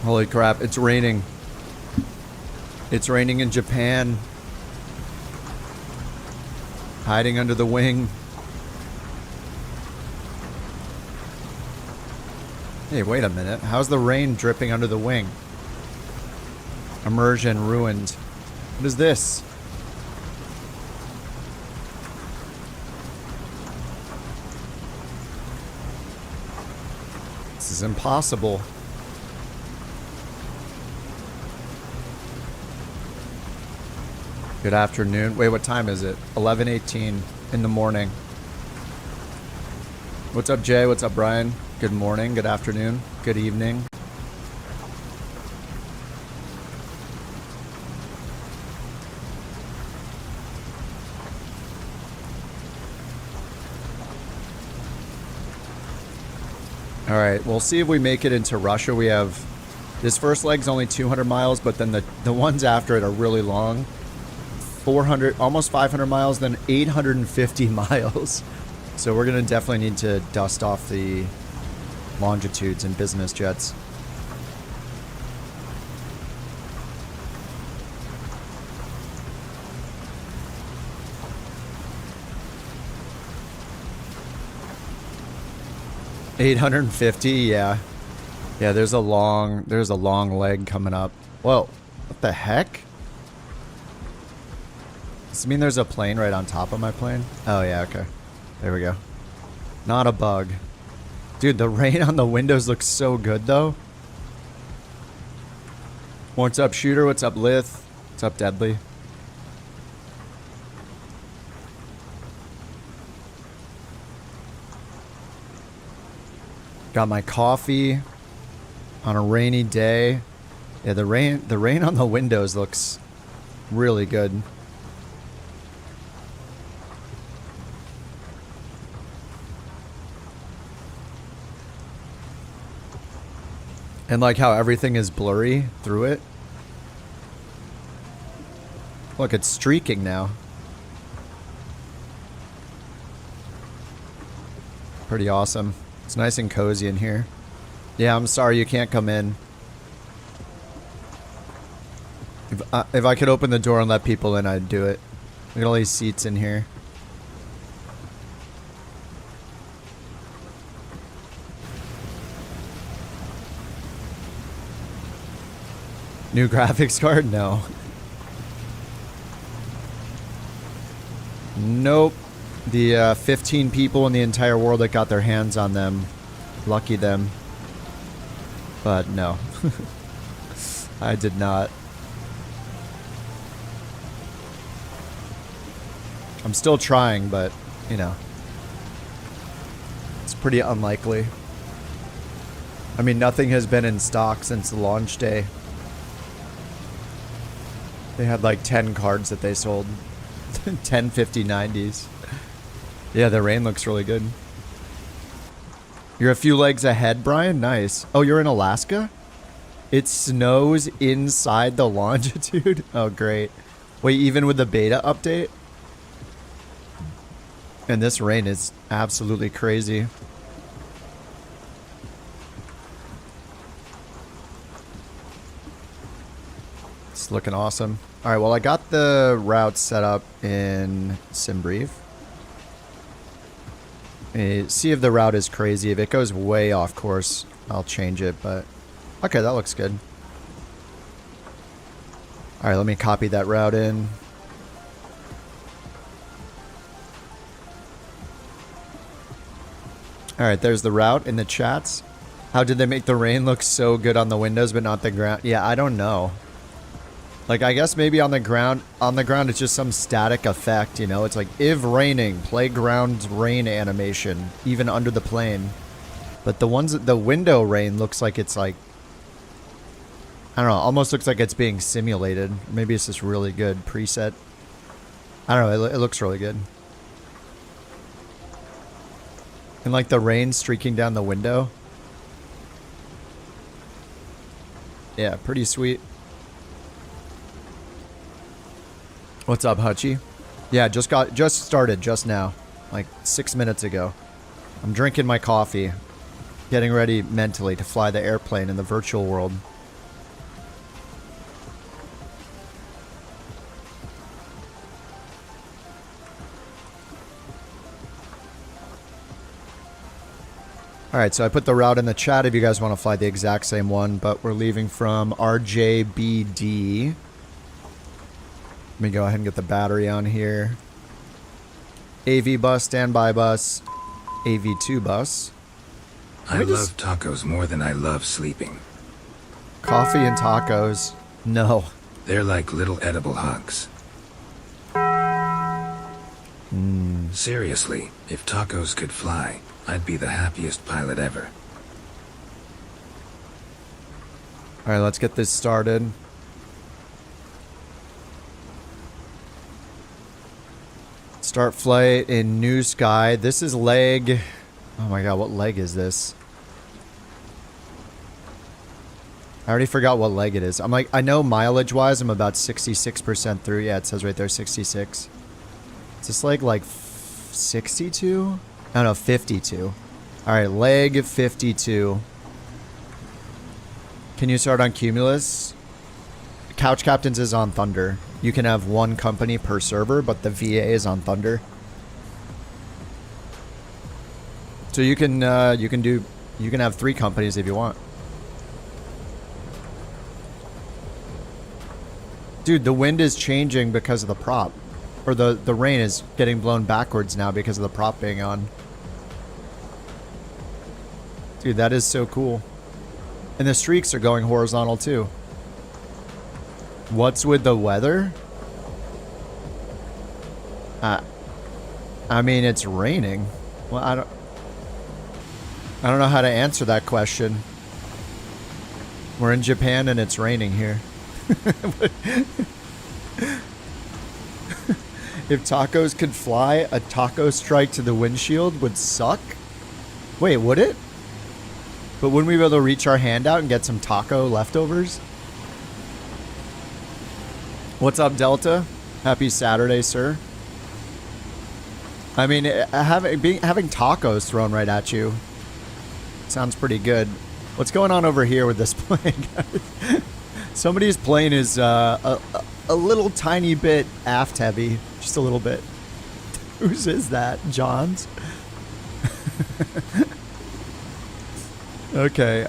Holy crap, it's raining. It's raining in Japan. Hiding under the wing. Hey, wait a minute. How's the rain dripping under the wing? Immersion ruined. What is this? This is impossible. Good afternoon. Wait, what time is it? 11:18 in the morning. What's up, Jay? What's up, Brian? Good morning, good afternoon, good evening. All right, we'll see if we make it into Russia. We have, this first leg's only 200 miles, but then the ones after it are really long. 400, almost 500 miles, then 850 miles. So we're gonna definitely need to dust off the longitudes and business jets. $850, yeah. Yeah, there's a long leg coming up. Whoa, what the heck? Does it mean there's a plane right on top of my plane? Oh yeah, okay. There we go. Not a bug. Dude, the rain on the windows looks so good though. What's up, Shooter? What's up, Lith? What's up, Deadly? Got my coffee on a rainy day. Yeah, the rain on the windows looks really good. And like how everything is blurry through it. Look, it's streaking now. Pretty awesome. It's nice and cozy in here. Yeah, I'm sorry you can't come in. If I could open the door and let people in, I'd do it. Look at all these seats in here. New graphics card? No. Nope. The 15 people in the entire world that got their hands on them. Lucky them. But no. I did not. I'm still trying, but, you know. It's pretty unlikely. I mean, nothing has been in stock since the launch day. They had like 10 cards that they sold. 10 5090s. Yeah, the rain looks really good. You're a few legs ahead, Brian? Nice. Oh, you're in Alaska? It snows inside the longitude? Oh, great. Wait, even with the beta update? And this rain is absolutely crazy. It's looking awesome. All right, well, I got the route set up in SimBrief. See if the route is crazy. If it goes way off course, I'll change it, but okay, that looks good. All right, let me copy that route in. All right, there's the route in the chats. How did they make the rain look so good on the windows but not the ground? Yeah, I don't know. Like, I guess maybe on the ground it's just some static effect, you know? It's like, if raining, play ground rain animation, even under the plane. But the window rain looks like it's like, I don't know, almost looks like it's being simulated. Maybe it's just really good preset. I don't know, it looks really good. And like the rain streaking down the window. Yeah, pretty sweet. What's up, Hutchie? Yeah, just started just now, like 6 minutes ago. I'm drinking my coffee, getting ready mentally to fly the airplane in the virtual world. All right, so I put the route in the chat if you guys want to fly the exact same one, but we're leaving from RJBD. Let me go ahead and get the battery on here. AV bus, standby bus, AV2 bus. I love tacos more than I love sleeping. Coffee and tacos. No. They're like little edible hugs. Seriously, if tacos could fly, I'd be the happiest pilot ever. All right, let's get this started. Start flight in NewSky. This is leg. Oh my god, what leg is this? I already forgot what leg it is. I'm like, I know mileage wise, I'm about 66% through. Yeah, it says right there 66. Is this leg like 62? No, no, 52. All right, leg 52. Can you start on Cumulus? Couch Captains is on Thunder. You can have one company per server, but the VA is on Thunder. So you can have 3 companies if you want. Dude, the wind is changing because of the prop. Or the rain is getting blown backwards now because of the prop being on. Dude, that is so cool. And the streaks are going horizontal too. What's with the weather? I mean, it's raining. Well, I don't know how to answer that question. We're in Japan and it's raining here. If tacos could fly, a taco strike to the windshield would suck? Wait, would it? But wouldn't we be able to reach our hand out and get some taco leftovers? What's up, Delta? Happy Saturday, sir. I mean, having tacos thrown right at you sounds pretty good. What's going on over here with this plane, guys? Somebody's plane is a little tiny bit aft heavy. Just a little bit. Whose is that? John's? Okay,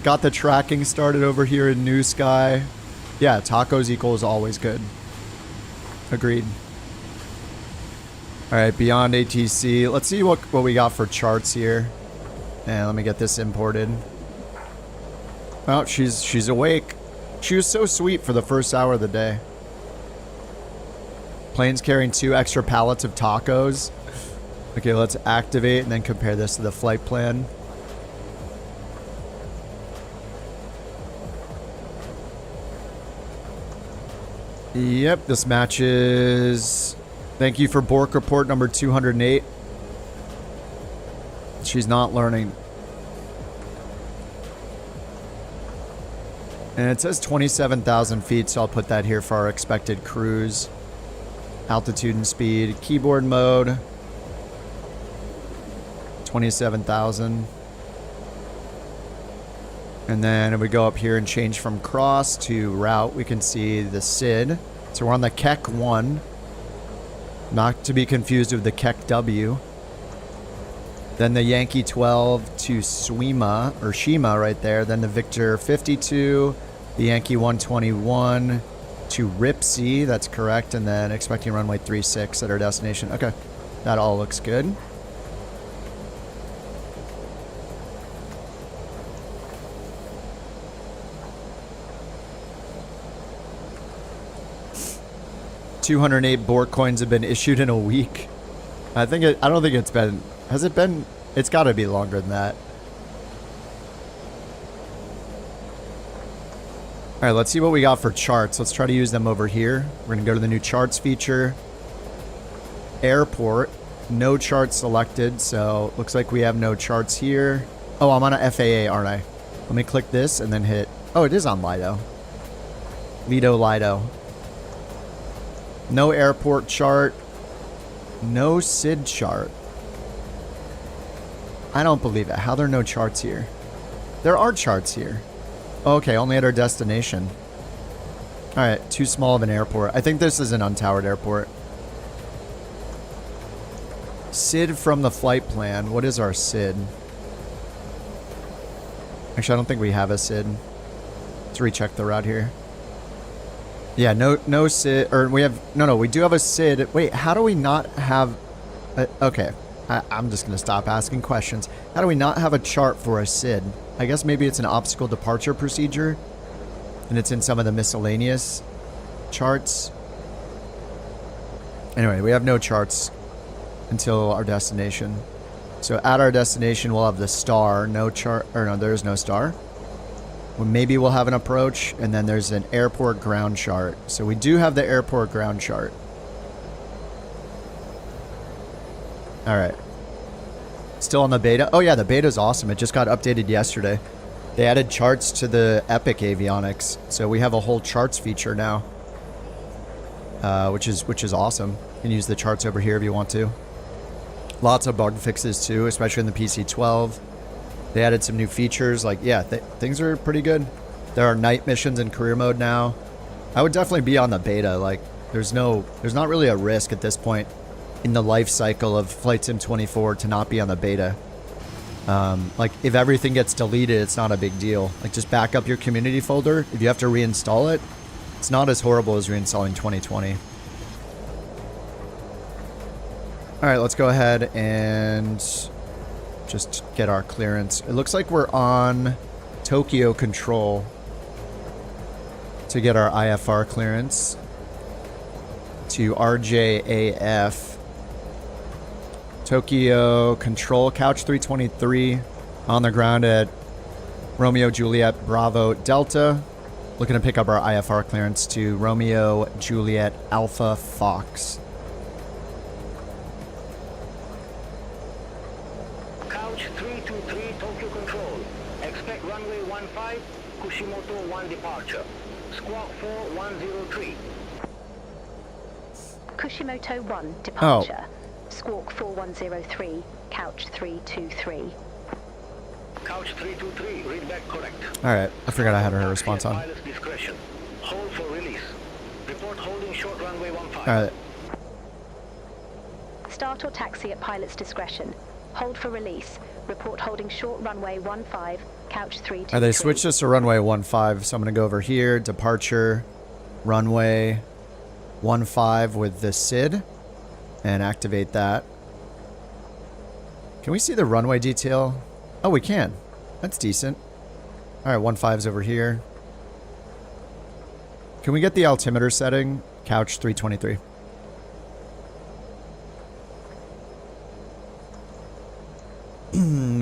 got the tracking started over here in NewSky. Yeah, tacos equals always good. Agreed. Alright, beyond ATC. Let's see what we got for charts here. And let me get this imported. Oh, she's awake. She was so sweet for the first hour of the day. Plane's carrying 2 extra pallets of tacos. Okay, let's activate and then compare this to the flight plan. Yep, this matches. Thank you for Bork report number 208. She's not learning. And it says 27,000 feet, so I'll put that here for our expected cruise. Altitude and speed. Keyboard mode. 27,000. And then if we go up here and change from cross to route, we can see the SID. So we're on the Keck 1. Not to be confused with the Keck W. Then the Yankee 12 to Swima, or Shima right there. Then the Victor 52. The Yankee 121 to Ripsy. That's correct. And then expecting runway 36 at our destination. Okay. That all looks good. $208 BorkCoins have been issued in a week. I don't think it's been. Has it been? It's got to be longer than that. All right, let's see what we got for charts. Let's try to use them over here. We're going to go to the new charts feature. Airport. No charts selected, so looks like we have no charts here. Oh, I'm on a FAA, aren't I? Let me click this and then hit. Oh, it is on Lido. Lido. No airport chart. No SID chart. I don't believe it. How are there no charts here? There are charts here. Okay, only at our destination. Alright, too small of an airport. I think this is an untowered airport. SID from the flight plan. What is our SID? Actually, I don't think we have a SID. Let's recheck the route here. Yeah, no SID, or we have, no, we do have a SID. Wait, how do we not have, okay, I'm just going to stop asking questions. How do we not have a chart for a SID? I guess maybe it's an obstacle departure procedure, and it's in some of the miscellaneous charts. Anyway, we have no charts until our destination. So at our destination, we'll have the star, no chart, or no, there's no star. Well, maybe we'll have an approach, and then there's an airport ground chart. So we do have the airport ground chart. All right. Still on the beta? Oh yeah, the beta's awesome. It just got updated yesterday. They added charts to the Epic avionics, so we have a whole charts feature now, which is awesome. You can use the charts over here if you want to. Lots of bug fixes too, especially in the PC-12. They added some new features. Like, yeah, things are pretty good. There are night missions in career mode now. I would definitely be on the beta. Like, there's not really a risk at this point in the life cycle of Flight Sim 24 to not be on the beta. Like, if everything gets deleted, it's not a big deal. Like, just back up your community folder. If you have to reinstall it, it's not as horrible as reinstalling 2020. All right, let's go ahead and just get our clearance. It looks like we're on Tokyo control to get our IFR clearance to RJAF. Tokyo control, Couch 323 on the ground at Romeo Juliet Bravo Delta. Looking to pick up our IFR clearance to Romeo Juliet Alpha Fox. Couch 323 Tokyo control. Expect runway 15, Kushimoto 1 departure. Squawk 4103. Kushimoto 1 departure. Squawk 4103, Couch 323. Couch 323, read back correct. Alright, I forgot I had her response on. Pilot's discretion. Hold for release. Report holding short runway 15. Alright. Start or taxi at pilot's discretion. Hold for release. Report holding short runway 15, Couch 323. Alright, they switched us to runway 15, so I'm going to go over here, departure, runway 15 with the SID, and activate that. Can we see the runway detail? Oh, we can. That's decent. Alright, 15's over here. Can we get the altimeter setting? Couch 323.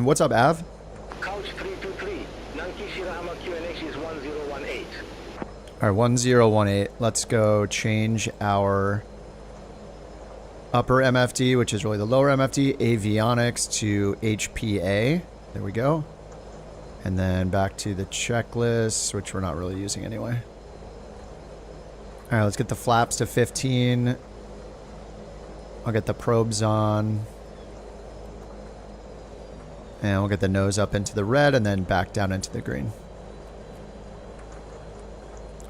What's up, Av? Couch 323, Nanki Shirahama QNH is 1018. Alright, 1018. Let's go change our upper MFD, which is really the lower MFD, avionics to HPA. There we go. And then back to the checklist, which we're not really using anyway. Alright, let's get the flaps to 15. I'll get the probes on. And we'll get the nose up into the red and then back down into the green.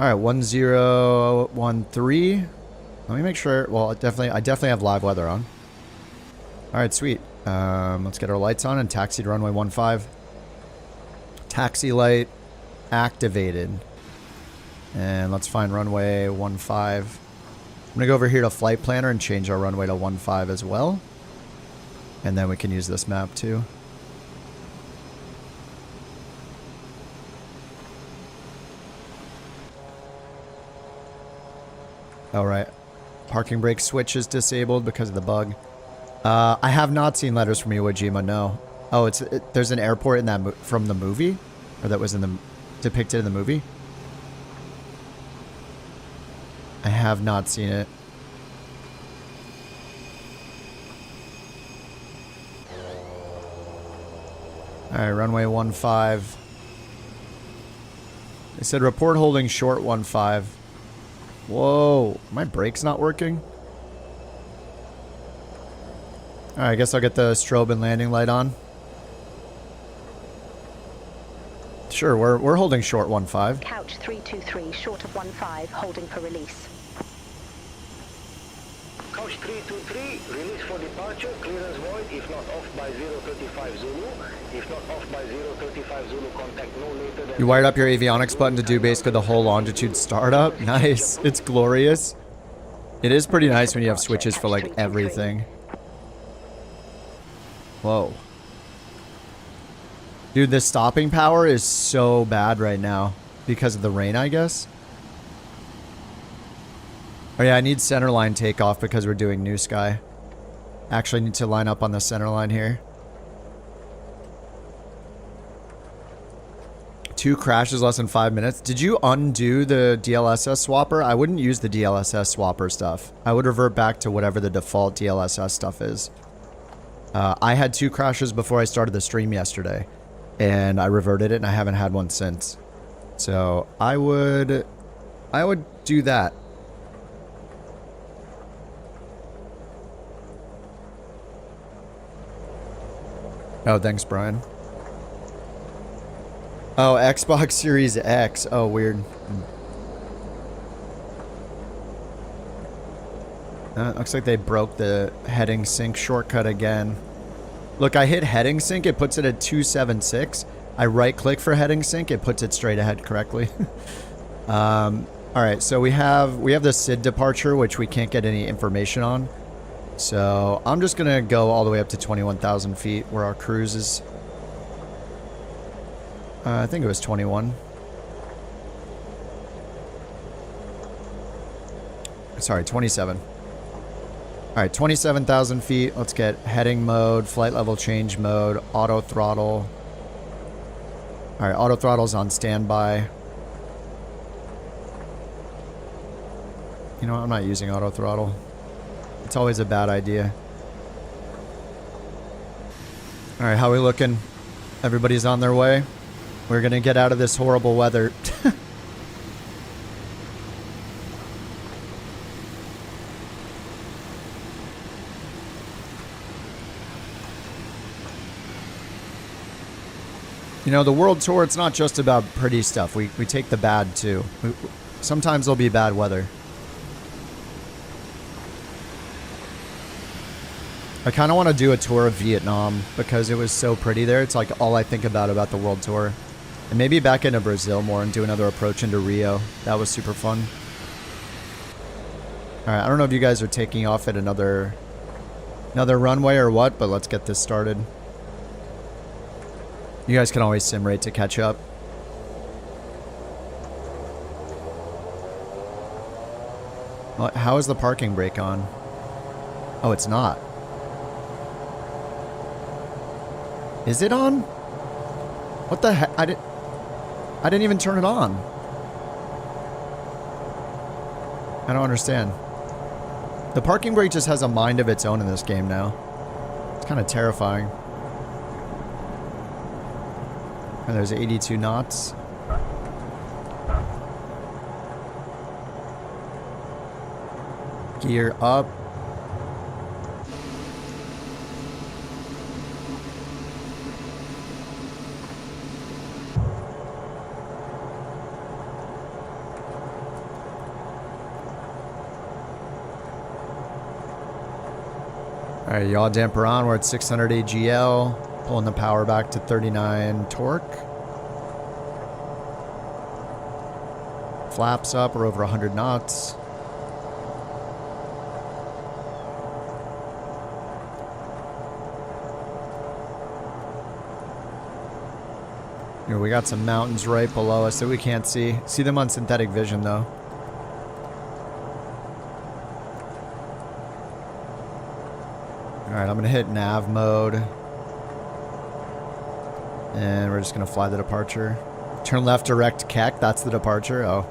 Alright, 1013. Let me make sure. Well, I definitely have live weather on. Alright, sweet. Let's get our lights on and taxi to runway 15. Taxi light activated. And let's find runway 15. I'm gonna go over here to Flight Planner and change our runway to 15 as well. And then we can use this map too. Alright. Parking brake switch is disabled because of the bug. I have not seen letters from Iwo Jima, no. Oh, there's an airport in that from the movie? Or that was in the depicted in the movie? I have not seen it. Alright, runway 15. They said report holding short 15. Whoa, my brake's not working? Alright, I guess I'll get the strobe and landing light on. Sure, we're holding short 15. Couch 323, short of 15, holding for release. Couch 323, release for departure, clearance void, if not off by 035 Zulu. If not off by 035 Zulu, contact no later than... You wired up your avionics button to do basically the whole longitude startup? Nice. It's glorious. It is pretty nice when you have switches for like everything. Whoa. Dude, the stopping power is so bad right now. Because of the rain, I guess. Oh yeah, I need centerline takeoff because we're doing NewSky. Actually need to line up on the centerline here. 2 crashes less than 5 minutes. Did you undo the DLSS swapper? I wouldn't use the DLSS swapper stuff. I would revert back to whatever the default DLSS stuff is. I had 2 crashes before I started the stream yesterday. And I reverted it and I haven't had one since. So I would do that. Oh, thanks, Brian. Oh, Xbox Series X. Oh, weird. Looks like they broke the heading sync shortcut again. Look, I hit heading sync. It puts it at 276. I right-click for heading sync. It puts it straight ahead correctly. All right, so we have the SID departure, which we can't get any information on. So I'm just gonna go all the way up to 21,000 feet, where our cruise is. I think it was 21. Sorry, 27. All right, 27,000 feet. Let's get heading mode, flight level change mode, auto throttle. All right, auto throttle's on standby. You know what? I'm not using auto throttle. It's always a bad idea. All right, how are we looking? Everybody's on their way. We're gonna get out of this horrible weather. You know, the world tour, it's not just about pretty stuff. We take the bad, too. Sometimes there'll be bad weather. I kind of want to do a tour of Vietnam because it was so pretty there. It's like all I think about the world tour. And maybe back into Brazil more and do another approach into Rio. That was super fun. All right, I don't know if you guys are taking off at another runway or what, but let's get this started. You guys can always sim rate to catch up. How is the parking brake on? Oh, it's not. Is it on? What the heck? I didn't even turn it on. I don't understand. The parking brake just has a mind of its own in this game now. It's kind of terrifying. And there's 82 knots. Gear up. All right, yaw damper on. We're at 600 AGL. Pulling the power back to 39 torque. Flaps up. We're over 100 knots. Here, we got some mountains right below us that we can't see. See them on synthetic vision, though. Alright, I'm going to hit nav mode. And we're just going to fly the departure. Turn left, direct Keck. That's the departure. Oh.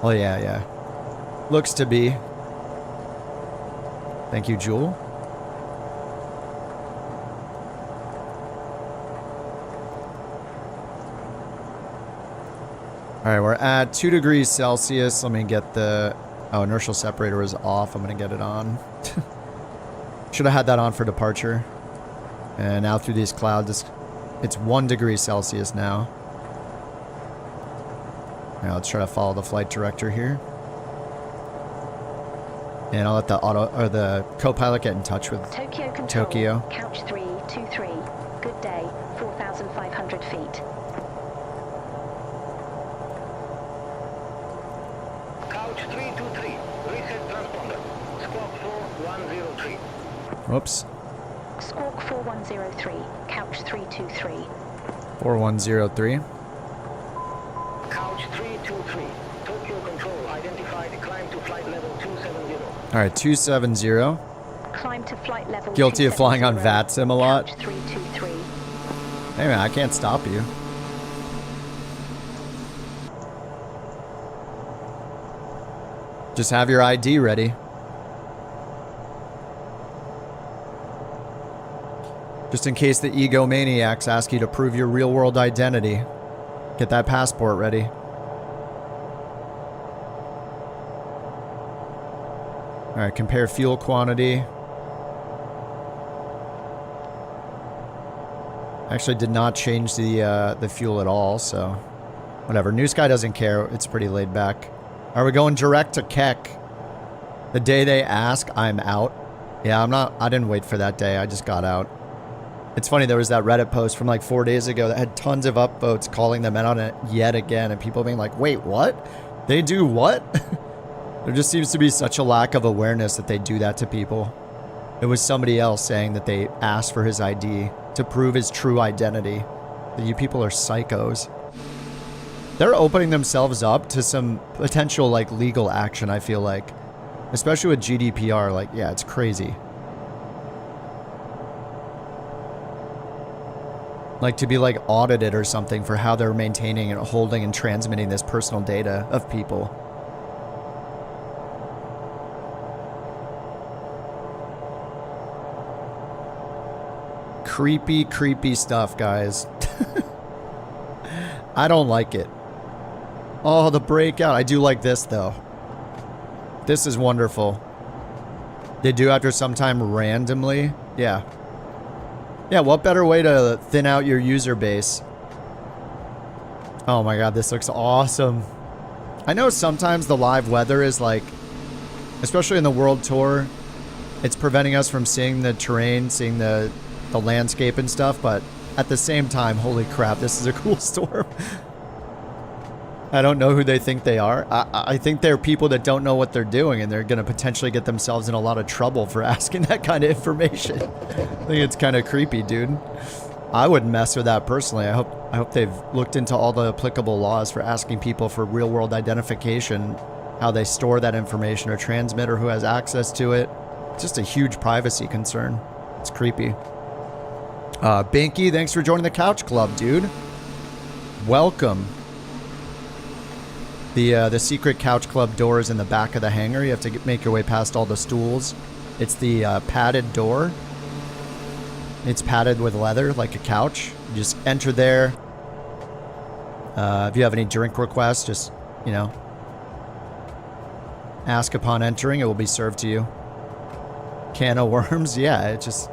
Oh, yeah, yeah. Looks to be. Thank you, Jewel. Alright, we're at 2 degrees Celsius. Let me get the... Oh, inertial separator is off. I'm going to get it on. Should have had that on for departure. And now through these clouds, it's 1 degree Celsius now. Now let's try to follow the flight director here. And I'll let the the co-pilot get in touch with Tokyo Control, Tokyo. Couch 323. Good day, 4,500 feet. Couch 323, reset transponder. Squawk 4103. Whoops. Squawk 4103, Couch 323. 4103. Couch 323, Tokyo Control identified. Climb to flight level 270. All right, 270. Climb to flight level Guilty of flying on 270. VATSIM a lot. Couch 323. Hey man, I can't stop you. Just have your ID ready. Just in case the egomaniacs ask you to prove your real world identity. Get that passport ready. Alright, compare fuel quantity. Actually did not change the fuel at all, so whatever. NewSky doesn't care. It's pretty laid back. Are we going direct to Keck? The day they ask, I'm out. Yeah, I didn't wait for that day. I just got out. It's funny, there was that Reddit post from like 4 days ago that had tons of upvotes calling them out on it yet again, and people being like, wait, what? They do what? There just seems to be such a lack of awareness that they do that to people. It was somebody else saying that they asked for his ID to prove his true identity. That you people are psychos. They're opening themselves up to some potential like legal action, I feel like. Especially with GDPR, like, yeah, it's crazy. Like to be like audited or something for how they're maintaining and holding and transmitting this personal data of people. Creepy, creepy stuff, guys. I don't like it. Oh, the breakout. I do like this, though. This is wonderful. They do after some time randomly. Yeah. Yeah, what better way to thin out your user base? Oh my god, this looks awesome. I know sometimes the live weather is like, especially in the world tour, it's preventing us from seeing the terrain, seeing the landscape and stuff, but at the same time, holy crap, this is a cool storm. I don't know who they think they are. I think they're people that don't know what they're doing, and they're going to potentially get themselves in a lot of trouble for asking that kind of information. I think it's kind of creepy, dude. I wouldn't mess with that personally. I hope they've looked into all the applicable laws for asking people for real-world identification, how they store that information or transmit, or who has access to it. It's just a huge privacy concern. It's creepy. Binky, thanks for joining the Couch Club, dude. Welcome. The secret Couch Club door is in the back of the hangar. You have to make your way past all the stools. It's the padded door. It's padded with leather like a couch. You just enter there. If you have any drink requests, just, you know, ask upon entering. It will be served to you. Can of worms? Yeah, it just...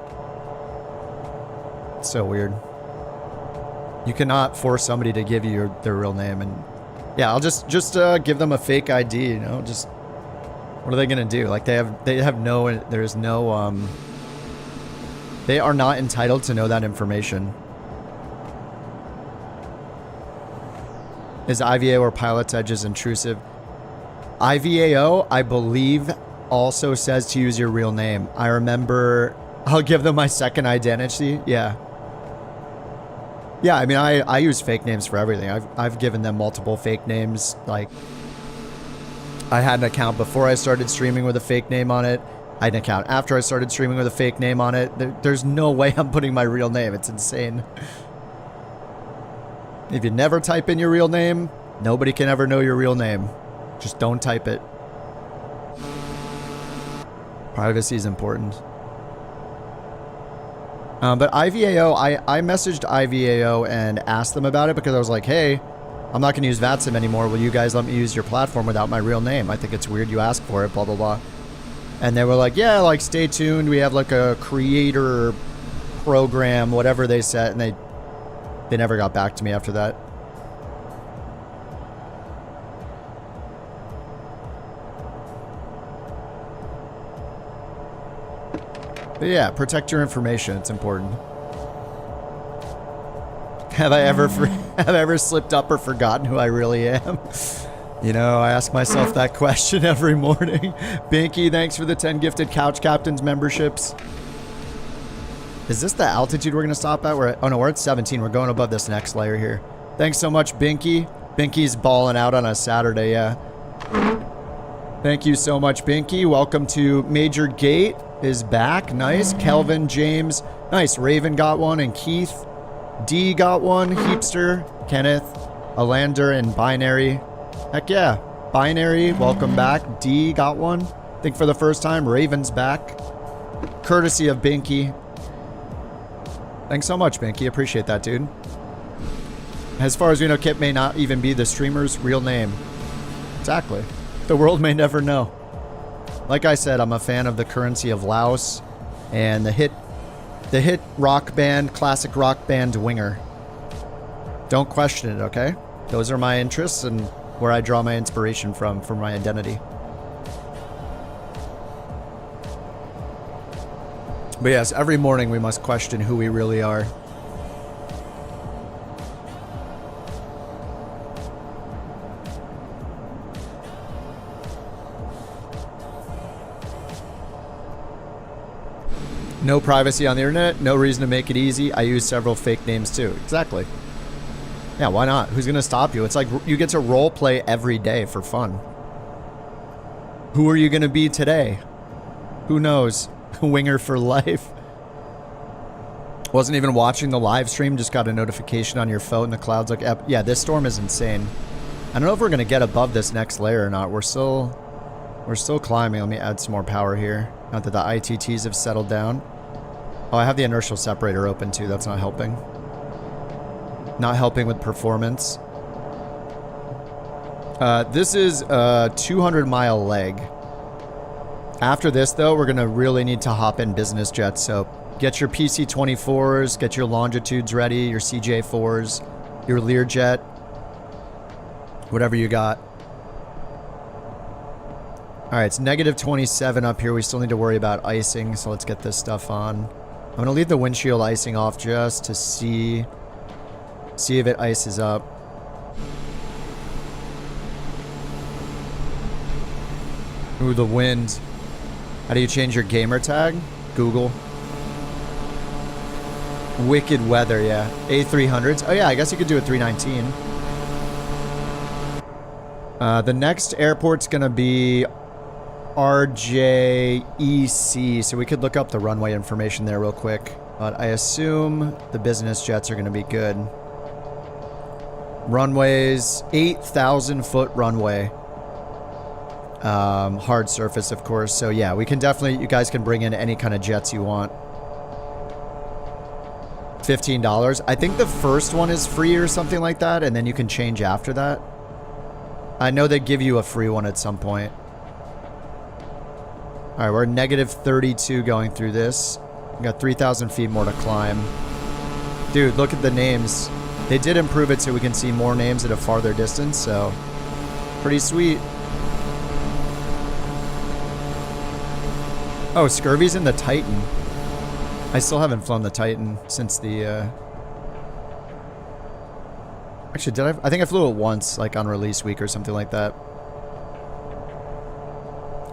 It's so weird. You cannot force somebody to give you their real name, and yeah, I'll just give them a fake ID, you know, just what are they gonna do? Like they are not entitled to know that information. Is IVAO or Pilot's Edges intrusive? IVAO, I believe, also says to use your real name. I remember, I'll give them my second identity. Yeah. Yeah, I mean, I use fake names for everything. I've given them multiple fake names. Like, I had an account before I started streaming with a fake name on it. I had an account after I started streaming with a fake name on it. There's no way I'm putting my real name. It's insane. If you never type in your real name, nobody can ever know your real name. Just don't type it. Privacy is important. But IVAO, I messaged IVAO and asked them about it because I was like, hey, I'm not going to use VATSIM anymore. Will you guys let me use your platform without my real name? I think it's weird you ask for it, blah, blah, blah. And they were like, yeah, like, stay tuned. We have like a creator program, whatever they said. And they never got back to me after that. But yeah, protect your information. It's important. Have I ever slipped up or forgotten who I really am? You know, I ask myself that question every morning. Binky, thanks for the 10 gifted Couch Captains memberships. Is this the altitude we're going to stop at? Oh no, we're at 17. We're going above this next layer here. Thanks so much, Binky. Binky's balling out on a Saturday, yeah. Thank you so much, Binky. Welcome to Major Gate is back. Nice. Kelvin, James. Nice. Raven got one, and Keith. D got one. Heapster, Kenneth, Alander, and Binary. Heck yeah. Binary, welcome back. D got one. I think for the first time. Raven's back. Courtesy of Binky. Thanks so much, Binky. Appreciate that, dude. As far as we know, Kip may not even be the streamer's real name. Exactly. The world may never know. Like I said, I'm a fan of the currency of Laos and the hit rock band, classic rock band Winger. Don't question it, okay? Those are my interests and where I draw my inspiration from for my identity. But yes, every morning we must question who we really are. No privacy on the internet, no reason to make it easy. I use several fake names too. Exactly. Yeah, why not? Who's gonna stop you? It's like you get to role play every day for fun. Who are you gonna be today? Who knows? Winger for life. Wasn't even watching the live stream, just got a notification on your phone. The cloud's like, yeah, this storm is insane. I don't know if we're gonna get above this next layer or not. We're still climbing. Let me add some more power here. Not that the ITTs have settled down. Oh, I have the inertial separator open too. That's not helping. Not helping with performance. This is a 200-mile leg. After this, though, we're going to really need to hop in business jets. So get your PC-24s, get your longitudes ready, your CJ-4s, your Learjet, whatever you got. All right, it's negative 27 up here. We still need to worry about icing, so let's get this stuff on. I'm going to leave the windshield icing off just to see if it ices up. Ooh, the wind. How do you change your gamer tag? Google. Wicked weather, yeah. A300s. Oh yeah, I guess you could do a 319. The next airport's going to be RJEC, so we could look up the runway information there real quick. But I assume the business jets are going to be good. Runways, 8,000 foot runway. Hard surface, of course. So yeah, we can definitely, you guys can bring in any kind of jets you want. $15. I think the first one is free or something like that, and then you can change after that. I know they give you a free one at some point. All right, we're negative 32 going through this. We got 3,000 feet more to climb. Dude, look at the names. They did improve it so we can see more names at a farther distance, so pretty sweet. Oh, Scurvy's in the Titan. I still haven't flown the Titan since the, Actually, did I? I think I flew it once, like on release week or something like that.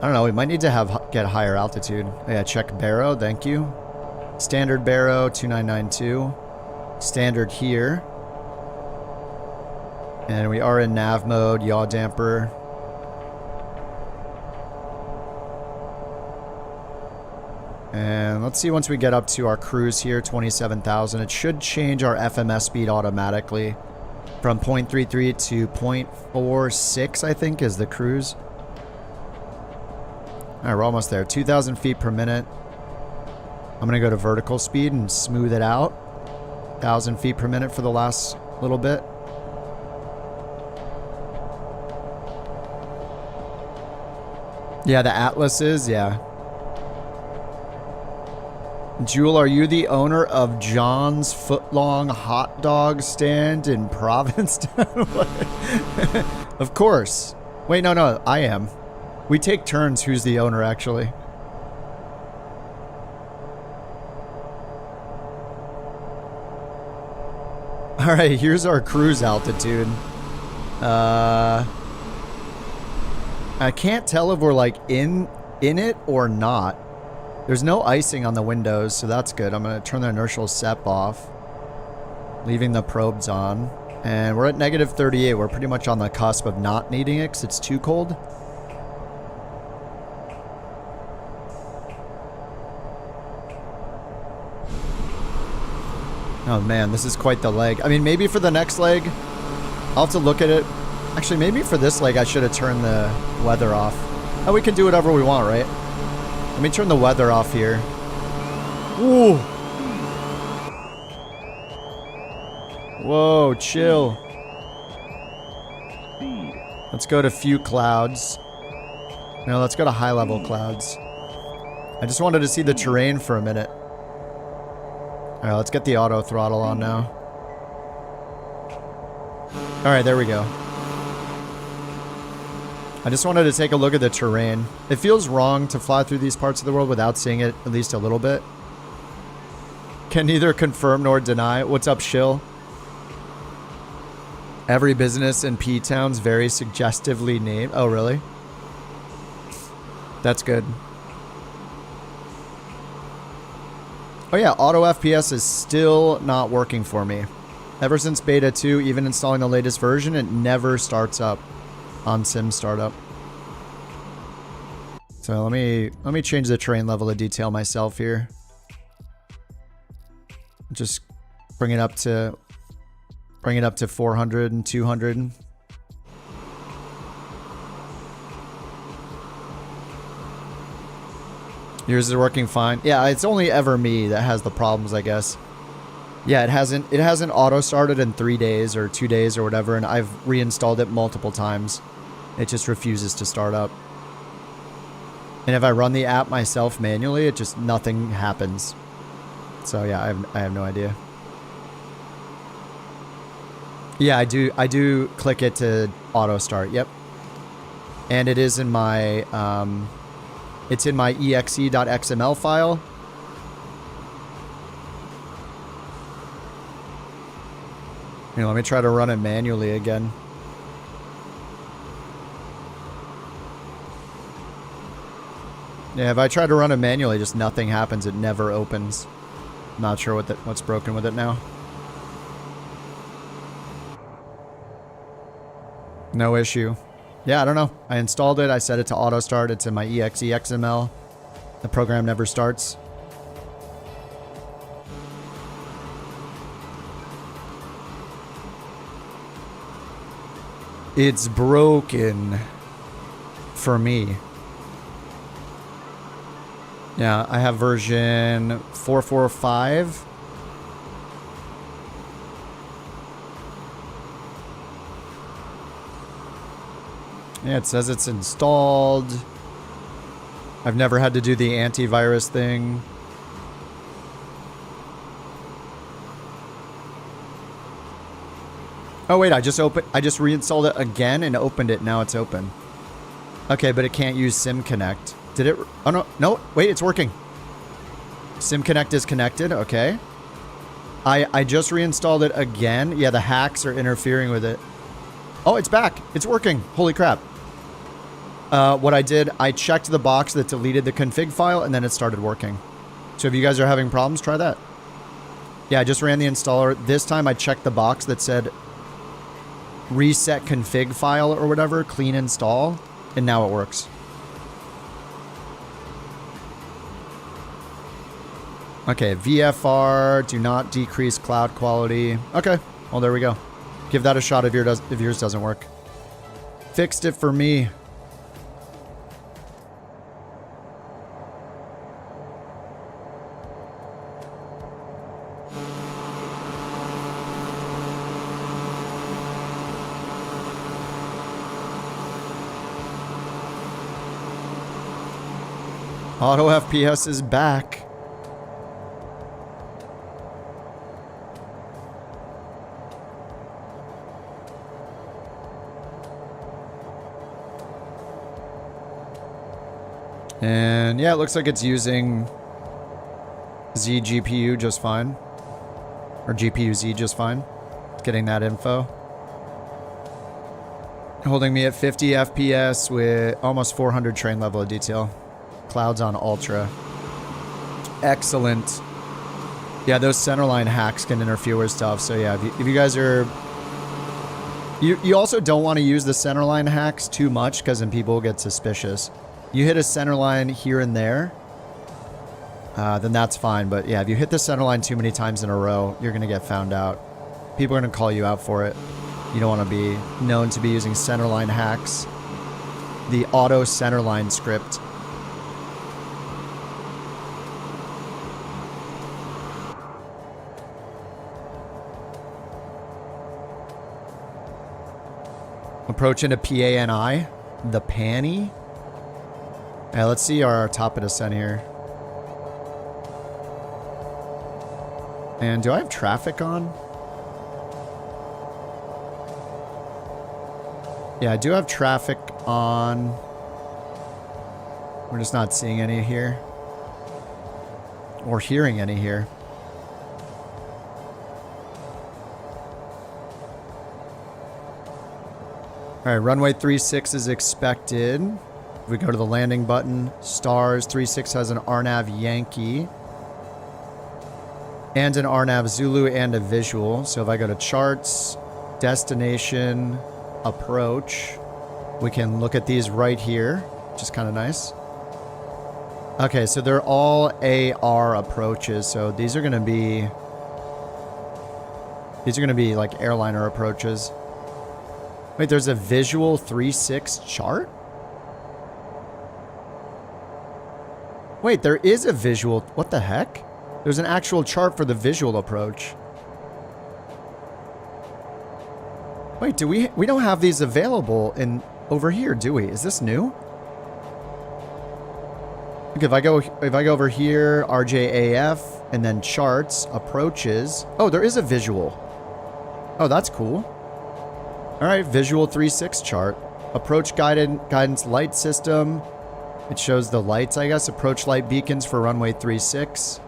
I don't know, we might need to get higher altitude. Oh, yeah, check Barrow, thank you. Standard Barrow, 2992. Standard here. And we are in nav mode, yaw damper. And let's see, once we get up to our cruise here, 27,000, it should change our FMS speed automatically from 0.33 to 0.46, I think, is the cruise. All right, we're almost there. 2,000 feet per minute. I'm going to go to vertical speed and smooth it out. 1,000 feet per minute for the last little bit. Yeah, the Atlases, yeah. Jewel, are you the owner of John's Footlong Hot Dog Stand in Provincetown? Of course. Wait, no, I am. We take turns who's the owner, actually. All right, here's our cruise altitude. I can't tell if we're like in it or not. There's no icing on the windows, so that's good. I'm gonna turn the inertial SEP off, leaving the probes on. And we're at negative 38. We're pretty much on the cusp of not needing it because it's too cold. Oh man, this is quite the leg. I mean, maybe for the next leg, I'll have to look at it. Actually, maybe for this leg, I should have turned the weather off. Oh, we can do whatever we want, right? Let me turn the weather off here. Ooh. Whoa, chill. Let's go to few clouds. No, let's go to high level clouds. I just wanted to see the terrain for a minute. Alright, let's get the auto throttle on now. Alright, there we go. I just wanted to take a look at the terrain. It feels wrong to fly through these parts of the world without seeing it at least a little bit. Can neither confirm nor deny. What's up, Shill? Every business in P-Town's very suggestively named. Oh, really? That's good. Oh yeah, auto FPS is still not working for me. Ever since beta 2, even installing the latest version, it never starts up on sim startup. So let me change the terrain level of detail myself here. Just bring it up to 400 and 200. Yours is working fine. Yeah, it's only ever me that has the problems, I guess. Yeah, it hasn't auto started in 3 days or 2 days or whatever, and I've reinstalled it multiple times. It just refuses to start up. And if I run the app myself manually, it just nothing happens. So yeah, I have no idea. Yeah, I do click it to auto start. Yep. And it is in my it's in my exe.xml file. Here, let me try to run it manually again. Yeah, if I try to run it manually, just nothing happens. It never opens. Not sure what's broken with it now. No issue. Yeah, I don't know. I installed it. I set it to auto start. It's in my exe XML. The program never starts. It's broken for me. Yeah, I have version 445. Yeah, it says it's installed. I've never had to do the antivirus thing. Oh wait, I just reinstalled it again and opened it. Now it's open. Okay, but it can't use SimConnect. Did it? Oh no, wait, it's working. SimConnect is connected. Okay. I just reinstalled it again. Yeah, the hacks are interfering with it. Oh, it's back. It's working. Holy crap. What I did, I checked the box that deleted the config file, and then it started working. So if you guys are having problems, try that. Yeah, I just ran the installer. This time I checked the box that said reset config file or whatever, clean install, and now it works. Okay, VFR, do not decrease cloud quality. Okay, well there we go. Give that a shot if yours doesn't work. Fixed it for me. Auto FPS is back. And yeah, it looks like it's using Z GPU just fine. Or GPU Z just fine. Getting that info. Holding me at 50 FPS with almost 400 train level of detail. Clouds on ultra. Excellent. Yeah, those centerline hacks can interfere with stuff. So yeah, if you guys are... You also don't want to use the centerline hacks too much because then people will get suspicious. You hit a centerline here and there, then that's fine. But yeah, if you hit the centerline too many times in a row, you're going to get found out. People are going to call you out for it. You don't want to be known to be using centerline hacks. The auto centerline script. Approaching a PANI. The Panny. Yeah, let's see our top of descent here. And do I have traffic on? Yeah, I do have traffic on. We're just not seeing any here. Or hearing any here. Alright, runway 36 is expected. If we go to the landing button, stars, 36 has an RNAV Yankee. And an RNAV Zulu and a visual. So if I go to charts, destination, approach, we can look at these right here, which is kind of nice. Okay, so they're all AR approaches. So these are going to be like airliner approaches. Wait, there's a visual 3.6 chart? Wait, there is a visual. What the heck? There's an actual chart for the visual approach. Wait, do we don't have these available in over here, do we? Is this new? Look, if I go over here, RJAF, and then charts, approaches. Oh, there is a visual. Oh, that's cool. All right, visual 3.6 chart. Approach guidance light system. It shows the lights, I guess. Approach light beacons for runway 36.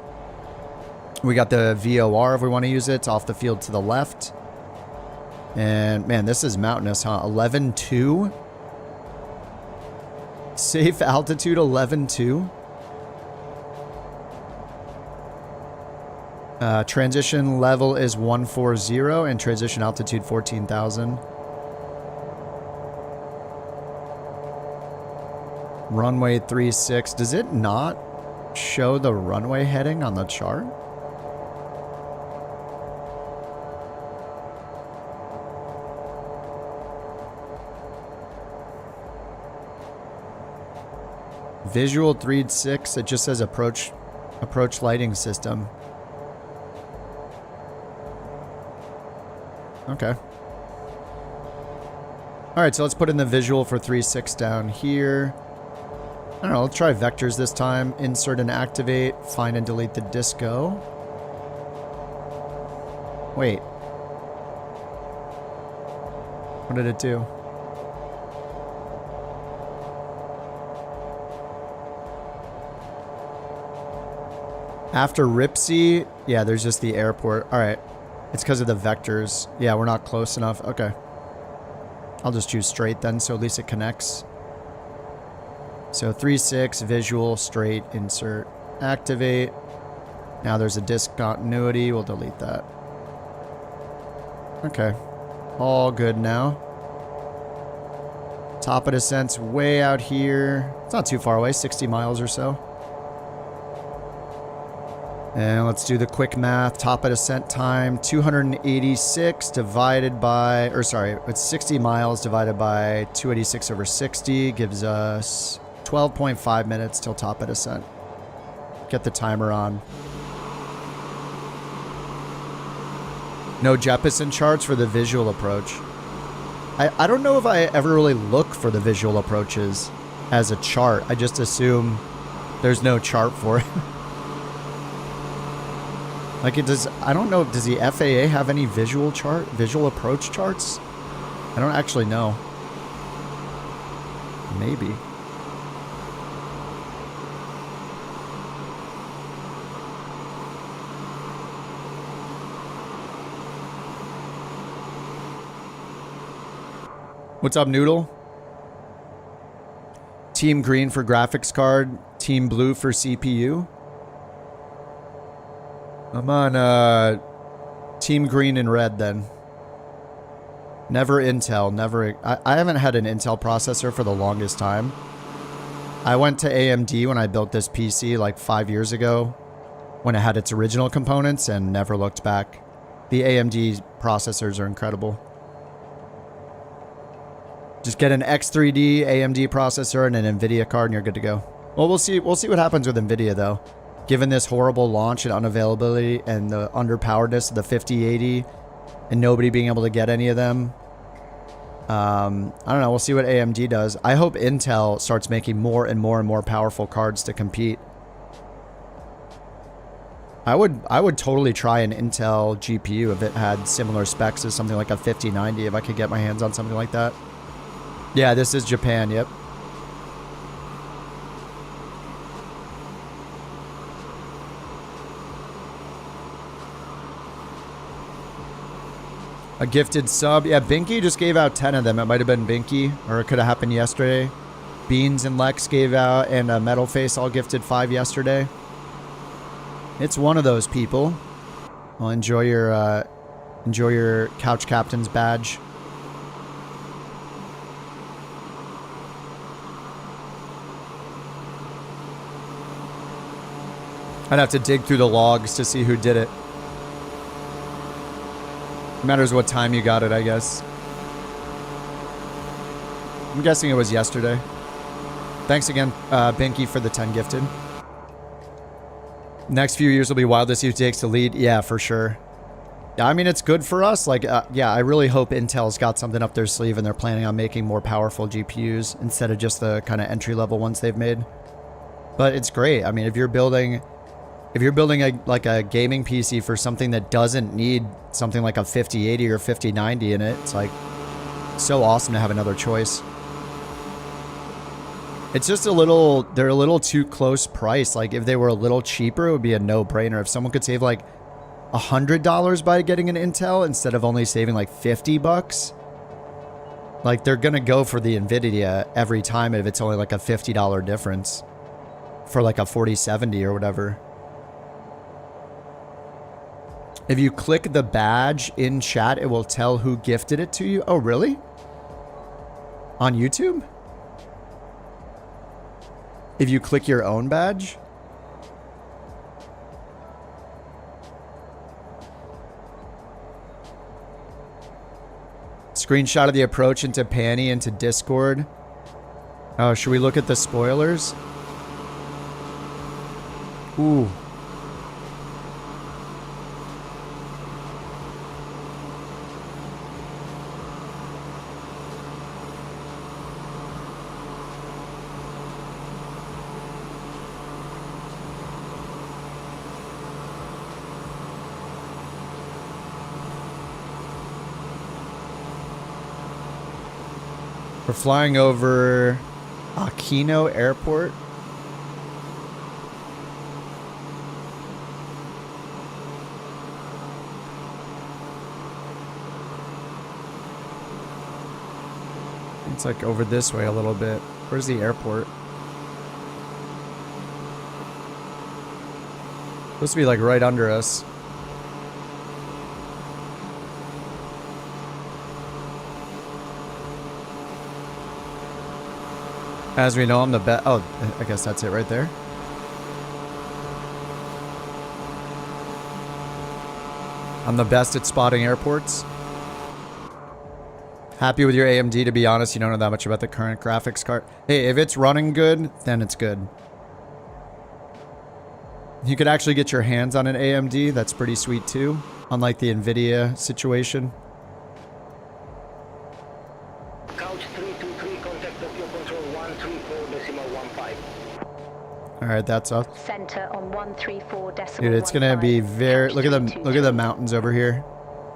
We got the VOR if we want to use it. It's off the field to the left. And man, this is mountainous, huh? 11.2. Safe altitude 11.2. Transition level is 140 and transition altitude 14,000. Runway 36. Does it not show the runway heading on the chart? Visual 3.6. It just says approach lighting system. Okay. All right, so let's put in the visual for 3.6 down here. I don't know, let's try vectors this time. Insert and activate. Find and delete the disco. Wait. What did it do? After Ripsy, yeah, there's just the airport. All right. It's because of the vectors. Yeah, we're not close enough. Okay. I'll just choose straight then, so at least it connects. So 3.6, visual, straight, insert, activate. Now there's a discontinuity. We'll delete that. Okay. All good now. Top of descent's way out here. It's not too far away, 60 miles or so. And let's do the quick math. Top of descent time, 286 divided by, or sorry, it's 60 miles divided by 286 over 60 gives us 12.5 minutes till top of descent. Get the timer on. No Jeppesen charts for the visual approach. I don't know if I ever really look for the visual approaches as a chart. I just assume there's no chart for it. Like it does, I don't know, does the FAA have any visual approach charts? I don't actually know. Maybe. What's up, Noodle? Team green for graphics card. Team blue for CPU. I'm on team green and red then. Never Intel. Never. I haven't had an Intel processor for the longest time. I went to AMD when I built this PC like 5 years ago when it had its original components and never looked back. The AMD processors are incredible. Just get an X3D AMD processor and an NVIDIA card and you're good to go. Well, we'll see what happens with NVIDIA though. Given this horrible launch and unavailability and the underpoweredness of the 5080 and nobody being able to get any of them. I don't know. We'll see what AMD does. I hope Intel starts making more and more and more powerful cards to compete. I would totally try an Intel GPU if it had similar specs as something like a 5090 if I could get my hands on something like that. Yeah, this is Japan, yep. A gifted sub. Yeah, Binky just gave out 10 of them. It might have been Binky, or it could have happened yesterday. Beans and Lex gave out, and Metal Face all gifted 5 yesterday. It's one of those people. Well, enjoy your Couch Captains badge. I'd have to dig through the logs to see who did it. Matters what time you got it, I guess. I'm guessing it was yesterday. Thanks again, Binky, for the 10 gifted. Next few years will be wild to see who takes the lead. Yeah, for sure. Yeah, I mean, it's good for us. Like, yeah, I really hope Intel's got something up their sleeve and they're planning on making more powerful GPUs instead of just the kind of entry-level ones they've made. But it's great. I mean, if you're building a gaming PC for something that doesn't need something like a 5080 or 5090 in it, it's like so awesome to have another choice. It's just they're a little too close price. Like if they were a little cheaper, it would be a no-brainer. If someone could save like $100 by getting an Intel instead of only saving like $50, like they're gonna go for the NVIDIA every time if it's only like a $50 difference for like a 4070 or whatever. If you click the badge in chat, it will tell who gifted it to you. Oh, really? On YouTube? If you click your own badge? Screenshot of the approach into Panny into Discord. Oh, should we look at the spoilers? Ooh. We're flying over Aquino Airport. It's like over this way a little bit. Where's the airport? Supposed to be like right under us. As we know, I'm the best. Oh, I guess that's it right there. I'm the best at spotting airports. Happy with your AMD, to be honest. You don't know that much about the current graphics card. Hey, if it's running good, then it's good. You could actually get your hands on an AMD. That's pretty sweet too. Unlike the NVIDIA situation. Couch 323, contact Tokyo Control 134.15. Alright, that's up. Center on 134.15. Dude, it's gonna be very... Look at the mountains over here.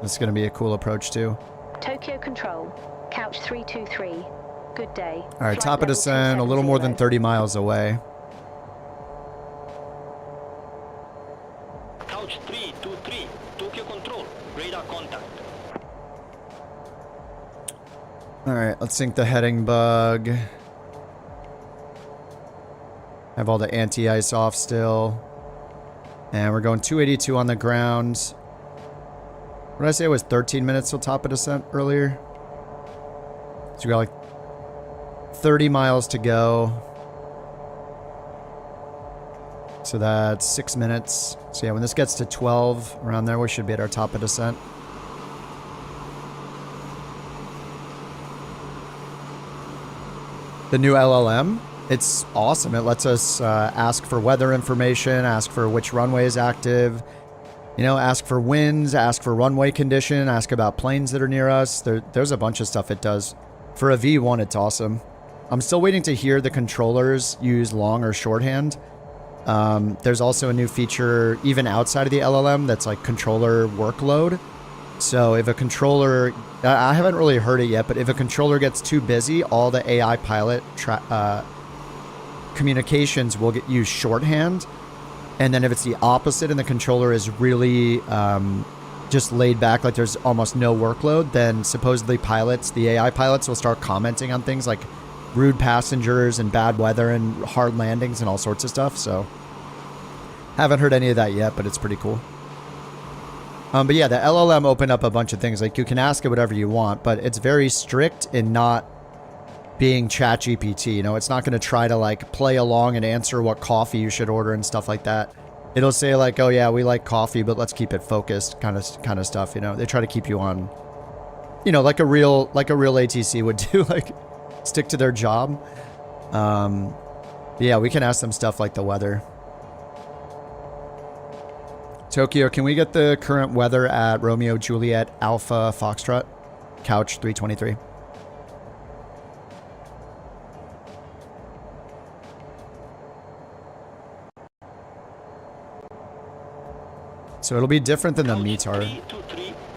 This is gonna be a cool approach too. Tokyo Control, Couch 323. Good day. Alright, top of descent, a little more than 30 miles away. Couch 323, Tokyo Control, radar contact. Alright, let's sync the heading bug. Have all the anti-ice off still. And we're going 282 on the ground. What did I say? It was 13 minutes till top of descent earlier? So we got like 30 miles to go. So that's 6 minutes. So yeah, when this gets to 12, around there, we should be at our top of descent. The new LLM, it's awesome. It lets us ask for weather information, ask for which runway is active, you know, ask for winds, ask for runway condition, ask about planes that are near us. There's a bunch of stuff it does. For a V1, it's awesome. I'm still waiting to hear the controllers use long or shorthand. There's also a new feature even outside of the LLM that's like controller workload. So if a controller, I haven't really heard it yet, but if a controller gets too busy, all the AI pilot communications will get used shorthand. And then if it's the opposite and the controller is really just laid back, like there's almost no workload, then supposedly pilots, the AI pilots will start commenting on things like rude passengers and bad weather and hard landings and all sorts of stuff. So haven't heard any of that yet, but it's pretty cool. But yeah, the LLM opened up a bunch of things. Like you can ask it whatever you want, but it's very strict in not being ChatGPT. You know, it's not going to try to like play along and answer what coffee you should order and stuff like that. It'll say like, oh yeah, we like coffee, but let's keep it focused kind of stuff. You know, they try to keep you on, you know, like a real ATC would do, like stick to their job. Yeah, we can ask them stuff like the weather. Tokyo, can we get the current weather at Romeo Juliet Alpha Foxtrot? Couch 323. So it'll be different than the METAR.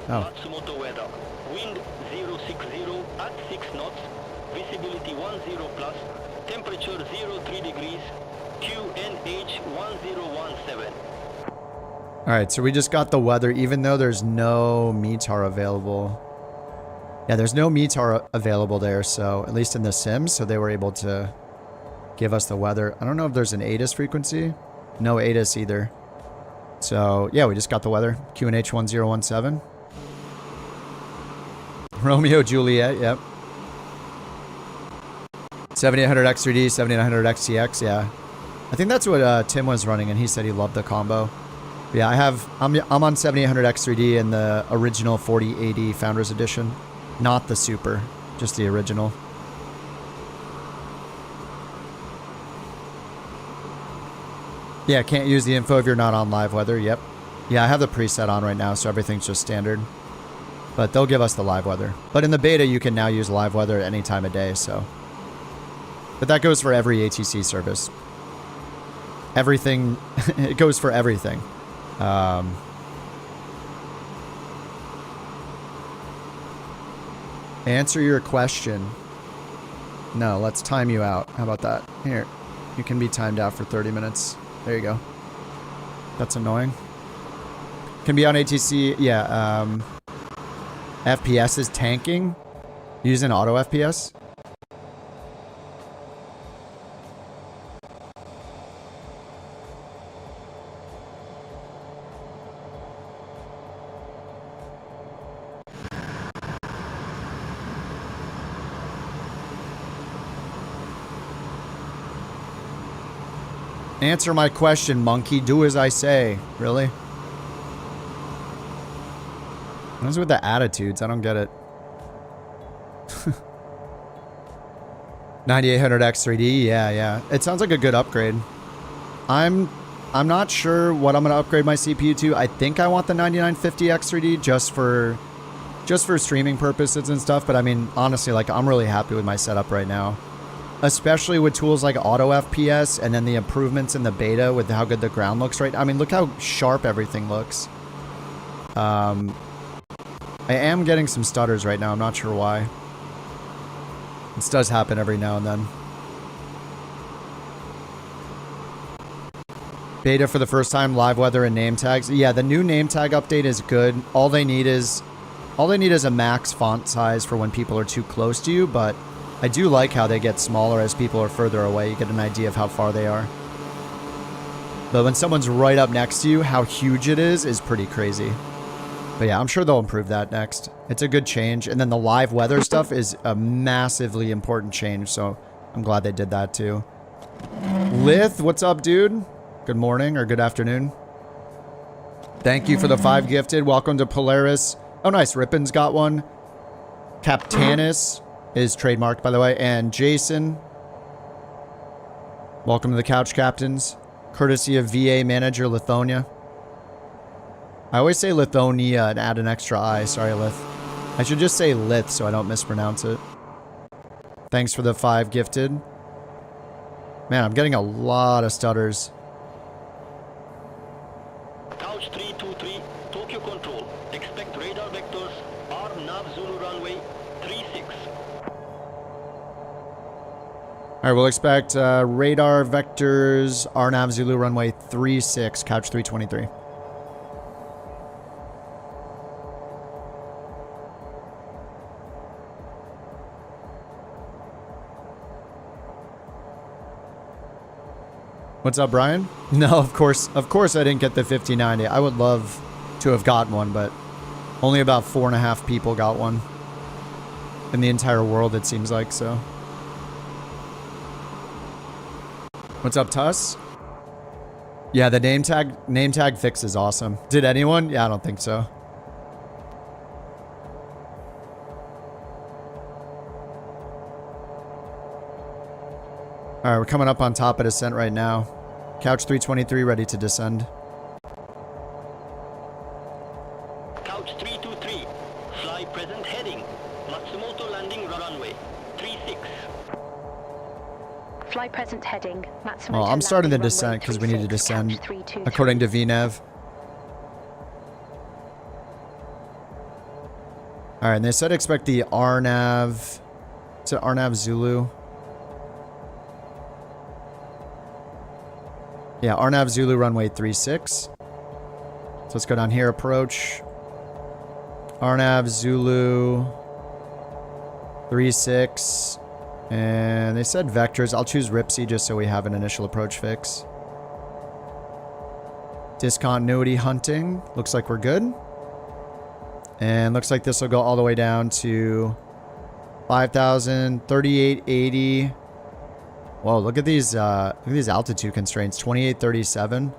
Oh. Matsumoto weather. Wind 060 at 6 knots. Visibility 10 plus. Temperature 03 degrees. QNH 1017. Alright, so we just got the weather, even though there's no METAR available. Yeah, there's no METAR available there, so at least in the Sims, so they were able to give us the weather. I don't know if there's an ATIS frequency. No ATIS either. So, yeah, we just got the weather. QNH 1017. Romeo Juliet, yep. 7800X3D, 7900XTX, yeah. I think that's what Tim was running, and he said he loved the combo. But yeah, I'm on 7800X3D and the original 4080 Founders Edition. Not the Super, just the original. Yeah, can't use the info if you're not on live weather. Yep. Yeah, I have the preset on right now, so everything's just standard. But they'll give us the live weather. But in the beta, you can now use live weather at any time of day, so. But that goes for every ATC service. Everything, it goes for everything. Answer your question. No, let's time you out. How about that? Here, you can be timed out for 30 minutes. There you go. That's annoying. Can be on ATC. Yeah. FPS is tanking. Using auto FPS. Answer my question, monkey. Do as I say. Really? What's with the attitudes? I don't get it. 9800X3D? Yeah. It sounds like a good upgrade. I'm not sure what I'm going to upgrade my CPU to. I think I want the 9950X3D just for streaming purposes and stuff. But I mean, honestly, like I'm really happy with my setup right now. Especially with tools like auto FPS and then the improvements in the beta with how good the ground looks right. I mean, look how sharp everything looks. I am getting some stutters right now. I'm not sure why. This does happen every now and then. Beta for the first time, live weather and name tags. Yeah, the new name tag update is good. All they need is All they need is a max font size for when people are too close to you, but I do like how they get smaller as people are further away. You get an idea of how far they are. But when someone's right up next to you, how huge it is pretty crazy. But yeah, I'm sure they'll improve that next. It's a good change. And then the live weather stuff is a massively important change, so I'm glad they did that too. Lith, what's up, dude? Good morning or good afternoon. Thank you for the 5 gifted. Welcome to Polaris. Oh, nice. Rippon's got one. Captanis is trademarked, by the way. And Jason. Welcome to the Couch Captains. Courtesy of VA Manager Lithonia. I always say Lithonia and add an extra I. Sorry, Lith. I should just say Lith so I don't mispronounce it. Thanks for the 5 gifted. Man, I'm getting a lot of stutters. Couch 323, Tokyo Control. Expect radar vectors, RNAV Zulu runway 36. Alright, we'll expect radar vectors, RNAV Zulu runway 36, Couch 323. What's up, Brian? No, of course I didn't get the 5090. I would love to have gotten one, but only about 4.5 people got one. In the entire world, it seems like, so. What's up, Tuss? Yeah, the name tag fix is awesome. Did anyone? Yeah, I don't think so. Alright, we're coming up on top of descent right now. Couch 323 ready to descend. Couch 323, fly present heading. Matsumoto landing runway 36. Fly present heading. Matsumoto Well, I'm starting the landing descent because we need to 36, descend Couch 323. according to VNAV. Alright, and they said expect the RNAV. Is it RNAV Zulu? Yeah, RNAV Zulu runway 36. So let's go down here, approach. RNAV Zulu 36. And they said vectors. I'll choose Ripsy just so we have an initial approach fix. Discontinuity hunting. Looks like we're good. And looks like this will go all the way down to 5,000, 3880. Whoa, look at these altitude constraints. 2837.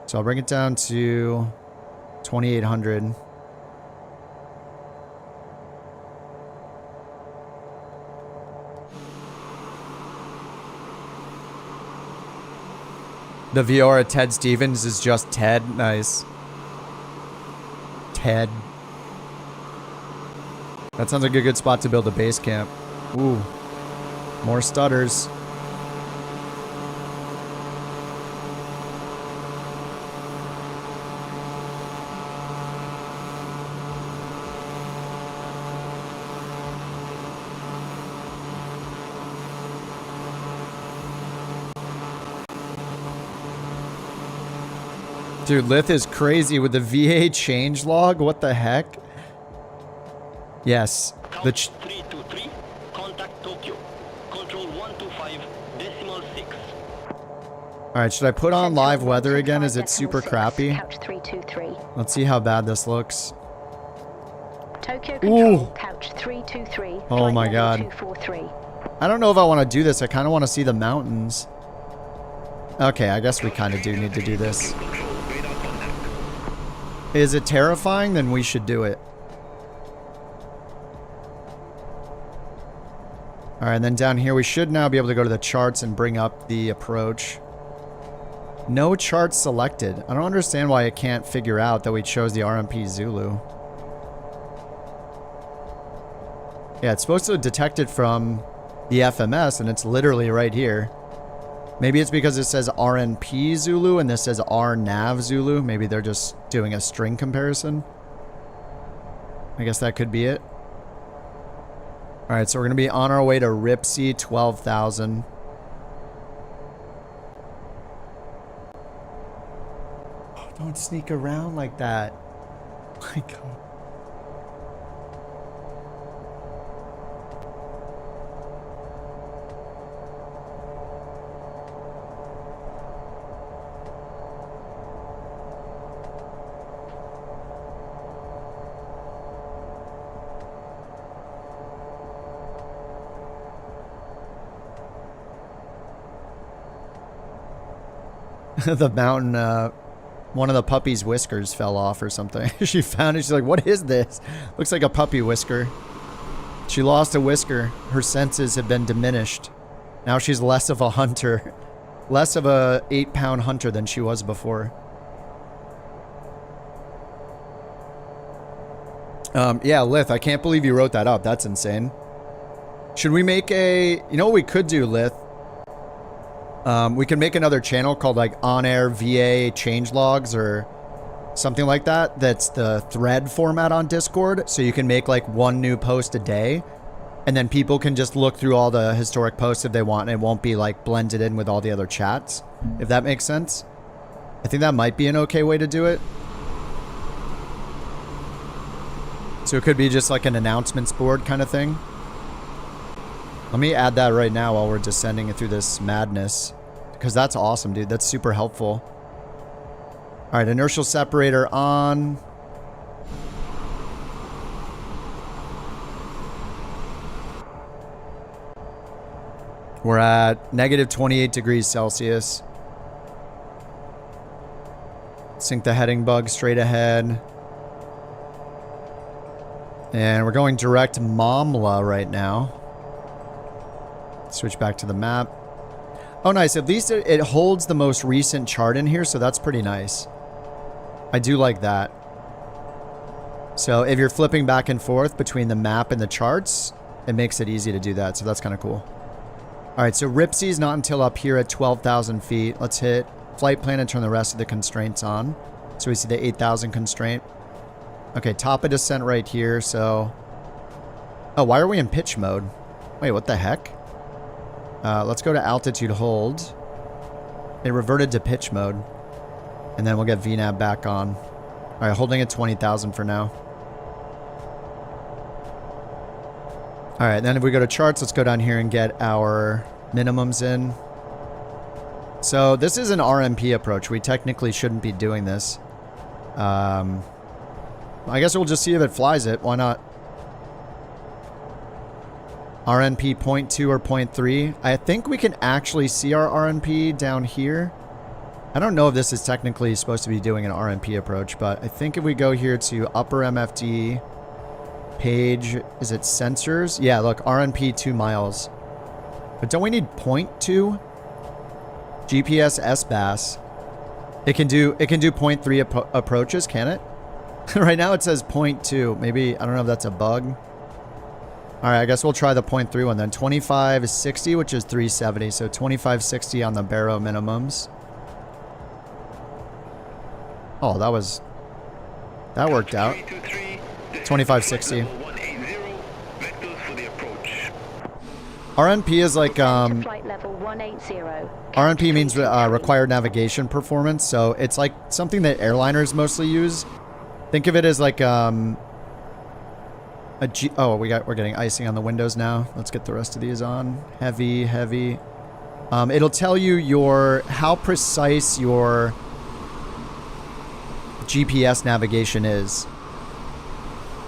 So I'll bring it down to 2800. The Viora Ted Stevens is just Ted. Nice. Ted. That sounds like a good spot to build a base camp. Ooh. More stutters. Dude, Lith is crazy with the VA change log. What the heck? Yes. The 323, contact Tokyo. Control 125.6. Alright, should I put on live weather again? Is it super crappy? Couch 323. Let's see how bad this looks. Tokyo Control, Ooh. Couch 323. Oh flight my level God. 243. I don't know if I want to do this. I kind of want to see the mountains. Okay, I guess we kind of do need to do this. Is it terrifying? Then we should do it. Alright, and then down here we should now be able to go to the charts and bring up the approach. No charts selected. I don't understand why it can't figure out that we chose the RMP Zulu. Yeah, it's supposed to detect it from the FMS, and it's literally right here. Maybe it's because it says RNP Zulu and this says RNAV Zulu. Maybe they're just doing a string comparison. I guess that could be it. Alright, so we're going to be on our way to Ripsy 12,000. Oh, don't sneak around like that. My God. The mountain, one of the puppy's whiskers fell off or something. She found it. She's like, what is this? Looks like a puppy whisker. She lost a whisker. Her senses have been diminished. Now she's less of a hunter. Less of a 8-pound hunter than she was before. Yeah, Lith, I can't believe you wrote that up. That's insane. Should we make a... You know what we could do, Lith? We can make another channel called like OnAir VA changelogs or something like that. That's the thread format on Discord. So you can make like one new post a day. And then people can just look through all the historic posts if they want. And it won't be like blended in with all the other chats. If that makes sense. I think that might be an okay way to do it. So it could be just like an announcements board kind of thing. Let me add that right now while we're descending it through this madness. Because that's awesome, dude. That's super helpful. Alright, inertial separator on. We're at negative 28 degrees Celsius. Sync the heading bug straight ahead. And we're going direct Mamla right now. Switch back to the map. Oh, nice. At least it holds the most recent chart in here, so that's pretty nice. I do like that. So if you're flipping back and forth between the map and the charts, it makes it easy to do that, so that's kind of cool. All right, so Ripsy's not until up here at 12,000 feet. Let's hit flight plan and turn the rest of the constraints on. So we see the 8,000 constraint. Okay, top of descent right here, so... Oh, why are we in pitch mode? Wait, what the heck? Let's go to altitude hold. It reverted to pitch mode. And then we'll get VNAV back on. Alright, holding at 20,000 for now. Alright, then if we go to charts, let's go down here and get our minimums in. So this is an RMP approach. We technically shouldn't be doing this. I guess we'll just see if it flies it. Why not? RNP 0.2 or 0.3. I think we can actually see our RNP down here. I don't know if this is technically supposed to be doing an RNP approach, but I think if we go here to upper MFD page, is it sensors? Yeah, look, RNP 2 miles. But don't we need 0.2? GPS SBAS. It can do 0.3 approaches, can it? Right now it says 0.2. Maybe, I don't know if that's a bug. Alright, I guess we'll try the 0.3 one then. 2560, which is 370. So 2560 on the Barrow minimums. Oh, that worked out. 2560. RNP is like, RNP means required navigation performance. So it's like something that airliners mostly use. Think of it as like oh, we're getting icing on the windows now. Let's get the rest of these on. Heavy. It'll tell you how precise your GPS navigation is.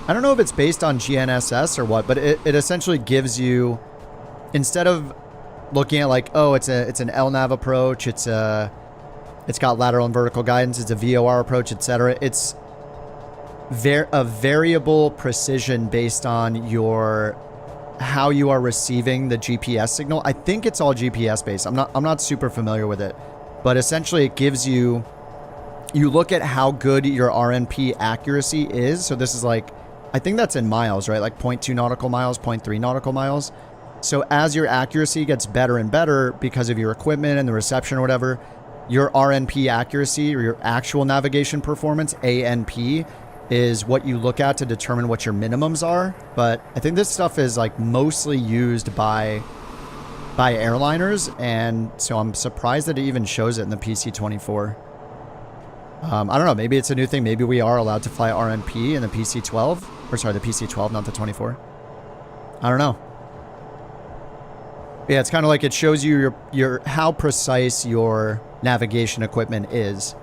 I don't know if it's based on GNSS or what, but it essentially gives you, instead of looking at like, oh, it's an LNAV approach, it's got lateral and vertical guidance, it's a VOR approach, etc. It's a variable precision based on how you are receiving the GPS signal. I think it's all GPS based. I'm not super familiar with it, but essentially it gives you look at how good your RNP accuracy is. So this is like, I think that's in miles, right? Like 0.2 nautical miles, 0.3 nautical miles. So as your accuracy gets better and better because of your equipment and the reception or whatever, your RNP accuracy or your actual navigation performance, ANP, is what you look at to determine what your minimums are. But I think this stuff is like mostly used by airliners, and so I'm surprised that it even shows it in the PC-24. I don't know, maybe it's a new thing. Maybe we are allowed to fly RNP in the PC-12. Or sorry, the PC-12, not the 24. I don't know. Yeah, it's kind of like it shows you how precise your navigation equipment is.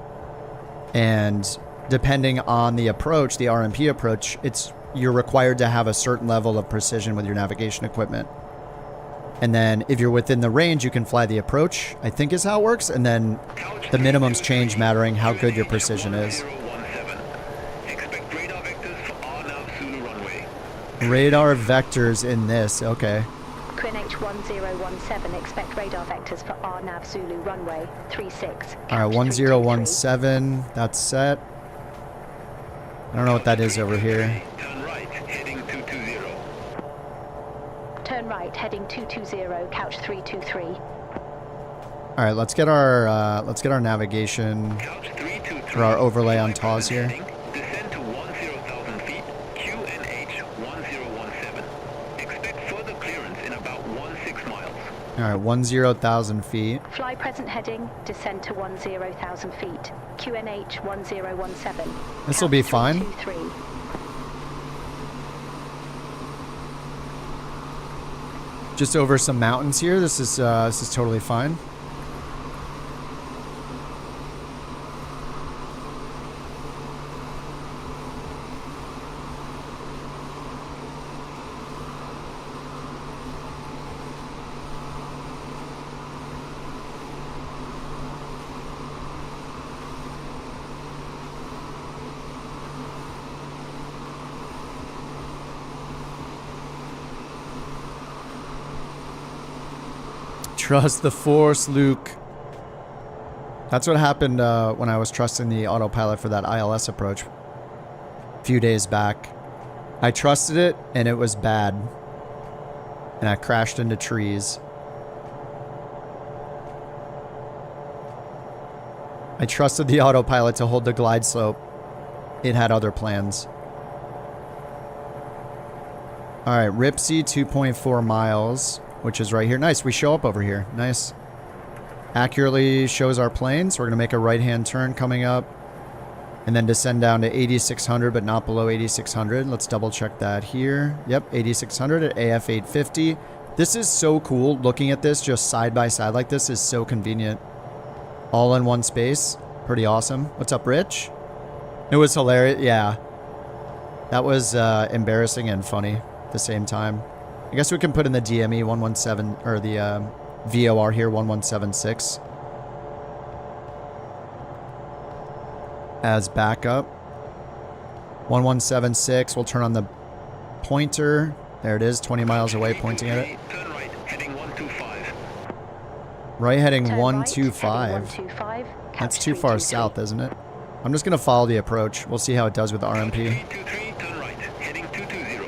And depending on the approach, the RMP approach, you're required to have a certain level of precision with your navigation equipment. And then if you're within the range, you can fly the approach, I think is how it works. And then the minimums change mattering how good your precision is. Expect radar vectors for RNAV Zulu runway. Radar vectors in this, okay. QNH 1017, expect radar vectors for RNAV Zulu runway 36. All right, 1017, that's set. I don't know what that is over here. Turn right, heading 220. Turn right, heading 220, couch 323. All right, let's get our navigation Couch 323. or our overlay on TAWS here. Descend to 10,000 feet, QNH 1017. Expect further clearance in about 16 miles. All right, 10,000 feet. Fly present heading, descend to 10,000 feet. QNH 1017. This will be fine. 323. Just over some mountains here. This is totally fine. Trust the Force, Luke. That's what happened when I was trusting the autopilot for that ILS approach a few days back. I trusted it, and it was bad. And I crashed into trees. I trusted the autopilot to hold the glide slope. It had other plans. Alright, Ripsy, 2.4 miles. Which is right here. Nice, we show up over here. Nice. Accurately shows our plane, so we're going to make a right-hand turn coming up. And then descend down to 8,600, but not below 8,600. Let's double-check that here. Yep, 8,600 at AF 850. This is so cool. Looking at this just side by side like this is so convenient. All in one space. Pretty awesome. What's up, Rich? It was hilarious. Yeah. That was embarrassing and funny at the same time. I guess we can put in the DME 117 or the VOR here 1176 as backup. 1176. We'll turn on the pointer. There it is, 20 miles away, pointing at it. Turn right, heading 125. Right heading Turn 125. Right, heading 125. That's too far south, isn't it? I'm just gonna follow the approach. We'll see how it does with the RMP. 323, turn right, heading 220.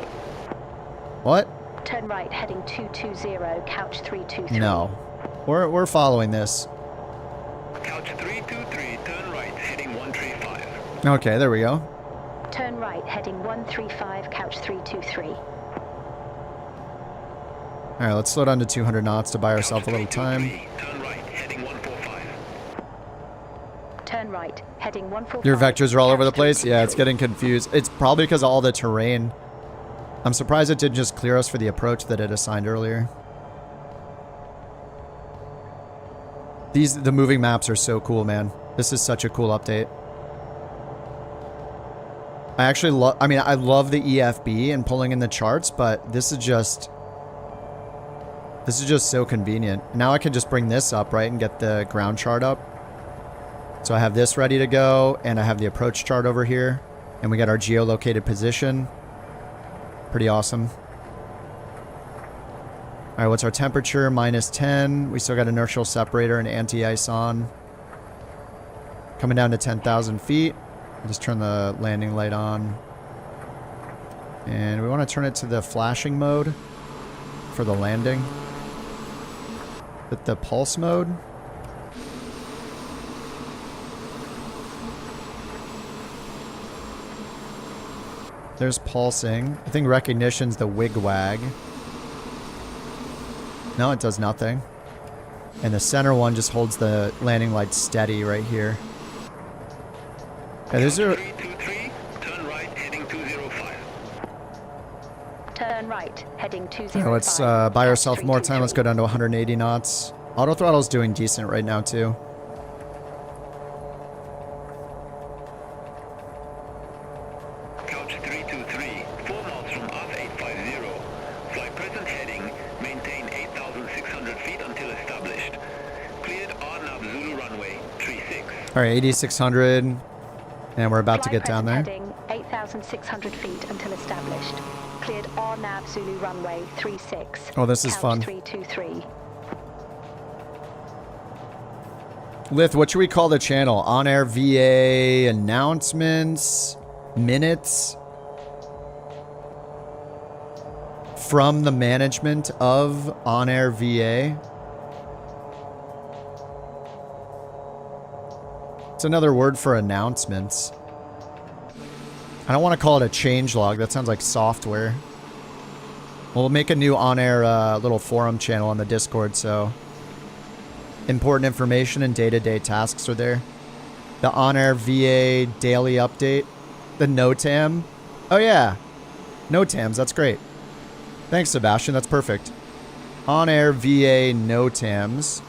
What? Turn right, heading 220, couch 323. No. We're following this. Couch 323, turn right, heading 135. Okay, there we go. Turn right, heading 135, couch 323. Alright, let's slow down to 200 knots to buy ourselves a little time. Turn right, heading 145. Turn right, heading 145. Your vectors are all over the couch place? Yeah, 323. it's getting confused. It's probably because of all the terrain. I'm surprised it didn't just clear us for the approach that it assigned earlier. The moving maps are so cool, man. This is such a cool update. I actually love, I love the EFB and pulling in the charts, but this is just so convenient. Now I can just bring this up, right, and get the ground chart up. So I have this ready to go, and I have the approach chart over here, and we got our geolocated position. Pretty awesome. All right, what's our temperature? -10. We still got inertial separator and anti-ice on. Coming down to 10,000 feet. I'll just turn the landing light on. And we want to turn it to the flashing mode for the landing. With the pulse mode. There's pulsing. I think recognition's the wig-wag. No, it does nothing. And the center one just holds the landing light steady right here. Yeah, these are... 323, turn right, heading 205. Turn right, heading 205. Let's buy ourselves more time. Let's go down to 180 knots. Auto throttle's doing decent right now, too. Couch 323, 4 miles from RF 850. Fly present heading, maintain 8,000 All right, 8,600, and we're about to Fly get down present there. Heading 8,600 feet until established. Cleared RNAV Zulu runway 36. Oh, this is fun. 323. Lith, what should we call the channel? On-air VA announcements, minutes from the management of On-air VA. It's another word for announcements. I don't want to call it a changelog. That sounds like software. We'll make a new on-air little forum channel on the Discord, so important information and day-to-day tasks are there. The on-air VA daily update. The NOTAM. Oh yeah. NOTAMs, that's great. Thanks, Sebastian. That's perfect. On-air VA NOTAMs.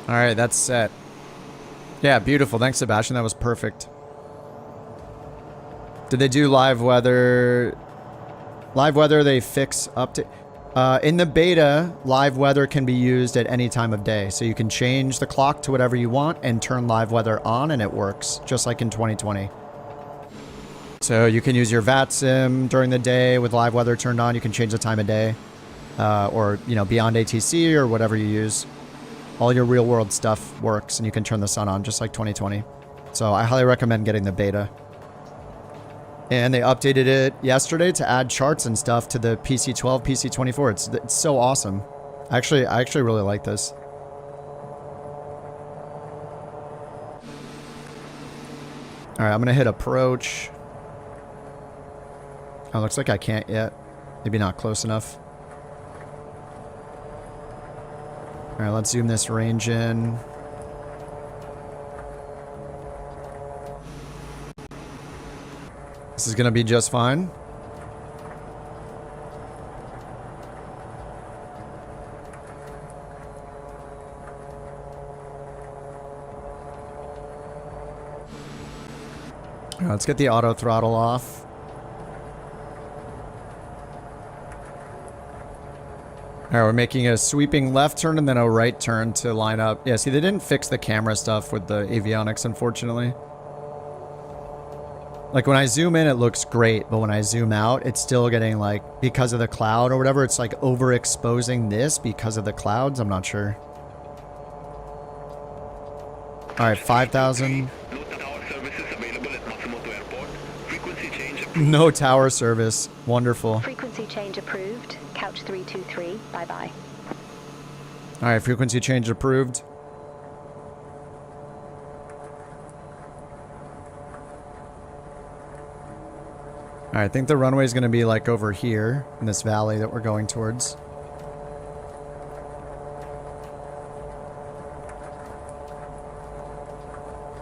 All right, that's set. Yeah, beautiful. Thanks, Sebastian. That was perfect. Did they do live weather? Live weather, they fix update. In the beta, live weather can be used at any time of day. So you can change the clock to whatever you want and turn live weather on, and it works, just like in 2020. So you can use your VAT sim during the day with live weather turned on. You can change the time of day, or, you know, beyond ATC or whatever you use. All your real world stuff works, and you can turn the sun on just like 2020. So I highly recommend getting the beta. And they updated it yesterday to add charts and stuff to the PC12, PC24. It's so awesome. I actually really like this. All right, I'm gonna hit approach. Oh, looks like I can't yet. Maybe not close enough. All right, let's zoom this range in. This is gonna be just fine. All right, let's get the auto throttle off. All right, we're making a sweeping left turn and then a right turn to line up. Yeah, see, they didn't fix the camera stuff with the avionics, unfortunately. Like, when I zoom in, it looks great, but when I zoom out, it's still getting, like, because of the cloud or whatever, it's, like, overexposing this because of the clouds. I'm not sure. All right, 5,000. No tower service. Wonderful. Frequency change approved. Couch 323. Bye-bye. All right, frequency change approved. All right, I think the runway is going to be like over here in this valley that we're going towards.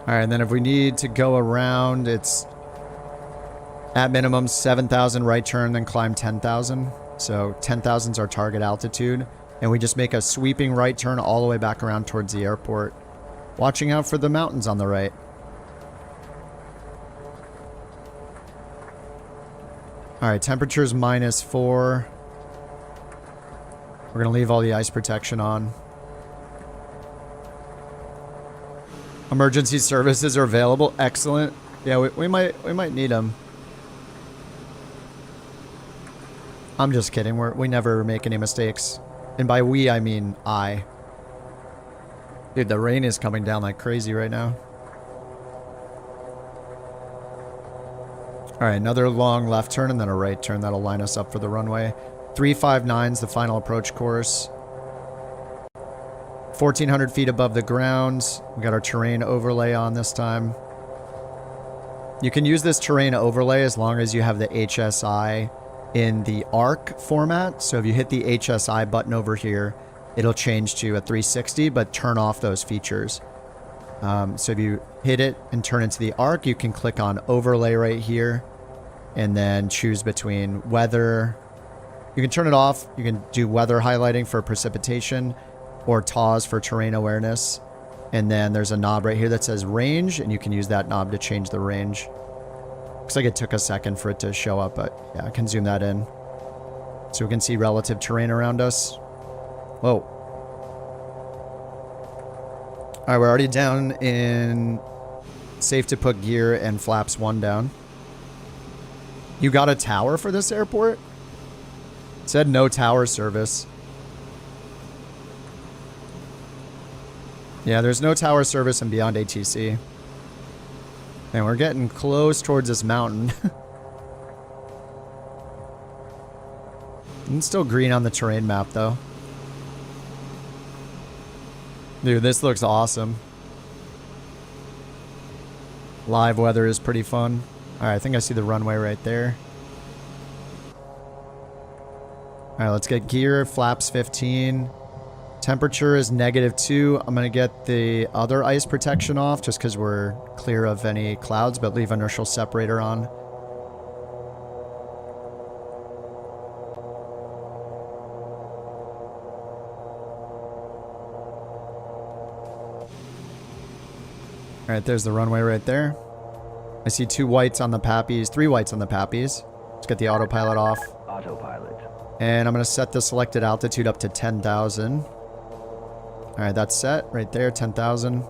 All right, and then if we need to go around, it's at minimum 7,000 right turn, then climb 10,000. So 10,000 is our target altitude. And we just make a sweeping right turn all the way back around towards the airport. Watching out for the mountains on the right. All right, temperature's -4. We're gonna leave all the ice protection on. Emergency services are available. Excellent. Yeah, we might need them. I'm just kidding. We never make any mistakes. And by we, I mean I. Dude, the rain is coming down like crazy right now. All right, another long left turn and then a right turn. That'll line us up for the runway. 359's the final approach course. 1,400 feet above the ground. We got our terrain overlay on this time. You can use this terrain overlay as long as you have the HSI in the ARC format. So if you hit the HSI button over here, it'll change to a 360, but turn off those features. So if you hit it and turn into the arc, you can click on overlay right here and then choose between weather. You can turn it off. You can do weather highlighting for precipitation or TAWS for terrain awareness. And then there's a knob right here that says range, and you can use that knob to change the range. Looks like it took a second for it to show up, but yeah, I can zoom that in. So we can see relative terrain around us. Whoa. All right, we're already down in safe to put gear and flaps 1 down. You got a tower for this airport? It said no tower service. Yeah, there's no tower service in Beyond ATC. And we're getting close towards this mountain. It's still green on the terrain map, though. Dude, this looks awesome. Live weather is pretty fun. Alright, I think I see the runway right there. Alright, let's get gear. Flaps 15. Temperature is -2. I'm going to get the other ice protection off just because we're clear of any clouds, but leave inertial separator on. Alright, there's the runway right there. I see 2 whites on the Pappies, 3 whites on the Pappies. Let's get the autopilot off. Autopilot. And I'm going to set the selected altitude up to 10,000. Alright, that's set right there, 10,000.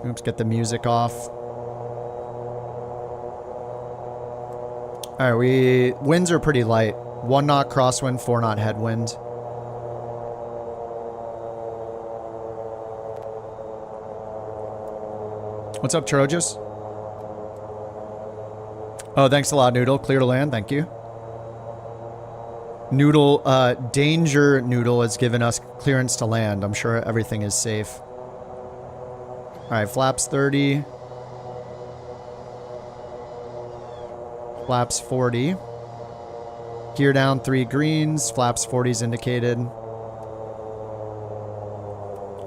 Oops, get the music off. Alright, winds are pretty light. 1 knot crosswind, 4 knot headwind. What's up, Trojas? Oh, thanks a lot, Noodle. Clear to land, thank you. Noodle, Danger Noodle has given us clearance to land. I'm sure everything is safe. Alright, flaps 30. Flaps 40. Gear down 3 greens. Flaps 40 is indicated.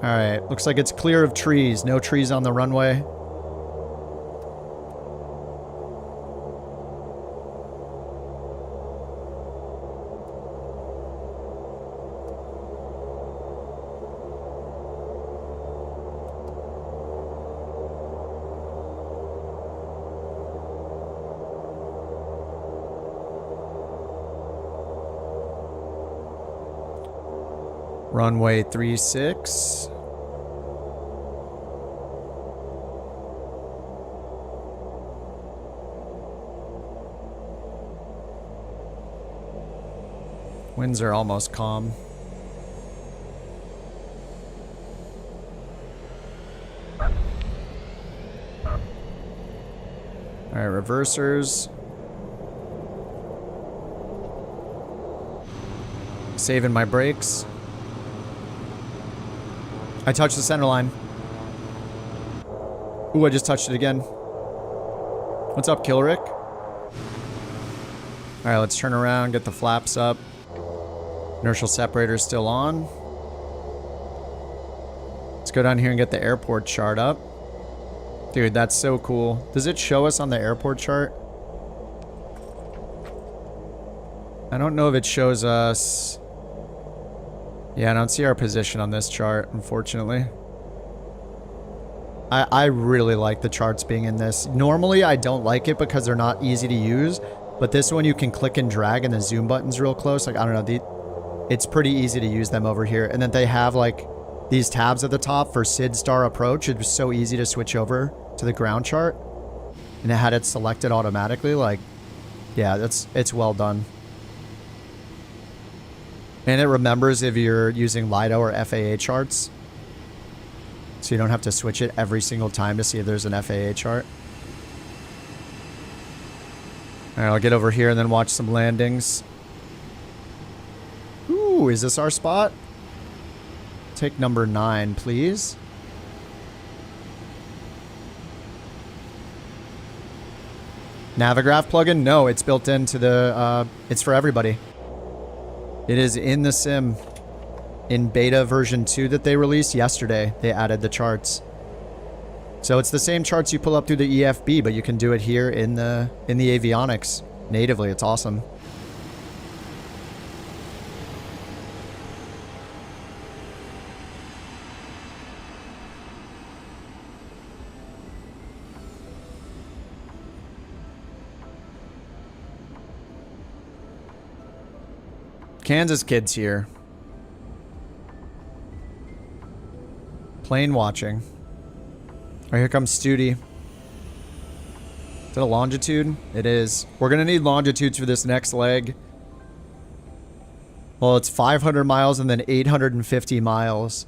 Alright, looks like it's clear of trees. No trees on the runway. Runway 36. Winds are almost calm. Alright, reversers. Saving my brakes. I touched the center line. Ooh, I just touched it again. What's up, Killrick? Alright, let's turn around, get the flaps up. Inertial separator is still on. Let's go down here and get the airport chart up. Dude, that's so cool. Does it show us on the airport chart? I don't know if it shows us... Yeah, I don't see our position on this chart, unfortunately. I really like the charts being in this. Normally, I don't like it because they're not easy to use. But this one, you can click and drag and the zoom button's real close. Like, I don't know. It's pretty easy to use them over here. And then they have, like, these tabs at the top for SID star approach. It was so easy to switch over to the ground chart. And it had it selected automatically. Like, yeah, it's well done. And it remembers if you're using LIDO or FAA charts. So you don't have to switch it every single time to see if there's an FAA chart. Alright, I'll get over here and then watch some landings. Ooh, is this our spot? Take number 9, please. Navigraph plugin? No, it's built into the... it's for everybody. It is in the sim. in beta version 2 that they released yesterday. They added the charts. So it's the same charts you pull up through the EFB, but you can do it here in the avionics natively. It's awesome. Kansas kids here. Plane watching. Oh, here comes Studi. Is that a longitude? It is. We're going to need longitudes for this next leg. Well, it's 500 miles and then 850 miles.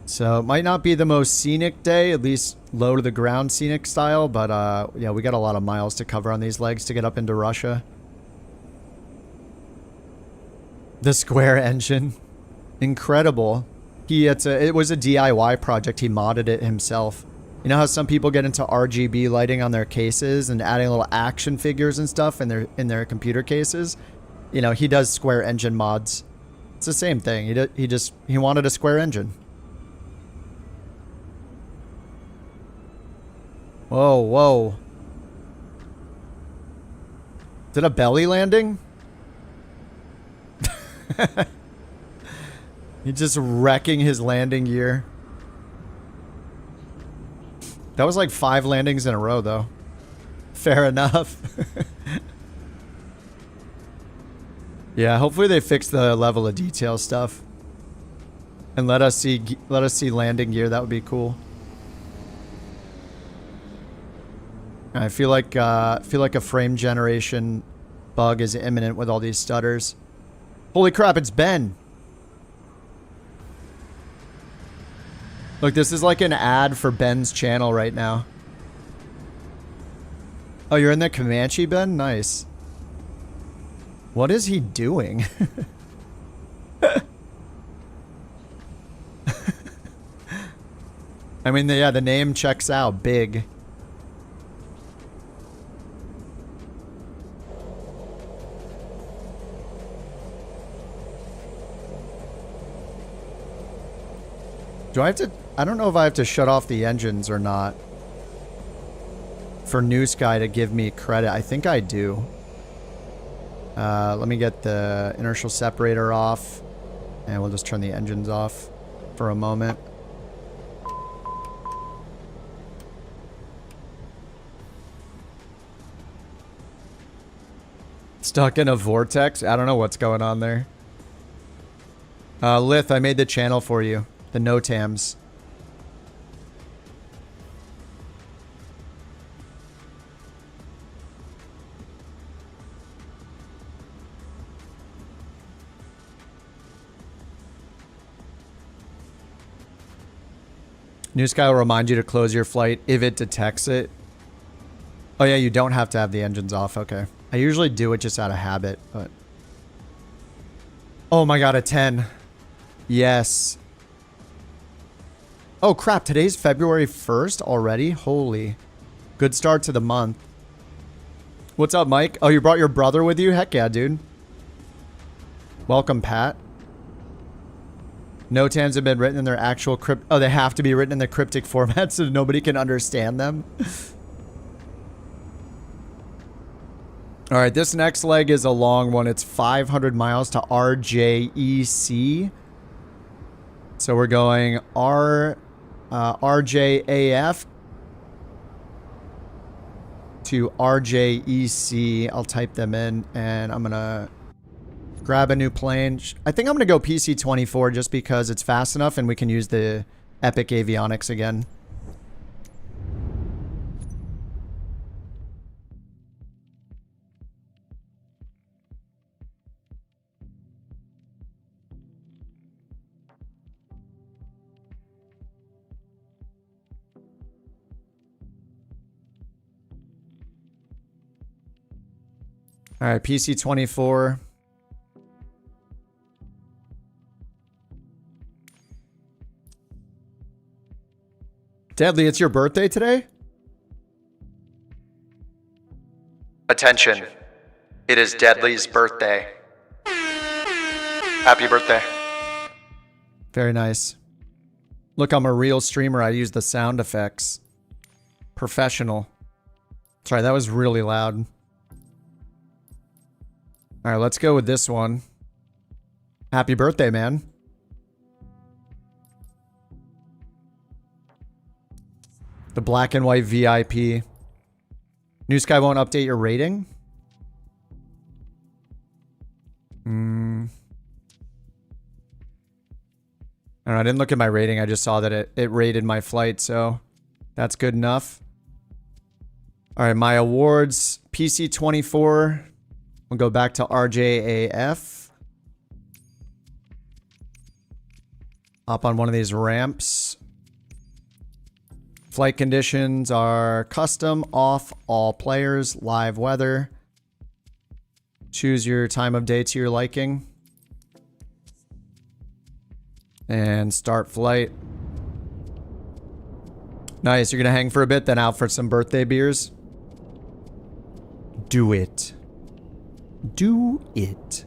So it might not be the most scenic day, at least low to the ground scenic style, but yeah, we got a lot of miles to cover on these legs to get up into Russia. The square engine. Incredible. It was a DIY project. He modded it himself. You know how some people get into RGB lighting on their cases and adding little action figures and stuff in their computer cases? You know, he does square engine mods. It's the same thing. He wanted a square engine. Whoa, whoa. Is it a belly landing? He's just wrecking his landing gear. That was like 5 landings in a row, though. Fair enough. Yeah, hopefully they fix the level of detail stuff and let us see landing gear. That would be cool. I feel like a frame generation bug is imminent with all these stutters. Holy crap! It's Ben. Look, this is like an ad for Ben's channel right now. Oh, you're in the Comanche, Ben? Nice. What is he doing? I mean, yeah, the name checks out. Big. Do I have to... I don't know if I have to shut off the engines or not for NewSky to give me credit. I think I do. Let me get the inertial separator off, and we'll just turn the engines off for a moment. Stuck in a vortex? I don't know what's going on there. Lith, I made the channel for you. The NOTAMs. NewSky will remind you to close your flight if it detects it. Oh yeah, you don't have to have the engines off. Okay. I usually do it just out of habit, but... Oh my god, a 10. Yes. Oh crap, today's February 1st already? Holy. Good start to the month. What's up, Mike? Oh, you brought your brother with you? Heck yeah, dude. Welcome, Pat. NOTAMs have been written in their actual crypt... Oh, they have to be written in the cryptic format so nobody can understand them. Alright, this next leg is a long one. It's 500 miles to RJEC. So we're going RJAF to RJEC. I'll type them in and I'm going to grab a new plane. I think I'm going to go PC-24 just because it's fast enough and we can use the Epic avionics again. All right, PC-24. Deadly, it's your birthday today? Attention. It is Deadly's birthday. Happy birthday. Very nice. Look, I'm a real streamer. I use the sound effects. Professional. Sorry, that was really loud. All right, let's go with this one. Happy birthday, man. The black and white VIP. NewSky won't update your rating? I don't know, I didn't look at my rating. I just saw that it rated my flight, so that's good enough. All right, my awards. PC24. We'll go back to RJAF. Hop on one of these ramps. Flight conditions are custom, off, all players, live weather. Choose your time of day to your liking. And start flight. Nice, you're gonna hang for a bit, then out for some birthday beers. Do it. Do it.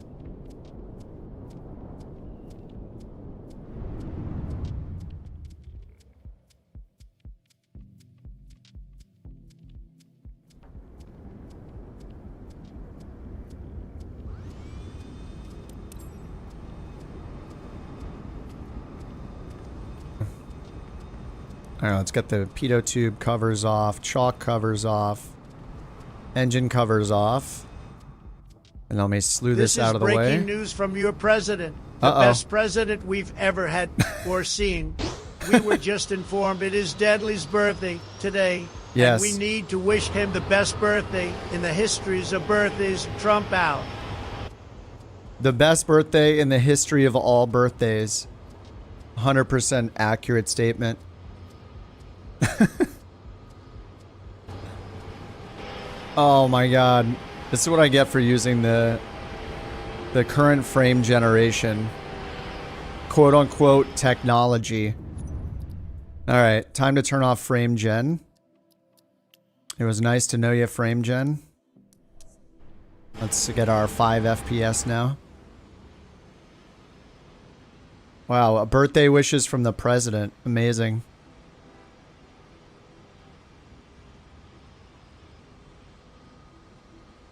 All right, let's get the pitot tube covers off, chalk covers off, engine covers off. And let me slew this out of the way. This is breaking news from your president, the best president we've ever had or seen. We were just informed it is Deadly's birthday today. Yes. And we need to wish him the best birthday in the histories of birthdays. Trump out. The best birthday in the history of all birthdays. 100% accurate statement. Oh my god. This is what I get for using the current frame generation. Quote unquote technology. Alright, time to turn off frame gen. It was nice to know you, frame gen. Let's get our 5 FPS now. Wow, a birthday wishes from the president. Amazing.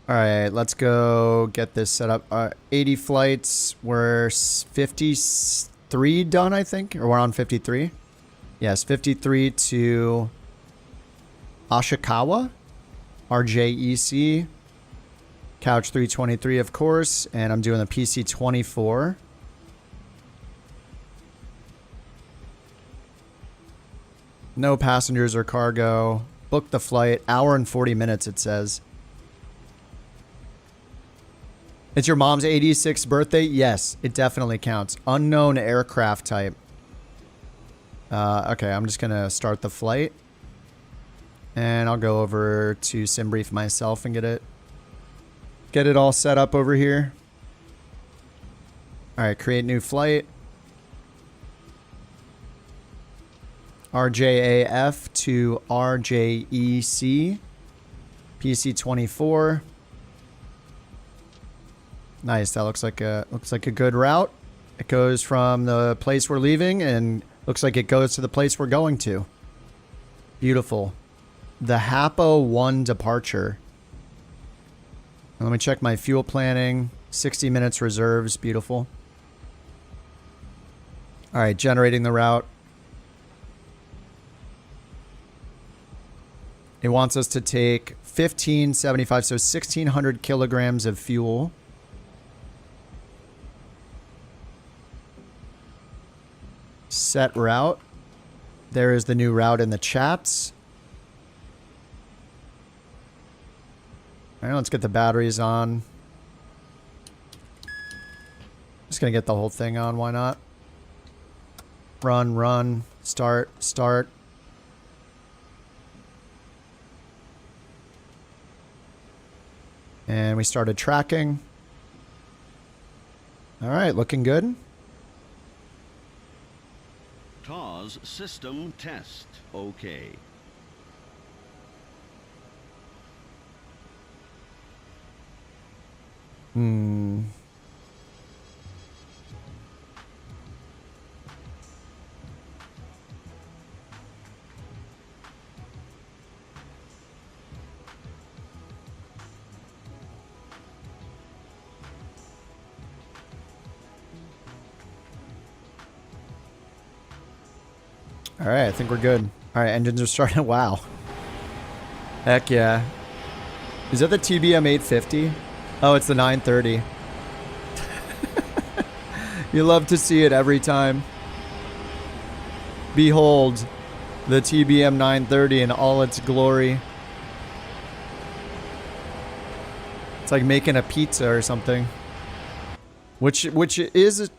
Alright, let's go get this set up. 80 flights. We're 53 done, I think. Or we're on 53. Yes, 53 to Ashikawa. RJEC. Couch 323, of course. And I'm doing the PC24. No passengers or cargo. Book the flight. Hour and 40 minutes, it says. It's your mom's 86th birthday? Yes, it definitely counts. Unknown aircraft type. Okay, I'm just going to start the flight. And I'll go over to SimBrief myself and get it all set up over here. Alright, create new flight. RJAF to RJEC. PC24. Nice. That looks like a good route. It goes from the place we're leaving and looks like it goes to the place we're going to. Beautiful. The HAPO 1 departure. Let me check my fuel planning. 60 minutes reserves. Beautiful. All right, generating the route. It wants us to take 1575, so 1,600 kilograms of fuel. Set route. There is the new route in the chats. All right, let's get the batteries on. Just gonna get the whole thing on, why not? Run, start. And we started tracking. All right, looking good. TAWS system test. Okay. All right, I think we're good. All right, engines are starting. Wow. Heck yeah. Is that the TBM 850? Oh, it's the 930. You love to see it every time. Behold, the TBM 930 in all its glory. It's like making a pizza or something. Which is...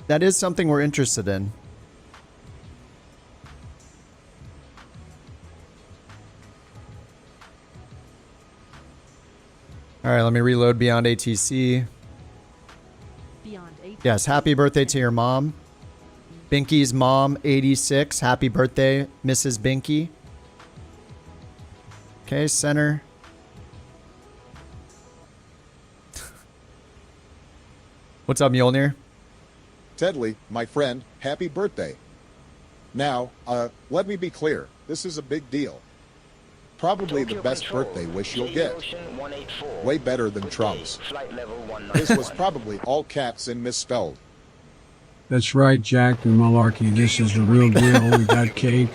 That is something we're interested in. All right, let me reload Beyond ATC. Yes, happy birthday to your mom. Binky's mom, 86. Happy birthday, Mrs. Binky. Okay, center. What's up, Mjolnir? Tedley, my friend, happy birthday. Now, let me be clear. This is a big deal. Probably the best birthday wish you'll get. Way better than Trump's. This was probably all caps and misspelled. That's right, Jack and Malarkey. This is the real deal. We got cake,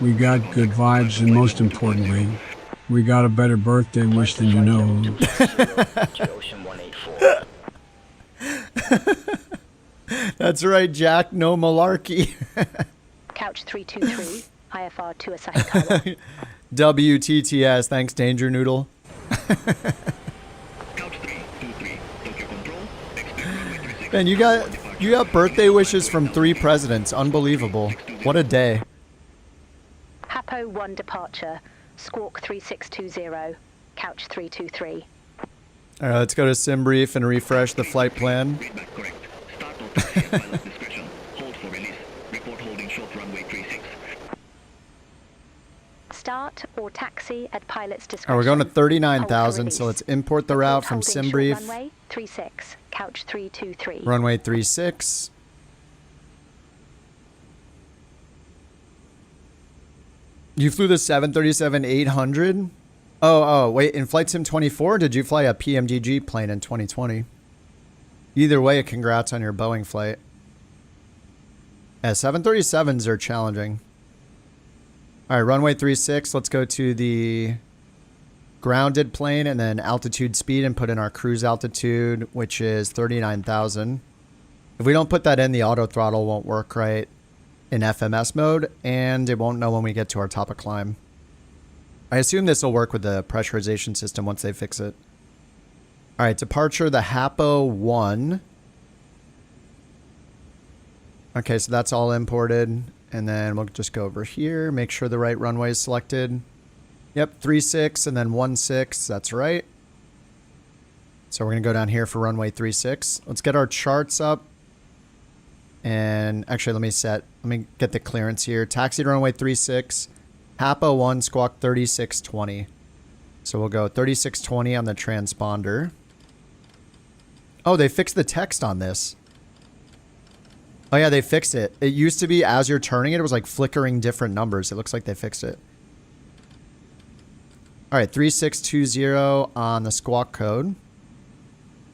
we got good vibes, and most importantly, we got a better birthday wish than you know. That's right, Jack. No malarkey. Couch 323, IFR to Asahikawa. WTTS. Thanks, Danger Noodle. Man, you got birthday wishes from 3 presidents. Unbelievable. What a day. Hapo 1 departure, Squawk 3620, Couch 323. All right, let's go to SimBrief and refresh the flight plan. Start or taxi at pilot's discretion. All right, we're going to 39,000, so let's import the route from SimBrief. Runway 36, Couch 323. Runway 36. You flew the 737-800? Oh, wait, in Flight Sim 24, did you fly a PMDG plane in 2020? Either way, congrats on your Boeing flight. Yeah, 737s are challenging. All right, runway 36. Let's go to the grounded plane and then altitude speed and put in our cruise altitude, which is 39,000. If we don't put that in, the auto throttle won't work right in FMS mode, and it won't know when we get to our top of climb. I assume this will work with the pressurization system once they fix it. All right, departure, the Hapo 1. Okay, so that's all imported. And then we'll just go over here, make sure the right runway is selected. Yep, 36 and then 16. That's right. So we're going to go down here for runway 36. Let's get our charts up. And actually, let me get the clearance here. Taxi to runway 36. Hapo 1, squawk 3620. So we'll go 3620 on the transponder. Oh, they fixed the text on this. Oh yeah, they fixed it. It used to be as you're turning it, it was like flickering different numbers. It looks like they fixed it. All right, 3620 on the squawk code.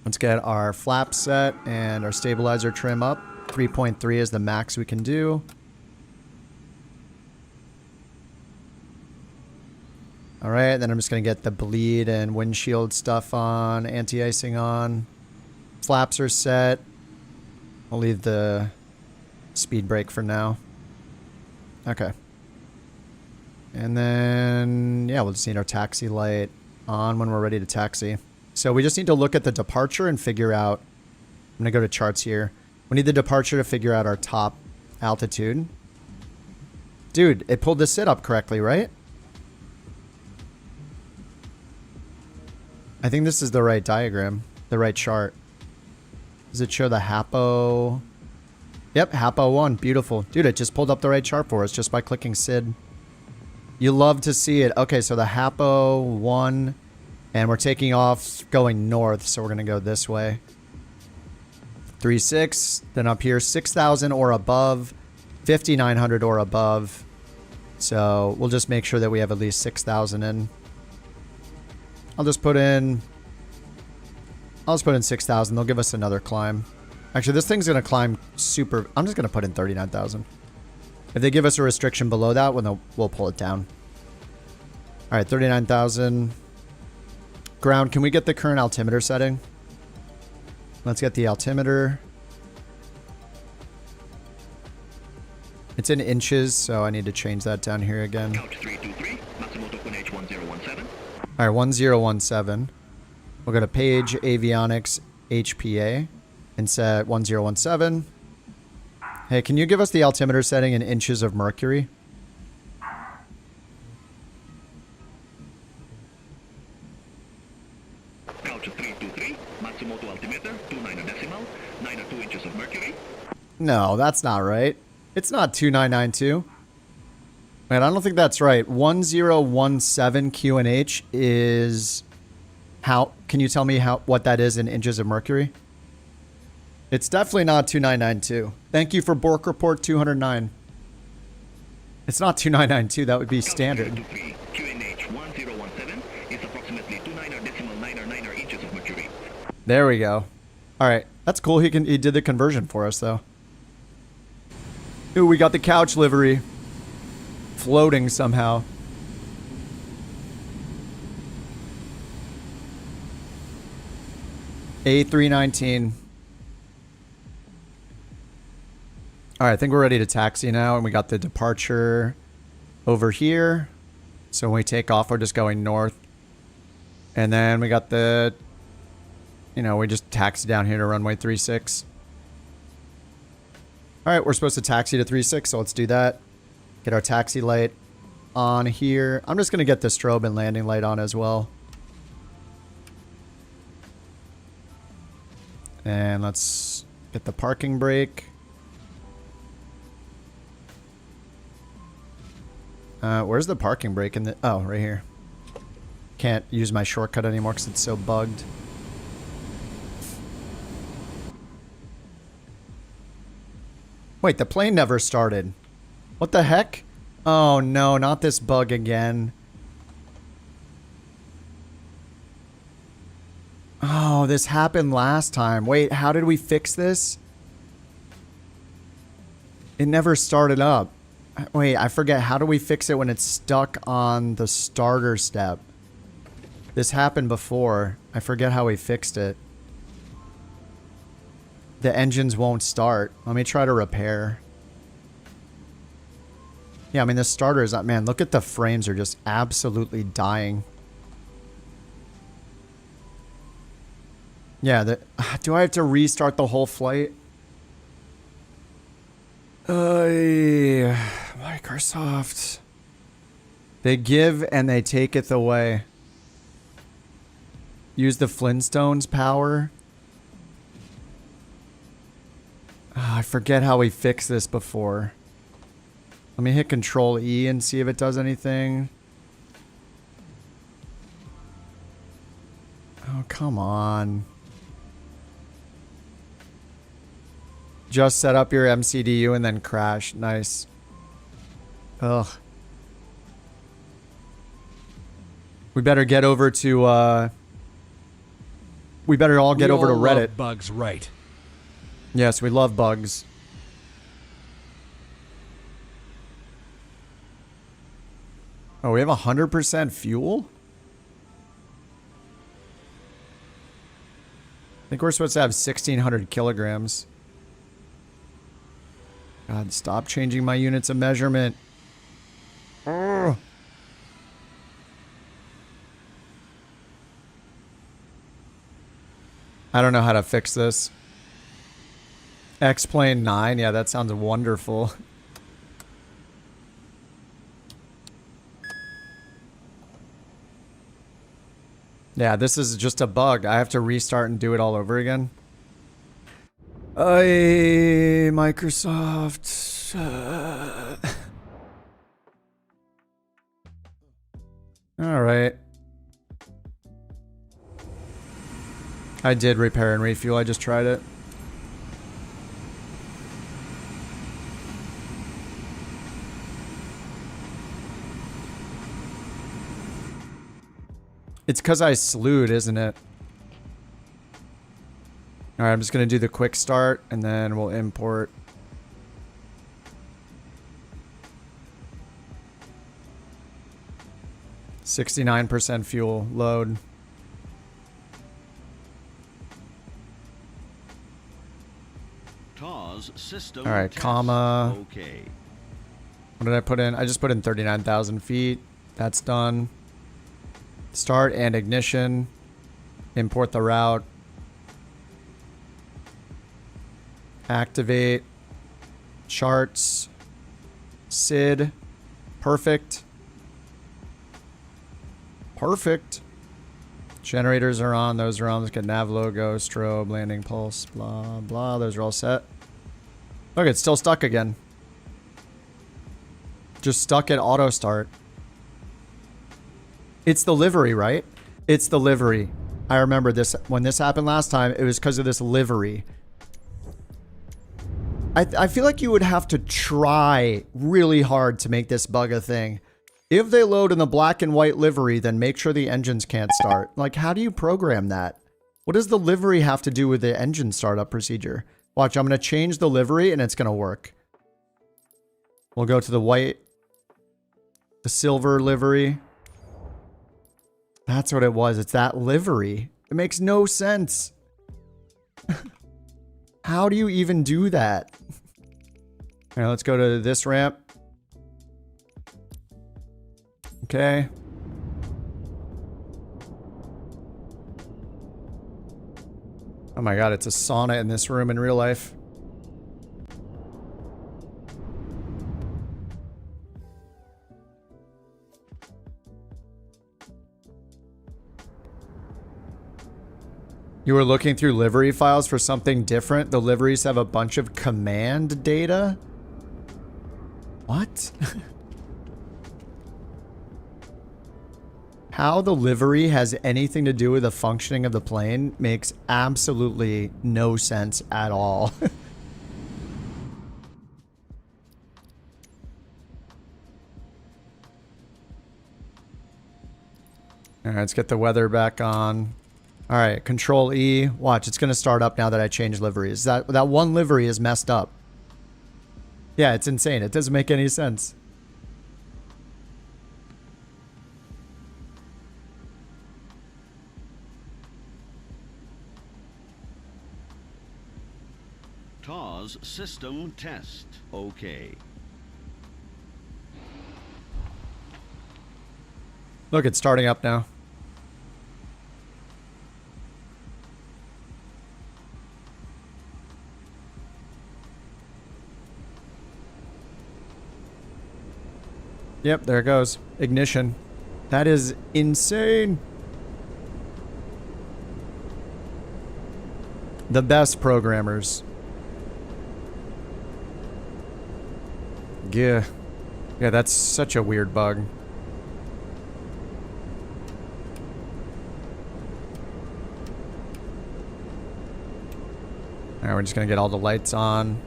Let's get our flaps set and our stabilizer trim up. 3.3 is the max we can do. All right, then I'm just going to get the bleed and windshield stuff on, anti-icing on. Flaps are set. I'll leave the speed brake for now. Okay. And then, yeah, we'll just need our taxi light on when we're ready to taxi. So we just need to look at the departure and figure out, I'm going to go to charts here. We need the departure to figure out our top altitude. Dude, it pulled the sit up correctly, right? I think this is the right diagram, the right chart. Does it show the Hapo? Yep, Hapo 1. Beautiful. Dude, it just pulled up the right chart for us just by clicking SID. You love to see it. Okay, so the Hapo 1, and we're taking off going north, so we're going to go this way. 36, then up here 6,000 or above, 5,900 or above. So we'll just make sure that we have at least 6,000 in. I'll just put in 6,000. They'll give us another climb. Actually, this thing's going to climb super. I'm just going to put in 39,000. If they give us a restriction below that, we'll pull it down. All right, 39,000. Ground, can we get the current altimeter setting? Let's get the altimeter. It's in inches, so I need to change that down here again. Couch 323, Matsumoto Kuneich 1017. All right, 1017. We'll go to Page Avionics HPA and set 1017. Hey, can you give us the altimeter setting in inches of mercury? Couch 323, Matsumoto altimeter, 29 decimal, 9.2 inches of mercury. No, that's not right. It's not 2992. Wait, I don't think that's right. 1017 QNH is how? Can you tell me what that is in inches of mercury? It's definitely not 2992. Thank you for Bork Report 209. It's not 2992. That would be standard. QNH 1017 is approximately 29 inches of mercury. There we go. All right, that's cool. He did the conversion for us though. Ooh, we got the couch livery floating somehow. A319. All right, I think we're ready to taxi now, and we got the departure over here. So when we take off, we're just going north. And then we got the, we just taxi down here to runway 36. All right, we're supposed to taxi to 36, so let's do that. Get our taxi light on here. I'm just going to get the strobe and landing light on as well. And let's get the parking brake. Where's the parking brake in the... Oh, right here. Can't use my shortcut anymore because it's so bugged. Wait, the plane never started. What the heck? Oh no, not this bug again. Oh, this happened last time. Wait, how did we fix this? It never started up. Wait, I forget. How do we fix it when it's stuck on the starter step? This happened before. I forget how we fixed it. The engines won't start. Let me try to repair. Yeah, I mean, the starter is not... Man, look at the frames. Are just absolutely dying. Yeah, do I have to restart the whole flight? Microsoft. They give and they taketh away. Use the Flintstones power. I forget how we fixed this before. Let me hit Control E and see if it does anything. Oh, come on. Just set up your MCDU and then crash. Nice. Ugh. We better get over to, we better all get over to Reddit. Love bugs, right? Yes, we love bugs. Oh, we have 100% fuel? I think we're supposed to have 1,600 kilograms. God, stop changing my units of measurement. Ugh. I don't know how to fix this. X-Plane 9? Yeah, that sounds wonderful. Yeah, this is just a bug. I have to restart and do it all over again. Microsoft. All right. I did repair and refuel. I just tried it. It's because I slewed, isn't it? Alright, I'm just going to do the quick start, and then we'll import. 69% fuel load. TAWS system All right, test. comma. Okay. What did I put in? I just put in 39,000 feet. That's done. Start and ignition. Import the route. Activate. Charts. SID. Perfect. Perfect. Generators are on. Those are on. Let's get nav logo, strobe, landing pulse, blah, blah. Those are all set. Look, it's still stuck again. Just stuck at auto start. It's the livery, right? It's the livery. I remember this. When this happened last time, it was because of this livery. I feel like you would have to try really hard to make this bug a thing. If they load in the black and white livery, then make sure the engines can't start. Like, how do you program that? What does the livery have to do with the engine startup procedure? Watch, I'm going to change the livery and it's going to work. We'll go to the white, the silver livery. That's what it was. It's that livery. It makes no sense. How do you even do that? All right, let's go to this ramp. Okay. Oh my god, it's a sauna in this room in real life. You were looking through livery files for something different? The liveries have a bunch of command data? What? How the livery has anything to do with the functioning of the plane makes absolutely no sense at all. Alright, let's get the weather back on. Alright, Control E. Watch, it's going to start up now that I changed liveries. That one livery is messed up. Yeah, it's insane. It doesn't make any sense. TAWS system test. Okay. Look, it's starting up now. Yep, there it goes. Ignition. That is insane. The best programmers. Yeah. Yeah, that's such a weird bug. Alright, we're just gonna get all the lights on.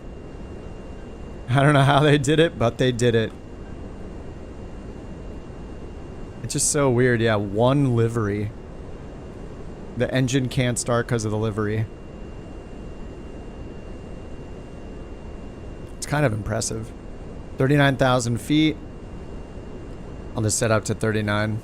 I don't know how they did it, but they did it. It's just so weird. Yeah, one livery. The engine can't start because of the livery. It's kind of impressive. 39,000 feet. I'll just set up to 39.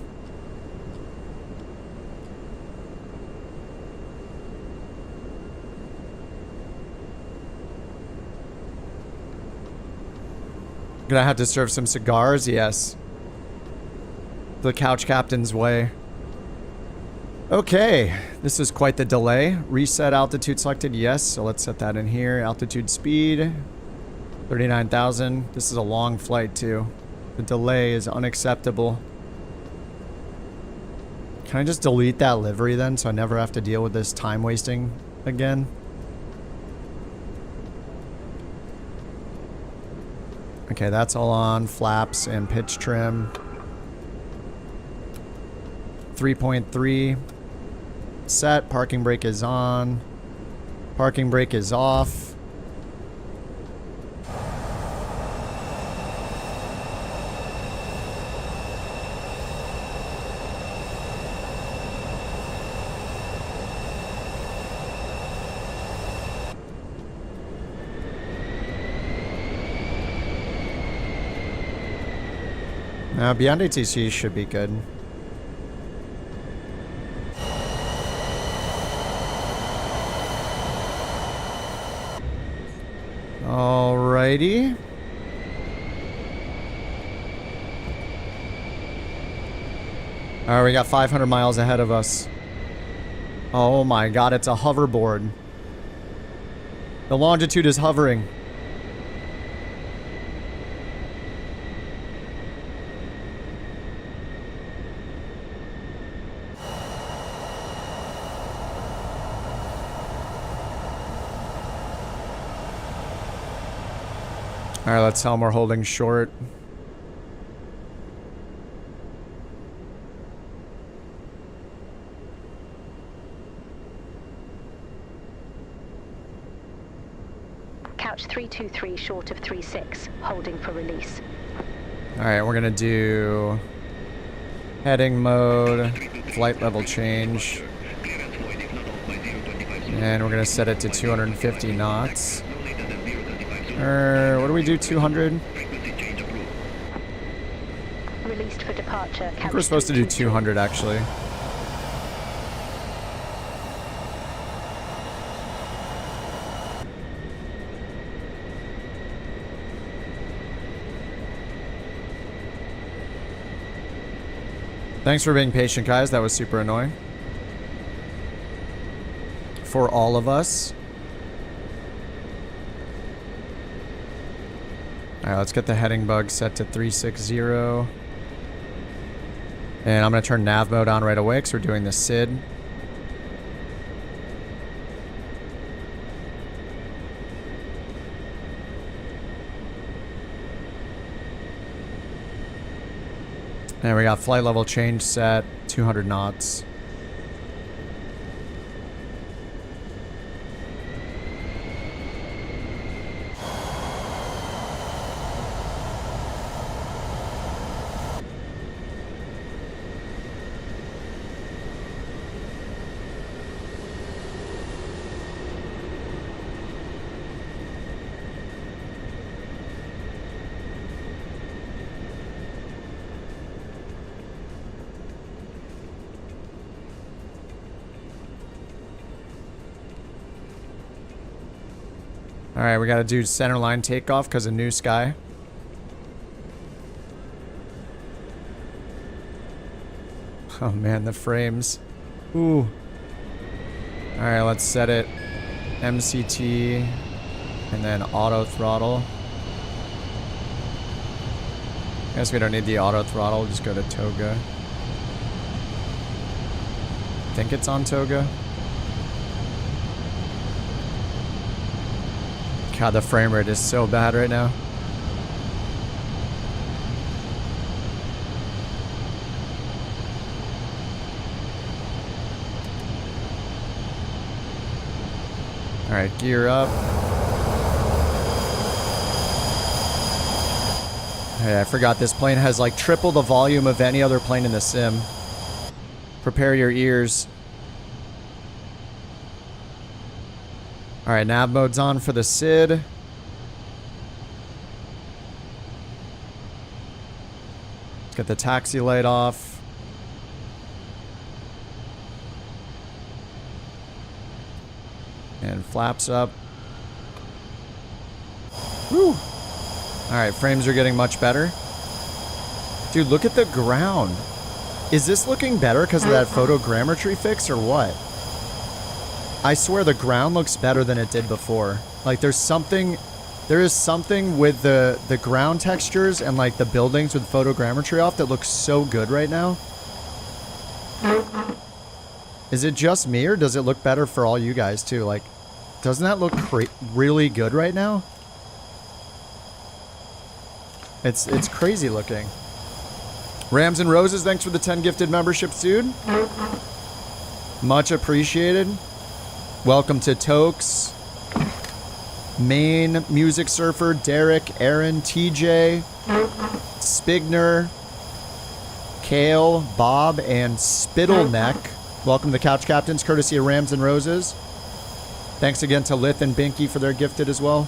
Gonna have to serve some cigars? Yes. The Couch Captains way. Okay, this is quite the delay. Reset altitude selected, yes. So let's set that in here. Altitude speed, 39,000. This is a long flight too. The delay is unacceptable. Can I just delete that livery then so I never have to deal with this time wasting again? Okay, that's all on. Flaps and pitch trim. 3.3 set. Parking brake is on. Parking brake is off. Beyond ATC should be good. Alrighty. Alright, we got 500 miles ahead of us. Oh my god, it's a hoverboard. The longitude is hovering. Alright, let's tell them we're holding short. Couch 323 short of 36, holding for release. Alright, we're gonna do heading mode, flight level change, and we're gonna set it to 250 knots. What do we do, 200? Released for departure. I think we're supposed to do 200 actually. Thanks for being patient, guys. That was super annoying. For all of us. Alright, let's get the heading bug set to 360. And I'm going to turn nav mode on right away because we're doing the SID. And we got flight level change set, 200 knots. Alright, we gotta do center line takeoff because of NewSky. Oh man, the frames. Ooh. Alright, let's set it MCT and then auto throttle. I guess we don't need the auto throttle, we'll just go to Toga. I think it's on Toga. God, the frame rate is so bad right now. Alright, gear up. Hey, I forgot this plane has like triple the volume of any other plane in the sim. Prepare your ears. Alright, nav mode's on for the SID. Let's get the taxi light off. And flaps up. Woo! Alright, frames are getting much better. Dude, look at the ground. Is this looking better because of that photogrammetry fix or what? I swear the ground looks better than it did before. Like there is something with the ground textures and like the buildings with photogrammetry off that looks so good right now. Is it just me or does it look better for all you guys too? Like, doesn't that look really good right now? It's crazy looking. Rams and Roses, thanks for the 10 gifted memberships, dude. Much appreciated. Welcome to Tokes, Maine, Music Surfer, Derek, Aaron, TJ, Spigner, Kale, Bob, and Spittleneck. Welcome to Couch Captains, courtesy of Rams and Roses. Thanks again to Lith and Binky for their gifted as well.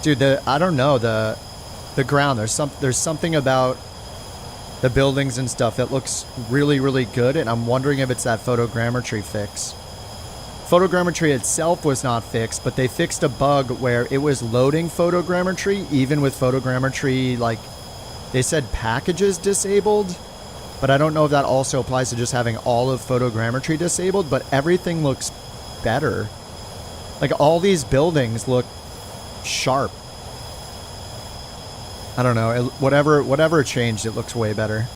Dude, I don't know, the ground, there's something about the buildings and stuff that looks really, really good, and I'm wondering if it's that photogrammetry fix. photogrammetry itself was not fixed, but they fixed a bug where it was loading photogrammetry, even with photogrammetry, like, they said packages disabled, but I don't know if that also applies to just having all of photogrammetry disabled, but everything looks better. Like, all these buildings look sharp. I don't know. Whatever changed, it looks way better.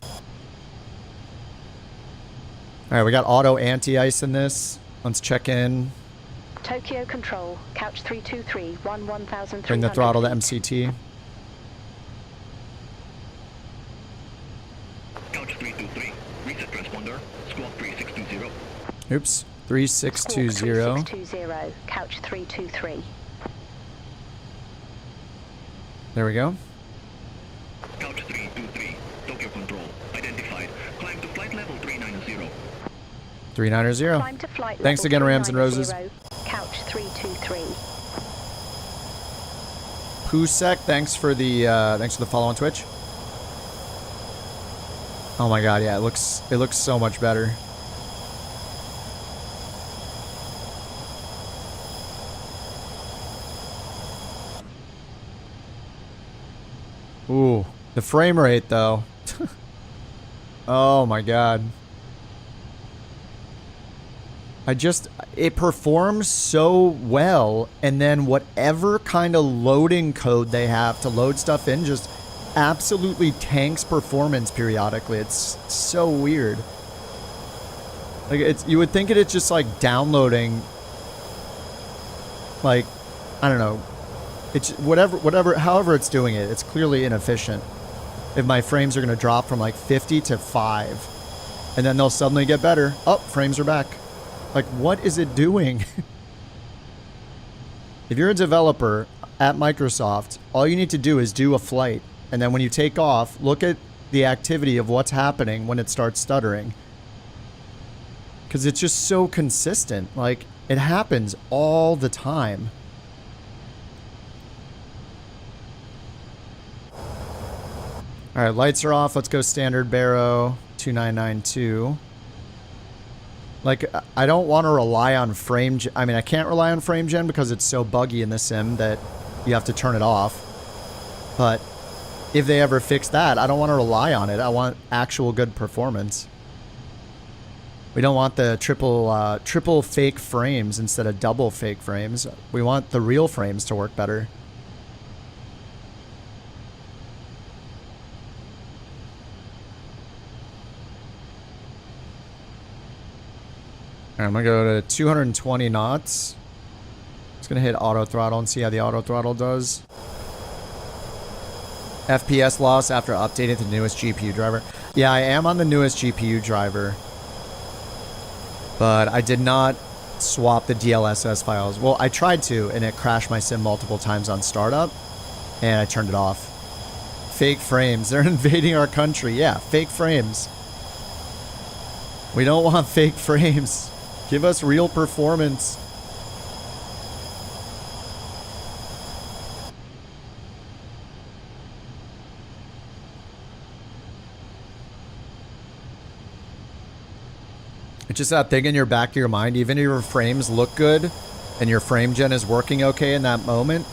All right, we got auto anti-ice in this. Let's check in. Tokyo Control, Couch 323, 11,300. Bring the throttle to MCT. Couch 323, reset transponder, squawk 3620. Oops, 3620. Squawk 3620, Couch 323. There we go. Couch 323, Tokyo Control, identified. Climb to flight level 390. 390. Climb to flight Thanks level again, Rams and Roses. 390, Couch 323. Pusek, thanks for the follow on Twitch. Oh my god, yeah, it looks so much better. Ooh, the frame rate though. Oh my god. It performs so well, and then whatever kind of loading code they have to load stuff in just absolutely tanks performance periodically. It's so weird. Like, you would think it's just like downloading, like, I don't know. It's however it's doing it, it's clearly inefficient. If my frames are going to drop from like 50 to 5, and then they'll suddenly get better. Oh, frames are back. Like, what is it doing? If you're a developer at Microsoft, all you need to do is do a flight. And then when you take off, look at the activity of what's happening when it starts stuttering. Because it's just so consistent. Like, it happens all the time. All right, lights are off. Let's go standard Barrow 2992. Like, I don't want to rely on frame gen. I mean, I can't rely on frame gen because it's so buggy in the sim that you have to turn it off. But if they ever fix that, I don't want to rely on it. I want actual good performance. We don't want the triple fake frames instead of double fake frames. We want the real frames to work better. All right, I'm gonna go to 220 knots. Just gonna hit auto throttle and see how the auto throttle does. FPS loss after updating the newest GPU driver. Yeah, I am on the newest GPU driver, but I did not swap the DLSS files. Well, I tried to, and it crashed my sim multiple times on startup, and I turned it off. Fake frames. They're invading our country. Yeah, fake frames. We don't want fake frames. Give us real performance. It's just that thing in your back of your mind. Even if your frames look good and your frame gen is working okay in that moment,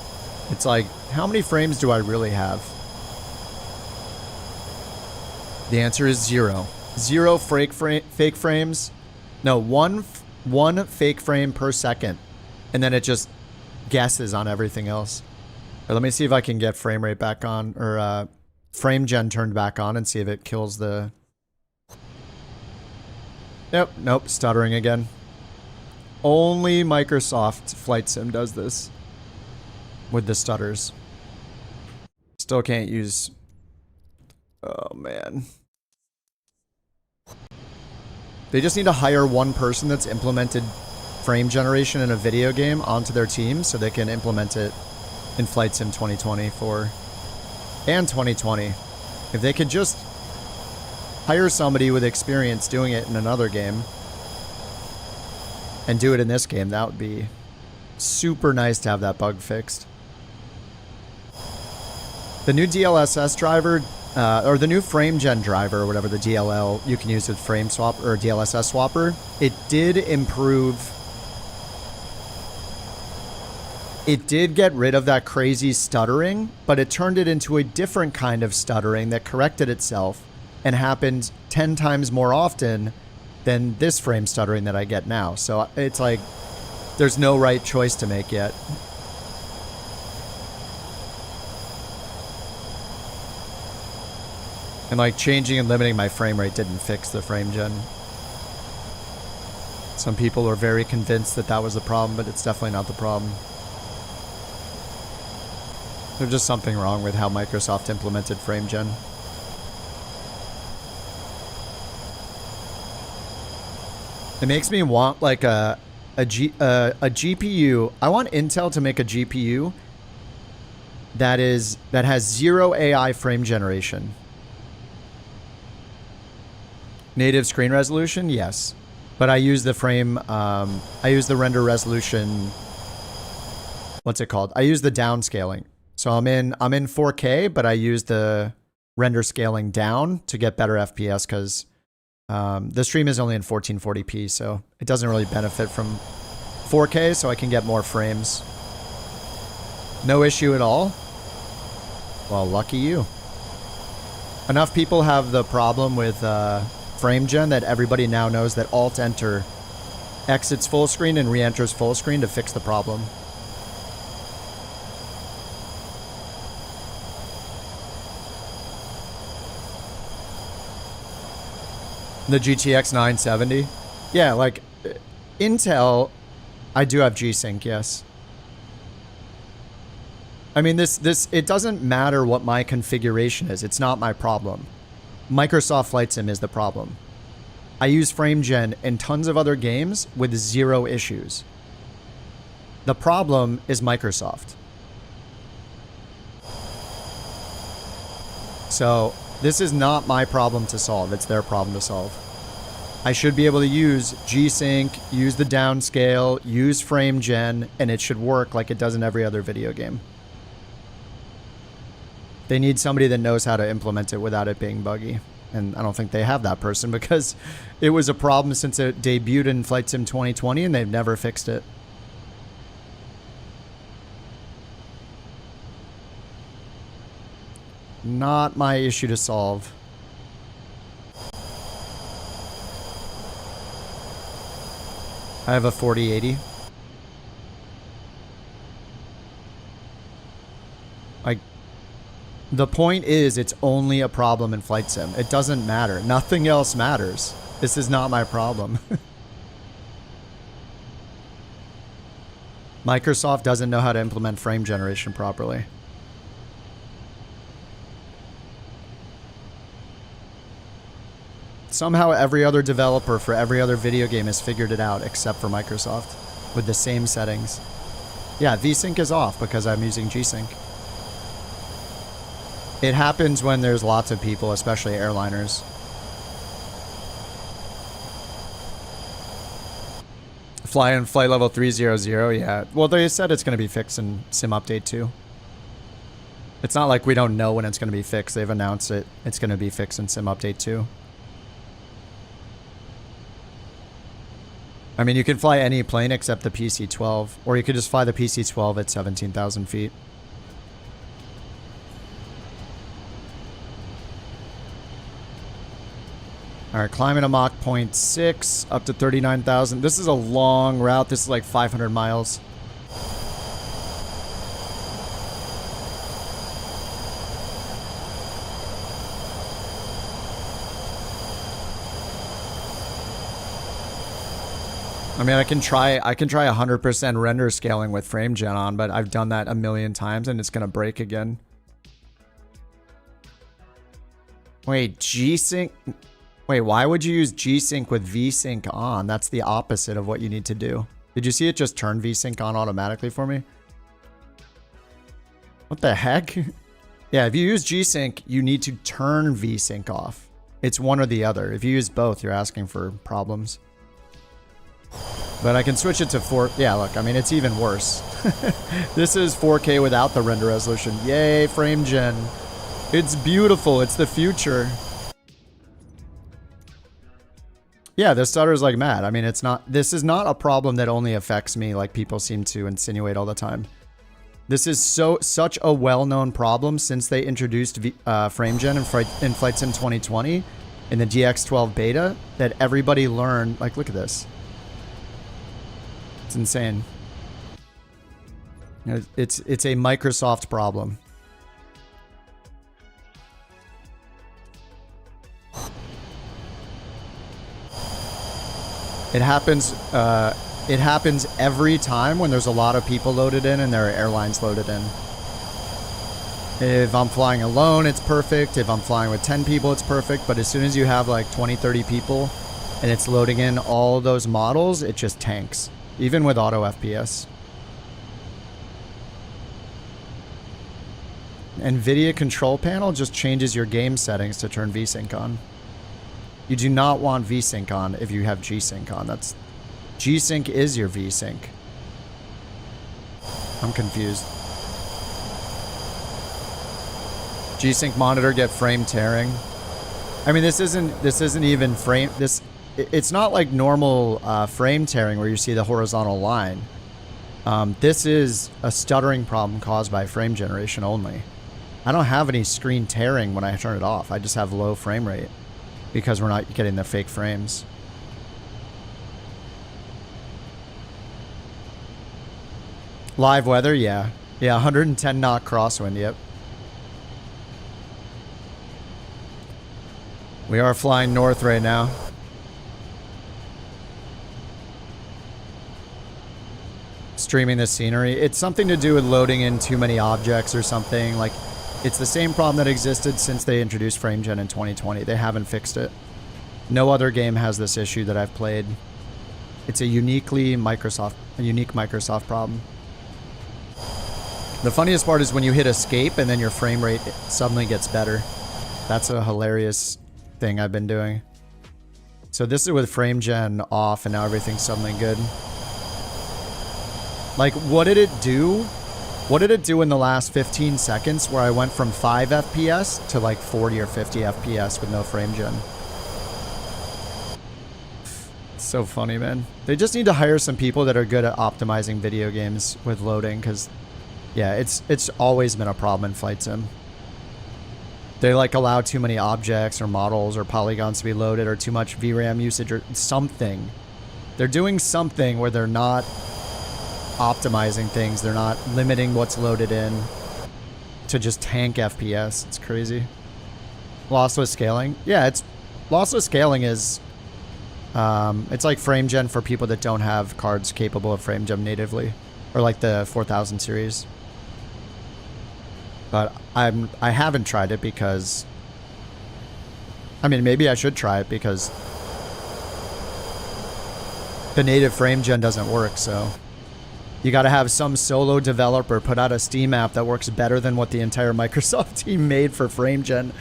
it's like, how many frames do I really have? The answer is 0. 0 fake frames. No, one fake frame per second, and then it just guesses on everything else. Let me see if I can get frame rate back on, or frame gen turned back on, and see if it kills the... Nope, stuttering again. Only Microsoft Flight Sim does this with the stutters. Still can't use... Oh, man. They just need to hire one person that's implemented frame generation in a video game onto their team so they can implement it in Flight Sim 2024 and 2020. If they could just hire somebody with experience doing it in another game and do it in this game, that would be super nice to have that bug fixed. The new DLSS driver, or the new frame gen driver, or whatever, the DLL you can use with frame swap or DLSS swapper, it did improve it did get rid of that crazy stuttering, but it turned it into a different kind of stuttering that corrected itself and happened 10 times more often than this frame stuttering that I get now. So it's like, there's no right choice to make yet. And like changing and limiting my frame rate didn't fix the frame gen. Some people were very convinced that that was the problem, but it's definitely not the problem. There's just something wrong with how Microsoft implemented frame gen. It makes me want like a GPU. I want Intel to make a GPU that has 0 AI frame generation. Native screen resolution, yes, but I use the frame. I use the render resolution. What's it called? I use the downscaling. So I'm in 4K, but I use the render scaling down to get better FPS because the stream is only in 1440p, so it doesn't really benefit from 4K, so I can get more frames. No issue at all. Well, lucky you. Enough people have the problem with frame gen that everybody now knows that Alt-Enter exits full screen and re-enters full screen to fix the problem. The GTX 970? Yeah, like Intel, I do have G-Sync, yes. I mean, it doesn't matter what my configuration is. It's not my problem. Microsoft Flight Sim is the problem. I use frame gen in tons of other games with 0 issues. The problem is Microsoft. So this is not my problem to solve. It's their problem to solve. I should be able to use G-Sync, use the downscale, use frame gen, and it should work like it does in every other video game. They need somebody that knows how to implement it without it being buggy. And I don't think they have that person because it was a problem since it debuted in Flight Sim 2020 and they've never fixed it. Not my issue to solve. I have a 4080. The point is, it's only a problem in Flight Sim. It doesn't matter. Nothing else matters. This is not my problem. Microsoft doesn't know how to implement frame generation properly. Somehow every other developer for every other video game has figured it out except for Microsoft with the same settings. Yeah, VSync is off because I'm using G-Sync. It happens when there's lots of people, especially airliners. Fly in flight level 300, yeah. Well, they said it's going to be fixed in Sim Update 2. It's not like we don't know when it's going to be fixed. They've announced it. It's going to be fixed in Sim Update 2. I mean, you can fly any plane except the PC-12, or you could just fly the PC-12 at 17,000 feet. All right, climbing a Mach 0.6 up to 39,000. This is a long route. This is like 500 miles. I mean, I can try 100% render scaling with frame gen on, but I've done that a million times and it's going to break again. Wait, G-Sync? Wait, why would you use G-Sync with V-Sync on? That's the opposite of what you need to do. Did you see it just turn V-Sync on automatically for me? What the heck? Yeah, if you use G-Sync, you need to turn V-Sync off. It's one or the other. If you use both, you're asking for problems. But I can switch it to 4. Yeah, look, I mean, it's even worse. This is 4K without the render resolution. Yay, frame gen. It's beautiful. It's the future. Yeah, this stutters like mad. I mean, it's not. This is not a problem that only affects me like people seem to insinuate all the time. This is such a well-known problem since they introduced FrameGen in Flight Sim 2020 in the DX12 beta that everybody learned. Like, look at this. It's insane. It's a Microsoft problem. It happens every time when there's a lot of people loaded in and there are airlines loaded in. If I'm flying alone, it's perfect. If I'm flying with 10 people, it's perfect. But as soon as you have like 20, 30 people and it's loading in all those models, it just tanks. Even with auto FPS. NVIDIA control panel just changes your game settings to turn VSync on. You do not want VSync on if you have G-Sync on. G-Sync is your VSync. I'm confused. G-Sync monitor get frame tearing. I mean, this isn't even frame. It's not like normal frame tearing where you see the horizontal line. This is a stuttering problem caused by frame generation only. I don't have any screen tearing when I turn it off. I just have low frame rate because we're not getting the fake frames. Live weather, yeah. Yeah, 110 knot crosswind, yep. We are flying north right now. Streaming the scenery. It's something to do with loading in too many objects or something. Like, it's the same problem that existed since they introduced FrameGen in 2020. They haven't fixed it. No other game has this issue that I've played. It's a unique Microsoft problem. The funniest part is when you hit escape and then your frame rate suddenly gets better. That's a hilarious thing I've been doing. So this is with FrameGen off and now everything's suddenly good. Like, what did it do? What did it do in the last 15 seconds where I went from 5 FPS to like 40 or 50 FPS with no FrameGen? It's so funny, man. They just need to hire some people that are good at optimizing video games with loading, because yeah, it's always been a problem in Flight Sim. They like allow too many objects or models or polygons to be loaded, or too much VRAM usage or something. They're doing something where they're not optimizing things. They're not limiting what's loaded in to just tank FPS. It's crazy. Lossless scaling. Yeah, lossless scaling is it's like FrameGen for people that don't have cards capable of FrameGen natively, or like the 4000 series. But I haven't tried it because, I mean, maybe I should try it because the native FrameGen doesn't work. So you got to have some solo developer put out a Steam app that works better than what the entire Microsoft team made for FrameGen.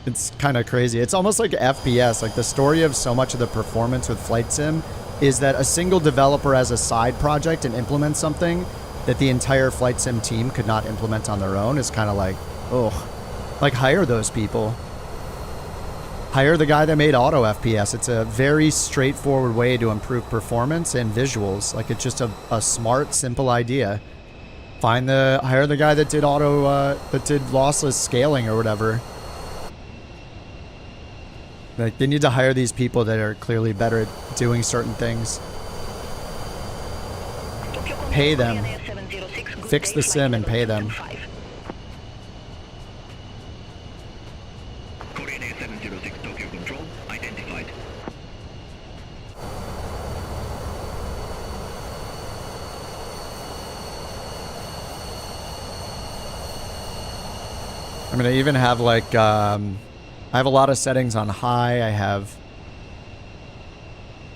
It's kind of crazy. It's almost like FPS. Like, the story of so much of the performance with Flight Sim is that a single developer has a side project and implements something that the entire Flight Sim team could not implement on their own. Is kind of like, oh, like, hire those people. Hire the guy that made auto FPS. It's a very straightforward way to improve performance and visuals. Like, it's just a smart, simple idea. Hire the guy that did that did lossless scaling or whatever. Like, they need to hire these people that are clearly better at doing certain things. Pay them. Fix the sim and pay them. Korean Air 706 Tokyo Control identified. I mean, I even have like, I have a lot of settings on high. I have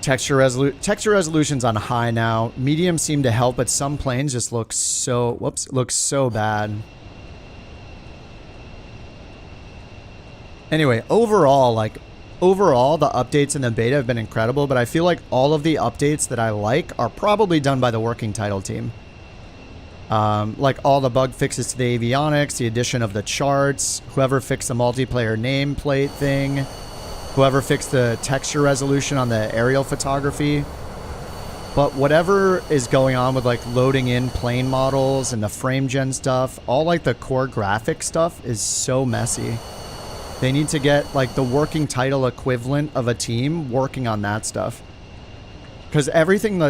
texture resolution's on high now. Medium seem to help, but some planes just look so, looks so bad. Anyway, overall, the updates in the beta have been incredible, but I feel like all of the updates that I like are probably done by the working title team. Like all the bug fixes to the avionics, the addition of the charts, whoever fixed the multiplayer nameplate thing, whoever fixed the texture resolution on the aerial photography. But whatever is going on with like loading in plane models and the frame gen stuff, all like the core graphic stuff is so messy. They need to get like the working title equivalent of a team working on that stuff. Because everything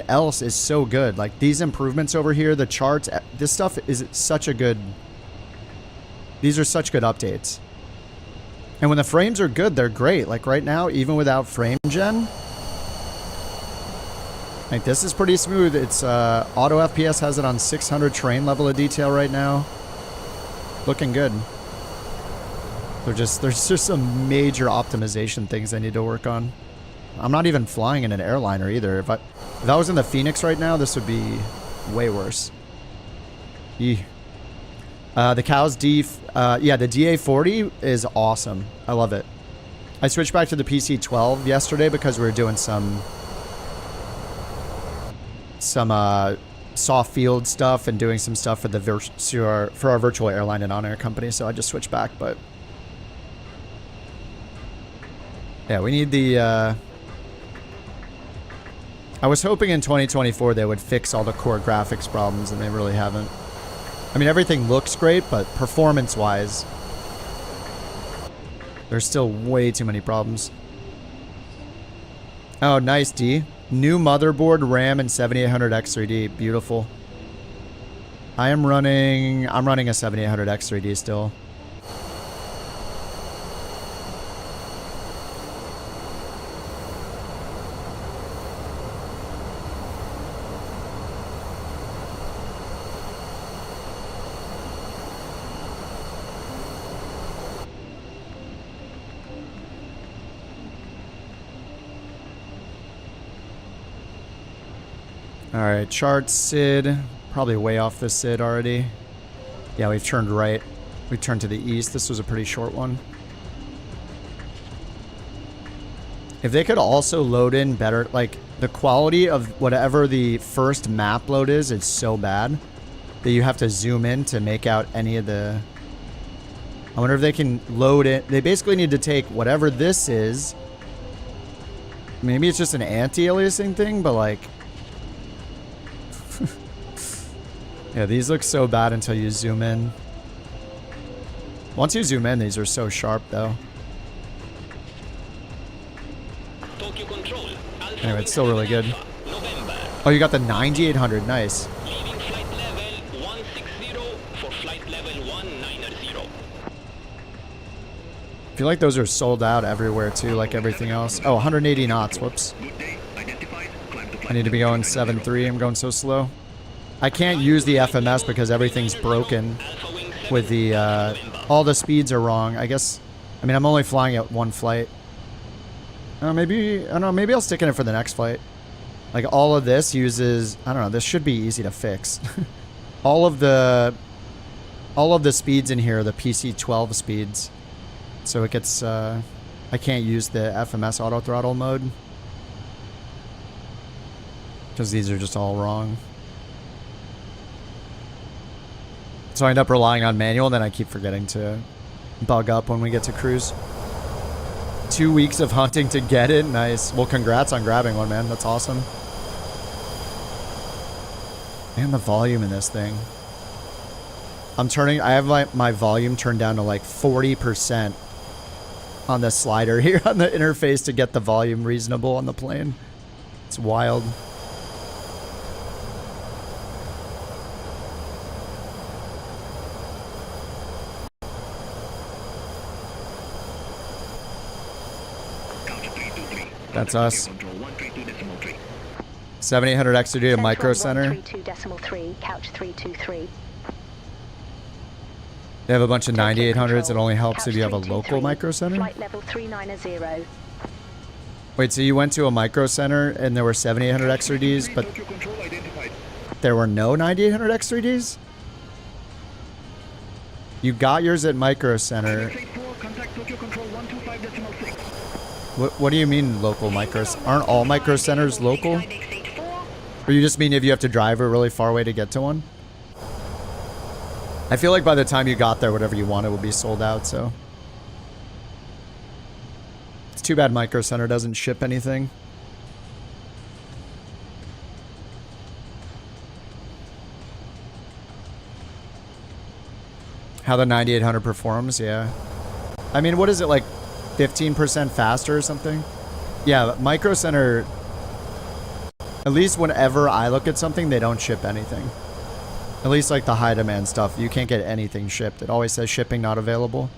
else is so good. Like these improvements over here, the charts, this stuff is such a good... These are such good updates. And when the frames are good, they're great. Like right now, even without frame gen, like this is pretty smooth. It's auto FPS has it on 600 terrain level of detail right now. Looking good. There's just some major optimization things I need to work on. I'm not even flying in an airliner either. If I was in the Phoenix right now, this would be way worse. The Cows yeah, the DA40 is awesome. I love it. I switched back to the PC12 yesterday because we were doing some soft field stuff and doing some stuff for our virtual airline and OnAir company. So I just switched back, but yeah, we need the. I was hoping in 2024 they would fix all the core graphics problems, and they really haven't. I mean, everything looks great, but performance-wise, there's still way too many problems. Oh, nice, D. New motherboard, RAM, and 7800X3D. Beautiful. I'm running a 7800X3D still. Alright, charts, SID. Probably way off the SID already. Yeah, we've turned right. We turned to the east. This was a pretty short one. If they could also load in better, like, the quality of whatever the first map load is so bad that you have to zoom in to make out any of the... I wonder if they can load it. They basically need to take whatever this is. Maybe it's just an anti-aliasing thing, but like... Yeah, these look so bad until you zoom in. Once you zoom in, these are so sharp, though. Anyway, it's still really good. Oh, you got the 9800. Nice. I feel like those are sold out everywhere, too, like everything else. Oh, 180 knots. Whoops. I need to be going 7.3. I'm going so slow. I can't use the FMS because everything's broken with the, all the speeds are wrong. I guess, I mean, I'm only flying at one flight. Maybe, I don't know, maybe I'll stick in it for the next flight. Like, all of this uses, I don't know, this should be easy to fix. all of the speeds in here are the PC12 speeds. So it gets, I can't use the FMS auto throttle mode. Because these are just all wrong. So I end up relying on manual, and then I keep forgetting to bug up when we get to cruise. 2 weeks of hunting to get it. Nice. Well, congrats on grabbing one, man. That's awesome. And the volume in this thing. I have my volume turned down to like 40% on the slider here on the interface to get the volume reasonable on the plane. It's wild. That's us. 7800X to do a micro center. Couch 323. They have a bunch of 9800s. It only helps if you have a local micro center. Flight level 390. Wait, so you went to a micro center and there were 7800X3Ds, but there were no 9800X3Ds? You got yours at micro center. What do you mean local micros? Aren't all micro centers local? Or you just mean if you have to drive a really far way to get to one? I feel like by the time you got there, whatever you wanted would be sold out, so. It's too bad Micro Center doesn't ship anything. How the 9800 performs, yeah. I mean, what is it, like 15% faster or something? Yeah, Micro Center, at least whenever I look at something, they don't ship anything. At least like the high demand stuff, you can't get anything shipped. It always says shipping not available.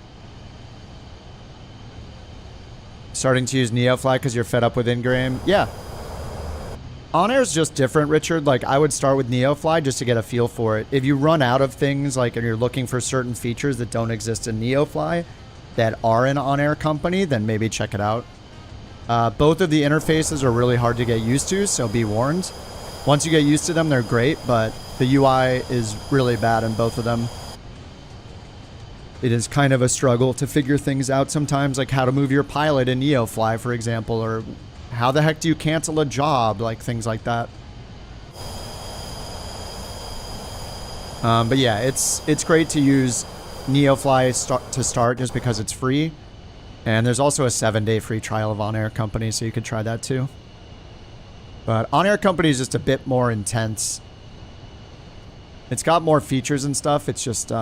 Starting to use NeoFly because you're fed up with Ingram? Yeah. OnAir's just different, Richard. Like, I would start with NeoFly just to get a feel for it. If you run out of things, like, and you're looking for certain features that don't exist in NeoFly that are in OnAir company, then maybe check it out. Both of the interfaces are really hard to get used to, so be warned. Once you get used to them, they're great, but the UI is really bad in both of them. It is kind of a struggle to figure things out sometimes, like how to move your pilot in NeoFly, for example, or how the heck do you cancel a job, like things like that. But yeah, it's great to use NeoFly to start just because it's free. And there's also a 7-day free trial of OnAir Company, so you could try that too. But OnAir Company is just a bit more intense. It's got more features and stuff. It's just,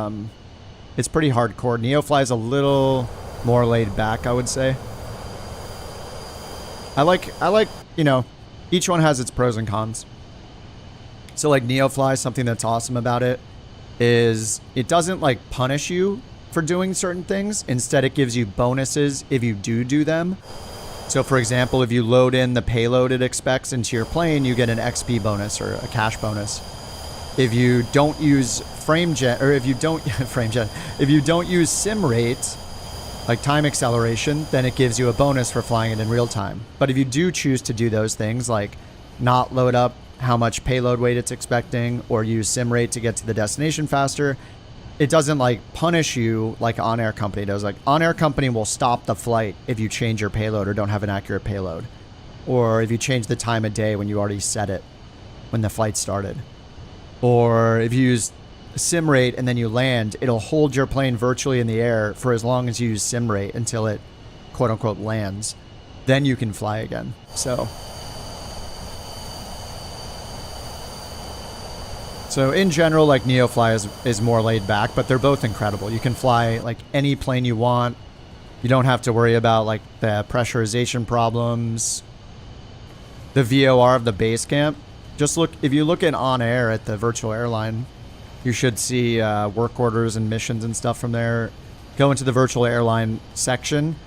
it's pretty hardcore. NeoFly is a little more laid back, I would say. I like, you know, each one has its pros and cons. So like NeoFly, something that's awesome about it is it doesn't like punish you for doing certain things. Instead, it gives you bonuses if you do them. So for example, if you load in the payload it expects into your plane, you get an XP bonus or a cash bonus. If you don't use FrameGen, or if you don't FrameGen, if you don't use sim rate, like time acceleration, then it gives you a bonus for flying it in real time. But if you do choose to do those things, like not load up how much payload weight it's expecting, or use sim rate to get to the destination faster, it doesn't like punish you like OnAir Company does. Like OnAir Company will stop the flight if you change your payload or don't have an accurate payload, or if you change the time of day when you already set it when the flight started. Or if you use sim rate and then you land, it'll hold your plane virtually in the air for as long as you use sim rate until it quote unquote lands. Then you can fly again. So in general, like NeoFly is more laid back, but they're both incredible. You can fly like any plane you want. You don't have to worry about like the pressurization problems. The VOR of the Basecamp. Just look, if you look in OnAir at the virtual airline, you should see work orders and missions and stuff from there. Go into the virtual airline section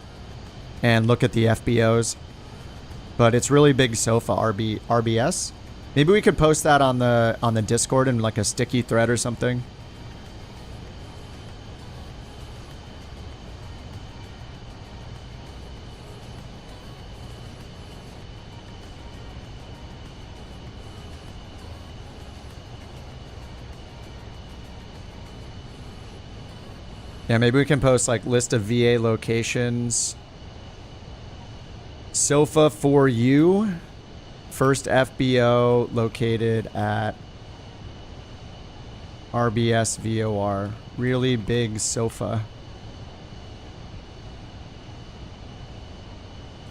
and look at the FBOs. But it's really big SOFA RBS. Maybe we could post that on the Discord in like a sticky thread or something. Yeah, maybe we can post like list of VA locations. SOFA for you. First FBO located at RBS VOR. Really big SOFA.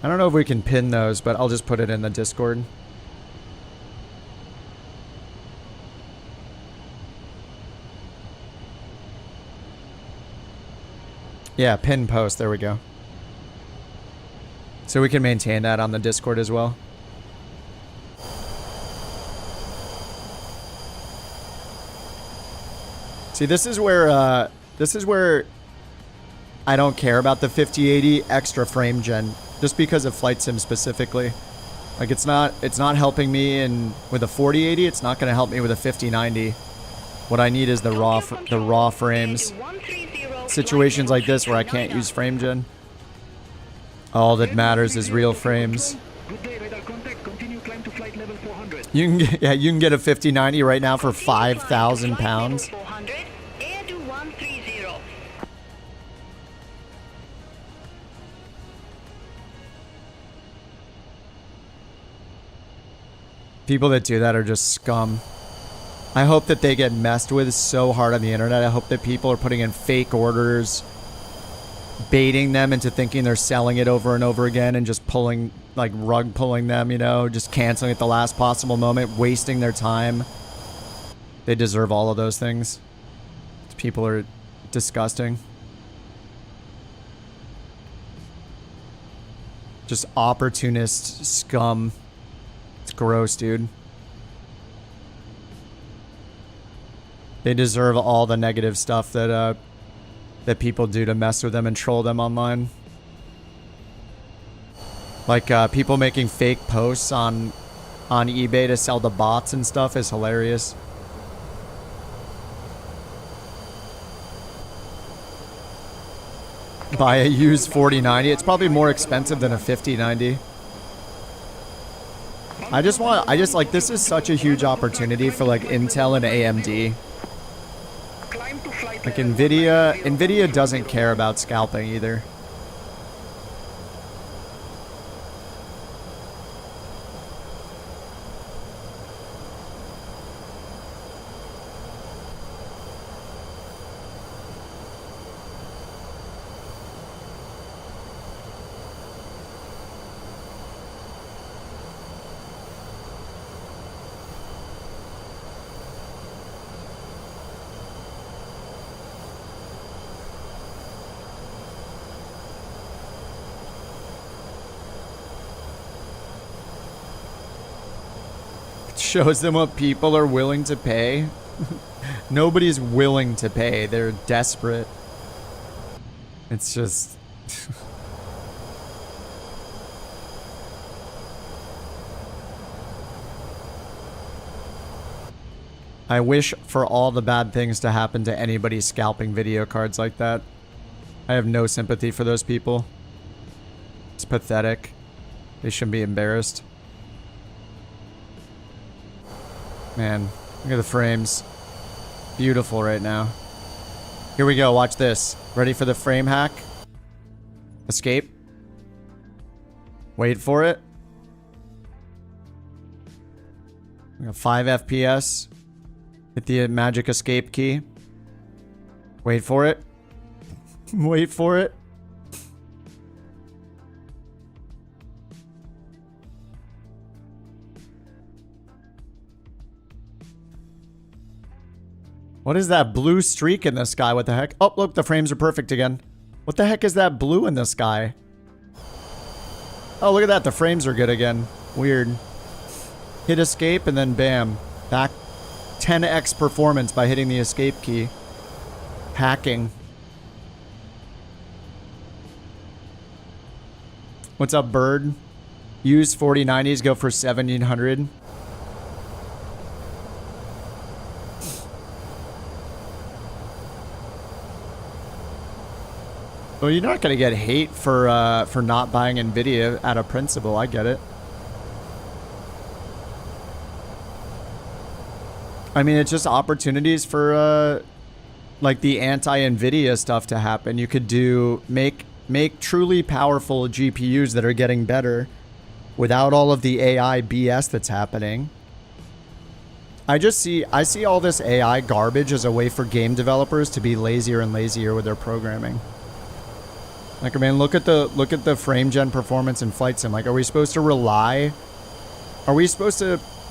I don't know if we can pin those, but I'll just put it in the Discord. Yeah, pin post. There we go. So we can maintain that on the Discord as well. See, this is where I don't care about the 5080 extra frame gen, just because of flight sim specifically. Like it's not helping me with a 4080. It's not going to help me with a 5090. What I need is the raw frames. Situations like this where I can't use frame gen. All that matters is real frames. You can get a 5090 right now for 5,000 pounds. People that do that are just scum. I hope that they get messed with so hard on the internet. I hope that people are putting in fake orders, baiting them into thinking they're selling it over and over again, and just pulling, like rug pulling them, you know, just canceling at the last possible moment, wasting their time. They deserve all of those things. People are disgusting. Just opportunist scum. It's gross, dude. They deserve all the negative stuff that that people do to mess with them and troll them online. Like people making fake posts on eBay to sell the bots and stuff is hilarious. Buy a used 4090. It's probably more expensive than a 5090. I just like, this is such a huge opportunity for like Intel and AMD. Like Nvidia doesn't care about scalping either. Shows them what people are willing to pay. Nobody's willing to pay. They're desperate. It's just... I wish for all the bad things to happen to anybody scalping video cards like that. I have no sympathy for those people. It's pathetic. They shouldn't be embarrassed. Man, look at the frames. Beautiful right now. Here we go, watch this. Ready for the frame hack? Escape. Wait for it. 5 FPS. Hit the magic escape key. Wait for it. Wait for it. What is that blue streak in the sky? What the heck? Oh, look, the frames are perfect again. What the heck is that blue in the sky? Oh, look at that. The frames are good again. Weird. Hit escape and then bam. Back 10x performance by hitting the escape key. Hacking. What's up, Bird? Use 4090s, go for 1700. Well, you're not gonna get hate for not buying Nvidia out of principle. I get it. I mean, it's just opportunities for like the anti-Nvidia stuff to happen. You could make truly powerful GPUs that are getting better without all of the AI BS that's happening. I see all this AI garbage as a way for game developers to be lazier and lazier with their programming. Like, I mean, look at the frame gen performance in Flight Sim. Like, are we supposed to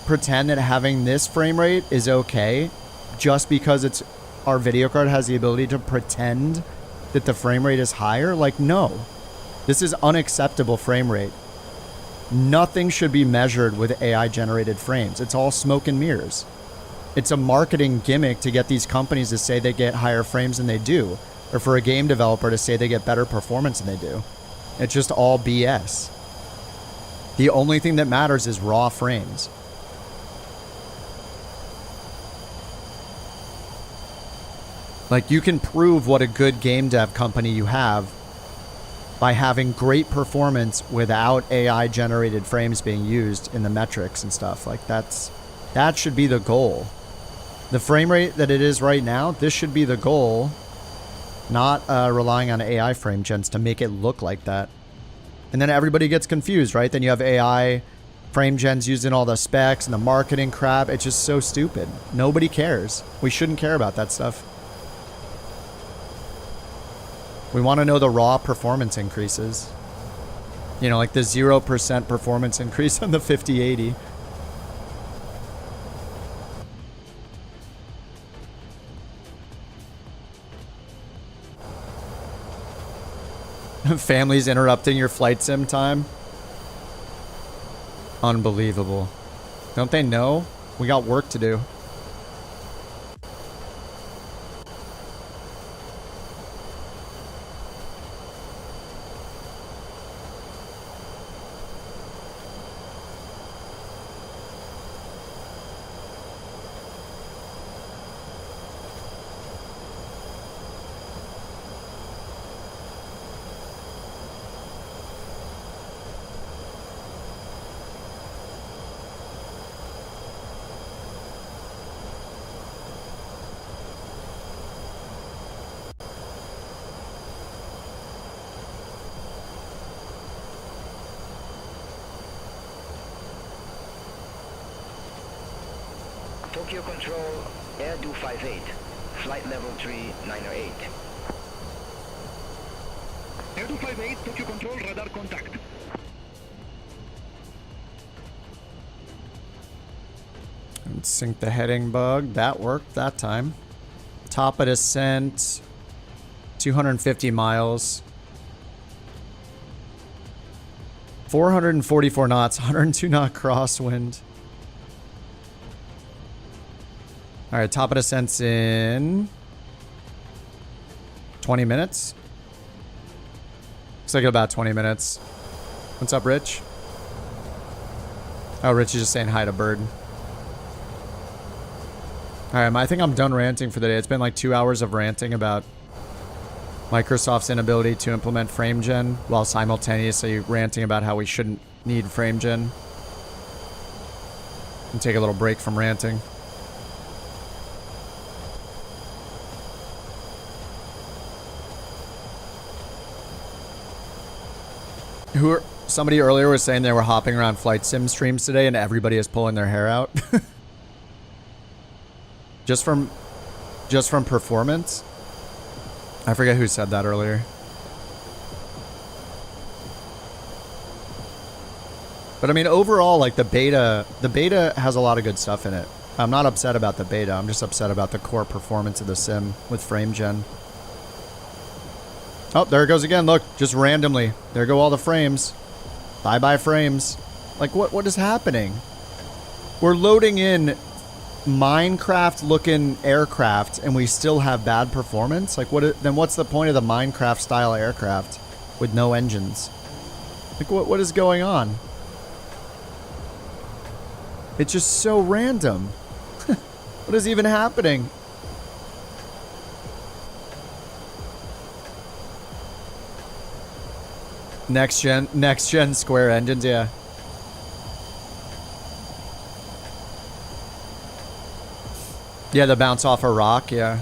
pretend that having this frame rate is okay just because our video card has the ability to pretend that the frame rate is higher? Like, no. This is unacceptable frame rate. Nothing should be measured with AI generated frames. It's all smoke and mirrors. It's a marketing gimmick to get these companies to say they get higher frames than they do. Or for a game developer to say they get better performance than they do. It's just all BS. The only thing that matters is raw frames. Like, you can prove what a good game dev company you have by having great performance without AI generated frames being used in the metrics and stuff. Like, that should be the goal. The frame rate that it is right now, this should be the goal. Not relying on AI frame gens to make it look like that. And then everybody gets confused, right? Then you have AI frame gens using all the specs and the marketing crap. It's just so stupid. Nobody cares. We shouldn't care about that stuff. We want to know the raw performance increases. You know, like the 0% performance increase on the 5080. Families interrupting your flight sim time. Unbelievable. Don't they know? We got work to do. Tokyo Control, Air 258, flight level 3908. Air 258, Tokyo Control, radar contact. And sync the heading bug. That worked that time. Top of descent. 250 miles. 444 knots. 102 knot crosswind. Alright, top of descent's in 20 minutes. Looks like about 20 minutes. What's up, Rich? Oh, Rich is just saying hi to Bird. Alright, I think I'm done ranting for the day. It's been like 2 hours of ranting about Microsoft's inability to implement FrameGen while simultaneously ranting about how we shouldn't need FrameGen. And take a little break from ranting. Somebody earlier was saying they were hopping around flight sim streams today and everybody is pulling their hair out. just from performance. I forget who said that earlier. But I mean, overall, like the beta has a lot of good stuff in it. I'm not upset about the beta. I'm just upset about the core performance of the sim with FrameGen. Oh, there it goes again. Look, just randomly. There go all the frames. Bye-bye frames. Like, what is happening? We're loading in Minecraft-looking aircraft, and we still have bad performance? Like, then what's the point of the Minecraft-style aircraft with no engines? Like, what is going on? It's just so random. What is even happening? Next gen square engines, yeah. Yeah, the bounce off a rock, yeah.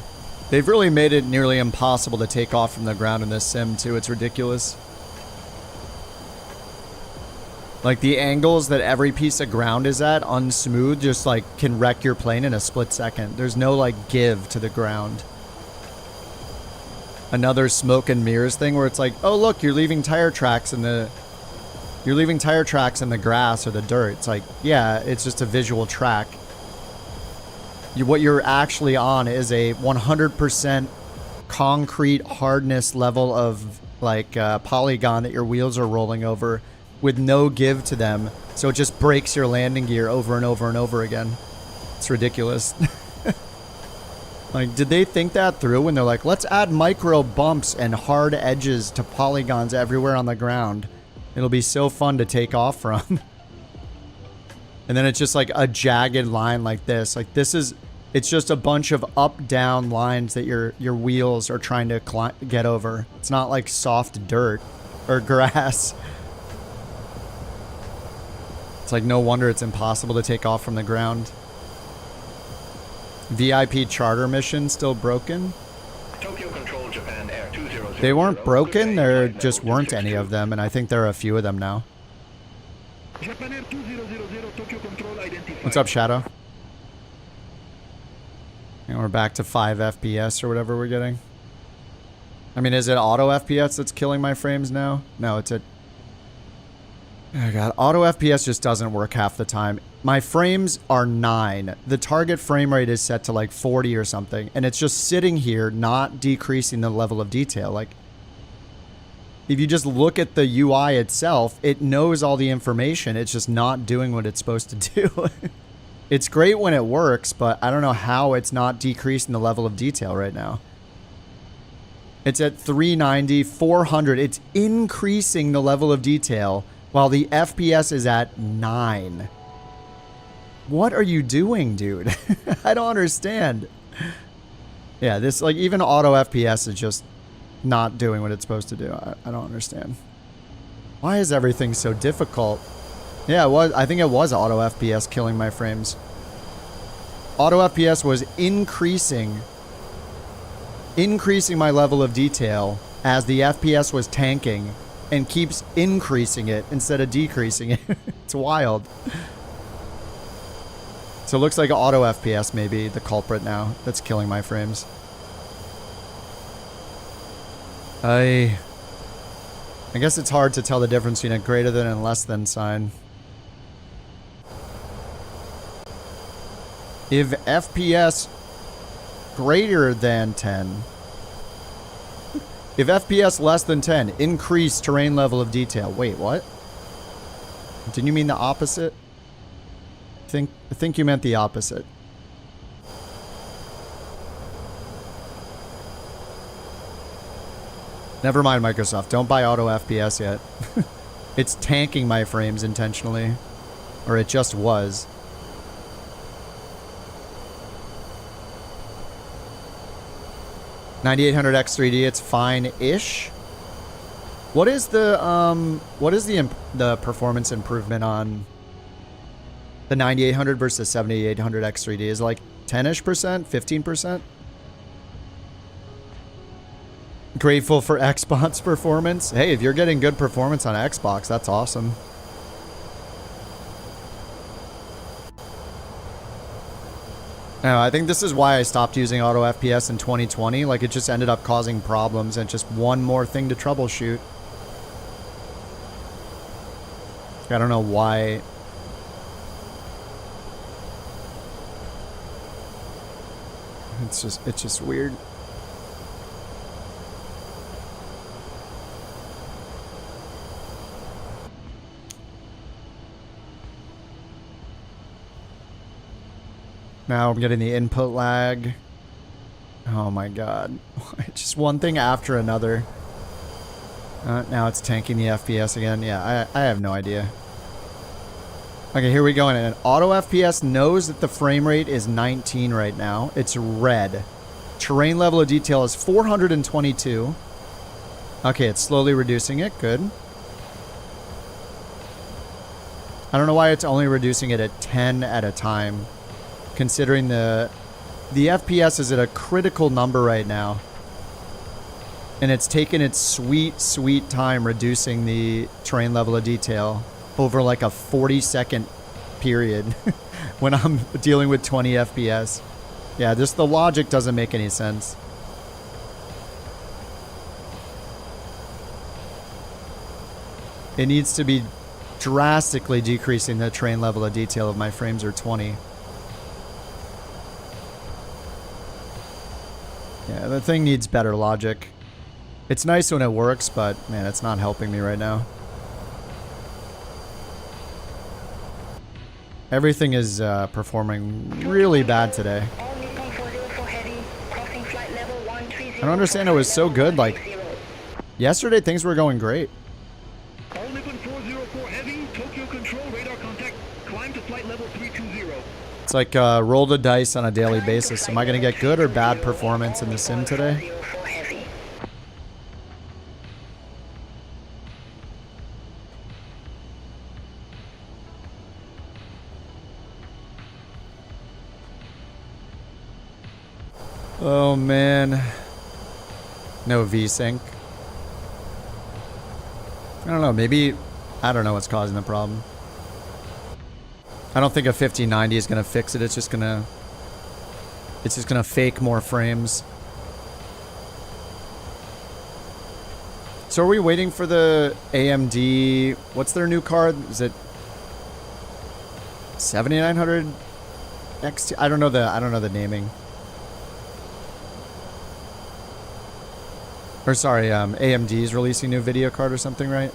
They've really made it nearly impossible to take off from the ground in this sim, too. It's ridiculous. Like, the angles that every piece of ground is at, unsmooth, just, like, can wreck your plane in a split second. There's no, like, give to the ground. Another smoke and mirrors thing where it's like, oh look, you're leaving tire tracks in the grass or the dirt. It's like, yeah, it's just a visual track. What you're actually on is a 100% concrete hardness level of like polygon that your wheels are rolling over with no give to them. So it just breaks your landing gear over and over and over again. It's ridiculous. Like, did they think that through when they're like, let's add micro bumps and hard edges to polygons everywhere on the ground? It'll be so fun to take off from. And then it's just like a jagged line like this. Like it's just a bunch of up-down lines that your wheels are trying to get over. It's not like soft dirt or grass. It's like no wonder it's impossible to take off from the ground. VIP charter mission still broken? Tokyo Control, Japan Air 200. They weren't broken, there just weren't any of them, and I think there are a few of them now. Japan Air 2000, Tokyo Control identified. What's up, Shadow? And we're back to 5 FPS or whatever we're getting. I mean, is it auto FPS that's killing my frames now? No, it's a... Oh god, auto FPS just doesn't work half the time. My frames are 9. The target frame rate is set to like 40 or something. And it's just sitting here, not decreasing the level of detail. Like, if you just look at the UI itself, it knows all the information. It's just not doing what it's supposed to do. It's great when it works, but I don't know how it's not decreasing the level of detail right now. It's at 390, 400. It's increasing the level of detail while the FPS is at 9. What are you doing, dude? I don't understand. Yeah, this, like, even auto FPS is just not doing what it's supposed to do. I don't understand. Why is everything so difficult? Yeah, it was. I think it was auto FPS killing my frames. Auto FPS was increasing my level of detail as the FPS was tanking and keeps increasing it instead of decreasing it. It's wild. So it looks like auto FPS may be the culprit now that's killing my frames. I guess it's hard to tell the difference between a greater than and less than sign. If FPS greater than 10, if FPS less than 10, increase terrain level of detail. Wait, what? Didn't you mean the opposite? I think you meant the opposite. Never mind, Microsoft. Don't buy auto FPS yet. It's tanking my frames intentionally. Or it just was. $9800X3D, it's fine-ish. What is the performance improvement on the 9800 versus 7800X3D? Is it like 10-ish%, 15%? Grateful for Xbox performance. Hey, if you're getting good performance on Xbox, that's awesome. No, I think this is why I stopped using auto FPS in 2020. Like, it just ended up causing problems and just one more thing to troubleshoot. I don't know why. It's just weird. Now I'm getting the input lag. Oh my god. Just one thing after another. Now it's tanking the FPS again. Yeah, I have no idea. Okay, here we go. And auto FPS knows that the frame rate is 19 right now. It's red. Terrain level of detail is 422. Okay, it's slowly reducing it. Good. I don't know why it's only reducing it at 10 at a time. Considering the FPS is at a critical number right now. And it's taken its sweet time reducing the terrain level of detail over like a 40-second period when I'm dealing with 20 FPS. Yeah, just the logic doesn't make any sense. It needs to be drastically decreasing the terrain level of detail if my frames are 20. Yeah, the thing needs better logic. It's nice when it works, but man, it's not helping me right now. Everything is performing really bad today. I don't understand it was so good. Like, yesterday things were going great. It's like roll the dice on a daily basis. Am I going to get good or bad performance in the sim today? Oh man. No VSync. I don't know, maybe I don't know what's causing the problem. I don't think a 5090 is gonna fix it. It's just gonna fake more frames. So are we waiting for the AMD? What's their new card? Is it 7900 XT? I don't know the naming. Or sorry, AMD is releasing new video card or something, right?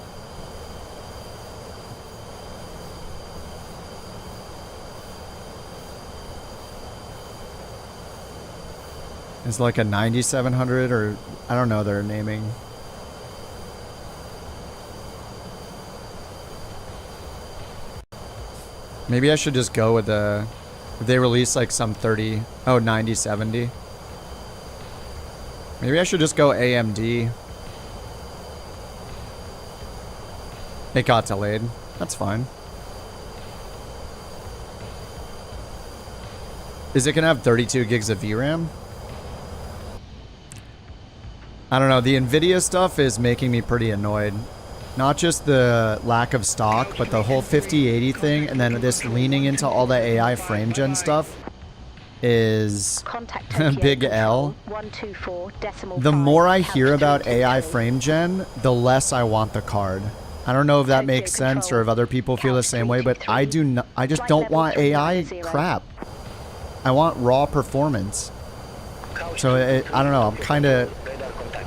It's like a 9700 or I don't know their naming. Maybe I should just go with the, if they release like some 9070. Maybe I should just go AMD. It got delayed. That's fine. Is it gonna have 32 gigs of VRAM? I don't know. The NVIDIA stuff is making me pretty annoyed. Not just the lack of stock, but the whole 5080 thing, and then this leaning into all the AI frame gen stuff is big L. The more I hear about AI frame gen, the less I want the card. I don't know if that makes sense or if other people feel the same way, but I do not. I just don't want AI crap. I want raw performance. So I don't know. I'm kind of.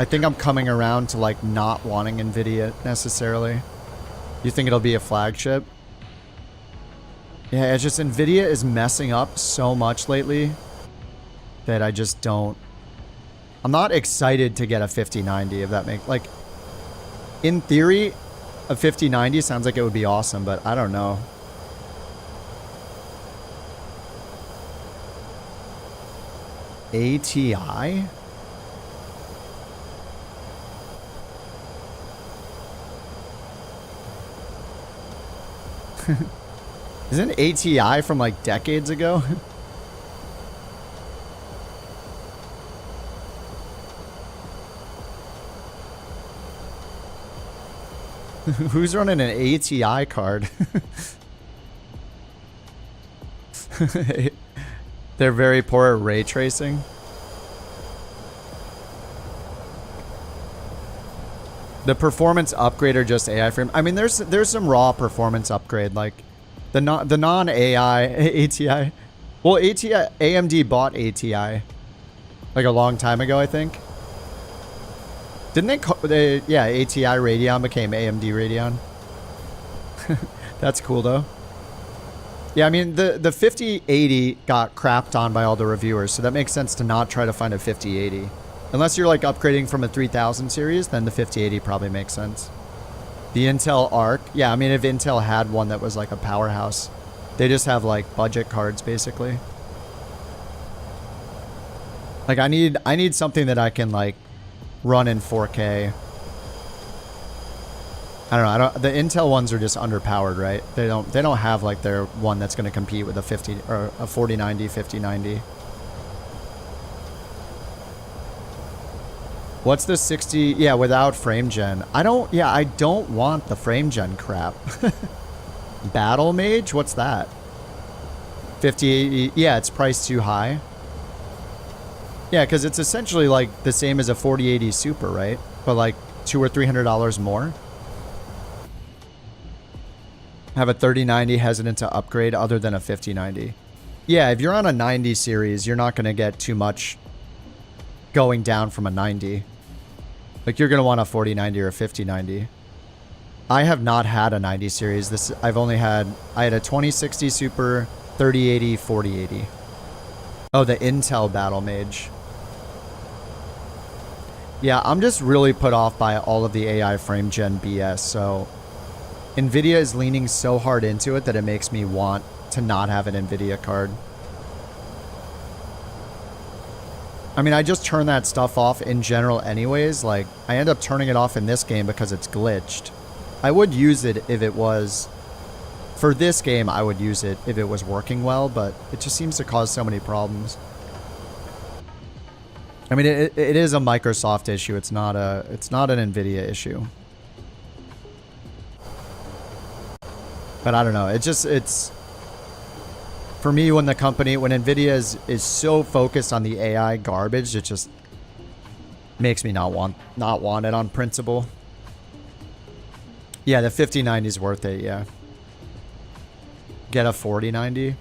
I think I'm coming around to like not wanting NVIDIA necessarily. You think it'll be a flagship? Yeah, it's just NVIDIA is messing up so much lately that I just don't. I'm not excited to get a 5090 if that makes like. In theory, a 5090 sounds like it would be awesome, but I don't know. ATI? Isn't ATI from like decades ago? Who's running an ATI card? They're very poor at ray tracing. The performance upgrade or just AI frame? I mean, there's some raw performance upgrade, like the non AI ATI. Well, AMD bought ATI like a long time ago, I think. Didn't they? Yeah, ATI Radeon became AMD Radeon. That's cool though. Yeah, I mean the 5080 got crapped on by all the reviewers, so that makes sense to not try to find a 5080. Unless you're like upgrading from a 3000 series, then the 5080 probably makes sense. The Intel Arc, yeah, I mean if Intel had one that was like a powerhouse, they just have like budget cards basically. Like I need something that I can like run in 4K. I don't know. The Intel ones are just underpowered, right? They don't have like their one that's going to compete with a 50 or a 4090, 5090. What's the 60? Yeah, without frame gen. I don't want the frame gen crap. Battle Mage? What's that? 5080. Yeah, it's priced too high. Yeah, because it's essentially like the same as a 4080 Super, right? But like $200 or $300 more. Have a 3090 hesitant to upgrade other than a 5090. Yeah, if you're on a 90 series, you're not going to get too much going down from a 90. Like you're going to want a 4090 or a 5090. I have not had a 90 series. I had a 2060 Super, 3080, 4080. Oh, the Intel Battle Mage. Yeah, I'm just really put off by all of the AI frame gen BS, so NVIDIA is leaning so hard into it that it makes me want to not have an NVIDIA card. I mean, I just turn that stuff off in general anyways. Like, I end up turning it off in this game because it's glitched. I would use it if it was... For this game, I would use it if it was working well, but it just seems to cause so many problems. I mean, it is a Microsoft issue. It's not an NVIDIA issue. But I don't know. It's for me when NVIDIA is so focused on the AI garbage, it just makes me not want it on principle. Yeah, the 5090 is worth it. Yeah. Get a 4090.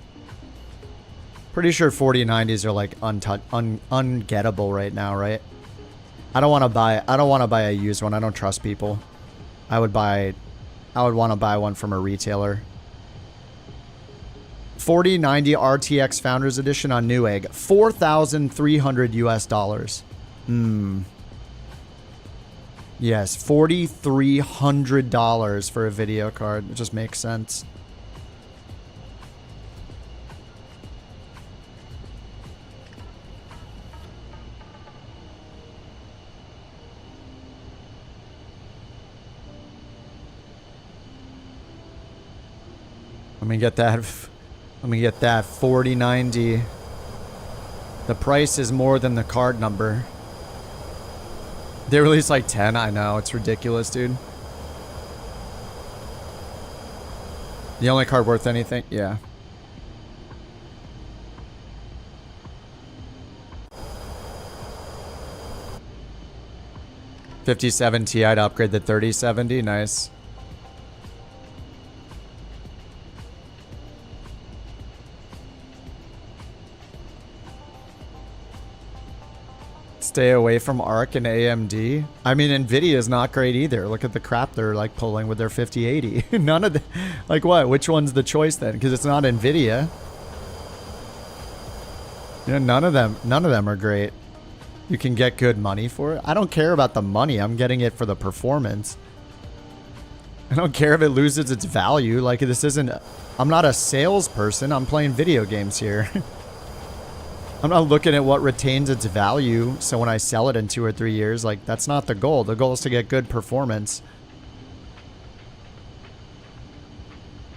Pretty sure 4090s are like ungettable right now, right? I don't want to buy a used one. I don't trust people. I would want to buy one from a retailer. 4090 RTX Founders Edition on Newegg, $4,300 US. Yes, $4,300 for a video card. It just makes sense. Let me get that 4090. The price is more than the card number. They released like 10. I know, it's ridiculous, dude. The only card worth anything? Yeah. $57 Ti to upgrade the 3070. Nice. Stay away from ARC and AMD. I mean, Nvidia is not great either. Look at the crap they're like pulling with their 5080. None of the, like what? Which one's the choice then? Because it's not Nvidia. You know, none of them are great. You can get good money for it. I don't care about the money. I'm getting it for the performance. I don't care if it loses its value. Like, this isn't, I'm not a salesperson. I'm playing video games here. I'm not looking at what retains its value, so when I sell it in 2 or 3 years, like, that's not the goal. The goal is to get good performance.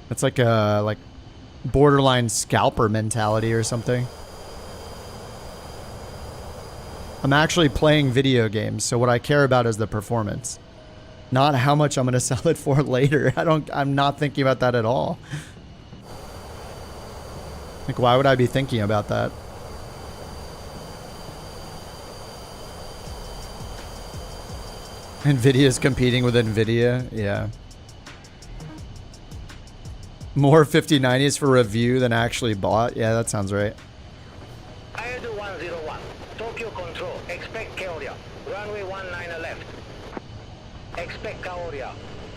It's like a, like, borderline scalper mentality or something. I'm actually playing video games, so what I care about is the performance. Not how much I'm going to sell it for later. I'm not thinking about that at all. Like, why would I be thinking about that? Nvidia's competing with Nvidia, yeah. More 5090s for review than actually bought. Yeah, that sounds right. Air 101, Tokyo Control, expect Korea, runway 19 left. Expect Korea,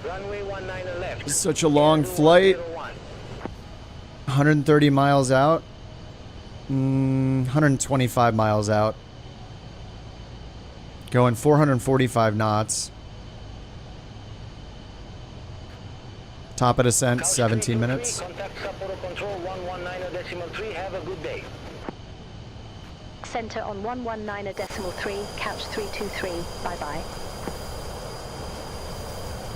runway 19 left. Such a long flight. 130 miles out. 125 miles out. Going 445 knots. Top of descent, 17 minutes. Contact Sapporo Control 119.3. Have a good day. Center on 119.3, couch 323. Bye-bye.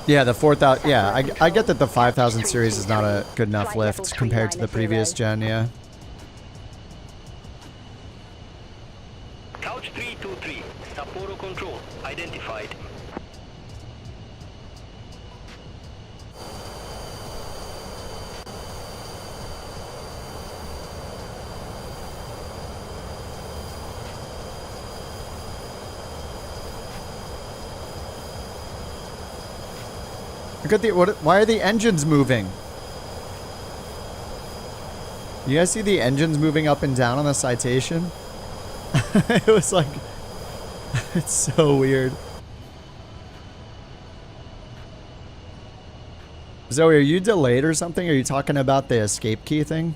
Yeah, the 4,000. Yeah, I get that the 5000 series is not a good enough lift compared to the previous gen, yeah. Couch 323, Sapporo Control, identified. Look at the, why are the engines moving? You guys see the engines moving up and down on the citation? It was like, it's so weird. Zoe, are you delayed or something? Are you talking about the escape key thing?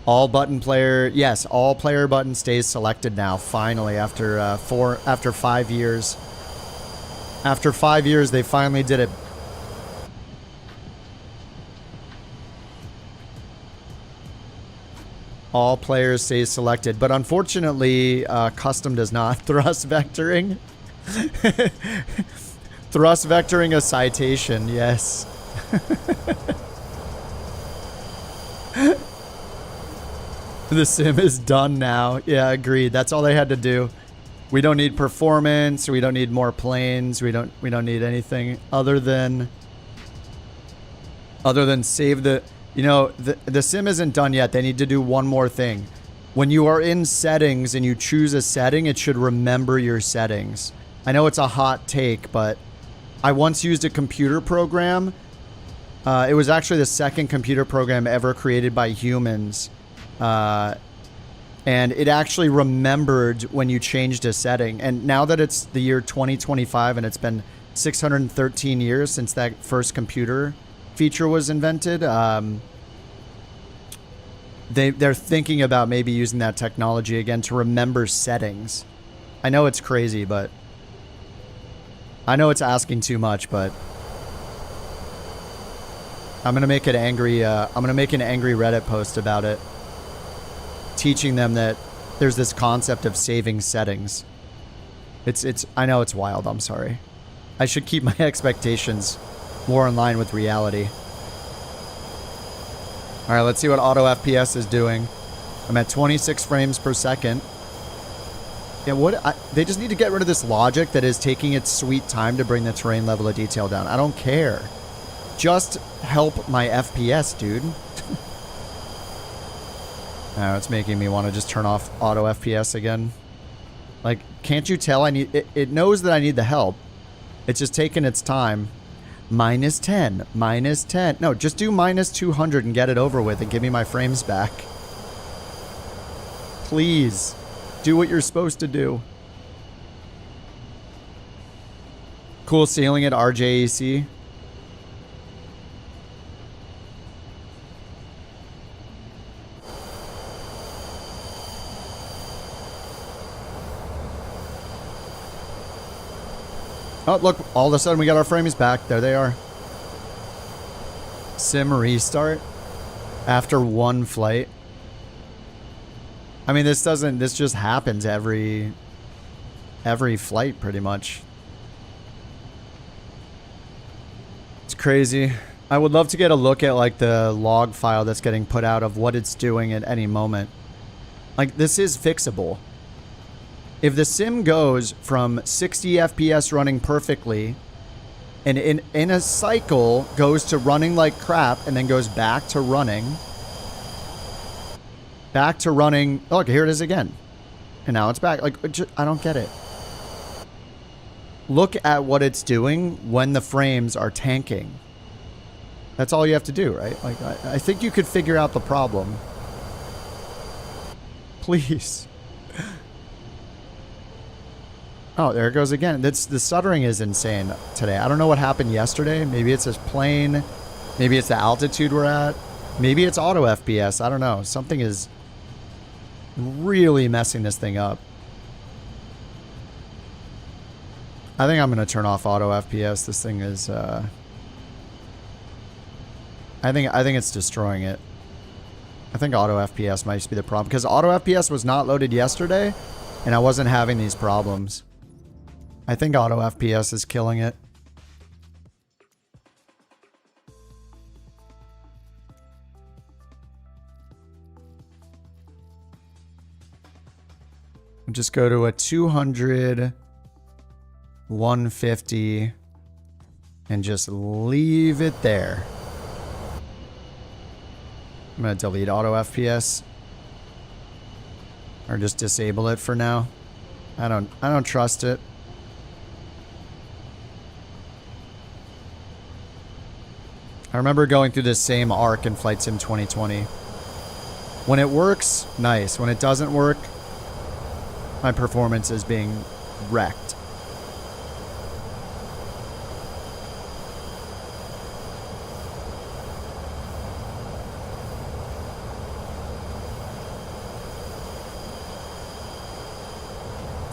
All button player, yes, all player button stays selected now, finally, after 5 years. After 5 years, they finally did it. All players stay selected, but unfortunately, custom does not. Thrust vectoring. Thrust vectoring a citation, yes. The sim is done now. Yeah, agreed. That's all they had to do. We don't need performance. We don't need more planes. We don't need anything other than save the. You know, the sim isn't done yet. They need to do one more thing. When you are in settings and you choose a setting, it should remember your settings. I know it's a hot take, but I once used a computer program. It was actually the second computer program ever created by humans to And it actually remembered when you changed a setting. And now that it's the year 2025 and it's been 613 years since that first computer feature was invented, they're thinking about maybe using that technology again to remember settings. I know it's crazy, but I know it's asking too much, but I'm gonna make it angry. I'm gonna make an angry Reddit post about it, teaching them that there's this concept of saving settings. It's. I know it's wild. I'm sorry. I should keep my expectations more in line with reality. All right, let's see what auto FPS is doing. I'm at 26 frames per second. Yeah, they just need to get rid of this logic that is taking its sweet time to bring the terrain level of detail down. I don't care. Just help my FPS, dude. Now it's making me want to just turn off auto FPS again. Like, can't you tell I need... It knows that I need the help. It's just taking its time. Minus 10. Minus 10. No, just do minus 200 and get it over with and give me my frames back. Please. Do what you're supposed to do. Cool ceiling at RJEC. Oh, look, all of a sudden we got our frames back. There they are. Sim restart after one flight. I mean, this just happens every flight pretty much. It's crazy. I would love to get a look at like the log file that's getting put out of what it's doing at any moment. Like, this is fixable. If the sim goes from 60 FPS running perfectly and in a cycle goes to running like crap and then goes back to running. Oh, look, here it is again. And now it's back. Like, I don't get it. Look at what it's doing when the frames are tanking. That's all you have to do, right? Like, I think you could figure out the problem. Please. Oh, there it goes again. The stuttering is insane today. I don't know what happened yesterday. Maybe it's this plane. Maybe it's the altitude we're at. Maybe it's auto FPS. I don't know. Something is really messing this thing up. I think I'm going to turn off auto FPS. This thing is... I think it's destroying it. I think auto FPS might just be the problem. Because auto FPS was not loaded yesterday, and I wasn't having these problems. I think auto FPS is killing it. Just go to a 200, 150, and just leave it there. I'm going to delete auto FPS. Or just disable it for now. I don't trust it. I remember going through this same arc in Flight Sim 2020. When it works, nice. When it doesn't work, my performance is being wrecked.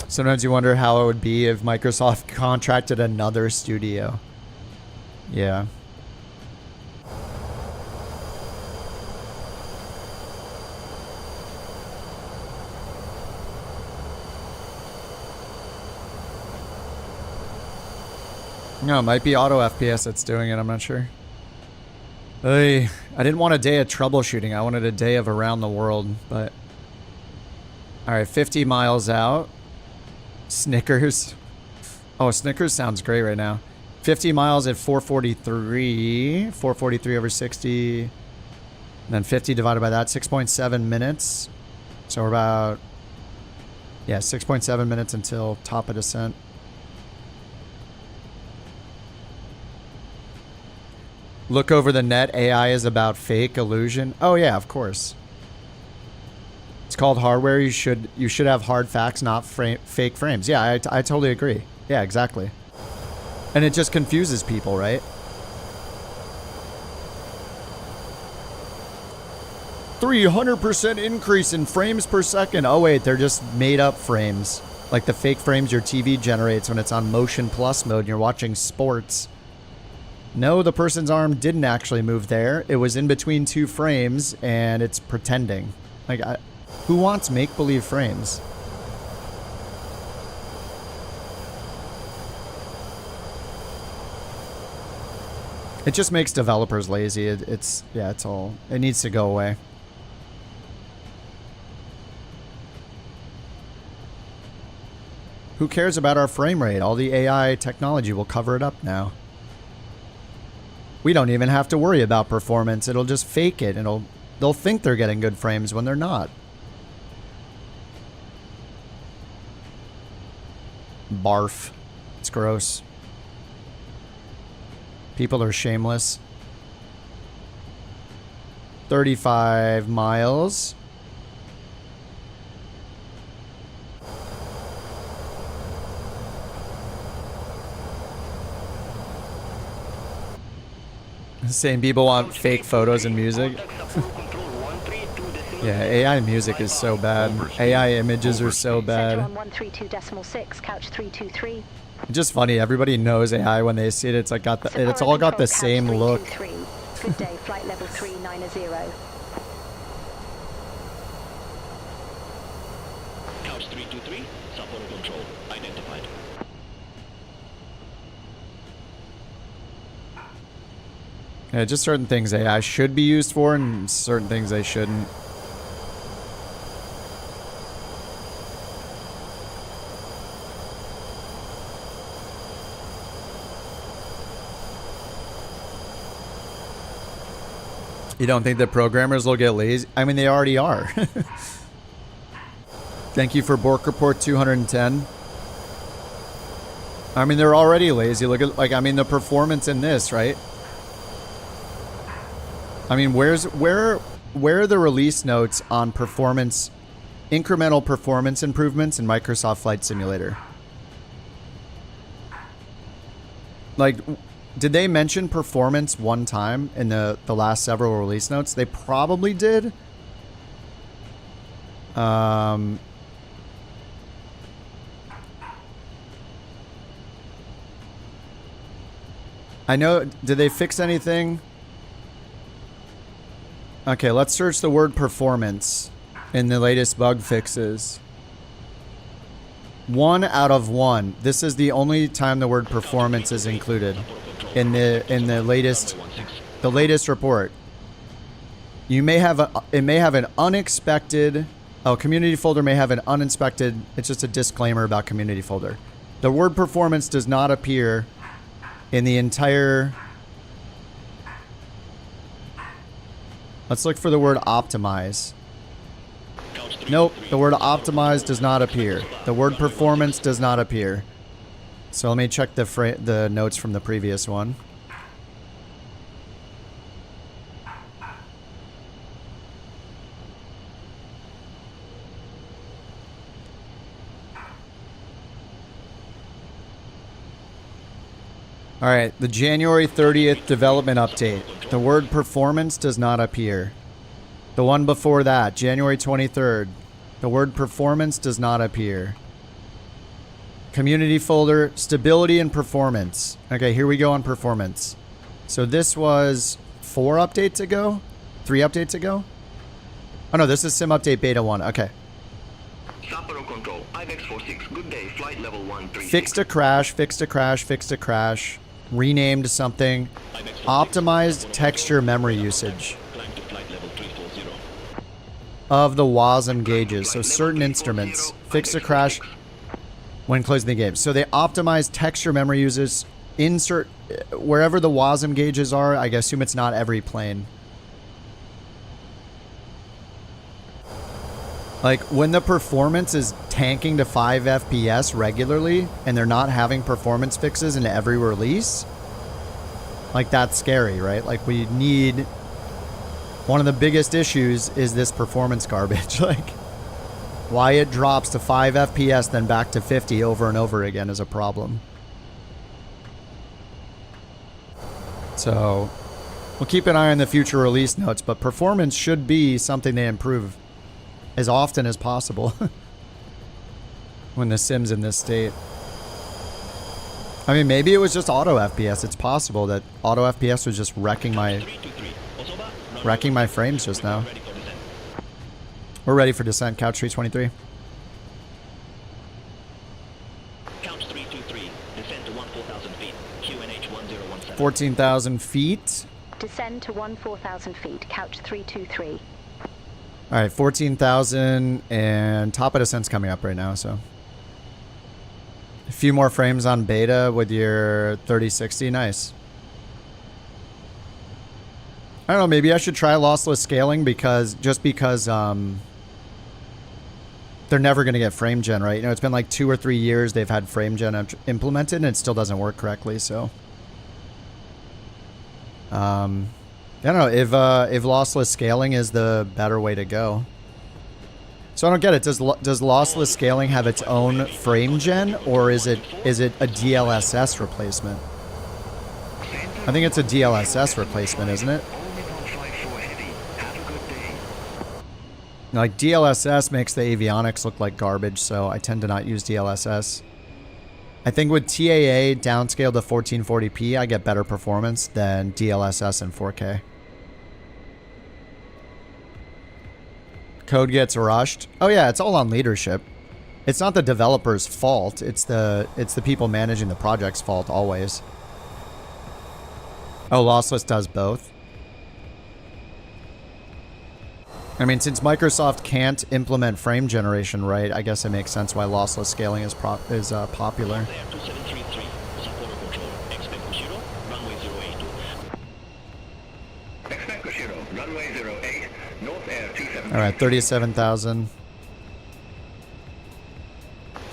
Sometimes you wonder how it would be if Microsoft contracted another studio. Yeah. No, it might be auto FPS that's doing it. I'm not sure. I didn't want a day of troubleshooting. I wanted a day of around the world, but... Alright, 50 miles out. Snickers. Oh, Snickers sounds great right now. 50 miles at 443. 443 over 60. And then 50 divided by that, 6.7 minutes. So we're about... Yeah, 6.7 minutes until top of descent. Look over the net. AI is about fake illusion. Oh, yeah, of course. It's called hardware. You should have hard facts, not fake frames. Yeah, I totally agree. Yeah, exactly. And it just confuses people, right? 300% increase in frames per second. Oh wait, they're just made up frames. Like the fake frames your TV generates when it's on motion plus mode and you're watching sports. No, the person's arm didn't actually move there. It was in between 2 frames and it's pretending. Like, who wants make-believe frames? It just makes developers lazy. It's all, it needs to go away. Who cares about our frame rate? All the AI technology will cover it up now. We don't even have to worry about performance. It'll just fake it. They'll think they're getting good frames when they're not. Barf. It's gross. People are shameless. 35 miles. Same people want fake photos and music. Yeah, AI music is so bad. AI images are so bad. 132.6, couch 323. It's just funny. Everybody knows AI when they see it. It's like it's all got the same look. Good day, flight level 390. Couch 323, Sapporo control identified. Yeah, just certain things AI should be used for and certain things they shouldn't. You don't think that programmers will get lazy? I mean, they already are. Thank you for Bork Report 210. I mean, they're already lazy. Look at, like, I mean, the performance in this, right? I mean, where are the release notes on performance, incremental performance improvements in Microsoft Flight Simulator? Like, did they mention performance one time in the last several release notes? They probably did. I know, did they fix anything? Okay, let's search the word performance in the latest bug fixes. 1 out of 1. This is the only time the word performance is included in the latest report. You may have it may have an unexpected community folder may have an uninspected. It's just a disclaimer about community folder. The word performance does not appear in the entire. Let's look for the word optimize. Nope, the word optimize does not appear. The word performance does not appear. So let me check the notes from the previous one. All right, the January 30th development update. The word performance does not appear. The one before that, January 23rd. The word performance does not appear. Community folder, stability and performance. Okay, here we go on performance. So this was 4 updates ago? 3 updates ago? Oh no, this is Sim Update Beta 1. Okay. Sapporo control, IVEX46, good day, flight level 136. Fixed a crash, fixed a crash, fixed a crash. Renamed something. Optimized texture memory usage of the WASM gauges. So certain instruments. Fixed a crash when closing the game. So they optimize texture memory uses. Insert wherever the WASM gauges are. I assume it's not every plane. Like when the performance is tanking to 5 FPS regularly and they're not having performance fixes in every release, like that's scary, right? Like we need, one of the biggest issues is this performance garbage. Like Why it drops to 5 FPS then back to 50 over and over again is a problem. So we'll keep an eye on the future release notes, but performance should be something they improve as often as possible when the sim's in this state. I mean, maybe it was just auto FPS. It's possible that auto FPS was just wrecking my frames just now. We're ready for descent, Couch 323. Couch 323, descend to 14,000 feet, QNH 1017. 14,000 feet. Descend to 14,000 feet, Couch 323. All right, 14,000 and top of descent's coming up right now, so. A few more frames on beta with your 3060, nice. I don't know, maybe I should try lossless scaling because they're never going to get frame gen right. You know, it's been like 2 or 3 years they've had frame gen implemented and it still doesn't work correctly, so. I don't know if lossless scaling is the better way to go. So I don't get it. Does lossless scaling have its own frame gen, or is it a DLSS replacement? I think it's a DLSS replacement, isn't it? Like DLSS makes the avionics look like garbage, so I tend to not use DLSS. I think with TAA downscaled to 1440p, I get better performance than DLSS in 4K. Code gets rushed. Oh yeah, it's all on leadership. It's not the developer's fault. It's the people managing the project's fault always. Oh, lossless does both. I mean, since Microsoft can't implement frame generation right, I guess it makes sense why lossless scaling is popular. All right, 37,000.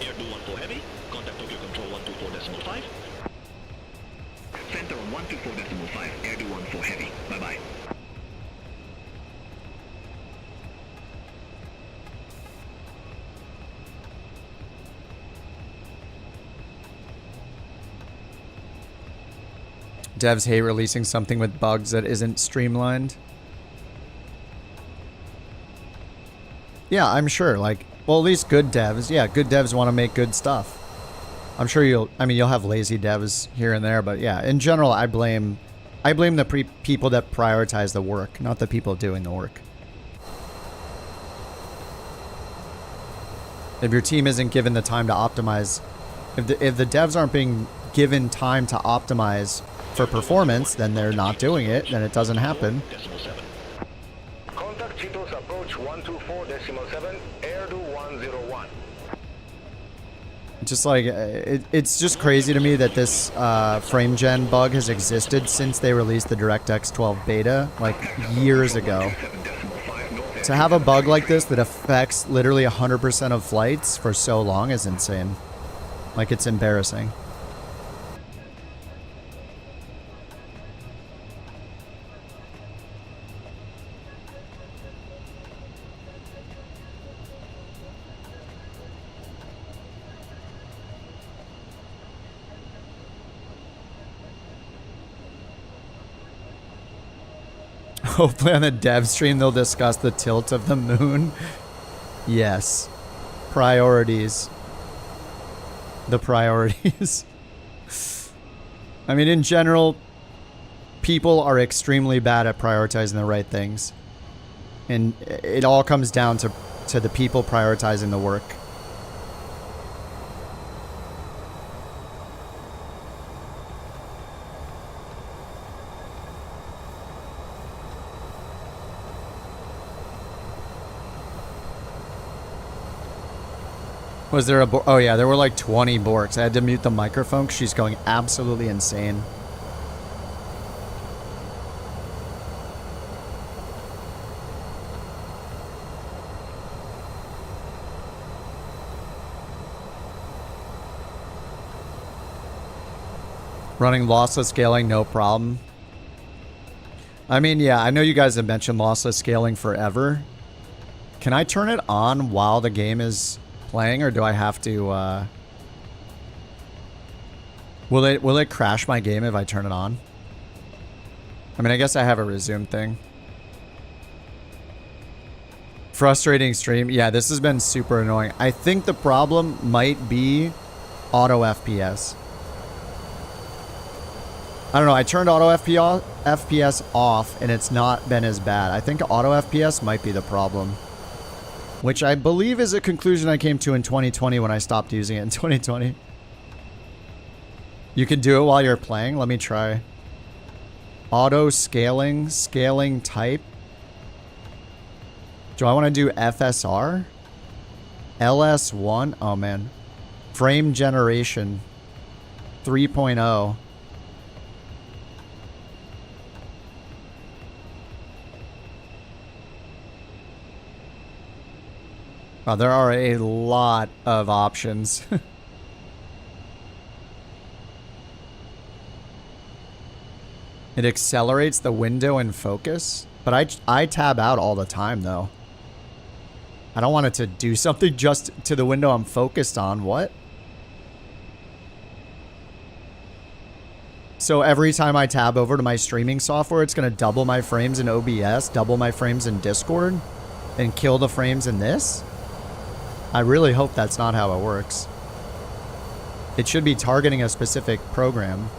Air 214 heavy, contact Tokyo Control 124.5. Center on 124.5, Air 214 heavy, bye-bye. Devs hate releasing something with bugs that isn't streamlined. Yeah, I'm sure. Like, well, at least good devs. Yeah, good devs want to make good stuff. I'm sure you'll have lazy devs here and there, but yeah, in general, I blame the people that prioritize the work, not the people doing the work. If your team isn't given the time to optimize, if the devs aren't being given time to optimize for performance, then they're not doing it, then it doesn't happen. Contact Cheetos approach 124.7, Air 101. Just like, it's just crazy to me that this frame gen bug has existed since they released the DirectX 12 beta, like years ago. To have a bug like this that affects literally 100% of flights for so long is insane. Like, it's embarrassing. Hopefully on the dev stream they'll discuss the tilt of the moon. Yes. Priorities. The priorities. I mean, in general, people are extremely bad at prioritizing the right things. And it all comes down to the people prioritizing the work. Was there a oh yeah, there were like 20 borks. I had to mute the microphone because she's going absolutely insane. Running lossless scaling, no problem. I mean, yeah, I know you guys have mentioned lossless scaling forever. Can I turn it on while the game is playing, or do I have to, Will it crash my game if I turn it on? I mean, I guess I have a resume thing. Frustrating stream. Yeah, this has been super annoying. I think the problem might be auto FPS. I don't know. I turned auto FPS off and it's not been as bad. I think auto FPS might be the problem, which I believe is a conclusion I came to in 2020 when I stopped using it in 2020. You can do it while you're playing. Let me try. Auto scaling, scaling type. Do I want to do FSR? LS1? Oh man. Frame generation 3.0. Wow, there are a lot of options. It accelerates the window in focus, but I tab out all the time though. I don't want it to do something just to the window I'm focused on. What? So every time I tab over to my streaming software, it's going to double my frames in OBS, double my frames in Discord, and kill the frames in this? I really hope that's not how it works. It should be targeting a specific program.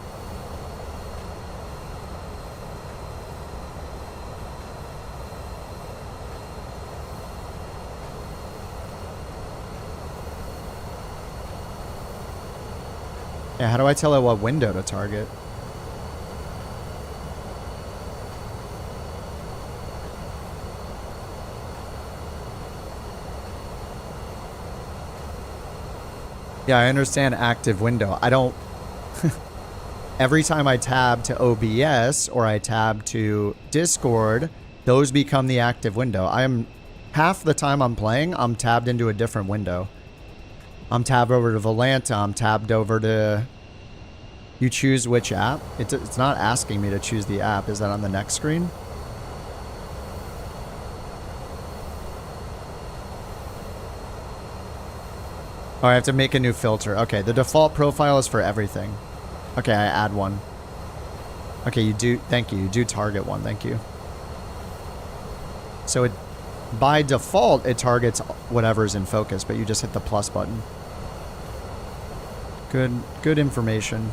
Yeah, how do I tell it what window to target? Yeah, I understand active window. I don't... Every time I tab to OBS or I tab to Discord, those become the active window. Half the time I'm playing, I'm tabbed into a different window. I'm tabbed over to Volanta. I'm tabbed over to... You choose which app? It's not asking me to choose the app. Is that on the next screen? Oh, I have to make a new filter. Okay, the default profile is for everything. Okay, I add one. Okay, you do... Thank you. You do target one. Thank you. So it... By default, it targets whatever's in focus, but you just hit the plus button. Good information.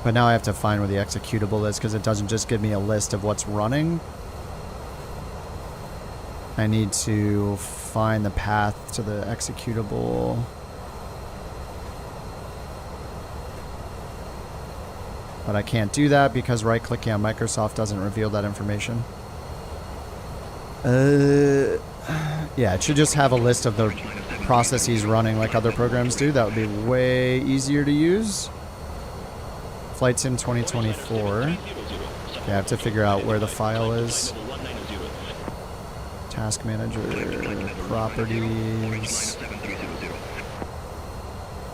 But now I have to find where the executable is because it doesn't just give me a list of what's running. I need to find the path to the executable. But I can't do that because right-clicking on Microsoft doesn't reveal that information. Yeah, it should just have a list of the processes running like other programs do. That would be way easier to use. Flight Sim 2024. Okay, I have to figure out where the file is. Task Manager, Properties.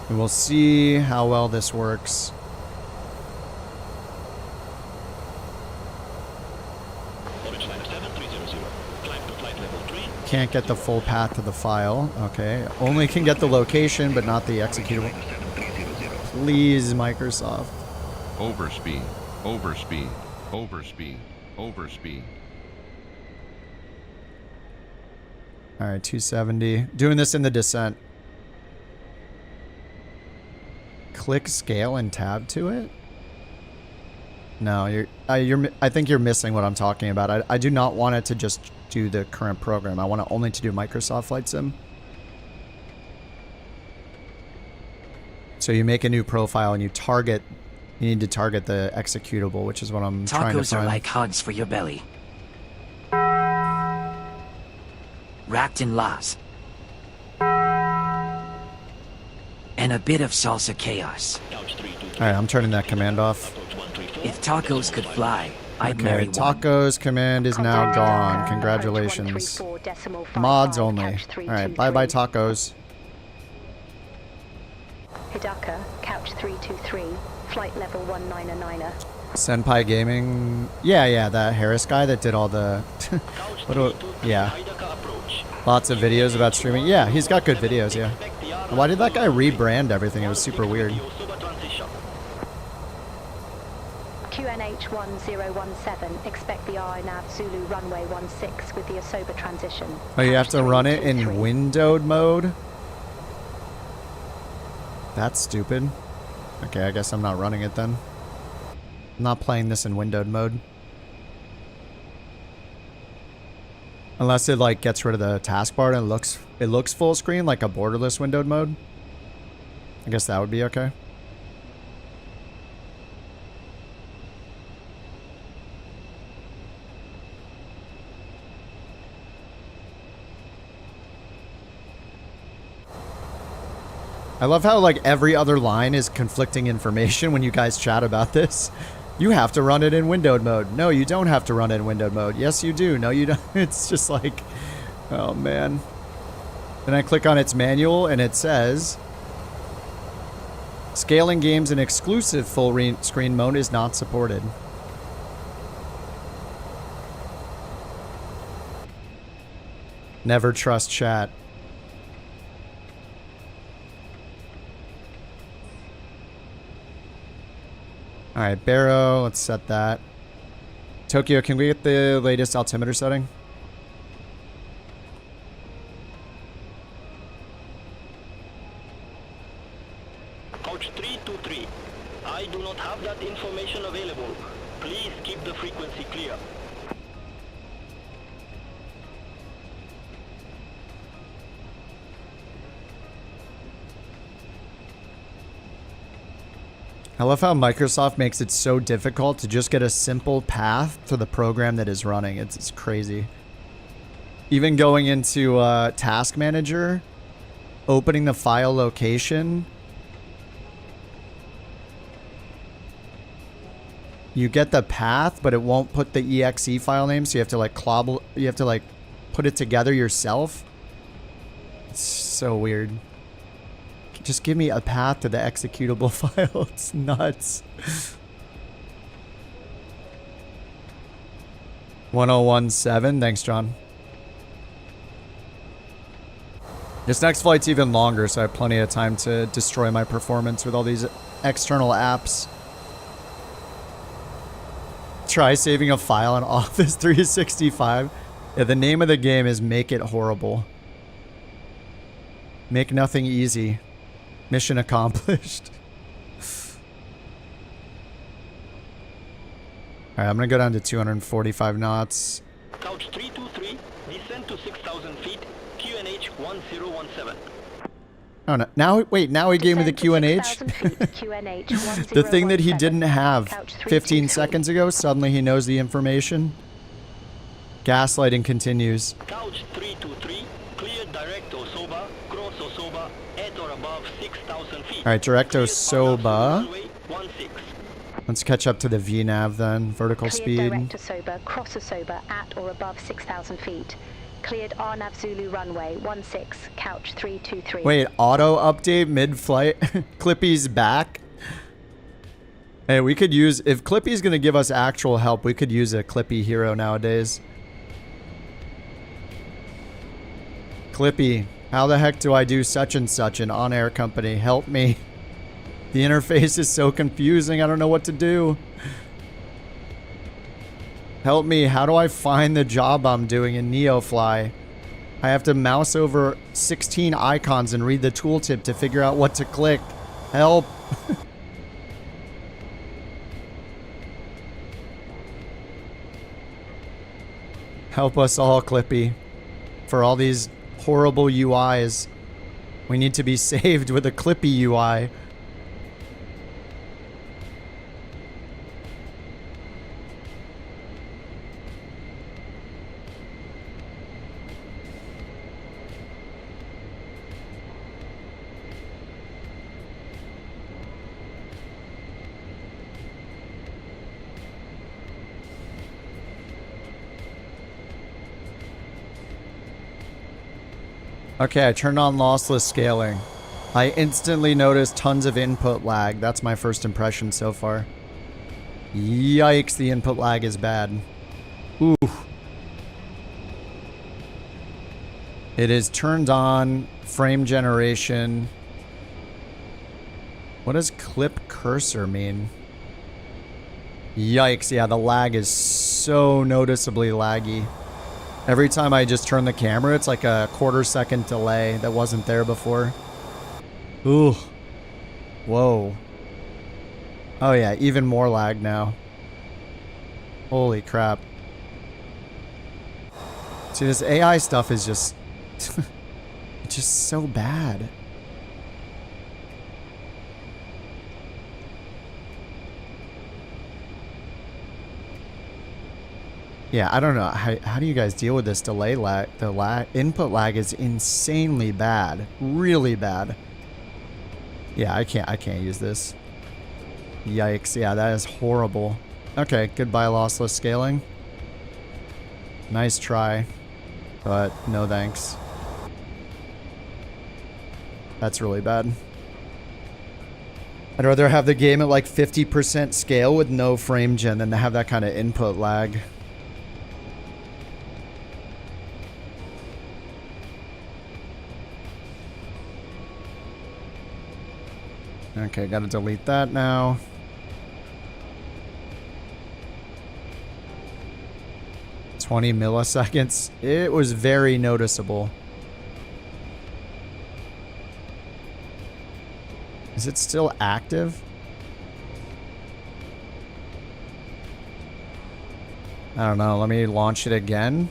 And we'll see how well this works. Can't get the full path to the file. Okay. Only can get the location, but not the executable. Please, Microsoft. Overspeed. Overspeed. Overspeed. Overspeed. Alright, 270. Doing this in the descent. Click scale and tab to it? No, I think you're missing what I'm talking about. I do not want it to just do the current program. I want it only to do Microsoft Flight Sim. So you make a new profile and you need to target the executable, which is what I'm trying to find. Tacos are like hugs for your belly. Wrapped in las. And a bit of salsa chaos. Alright, I'm turning that command off. If tacos could fly, I'd marry one. Tacos command is now gone. Congratulations. Mods only. Alright, bye-bye tacos. Hidaka, Couch 323, flight level 199er. Senpai Gaming. Yeah, that Harris guy that did all the... yeah. Lots of videos about streaming. Yeah, he's got good videos, yeah. Why did that guy rebrand everything? It was super weird. QNH 1017, expect the RNAV Zulu runway 16 with the Asoba transition. Oh, you have to run it in windowed mode? That's stupid. Okay, I guess I'm not running it then. I'm not playing this in windowed mode. Unless it like gets rid of the taskbar and it looks full screen like a borderless windowed mode. I guess that would be okay. I love how like every other line is conflicting information when you guys chat about this. You have to run it in windowed mode. No, you don't have to run it in windowed mode. Yes, you do. No, you don't. It's just like, oh man. Then I click on its manual and it says, scaling games in exclusive full screen mode is not supported. Never trust chat. Alright, Barrow, let's set that. Tokyo, can we get the latest altimeter setting? Couch 323. I do not have that information available. Please keep the frequency clear. I love how Microsoft makes it so difficult to just get a simple path to the program that is running. It's crazy. Even going into Task Manager, opening the file location, you get the path, but it won't put the exe file name, so you have to like clobble, you have to like put it together yourself. It's so weird. Just give me a path to the executable file. It's nuts. 1017. Thanks, John. This next flight's even longer, so I have plenty of time to destroy my performance with all these external apps. Try saving a file on Office 365. Yeah, the name of the game is Make It Horrible. Make nothing easy. Mission accomplished. Alright, I'm gonna go down to 245 knots. Couch 323, descend to 6,000 feet, QNH 1017. Oh no, now, wait, now he gave me the QNH? The thing that he didn't have 15 seconds ago, suddenly he knows the information. Gaslighting continues. Couch 323, clear direct Osoba, cross Osoba, at or above 6,000 feet. Alright, direct Osoba. Let's catch up to the VNAV then. Vertical speed. Direct Osoba, cross Osoba, at or above 6,000 feet. Cleared RNAV Zulu runway 16, couch 323. Wait, auto update mid-flight? Clippy's back? Hey, we could use... If Clippy's gonna give us actual help, we could use a Clippy hero nowadays. Clippy, how the heck do I do such and such an on-air company? Help me. The interface is so confusing, I don't know what to do. Help me, how do I find the job I'm doing in NeoFly? I have to mouse over 16 icons and read the tooltip to figure out what to click. Help. Help us all, Clippy. For all these horrible UIs. We need to be saved with a Clippy UI. Okay, I turned on lossless scaling. I instantly noticed tons of input lag. That's my first impression so far. Yikes, the input lag is bad. Ooh. It is turned on. Frame generation. What does clip cursor mean? Yikes, yeah, the lag is so noticeably laggy. Every time I just turn the camera, it's like a quarter-second delay that wasn't there before. Ooh. Whoa. Oh yeah, even more lag now. Holy crap. See, this AI stuff is just... it's just so bad. Yeah, I don't know. How do you guys deal with this delay lag? The input lag is insanely bad. Really bad. Yeah, I can't use this. Yikes. Yeah, that is horrible. Okay, goodbye lossless scaling. Nice try, but no thanks. That's really bad. I'd rather have the game at like 50% scale with no frame gen than to have that kind of input lag. Okay, gotta delete that now. $20 milliseconds. It was very noticeable. Is it still active? I don't know. Let me launch it again.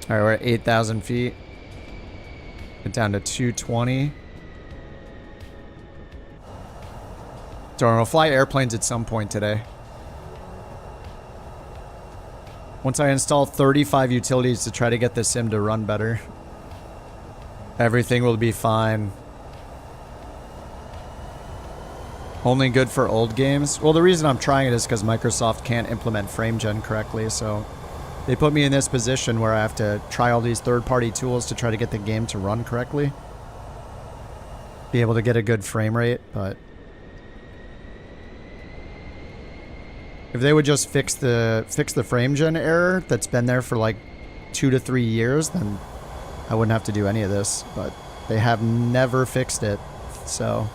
All right, we're at 8,000 feet. Get down to 220. Darn, we'll fly airplanes at some point today. Once I install 35 utilities to try to get the sim to run better, everything will be fine. Only good for old games. Well, the reason I'm trying it is because Microsoft can't implement frame gen correctly, so they put me in this position where I have to try all these third-party tools to try to get the game to run correctly. Be able to get a good frame rate, but if they would just fix the frame gen error that's been there for like 2 to 3 years, then I wouldn't have to do any of this, but they have never fixed it. So,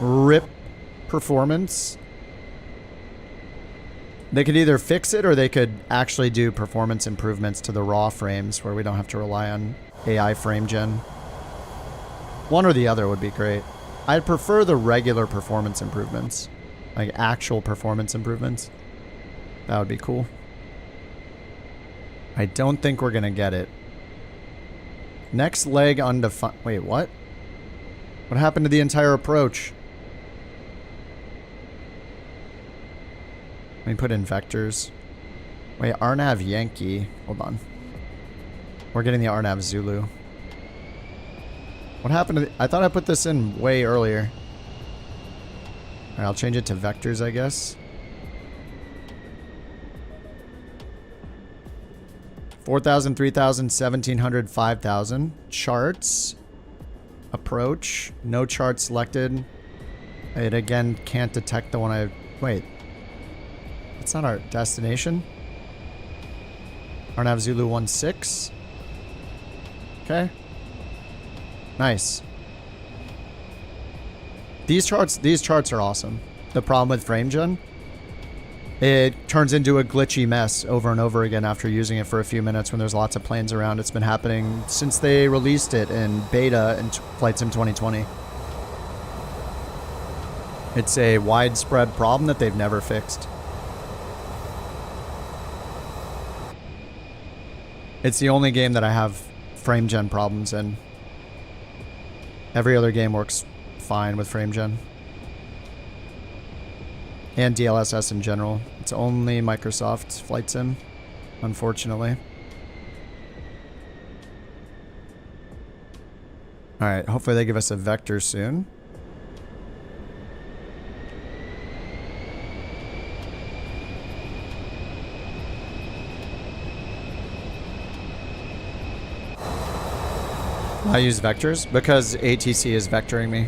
RIP performance. They could either fix it or they could actually do performance improvements to the raw frames where we don't have to rely on AI frame gen. One or the other would be great. I'd prefer the regular performance improvements, like actual performance improvements. That would be cool. I don't think we're gonna get it. Next leg undefined. Wait, what? What happened to the entire approach? Let me put in vectors. Wait, RNAV Yankee. Hold on. We're getting the RNAV Zulu. What happened to I thought I put this in way earlier. Alright, I'll change it to vectors, I guess. 4,000, 3,000, 1,700, 5,000. Charts. Approach. No chart selected. It again can't detect the one I... Wait. It's not our destination. RNAV Zulu 16. Okay. Nice. These charts are awesome. The problem with frame gen, it turns into a glitchy mess over and over again after using it for a few minutes when there's lots of planes around. It's been happening since they released it in beta in Flight Sim 2020. It's a widespread problem that they've never fixed. It's the only game that I have frame gen problems in. Every other game works fine with frame gen. And DLSS in general. It's only Microsoft Flight Sim, unfortunately. Alright, hopefully they give us a vector soon. I use vectors because ATC is vectoring me.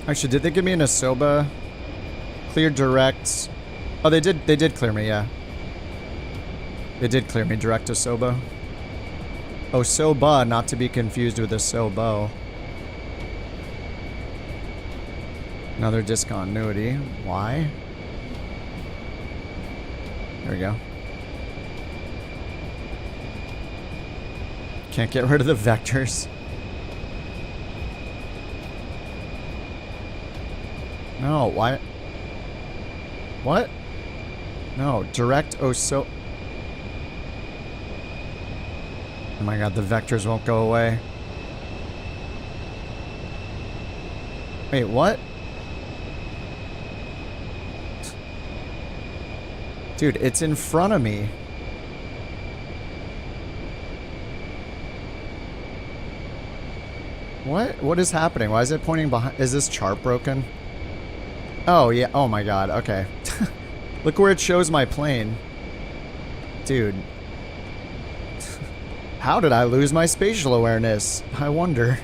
Actually, did they give me an Asoba? Clear direct. Oh, they did clear me, yeah. They did clear me direct Asoba. Osoba, not to be confused with Asobo. Another discontinuity. Why? There we go. Can't get rid of the vectors. No, why? What? No, direct Oso... Oh my god, the vectors won't go away. Wait, what? Dude, it's in front of me. What? What is happening? Why is it pointing behind? Is this chart broken? Oh, yeah. Oh my god. Okay. Look where it shows my plane. Dude. How did I lose my spatial awareness? I wonder.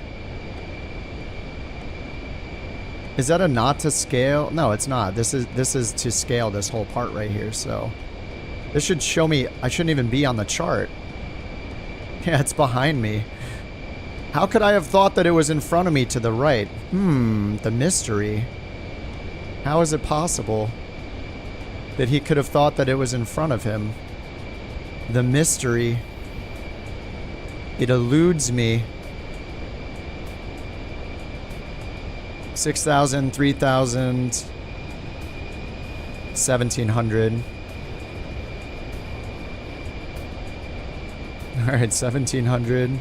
Is that a not to scale? No, it's not. This is to scale this whole part right here, so this should show me I shouldn't even be on the chart. Yeah, it's behind me. How could I have thought that it was in front of me to the right? The mystery. How is it possible that he could have thought that it was in front of him? The mystery. It eludes me. 6,000, 3,000, 1,700. All right, 1,700.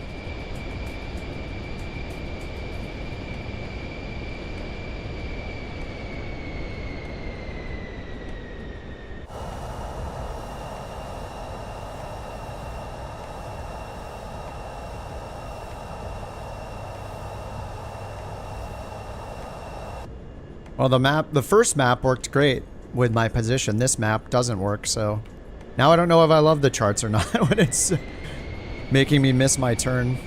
Well, the first map worked great with my position. This map doesn't work, so now I don't know if I love the charts or not when it's making me miss my turn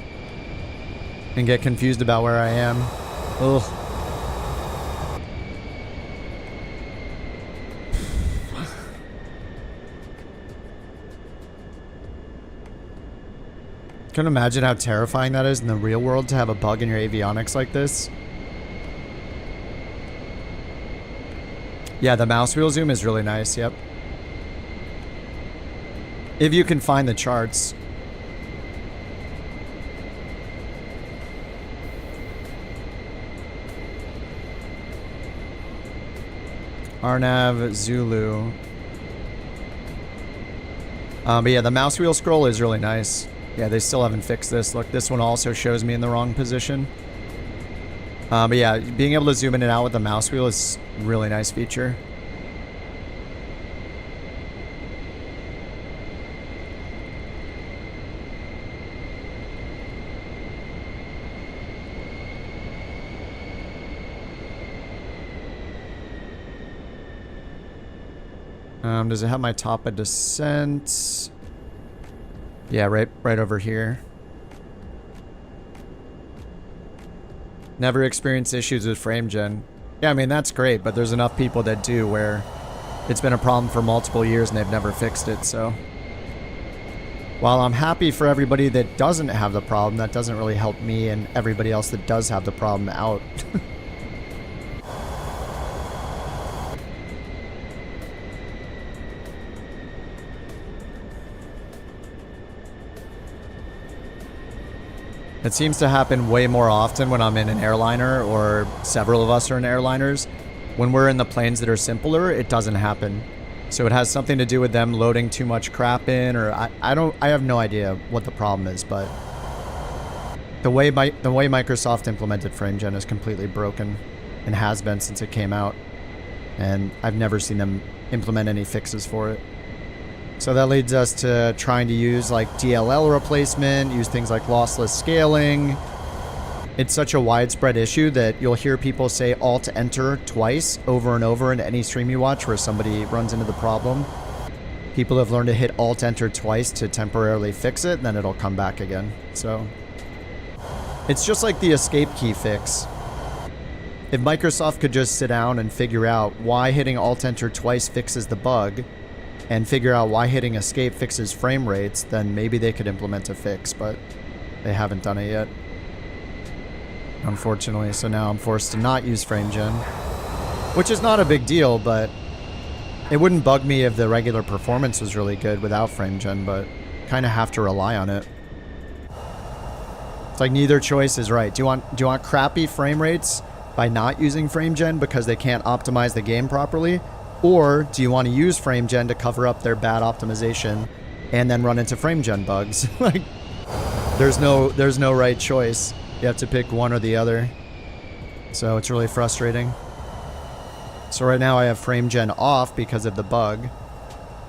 and get confused about where I am. Ugh. Can you imagine how terrifying that is in the real world to have a bug in your avionics like this? Yeah, the mouse wheel zoom is really nice, yep. If you can find the charts. Arnav Zulu. But yeah, the mouse wheel scroll is really nice. Yeah, they still haven't fixed this. Look, this one also shows me in the wrong position. But yeah, being able to zoom in and out with the mouse wheel is a really nice feature. Does it have my top of descent? Yeah, right over here. Never experienced issues with frame gen. Yeah, I mean, that's great, but there's enough people that do where it's been a problem for multiple years and they've never fixed it, so. While I'm happy for everybody that doesn't have the problem, that doesn't really help me and everybody else that does have the problem out. It seems to happen way more often when I'm in an airliner, or several of us are in airliners. When we're in the planes that are simpler, it doesn't happen. So it has something to do with them loading too much crap in, or I have no idea what the problem is, but the way Microsoft implemented FrameGen is completely broken and has been since it came out. And I've never seen them implement any fixes for it. So that leads us to trying to use like DLL replacement, use things like lossless scaling, it's such a widespread issue that you'll hear people say Alt-Enter twice over and over in any stream you watch where somebody runs into the problem. People have learned to hit Alt-Enter twice to temporarily fix it, and then it'll come back again. So it's just like the escape key fix. If Microsoft could just sit down and figure out why hitting Alt-Enter twice fixes the bug, and figure out why hitting escape fixes frame rates, then maybe they could implement a fix, but they haven't done it yet, unfortunately. So now I'm forced to not use FrameGen, which is not a big deal, but it wouldn't bug me if the regular performance was really good without FrameGen, but kind of have to rely on it. It's like neither choice is right. Do you want crappy frame rates by not using FrameGen because they can't optimize the game properly? Or do you want to use FrameGen to cover up their bad optimization and then run into FrameGen bugs? Like, there's no right choice. You have to pick one or the other. So it's really frustrating. So right now I have FrameGen off because of the bug,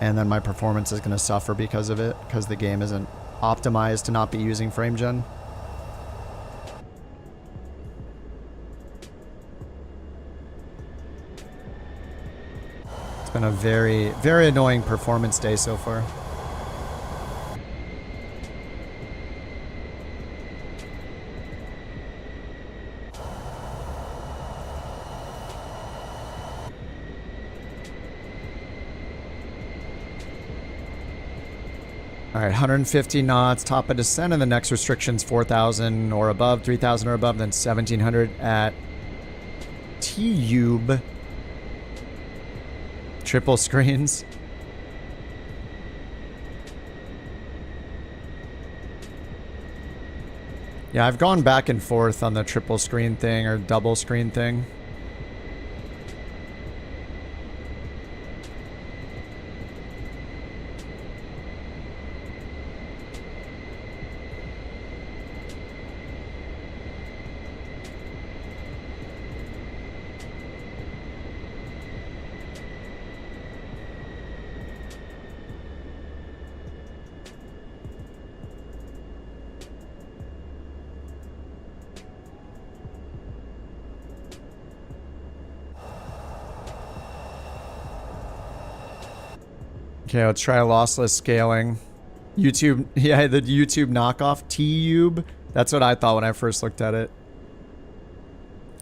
and then my performance is going to suffer because of it, because the game isn't optimized to not be using FrameGen. It's been a very, very annoying performance day so far. All right, 150 knots, top of descent, and the next restriction's 4,000 or above, 3,000 or above, then 1,700 at T-Ube. Triple screens. Yeah, I've gone back and forth on the triple screen thing or double screen thing. Okay, let's try lossless scaling. YouTube, yeah, the YouTube knockoff, T-Ube. That's what I thought when I first looked at it.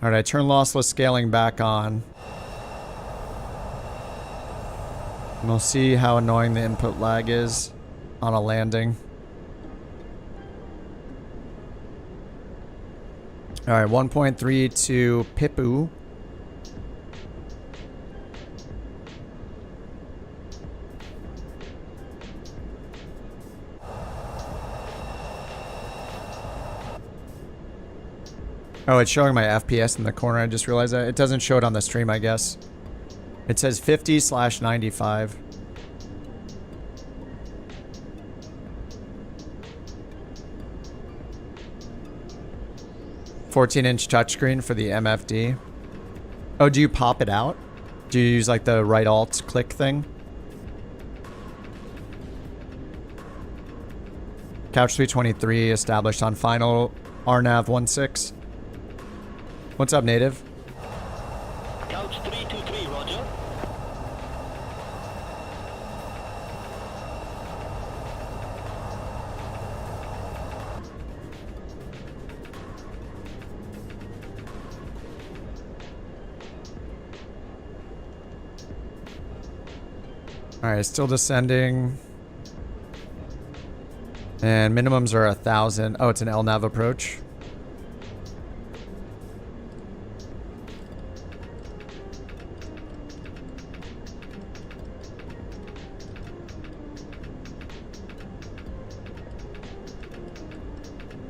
All right, I turn lossless scaling back on. And we'll see how annoying the input lag is on a landing. All right, 1.32 Pipu. Oh, it's showing my FPS in the corner. I just realized that. It doesn't show it on the stream, I guess. It says 50/95. "14-inch touchscreen for the MFD." Oh, do you pop it out? Do you use like the right alt click thing? Couch 323 established on final RNAV 16. What's up, native? Couch 323, roger. Alright, still descending. And minimums are 1,000. Oh, it's an LNAV approach.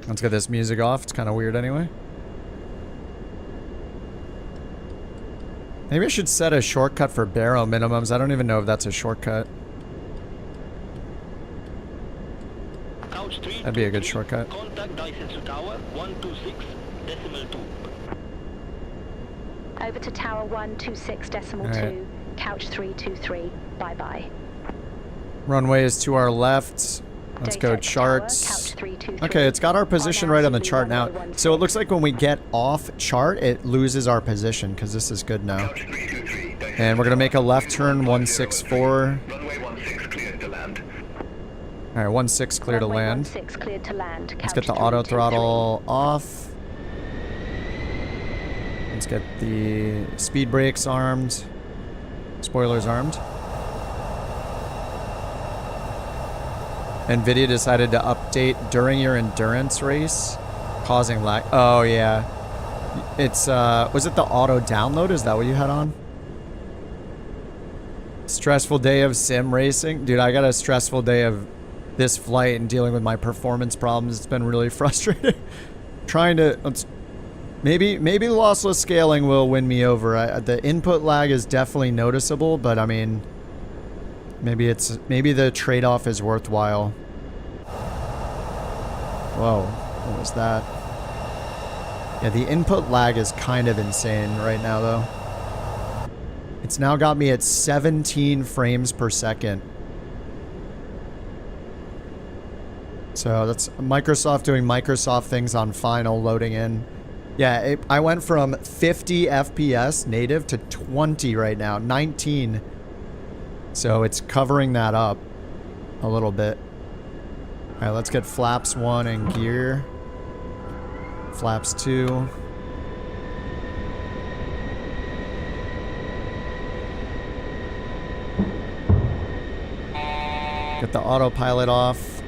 Let's get this music off. It's kind of weird anyway. Maybe I should set a shortcut for baro minimums. I don't even know if that's a shortcut. That'd be a good shortcut. Contact Daisetsu Tower 126.2. Over to Tower 126.2, Couch 323. Bye-bye. Runway is to our left. Let's go charts. Okay, it's got our position right on the chart now. So it looks like when we get off chart, it loses our position because this is good now. And we're going to make a left turn 164. Alright, 16 clear to land. Let's get the auto throttle off. Let's get the speed brakes armed. Spoilers armed. NVIDIA decided to update during your endurance race, causing lag. Oh, yeah. It's, was it the auto download? Is that what you had on? Stressful day of sim racing? Dude, I got a stressful day of this flight and dealing with my performance problems. It's been really frustrating. Trying to... Maybe lossless scaling will win me over. The input lag is definitely noticeable, but I mean... Maybe the trade-off is worthwhile. Whoa, what was that? Yeah, the input lag is kind of insane right now, though. It's now got me at 17 frames per second. So that's Microsoft doing Microsoft things on final loading in. Yeah, I went from 50 FPS native to 20 right now, 19. So it's covering that up a little bit. All right, let's get flaps 1 in gear. Flaps 2. Get the autopilot off.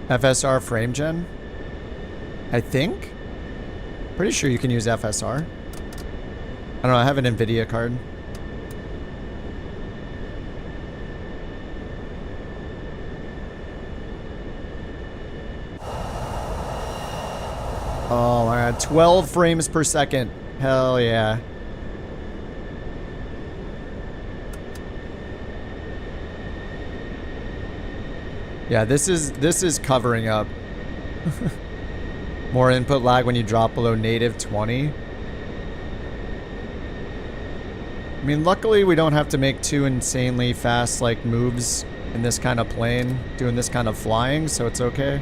FSR frame gen? I think? Pretty sure you can use FSR. I don't know, I have an NVIDIA card. Oh my god, 12 frames per second. Hell yeah. Yeah, this is covering up. More input lag when you drop below native 20. I mean, luckily we don't have to make too insanely fast like moves in this kind of plane, doing this kind of flying, so it's okay.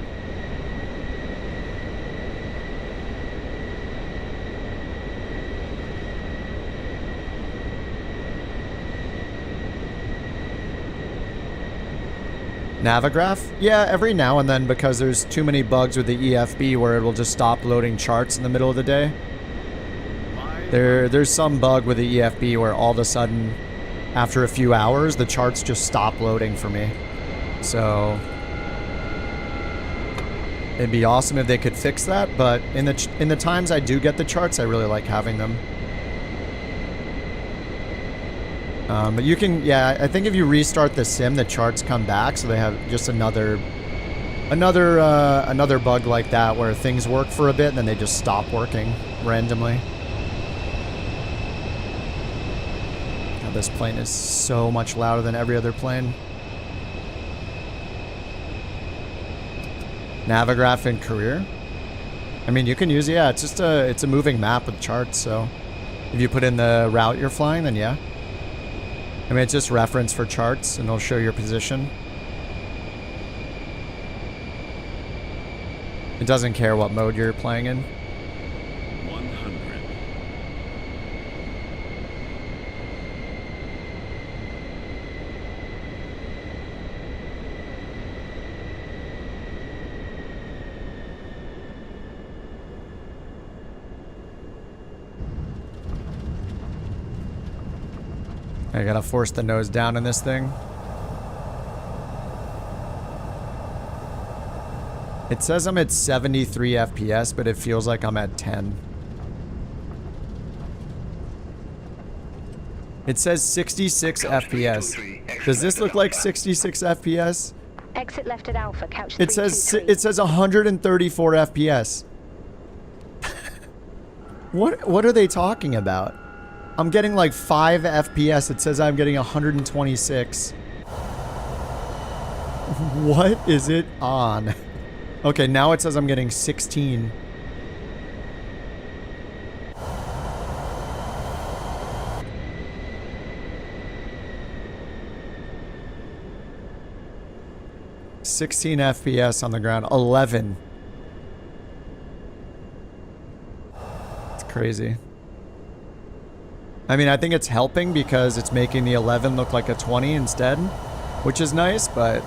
Navigraph? Yeah, every now and then, because there's too many bugs with the EFB where it will just stop loading charts in the middle of the day. There's some bug with the EFB where all of a sudden, after a few hours, the charts just stop loading for me. So it'd be awesome if they could fix that, but in the times I do get the charts, I really like having them. But you can, yeah, I think if you restart the sim, the charts come back, so they have just another bug like that where things work for a bit and then they just stop working randomly. God, this plane is so much louder than every other plane. Navigraph in career? I mean, you can use, yeah, it's just it's a moving map with charts, so if you put in the route you're flying, then yeah. I mean, it's just reference for charts, and it'll show your position. It doesn't care what mode you're playing in. 100. I gotta force the nose down in this thing. It says I'm at 73 FPS, but it feels like I'm at 10. It says 66 FPS. Does this look like 66 FPS? Exit left at Alpha, couch It says 134 FPS. What are they talking about? I'm getting like 5 FPS. It says I'm getting 126. What is it on? Okay, now it says I'm getting 16. 16 FPS on the ground. 11. It's crazy. I mean, I think it's helping because it's making the 11 look like a 20 instead, which is nice, but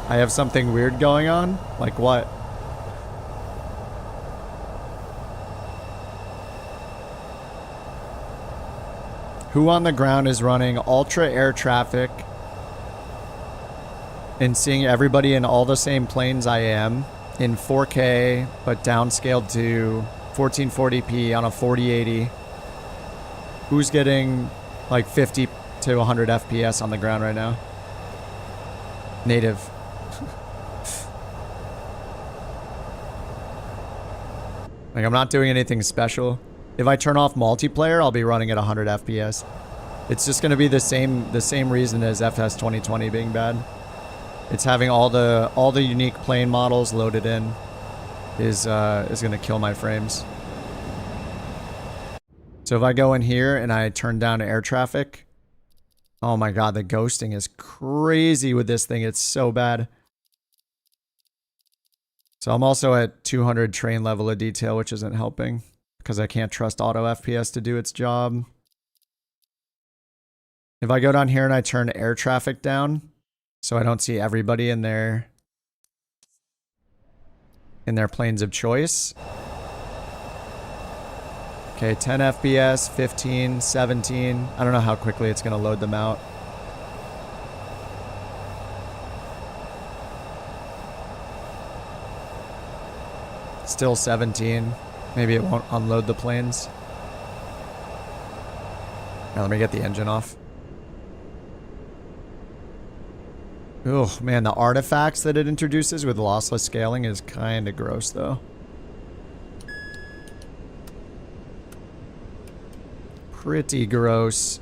I have something weird going on. Like what? Who on the ground is running ultra air traffic and seeing everybody in all the same planes I am in 4K, but downscaled to 1440p on a 4080? Who's getting like 50 to 100 FPS on the ground right now? Native. Like, I'm not doing anything special. If I turn off multiplayer, I'll be running at 100 FPS. It's just going to be the same reason as FS 2020 being bad. It's having all the unique plane models loaded in is going to kill my frames. So if I go in here and I turn down air traffic, oh my god, the ghosting is crazy with this thing. It's so bad. So I'm also at 200 train level of detail, which isn't helping because I can't trust auto FPS to do its job. If I go down here and I turn air traffic down, so I don't see everybody in their planes of choice. Okay, 10 FPS, 15, 17. I don't know how quickly it's going to load them out. Still 17. Maybe it won't unload the planes. Now let me get the engine off. Oh man, the artifacts that it introduces with lossless scaling is kind of gross though. Pretty gross.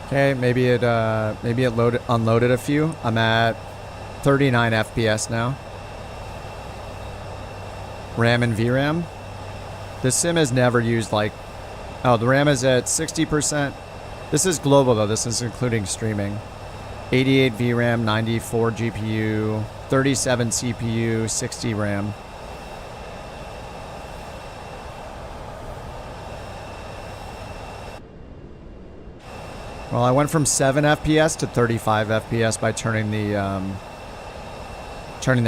Okay, maybe it unloaded a few. I'm at 39 FPS now. RAM and VRAM. The sim has never used like... Oh, the RAM is at 60%. This is global though. This is including streaming. 88 VRAM, 94 GPU, 37 CPU, 60 RAM. Well, I went from 7 FPS to 35 FPS by turning the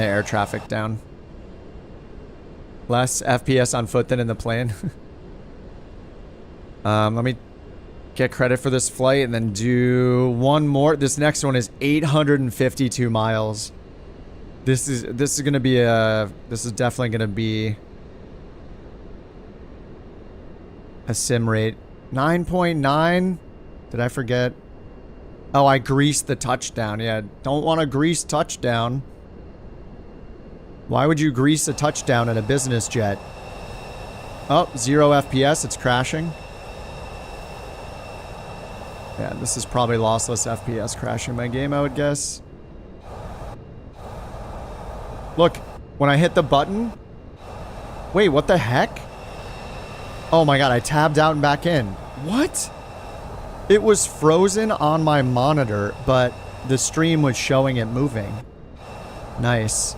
air traffic down. Less FPS on foot than in the plane. Let me get credit for this flight and then do one more. This next one is 852 miles. This is definitely gonna be a sim rate. 9.9. Did I forget? Oh, I greased the touchdown. Yeah, don't want to grease touchdown. Why would you grease a touchdown in a business jet? Oh, 0 FPS. It's crashing. Yeah, this is probably lossless FPS crashing my game, I would guess. Look, when I hit the button... Wait, what the heck? Oh my god, I tabbed out and back in. What? It was frozen on my monitor, but the stream was showing it moving. Nice.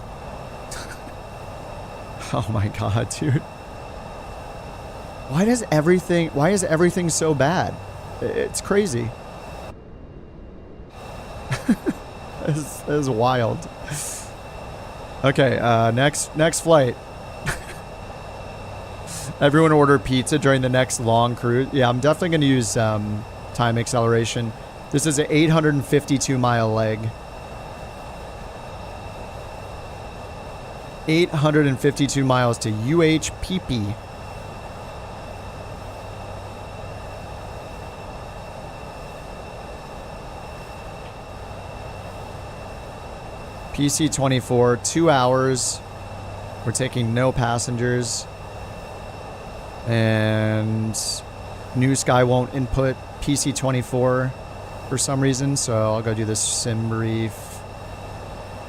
Oh my god, dude. Why is everything so bad? It's crazy. This is wild. Okay, next flight. Everyone order pizza during the next long cruise. Yeah, I'm definitely going to use time acceleration. This is an 852 mile leg. 852 miles to UHPP. PC-24, 2 hours. We're taking no passengers. And NewSky won't input PC-24 for some reason, so I'll go do this sim brief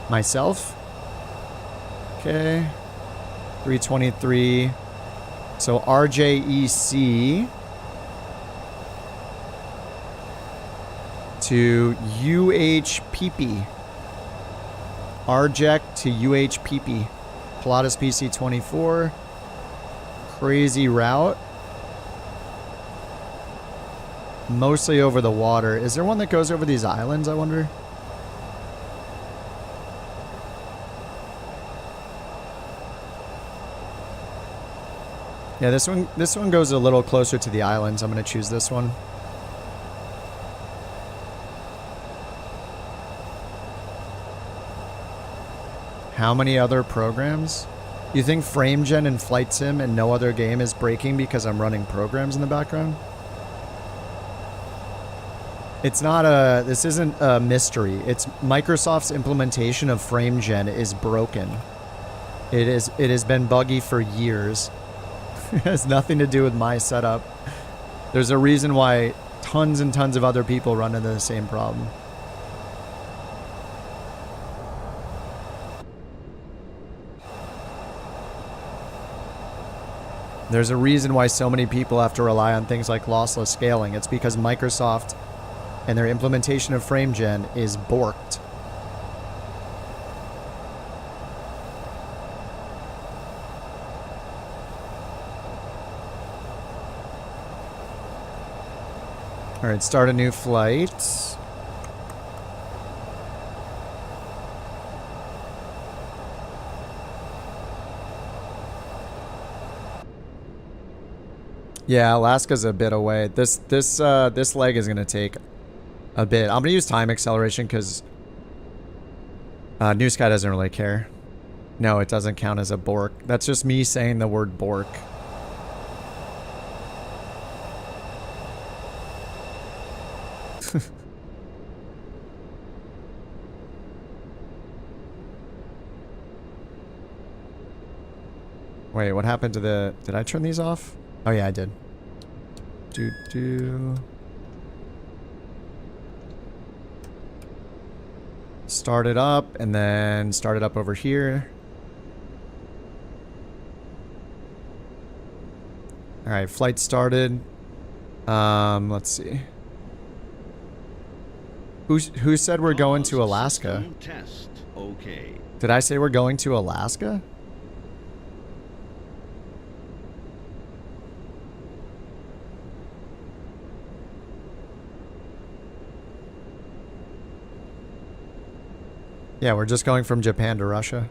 myself. Okay. 323. So RJEC to UHPP. RJEC to UHPP. Pilatus PC-24. Crazy route. Mostly over the water. Is there one that goes over these islands, I wonder? Yeah, this one goes a little closer to the islands. I'm going to choose this one. How many other programs? You think FrameGen and Flight Sim and no other game is breaking because I'm running programs in the background? It's not a... This isn't a mystery. It's Microsoft's implementation of FrameGen is broken. It has been buggy for years. It has nothing to do with my setup. There's a reason why tons and tons of other people run into the same problem. There's a reason why so many people have to rely on things like lossless scaling. It's because Microsoft and their implementation of FrameGen is borked. All right, start a new flight. Yeah, Alaska's a bit away. This leg is gonna take a bit. I'm gonna use time acceleration because NewSky doesn't really care. No, it doesn't count as a bork. That's just me saying the word bork. Wait, what happened to the... Did I turn these off? Oh yeah, I did. Start it up, and then start it up over here. Alright, flight started. Let's see. Who said we're going to Alaska? Test. Okay. Did I say we're going to Alaska? Yeah, we're just going from Japan to Russia.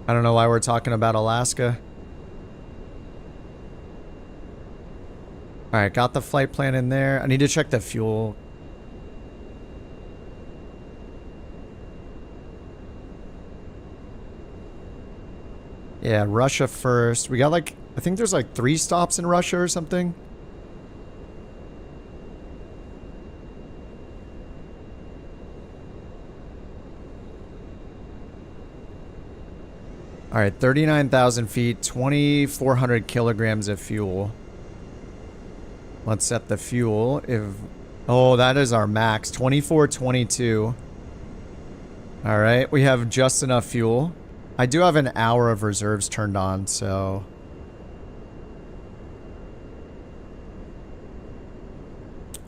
I don't know why we're talking about Alaska. Alright, got the flight plan in there. I need to check the fuel. Yeah, Russia first. We got like, I think there's like 3 stops in Russia or something. All right, 39,000 feet, 2,400 kilograms of fuel. Let's set the fuel. Oh, that is our max, 2422. All right, we have just enough fuel. I do have an hour of reserves turned on, so...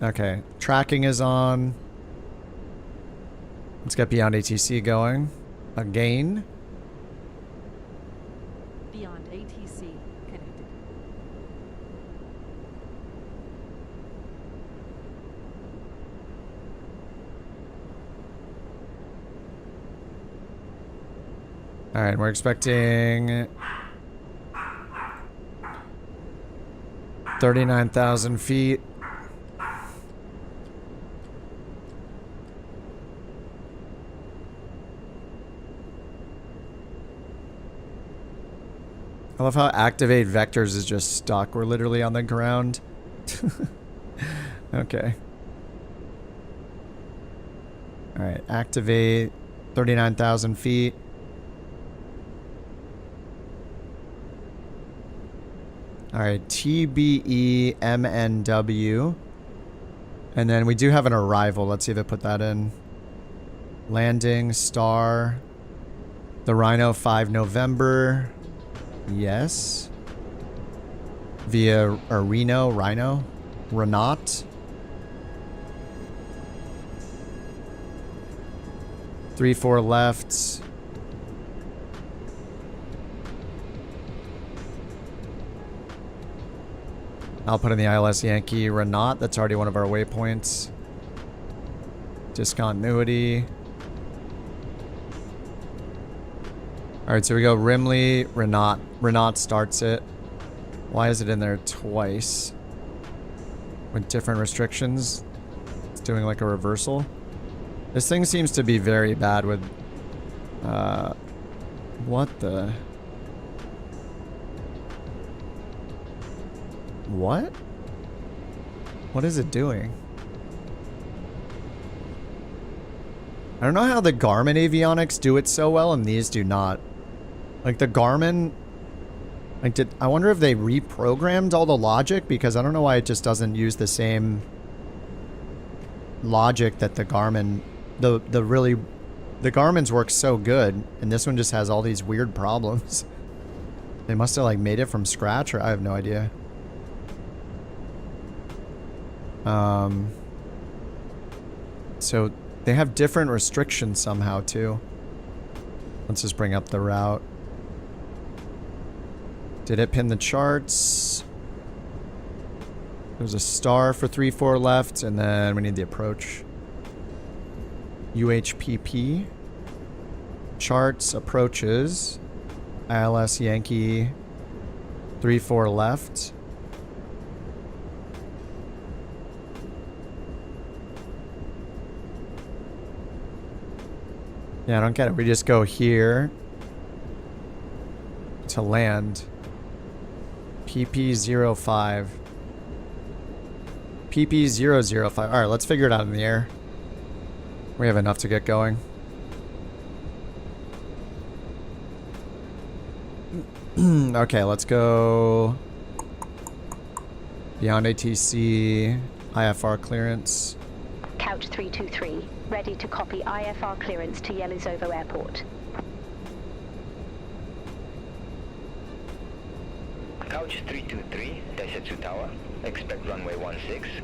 Okay, tracking is on. Let's get Beyond ATC going. Again. Beyond ATC connected. All right, we're expecting 39,000 feet. I love how activate vectors is just stuck. We're literally on the ground. Okay. Alright, activate 39,000 feet. Alright, TBE MNW. And then we do have an arrival. Let's see if I put that in. Landing, star. The Rhino 5 November. Yes. Via Rhino. Renat. 34 left. I'll put in the ILS Yankee Renat. That's already one of our waypoints. Discontinuity. Alright, so we go Rimley, Renat. Renat starts it. Why is it in there twice? With different restrictions. It's doing like a reversal. This thing seems to be very bad with... what the... What? What is it doing? I don't know how the Garmin avionics do it so well and these do not. Like the Garmin... Like I wonder if they reprogrammed all the logic, because I don't know why it just doesn't use the same logic that the Garmin... The Garmin's work so good, and this one just has all these weird problems. They must have like made it from scratch, or I have no idea. So they have different restrictions somehow too. Let's just bring up the route. Did it pin the charts? There's a star for 3-4 left, and then we need the approach. UHPP. Charts, approaches. ILS Yankee. 3-4 left. Yeah, I don't get it. We just go here to land. PP05. PP005. Alright, let's figure it out in the air. We have enough to get going. Okay, let's go beyond ATC, IFR clearance. Couch 323, ready to copy IFR clearance to Yelizovo Airport. Couch 323, Daisetsu Tower, expect runway 16.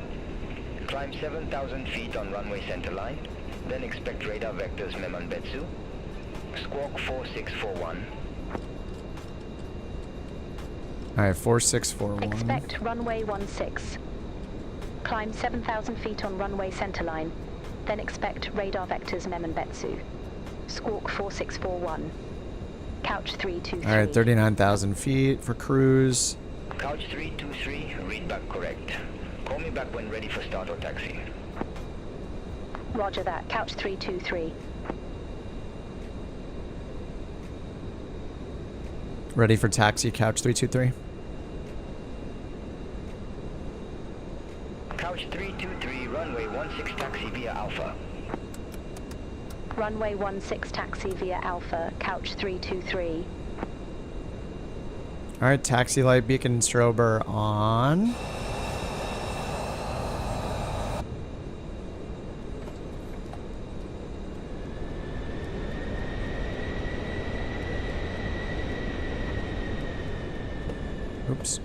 Climb 7,000 feet on runway centerline, then expect radar vectors Memanbetsu. Squawk 4641. Alright, 4641. Expect runway 16. Climb 7,000 feet on runway centerline, then expect radar vectors Memanbetsu. Squawk 4641. Couch 323. Alright, 39,000 feet for cruise. Couch 323, read back correct. Call me back when ready for start or taxi. Roger that. Couch 323. Ready for taxi, Couch 323. Couch 323, runway 16 taxi via Alpha. Runway 16 taxi via Alpha, Couch 323. Alright, taxi light beacon strober on. Oops.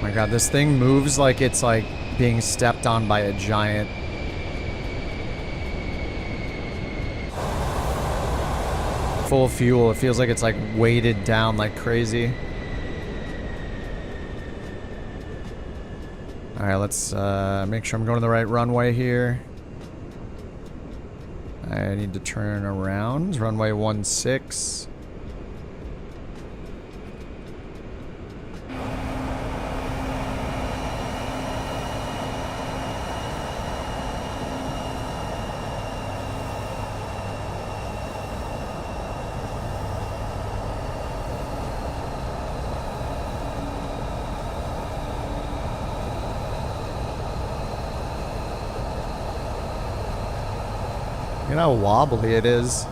My god, this thing moves like it's like being stepped on by a giant. Full fuel, it feels like it's like weighted down like crazy. Alright, let's make sure I'm going to the right runway here. I need to turn around. Runway 16. You know how wobbly it is.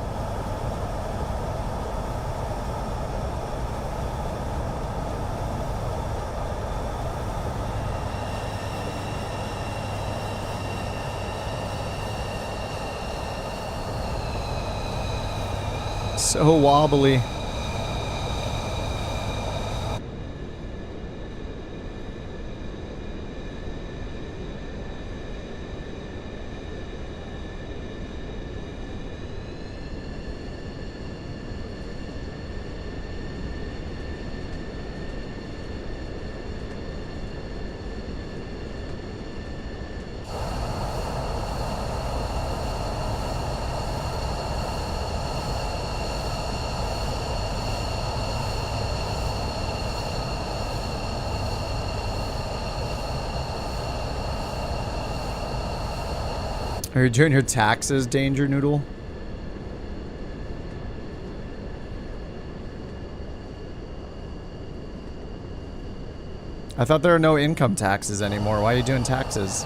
So wobbly. Are you doing your taxes, Danger Noodle? I thought there are no income taxes anymore. Why are you doing taxes?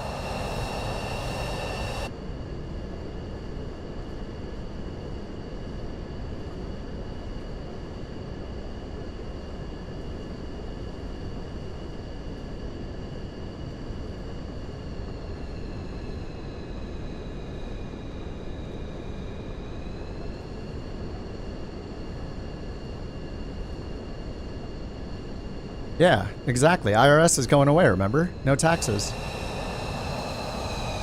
Yeah, exactly. IRS is going away, remember? No taxes.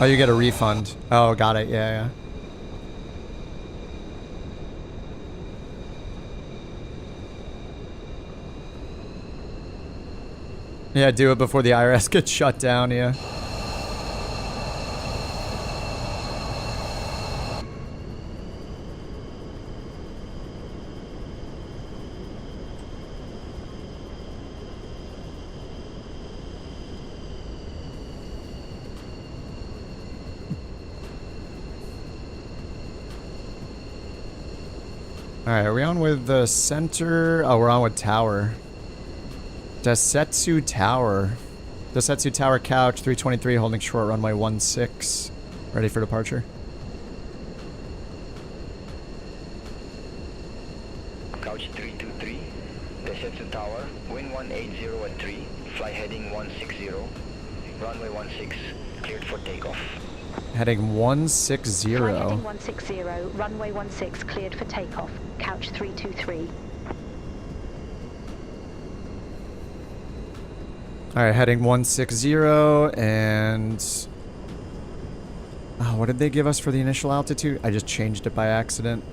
Oh, you get a refund. Oh, got it. Yeah, yeah. Yeah, do it before the IRS gets shut down, yeah. Alright, are we on with the center? Oh, we're on with tower. Desetsu Tower. Desetsu Tower Couch, 323, holding short, runway 16. Ready for departure? Couch 323, Desetsu Tower, wind 180 at 3, fly heading 160, runway 16, cleared for takeoff. Heading 160. Fly heading 160, runway 16, cleared for takeoff. Couch 323. Alright, heading 160 and... Oh, what did they give us for the initial altitude? I just changed it by accident.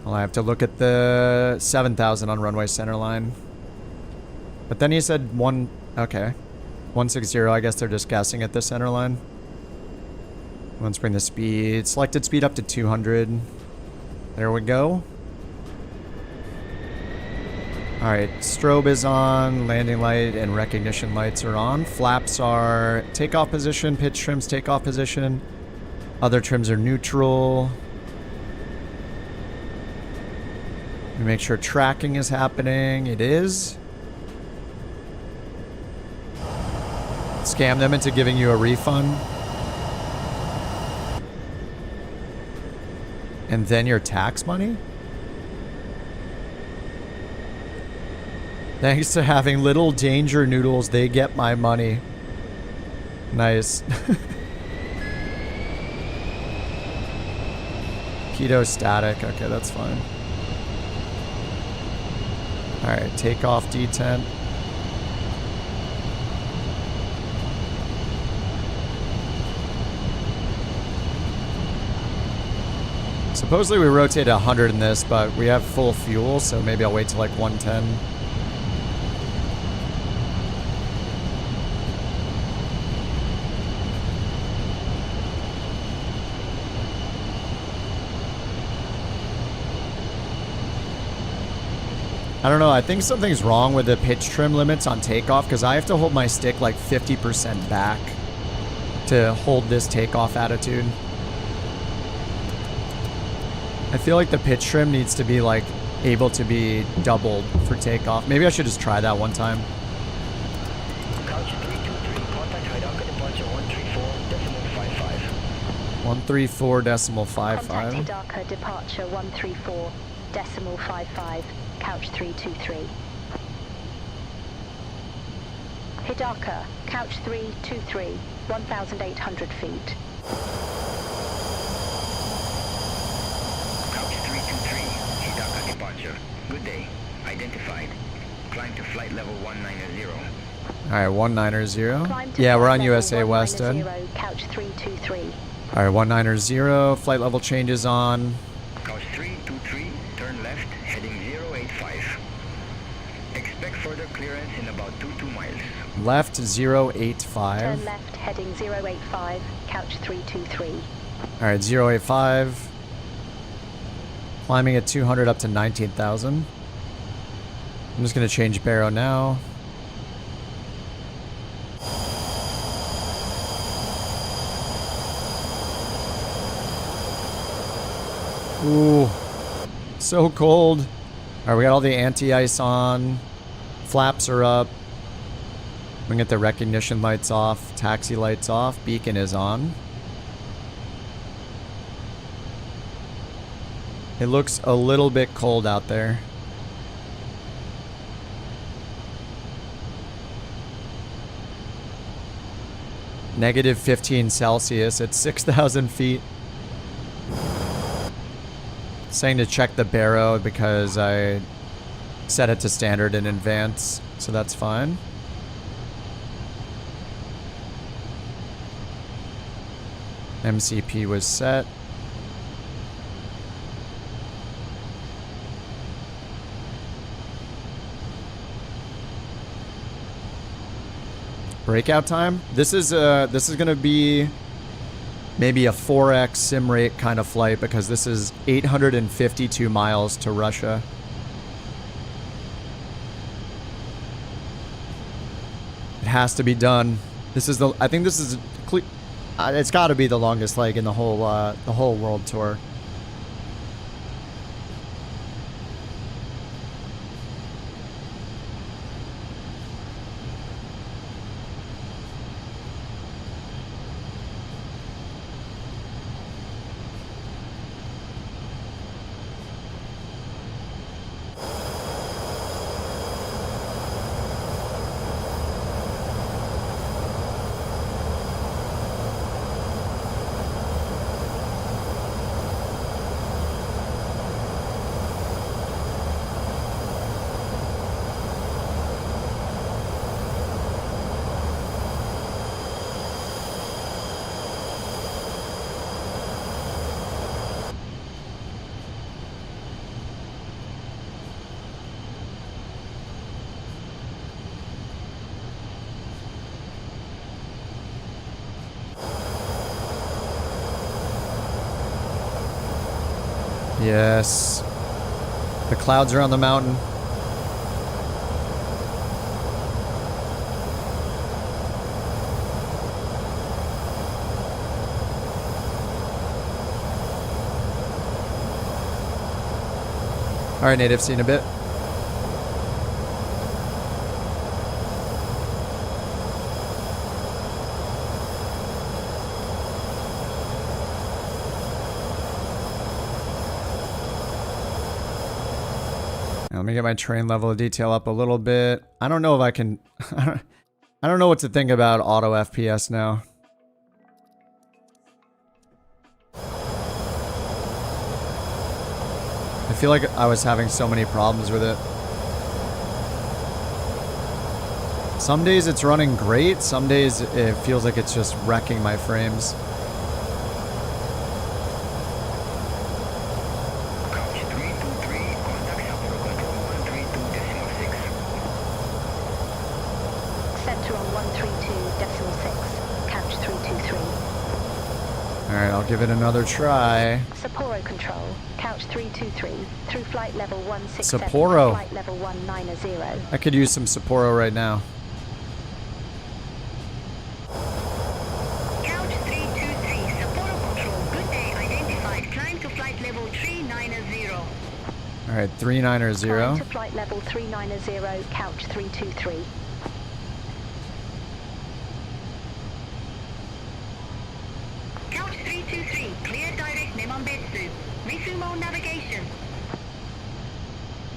Well, I have to look at the 7,000 on runway centerline. But then you said okay. 160, I guess they're just guessing at the centerline. Let's bring the speed. Selected speed up to 200. There we go. Alright, strobe is on, landing light and recognition lights are on. Flaps are takeoff position, pitch trims takeoff position. Other trims are neutral. We make sure tracking is happening. It is. Scam them into giving you a refund. And then your tax money? Thanks to having little Danger Noodles, they get my money. Nice. Keto static. Okay, that's fine. Alright, takeoff detent. Supposedly we rotate 100 in this, but we have full fuel, so maybe I'll wait till like 110. I don't know, I think something's wrong with the pitch trim limits on takeoff, because I have to hold my stick like 50% back to hold this takeoff attitude. I feel like the pitch trim needs to be like able to be doubled for takeoff. Maybe I should just try that one time. Couch 323, contact Hidaka departure 134.55. 134.55. Contact Hidaka departure 134.55, couch 323. Hidaka, couch 323, 1,800 feet. Couch 323, Hidaka departure. Good day. Identified. Climb to flight level 190. Alright, 190. Climb to Yeah, we're flight on level USA West End. 190, couch 323. Alright, 190. Flight level changes on. Couch 323, turn left, heading 085. Expect further clearance in about 22 miles. Left 085. Turn left, heading 085, couch 323. Alright, 085. Climbing at 200 up to 19,000. I'm just going to change baro now. Ooh, so cold. Alright, we got all the anti-ice on. Flaps are up. We can get the recognition lights off. Taxi lights off. Beacon is on. It looks a little bit cold out there. Negative 15 Celsius at 6,000 feet. Saying to check the baro because I set it to standard in advance, so that's fine. MCP was set. Breakout time? This is gonna be maybe a 4x sim rate kind of flight because this is 852 miles to Russia. It has to be done. This is the, I think this is, it's got to be the longest leg in the whole world tour. Yes. The clouds are on the mountain. All right, native, see you in a bit. Let me get my train level of detail up a little bit. I don't know if I can... I don't know what to think about auto FPS now. I feel like I was having so many problems with it. Some days it's running great, some days it feels like it's just wrecking my frames. Alright, I'll give it another try. Sapporo Control, Couch 323, through flight level 167 Sapporo. to flight level 190. I could use some Sapporo right now. Couch 323, Sapporo Control, good day, identified, climb to flight level 390. Alright, 390. Climb to flight level 390, Couch 323. Couch 323, Betsu. Resume on navigation.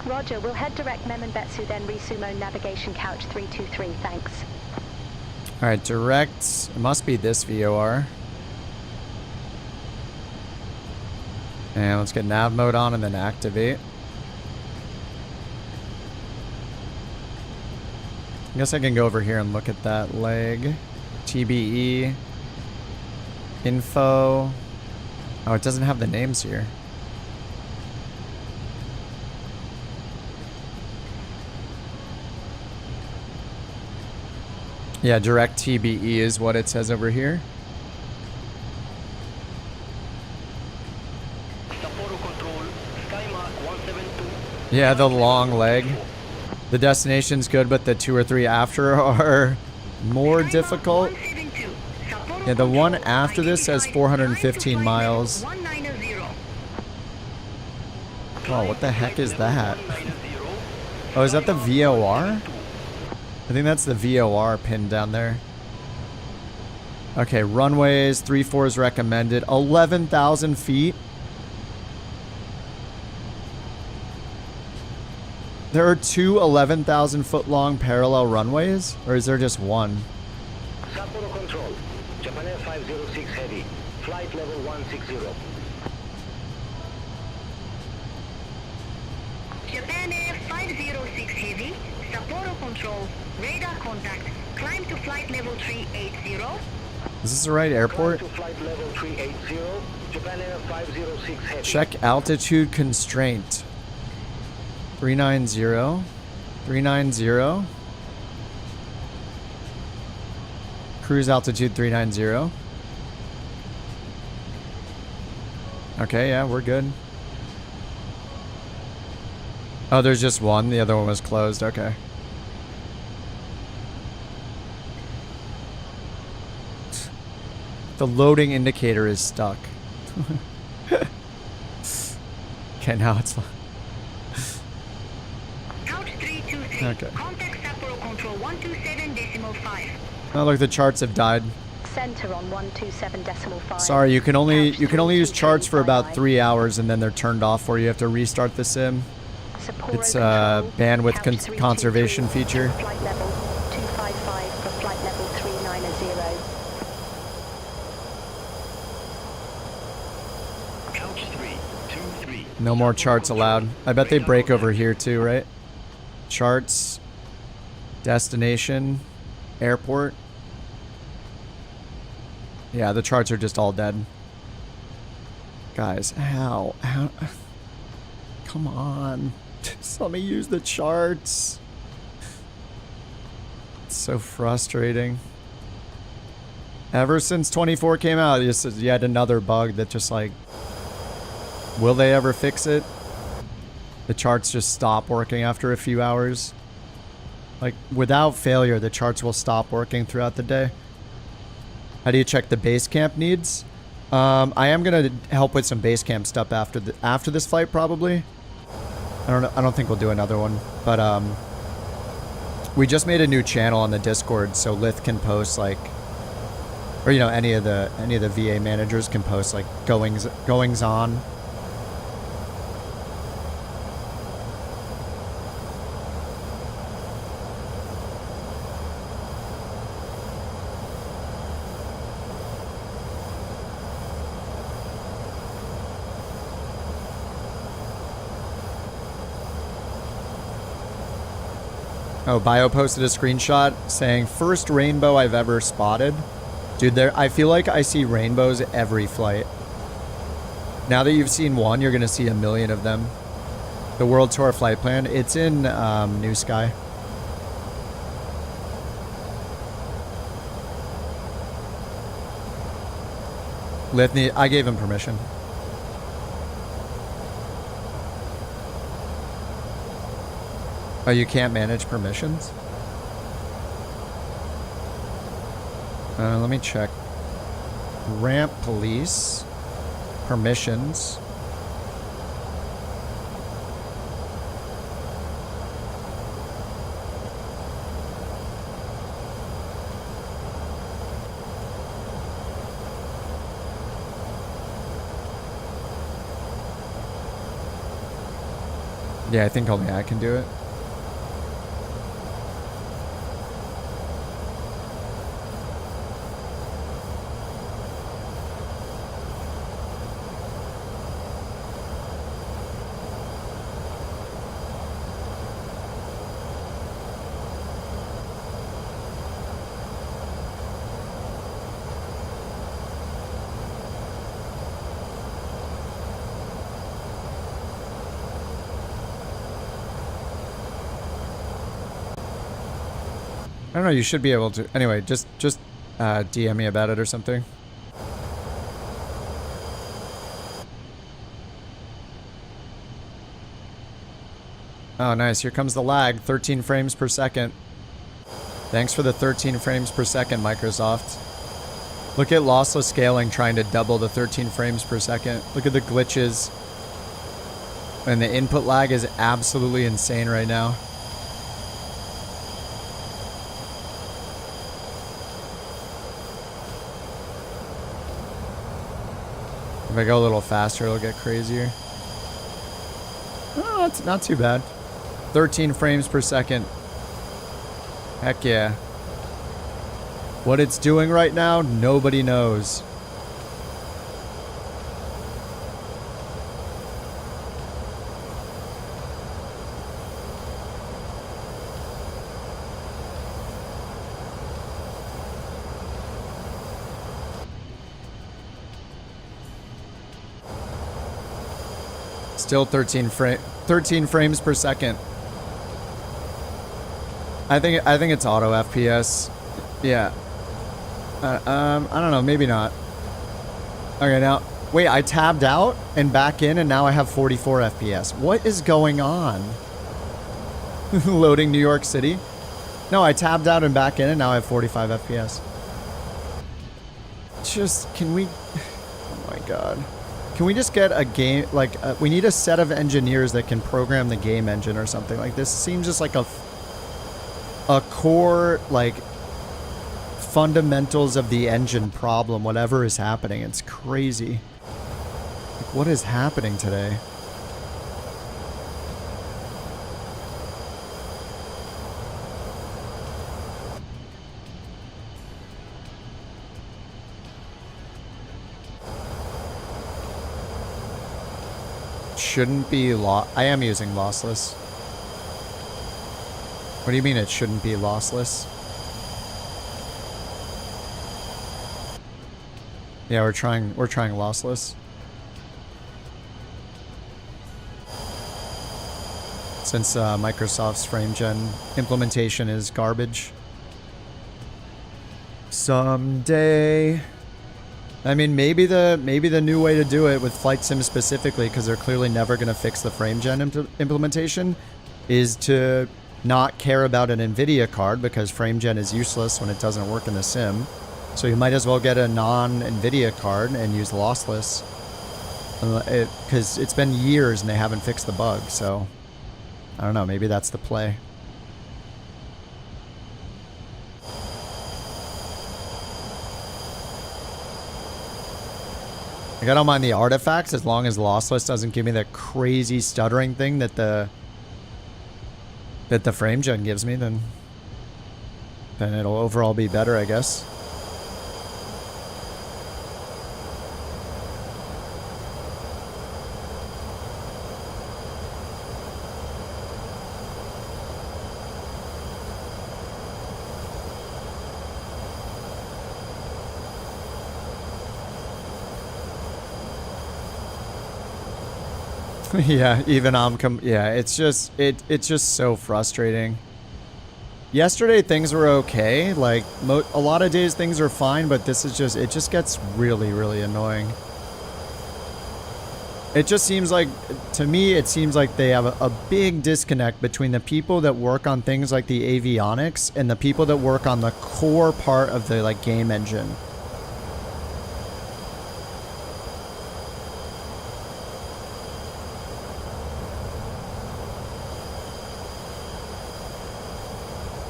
Roger, we'll head direct Memon-Betsu, then resumo navigation couch 323, thanks. Alright, direct. It must be this VOR. And let's get nav mode on and then activate. I guess I can go over here and look at that leg. TBE. Info. Oh, it doesn't have the names here. Yeah, direct TBE is what it says over here. Yeah, the long leg. The destination's good, but the 2 or 3 after are more difficult. Yeah, the one after this says 415 miles. Oh, what the heck is that? Oh, is that the VOR? I think that's the VOR pinned down there. Okay, runways, 3-4 is recommended. 11,000 feet. There are 2 11,000 foot long parallel runways? Or is there just one? Sapporo Control, Japan Air 506 Heavy, flight level 160. Japan Air 506 Heavy, Sapporo Control, radar contact, climb to flight level 380. Is this the right airport? Climb to flight level 380, Japan Air 506 Heavy. Check altitude constraint. 390. 390. Cruise altitude 390. Okay, yeah, we're good. Oh, there's just one. The other one was closed. Okay. The loading indicator is stuck. Okay, now it's... Couch 323. Okay. Contact Sapporo Control 127.5. Oh, look, the charts have died. Center on 127.5. Sorry, you can only use charts for about 3 hours, and then they're turned off for you. You have to restart the sim. It's a bandwidth conservation feature. Flight level 255 for flight level 390. Couch 323. No more charts allowed. I bet they break over here too, right? Charts, destination, airport. Yeah, the charts are just all dead. Guys, how? Come on. Just let me use the charts. It's so frustrating. Ever since 24 came out, this is yet another bug that just like... Will they ever fix it? The charts just stop working after a few hours. Like, without failure, the charts will stop working throughout the day. How do you check the Basecamp needs? I am gonna help with some Basecamp stuff after this flight, probably. I don't think we'll do another one, but we just made a new channel on the Discord, so Lith can post like, or you know, any of the VA managers can post like goings on. Oh, Bio posted a screenshot saying, first rainbow I've ever spotted. Dude, I feel like I see rainbows every flight. Now that you've seen one, you're going to see a million of them. The World Tour flight plan, it's in NewSky. Lithny, I gave him permission. Oh, you can't manage permissions? Let me check. Ramp police. Permissions. Yeah, I think only I can do it. I don't know, you should be able to. Anyway, just DM me about it or something. Oh, nice. Here comes the lag. 13 frames per second. Thanks for the 13 frames per second, Microsoft. Look at lossless scaling trying to double the 13 frames per second. Look at the glitches. And the input lag is absolutely insane right now. If I go a little faster, it'll get crazier. Oh, it's not too bad. 13 frames per second. Heck yeah. What it's doing right now, nobody knows. Still 13 frames per second. I think it's auto FPS. Yeah. I don't know, maybe not. Okay, now wait, I tabbed out and back in and now I have 44 FPS. What is going on? Loading New York City? No, I tabbed out and back in and now I have 45 FPS. Just, can we... Oh my god. Can we just get a game, like, we need a set of engineers that can program the game engine or something. Like, this seems just like a core, like, fundamentals of the engine problem, whatever is happening. It's crazy. Like, what is happening today? Shouldn't be I am using lossless. What do you mean it shouldn't be lossless? Yeah, we're trying lossless. Since Microsoft's FrameGen implementation is garbage. Someday. I mean, maybe the new way to do it with Flight Sim specifically, because they're clearly never going to fix the FrameGen implementation, is to not care about an NVIDIA card, because FrameGen is useless when it doesn't work in the sim. So you might as well get a non-NVIDIA card and use lossless, because it's been years and they haven't fixed the bug. So I don't know, maybe that's the play. Like, I don't mind the artifacts as long as lossless doesn't give me that crazy stuttering thing that the FrameGen gives me, then it'll overall be better, I guess. Yeah, even yeah, it's just so frustrating. Yesterday things were okay, like a lot of days things are fine, but this is just, it just gets really, really annoying. It just seems like, to me, it seems like they have a big disconnect between the people that work on things like the avionics and the people that work on the core part of the, like, game engine.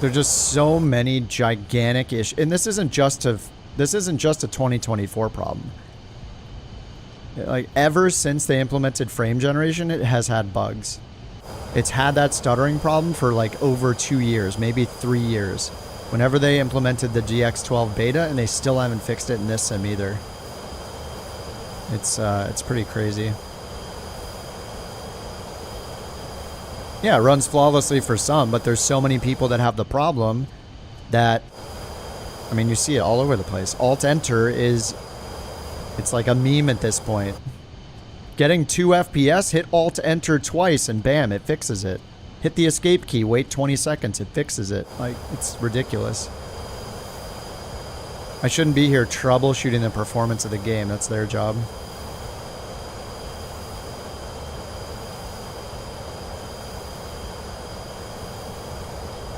There's just so many gigantic issues, and this isn't just a 2024 problem. Like, ever since they implemented frame generation, it has had bugs. It's had that stuttering problem for like over 2 years, maybe 3 years. Whenever they implemented the GX12 beta, and they still haven't fixed it in this sim either. It's pretty crazy. Yeah, it runs flawlessly for some, but there's so many people that have the problem that, I mean, you see it all over the place. Alt-Enter is, it's like a meme at this point. Getting 2 FPS, hit Alt-Enter twice, and bam, it fixes it. Hit the escape key, wait 20 seconds, it fixes it. Like, it's ridiculous. I shouldn't be here troubleshooting the performance of the game. That's their job.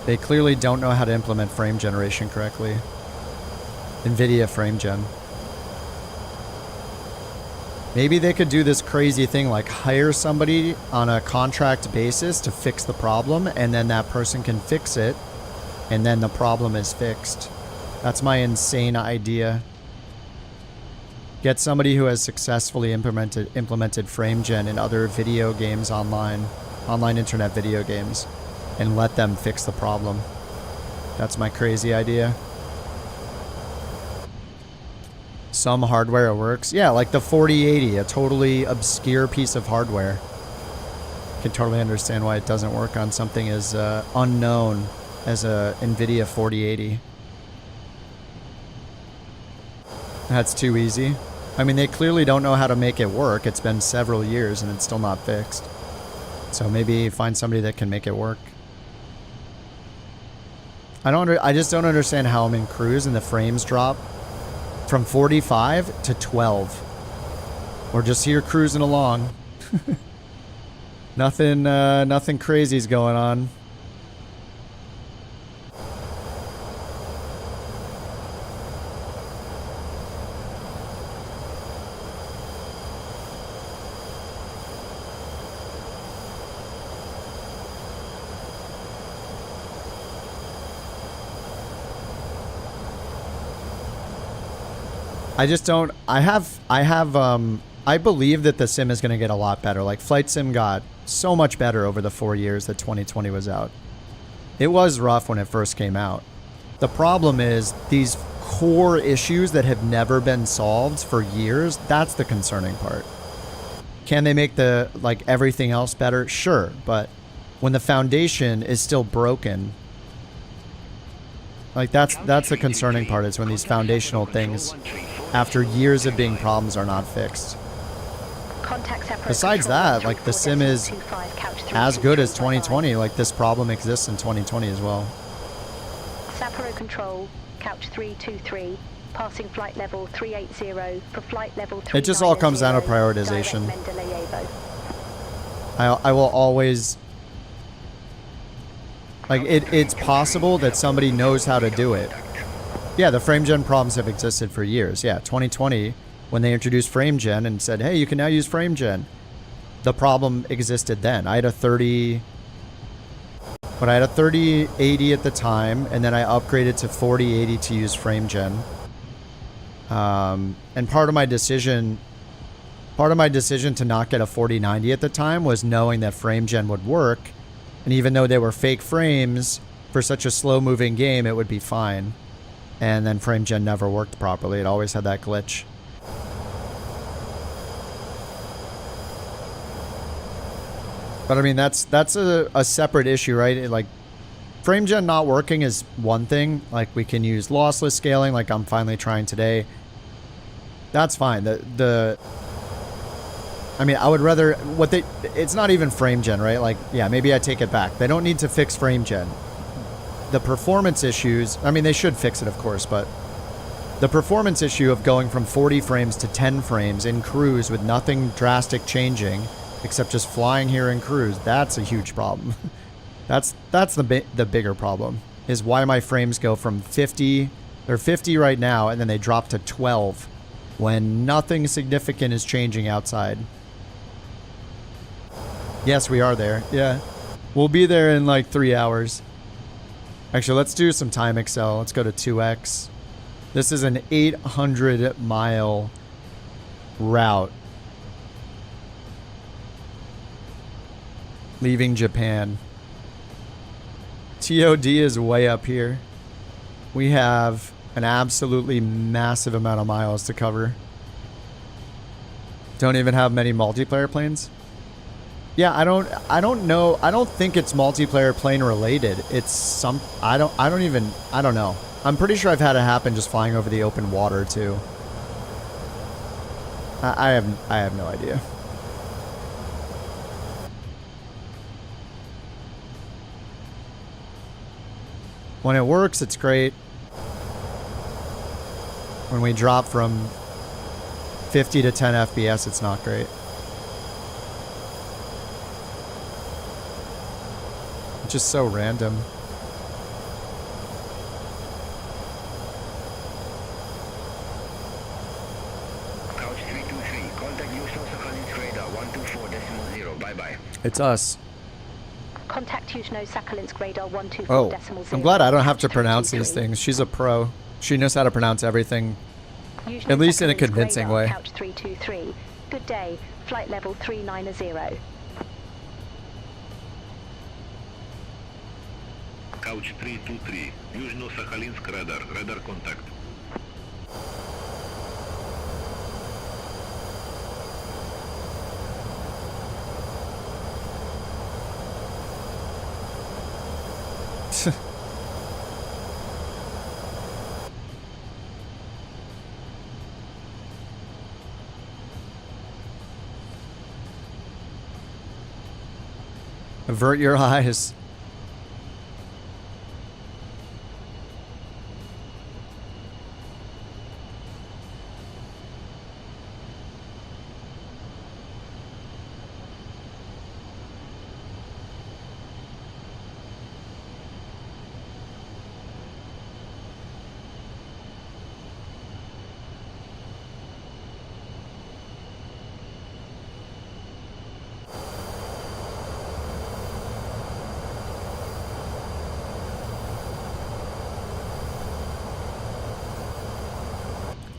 They clearly don't know how to implement frame generation correctly. NVIDIA frame gen. Maybe they could do this crazy thing like hire somebody on a contract basis to fix the problem, and then that person can fix it, and then the problem is fixed. That's my insane idea. Get somebody who has successfully implemented frame gen in other video games online internet video games, and let them fix the problem. That's my crazy idea. Some hardware works. Yeah, like the 4080, a totally obscure piece of hardware. I can totally understand why it doesn't work on something as unknown as a NVIDIA 4080. That's too easy. I mean, they clearly don't know how to make it work. It's been several years and it's still not fixed. So maybe find somebody that can make it work. I just don't understand how I'm in cruise and the frames drop from 45 to 12. We're just here cruising along. Nothing crazy's going on. I believe that the sim is going to get a lot better. Like Flight Sim got so much better over the 4 years that 2020 was out. It was rough when it first came out. The problem is these core issues that have never been solved for years. That's the concerning part. Can they make the, like, everything else better? Sure. But when the foundation is still broken, like that's the concerning part, is when these foundational things, after years of being problems, are not fixed. Besides that, like the sim is as good as 2020. Like this problem exists in 2020 as well. Sapporo Control, Couch 323, passing flight level 380 for flight level 390. It just all comes down to prioritization. I will always... Like, it's possible that somebody knows how to do it. Yeah, the frame gen problems have existed for years. Yeah, 2020, when they introduced frame gen and said, hey, you can now use frame gen, the problem existed then. I had a 3080 at the time, and then I upgraded to 4080 to use frame gen. And part of my decision to not get a 4090 at the time was knowing that frame gen would work. And even though they were fake frames, for such a slow-moving game, it would be fine. And then frame gen never worked properly. It always had that glitch. But I mean, that's a separate issue, right? Like, frame gen not working is one thing. Like, we can use lossless scaling, like I'm finally trying today. That's fine. I mean, I would rather... It's not even frame gen, right? Like, yeah, maybe I take it back. They don't need to fix frame gen. The performance issues... I mean, they should fix it, of course, but... The performance issue of going from 40 frames to 10 frames in cruise with nothing drastic changing, except just flying here in cruise, that's a huge problem. That's the bigger problem, is why my frames go from 50... They're 50 right now, and then they drop to 12 when nothing significant is changing outside. Yes, we are there. Yeah. We'll be there in like 3 hours. Actually, let's do some time Excel. Let's go to 2x. This is an 800-mile route. leaving Japan. TOD is way up here. We have an absolutely massive amount of miles to cover. Don't even have many multiplayer planes. Yeah, I don't know. I don't think it's multiplayer plane related. It's some I don't know. I'm pretty sure I've had it happen just flying over the open water too. I have no idea. When it works, it's great. When we drop from 50 to 10 FPS, it's not great. It's just so random. Couch 323, contact Yuzhno Sakhalinsk radar 124.0, bye-bye. It's us. Contact Yuzhno Sakhalinsk radar 124.0. Oh, I'm glad I don't have to pronounce these things. She's a pro. She knows how to pronounce everything, at least in a convincing way. Couch 323. Good day. Flight level 390. Couch 323, Yuzhno-Sakhalinsk radar, radar contact. Avert your eyes.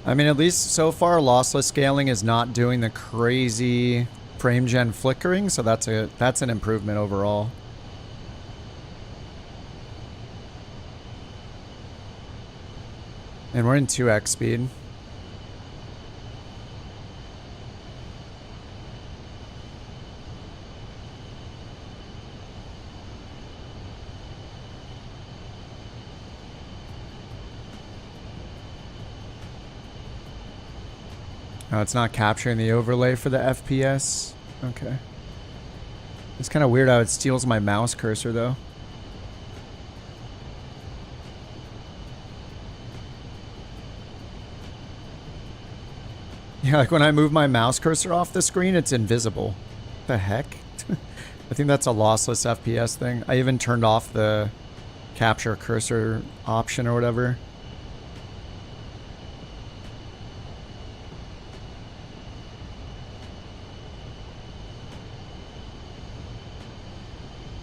I mean, at least so far, lossless scaling is not doing the crazy frame gen flickering, so that's an improvement overall. And we're in 2x speed. Oh, it's not capturing the overlay for the FPS. Okay. It's kind of weird how it steals my mouse cursor, though. Yeah, like when I move my mouse cursor off the screen, it's invisible. What the heck? I think that's a lossless FPS thing. I even turned off the capture cursor option or whatever.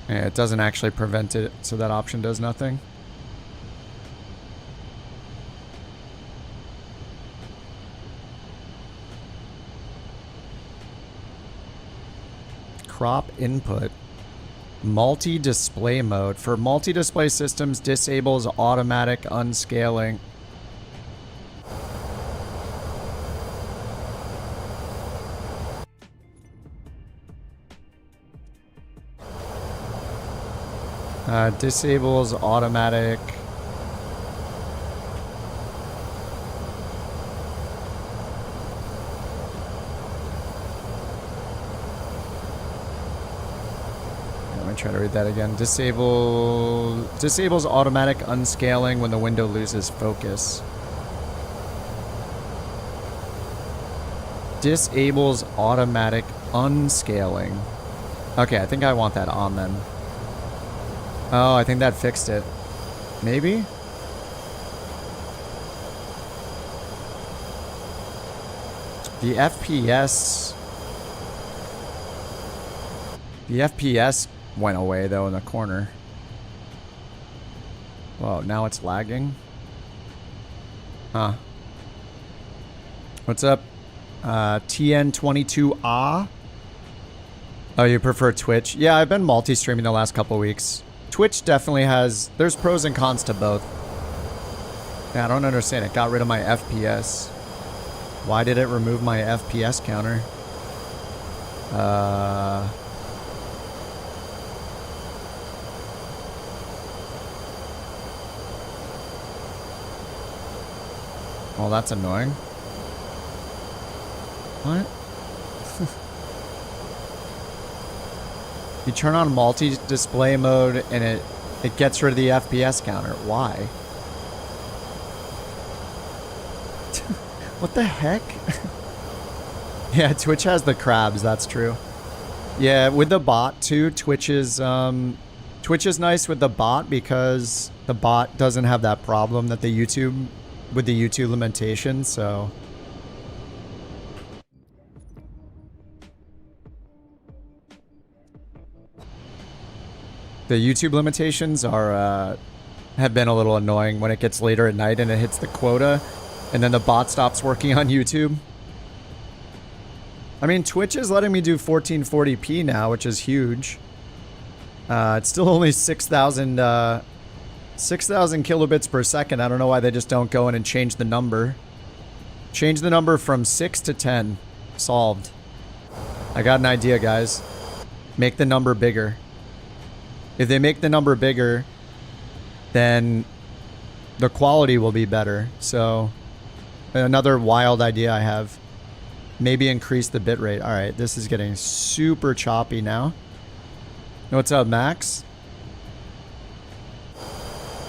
Yeah, it doesn't actually prevent it, so that option does nothing. Crop input. Multi-display mode. For multi-display systems, disables automatic unscaling. Disables automatic. Let me try to read that again. Disables automatic unscaling when the window loses focus. Disables automatic unscaling. Okay, I think I want that on then. Oh, I think that fixed it. Maybe? The FPS... The FPS went away, though, in the corner. Whoa, now it's lagging? Huh. What's up? TN22A? Oh, you prefer Twitch? Yeah, I've been multi-streaming the last couple weeks. Twitch definitely has... There's pros and cons to both. Yeah, I don't understand. It got rid of my FPS. Why did it remove my FPS counter? Well, that's annoying. What? You turn on multi-display mode and it gets rid of the FPS counter. Why? What the heck? Yeah, Twitch has the crabs, that's true. Yeah, with the bot too, Twitch is nice with the bot because the bot doesn't have that problem that the YouTube with the YouTube limitations, so the YouTube limitations are have been a little annoying when it gets later at night and it hits the quota and then the bot stops working on YouTube. I mean, Twitch is letting me do 1440p now, which is huge. It's still only 6,000 kilobits per second. I don't know why they just don't go in and change the number. Change the number from 6 to 10. Solved. I got an idea, guys. Make the number bigger. If they make the number bigger, then the quality will be better. So, another wild idea I have. Maybe increase the bitrate. Alright, this is getting super choppy now. What's up, Max?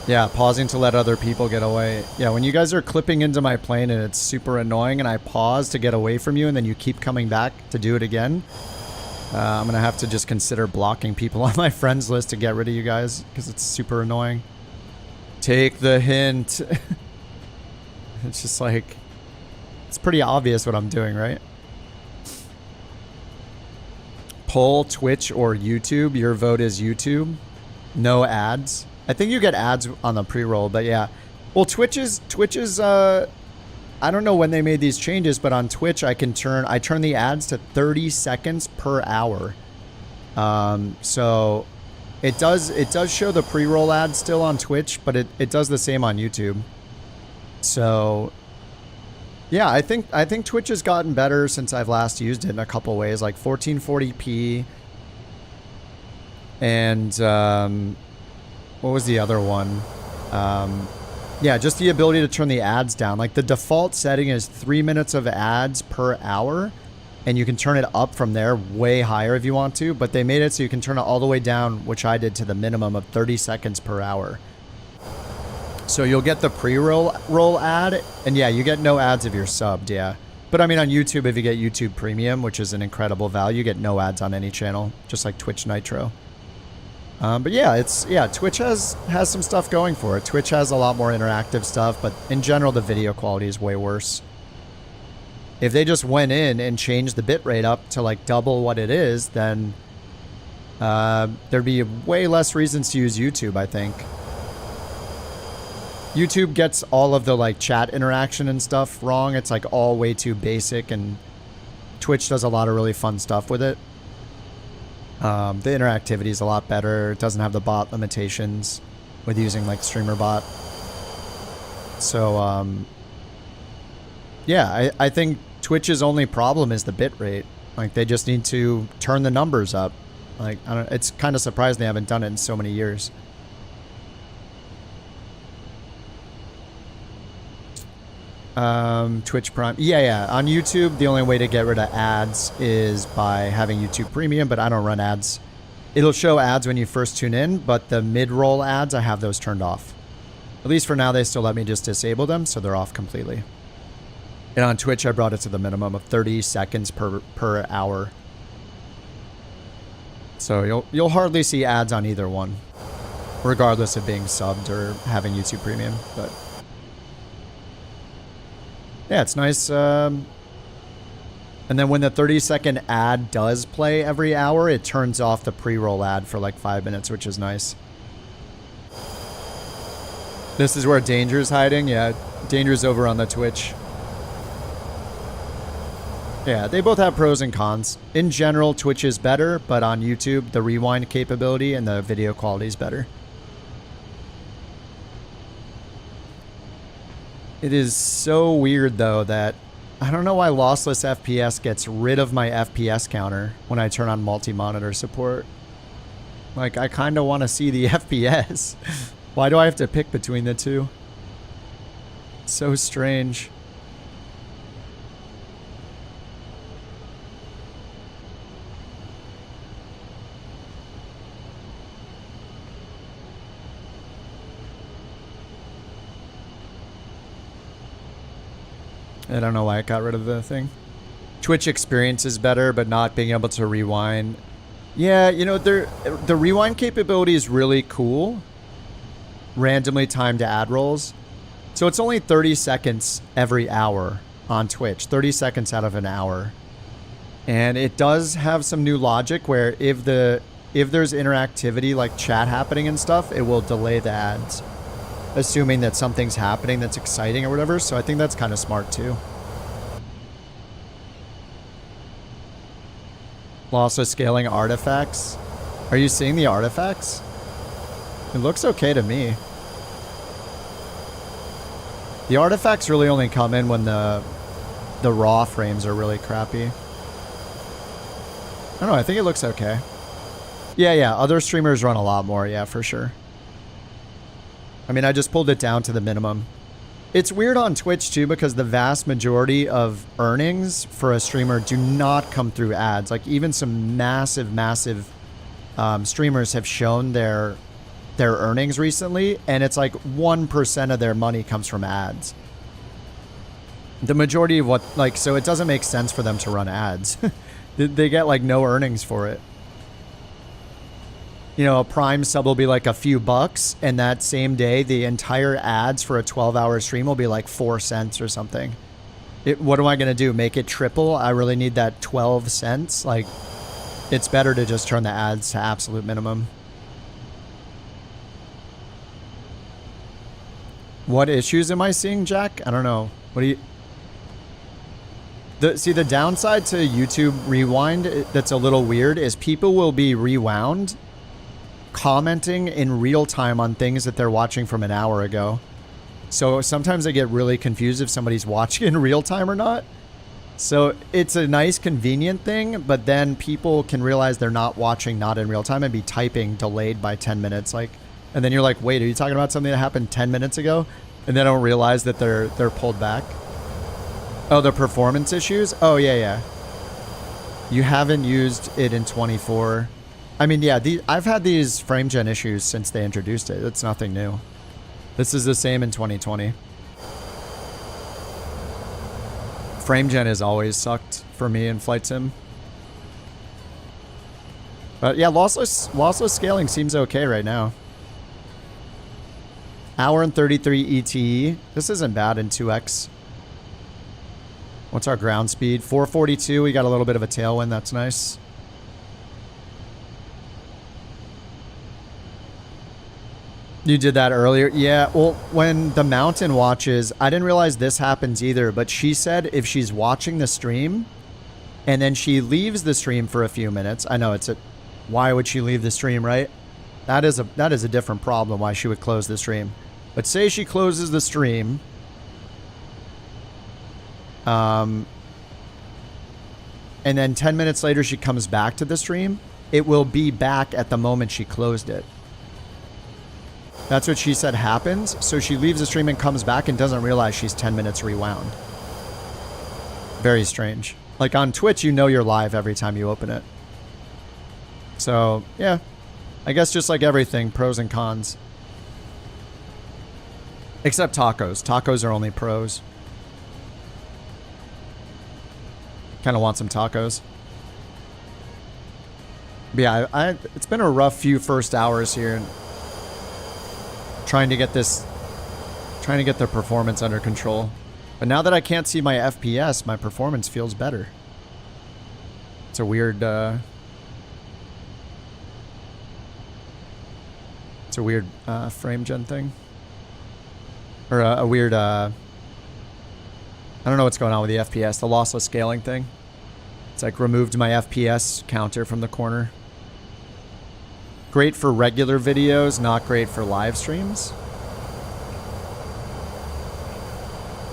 Yeah, pausing to let other people get away. Yeah, when you guys are clipping into my plane and it's super annoying and I pause to get away from you and then you keep coming back to do it again, I'm gonna have to just consider blocking people on my friends list to get rid of you guys because it's super annoying. Take the hint. It's just like, it's pretty obvious what I'm doing, right? Poll, Twitch, or YouTube. Your vote is YouTube. No ads. I think you get ads on the pre-roll, but yeah. Well, Twitch is I don't know when they made these changes, but on Twitch I turn the ads to 30 seconds per hour. So it does show the pre-roll ads still on Twitch, but it does the same on YouTube. So yeah, I think Twitch has gotten better since I've last used it in a couple ways, like 1440p and what was the other one? Yeah, just the ability to turn the ads down. Like the default setting is 3 minutes of ads per hour, and you can turn it up from there way higher if you want to, but they made it so you can turn it all the way down, which I did, to the minimum of 30 seconds per hour. So you'll get the pre-roll ad, and yeah, you get no ads if you're subbed, yeah. But I mean on YouTube, if you get YouTube Premium, which is an incredible value, you get no ads on any channel, just like Twitch Nitro. But yeah, Twitch has some stuff going for it. Twitch has a lot more interactive stuff, but in general, the video quality is way worse. If they just went in and changed the bitrate up to like double what it is, then there'd be way less reasons to use YouTube, I think. YouTube gets all of the like chat interaction and stuff wrong. It's like all way too basic, and Twitch does a lot of really fun stuff with it. The interactivity is a lot better. It doesn't have the bot limitations with using like streamer bot. So yeah, I think Twitch's only problem is the bitrate. Like they just need to turn the numbers up. Like it's kind of surprised they haven't done it in so many years. Twitch Prime. Yeah. On YouTube, the only way to get rid of ads is by having YouTube Premium, but I don't run ads. It'll show ads when you first tune in, but the mid-roll ads, I have those turned off. At least for now, they still let me just disable them, so they're off completely. And on Twitch, I brought it to the minimum of 30 seconds per hour. So you'll hardly see ads on either one, regardless of being subbed or having YouTube Premium, but yeah, it's nice. And then when the 30-second ad does play every hour, it turns off the pre-roll ad for like 5 minutes, which is nice. This is where Danger's hiding. Yeah, Danger's over on the Twitch. Yeah, they both have pros and cons. In general, Twitch is better, but on YouTube, the rewind capability and the video quality is better. It is so weird, though, that I don't know why lossless FPS gets rid of my FPS counter when I turn on multi-monitor support. Like, I kind of want to see the FPS. Why do I have to pick between the two? So strange. I don't know why it got rid of the thing. Twitch experience is better, but not being able to rewind. Yeah, you know, the rewind capability is really cool. Randomly timed ad rolls. So it's only 30 seconds every hour on Twitch. 30 seconds out of an hour. And it does have some new logic where if there's interactivity like chat happening and stuff, it will delay the ads. Assuming that something's happening that's exciting or whatever. So I think that's kind of smart too. Also scaling artifacts. Are you seeing the artifacts? It looks okay to me. The artifacts really only come in when the raw frames are really crappy. I don't know, I think it looks okay. Yeah, other streamers run a lot more, yeah, for sure. I mean, I just pulled it down to the minimum. It's weird on Twitch too because the vast majority of earnings for a streamer do not come through ads. Like even some massive streamers have shown their earnings recently, and it's like 1% of their money comes from ads. The majority of so it doesn't make sense for them to run ads. They get like no earnings for it. You know, a Prime sub will be like a few bucks, and that same day, the entire ads for a 12-hour stream will be like 4 cents or something. What am I going to do? Make it triple? I really need that 12 cents? Like, it's better to just turn the ads to absolute minimum. What issues am I seeing, Jack? I don't know. What do you... See, the downside to YouTube Rewind that's a little weird is people will be rewound commenting in real time on things that they're watching from an hour ago. So sometimes I get really confused if somebody's watching in real time or not. So it's a nice convenient thing, but then people can realize they're not watching not in real time and be typing delayed by 10 minutes. Like, and then you're like, wait, are you talking about something that happened 10 minutes ago? And they don't realize that they're pulled back. Oh, the performance issues? Oh, yeah. You haven't used it in 24. I mean, yeah, I've had these frame gen issues since they introduced it. It's nothing new. This is the same in 2020. Frame gen has always sucked for me in Flight Sim. But yeah, lossless scaling seems okay right now. Hour and 33 ETE. This isn't bad in 2x. What's our ground speed? 442. We got a little bit of a tailwind. That's nice. You did that earlier? Yeah, well, when the mountain watches, I didn't realize this happens either, but she said if she's watching the stream and then she leaves the stream for a few minutes, I know why would she leave the stream, right? That is a different problem, why she would close the stream. But say she closes the stream, and then 10 minutes later she comes back to the stream, it will be back at the moment she closed it. That's what she said happens. So she leaves the stream and comes back and doesn't realize she's 10 minutes rewound. Very strange. Like on Twitch, you know you're live every time you open it. So, yeah. I guess just like everything, pros and cons. Except tacos. Tacos are only pros. Kind of want some tacos. But yeah, it's been a rough few first hours here. Trying to get the performance under control. But now that I can't see my FPS, my performance feels better. It's a weird frame gen thing. Or a weird I don't know what's going on with the FPS, the lossless scaling thing. It's like removed my FPS counter from the corner. Great for regular videos, not great for live streams.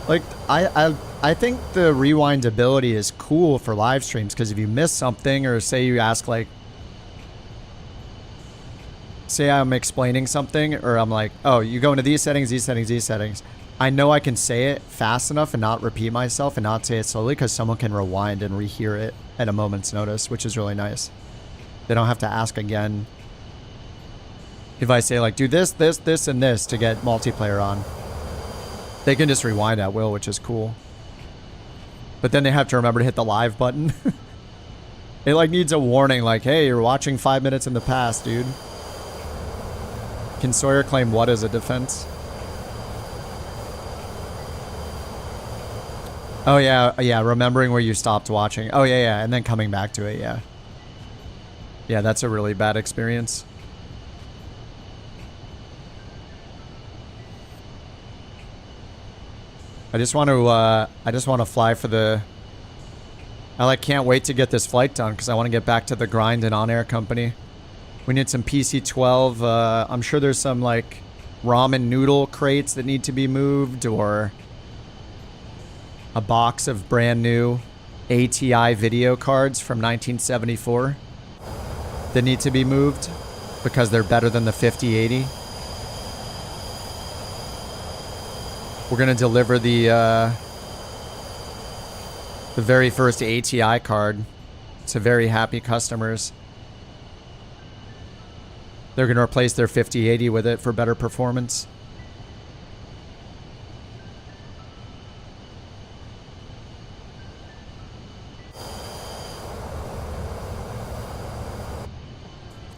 Like, I think the rewind ability is cool for live streams, because if you miss something, or say you ask, like, say I'm explaining something, or I'm like, oh, you go into these settings, these settings, these settings. I know I can say it fast enough and not repeat myself and not say it slowly, because someone can rewind and rehear it at a moment's notice, which is really nice. They don't have to ask again. If I say, like, do this, this, this, and this to get multiplayer on, they can just rewind at will, which is cool. But then they have to remember to hit the live button. It, like, needs a warning, like, hey, you're watching 5 minutes in the past, dude. Can Sawyer claim what as a defense? Oh, yeah, yeah, remembering where you stopped watching. Oh, yeah, yeah, and then coming back to it, yeah. Yeah, that's a really bad experience. I just want to fly for the... I, like, can't wait to get this flight done, because I want to get back to the grind in OnAir company. We need some PC-12. I'm sure there's some, like, ramen noodle crates that need to be moved, or a box of brand new ATI video cards from 1974 that need to be moved because they're better than the 5080. We're gonna deliver the very first ATI card to very happy customers. They're gonna replace their 5080 with it for better performance.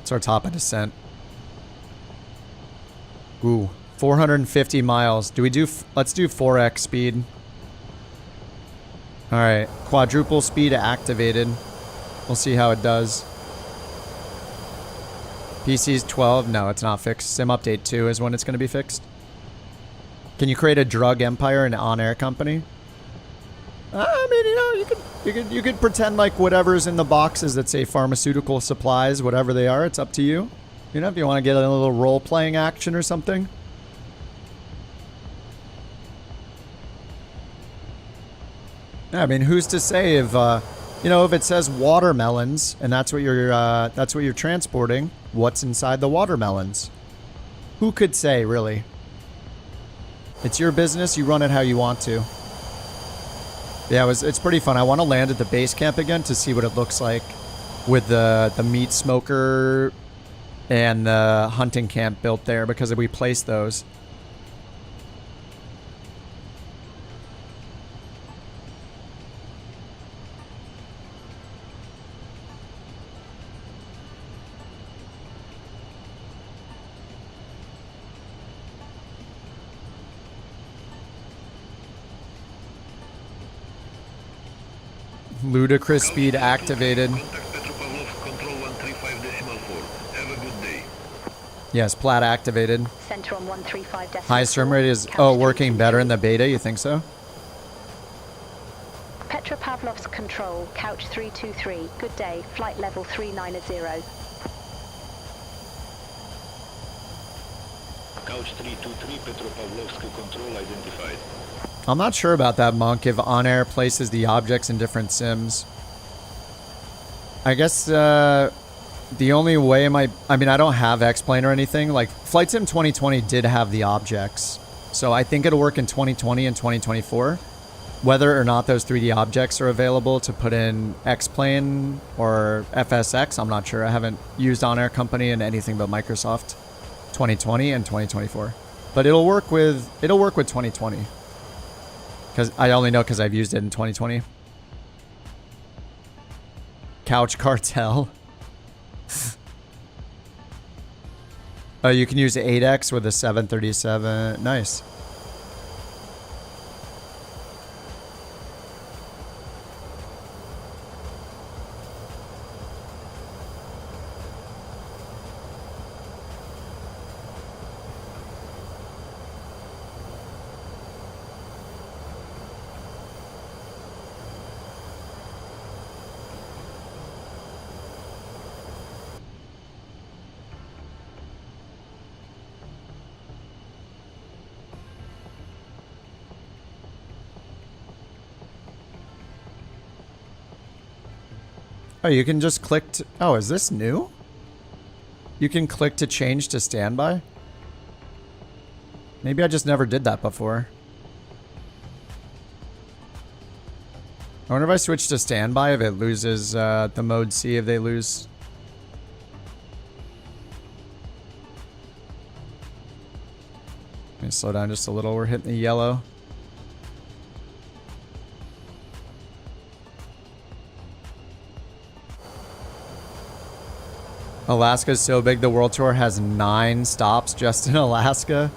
It's our top of descent. Ooh. 450 miles. Do we do... let's do 4x speed. Alright. Quadruple speed activated. We'll see how it does. PC's 12. No, it's not fixed. Sim update 2 is when it's going to be fixed. Can you create a drug empire in an on-air company? I mean, you know, you could pretend like whatever's in the boxes that say pharmaceutical supplies, whatever they are, it's up to you. You know, if you want to get a little role-playing action or something. I mean, who's to say if, you know, if it says watermelons and that's what you're transporting, what's inside the watermelons? Who could say, really? It's your business. You run it how you want to. Yeah, it's pretty fun. I want to land at the base camp again to see what it looks like with the meat smoker and the hunting camp built there, because we placed those. Ludicrous speed activated. Yes, plat activated. Center on 135. Highest frame rate is working better in the beta. You think so? Petropavlovsk control, couch 323. Good day. Flight level 390. Couch 323, Petropavlovsk control identified. I'm not sure about that, Monk, if OnAir places the objects in different sims. I guess the only way I mean, I don't have X-Plane or anything. Like, Flight Sim 2020 did have the objects. So I think it'll work in 2020 and 2024. Whether or not those 3D objects are available to put in X-Plane or FSX, I'm not sure. I haven't used OnAir Company in anything but Microsoft 2020 and 2024. But it'll work with 2020. Because I only know because I've used it in 2020. Couch Cartel. Oh, you can use 8X with a 737. Nice. Oh, you can just click to... Oh, is this new? You can click to change to standby? Maybe I just never did that before. I wonder if I switch to standby if it loses the mode C if they lose. Let me slow down just a little. We're hitting the yellow. Alaska's so big the World Tour has 9 stops just in Alaska.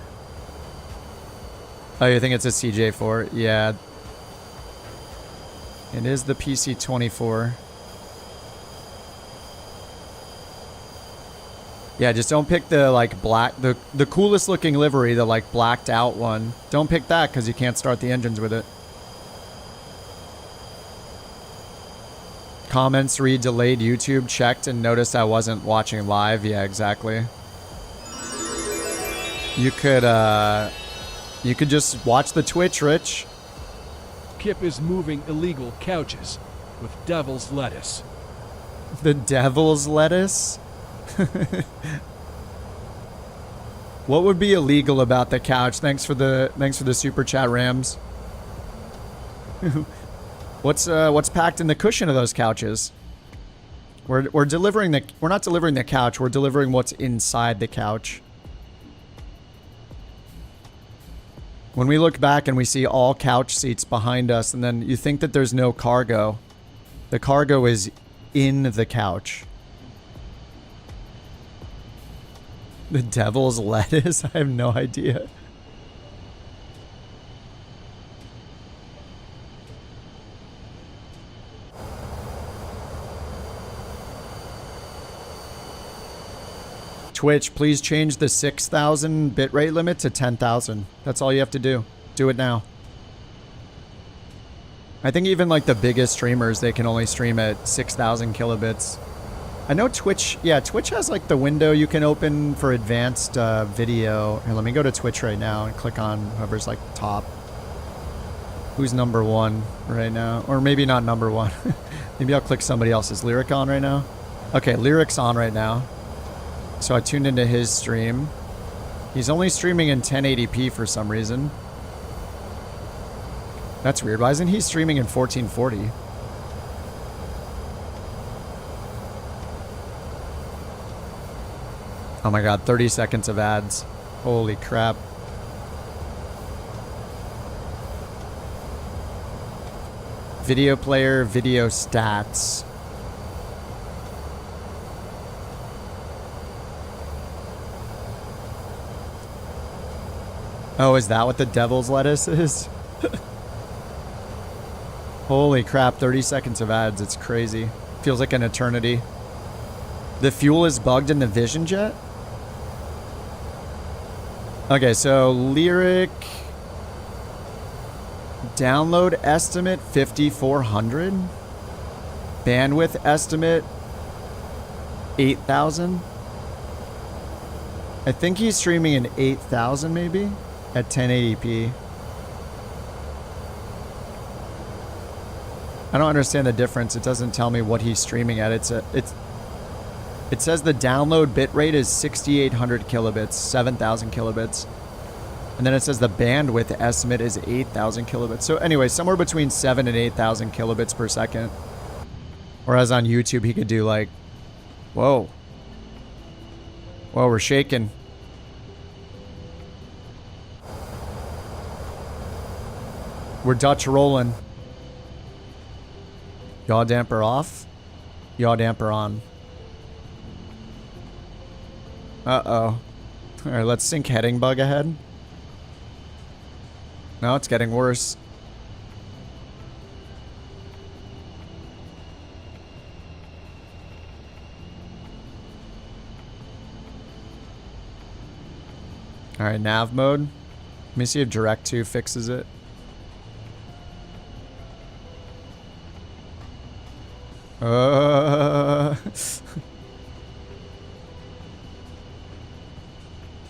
Oh, you think it's a CJ4? Yeah. It is the PC-24. Yeah, just don't pick the like black, the coolest looking livery, the like blacked out one. Don't pick that because you can't start the engines with it. Comments read delayed YouTube, checked and noticed I wasn't watching live. Yeah, exactly. You could just watch the Twitch, Rich. Kip is moving illegal couches with devil's lettuce. The devil's lettuce? What would be illegal about the couch? Thanks for the super chat, Rams. What's packed in the cushion of those couches? We're not delivering the couch, we're delivering what's inside the couch. When we look back and we see all couch seats behind us and then you think that there's no cargo. The cargo is in the couch. The devil's lettuce? I have no idea. Twitch, please change the 6,000 bitrate limit to 10,000. That's all you have to do. Do it now. I think even like the biggest streamers, they can only stream at 6,000 kilobits. I know Twitch, yeah, Twitch has like the window you can open for advanced video. Here, let me go to Twitch right now and click on whoever's like top. Who's number 1 right now? Or maybe not number 1. Maybe I'll click somebody else. Is Lyric on right now? Okay, Lyric's on right now. So I tuned into his stream. He's only streaming in 1080p for some reason. That's weird. Why isn't he streaming in 1440? Oh my god, 30 seconds of ads. Holy crap. Video player, video stats. Oh, is that what the devil's lettuce is? Holy crap, 30 seconds of ads. It's crazy. Feels like an eternity. The fuel is bugged in the Vision Jet? Okay, so Lyric... Download estimate 5,400. Bandwidth estimate 8,000. I think he's streaming in 8,000 maybe at 1080p. I don't understand the difference. It doesn't tell me what he's streaming at. It says the download bitrate is 6,800 kilobits, 7,000 kilobits. And then it says the bandwidth estimate is 8,000 kilobits. So anyway, somewhere between 7 and 8,000 kilobits per second. Whereas on YouTube, he could do like, whoa. Whoa, we're shaking. We're Dutch rolling. Yaw damper off. Yaw damper on. Uh-oh. Alright, let's sync heading bug ahead. No, it's getting worse. Alright, nav mode. Let me see if Direct 2 fixes it.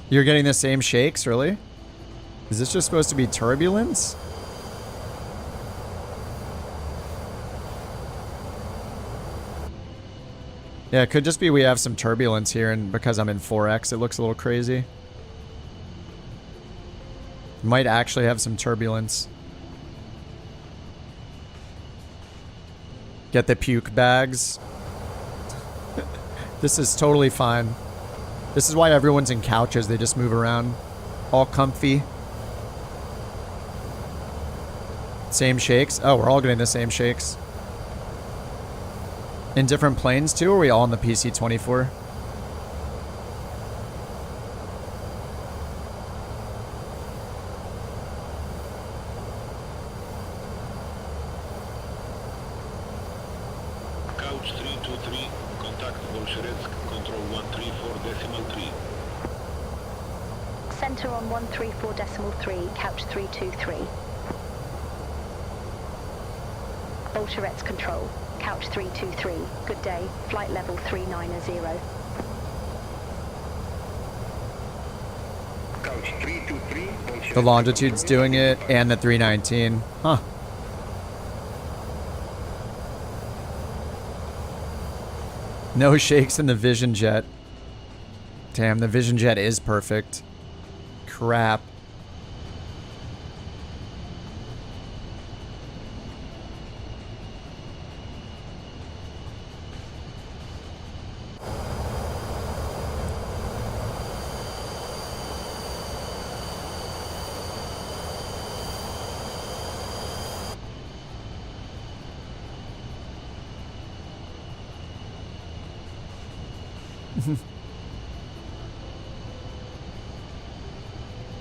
You're getting the same shakes, really? Is this just supposed to be turbulence? Yeah, it could just be we have some turbulence here, and because I'm in 4X, it looks a little crazy. Might actually have some turbulence. Get the puke bags. This is totally fine. This is why everyone's in couches. They just move around. All comfy. Same shakes. Oh, we're all getting the same shakes. In different planes too, or are we all in the PC-24? Couch 323, contact Bolsheretsk, control 134.3. Center on 134.3, couch 323. Bolsheretsk control, couch 323. Good day, flight level 390. Couch 323. The longitude's doing it, and the 319. Huh. No shakes in the Vision Jet. Damn, the Vision Jet is perfect. Crap.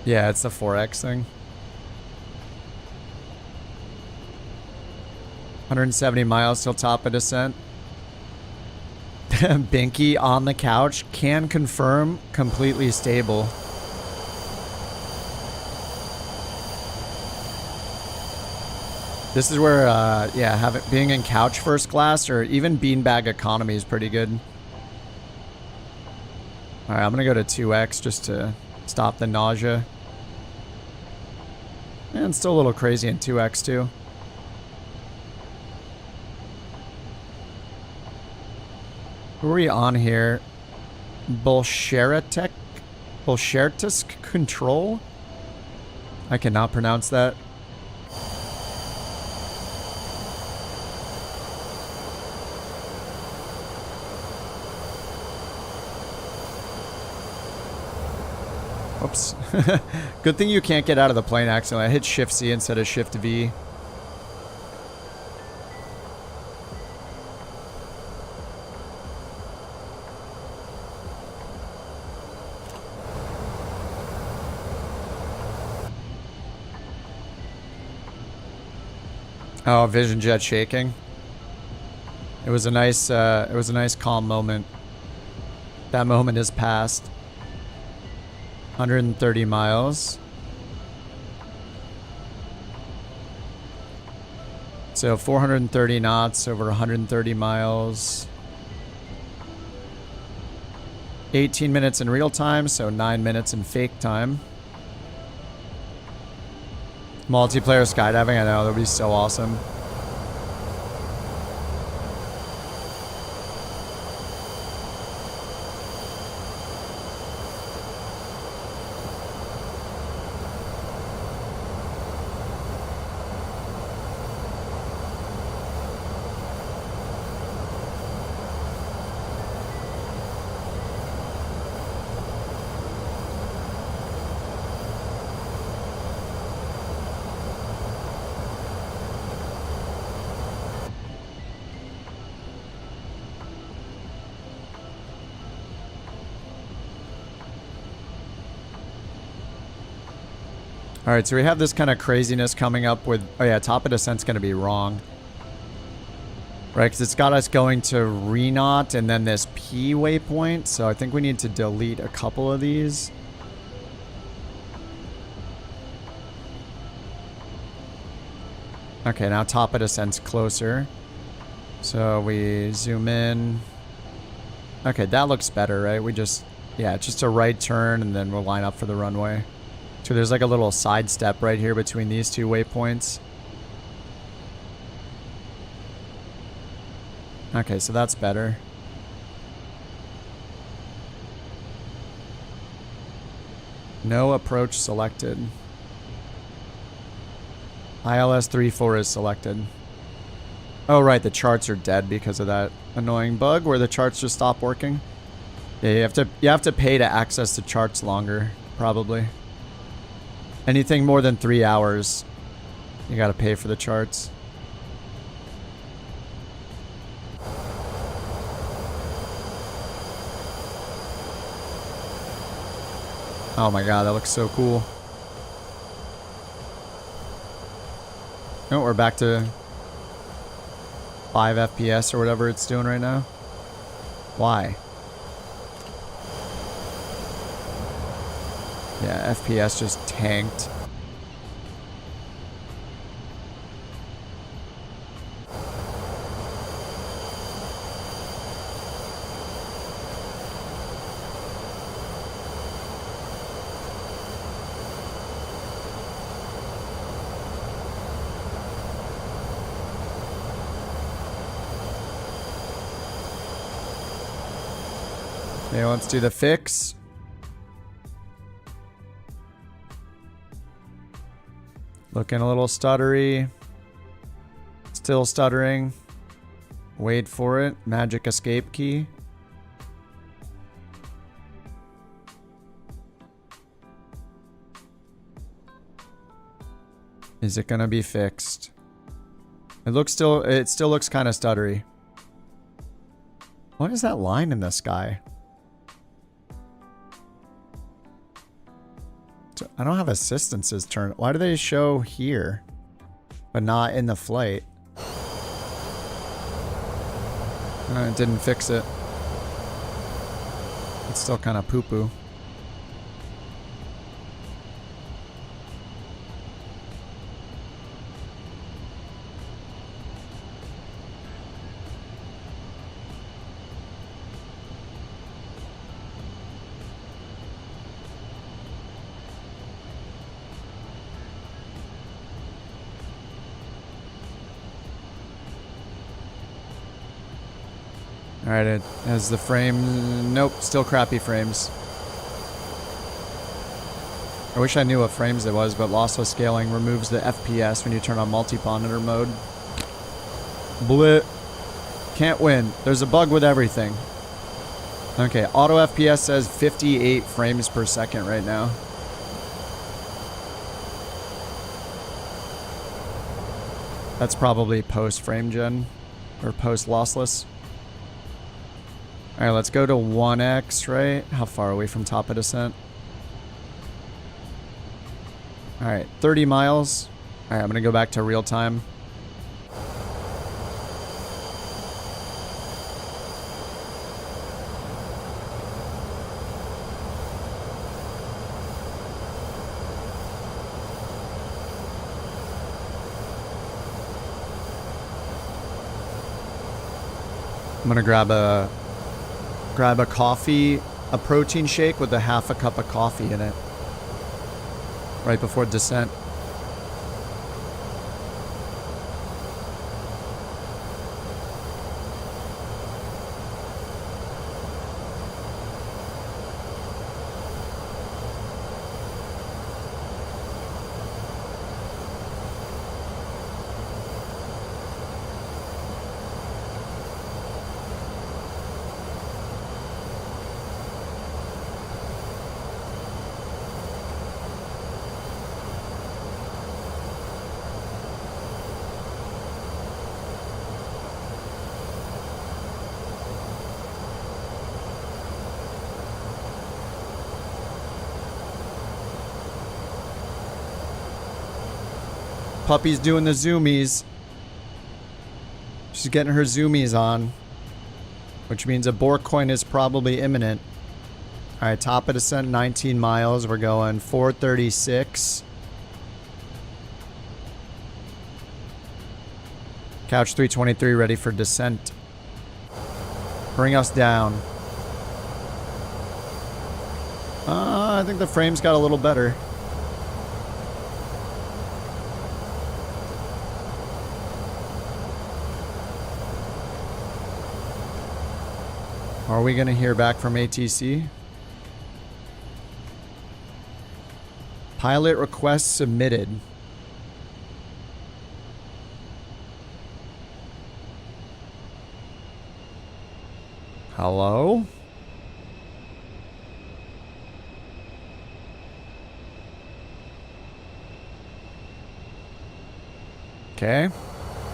Yeah, it's the 4X thing. 170 miles till top of descent. Binky on the couch. Can confirm. Completely stable. This is where, yeah, being in couch first class or even beanbag economy is pretty good. Alright, I'm gonna go to 2X just to stop the nausea. And it's still a little crazy in 2X too. Who are we on here? Bolsheretsk control? I cannot pronounce that. Oops. Good thing you can't get out of the plane accidentally. I hit Shift C instead of Shift V. Oh, Vision Jet shaking. It was a nice calm moment. That moment is past. 130 miles. So 430 knots over 130 miles. 18 minutes in real time, so 9 minutes in fake time. Multiplayer skydiving, I know, that would be so awesome. Alright, so we have this kind of craziness coming up with... Oh yeah, top of descent's going to be wrong. Right, because it's got us going to Renot and then this P waypoint. So I think we need to delete a couple of these. Okay, now top of descent's closer. So we zoom in. Okay, that looks better, right? We just... Yeah, just a right turn and then we'll line up for the runway. So there's like a little side step right here between these two waypoints. Okay, so that's better. No approach selected. ILS 34 is selected. Oh right, the charts are dead because of that annoying bug where the charts just stop working. Yeah, you have to pay to access the charts longer, probably. Anything more than 3 hours, you gotta pay for the charts. Oh my god, that looks so cool. Oh, we're back to 5 FPS or whatever it's doing right now. Why? Yeah, FPS just tanked. Okay, let's do the fix. Looking a little stuttery. Still stuttering. Wait for it. Magic escape key. Is it gonna be fixed? It still looks kind of stuttery. What is that line in the sky? I don't have assistances turned. Why do they show here, but not in the flight? It didn't fix it. It's still kind of poo-poo. Alright, it has the frame. Nope, still crappy frames. I wish I knew what frames it was, but lossless scaling removes the FPS when you turn on multi-monitor mode. Blit. Can't win. There's a bug with everything. Okay, auto FPS says 58 frames per second right now. That's probably post frame gen or post lossless. Alright, let's go to 1x, right? How far away from top of descent? Alright, 30 miles. Alright, I'm gonna go back to real time. I'm gonna grab a coffee, a protein shake with a half a cup of coffee in it. Right before descent. Puppy's doing the zoomies. She's getting her zoomies on. Which means a BorkCoin is probably imminent. Alright, top of descent, 19 miles. We're going 436. Couch 323 ready for descent. Bring us down. I think the frames got a little better. Are we going to hear back from ATC? Pilot request submitted. Hello? Okay.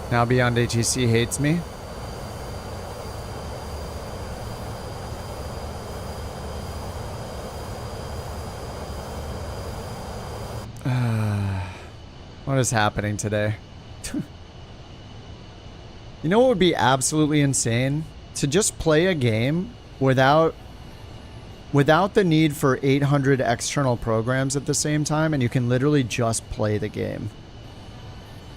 Now Beyond ATC hates me. What is happening today? You know what would be absolutely insane? To just play a game without the need for 800 external programs at the same time, and you can literally just play the game.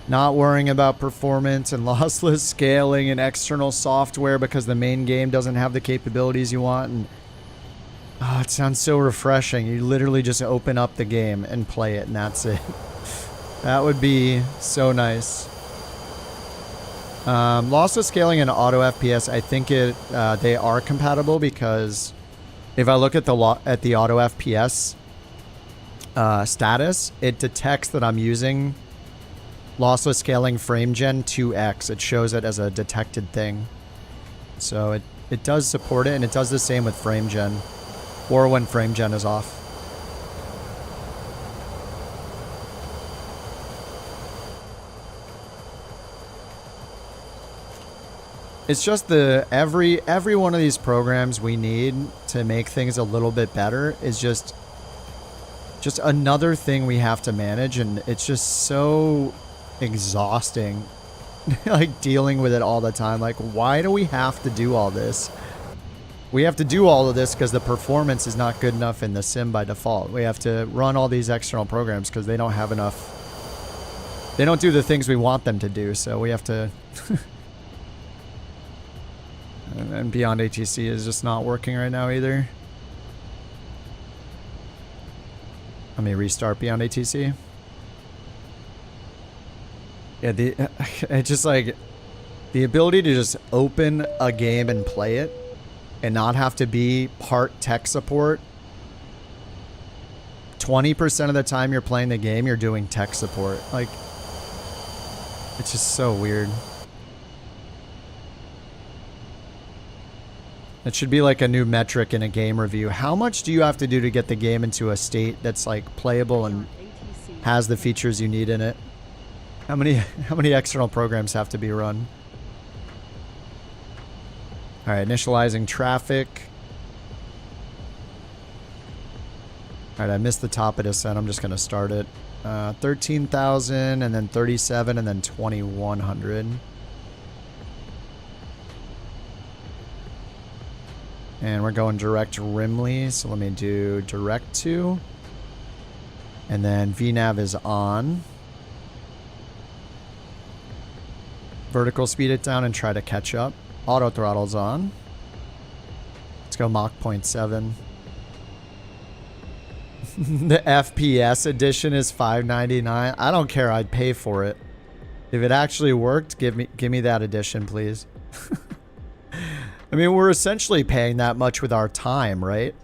Not worrying about performance and lossless scaling and external software because the main game doesn't have the capabilities you want. And oh, it sounds so refreshing. You literally just open up the game and play it, and that's it. That would be so nice. Lossless scaling and auto FPS, I think they are compatible, because if I look at the auto FPS status, it detects that I'm using lossless scaling FrameGen 2X. It shows it as a detected thing. So it does support it, and it does the same with FrameGen, or when FrameGen is off. It's just every one of these programs we need to make things a little bit better is just another thing we have to manage, and it's just so exhausting. Like, dealing with it all the time. Like, why do we have to do all this? We have to do all of this because the performance is not good enough in the sim by default. We have to run all these external programs because they don't have enough. They don't do the things we want them to do, so we have to. And Beyond ATC is just not working right now either. Let me restart Beyond ATC. Yeah, it's just like the ability to just open a game and play it and not have to be part tech support. 20% of the time you're playing the game, you're doing tech support. Like, it's just so weird. It should be like a new metric in a game review. How much do you have to do to get the game into a state that's like playable and has the features you need in it? How many external programs have to be run? All right, initializing traffic. All right, I missed the top of descent. I'm just gonna start it. 13,000 and then 37 and then 2,100. And we're going direct to Rimley, so let me do direct to. And then VNav is on. Vertical speed it down and try to catch up. Auto throttle's on. Let's go Mach 0.7. The FPS edition is $5.99. I don't care, I'd pay for it. If it actually worked, give me that edition, please. I mean, we're essentially paying that much with our time, right?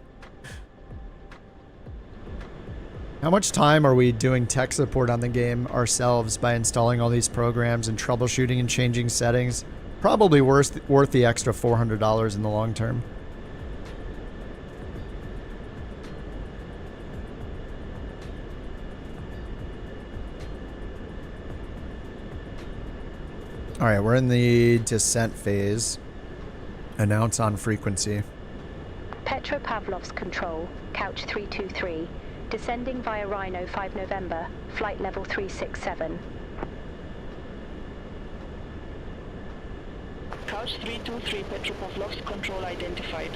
How much time are we doing tech support on the game ourselves by installing all these programs and troubleshooting and changing settings? Probably worth the extra $400 in the long term. All right, we're in the descent phase. Announce on frequency. Petropavlovsk control, Couch 323, descending via Rhino 5 November, flight level 367. Couch 323, Petropavlovsk control identified.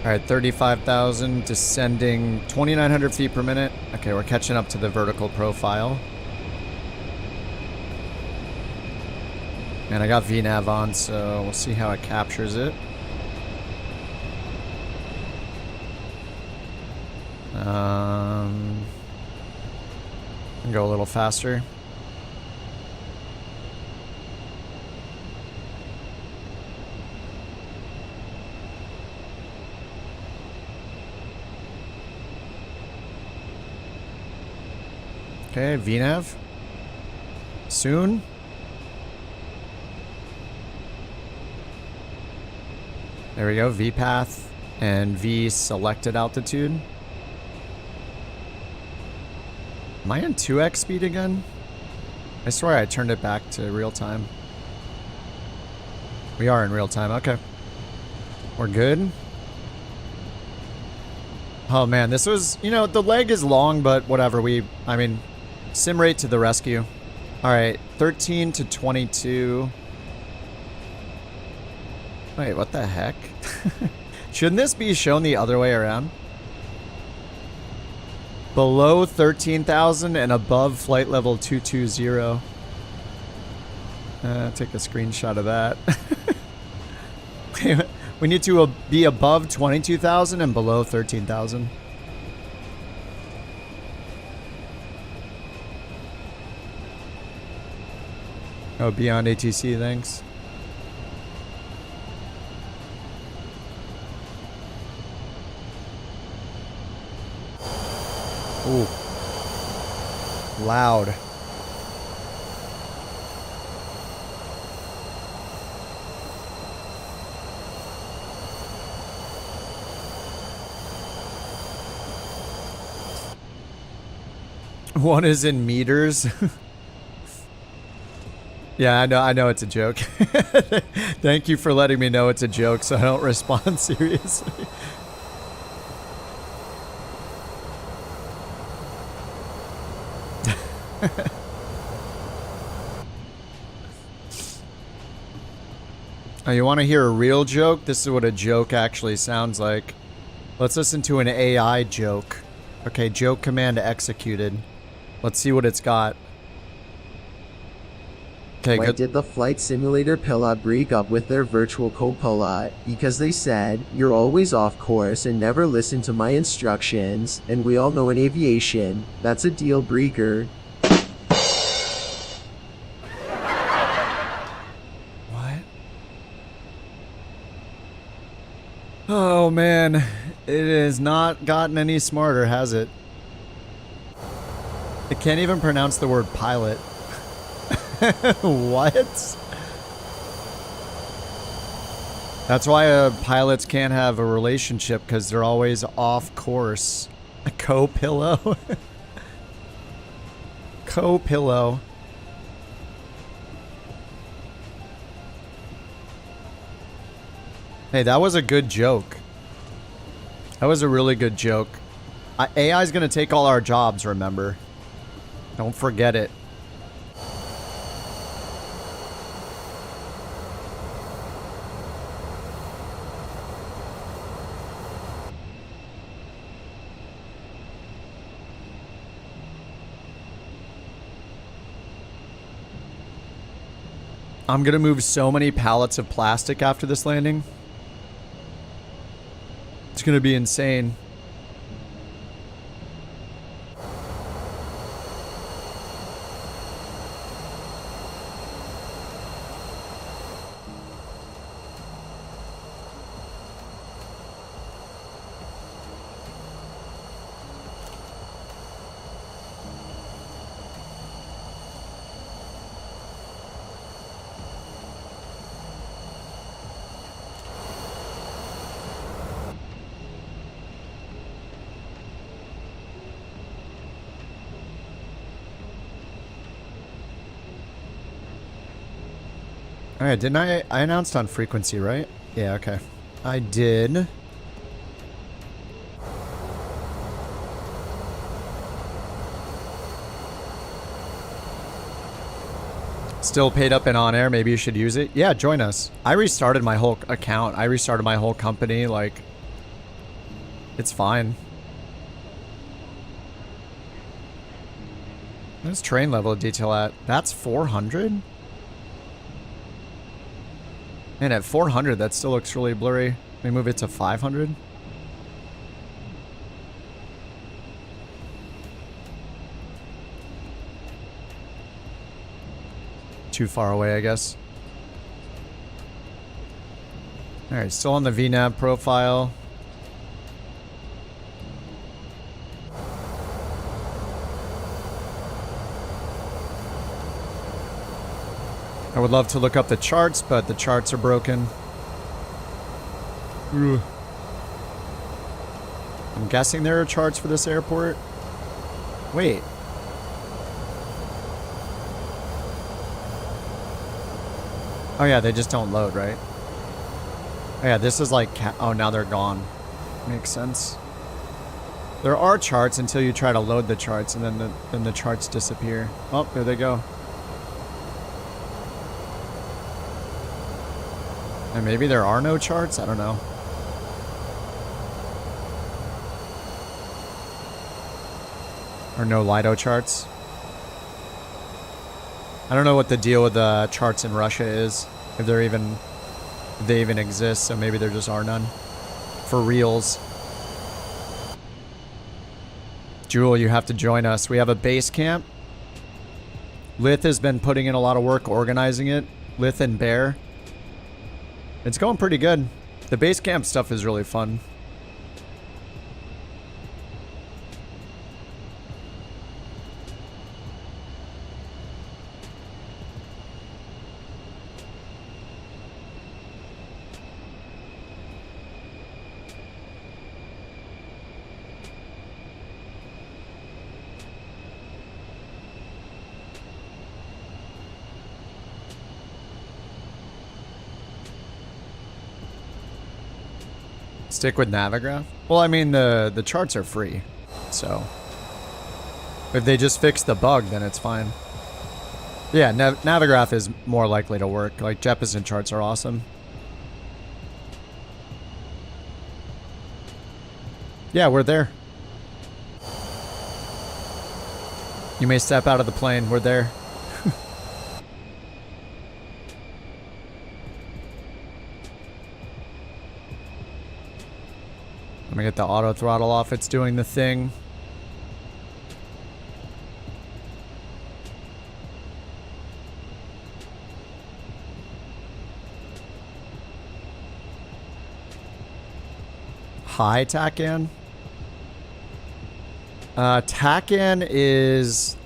All right, 35,000, descending 2,900 feet per minute. Okay, we're catching up to the vertical profile. And I got VNav on, so we'll see how it captures it. I'm Can go a little faster. Okay, VNAV. Soon. There we go, VPath and V selected altitude. Am I in 2x speed again? I swear I turned it back to real time. We are in real time, okay. We're good. Oh man, this was, you know, the leg is long, but whatever, I mean, sim rate to the rescue. All right, 13 to 22. Wait, what the heck? Shouldn't this be shown the other way around? Below 13,000 and above flight level 220. Take a screenshot of that. We need to be above 22,000 and below 13,000. Oh, beyond ATC, thanks. Ooh. Loud. One is in meters. Yeah, I know it's a joke. Thank you for letting me know it's a joke so I don't respond seriously. Oh, you want to hear a real joke? This is what a joke actually sounds like. Let's listen to an AI joke. Okay, joke command executed. Let's see what it's got. Okay, Why good. did the flight simulator pilot break up with their virtual co-pilot? Because they said, you're always off course and never listen to my instructions, and we all know in aviation, that's a deal breaker. What? Oh man, it has not gotten any smarter, has it? It can't even pronounce the word pilot. What? That's why pilots can't have a relationship, because they're always off course. A co-pillow? Co-pillow. Hey, that was a good joke. That was a really good joke. AI is going to take all our jobs, remember? Don't forget it. I'm gonna move so many pallets of plastic after this landing. It's gonna be insane. Alright, didn't I announced on frequency, right? Yeah, okay. I did. Still paid up and on air, maybe you should use it. Yeah, join us. I restarted my whole account. I restarted my whole company, like, it's fine. What's train level detail at? That's 400? Man, at 400, that still looks really blurry. Let me move it to 500. too far away, I guess. Alright, still on the VNAV profile. I would love to look up the charts, but the charts are broken. Ugh. I'm guessing there are charts for this airport. Wait. Oh yeah, they just don't load, right? Oh yeah, this is like... oh, now they're gone. Makes sense. There are charts until you try to load the charts, and then the charts disappear. Oh, there they go. And maybe there are no charts? I don't know. Or no Lido charts? I don't know what the deal with the charts in Russia is. If they even exist, so maybe there just are none. For reals. Jewel, you have to join us. We have a base camp. Lith has been putting in a lot of work organizing it. Lith and Bear. It's going pretty good. The base camp stuff is really fun. Stick with Navigraph? Well, I mean, the charts are free, so if they just fix the bug, then it's fine. Yeah, Navigraph is more likely to work. Like, Jeppesen charts are awesome. Yeah, we're there. You may step out of the plane. We're there. Let me get the auto throttle off. It's doing the thing. High TACAN? TACAN is...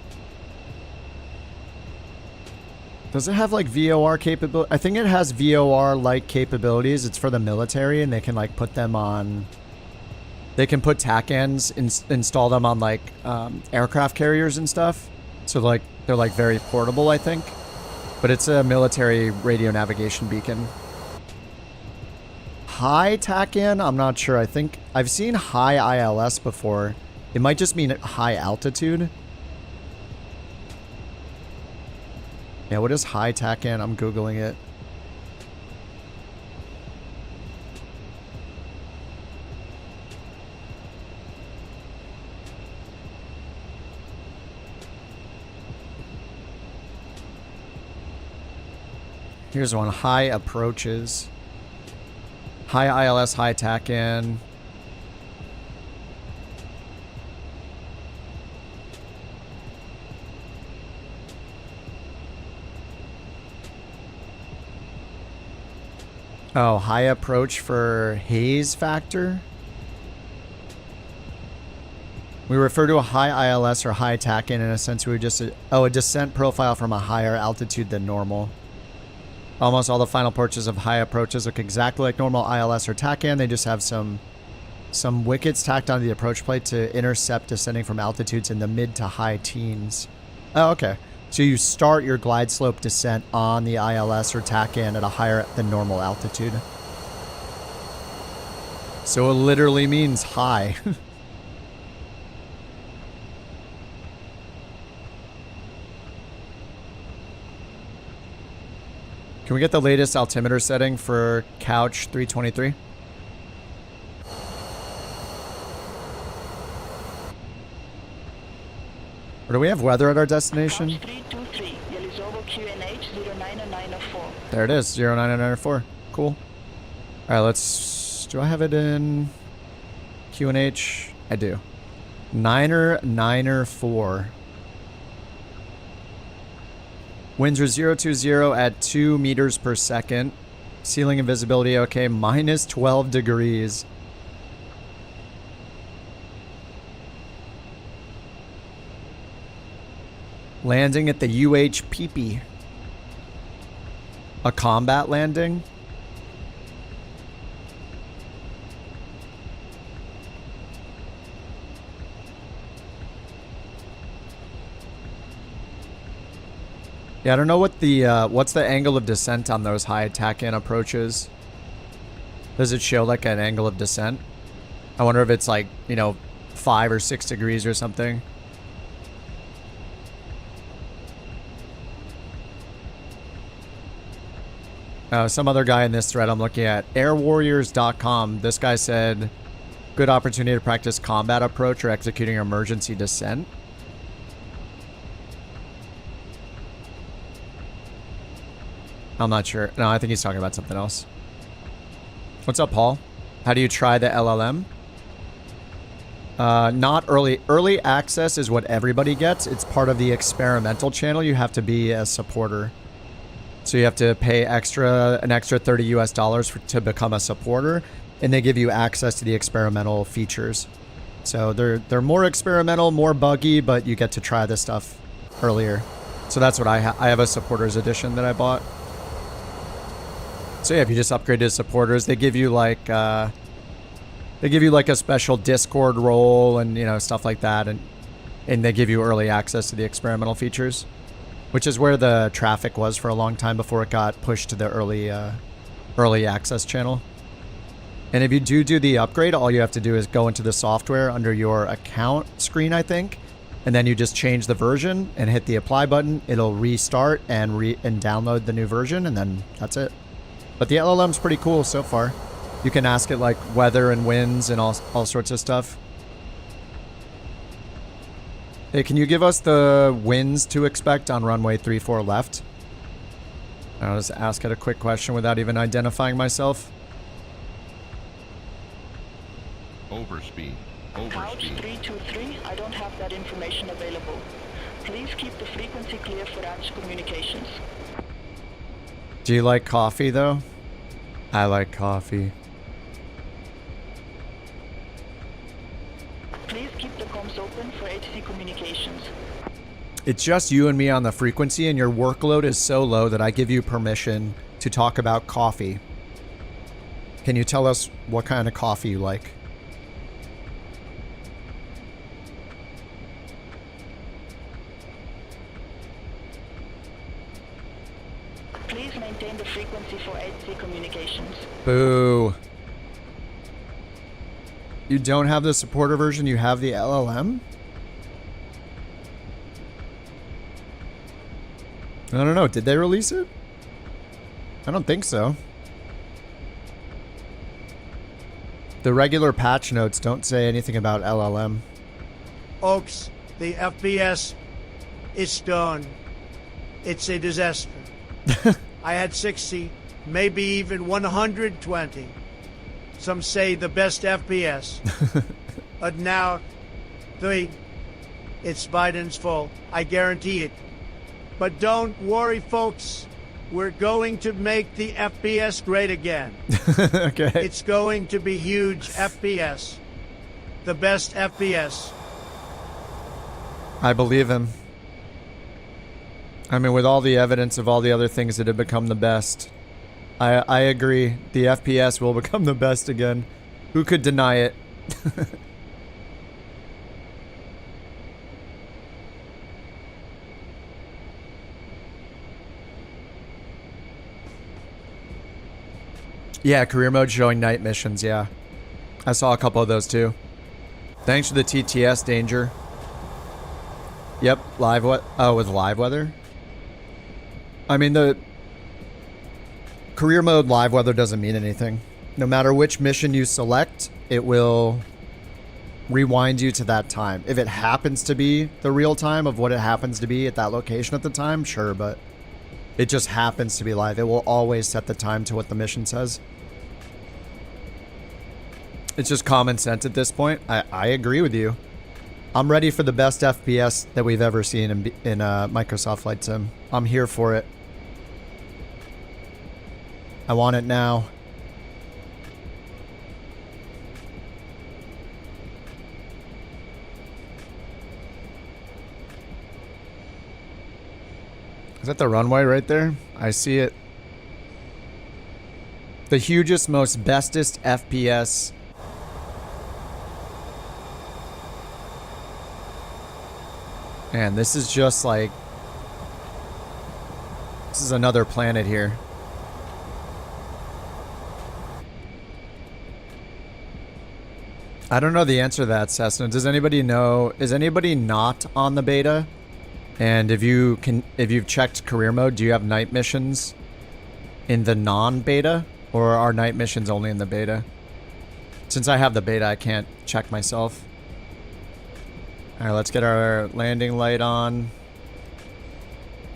Does it have like VOR capability? I think it has VOR-like capabilities. It's for the military, and they can like put them on... They can put TACANs, install them on like aircraft carriers and stuff. So like they're like very portable, I think. But it's a military radio navigation beacon. High TACAN? I'm not sure. I think I've seen high ILS before. It might just mean high altitude. Yeah, what is high TACAN? I'm Googling it. Here's one. High approaches. High ILS, high TACAN. Oh, high approach for haze factor? We refer to a high ILS or high TACAN in a sense we would just... Oh, a descent profile from a higher altitude than normal. Almost all the final approaches of high approaches look exactly like normal ILS or TACAN. They just have some wickets tacked onto the approach plate to intercept descending from altitudes in the mid to high teens. Oh, okay. So you start your glide slope descent on the ILS or TACAN at a higher than normal altitude. So it literally means high. Can we get the latest altimeter setting for Couch 323? Or do we have weather at our destination? Couch 323, Yelizovo QNH 09904. There it is, 09904. Cool. Alright, let's... Do I have it in QNH? I do. 9er 4. Winds are 020 at 2 meters per second. Ceiling and visibility, okay, minus 12 degrees. Landing at the UHPP. A combat landing? Yeah, I don't know what the what's the angle of descent on those high attack-in approaches. Does it show like an angle of descent? I wonder if it's like, you know, 5 or 6 degrees or something. Some other guy in this thread I'm looking at, airwarriors.com, this guy said, good opportunity to practice combat approach or executing emergency descent. I'm not sure. No, I think he's talking about something else. What's up, Paul? How do you try the LLM? Not early. Early access is what everybody gets. It's part of the experimental channel. You have to be a supporter. So you have to pay an extra $30 US to become a supporter, and they give you access to the experimental features. So they're more experimental, more buggy, but you get to try this stuff earlier. So that's what I have a supporters edition that I bought. So yeah, if you just upgrade to supporters, they give you like a special Discord role and, you know, stuff like that, and they give you early access to the experimental features, which is where the traffic was for a long time before it got pushed to the early access channel. And if you do the upgrade, all you have to do is go into the software under your account screen, I think, and then you just change the version and hit the apply button. It'll restart and download the new version, and then that's it. But the LLM's pretty cool so far. You can ask it like weather and winds and all sorts of stuff. Hey, can you give us the winds to expect on runway 34 left? I'll just ask it a quick question without even identifying myself. Overspeed. Couch 323, I don't have that information available. Please keep the frequency clear for ATS communications. Do you like coffee, though? I like coffee. Please keep the comms open for HC communications. It's just you and me on the frequency, and your workload is so low that I give you permission to talk about coffee. Can you tell us what kind of coffee you like? Please maintain the frequency for HC communications. Boo. You don't have the supporter version, you have the LLM? I don't know, did they release it? I don't think so. The regular patch notes don't say anything about LLM. Folks, the FPS is done. It's a disaster. I had 60, maybe even 120. Some say the best FPS. But now, it's Biden's fault. I guarantee it. But don't worry, folks. We're going to make the FPS great again. Okay. It's going to be huge FPS. The best FPS. I believe him. I mean, with all the evidence of all the other things that have become the best, I agree. The FPS will become the best again. Who could deny it? Yeah, career mode showing night missions, yeah. I saw a couple of those too. Thanks for the TTS, Danger. Yep, live what? Oh, with live weather? I mean, the career mode live weather doesn't mean anything. No matter which mission you select, it will rewind you to that time. If it happens to be the real time of what it happens to be at that location at the time, sure, but it just happens to be live. It will always set the time to what the mission says. It's just common sense at this point. I agree with you. I'm ready for the best FPS that we've ever seen in Microsoft Flight Sim. I'm here for it. I want it now. Is that the runway right there? I see it. The hugest, most bestest FPS. Man, this is just like... This is another planet here. I don't know the answer to that, Cessna. Does anybody know? Is anybody not on the beta? And if you've checked career mode, do you have night missions in the non-beta? Or are night missions only in the beta? Since I have the beta, I can't check myself. Alright, let's get our landing light on.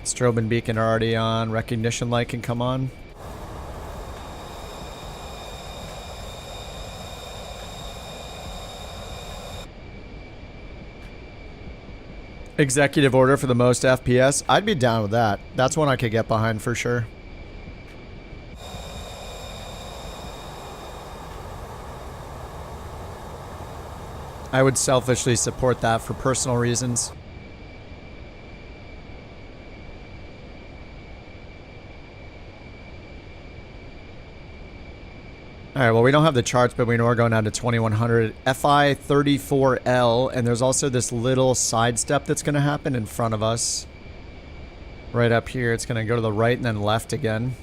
Strobe and beacon are already on. Recognition light can come on. Executive order for the most FPS. I'd be down with that. That's one I could get behind for sure. I would selfishly support that for personal reasons. Alright, well we don't have the charts, but we know we're going down to 2100. FI 34L, and there's also this little side step that's going to happen in front of us. Right up here, it's going to go to the right and then left again.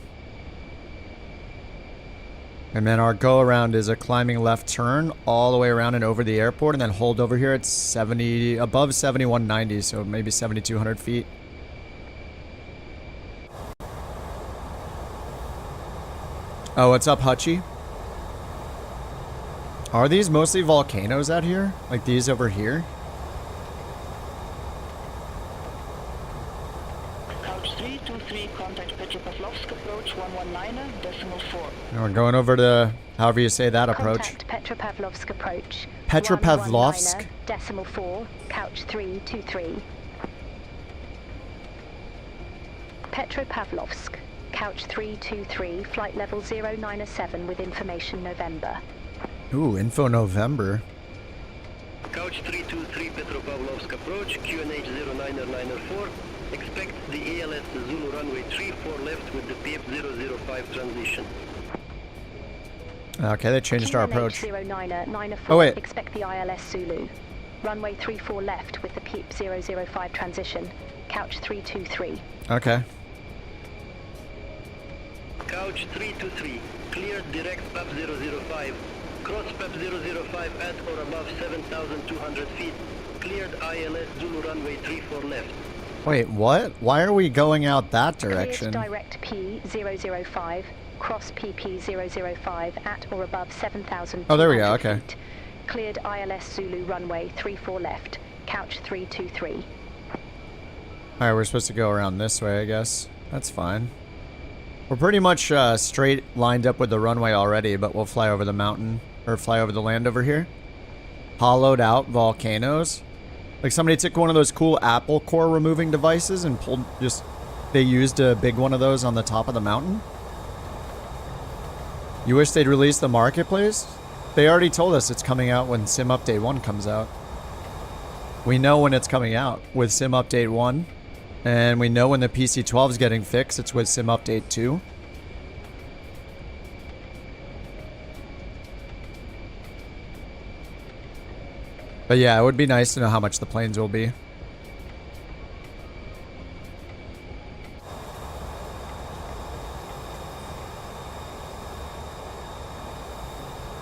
And then our go around is a climbing left turn all the way around and over the airport, and then hold over here at 70, above 7190, so maybe 7,200 feet. Oh, what's up, Hutchie? Are these mostly volcanoes out here? Like these over here? Couch 323, contact Petropavlovsk approach 119.4. And we're going over to however you say that approach. Contact Petropavlovsk approach. Petropavlovsk? 119.4, couch 323. Petropavlovsk, couch 323, flight level 097 with information November. Ooh, info November. Couch 323 Petropavlovsk approach, QNH 0994. Expect the ALS Zulu runway 34 left with the PIP 005 transition. Okay, they changed our approach. 0994. Oh wait. Expect the ILS Zulu. Runway 34 left with the PIP 005 transition. Couch 323. Okay. Couch 323, cleared direct PAP 005. Cross PAP 005 at or above 7,200 feet. Cleared ILS Zulu runway 34 left. Wait, what? Why are we going out that direction? Cleared direct P 005, cross PP 005 at or above 7,200 Oh, there we go, okay. feet. Cleared ILS Zulu runway 34 left. Couch 323. Alright, we're supposed to go around this way, I guess. That's fine. We're pretty much straight lined up with the runway already, but we'll fly over the mountain, or fly over the land over here. Hollowed out volcanoes. Like somebody took one of those cool Apple core removing devices and pulled they used a big one of those on the top of the mountain. You wish they'd release the marketplace? They already told us it's coming out when Sim Update 1 comes out. We know when it's coming out with Sim Update 1. And we know when the PC-12 is getting fixed, it's with Sim Update 2. But yeah, it would be nice to know how much the planes will be.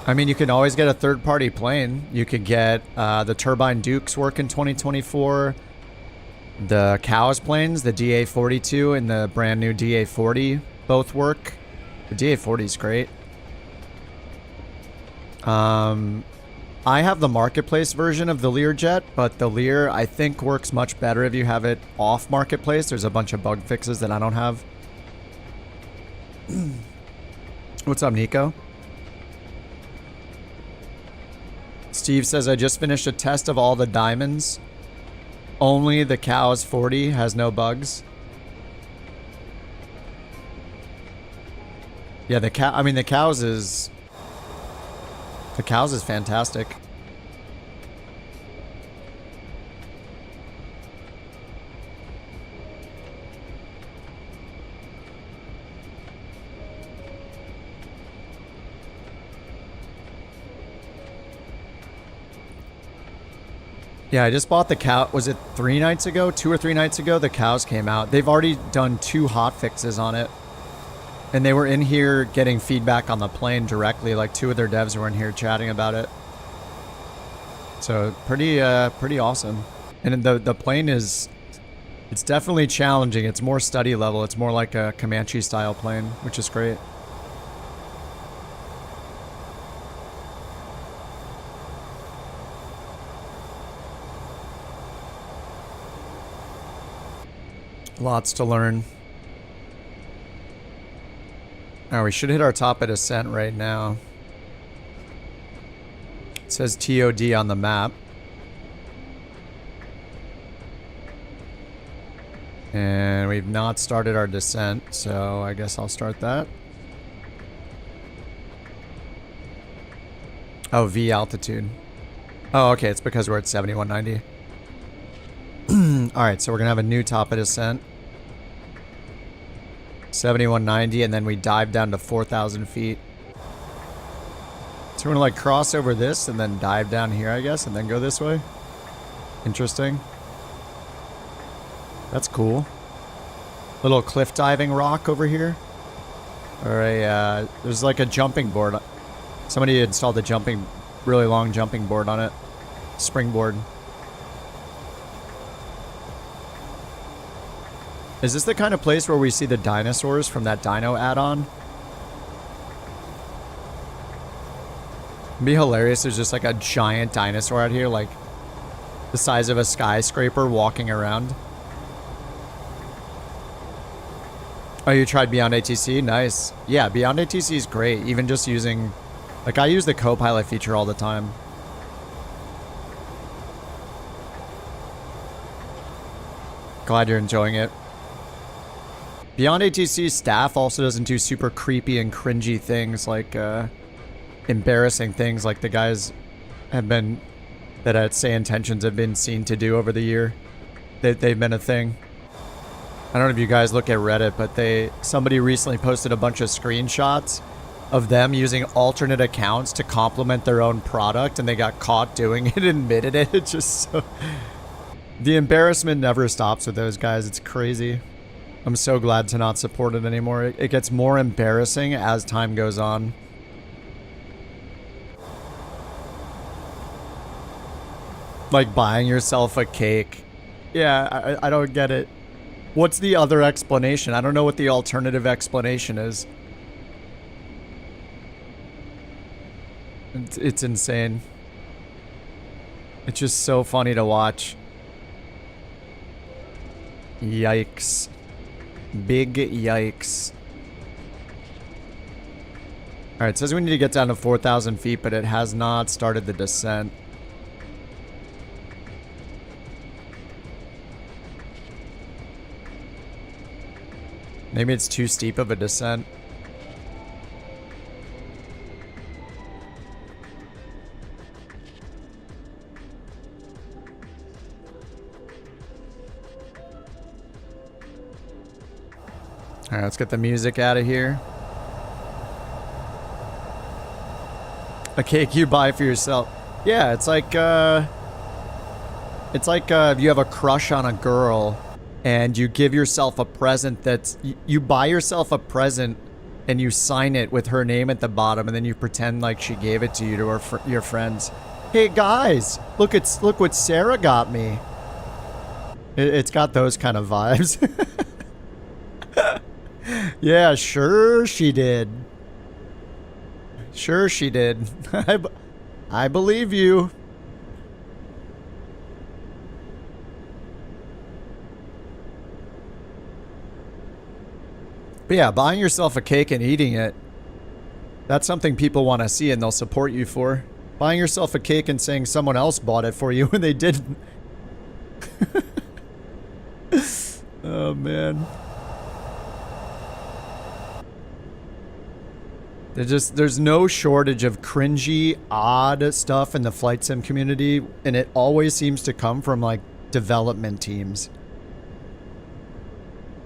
I mean, you can always get a third-party plane. You could get the Turbine Dukes work in 2024. The Cows planes, the DA-42 and the brand new DA-40 both work. The DA-40 is great. I have the marketplace version of the Learjet, but the Lear I think works much better if you have it off marketplace. There's a bunch of bug fixes that I don't have. What's up, Nico? Steve says, I just finished a test of all the diamonds. Only the Cows 40 has no bugs. Yeah, the Cows is fantastic. Yeah, I just bought the cow. Was it 3 nights ago? 2 or 3 nights ago, the Cows came out. They've already done 2 hot fixes on it. And they were in here getting feedback on the plane directly. Like 2 of their devs were in here chatting about it. So pretty awesome. And the plane is, it's definitely challenging. It's more study level. It's more like a Comanche style plane, which is great. Lots to learn. Now we should hit our top at ascent right now. It says TOD on the map. And we've not started our descent, so I guess I'll start that. Oh, V altitude. Oh, okay, it's because we're at 7190. Alright, so we're gonna have a new top at ascent. 7190, and then we dive down to 4,000 feet. So we're gonna like cross over this and then dive down here, I guess, and then go this way. Interesting. That's cool. Little cliff diving rock over here. Or a, there's like a jumping board. Somebody installed a really long jumping board on it. Springboard. Is this the kind of place where we see the dinosaurs from that dino add-on? It'd be hilarious. There's just like a giant dinosaur out here, like the size of a skyscraper walking around. Oh, you tried Beyond ATC? Nice. Yeah, Beyond ATC is great. Even just using, like I use the co-pilot feature all the time. Glad you're enjoying it. Beyond ATC staff also doesn't do super creepy and cringy things like embarrassing things like the guys have been that at Say Intentions have been seen to do over the year. They've been a thing. I don't know if you guys look at Reddit, but somebody recently posted a bunch of screenshots of them using alternate accounts to complement their own product, and they got caught doing it and admitted it. It's just so... The embarrassment never stops with those guys. It's crazy. I'm so glad to not support it anymore. It gets more embarrassing as time goes on. Like buying yourself a cake. Yeah, I don't get it. What's the other explanation? I don't know what the alternative explanation is. It's insane. It's just so funny to watch. Yikes. Big yikes. Alright, it says we need to get down to 4,000 feet, but it has not started the descent. Maybe it's too steep of a descent. Alright, let's get the music out of here. A cake you buy for yourself. Yeah, it's like if you have a crush on a girl and you give yourself a present that's... You buy yourself a present and you sign it with her name at the bottom, and then you pretend like she gave it to you to your friends. Hey guys, look what Sarah got me. It's got those kind of vibes. Yeah, sure she did. Sure she did. I believe you. But yeah, buying yourself a cake and eating it, that's something people want to see and they'll support you for. Buying yourself a cake and saying someone else bought it for you when they didn't. Oh, man. There's no shortage of cringy, odd stuff in the flight sim community, and it always seems to come from, like, development teams.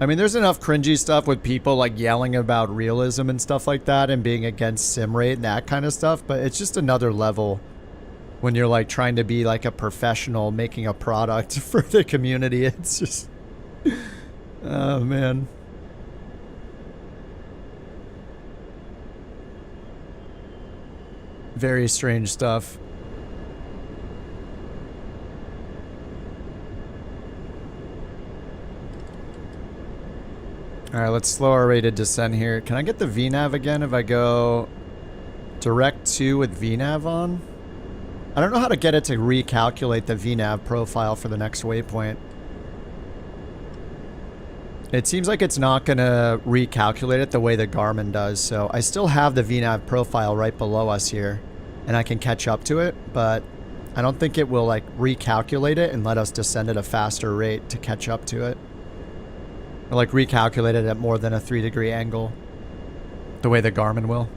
I mean, there's enough cringy stuff with people, like, yelling about realism and stuff like that and being against sim rate and that kind of stuff, but it's just another level when you're, like, trying to be, like, a professional making a product for the community. It's just... Oh, man. Very strange stuff. Alright, let's slow our rated descent here. Can I get the VNAV again if I go direct 2 with VNAV on? I don't know how to get it to recalculate the VNAV profile for the next waypoint. It seems like it's not going to recalculate it the way the Garmin does, so I still have the VNAV profile right below us here, and I can catch up to it, but I don't think it will, like, recalculate it and let us descend at a faster rate to catch up to it. Or, like, recalculate it at more than a 3-degree angle, the way the Garmin will.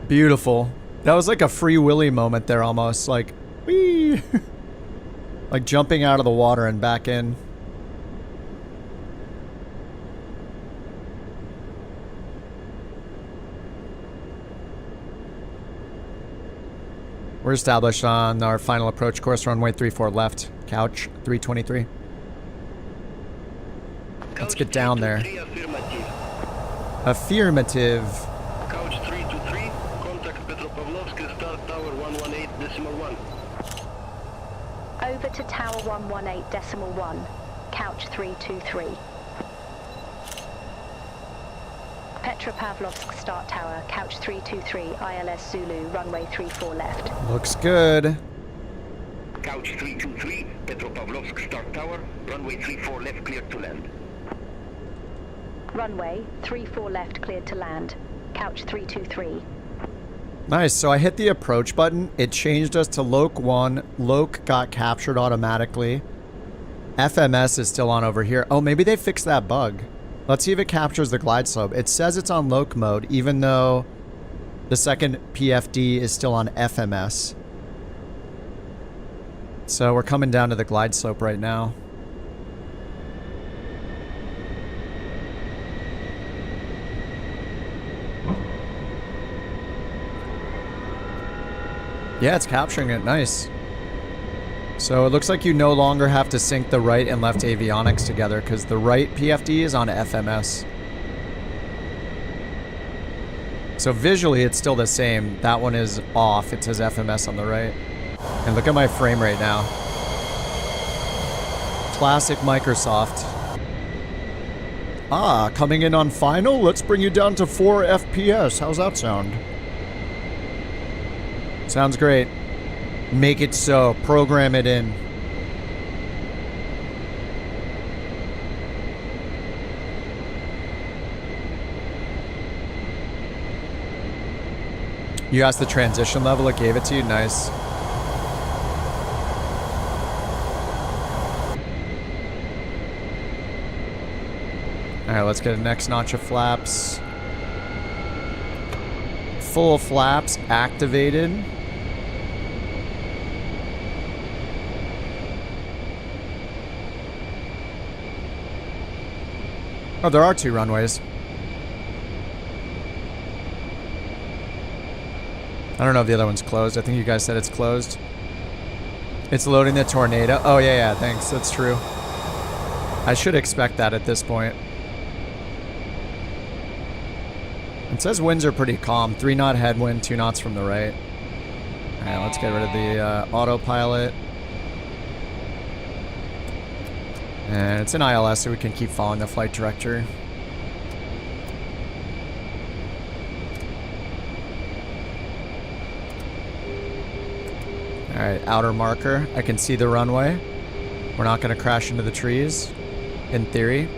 Beautiful. That was like a Free Willy moment there almost, like... Whee! Like jumping out of the water and back in. We're established on our final approach course, runway 34 left, couch 323. Let's get down there. Affirmative. Couch 323, contact Petropavlovsk, start tower 118.1. Over to tower 118.1, couch 323. Petropavlovsk start tower, couch 323, ILS Zulu, runway 34 left. Looks good. Couch 323, Petropavlovsk start tower, runway 34 left cleared to land. Runway 34 left cleared to land, couch 323. Nice, so I hit the approach button. It changed us to Loc 1. Loc got captured automatically. FMS is still on over here. Oh, maybe they fixed that bug. Let's see if it captures the glide slope. It says it's on Loc mode, even though the second PFD is still on FMS. So we're coming down to the glide slope right now. Yeah, it's capturing it. Nice. So it looks like you no longer have to sync the right and left avionics together because the right PFD is on FMS. So visually it's still the same. That one is off. It says FMS on the right. And look at my frame rate now. Classic Microsoft. Ah, coming in on final? Let's bring you down to 4 FPS. How's that sound? Sounds great. Make it so. Program it in. You asked the transition level, it gave it to you? Nice. Alright, let's get a next notch of flaps. Full flaps activated. Oh, there are 2 runways. I don't know if the other one's closed. I think you guys said it's closed. It's loading the Tornado. Oh, yeah, thanks. That's true. I should expect that at this point. It says winds are pretty calm. 3-knot headwind, 2 knots from the right. Alright, let's get rid of the autopilot. And it's an ILS, so we can keep following the flight director. Alright, outer marker. I can see the runway. We're not going to crash into the trees, in theory.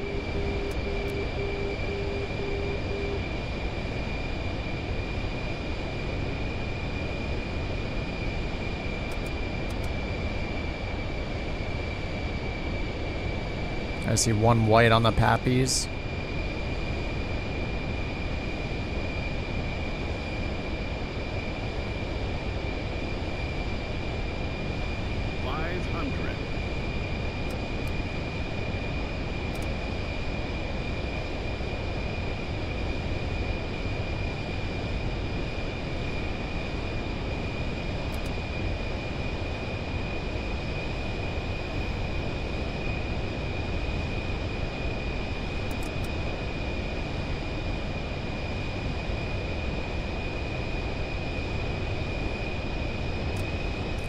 I see one white on the Pappies.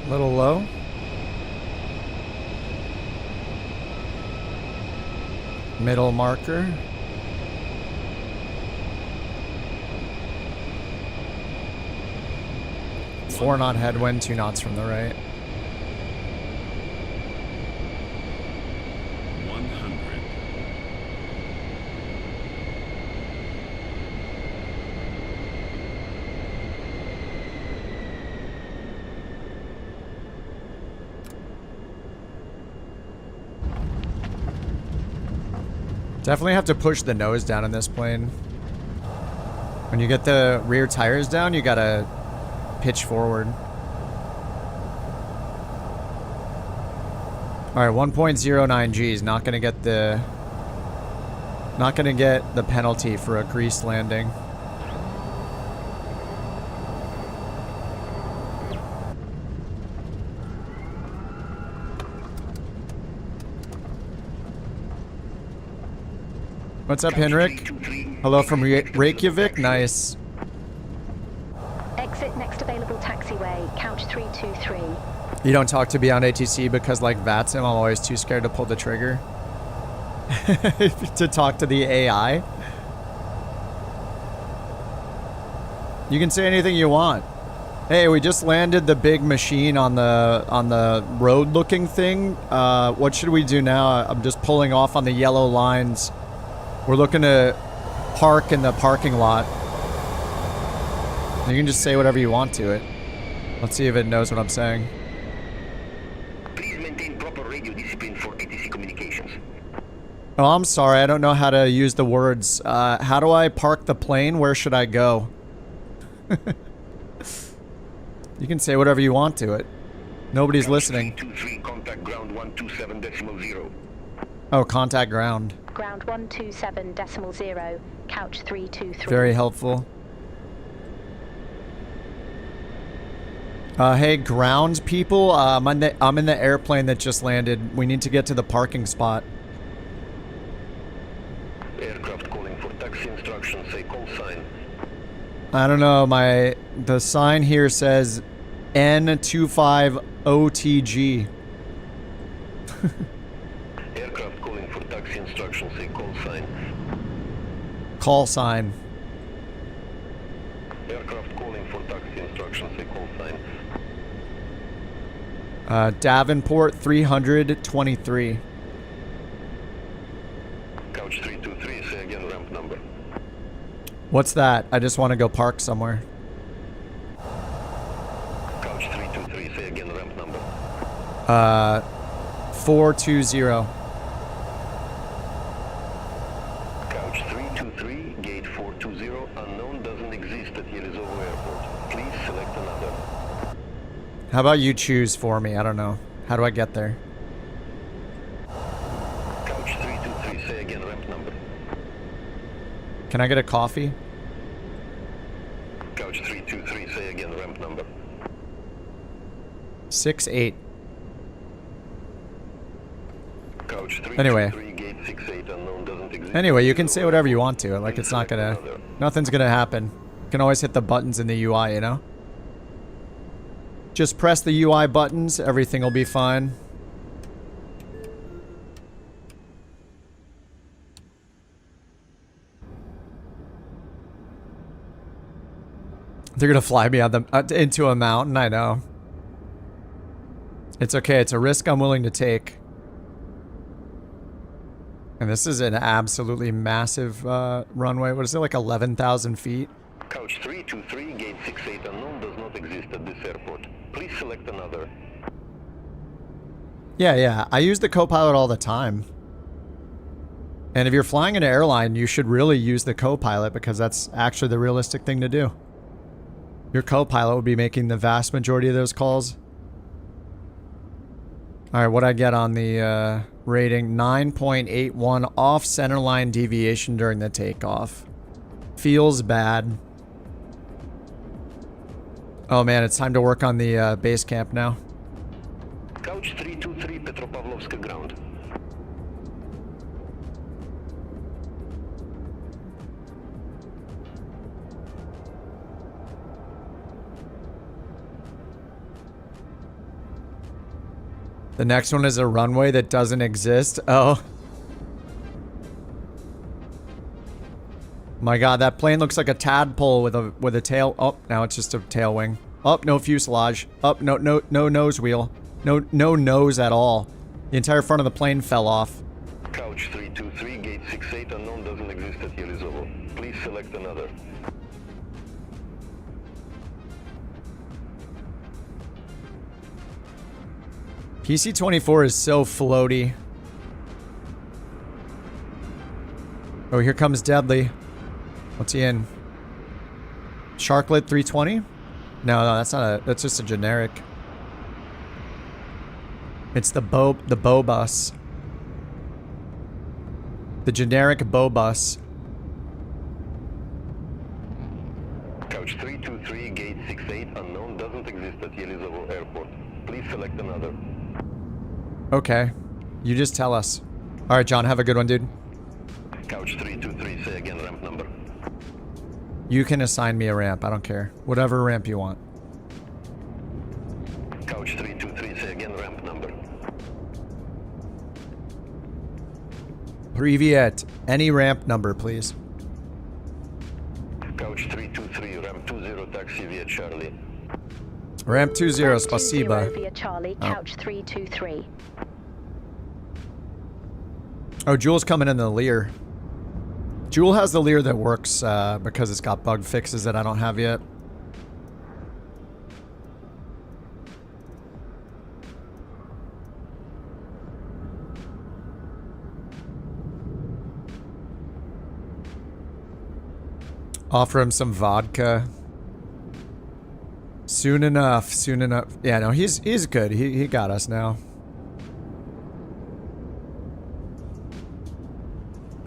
Little low. Middle marker. Four knot headwind, 2 knots from the right. 100. Definitely have to push the nose down in this plane. When you get the rear tires down, you gotta pitch forward. Alright, 1.09 G's. Not gonna get the penalty for a greased landing. What's up, Henrik? Hello from Reykjavik. Nice. Exit next available taxiway, couch 323. You don't talk to Beyond ATC because, like VATSIM, I'm always too scared to pull the trigger. To talk to the AI. You can say anything you want. Hey, we just landed the big machine on the road-looking thing. What should we do now? I'm just pulling off on the yellow lines. We're looking to park in the parking lot. You can just say whatever you want to it. Let's see if it knows what I'm saying. Please maintain proper radio discipline for ATC communications. Oh, I'm sorry. I don't know how to use the words. How do I park the plane? Where should I go? You can say whatever you want to it. Nobody's listening. 323, contact ground 127.0. Oh, contact ground. Ground 127.0, couch 323. Very helpful. Hey, ground people. I'm in the airplane that just landed. We need to get to the parking spot. Aircraft calling for taxi instructions. Say call sign. I don't know. The sign here says N25OTG. Aircraft calling for taxi instructions. Say call sign. Call sign. Aircraft calling for taxi instructions. Say call sign. Davenport 323. Couch 323. Say again ramp number. What's that? I just want to go park somewhere. Couch 323. Say again ramp number. 420. Couch 323, gate 420, unknown doesn't exist at Yelizovo Airport. Please select another. How about you choose for me? I don't know. How do I get there? Couch 323, say again ramp number. Can I get a coffee? Couch 323, say again ramp number. 68. Couch 323, Anyway. gate 68, unknown doesn't exist. Anyway, you can say whatever you want to. Like, it's not gonna... Nothing's gonna happen. You can always hit the buttons in the UI, you know? Just press the UI buttons. Everything will be fine. They're gonna fly me on into a mountain, I know. It's okay, it's a risk I'm willing to take. And this is an absolutely massive runway. What is it, like 11,000 feet? Couch 323, gate 68, unknown does not exist at this airport. Please select another. Yeah, I use the Copilot all the time. And if you're flying an airline, you should really use the co-pilot because that's actually the realistic thing to do. Your co-pilot would be making the vast majority of those calls. All right, what'd I get on the rating? 9.81 off centerline deviation during the takeoff. Feels bad. Oh man, it's time to work on the base camp now. Couch 323 Petropavlovsk ground. The next one is a runway that doesn't exist. Oh. My god, that plane looks like a tadpole with a tail. Oh, now it's just a tail wing. Oh, no fuselage. Oh, no nose wheel. No nose at all. The entire front of the plane fell off. Couch 323, gate 68 unknown doesn't exist at Yelizovo. Please select another. PC-24 is so floaty. Oh, here comes Deadly. What's he in? Sharklet 320? No, that's not a... That's just a generic. It's the bow bus. The generic bow bus. Couch 323, gate 68 unknown doesn't exist at Yelizovo Airport. Please select another. Okay. You just tell us. Alright, John, have a good one, dude. Couch 323, say again ramp number. You can assign me a ramp, I don't care. Whatever ramp you want. Couch 323, say again ramp number. Privyet. Any ramp number, please. Couch 323, ramp 20, taxi via Charlie. Ramp 20, spasiba. Via Charlie, couch 323. Oh, Jewel's coming in the Lear. Jewel has the Lear that works because it's got bug fixes that I don't have yet. Offer him some vodka. Soon enough, soon enough. Yeah, no, he's good. He got us now.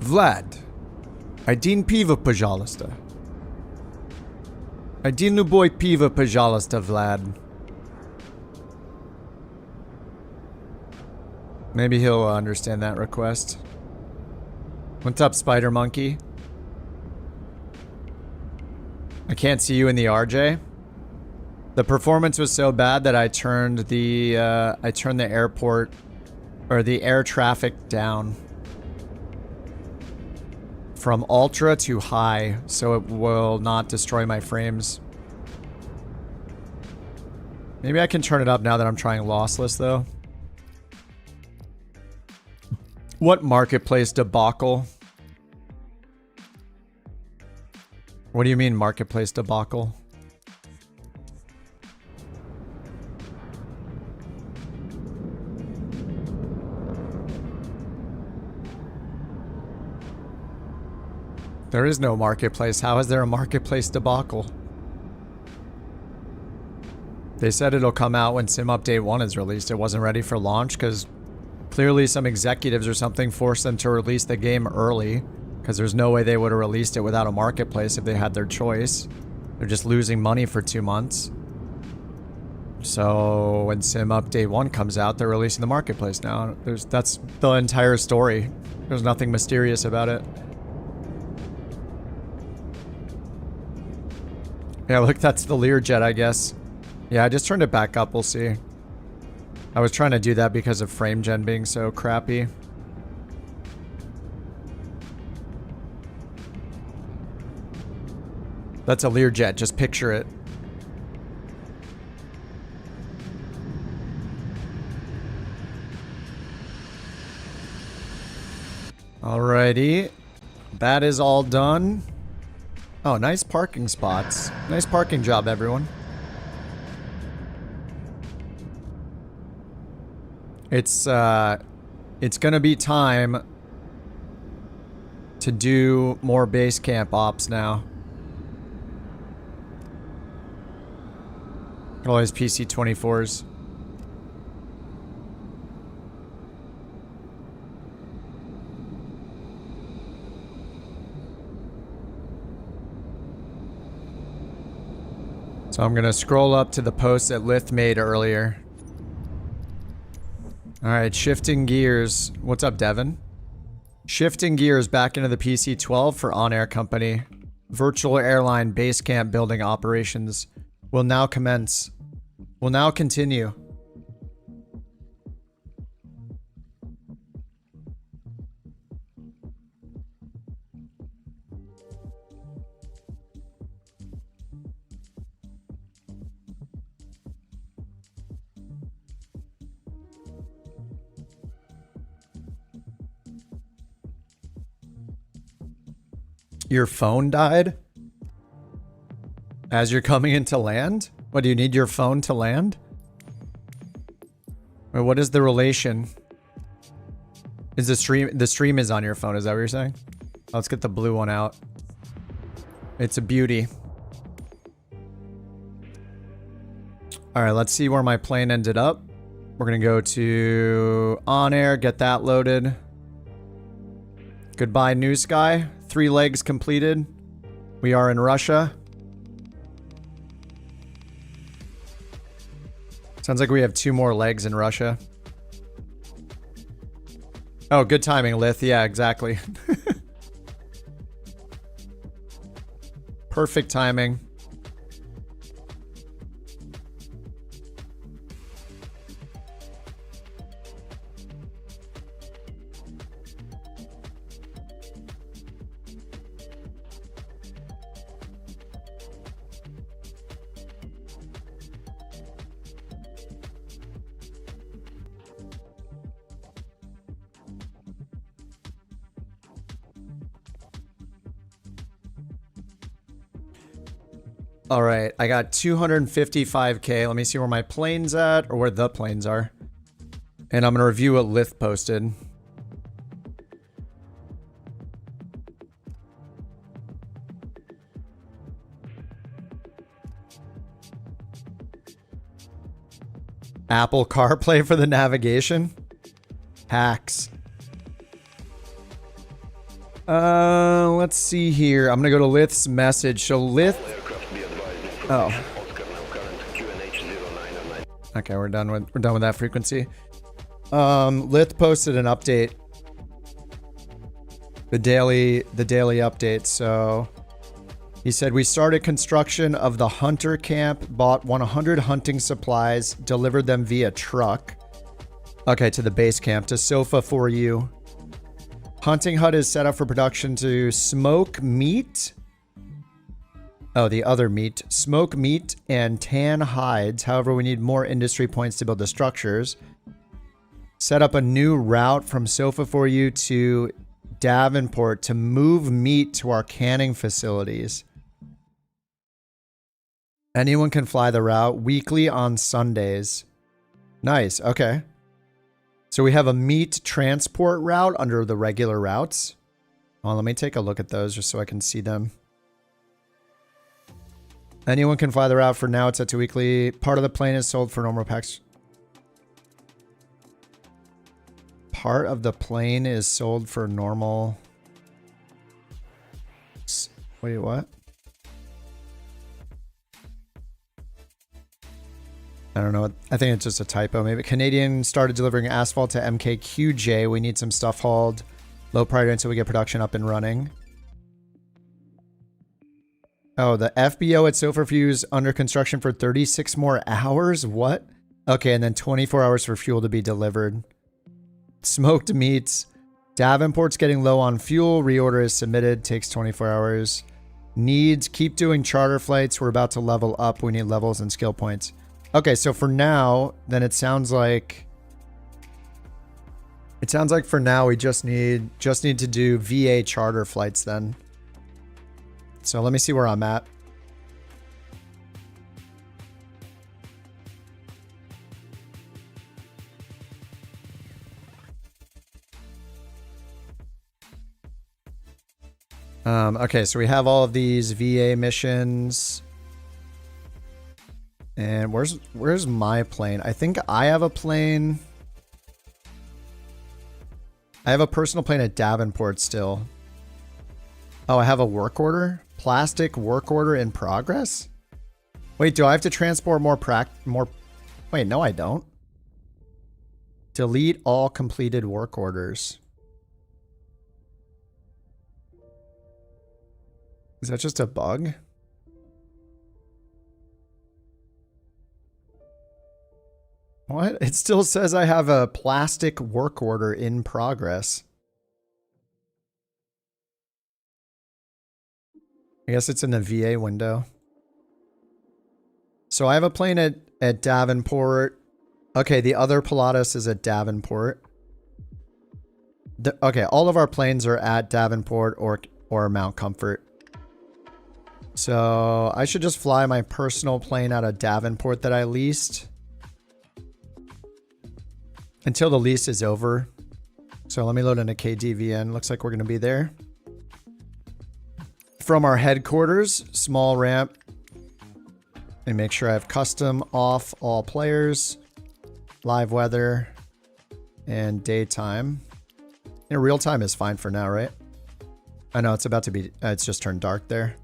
Vlad. Один пиво, пожалуйста. Один любой пиво, пожалуйста, Vlad. Maybe he'll understand that request. What's up, Spider Monkey? I can't see you in the RJ. The performance was so bad that I turned the airport or the air traffic down from ultra to high so it will not destroy my frames. Maybe I can turn it up now that I'm trying lossless though. What marketplace debacle? What do you mean marketplace debacle? There is no marketplace. How is there a marketplace debacle? They said it'll come out when Sim Update 1 is released. It wasn't ready for launch because clearly some executives or something forced them to release the game early because there's no way they would have released it without a marketplace if they had their choice. They're just losing money for 2 months. So when Sim Update 1 comes out, they're releasing the marketplace now. That's the entire story. There's nothing mysterious about it. Yeah, look, that's the Learjet, I guess. Yeah, I just turned it back up, we'll see. I was trying to do that because of frame gen being so crappy. That's a Learjet, just picture it. Alrighty. That is all done. Oh, nice parking spots. Nice parking job, everyone. It's gonna be time to do more base camp ops now. All his PC-24s. So I'm gonna scroll up to the post that Lith made earlier. Alright, shifting gears. What's up, Devin? Shifting gears back into the PC-12 for OnAir Company. Virtual Airline Basecamp building operations will now commence. Will now continue. Your phone died? As you're coming into land? What, do you need your phone to land? Or what is the relation? Is the stream is on your phone, is that what you're saying? Let's get the blue one out. It's a beauty. Alright, let's see where my plane ended up. We're gonna go to OnAir, get that loaded. Goodbye, NewSky. 3 legs completed. We are in Russia. Sounds like we have 2 more legs in Russia. Oh, good timing, Lith. Yeah, exactly. Perfect timing. All right, I got 255K. Let me see where my plane's at, or where the planes are. And I'm gonna review what Lith posted. Apple CarPlay for the navigation? Hacks. Let's see here. I'm gonna go to Lith's message. So Lith... Oh. Okay, we're done with that frequency. Lith posted an update. The daily update. So he said, we started construction of the hunter camp, bought 100 hunting supplies, delivered them via truck. Okay, to the base camp, to Sofa for you. Hunting hut is set up for production to smoke meat. Oh, the other meat. Smoke meat and tan hides. However, we need more industry points to build the structures. Set up a new route from Sofa for you to Davenport to move meat to our canning facilities. Anyone can fly the route weekly on Sundays. Nice. Okay. So we have a meat transport route under the regular routes. Well, let me take a look at those just so I can see them. Anyone can fly the route. For now, it's set to weekly. Part of the plane is sold for normal packs. Part of the plane is sold for normal. Wait, what? I don't know. I think it's just a typo. Maybe Canadian started delivering asphalt to MKQJ. We need some stuff hauled. Low priority until we get production up and running. Oh, the FBO at Sofa Fuse under construction for 36 more hours? What? Okay, and then 24 hours for fuel to be delivered. Smoked meats. Davenport's getting low on fuel. Reorder is submitted. Takes 24 hours. Needs. Keep doing charter flights. We're about to level up. We need levels and skill points. Okay, so for now, then it sounds like... It sounds like for now we just need to do VA charter flights then. So let me see where I'm at. Okay, so we have all of these VA missions. And where's my plane? I think I have a plane. I have a personal plane at Davenport still. Oh, I have a work order? Plastic work order in progress? Wait, do I have to transport more Wait, no I don't. Delete all completed work orders. Is that just a bug? What? It still says I have a plastic work order in progress. I guess it's in the VA window. So I have a plane at Davenport. Okay, the other Pilatus is at Davenport. Okay, all of our planes are at Davenport or Mount Comfort. So I should just fly my personal plane out of Davenport that I leased. Until the lease is over. So let me load into KDVN. Looks like we're going to be there. From our headquarters, small ramp. And make sure I have custom off all players. Live weather. And daytime. You know, real time is fine for now, right? I know it's about to be, it's just turned dark there.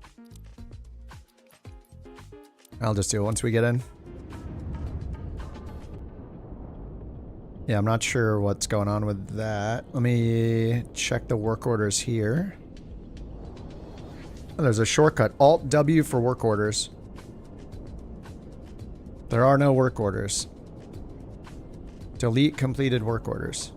I'll just do it once we get in. Yeah, I'm not sure what's going on with that. Let me check the work orders here. Oh, there's a shortcut. Alt-W for work orders. There are no work orders. Delete completed work orders.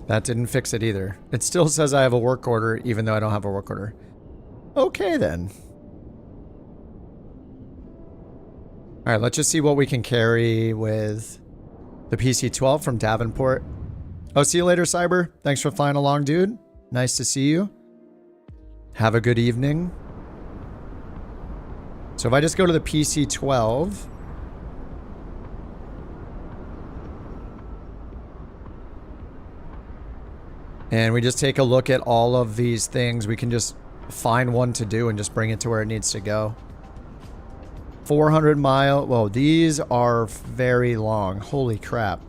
That didn't fix it either. It still says I have a work order even though I don't have a work order. Okay then. All right, let's just see what we can carry with the PC-12 from Davenport. Oh, see you later, Cyber. Thanks for flying along, dude. Nice to see you. Have a good evening. So if I just go to the PC-12... and we just take a look at all of these things, we can just find one to do and just bring it to where it needs to go. 400 mile. Whoa, these are very long. Holy crap.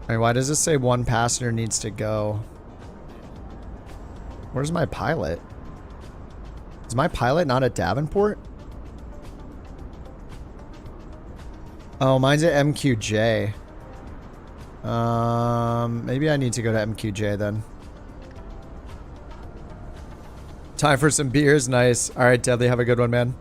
Alright, why does this say one passenger needs to go? Where's my pilot? Is my pilot not at Davenport? Oh, mine's at MQJ. Maybe I need to go to MQJ then. Time for some beers. Nice. All right, Deadly. Have a good one, man.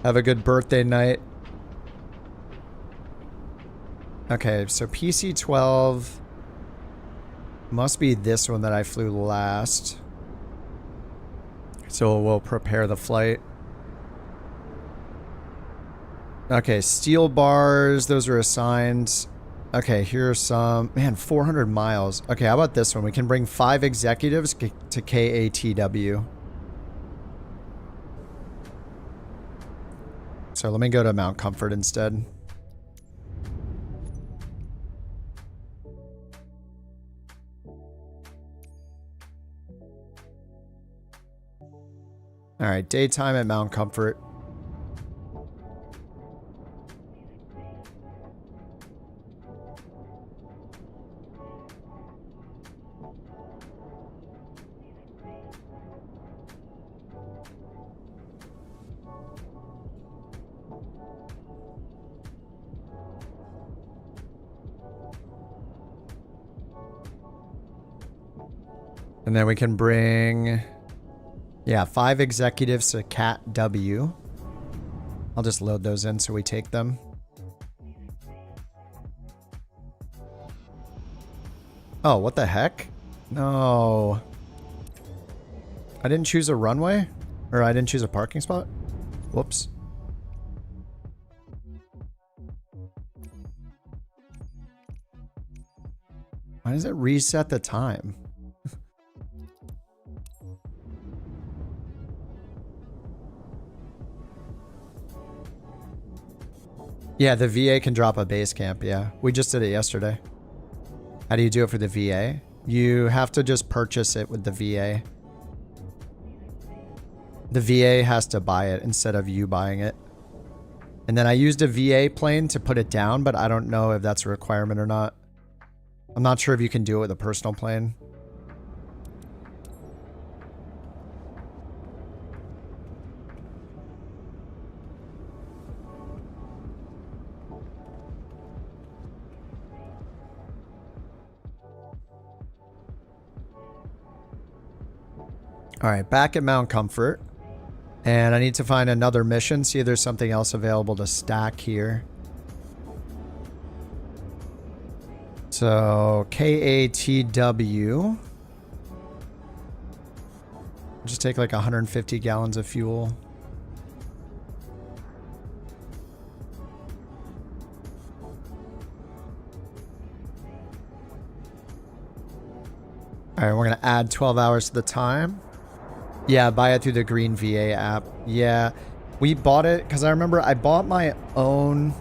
Have a good birthday night. Okay, so PC-12 must be this one that I flew last. So we'll prepare the flight. Okay, steel bars. Those are assigned. Okay, here's some... Man, 400 miles. Okay, how about this one? We can bring 5 executives to KATW. So let me go to Mount Comfort instead. Alright, daytime at Mount Comfort. And then we can bring, yeah, 5 executives to Cat W. I'll just load those in so we take them. Oh, what the heck? No. I didn't choose a runway? Or I didn't choose a parking spot? Whoops. Why does it reset the time? Yeah, the VA can drop a base camp, yeah. We just did it yesterday. How do you do it for the VA? You have to just purchase it with the VA. The VA has to buy it instead of you buying it. And then I used a VA plane to put it down, but I don't know if that's a requirement or not. I'm not sure if you can do it with a personal plane. All right, back at Mount Comfort. And I need to find another mission, see if there's something else available to stack here. So, KATW. Just take like 150 gallons of fuel. All right, we're going to add 12 hours to the time. Yeah, buy it through the Green VA app. Yeah, we bought it because I remember I bought my own.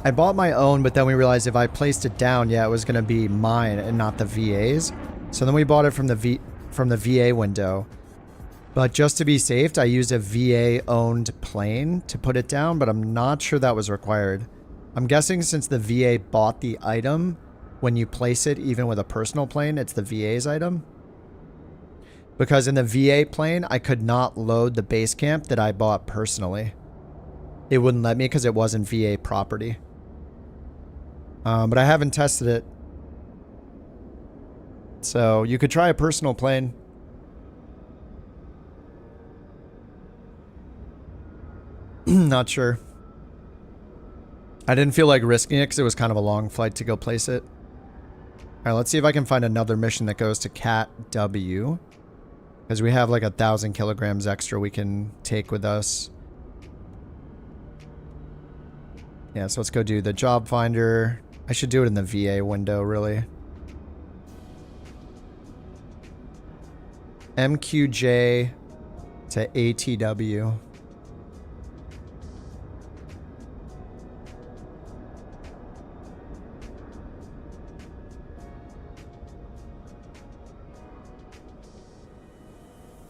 But then we realized if I placed it down, yeah, it was going to be mine and not the VA's. So then we bought it from the VA window. But just to be safe, I used a VA-owned plane to put it down, but I'm not sure that was required. I'm guessing since the VA bought the item, when you place it, even with a personal plane, it's the VA's item. Because in the VA plane, I could not load the base camp that I bought personally. It wouldn't let me because it wasn't VA property. But I haven't tested it. So you could try a personal plane. Not sure. I didn't feel like risking it because it was kind of a long flight to go place it. All right, let's see if I can find another mission that goes to Cat W. Because we have like 1,000 kilograms extra we can take with us. Yeah, so let's go do the job finder. I should do it in the VA window, really. MQJ to ATW.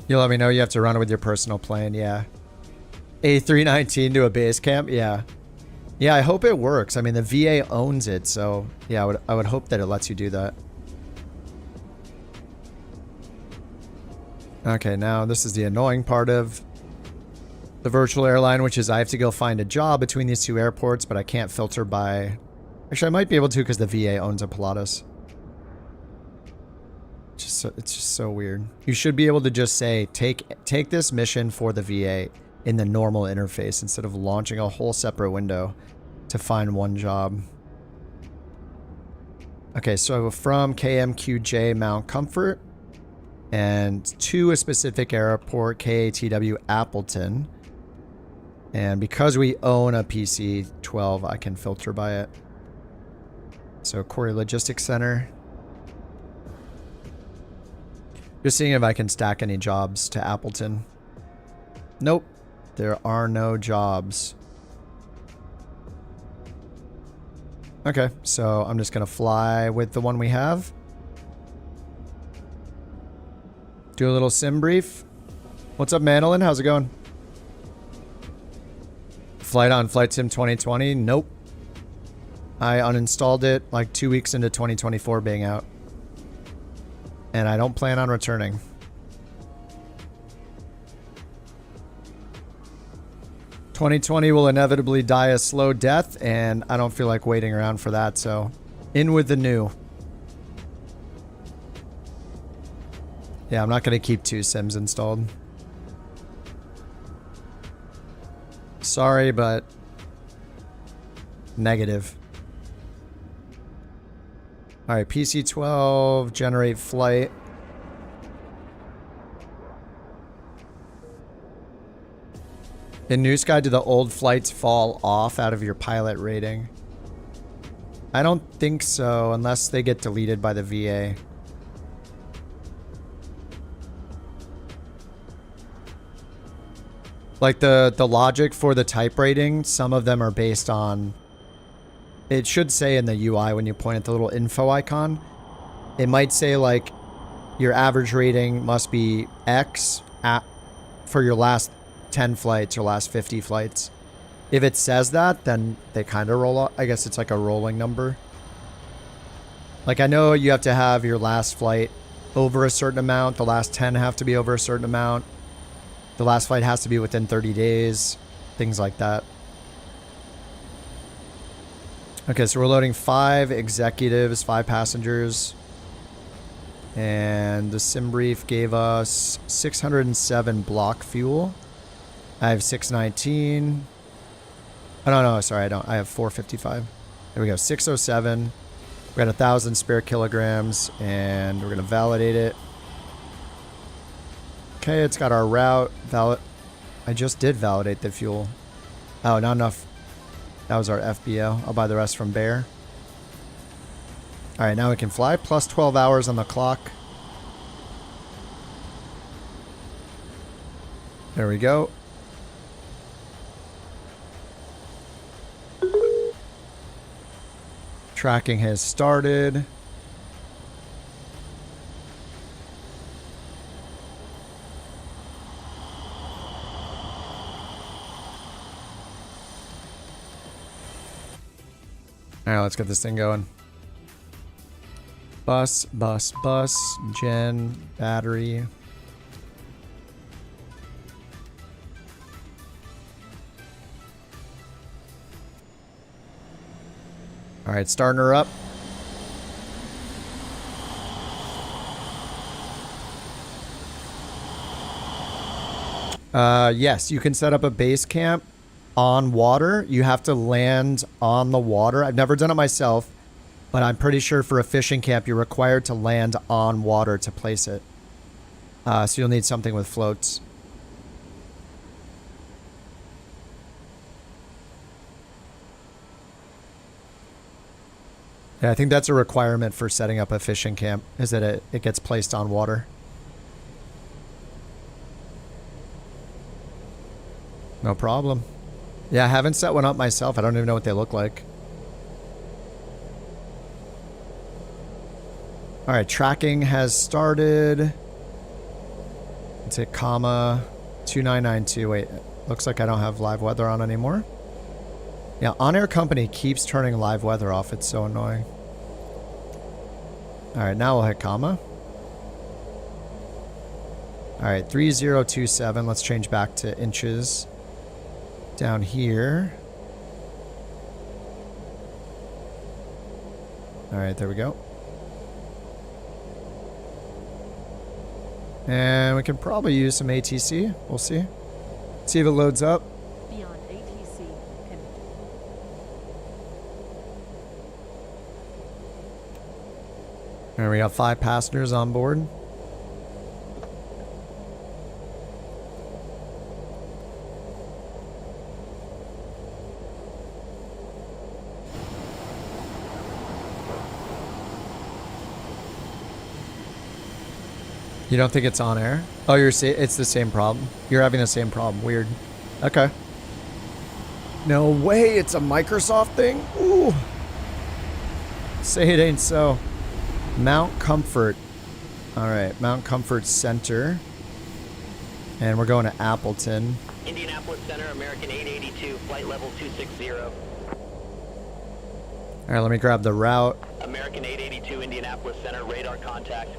You let me know you have to run it with your personal plane, yeah. A319 to a base camp, yeah. Yeah, I hope it works. I mean, the VA owns it, so yeah, I would hope that it lets you do that. Okay, now this is the annoying part of the virtual airline, which is I have to go find a job between these two airports, but I can't filter by... Actually, I might be able to because the VA owns a Pilatus. It's just so weird. You should be able to just say, take this mission for the VA in the normal interface instead of launching a whole separate window to find one job. Okay, so from KMQJ Mount Comfort and to a specific airport, KATW Appleton. And because we own a PC-12, I can filter by it. So Corey Logistics Center. Just seeing if I can stack any jobs to Appleton. Nope. There are no jobs. Okay, so I'm just going to fly with the one we have. Do a little sim brief. What's up, Mandolin? How's it going? Flight on Flight Sim 2020? Nope. I uninstalled it like 2 weeks into 2024 being out. And I don't plan on returning. $2020 will inevitably die a slow death, and I don't feel like waiting around for that, so in with the new. Yeah, I'm not going to keep 2 sims installed. Sorry, but negative. Alright, PC-12, generate flight. In NewSky, do the old flights fall off out of your pilot rating? I don't think so, unless they get deleted by the VA. Like the logic for the type rating, some of them are based on, it should say in the UI when you point at the little info icon, it might say like your average rating must be X for your last 10 flights or last 50 flights. If it says that, then they kind of roll up. I guess it's like a rolling number. Like I know you have to have your last flight over a certain amount. The last 10 have to be over a certain amount. The last flight has to be within 30 days. Things like that. Okay, so we're loading 5 executives, 5 passengers. And the sim brief gave us 607 block fuel. I have 619. Oh, no, sorry, I don't. I have 455. There we go, 607. We got 1,000 spare kilograms, and we're going to validate it. Okay, it's got our route. I just did validate the fuel. Oh, not enough. That was our FBO. I'll buy the rest from Bear. All right, now we can fly. Plus 12 hours on the clock. There we go. Tracking has started. All right, let's get this thing going. Bus, gen, battery. All right, starting her up. Yes, you can set up a base camp on water. You have to land on the water. I've never done it myself, but I'm pretty sure for a fishing camp, you're required to land on water to place it. So you'll need something with floats. Yeah, I think that's a requirement for setting up a fishing camp, is that it gets placed on water. No problem. Yeah, I haven't set one up myself. I don't even know what they look like. All right, tracking has started. Let's hit comma 2992. Wait, looks like I don't have live weather on anymore. Yeah, OnAir company keeps turning live weather off. It's so annoying. All right, now we'll hit comma. All right, 3027. Let's change back to inches. Down here. All right, there we go. And we can probably use some ATC. We'll see. See if it loads up. Beyond ATC connected. And we got 5 passengers on board. You don't think it's on air? Oh, it's the same problem. You're having the same problem. Weird. Okay. No way, it's a Microsoft thing? Ooh. Say it ain't so. Mount Comfort. All right, Mount Comfort Center. And we're going to Appleton. Indianapolis Center, American 882, flight level 260. All right, let me grab the route. American 882, Indianapolis Center, radar contact.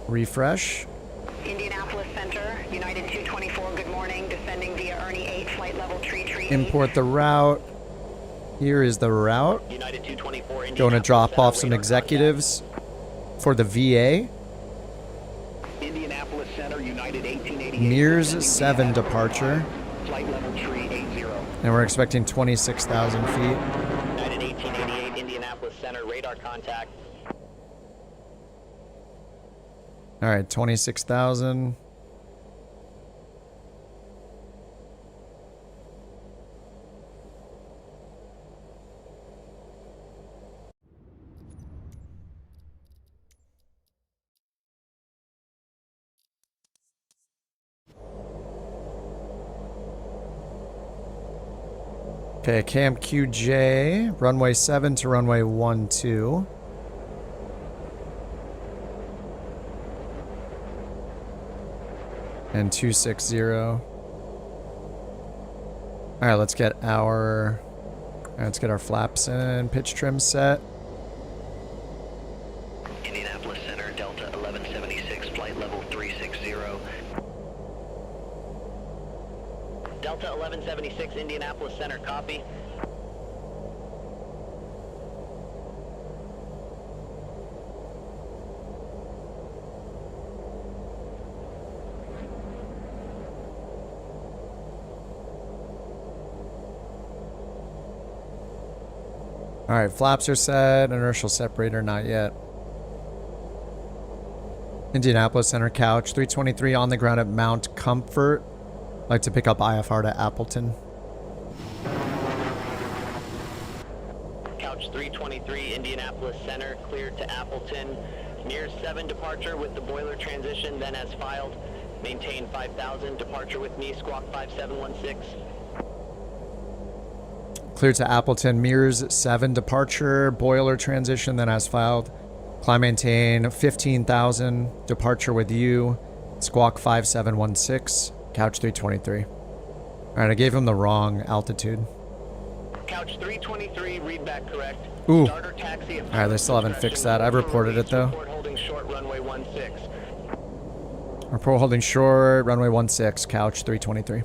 Refresh. Indianapolis Center, United 224, good morning, descending via Ernie 8, flight level tree. Import the route. Here is the route. United 224, Going to drop off some executives for the VA. Indianapolis Center, United 1888. Mears 7 departure. Flight level tree 80. And we're expecting 26,000 feet. United 1888, Indianapolis Center, radar contact. All right, 26,000. Okay, Camp QJ, runway 7 to runway 12. And 260. Alright, let's get our flaps in, pitch trim set. Indianapolis Center, Delta 1176, flight level 360. Delta 1176, Indianapolis Center, copy. Alright, flaps are set, inertial separator not yet. Indianapolis Center Couch, 323 on the ground at Mount Comfort. Like to pick up IFR to Appleton. Couch 323, Indianapolis Center, cleared to Appleton. Near 7 departure with the boiler transition, then as filed. Maintain 5,000, departure with me, squawk 5716. Clear to Appleton, Mears 7 departure, boiler transition, then as filed. Climb maintain 15,000, departure with you, squawk 5716, Couch 323. Alright, I gave him the wrong altitude. Couch 323, read back correct. Ooh. Starter taxi. Alright, they still haven't fixed that. I've reported it though. Report holding short, runway 16. Report holding short, runway 16, Couch 323.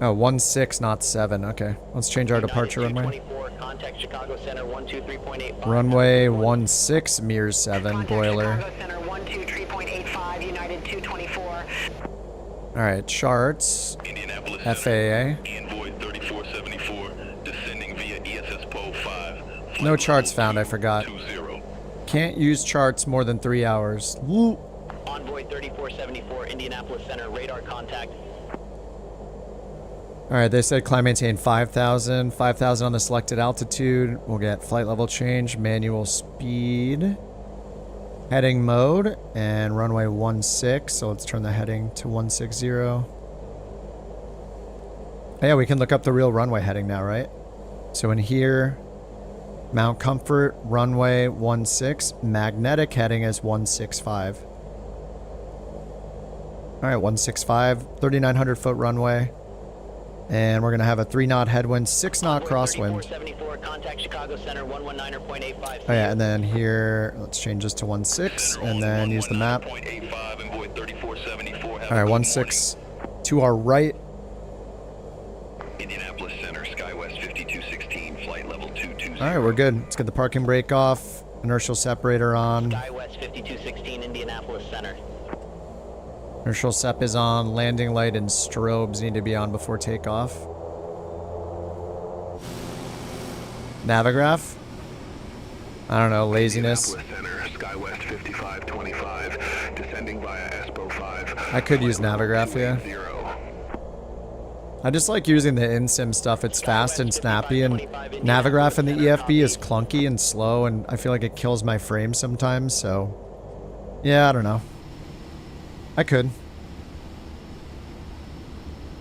Oh, 16, not 7. Okay, let's change our departure runway. Contact Chicago Center 123.85. Runway 16, Mears 7, boiler. Chicago Center 123.85, United 224. Alright, charts. FAA. Envoy 3474, descending via ESS Pole 5. No charts found, I forgot. Can't use charts more than 3 hours. Woo. Envoy 3474, Indianapolis Center, radar contact. Alright, they said climb maintain 5,000. 5,000 on the selected altitude. We'll get flight level change, manual speed, heading mode, and runway 16. So let's turn the heading to 160. Yeah, we can look up the real runway heading now, right? So in here, Mount Comfort, runway 16. Magnetic heading is 165. Alright, 165, 3,900 foot runway. And we're going to have a 3-knot headwind, 6-knot crosswind. Oh yeah, and then here, let's change this to 16, and then use the map. Alright, 16 to our right. Indianapolis Center, SkyWest 5216, flight level 220. Alright, we're good. Let's get the parking brake off, inertial separator on. SkyWest 5216, Indianapolis Center. Inertial sep is on, landing light and strobes need to be on before takeoff. Navigraph? I don't know, laziness. SkyWest 5525, descending via Espo 5. I could use Navigraph, yeah. I just like using the in-sim stuff. It's fast and snappy, and Navigraph in the EFB is clunky and slow, and I feel like it kills my frame sometimes, so... yeah, I don't know. I could.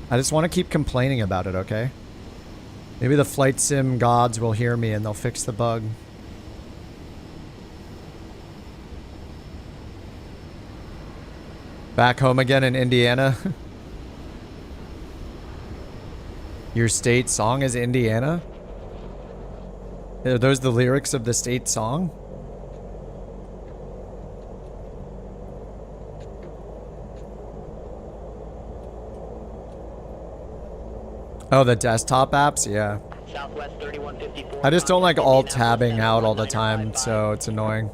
I just want to keep complaining about it, okay? Maybe the flight sim gods will hear me and they'll fix the bug. Back home again in Indiana. Your state song is Indiana? Are those the lyrics of the state song? Oh, the desktop apps? Yeah. I just don't like alt-tabbing out all the time, so it's annoying.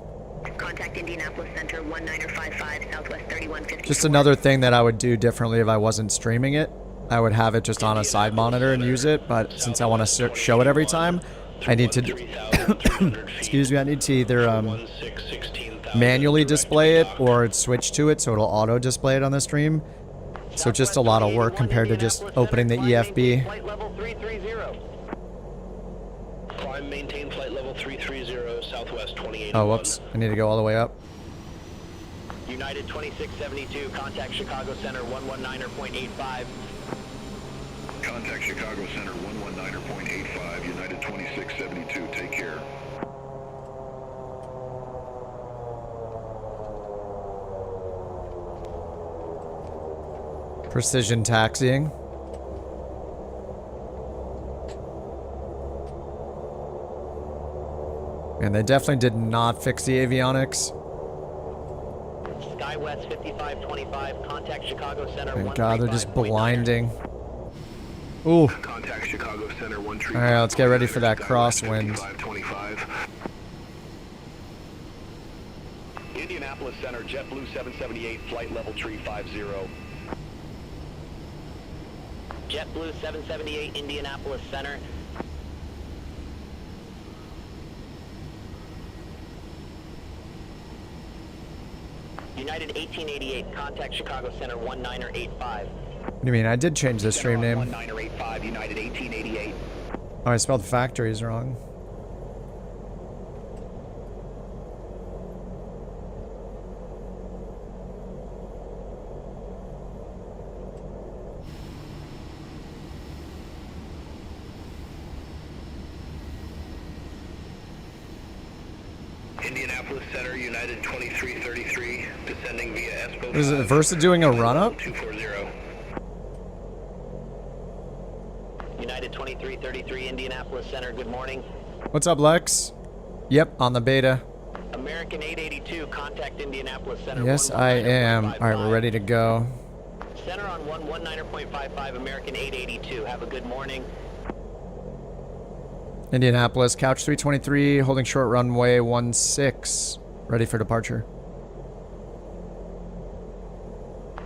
Contact Indianapolis Center 1955, Southwest 3154. Just another thing that I would do differently if I wasn't streaming it. I would have it just on a side monitor and use it, but since I want to show it every time, I need to... excuse me, I need to either manually display it or switch to it so it'll auto-display it on the stream. So just a lot of work compared to just opening the EFB. Flight level 330. Climb, maintain flight level 330, Southwest 28. Oh, whoops. I need to go all the way up. United 2672, contact Chicago Center 119.85. Contact Chicago Center 119.85, United 2672. Take care. Precision taxiing. And they definitely did not fix the avionics. SkyWest 5525, contact Chicago Center. Thank God, they're just blinding. Ooh. Contact Chicago Center 135. All right, let's get ready for that crosswind. Indianapolis Center, JetBlue 778, flight level 350. JetBlue 778, Indianapolis Center. United 1888, contact Chicago Center 1985. What do you mean? I did change the stream name. 1985, United 1888. Oh, I spelled factories wrong. Indianapolis Center, United 2333, descending via Espo. Is it Versa doing a run-up? 240. United 2333, Indianapolis Center, good morning. What's up, Lex? Yep, on the beta. American 882, contact Indianapolis Center. Yes, I am. All right, we're ready to go. Center on 119.55, American 882. Have a good morning. Indianapolis, Couch 323, holding short runway 16. Ready for departure.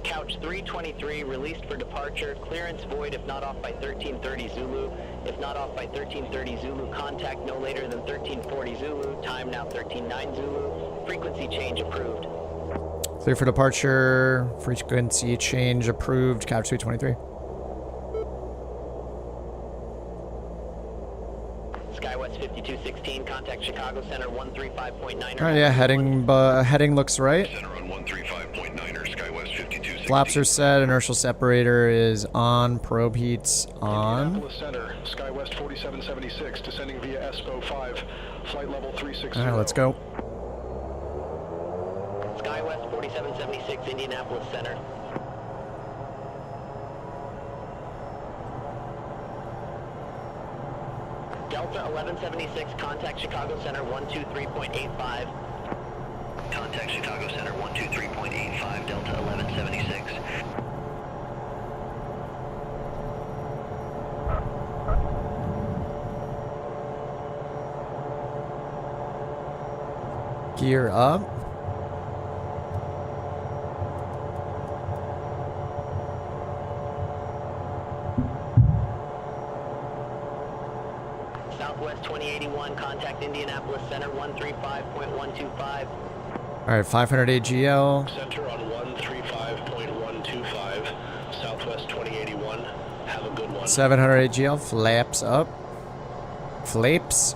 Couch 323, released for departure. Clearance void if not off by 1330 Zulu. If not off by 1330 Zulu, contact no later than 1340 Zulu. Time now 139 Zulu. Frequency change approved. Clear for departure. Frequency change approved. Couch 323. SkyWest 5216, contact Chicago Center 135.9. Oh yeah, heading looks right. Center on 135.9, SkyWest 5216. Flaps are set. Inertial separator is on. Probe heats on. Indianapolis Center, SkyWest 4776, descending via Espo 5, flight level 360. All right, let's go. SkyWest 4776, Indianapolis Center. Delta 1176, contact Chicago Center 123.85. Contact Chicago Center 123.85, Delta 1176. Gear up. Southwest 2081, contact Indianapolis Center 135.125. All right, 500 AGL. Center on 135.125, Southwest 2081. Have a good one. 700 AGL, flaps up. Flaps.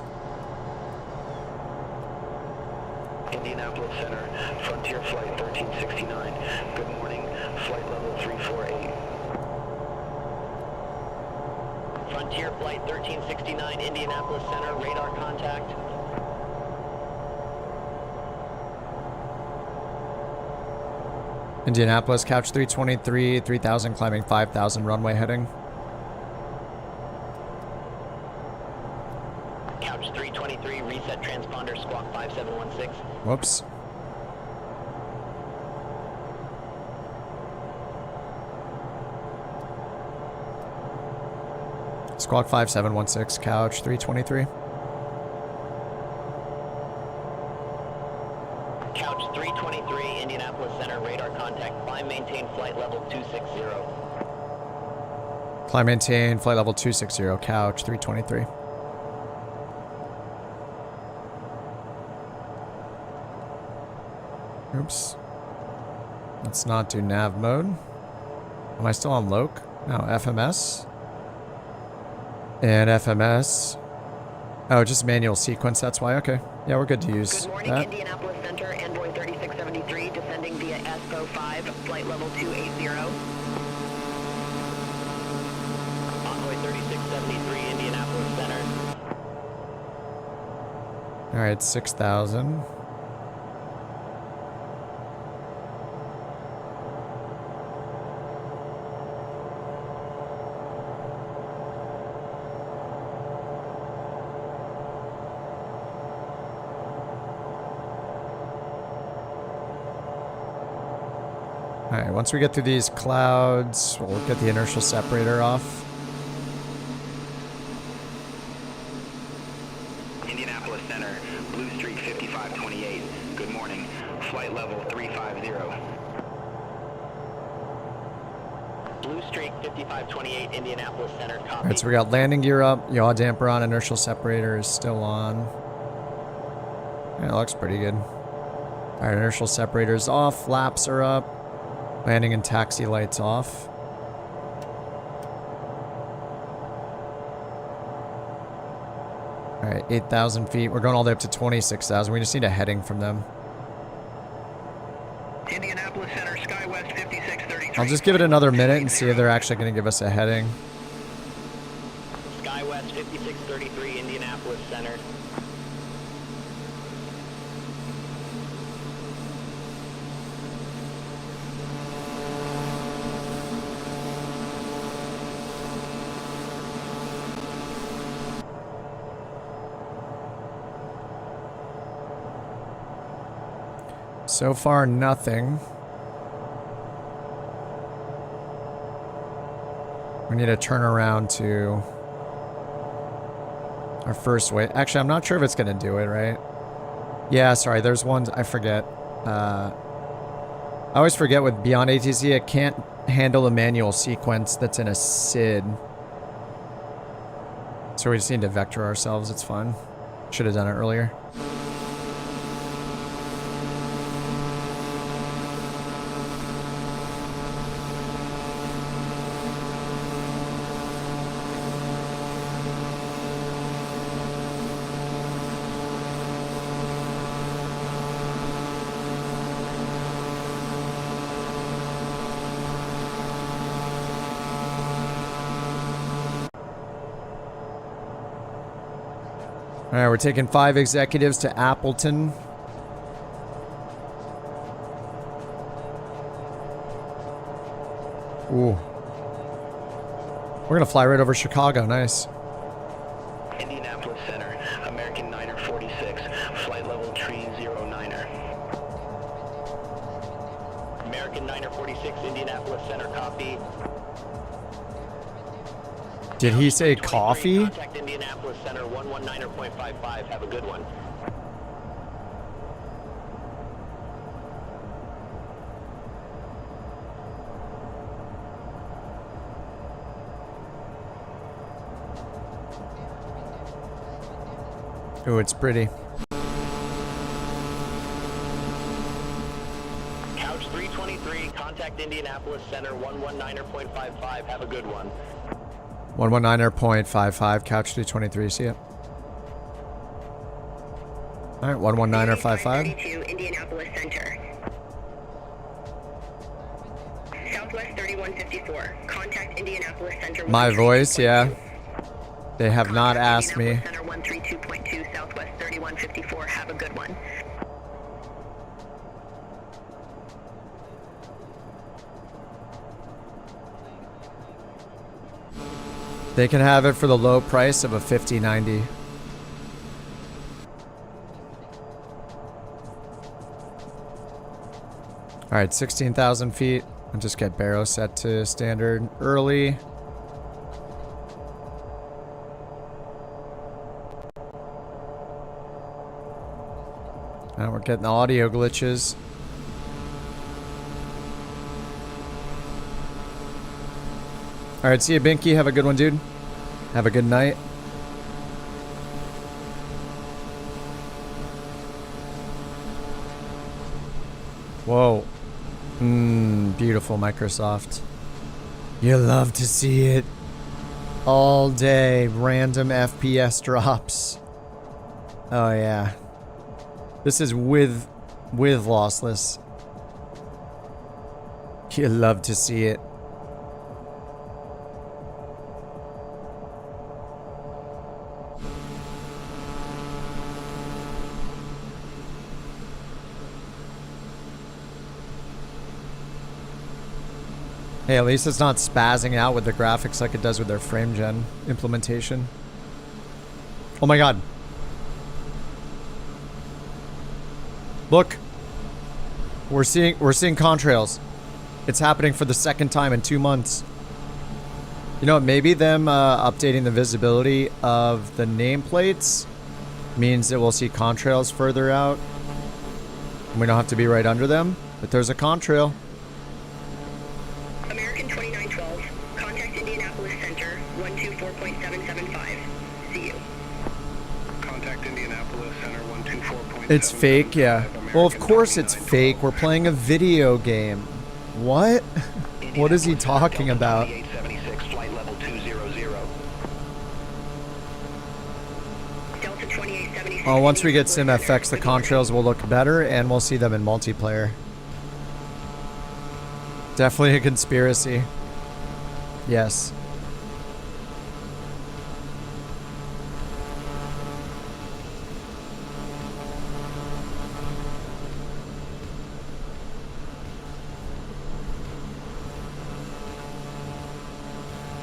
Indianapolis Center, Frontier Flight 1369. Good morning, flight level 348. Frontier Flight 1369, Indianapolis Center, radar contact. Indianapolis, Couch 323, 3000, climbing 5000, runway heading. Couch 323, reset transponder, squawk 5716. Whoops. Squawk 5716, Couch 323. Couch 323, Indianapolis Center, radar contact, climb, maintain flight level 260. Climb, maintain flight level 260, Couch 323. Oops. Let's not do nav mode. Am I still on loc? No, FMS. And FMS. Oh, just manual sequence, that's why. Okay. Yeah, we're good to use Good morning, that. Indianapolis Center, Android 3673, descending via Espo 5, flight level 280. On All right, 6,000. All right, once we get through these clouds, we'll get the inertial separator off. Indianapolis Center, Blue Street 5528. Good morning. Flight level 350. Blue Street 5528, Indianapolis Center, copy. All right, so we got landing gear up, yaw damper on, inertial separator is still on. Yeah, it looks pretty good. All right, inertial separator's off, flaps are up. Landing and taxi lights off. Alright, 8,000 feet. We're going all the way up to 26,000. We just need a heading from them. Indianapolis Center, SkyWest 5633. I'll just give it another minute and see if they're actually going to give us a heading. SkyWest 5633, Indianapolis Center. So far, nothing. We need to turn around to our first way. Actually, I'm not sure if it's going to do it, right? Yeah, sorry. There's one. I forget. I always forget with Beyond ATC, it can't handle a manual sequence that's in a SID. So we just need to vector ourselves. It's fine. Should have done it earlier. All right, we're taking 5 executives to Appleton. Ooh. We're gonna fly right over Chicago, nice. Indianapolis Center, American Niner 46, flight level 309er. American Niner 46, Indianapolis Center, copy. Did he say coffee? Contact Indianapolis Center 119.55. Have a good one. Ooh, it's pretty. Couch 323, contact Indianapolis Center 119.55. Have a good one. 119.55, couch 323, see ya. Alright, 119.55. Indianapolis Center. Southwest 3154. Contact Indianapolis Center. My voice, yeah. They have not asked me. Center 132.2, Southwest 3154. Have a good one. They can have it for the low price of a 5090. Alright, 16,000 feet. I'll just get Barrow set to standard early. Now we're getting the audio glitches. Alright, see you, Binky. Have a good one, dude. Have a good night. Whoa. Beautiful, Microsoft. You love to see it. All day, random FPS drops. Oh, yeah. This is with lossless. You love to see it. Hey, at least it's not spazzing out with the graphics like it does with their frame gen implementation. Oh my god. Look. We're seeing contrails. It's happening for the second time in 2 months. You know, maybe them updating the visibility of the nameplates means that we'll see contrails further out. And we don't have to be right under them, but there's a contrail. American 2912, contact Indianapolis Center, 124.775. See you. Contact Indianapolis Center, 124.775. It's fake, yeah. Well, of course it's fake. We're playing a video game. What? What is he talking about? Oh, once we get SimFX, the contrails will look better, and we'll see them in multiplayer. Definitely a conspiracy. Yes.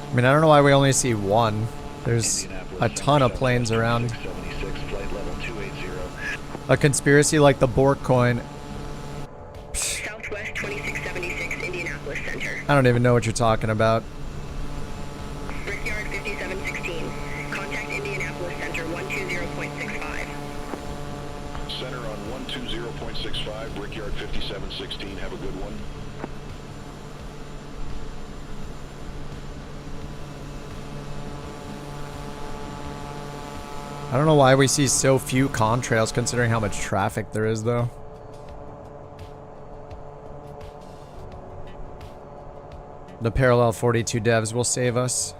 I mean, I don't know why we only see one. There's a ton of planes around. A conspiracy like the BorkCoin. Southwest 2676, Indianapolis Center. I don't even know what you're talking about. Brickyard 5716. Contact Indianapolis Center 120.65. Center on 120.65, Brickyard 5716. Have a good one. I don't know why we see so few contrails considering how much traffic there is, though. The parallel 42 devs will save us.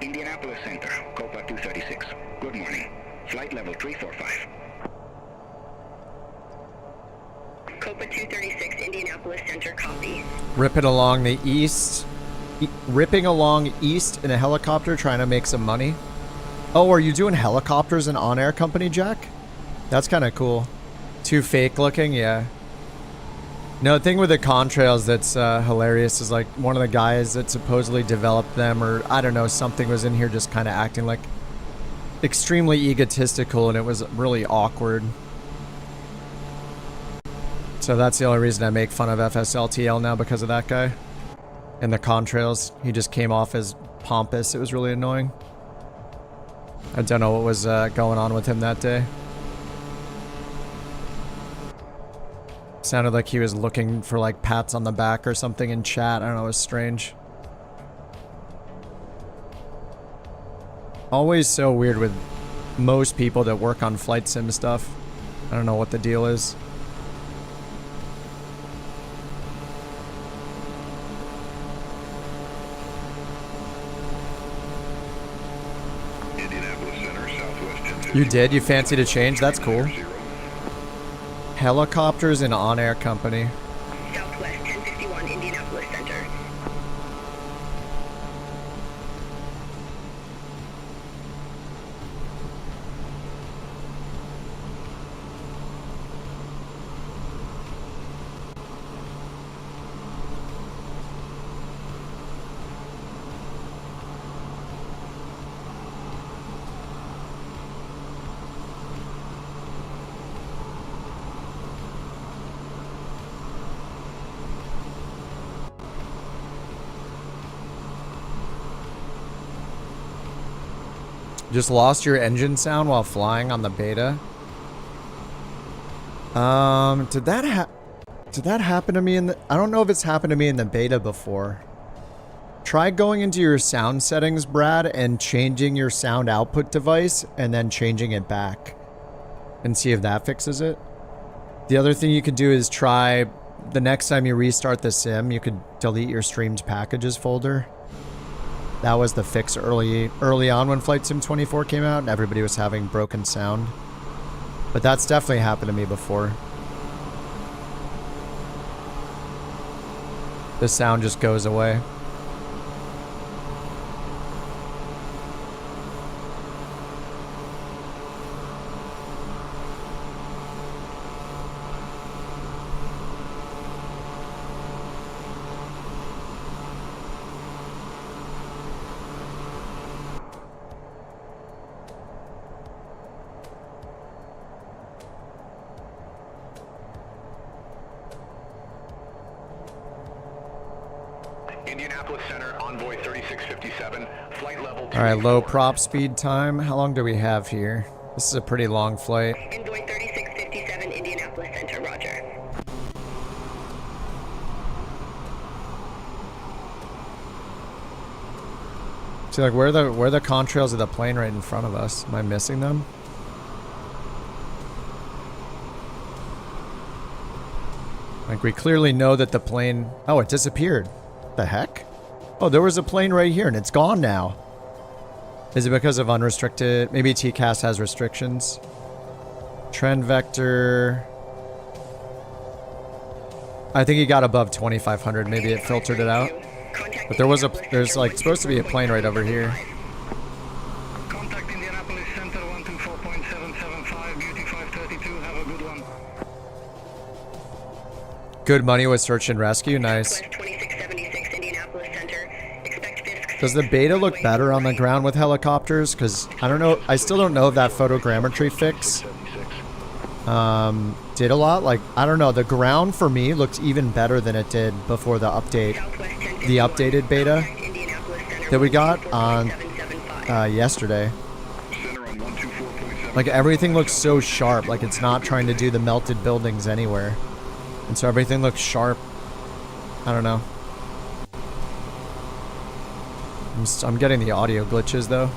Indianapolis Center, Copa 236. Good morning. Flight level 345. Copa 236, Indianapolis Center, copy. Ripping along the east. Ripping along east in a helicopter trying to make some money. Oh, are you doing helicopters in OnAir company, Jack? That's kind of cool. Too fake looking, yeah. No, the thing with the contrails that's hilarious is like one of the guys that supposedly developed them, or I don't know, something was in here just kind of acting like extremely egotistical, and it was really awkward. So that's the only reason I make fun of FSLTL now, because of that guy. And the contrails, he just came off as pompous. It was really annoying. I don't know what was going on with him that day. Sounded like he was looking for like pats on the back or something in chat. I don't know, it was strange. Always so weird with most people that work on flight sim stuff. I don't know what the deal is. Indianapolis Center, Southwest. You did? You fancied a change? That's cool. Helicopters in OnAir company. Southwest 1051, Indianapolis Center. Just lost your engine sound while flying on the beta. Did that happen to me in the... I don't know if it's happened to me in the beta before. Try going into your sound settings, Brad, and changing your sound output device, and then changing it back. And see if that fixes it. The other thing you could do is try... The next time you restart the sim, you could delete your streamed packages folder. That was the fix early on when Flight Sim 24 came out and everybody was having broken sound. But that's definitely happened to me before. the sound just goes away. Indianapolis Center, Envoy 3657, flight level 2. All right, low prop speed time. How long do we have here? This is a pretty long flight. Envoy 3657, Indianapolis Center, roger. See, like, where are the contrails of the plane right in front of us? Am I missing them? Like, we clearly know that the plane... Oh, it disappeared. The heck? Oh, there was a plane right here and it's gone now. Is it because of unrestricted? Maybe TCAS has restrictions. Trend vector. I think he got above 2,500. Maybe it filtered it out. But there's like supposed to be a plane right over here. Contact Indianapolis Center 124.775, Beauty 532, have a good one. Good money with search and rescue, nice. Does the beta look better on the ground with helicopters? Because I don't know, I still don't know if that photogrammetry fix did a lot. Like, I don't know, the ground for me looked even better than it did before the update, the updated beta that we got on yesterday. Like, everything looks so sharp, like it's not trying to do the melted buildings anywhere. And so everything looks sharp. I don't know. I'm getting the audio glitches though.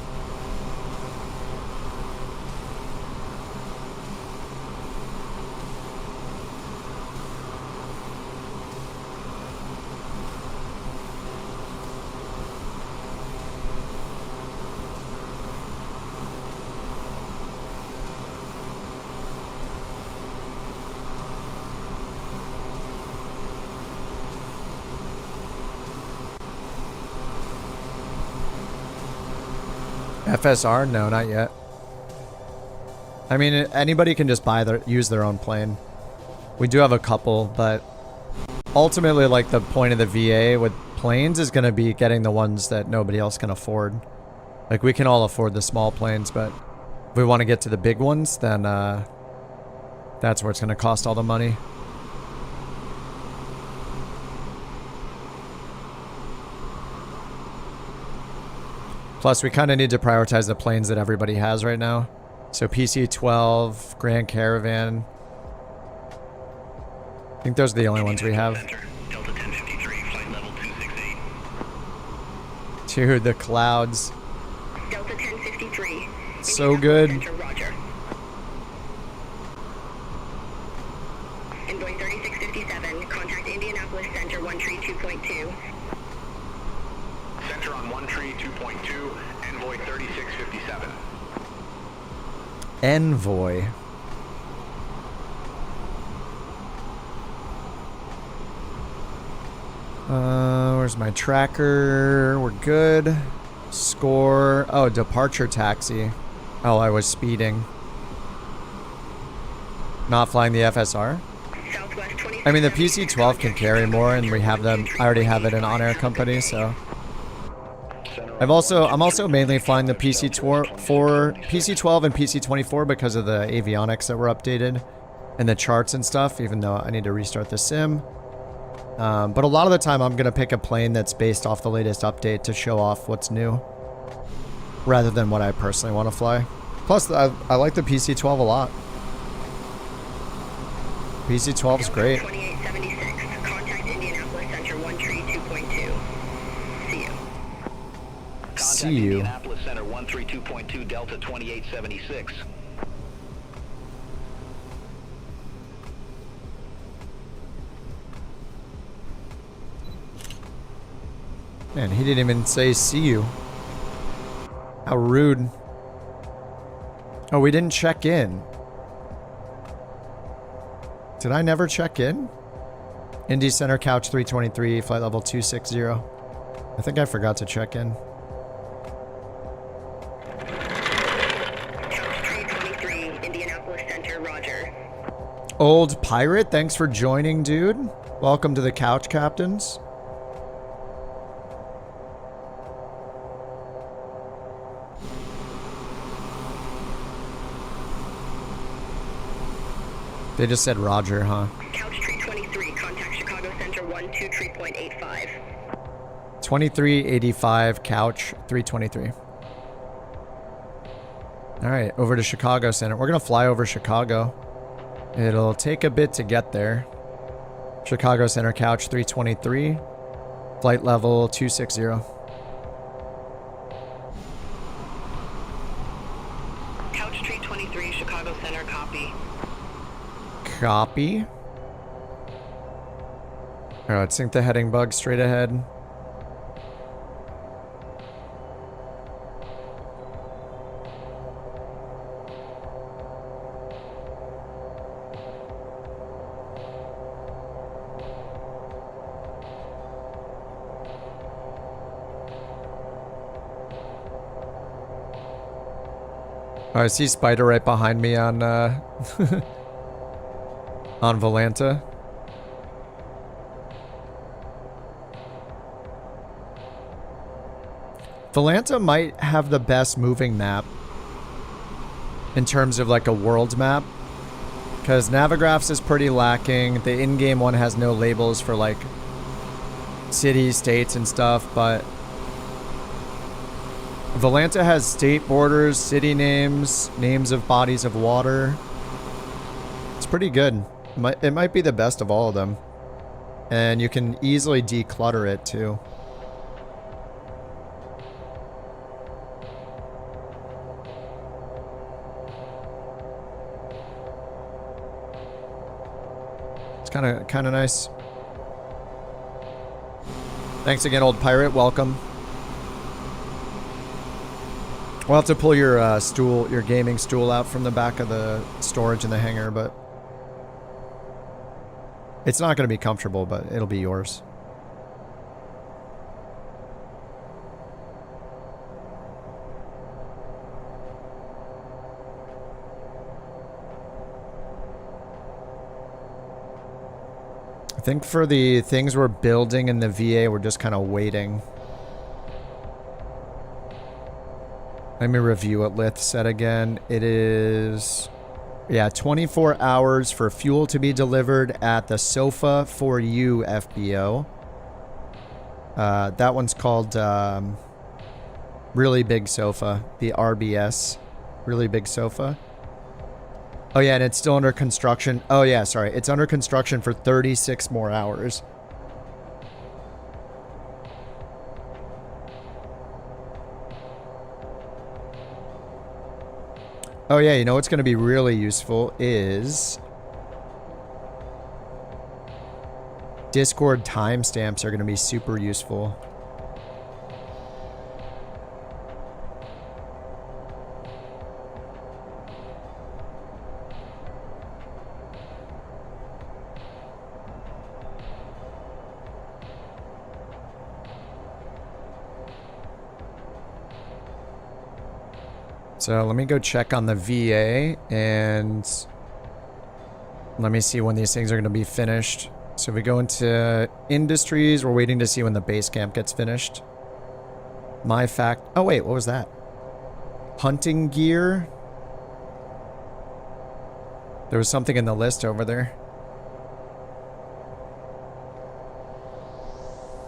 FSR? No, not yet. I mean, anybody can just use their own plane. We do have a couple, but ultimately, like, the point of the VA with planes is going to be getting the ones that nobody else can afford. Like, we can all afford the small planes, but if we want to get to the big ones, then that's where it's going to cost all the money. Plus, we kind of need to prioritize the planes that everybody has right now. So PC-12, Grand Caravan. I think those are the only ones we have. Delta 1053, flight level 268. Dude, the clouds. Delta 1053. So good. Roger. Envoy 3657, contact Indianapolis Center 132.2. Center on 132.2, Envoy 3657. Envoy. Where's my tracker? We're good. Score. Oh, departure taxi. Oh, I was speeding. Not flying the FSR? I mean, the PC-12 can carry more, and we have them. I already have it in OnAir company, so. I'm also mainly flying the PC-12 and PC-24 because of the avionics that were updated and the charts and stuff, even though I need to restart the sim. But a lot of the time I'm going to pick a plane that's based off the latest update to show off what's new rather than what I personally want to fly. Plus, I like the PC-12 a lot. PC-12 is great. 2876, contact Indianapolis Center 132.2. See you. See you. Indianapolis Center 132.2, Delta 2876. Man, he didn't even say see you. How rude. Oh, we didn't check in. Did I never check in? Indy Center, Couch 323, flight level 260. I think I forgot to check in. Couch 323, Indianapolis Center, roger. Old Pirate, thanks for joining, dude. Welcome to the Couch Captains. They just said Roger, huh? Couch 323, contact Chicago Center 123.85. 2385, Couch 323. All right, over to Chicago Center. We're going to fly over Chicago. It'll take a bit to get there. Chicago Center, Couch 323, flight level 260. Couch 323, Chicago Center, copy. Copy. All right, let's sync the heading bug straight ahead. Oh, I see Spider right behind me on on Volanta. Volanta might have the best moving map in terms of like a world map, because Navigraphs is pretty lacking. The in-game one has no labels for like cities, states, and stuff, but Volanta has state borders, city names, names of bodies of water. It's pretty good. It might be the best of all of them. And you can easily declutter it too. It's kind of nice. Thanks again, Old Pirate. Welcome. We'll have to pull your stool, your gaming stool out from the back of the storage in the hangar, but it's not going to be comfortable, but it'll be yours. I think for the things we're building in the VA, we're just kind of waiting. Let me review what Lith said again. It is, yeah, 24 hours for fuel to be delivered at the Sofa for You FBO. That one's called Really Big Sofa, the RBS, Really Big Sofa. Oh yeah, and it's still under construction. Oh yeah, sorry. It's under construction for 36 more hours. Oh yeah, you know what's going to be really useful is Discord timestamps are going to be super useful. So let me go check on the VA and let me see when these things are going to be finished. So if we go into industries, we're waiting to see when the Basecamp gets finished. Oh wait, what was that? Hunting gear? There was something in the list over there.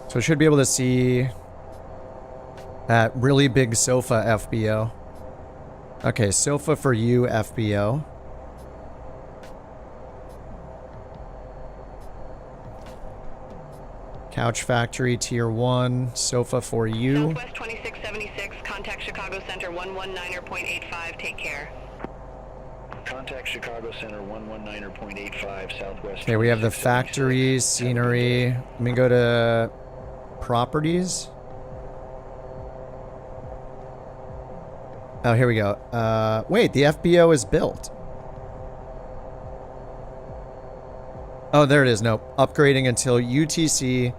So I should be able to see that Really Big Sofa FBO. Okay, Sofa for You FBO. Couch Factory Tier 1, Sofa for You. Southwest 2676, contact Chicago Center 119.85, take care. Contact Chicago Center 119.85, Southwest. Okay, we have the factories, scenery. Let me go to properties. Oh, here we go. Wait, the FBO is built. Oh, there it is. Nope. Upgrading until UTC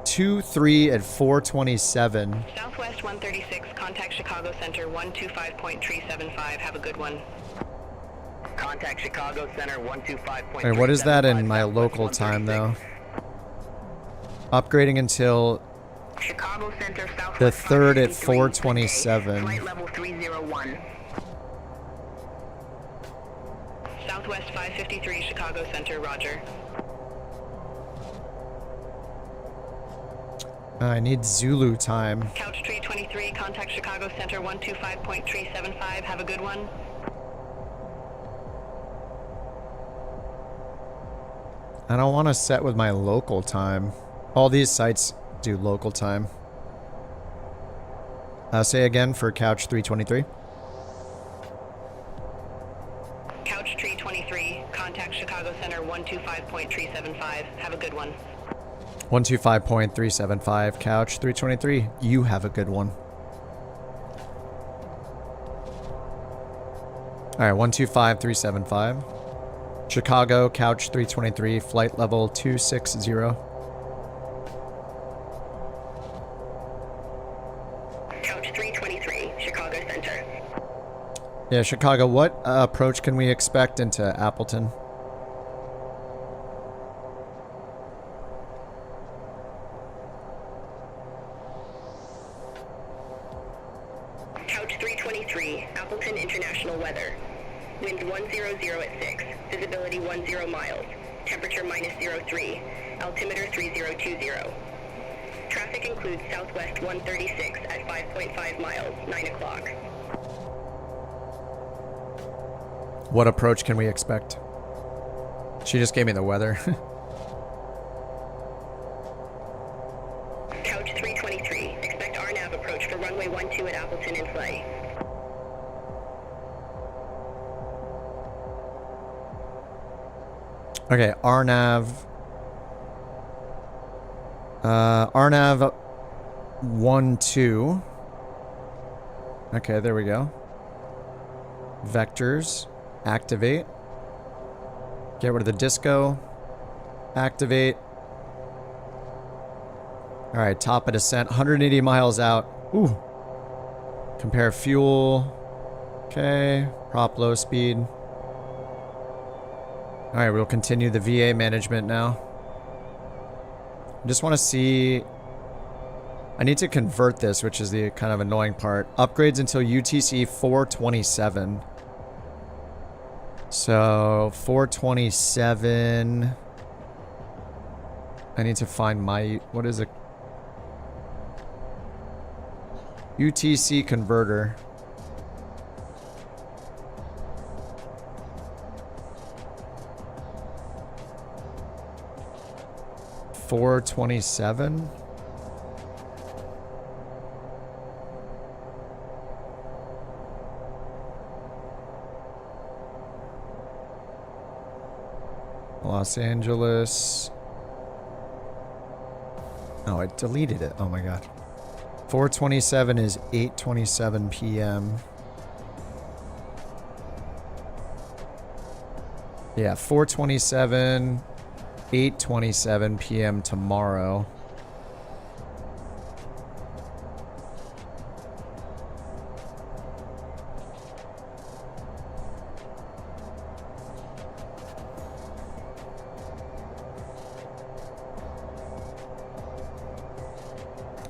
23 at 427. Southwest 136, contact Chicago Center 125.375. Have a good one. Contact Chicago Center 125.375. Alright, what is that in my local time, though? Upgrading until Chicago Center, Southwest the 3rd at 553, 427. Flight level 301. Southwest 553, Chicago Center, roger. I need Zulu time. Couch 323, contact Chicago Center 125.375. Have a good one. I don't want to set with my local time. All these sites do local time. Say again for Couch 323. Couch 323, contact Chicago Center 125.375. Have a good one. 125.375, Couch 323. You have a good one. Alright, 125.375. Chicago, Couch 323, flight level 260. Couch 323, Chicago Center. Yeah, Chicago, what approach can we expect into Appleton? Couch 323, Appleton International Weather. Wind 100 at 6, visibility 10 miles, temperature -03, altimeter 3020. Traffic includes Southwest 136 at 5.5 miles, 9 o'clock. What approach can we expect? She just gave me the weather. Couch 323, expect RNAV approach for runway 12 at Appleton in play. Okay, RNAV. RNAV 12. Okay, there we go. Vectors. Activate. Get rid of the disco. Activate. Alright, top of descent. 180 miles out. Ooh. Compare fuel. Okay. Prop low speed. Alright, we'll continue the VA management now. I just want to see... I need to convert this, which is the kind of annoying part. Upgrades until UTC 427. So, 427... I need to find my... What is it? UTC converter. $427. Los Angeles. Oh, I deleted it. Oh my god. 427 is 8:27 p.m. Yeah, 427, 8:27 p.m. tomorrow.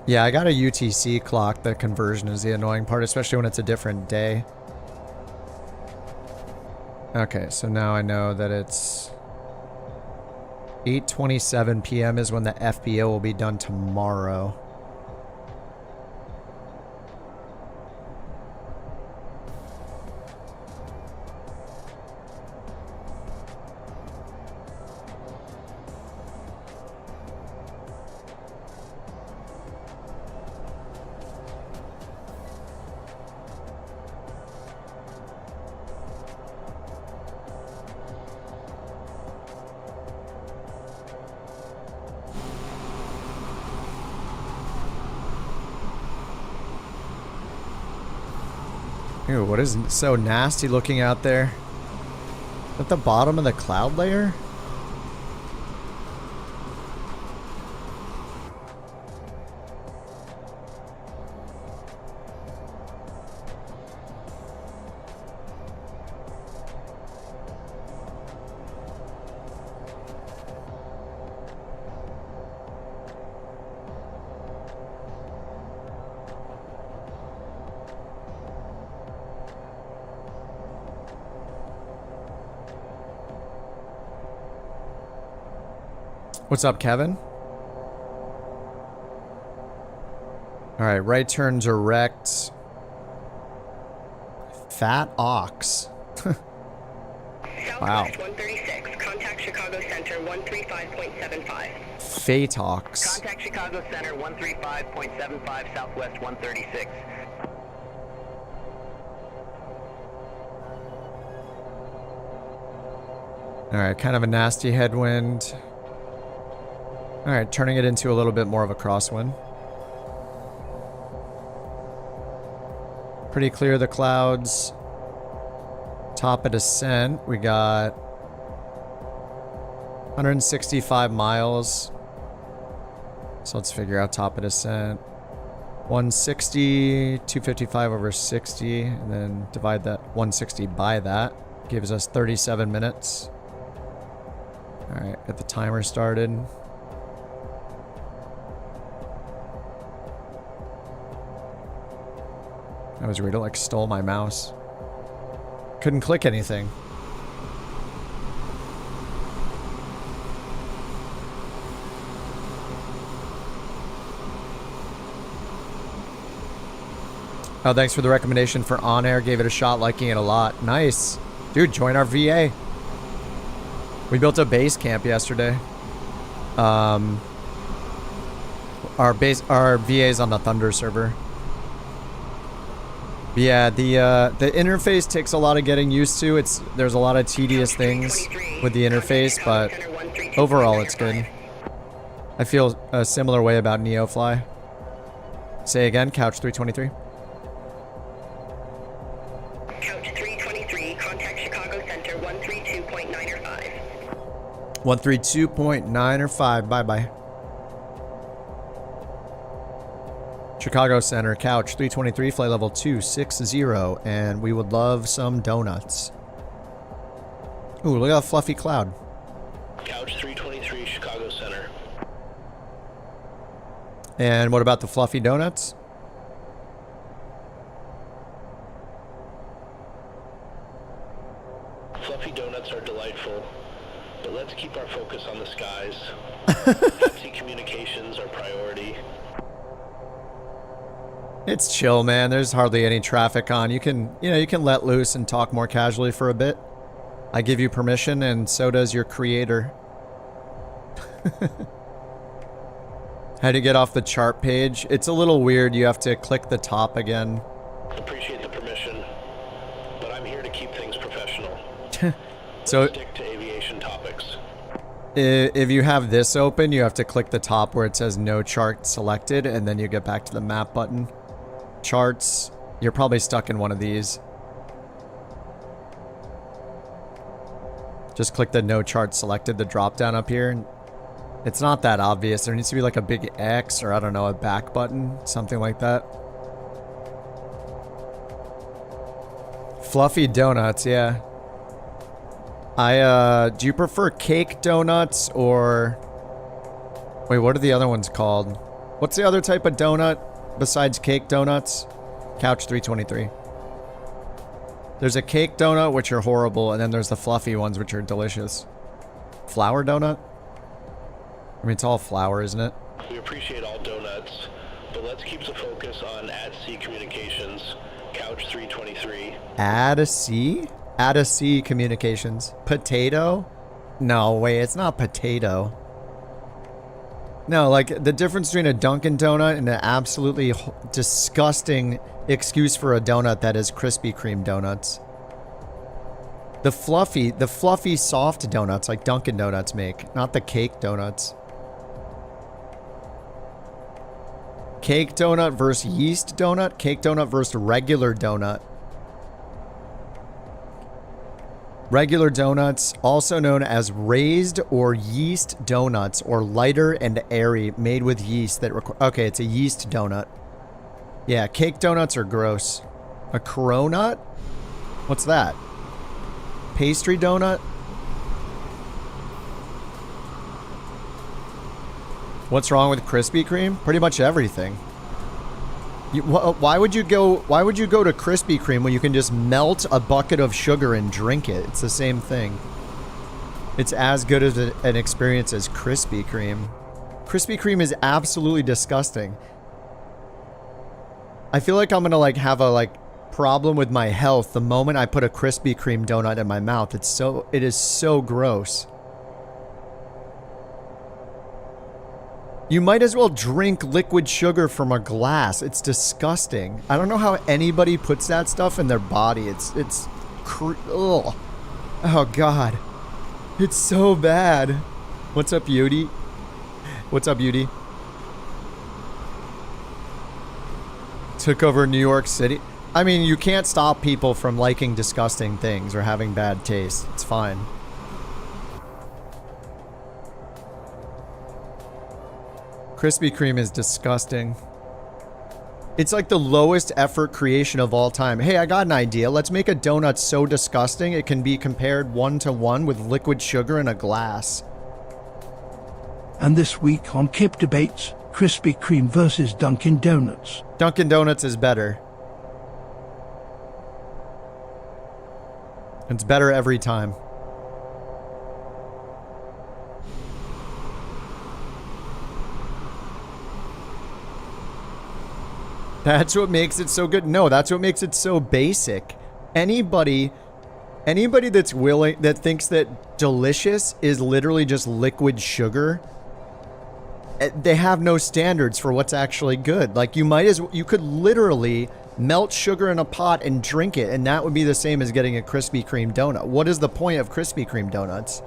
Yeah, I got a UTC clock. The conversion is the annoying part, especially when it's a different day. Okay, so now I know that it's 8:27 p.m. is when the FBO will be done tomorrow. Ew, what is so nasty looking out there? At the bottom of the cloud layer? What's up, Kevin? All right, right turn direct. Fat ox. Wow. Southwest 136, contact Chicago Center 135.75. Fate ox. Contact Chicago Center 135.75 Southwest 136. All right, kind of a nasty headwind. All right, turning it into a little bit more of a crosswind. Pretty clear the clouds. Top of descent, we got 165 miles. So let's figure out top of descent. 160, 255 over 60, and then divide that 160 by that. Gives us 37 minutes. All right, get the timer started. That was weird. It like stole my mouse. Couldn't click anything. Oh, thanks for the recommendation for OnAir. Gave it a shot, liking it a lot. Nice. Dude, join our VA. We built a base camp yesterday. Our VA's on the Thunder server. Yeah, the interface takes a lot of getting used to. There's a lot of tedious things with the interface, but overall it's good. I feel a similar way about NeoFly. Say again, Couch 323. Couch 323, contact Chicago Center 132.9 or 5. 132.9 or 5. Bye-bye. Chicago Center, Couch 323, flight level 260, and we would love some donuts. Ooh, look at that fluffy cloud. Couch 323, Chicago Center. And what about the fluffy donuts? Fluffy donuts are delightful, but let's keep our focus on the skies. Taxi communications are priority. It's chill, man. There's hardly any traffic on. You can let loose and talk more casually for a bit. I give you permission, and so does your creator. How do you get off the chart page? It's a little weird. You have to click the top again. Appreciate the permission, but I'm here to keep things professional. So Let's stick to aviation topics. If you have this open, you have to click the top where it says no chart selected, and then you get back to the map button. Charts, you're probably stuck in one of these. Just click the no chart selected, the drop down up here. It's not that obvious. There needs to be like a big X or I don't know, a back button, something like that. Fluffy donuts, yeah. Do you prefer cake donuts or... Wait, what are the other ones called? What's the other type of donut besides cake donuts? Couch 323. There's a cake donut, which are horrible, and then there's the fluffy ones, which are delicious. Flour donut? I mean, it's all flour, isn't it? We appreciate all donuts, but let's keep the focus on at-sea communications. Couch 323. At-sea? At-sea communications. Potato? No, wait, it's not potato. No, like, the difference between a Dunkin' Donut and an absolutely disgusting excuse for a donut that is Krispy Kreme donuts. The fluffy soft donuts like Dunkin' Donuts make, not the cake donuts. Cake donut versus yeast donut, cake donut versus regular donut. Regular donuts, also known as raised or yeast donuts, or lighter and airy, made with yeast that okay, it's a yeast donut. Yeah, cake donuts are gross. A cronut? What's that? Pastry donut? What's wrong with Krispy Kreme? Pretty much everything. Why would you go to Krispy Kreme when you can just melt a bucket of sugar and drink it? It's the same thing. It's as good as an experience as Krispy Kreme. Krispy Kreme is absolutely disgusting. I feel like I'm gonna like have a problem with my health the moment I put a Krispy Kreme donut in my mouth. It is so gross. You might as well drink liquid sugar from a glass. It's disgusting. I don't know how anybody puts that stuff in their body. Ugh. Oh God. It's so bad. What's up, Beauty? What's up, Beauty? Took over New York City. I mean, you can't stop people from liking disgusting things or having bad taste. It's fine. Krispy Kreme is disgusting. It's like the lowest effort creation of all time. Hey, I got an idea. Let's make a donut so disgusting it can be compared 1-to-1 with liquid sugar in a glass. And this week on Kip Debates, Krispy Kreme versus Dunkin' Donuts. Dunkin' Donuts is better. It's better every time. That's what makes it so good. No, that's what makes it so basic. Anybody that thinks that delicious is literally just liquid sugar, they have no standards for what's actually good. Like you could literally melt sugar in a pot and drink it, and that would be the same as getting a Krispy Kreme donut. What is the point of Krispy Kreme donuts?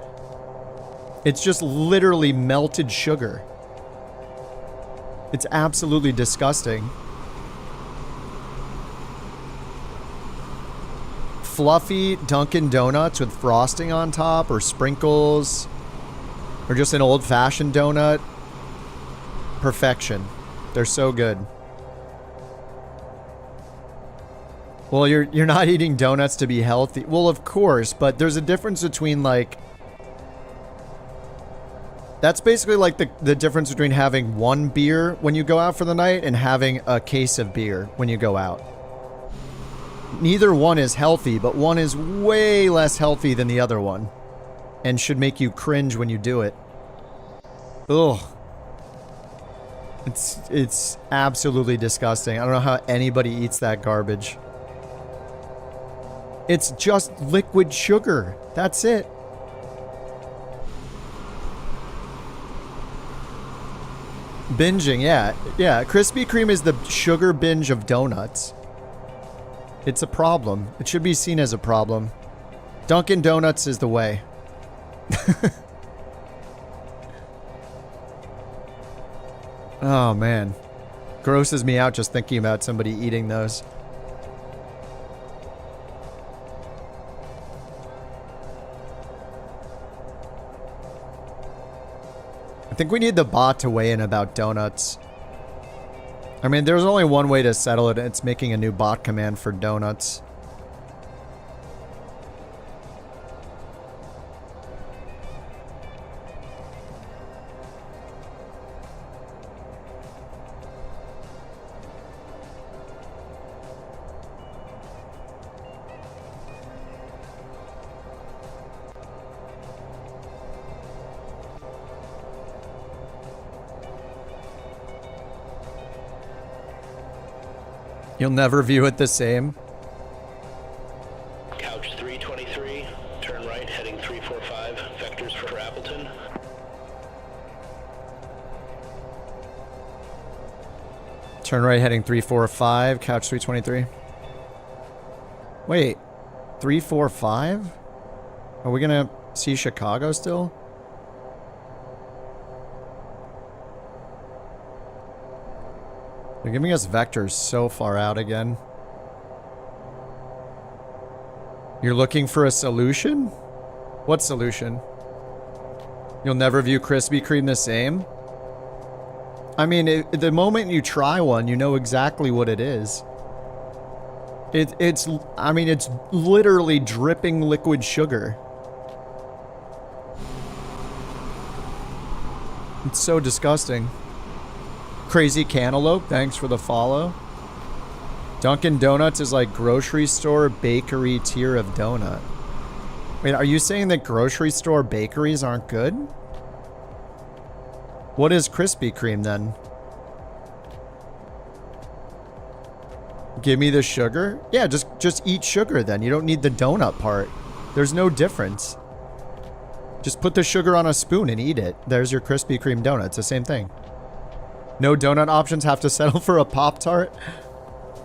It's just literally melted sugar. It's absolutely disgusting. Fluffy Dunkin' Donuts with frosting on top, or sprinkles, or just an old-fashioned donut. Perfection. They're so good. Well, you're not eating donuts to be healthy. Well, of course, but there's a difference between like... That's basically like the difference between having one beer when you go out for the night and having a case of beer when you go out. Neither one is healthy, but one is way less healthy than the other one. And should make you cringe when you do it. Ugh. It's absolutely disgusting. I don't know how anybody eats that garbage. It's just liquid sugar. That's it. Binging, yeah. Yeah, Krispy Kreme is the sugar binge of donuts. It's a problem. It should be seen as a problem. Dunkin' Donuts is the way. Oh, man. Grosses me out just thinking about somebody eating those. I think we need the bot to weigh in about donuts. I mean, there's only one way to settle it. It's making a new bot command for donuts. You'll never view it the same. Couch 323, turn right, heading 345, vectors for Appleton. Turn right heading 345, couch 323. Wait, 345? Are we gonna see Chicago still? They're giving us vectors so far out again. You're looking for a solution? What solution? You'll never view Krispy Kreme the same? I mean, the moment you try one, you know exactly what it is. It's literally dripping liquid sugar. It's so disgusting. Crazy Cantaloupe, thanks for the follow. Dunkin' Donuts is like grocery store, bakery tier of donut. Wait, are you saying that grocery store bakeries aren't good? What is Krispy Kreme then? Give me the sugar? Yeah, just eat sugar then. You don't need the donut part. There's no difference. Just put the sugar on a spoon and eat it. There's your Krispy Kreme donut. It's the same thing. No donut options, have to settle for a Pop-Tart.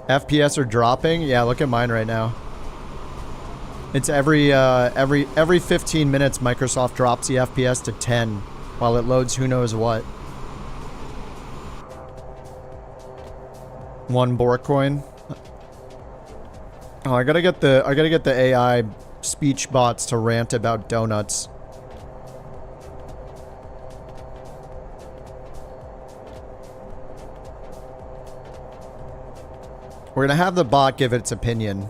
FPS are dropping. Yeah, look at mine right now. It's every 15 minutes Microsoft drops the FPS to 10 while it loads who knows what. One BorkCoin. Oh, I gotta get the AI speech bots to rant about donuts. We're gonna have the bot give its opinion.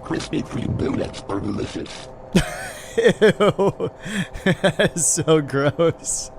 Krispy Kreme donuts are delicious. Ew. That is so gross.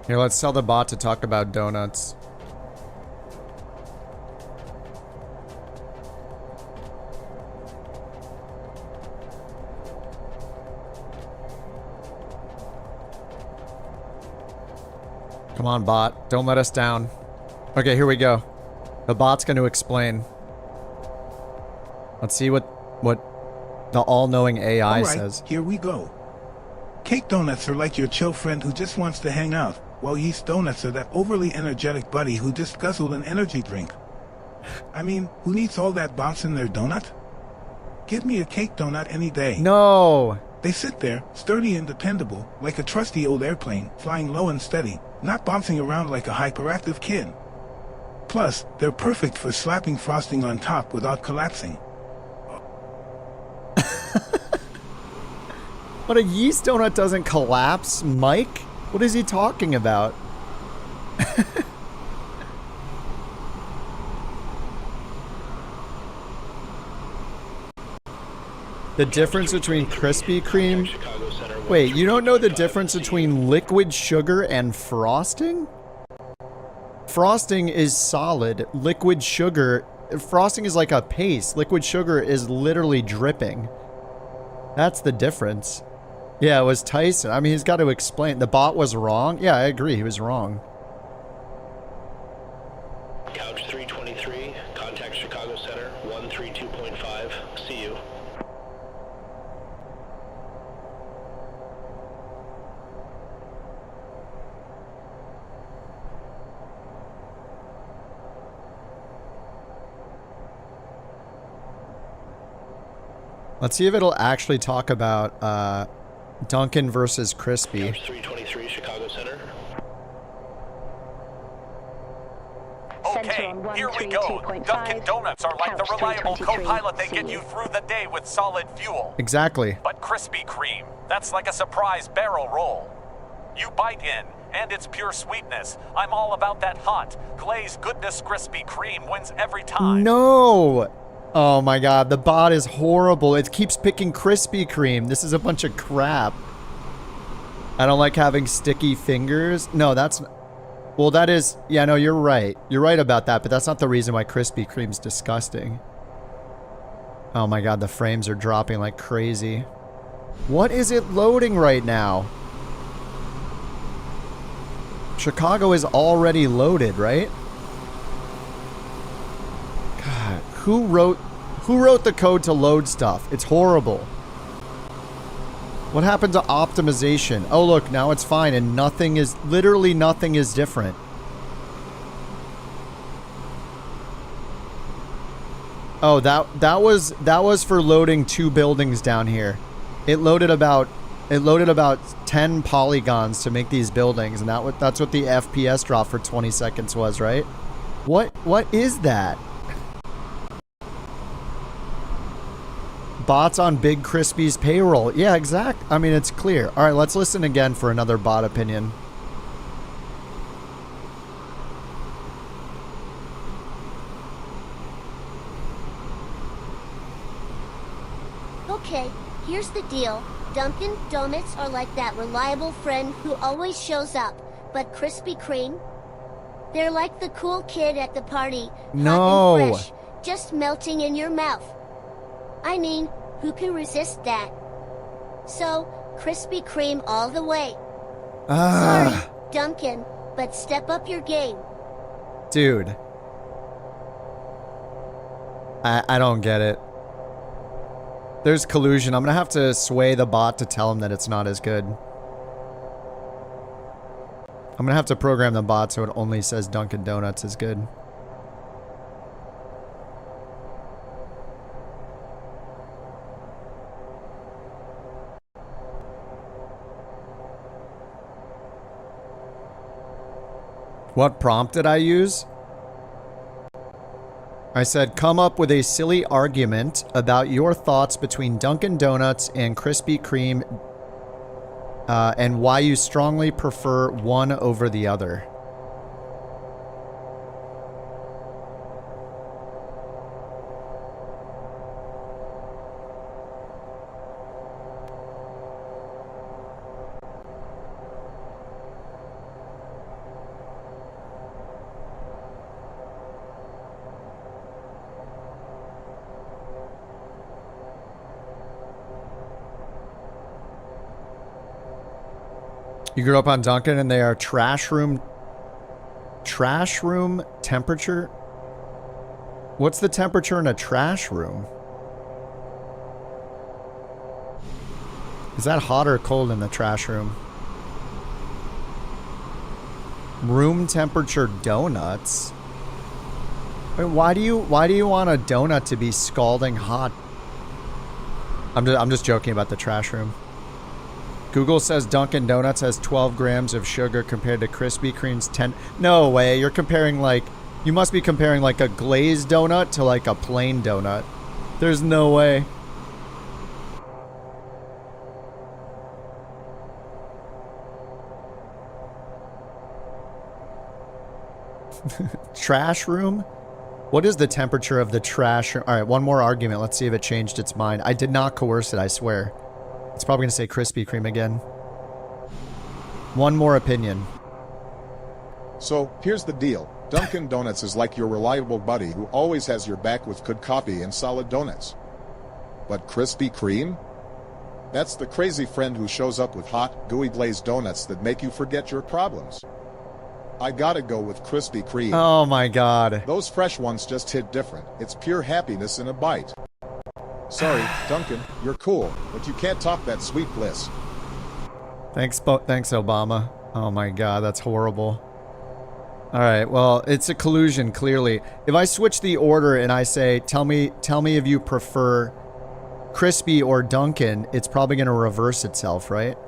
Here, let's tell the bot to talk about donuts. Come on, bot. Don't let us down. Okay, here we go. The bot's going to explain. Let's see what the all-knowing AI says. Here we go. Cake donuts are like your chill friend who just wants to hang out, while yeast donuts are that overly energetic buddy who just guzzled an energy drink. I mean, who needs all that bounce in their donut? Give me a cake donut any day. No! They sit there, sturdy and dependable, like a trusty old airplane, flying low and steady, not bouncing around like a hyperactive kid. Plus, they're perfect for slapping frosting on top without collapsing. But a yeast donut doesn't collapse, Mike? What is he talking about? The difference between Krispy Kreme... Wait, you don't know the difference between liquid sugar and frosting? Frosting is solid. Liquid sugar... Frosting is like a paste. Liquid sugar is literally dripping. That's the difference. Yeah, it was Tyson. I mean, he's got to explain. The bot was wrong? Yeah, I agree. He was wrong. Couch 323, contact Chicago Center, 132.5. See you. Let's see if it'll actually talk about Dunkin' versus Crispy. Couch 323, Chicago Center. Okay, here we go. Dunkin' Donuts are like the reliable co-pilot that get you through the day with solid fuel. Exactly. But Krispy Kreme, that's like a surprise barrel roll. You bite in, and it's pure sweetness. I'm all about that hot, glazed goodness. Krispy Kreme wins every time. No! Oh my god, the bot is horrible. It keeps picking Krispy Kreme. This is a bunch of crap. I don't like having sticky fingers. No, that's... Well, that is... Yeah, no, you're right. You're right about that, but that's not the reason why Krispy Kreme's disgusting. Oh my god, the frames are dropping like crazy. What is it loading right now? Chicago is already loaded, right? God, who Who wrote the code to load stuff? It's horrible. What happened to optimization? Oh, look, now it's fine and nothing is, literally nothing is different. Oh, that was for loading 2 buildings down here. It loaded about 10 polygons to make these buildings, and that's what the FPS drop for 20 seconds was, right? What is that? Bots on Big Crispy's payroll. Yeah, exact. I mean, it's clear. All right, let's listen again for another bot opinion. Okay, here's the deal. Dunkin' Donuts are like that reliable friend who always shows up, but Krispy Kreme? They're like the cool kid at the party, no. hot and fresh, just melting in your mouth. I mean, who can resist that? So, Krispy Kreme all the way. Sorry, Dunkin', but step up your game. Dude. I don't get it. There's collusion. I'm gonna have to sway the bot to tell him that it's not as good. I'm gonna have to program the bot so it only says Dunkin' Donuts is good. What prompt did I use? I said, come up with a silly argument about your thoughts between Dunkin' Donuts and Krispy Kreme and why you strongly prefer one over the other. You grew up on Dunkin' and they are trash room temperature? What's the temperature in a trash room? Is that hot or cold in the trash room? Room temperature donuts? Wait, why do you want a donut to be scalding hot? I'm just joking about the trash room. Google says Dunkin' Donuts has 12 grams of sugar compared to Krispy Kreme's 10. No way. You're comparing like... You must be comparing like a glazed donut to like a plain donut. There's no way. Trash room? What is the temperature of the trash room? All right, one more argument. Let's see if it changed its mind. I did not coerce it, I swear. It's probably going to say Krispy Kreme again. One more opinion. So, here's the deal. Dunkin' Donuts is like your reliable buddy who always has your back with good coffee and solid donuts. But Krispy Kreme? That's the crazy friend who shows up with hot, gooey glazed donuts that make you forget your problems. I gotta go with Krispy Kreme. Oh my god. Those fresh ones just hit different. It's pure happiness in a bite. Sorry, Duncan, you're cool, but you can't top that sweet bliss. Thanks, Obama. Oh my god, that's horrible. Alright, well, it's a collusion, clearly. If I switch the order and I say, tell me if you prefer Crispy or Dunkin', it's probably going to reverse itself, right?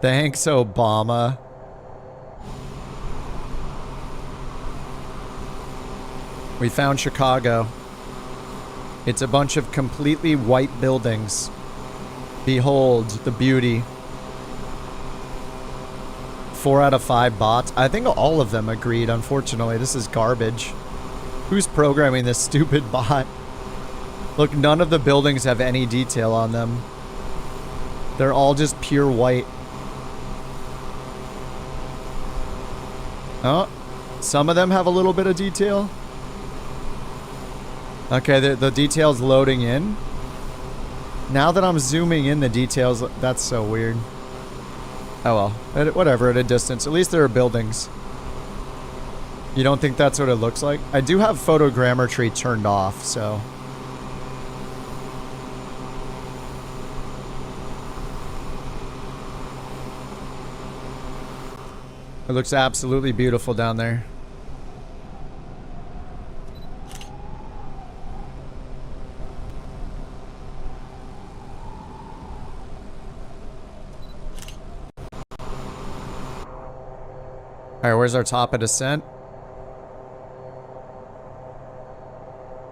Thanks, Obama. We found Chicago. It's a bunch of completely white buildings. Behold the beauty. 4 out of 5 bots. I think all of them agreed, unfortunately. This is garbage. Who's programming this stupid bot? Look, none of the buildings have any detail on them. They're all just pure white. Oh, some of them have a little bit of detail. Okay, the details loading in. Now that I'm zooming in the details, that's so weird. Oh well, whatever, at a distance. At least there are buildings. You don't think that's what it looks like? I do have photogrammetry turned off, so... It looks absolutely beautiful down there. Alright, where's our top of descent?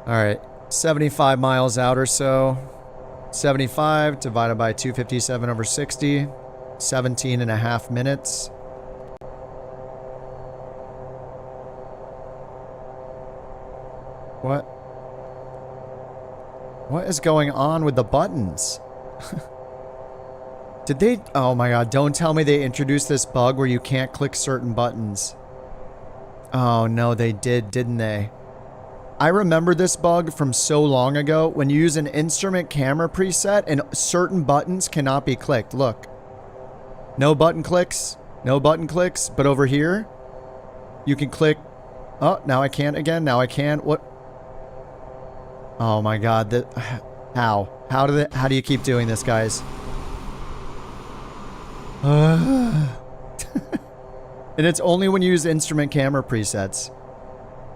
Alright, 75 miles out or so. 75 divided by 257 over 60. 17 and a half minutes. What? What is going on with the buttons? Did they... Oh my god, don't tell me they introduced this bug where you can't click certain buttons. Oh no, they did, didn't they? I remember this bug from so long ago when you use an instrument camera preset and certain buttons cannot be clicked. Look. No button clicks. No button clicks. But over here, you can click... Oh, now I can't again. Now I can. What? Oh my god. How? How do you keep doing this, guys? And it's only when you use instrument camera presets.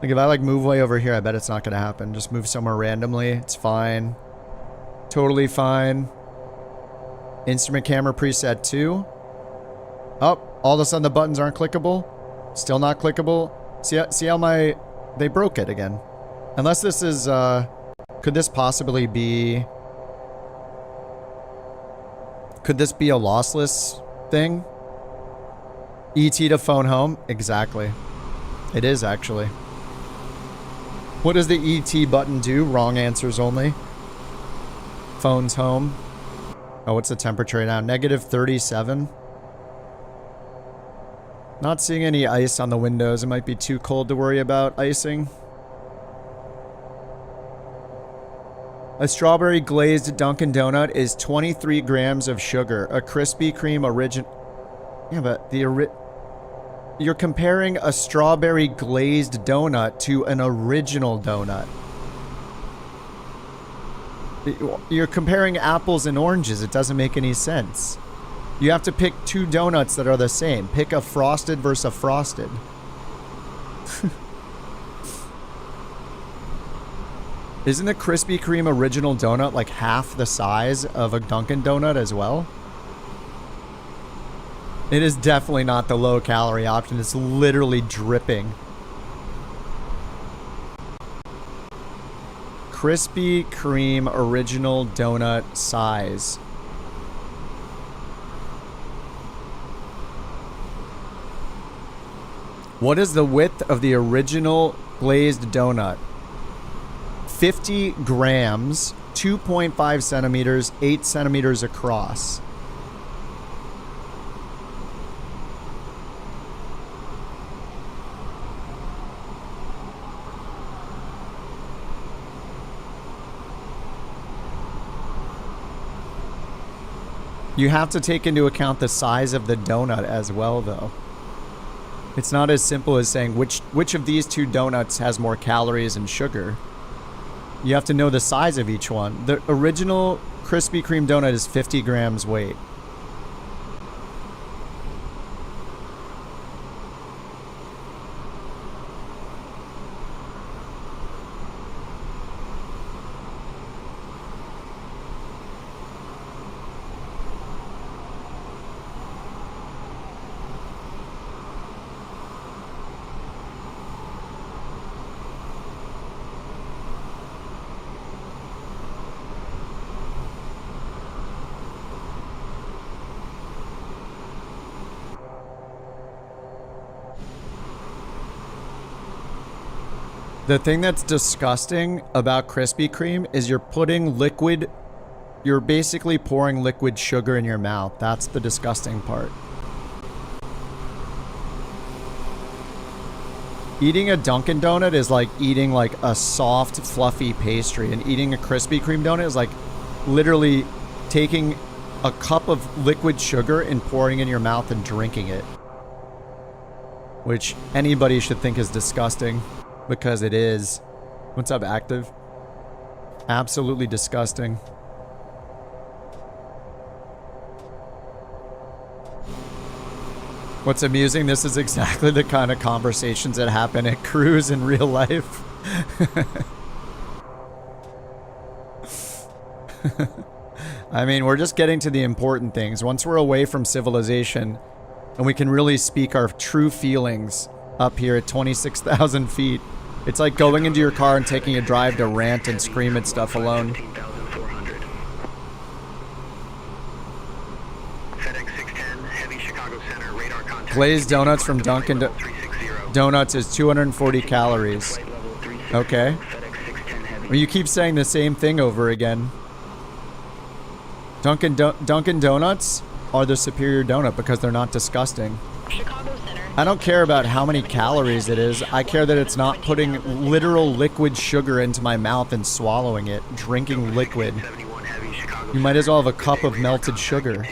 Like if I like move way over here, I bet it's not gonna happen. Just move somewhere randomly. It's fine. Totally fine. Instrument camera preset 2. Oh, all of a sudden the buttons aren't clickable. Still not clickable. See how my... They broke it again. Unless this is, could this possibly be... Could this be a lossless thing? ET to phone home? Exactly. It is, actually. What does the ET button do? Wrong answers only. Phone's home. Oh, what's the temperature right now? Negative 37. Not seeing any ice on the windows. It might be too cold to worry about icing. A strawberry glazed Dunkin' Donut is 23 grams of sugar. A Krispy Kreme original... Yeah, but you're comparing a strawberry glazed donut to an original donut. You're comparing apples and oranges. It doesn't make any sense. You have to pick two donuts that are the same. Pick a frosted versus a frosted. Isn't the Krispy Kreme original donut like half the size of a Dunkin' Donut as well? It is definitely not the low calorie option. It's literally dripping. Krispy Kreme original donut size. What is the width of the original glazed donut? 50 grams, 2.5 centimeters, 8 centimeters across. You have to take into account the size of the donut as well, though. It's not as simple as saying which of these two donuts has more calories and sugar. You have to know the size of each one. The original Krispy Kreme donut is 50 grams weight. The thing that's disgusting about Krispy Kreme is you're basically pouring liquid sugar in your mouth. That's the disgusting part. Eating a Dunkin' Donut is like eating like a soft, fluffy pastry, and eating a Krispy Kreme donut is like literally taking a cup of liquid sugar and pouring it in your mouth and drinking it. Which anybody should think is disgusting, because it is. What's up, Active? Absolutely disgusting. What's amusing, this is exactly the kind of conversations that happen at cruise in real life. I mean, we're just getting to the important things. Once we're away from civilization and we can really speak our true feelings up here at 26,000 feet, it's like going into your car and taking a drive to rant and scream at stuff alone. Glazed donuts from Dunkin' Donuts is 240 calories. Okay. Well, you keep saying the same thing over again. Dunkin' Donuts are the superior donut because they're not disgusting. I don't care about how many calories it is. I care that it's not putting literal liquid sugar into my mouth and swallowing it, drinking liquid. You might as well have a cup of melted sugar.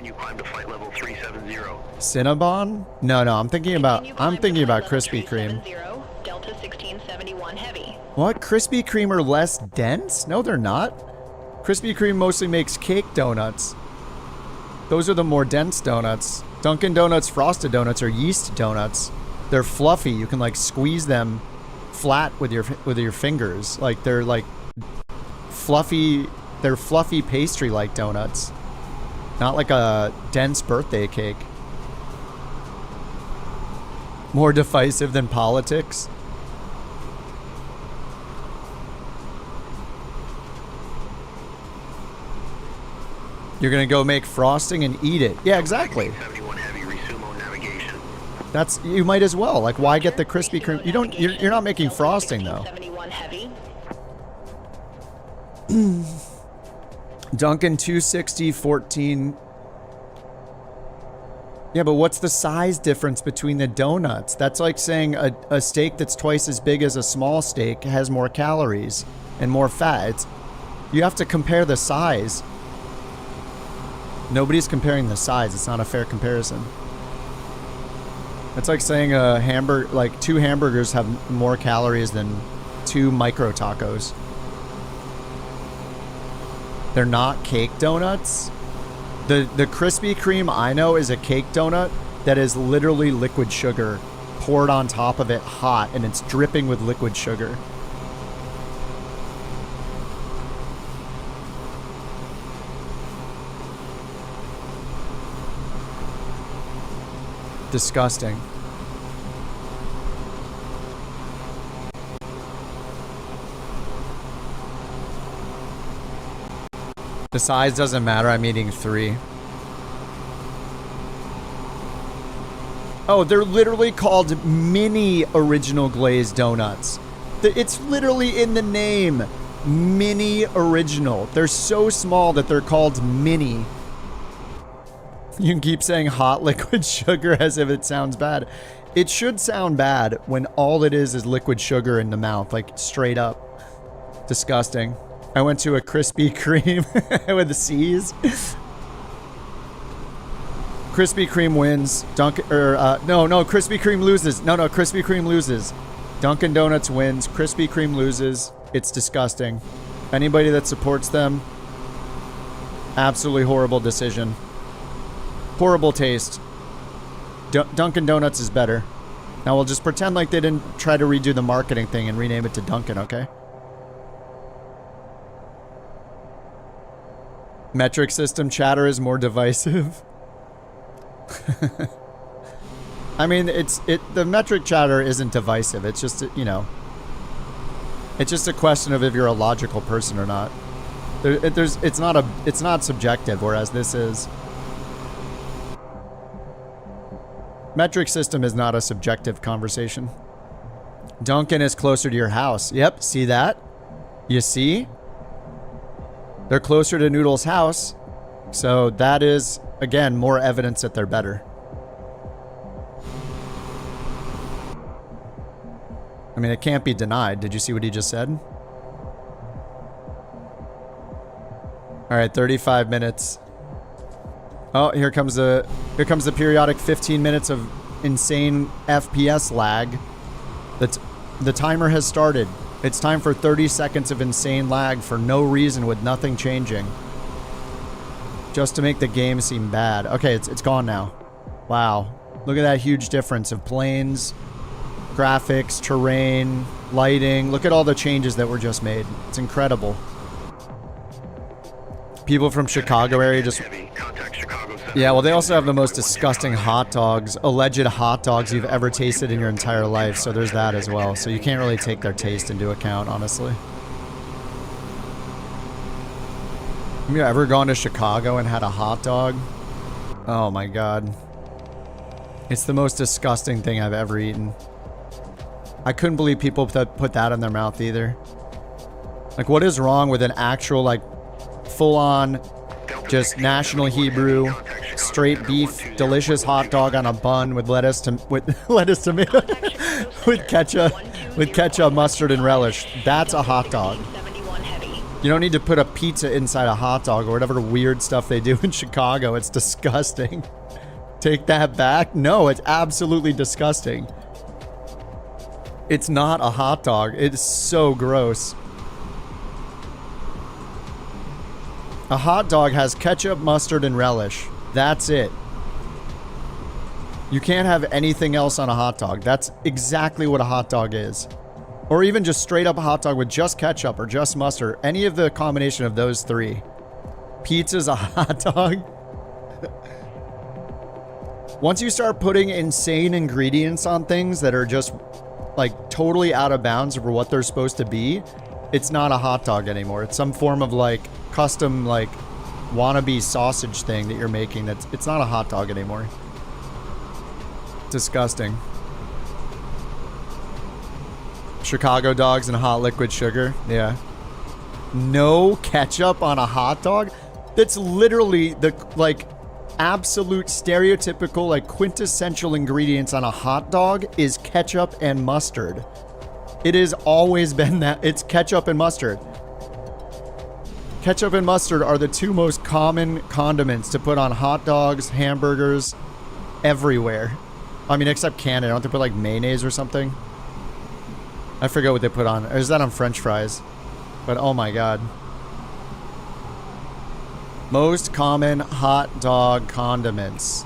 Cinnabon? No, I'm thinking about Krispy Kreme. Delta 1671 heavy. What? Krispy Kreme are less dense? No, they're not. Krispy Kreme mostly makes cake donuts. Those are the more dense donuts. Dunkin' Donuts frosted donuts are yeast donuts. They're fluffy. You can like squeeze them flat with your fingers. Like they're like fluffy. They're fluffy pastry like donuts. Not like a dense birthday cake. More divisive than politics. You're gonna go make frosting and eat it. Yeah, exactly. That's, you might as well. Like, why get the Krispy Kreme? You don't. You're not making frosting though. Dunkin' 260 14. Yeah, but what's the size difference between the donuts? That's like saying a steak that's twice as big as a small steak has more calories and more fat. You have to compare the size. Nobody's comparing the size. It's not a fair comparison. It's like saying a hamburger, like 2 hamburgers have more calories than 2 micro tacos. They're not cake donuts. The Krispy Kreme I know is a cake donut that is literally liquid sugar poured on top of it hot, and it's dripping with liquid sugar. Disgusting. The size doesn't matter. I'm eating 3. Oh, they're literally called mini original glazed donuts. It's literally in the name. Mini original. They're so small that they're called mini. You can keep saying hot liquid sugar as if it sounds bad. It should sound bad when all it is liquid sugar in the mouth, like straight up. Disgusting. I went to a Krispy Kreme with the C's. Krispy Kreme wins. No, Krispy Kreme loses. No, Krispy Kreme loses. Dunkin' Donuts wins. Krispy Kreme loses. It's disgusting. Anybody that supports them, absolutely horrible decision. Horrible taste. Dunkin' Donuts is better. Now we'll just pretend like they didn't try to redo the marketing thing and rename it to Dunkin', okay? Metric system chatter is more divisive. I mean, the metric chatter isn't divisive. It's just, you know, it's just a question of if you're a logical person or not. It's not subjective, whereas this is. Metric system is not a subjective conversation. Dunkin' is closer to your house. Yep, see that? You see? They're closer to Noodle's house, so that is, again, more evidence that they're better. I mean, it can't be denied. Did you see what he just said? All right, 35 minutes. Oh, here comes the periodic 15 minutes of insane FPS lag. The timer has started. It's time for 30 seconds of insane lag for no reason with nothing changing. Just to make the game seem bad. Okay, it's gone now. Wow. Look at that huge difference of planes, graphics, terrain, lighting. Look at all the changes that were just made. It's incredible. People from Chicago area just... Yeah, well, they also have the most disgusting hot dogs, alleged hot dogs you've ever tasted in your entire life, so there's that as well. So you can't really take their taste into account, honestly. Have you ever gone to Chicago and had a hot dog? Oh my god. It's the most disgusting thing I've ever eaten. I couldn't believe people put that in their mouth either. Like, what is wrong with an actual, like, full-on, just National Hebrew, straight beef, delicious hot dog on a bun with lettuce, with ketchup, mustard, and relish? That's a hot dog. You don't need to put a pizza inside a hot dog or whatever weird stuff they do in Chicago. It's disgusting. Take that back? No, it's absolutely disgusting. It's not a hot dog. It's so gross. A hot dog has ketchup, mustard, and relish. That's it. You can't have anything else on a hot dog. That's exactly what a hot dog is. Or even just straight up a hot dog with just ketchup or just mustard. Any of the combination of those three. Pizza's a hot dog. Once you start putting insane ingredients on things that are just like totally out of bounds for what they're supposed to be, it's not a hot dog anymore. It's some form of like custom like wannabe sausage thing that you're making. It's not a hot dog anymore. Disgusting. Chicago dogs and hot liquid sugar. Yeah. No ketchup on a hot dog? That's literally the like absolute stereotypical like quintessential ingredients on a hot dog is ketchup and mustard. It has always been that. It's ketchup and mustard. Ketchup and mustard are the two most common condiments to put on hot dogs, hamburgers, everywhere. I mean, except Canada. Don't they put like mayonnaise or something? I forget what they put on. Or is that on French fries? But oh my god. Most common hot dog condiments.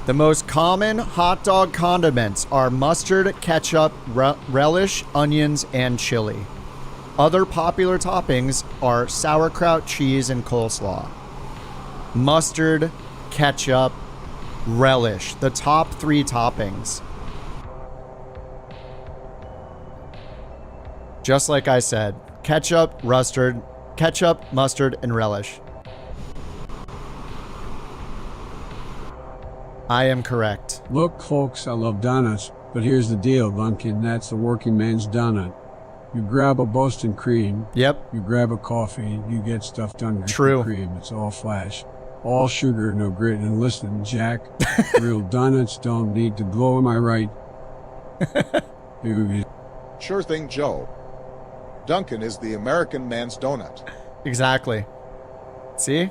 The most common hot dog condiments are mustard, ketchup, relish, onions, and chili. Other popular toppings are sauerkraut, cheese, and coleslaw. Mustard, ketchup, relish. The top three toppings. Just like I said, ketchup, mustard, and relish. I am correct. Look, folks, I love donuts, but here's the deal, Duncan. That's the working man's donut. You grab a Boston cream. Yep. You grab a coffee. You get stuff done with True. cream. It's all flash. All sugar, no grit. And listen, Jack, real donuts don't need to glow, am I right? Sure thing, Joe. Duncan is the American man's donut. Exactly. See?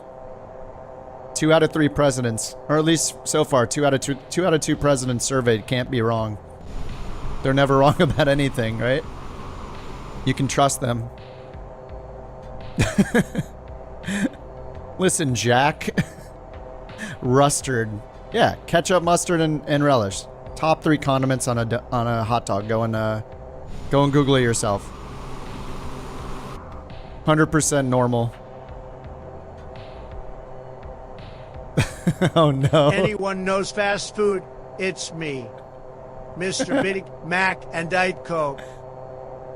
2 out of 3 presidents, or at least so far, 2 out of 2 presidents surveyed can't be wrong. They're never wrong about anything, right? You can trust them. Listen, Jack. Mustard. Yeah, ketchup, mustard, and relish. Top 3 condiments on a hot dog. Go and Google it yourself. 100% normal. Oh no. Anyone knows fast food, it's me. Mr. Big Mac and Diet Coke.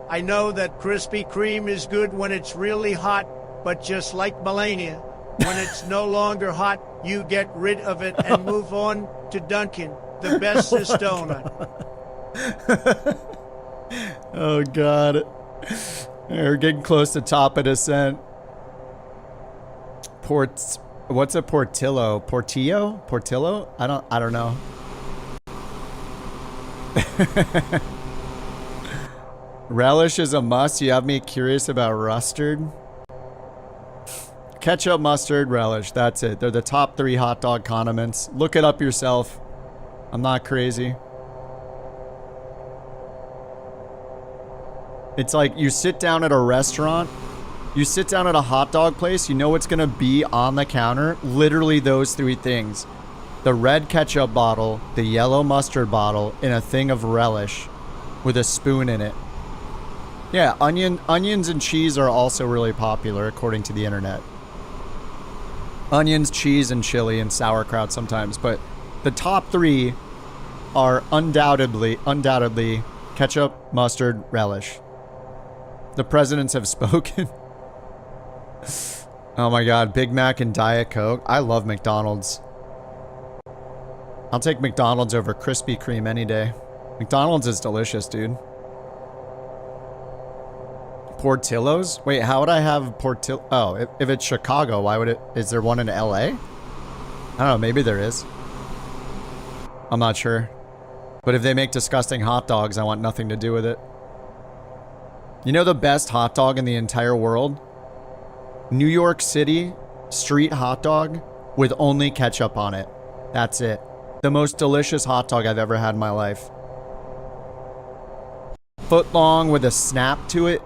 I know that Krispy Kreme is good when it's really hot, but just like Melania, when it's no longer hot, you get rid of it and move on to Dunkin', the bestest donut. Oh god. We're getting close to top of descent. What's a Portillo? Portillo? Portillo? I don't know. Relish is a must. You have me curious about mustard. Ketchup, mustard, relish. That's it. They're the top 3 hot dog condiments. Look it up yourself. I'm not crazy. It's like you sit down at a restaurant. You sit down at a hot dog place, you know what's gonna be on the counter? Literally those 3 things. The red ketchup bottle, the yellow mustard bottle, and a thing of relish with a spoon in it. Yeah, onions and cheese are also really popular according to the internet. Onions, cheese, and chili, and sauerkraut sometimes, but the top 3 are undoubtedly ketchup, mustard, relish. The presidents have spoken. Oh my god, Big Mac and Diet Coke. I love McDonald's. I'll take McDonald's over Krispy Kreme any day. McDonald's is delicious, dude. Portillo's? Wait, how would I have Portillo? Oh, if it's Chicago, why would it? Is there one in LA? I don't know, maybe there is. I'm not sure. But if they make disgusting hot dogs, I want nothing to do with it. You know the best hot dog in the entire world? New York City street hot dog with only ketchup on it. That's it. The most delicious hot dog I've ever had in my life. Foot long with a snap to it.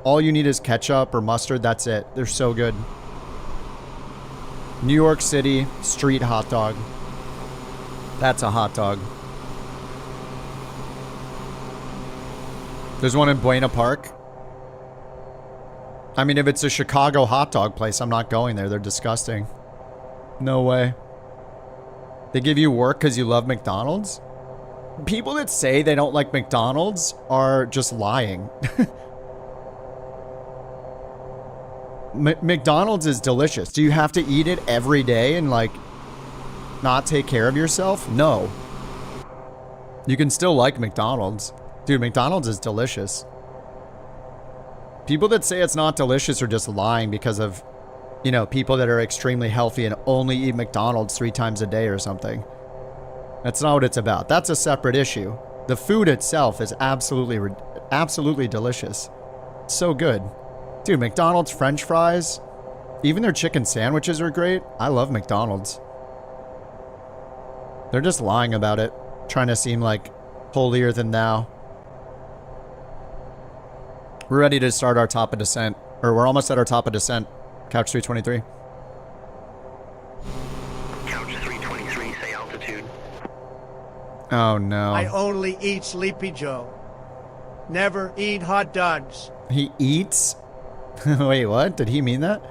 All you need is ketchup or mustard. That's it. They're so good. New York City street hot dog. That's a hot dog. There's one in Buena Park. I mean, if it's a Chicago hot dog place, I'm not going there. They're disgusting. No way. They give you work because you love McDonald's? People that say they don't like McDonald's are just lying. McDonald's is delicious. Do you have to eat it every day and, like, not take care of yourself? No. You can still like McDonald's. Dude, McDonald's is delicious. People that say it's not delicious are just lying because of, you know, people that are extremely healthy and only eat McDonald's 3 times a day or something. That's not what it's about. That's a separate issue. The food itself is absolutely delicious. So good. Dude, McDonald's French fries, even their chicken sandwiches are great. I love McDonald's. They're just lying about it, trying to seem like holier than thou. We're ready to start our top of descent. Or we're almost at our top of descent. Couch 323. Couch 323, say altitude. Oh no. I only eat Sleepy Joe. Never eat hot dogs. He eats? Wait, what? Did he mean that?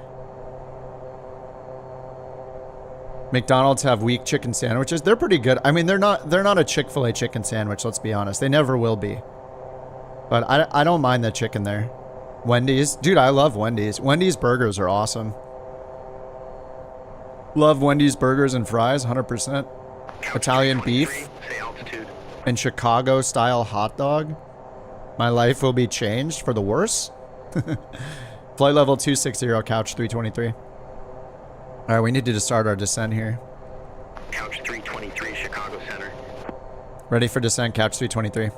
McDonald's have weak chicken sandwiches. They're pretty good. I mean, they're not a Chick-fil-A chicken sandwich, let's be honest. They never will be. But I don't mind the chicken there. Wendy's. Dude, I love Wendy's. Wendy's burgers are awesome. Love Wendy's burgers and fries, 100%. Italian beef. And Chicago style hot dog. My life will be changed for the worse. Flight level 260, Couch 323. Alright, we need to start our descent here. Couch 323, Chicago Center. Ready for descent, Couch 323.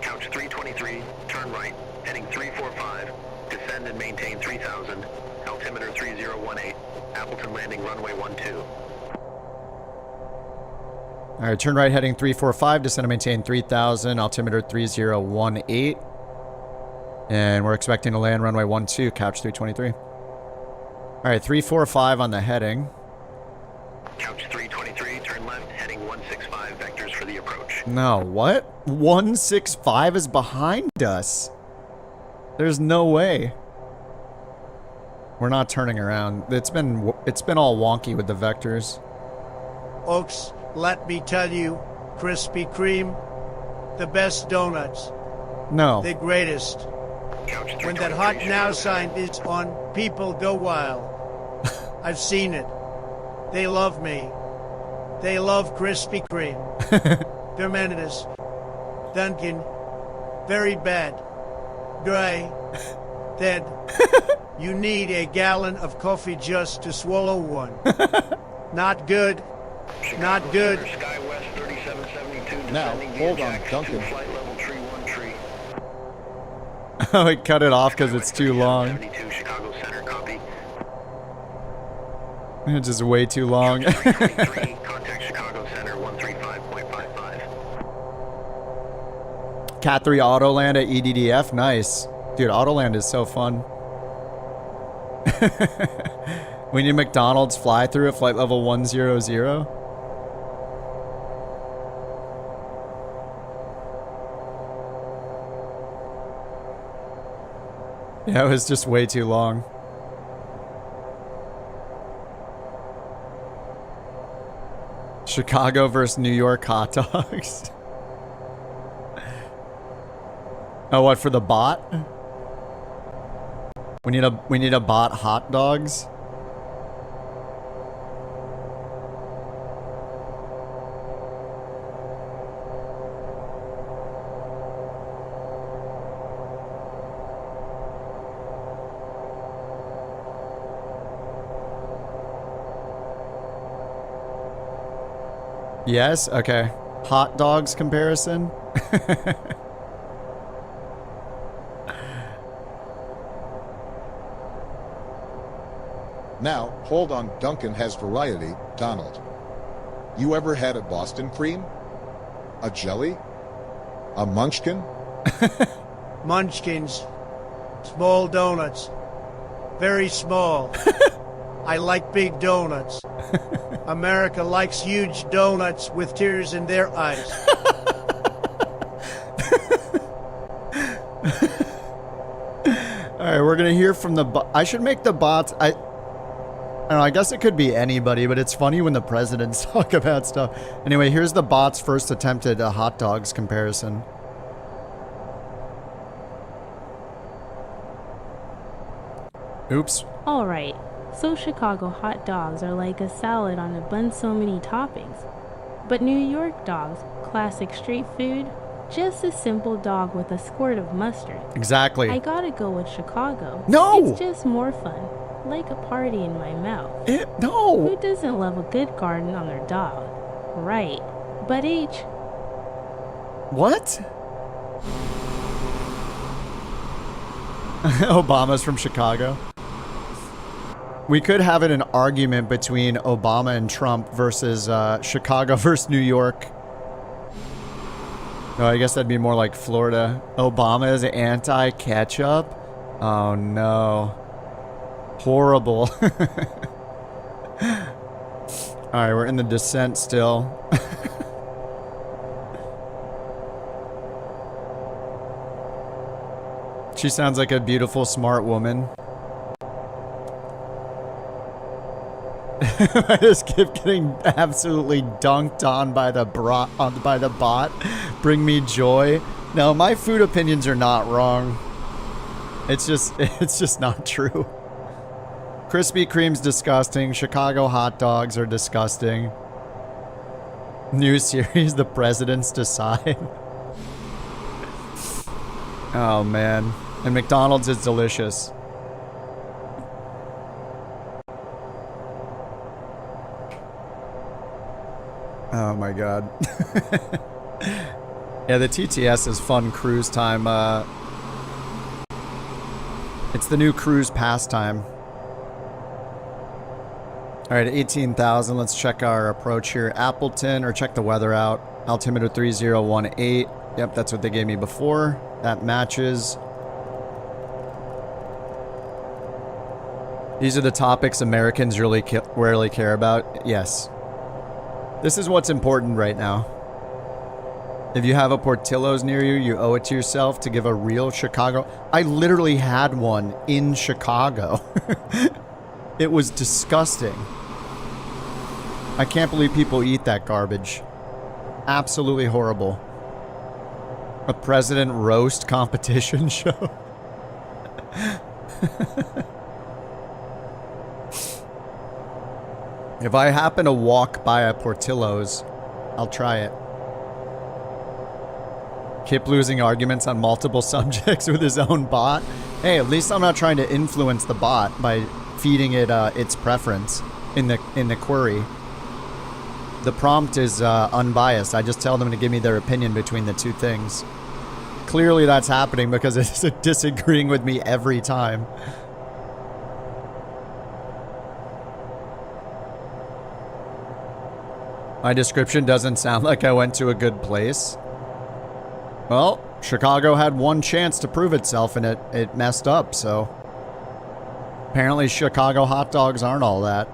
Couch 323, turn right, heading 345, descend and maintain 3000, altimeter 3018, Appleton landing runway 12. Alright, turn right heading 345, descend and maintain 3000, altimeter 3018. And we're expecting to land runway 12, Couch 323. Alright, 345 on the heading. Couch 323, turn left, heading 165, vectors for the approach. No, what? 165 is behind us. There's no way. We're not turning around. It's been all wonky with the vectors. Folks, let me tell you, Krispy Kreme, the best donuts. No. The greatest. When that hot now sign is on, people go wild. I've seen it. They love me. They love Krispy Kreme. Their menace. Dunkin'. Very bad. Dry. Then, you need a gallon of coffee just to swallow one. Not good. Not good. Skywest 3772 Now, descending hold via on, jacks Duncan. to flight level tree 13. Oh, it cut it off because it's too long. 72 Chicago Center, copy. It's just way too long. Contact Chicago Center 135.55. Cat 3 Autoland at EDDF, nice. Dude, Autoland is so fun. We need McDonald's fly through at flight level 100. Yeah, it was just way too long. Chicago versus New York hot dogs. Oh, what, for the bot? We need a bot hot dogs. Yes, okay. Hot dogs comparison. Now, hold on, Duncan has variety, Donald. You ever had a Boston cream? A jelly? A munchkin? Munchkins. Small donuts. Very small. I like big donuts. America likes huge donuts with tears in their eyes. Alright, we're gonna hear from the I should make the bots. I don't know, I guess it could be anybody, but it's funny when the presidents talk about stuff. Anyway, here's the bot's first attempt at a hot dogs comparison. Oops. Alright, so Chicago hot dogs are like a salad on a bun, so many toppings. But New York dogs, classic street food, just a simple dog with a squirt of mustard. Exactly. I gotta go with Chicago. No! It's just more fun. Like a party in my mouth. No! Who doesn't love a good garden on their dog? Right. But H. What? Obama's from Chicago. We could have it an argument between Obama and Trump versus Chicago versus New York. No, I guess that'd be more like Florida. Obama is anti-ketchup? Oh no. Horrible. Alright, we're in the descent still. She sounds like a beautiful, smart woman. I just keep getting absolutely dunked on by the bot. Bring me joy. No, my food opinions are not wrong. It's just not true. Krispy Kreme's disgusting. Chicago hot dogs are disgusting. New series, The Presidents Decide. Oh man. And McDonald's is delicious. Oh my god. Yeah, the TTS is fun cruise time. It's the new cruise pastime. Alright, 18,000. Let's check our approach here. Appleton, or check the weather out. Altimeter 3018. Yep, that's what they gave me before. That matches. These are the topics Americans really rarely care about. Yes. This is what's important right now. If you have a Portillo's near you, you owe it to yourself to give a real Chicago. I literally had one in Chicago. It was disgusting. I can't believe people eat that garbage. Absolutely horrible. A president roast competition show. If I happen to walk by a Portillo's, I'll try it. Kip losing arguments on multiple subjects with his own bot. Hey, at least I'm not trying to influence the bot by feeding it its preference in the query. The prompt is unbiased. I just tell them to give me their opinion between the two things. Clearly that's happening because it's disagreeing with me every time. My description doesn't sound like I went to a good place. Well, Chicago had one chance to prove itself and it messed up, so... Apparently Chicago hot dogs aren't all that.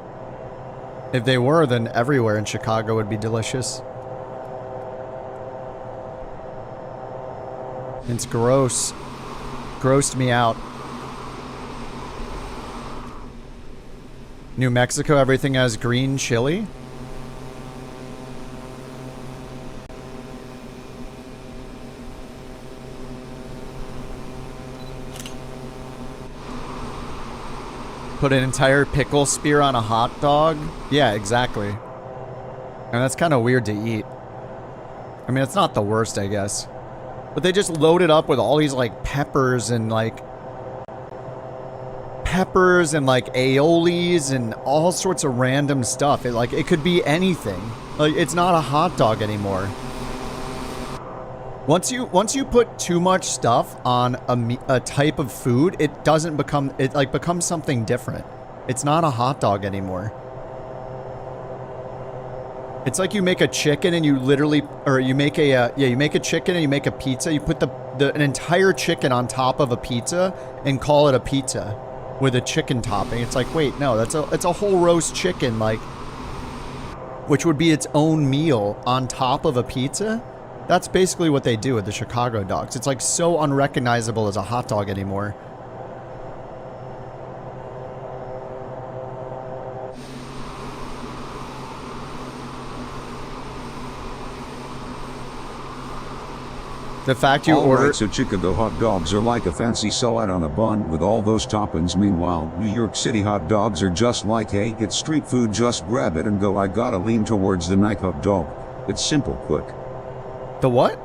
If they were, then everywhere in Chicago would be delicious. It's gross. Grossed me out. New Mexico, everything has green chili? Put an entire pickle spear on a hot dog? Yeah, exactly. And that's kind of weird to eat. I mean, it's not the worst, I guess. But they just load it up with all these, like, peppers and, like, aiolis and all sorts of random stuff. It could be anything. Like, it's not a hot dog anymore. Once you put too much stuff on a type of food, it doesn't become, it like becomes something different. It's not a hot dog anymore. It's like you make a chicken and you literally, or you make a, you make a chicken and you make a pizza. You put an entire chicken on top of a pizza and call it a pizza with a chicken topping. It's like, wait, no, it's a whole roast chicken, like, which would be its own meal on top of a pizza. That's basically what they do with the Chicago dogs. It's like so unrecognizable as a hot dog anymore. The fact you order... Right, so Chicago hot dogs are like a fancy salad on a bun with all those toppings. Meanwhile, New York City hot dogs are just like, hey, it's street food, just grab it and go. I gotta lean towards the Nike hot dog. It's simple, quick. The what?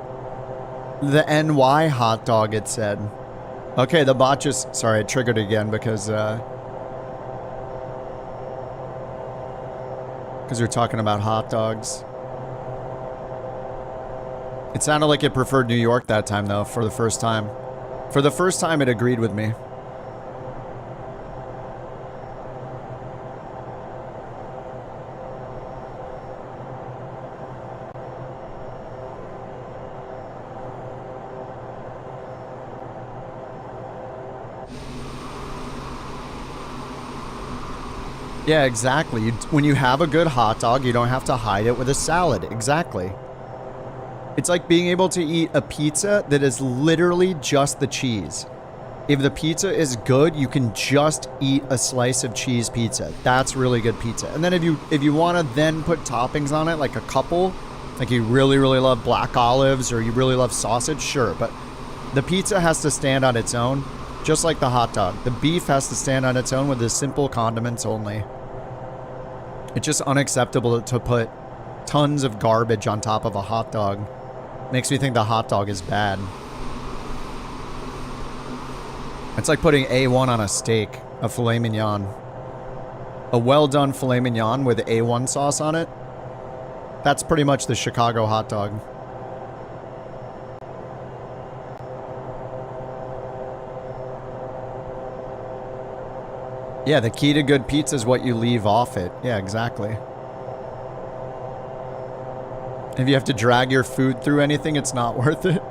The NY hot dog, it said. Okay, the bot just... Sorry, I triggered again because you're talking about hot dogs. It sounded like it preferred New York that time, though, for the first time. For the first time, it agreed with me. Yeah, exactly. When you have a good hot dog, you don't have to hide it with a salad. Exactly. It's like being able to eat a pizza that is literally just the cheese. If the pizza is good, you can just eat a slice of cheese pizza. That's really good pizza. And then if you want to then put toppings on it, like a couple, like you really, really love black olives or you really love sausage, sure. But the pizza has to stand on its own, just like the hot dog. The beef has to stand on its own with the simple condiments only. It's just unacceptable to put tons of garbage on top of a hot dog. Makes me think the hot dog is bad. It's like putting A1 on a steak, a filet mignon. A well-done filet mignon with A1 sauce on it. That's pretty much the Chicago hot dog. Yeah, the key to good pizza is what you leave off it. Yeah, exactly. If you have to drag your food through anything, it's not worth it.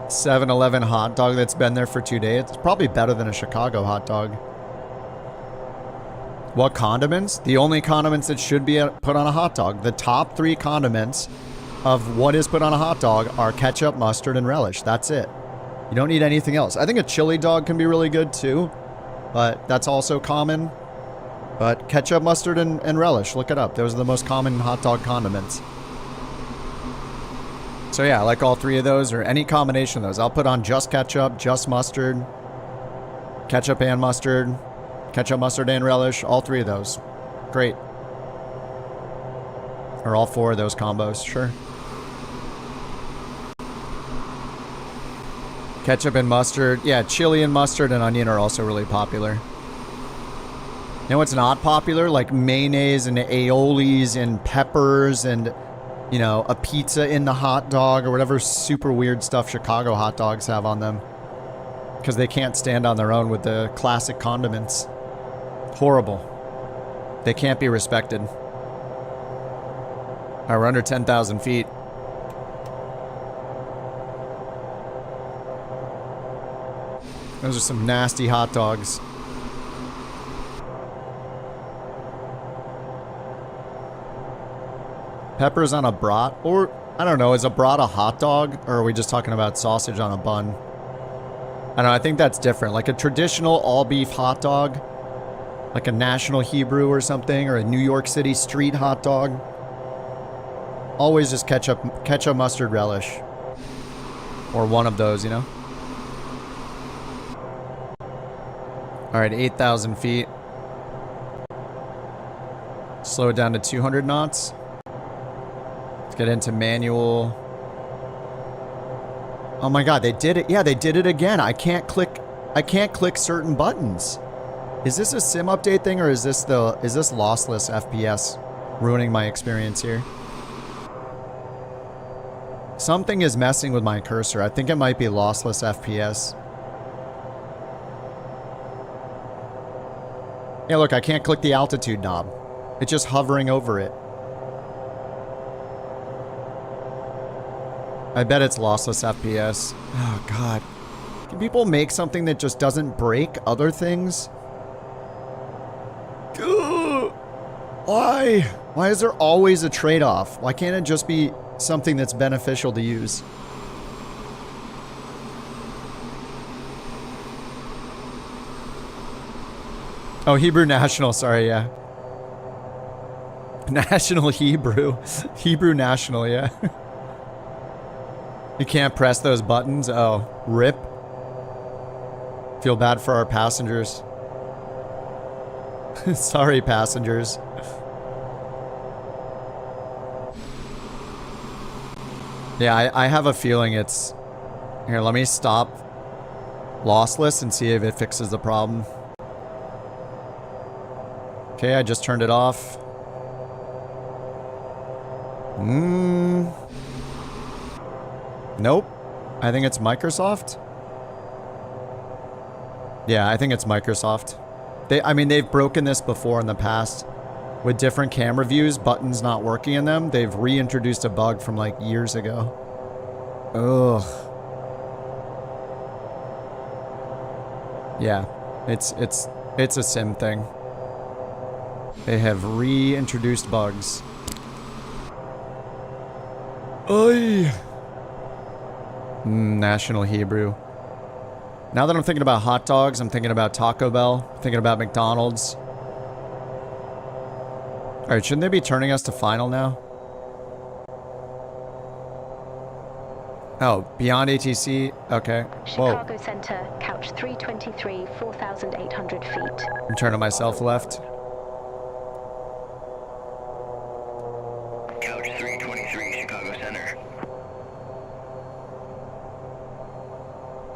7-Eleven hot dog that's been there for 2 days. It's probably better than a Chicago hot dog. What condiments? The only condiments that should be put on a hot dog. The top 3 condiments of what is put on a hot dog are ketchup, mustard, and relish. That's it. You don't need anything else. I think a chili dog can be really good too, but that's also common. But ketchup, mustard, and relish, look it up. Those are the most common hot dog condiments. So yeah, I like all 3 of those, or any combination of those. I'll put on just ketchup, just mustard, ketchup and mustard, ketchup, mustard, and relish. All 3 of those. Great. Or all 4 of those combos, sure. Ketchup and mustard. Yeah, chili and mustard and onion are also really popular. You know what's not popular? Like mayonnaise and aiolis and peppers and, you know, a pizza in the hot dog or whatever super weird stuff Chicago hot dogs have on them. Because they can't stand on their own with the classic condiments. Horrible. They can't be respected. All right, we're under 10,000 feet. Those are some nasty hot dogs. Peppers on a brat? Or, I don't know, is a brat a hot dog? Or are we just talking about sausage on a bun? I don't know, I think that's different. Like a traditional all-beef hot dog. Like a National Hebrew or something. Or a New York City street hot dog. Always just ketchup, mustard, relish. Or one of those, you know? Alright, 8,000 feet. Slow it down to 200 knots. Let's get into manual. Oh my god, they did it. Yeah, they did it again. I can't click certain buttons. Is this a sim update thing or is this lossless FPS ruining my experience here? Something is messing with my cursor. I think it might be lossless FPS. Yeah, look, I can't click the altitude knob. It's just hovering over it. I bet it's lossless FPS. Oh, God. Can people make something that just doesn't break other things? Why? Why is there always a trade-off? Why can't it just be something that's beneficial to use? Oh, Hebrew National, sorry, yeah. National Hebrew. Hebrew National, yeah. You can't press those buttons? Oh, rip. Feel bad for our passengers. Sorry, passengers. Yeah, I have a feeling it's... Here, let me stop lossless and see if it fixes the problem. Okay, I just turned it off. Nope. I think it's Microsoft. Yeah, I think it's Microsoft. I mean, they've broken this before in the past. With different camera views, buttons not working in them. They've reintroduced a bug from like years ago. Ugh. Yeah, it's a sim thing. They have reintroduced bugs. Oy. National Hebrew. Now that I'm thinking about hot dogs, I'm thinking about Taco Bell, thinking about McDonald's. Alright, shouldn't they be turning us to final now? Oh, beyond ATC? Okay. Whoa. Chicago Center, couch 323, 4,800 feet. I'm turning myself left. Couch 323, Chicago Center.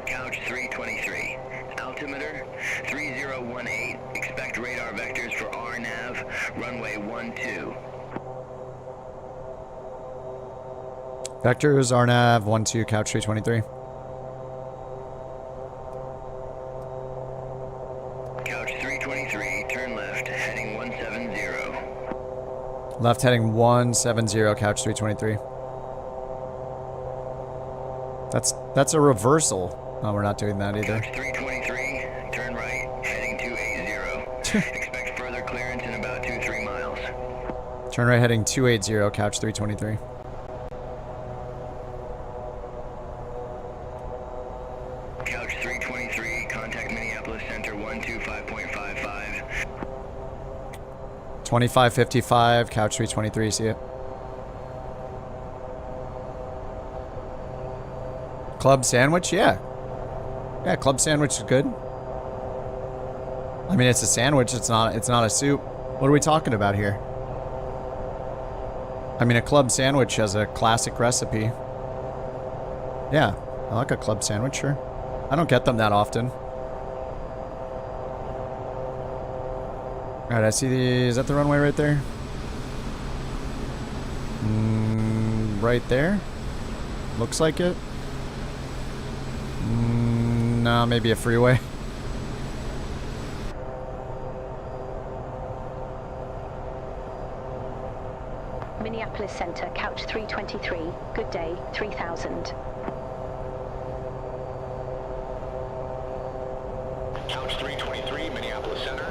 Couch 323, altimeter 3018, expect radar vectors for RNAV, runway 12. Vectors, RNAV, 12, couch 323. Couch 323, turn left, heading 170. Left heading 170, couch 323. That's a reversal. Oh, we're not doing that either. Couch 323, turn right, heading 280. Expect further clearance in about 2-3 miles. Turn right heading 280, couch 323. Couch 323, contact Minneapolis Center 125.55. 2555, couch 323, see it. Club sandwich, yeah. Yeah, club sandwich is good. I mean, it's a sandwich, it's not a soup. What are we talking about here? I mean, a club sandwich has a classic recipe. Yeah, I like a club sandwich, sure. I don't get them that often. Alright, I see the... Is that the runway right there? Right there? Looks like it. No, maybe a freeway. Minneapolis Center, Couch 323. Good day, 3000. Couch 323, Minneapolis Center.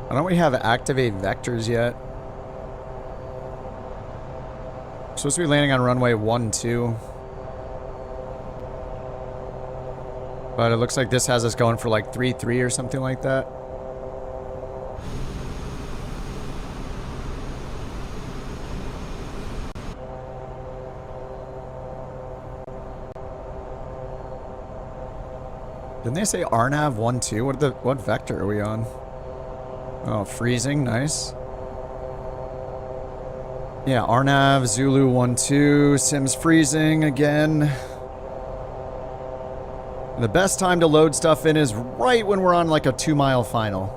Why don't we have activate vectors yet? Supposed to be landing on runway 12. But it looks like this has us going for like 33 or something like that. Didn't they say RNAV 12? What vector are we on? Oh, freezing, nice. Yeah, RNAV, Zulu 12, Sims freezing again. The best time to load stuff in is right when we're on like a 2-mile final.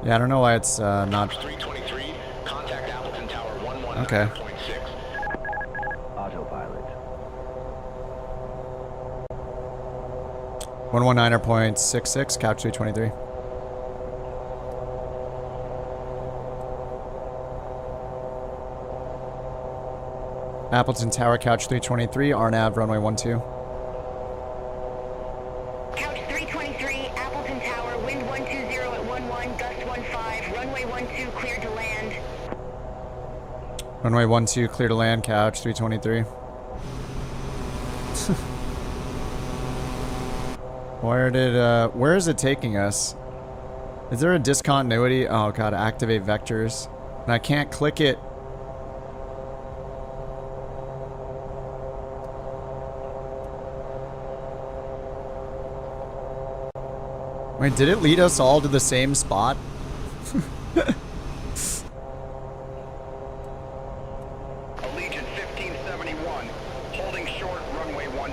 Yeah, I don't know why it's not... 323, contact Appleton Tower 119.6. Okay. Autopilot. 119.66, Couch 323. Appleton Tower, Couch 323, RNAV, runway 12. Couch 323, Appleton Tower, wind 120 at 11, gust 15, runway 12 cleared to land. Runway 12, clear to land, Couch 323. Where is it taking us? Is there a discontinuity? Oh god, activate vectors. And I can't click it. Wait, did it lead us all to the same spot? Allegiant 1571, holding short, runway 12.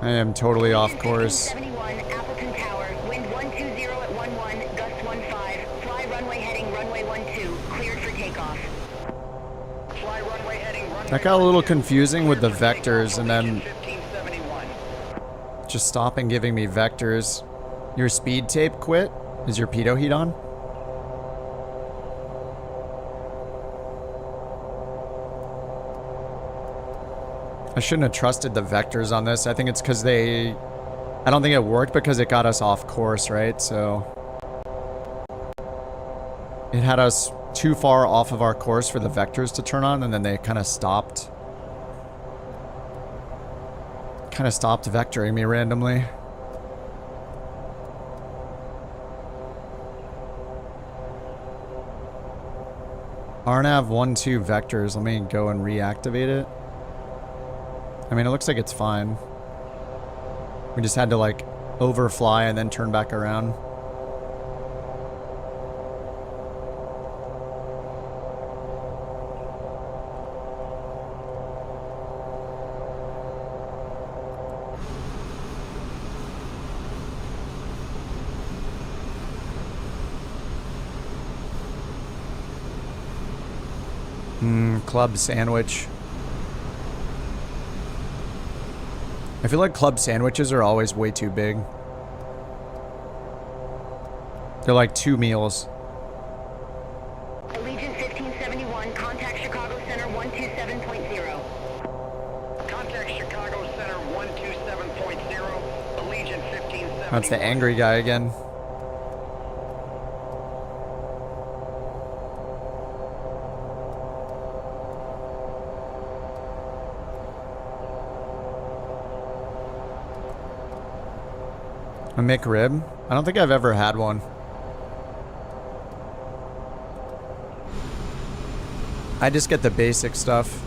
I am totally off course. 1571, Appleton Tower, wind 120 at 11, gust 15, fly runway heading runway 12, cleared for takeoff. Fly runway heading runway That got a little confusing with the vectors and then just stopping giving me vectors. Your speed tape quit? Is your pitot heat on? I shouldn't have trusted the vectors on this. I think it's because I don't think it worked because it got us off course, right? So it had us too far off of our course for the vectors to turn on, and then they kind of stopped. Kind of stopped vectoring me randomly. RNAV 12 vectors. Let me go and reactivate it. I mean, it looks like it's fine. We just had to like overfly and then turn back around. Club sandwich. I feel like club sandwiches are always way too big. They're like 2 meals. Allegiant 1571, contact Chicago Center 127.0. Contact Chicago Center 127.0, Allegiant 1571. That's the angry guy again. A McRib? I don't think I've ever had one. I just get the basic stuff.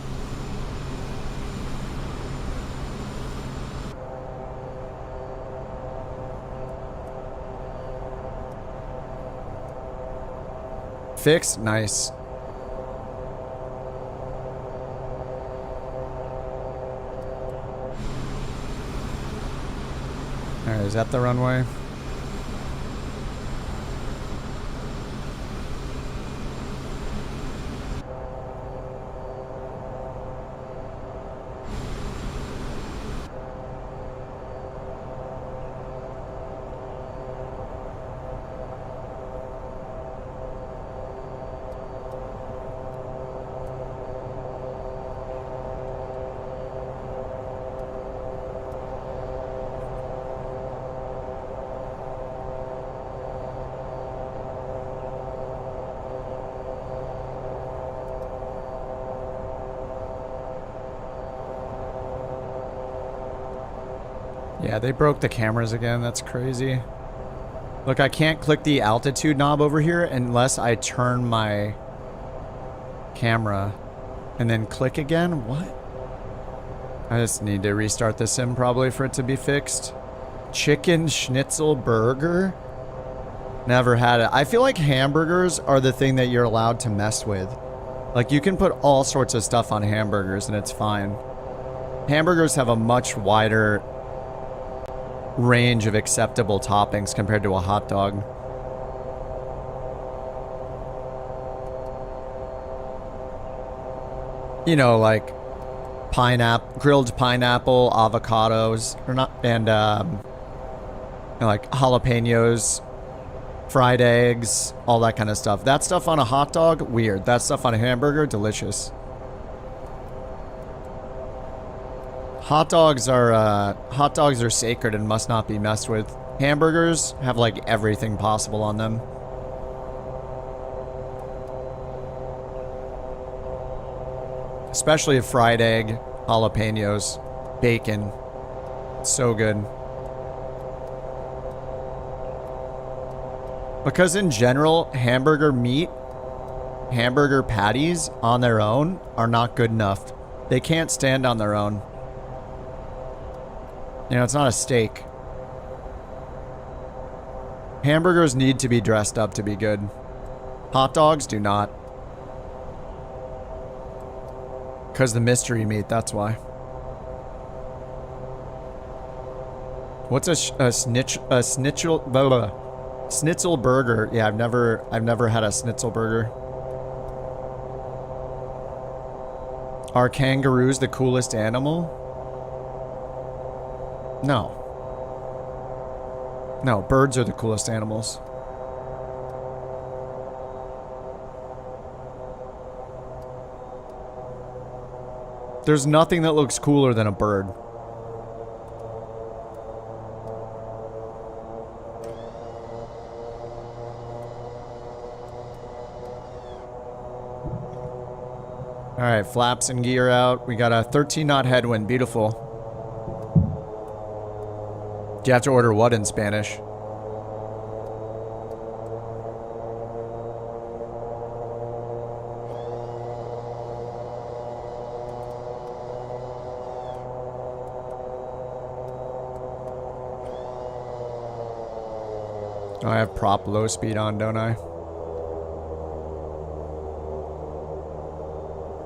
Fixed? Nice. Alright, is that the runway? Yeah, they broke the cameras again. That's crazy. Look, I can't click the altitude knob over here unless I turn my camera and then click again. What? I just need to restart the sim probably for it to be fixed. Chicken schnitzel burger? Never had it. I feel like hamburgers are the thing that you're allowed to mess with. Like, you can put all sorts of stuff on hamburgers and it's fine. Hamburgers have a much wider range of acceptable toppings compared to a hot dog. You know, like grilled pineapple, avocados, or not, and you know, like jalapenos, fried eggs, all that kind of stuff. That stuff on a hot dog, weird. That stuff on a hamburger, delicious. Hot dogs are sacred and must not be messed with. Hamburgers have like everything possible on them. Especially a fried egg, jalapenos, bacon. It's so good. Because in general, hamburger meat, hamburger patties on their own are not good enough. They can't stand on their own. You know, it's not a steak. Hamburgers need to be dressed up to be good. Hot dogs do not. Because the mystery meat, that's why. What's a schnitzel burger? Yeah, I've never had a schnitzel burger. Are kangaroos the coolest animal? No. No, birds are the coolest animals. There's nothing that looks cooler than a bird. Alright, flaps and gear out. We got a 13 knot headwind. Beautiful. Do you have to order what in Spanish? I have prop low speed on, don't I?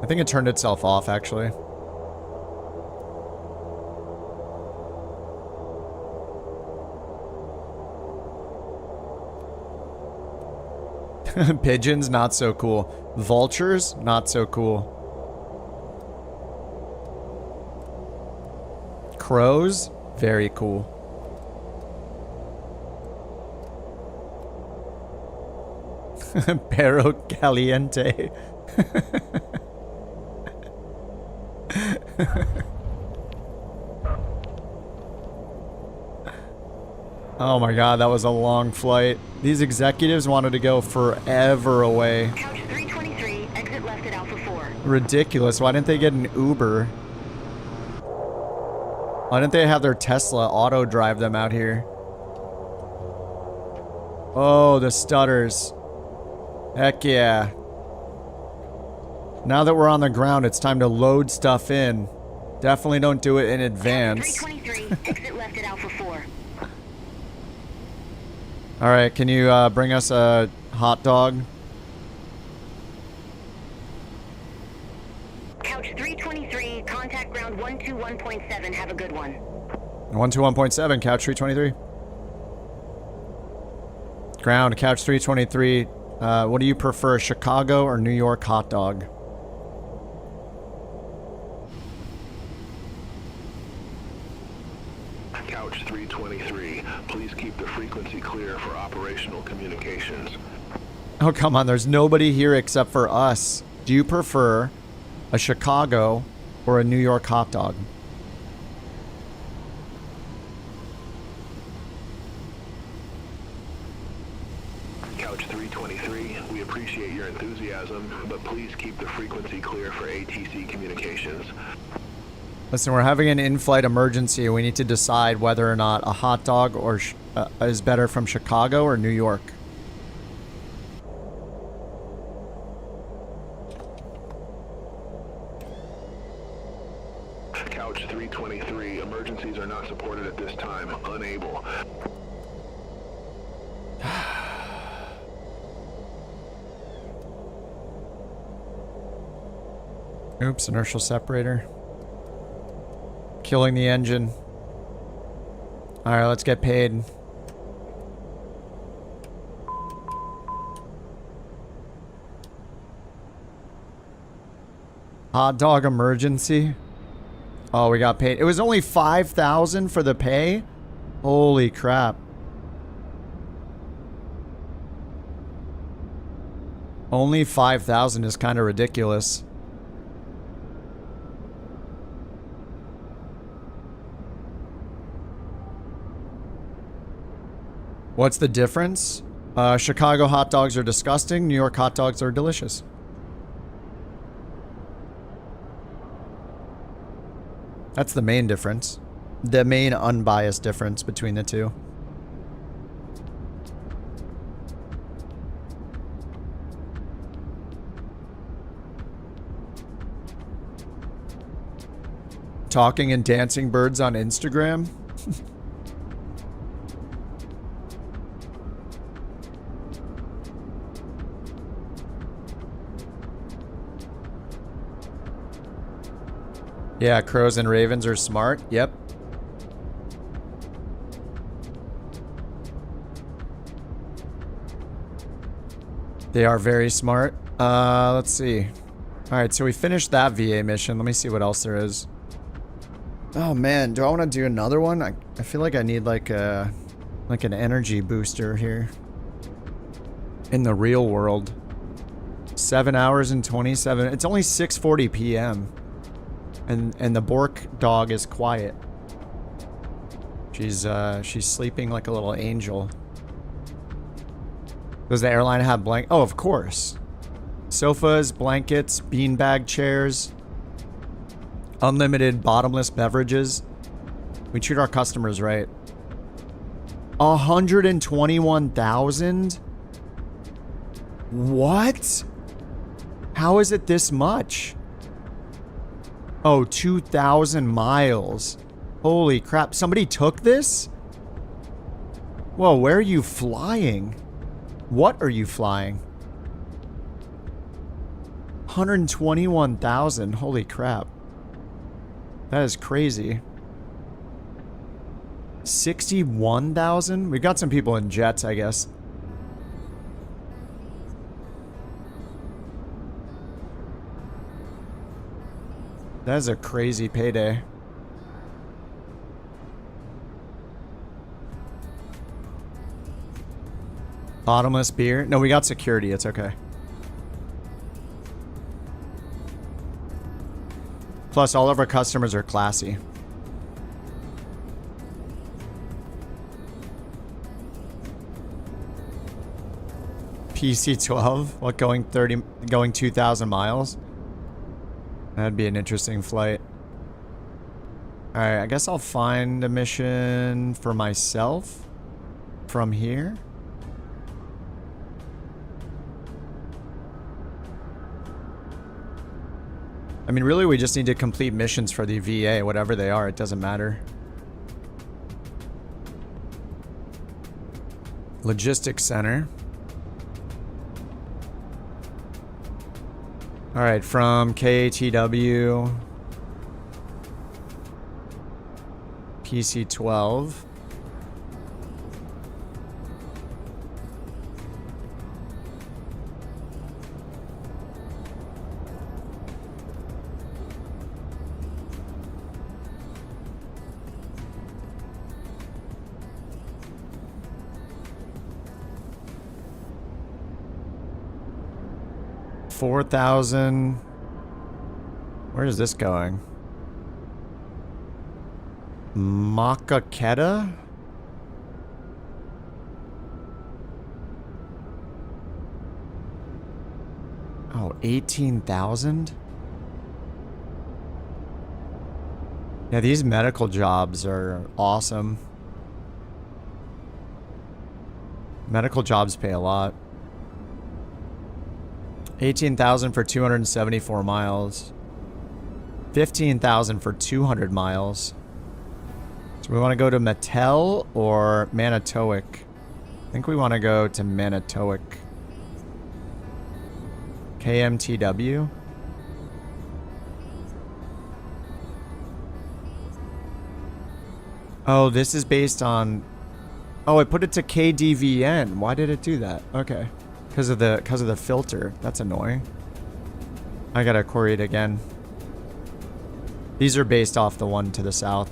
I think it turned itself off, actually. Pigeons, not so cool. Vultures, not so cool. Crows, very cool. Perro caliente. Oh my god, that was a long flight. These executives wanted to go forever away. Couch 323, exit left at Alpha 4. Ridiculous. Why didn't they get an Uber? Why didn't they have their Tesla auto drive them out here? Oh, the stutters. Heck yeah. Now that we're on the ground, it's time to load stuff in. Definitely don't do it in advance. 323, exit left at Alpha 4. Alright, can you bring us a hot dog? Couch 323, contact ground 121.7. Have a good one. 121.7, Couch 323. Ground, Couch 323. What do you prefer, Chicago or New York hot dog? Couch 323, please keep the frequency clear for operational communications. Oh, come on. There's nobody here except for us. Do you prefer a Chicago or a New York hot dog? Couch 323, we appreciate your enthusiasm, but please keep the frequency clear for ATC communications. Listen, we're having an in-flight emergency. We need to decide whether or not a hot dog or is better from Chicago or New York. Couch 323, emergencies are not supported at this time. Unable. Oops, inertial separator. Killing the engine. Alright, let's get paid. Hot dog emergency. Oh, we got paid. It was only 5,000 for the pay? Holy crap. Only 5,000 is kind of ridiculous. What's the difference? Chicago hot dogs are disgusting. New York hot dogs are delicious. That's the main difference. The main unbiased difference between the two. Talking and dancing birds on Instagram? Yeah, crows and ravens are smart. Yep. They are very smart. Let's see. Alright, so we finished that VA mission. Let me see what else there is. Oh man, do I want to do another one? I feel like I need like an energy booster here. In the real world. 7 hours and 27. It's only 6:40 p.m. And the Bork dog is quiet. She's sleeping like a little angel. Does the airline have Oh, of course. Sofas, blankets, beanbag chairs, unlimited bottomless beverages. We treat our customers right. 121,000? What? How is it this much? Oh, 2,000 miles. Holy crap. Somebody took this? Whoa, where are you flying? What are you flying? 121,000. Holy crap. That is crazy. 61,000? We got some people in jets, I guess. That is a crazy payday. Bottomless beer? No, we got security. It's okay. Plus, all of our customers are classy. PC-12? What, going 2,000 miles? That'd be an interesting flight. Alright, I guess I'll find a mission for myself from here. I mean, really, we just need to complete missions for the VA, whatever they are. It doesn't matter. Logistics Center. All right, from KATW. PC-12. $4,000. Where is this going? Makaketa? Oh, 18,000? Yeah, these medical jobs are awesome. Medical jobs pay a lot. 18,000 for 274 miles. 15,000 for 200 miles. So we want to go to Mattel or Manitowoc? I think we want to go to Manitowoc. KMTW. Oh, this is based on... Oh, I put it to KDVN. Why did it do that? Okay. Because of the filter. That's annoying. I gotta query it again. These are based off the one to the south.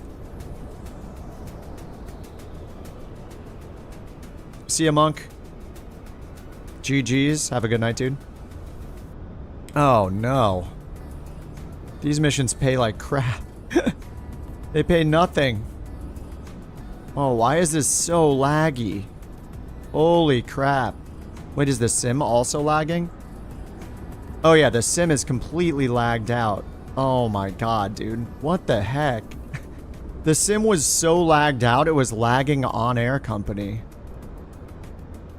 See ya, Monk. GG's. Have a good night, dude. Oh, no. These missions pay like crap. They pay nothing. Oh, why is this so laggy? Holy crap. Wait, is the sim also lagging? Oh yeah, the sim is completely lagged out. Oh my god, dude. What the heck? The sim was so lagged out, it was lagging OnAir company.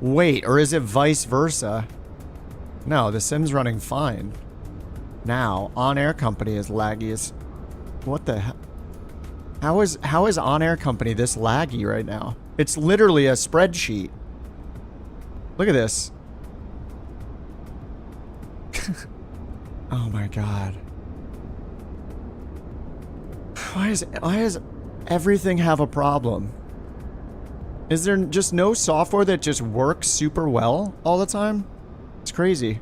Wait, or is it vice versa? No, the sim's running fine. Now, OnAir company is laggy as... What the heck? How is OnAir company this laggy right now? It's literally a spreadsheet. Look at this. Oh my god. Why does everything have a problem? Is there just no software that just works super well all the time? It's crazy.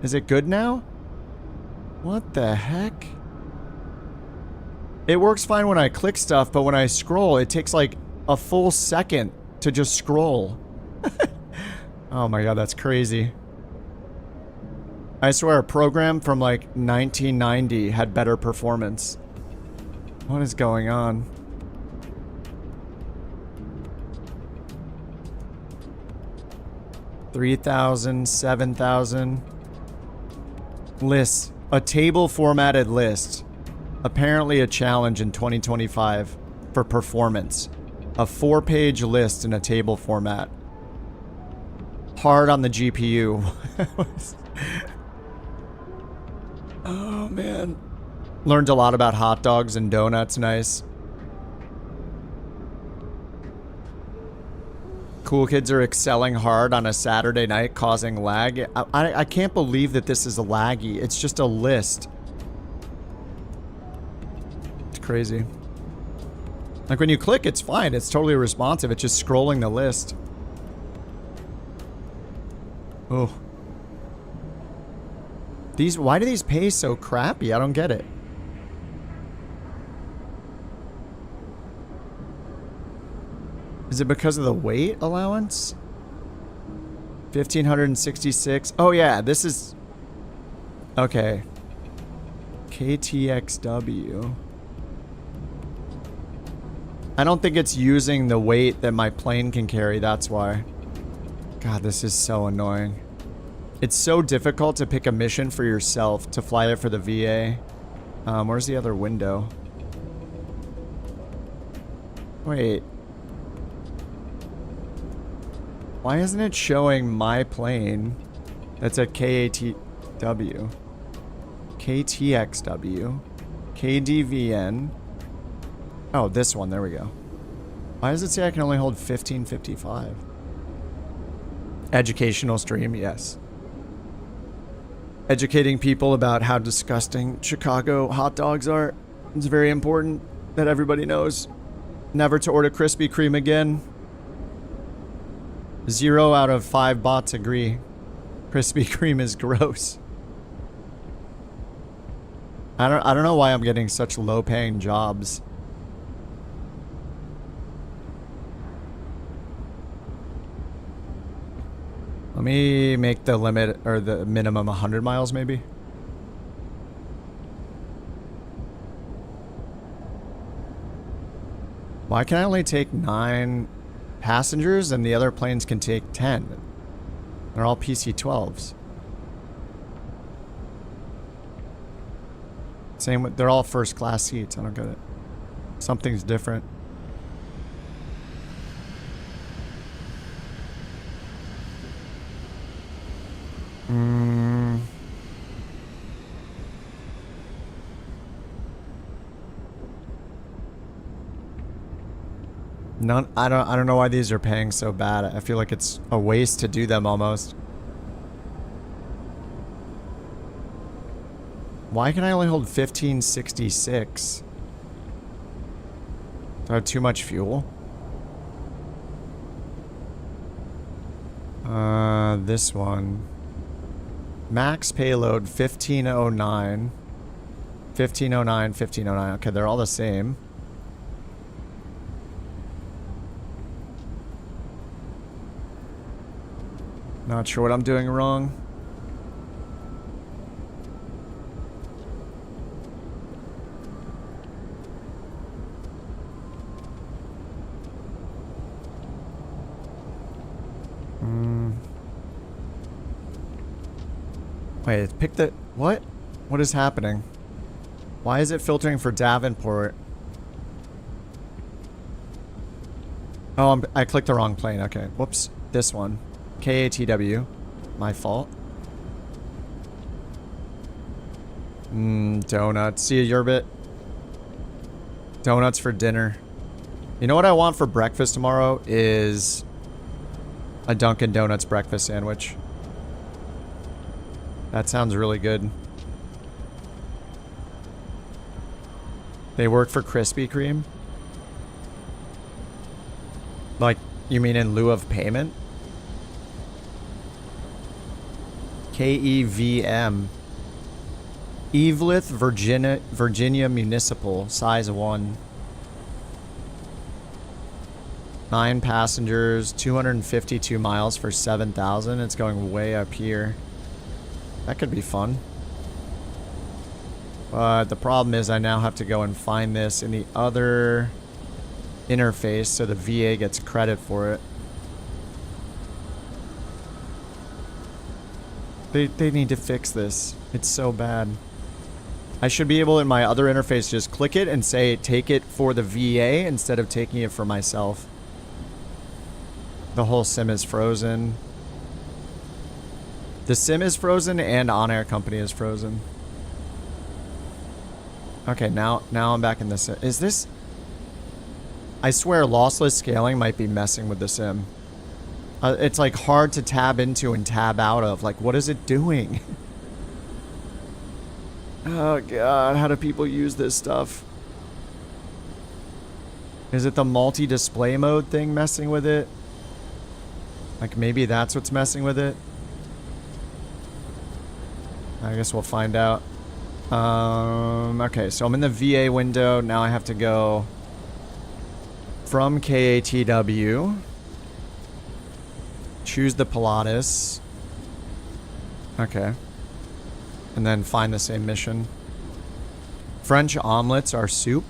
Is it good now? What the heck? It works fine when I click stuff, but when I scroll, it takes like a full second to just scroll. Oh my god, that's crazy. I swear a program from like 1990 had better performance. What is going on? $3,000, $7,000. Lists. A table formatted list. Apparently a challenge in 2025 for performance. A 4-page list in a table format. Hard on the GPU. Oh man. Learned a lot about hot dogs and donuts. Nice. Cool kids are excelling hard on a Saturday night, causing lag. I can't believe that this is a laggy. It's just a list. It's crazy. Like when you click, it's fine. It's totally responsive. It's just scrolling the list. Oh. Why do these pay so crappy? I don't get it. Is it because of the weight allowance? 1,566. Oh yeah, this is... Okay. KTXW. I don't think it's using the weight that my plane can carry, that's why. God, this is so annoying. It's so difficult to pick a mission for yourself to fly it for the VA. Where's the other window? Wait. Why isn't it showing my plane that's at KATW? KTXW, KDVN. Oh, this one. There we go. Why does it say I can only hold 1555? Educational stream, yes. Educating people about how disgusting Chicago hot dogs are. It's very important that everybody knows. Never to order Krispy Kreme again. 0 out of 5 bots agree. Krispy Kreme is gross. I don't know why I'm getting such low-paying jobs. Let me make the limit, or the minimum 100 miles maybe. Why can I only take 9 passengers and the other planes can take 10? They're all PC-12s. Same with, they're all first class seats. I don't get it. Something's different. None. I don't know why these are paying so bad. I feel like it's a waste to do them almost. Why can I only hold 1566? Do I have too much fuel? This one. Max payload 1509. 1509, 1509. Okay, they're all the same. Not sure what I'm doing wrong. Wait, pick the... What? What is happening? Why is it filtering for Davenport? Oh, I clicked the wrong plane. Okay, whoops. This one. KATW. My fault. Donuts. See you, Yerbit. Donuts for dinner. You know what I want for breakfast tomorrow is a Dunkin' Donuts breakfast sandwich. That sounds really good. They work for Krispy Kreme? Like, you mean in lieu of payment? KEVM. Eveleth, Virginia Municipal, size 1. 9 passengers, 252 miles for 7,000. It's going way up here. That could be fun. But the problem is I now have to go and find this in the other interface so the VA gets credit for it. They need to fix this. It's so bad. I should be able in my other interface just click it and say take it for the VA instead of taking it for myself. The whole sim is frozen. The sim is frozen and OnAir company is frozen. Okay, now I'm back in the sim. Is this... I swear lossless scaling might be messing with the sim. It's like hard to tab into and tab out of. Like, what is it doing? Oh god, how do people use this stuff? Is it the multi-display mode thing messing with it? Like maybe that's what's messing with it? I guess we'll find out. Okay, so I'm in the VA window. Now I have to go from KATW. Choose the Pilatus. Okay. And then find the same mission. French omelets are soup.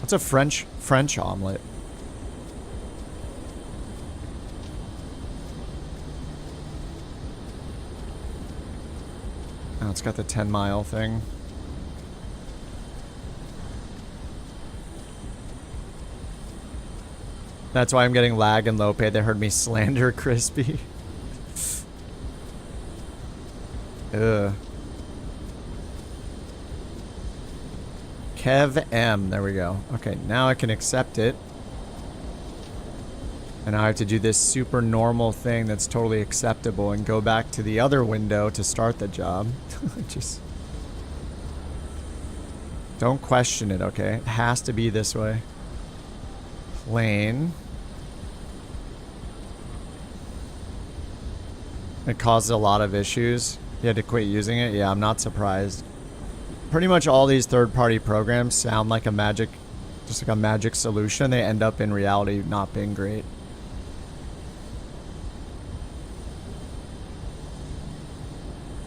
What's a French omelet? Oh, it's got the 10-mile thing. That's why I'm getting lag and low pay. They heard me slander Crispy. Ugh. Kev M. There we go. Okay, now I can accept it. And now I have to do this super normal thing that's totally acceptable and go back to the other window to start the job. Just don't question it, okay? It has to be this way. Plane. It caused a lot of issues. You had to quit using it? Yeah, I'm not surprised. Pretty much all these third-party programs sound like a magic, just like a magic solution. They end up in reality not being great.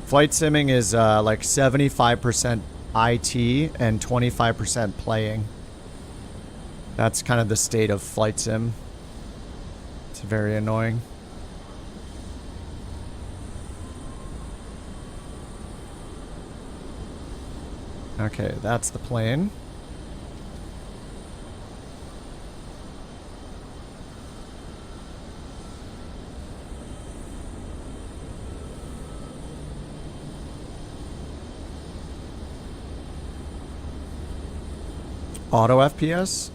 Flight simming is like 75% IT and 25% playing. That's kind of the state of flight sim. It's very annoying. Okay, that's the plane. Auto FPS?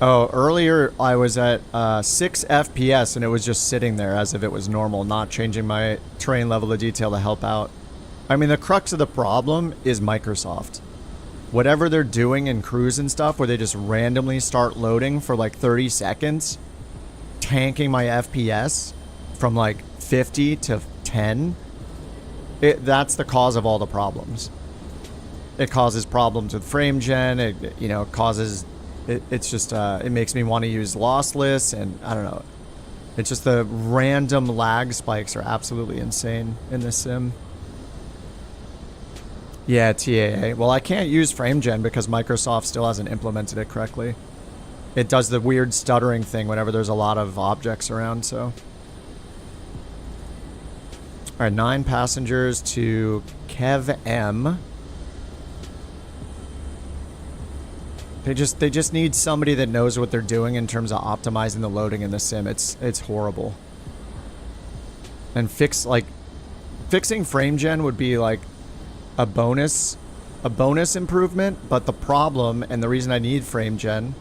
Oh, earlier I was at 6 FPS and it was just sitting there as if it was normal, not changing my terrain level of detail to help out. I mean, the crux of the problem is Microsoft. Whatever they're doing in cruise and stuff, where they just randomly start loading for like 30 seconds, tanking my FPS from like 50 to 10, that's the cause of all the problems. It causes problems with frame gen. It, you know, causes... It's just... it makes me want to use lossless, and I don't know. It's just the random lag spikes are absolutely insane in this sim. Yeah, TAA. Well, I can't use frame gen because Microsoft still hasn't implemented it correctly. It does the weird stuttering thing whenever there's a lot of objects around, so... Alright, 9 passengers to Kev M. They just need somebody that knows what they're doing in terms of optimizing the loading in the sim. It's horrible. And fixing frame gen would be like a bonus improvement, but the problem and the reason I need frame gen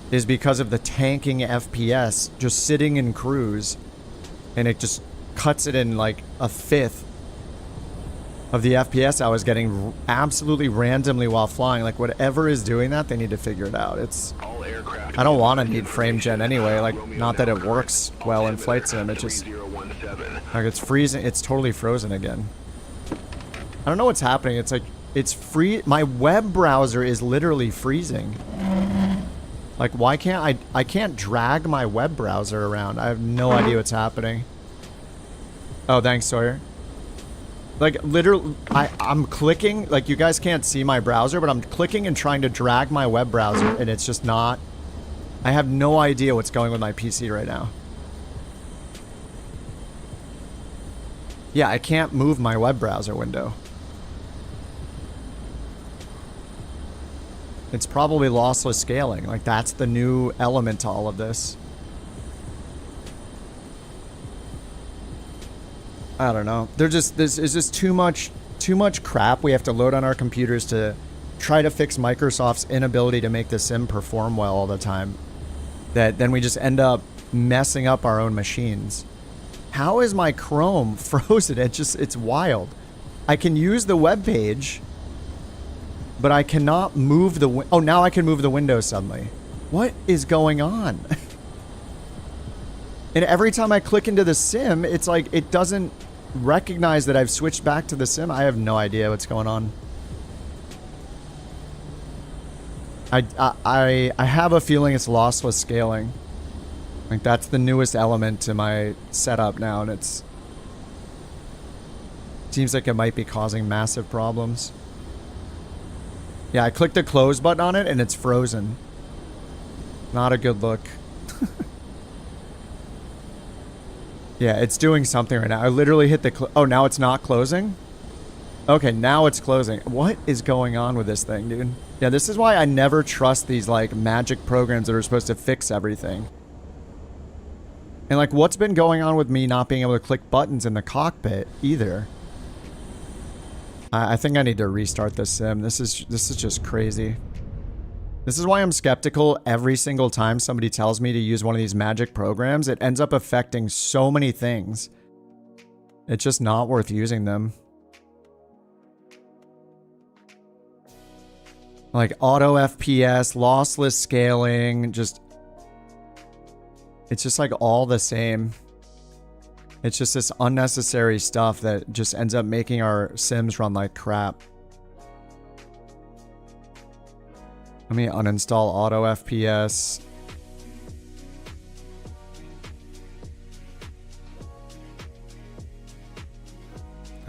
is because of the tanking FPS just sitting in cruise, and it just cuts it in like a fifth of the FPS I was getting absolutely randomly while flying. Like, whatever is doing that, they need to figure it out. I don't want to need frame gen anyway. Like, not that it works well in flight sim. It just, like, it's freezing. It's totally frozen again. I don't know what's happening. It's like, it's free. My web browser is literally freezing. Like, why can't I can't drag my web browser around. I have no idea what's happening. Oh, thanks, Sawyer. Like, literally, I'm clicking, like, you guys can't see my browser, but I'm clicking and trying to drag my web browser, and it's just not... I have no idea what's going with my PC right now. Yeah, I can't move my web browser window. It's probably lossless scaling. Like, that's the new element to all of this. I don't know. There's just too much crap we have to load on our computers to try to fix Microsoft's inability to make the sim perform well all the time. That then we just end up messing up our own machines. How is my Chrome frozen? It's wild. I can use the web page, but I cannot move the oh, now I can move the window suddenly. What is going on? And every time I click into the sim, it's like it doesn't recognize that I've switched back to the sim. I have no idea what's going on. I have a feeling it's lossless scaling. Like, that's the newest element to my setup now, and it seems like it might be causing massive problems. Yeah, I clicked the close button on it and it's frozen. Not a good look. Yeah, it's doing something right now. I literally hit the... oh, now it's not closing? Okay, now it's closing. What is going on with this thing, dude? Yeah, this is why I never trust these, like, magic programs that are supposed to fix everything. And, like, what's been going on with me not being able to click buttons in the cockpit, either? I think I need to restart this sim. This is just crazy. This is why I'm skeptical every single time somebody tells me to use one of these magic programs. It ends up affecting so many things. It's just not worth using them. Like auto FPS, lossless scaling, just... It's just like all the same. It's just this unnecessary stuff that just ends up making our sims run like crap. Let me uninstall auto FPS.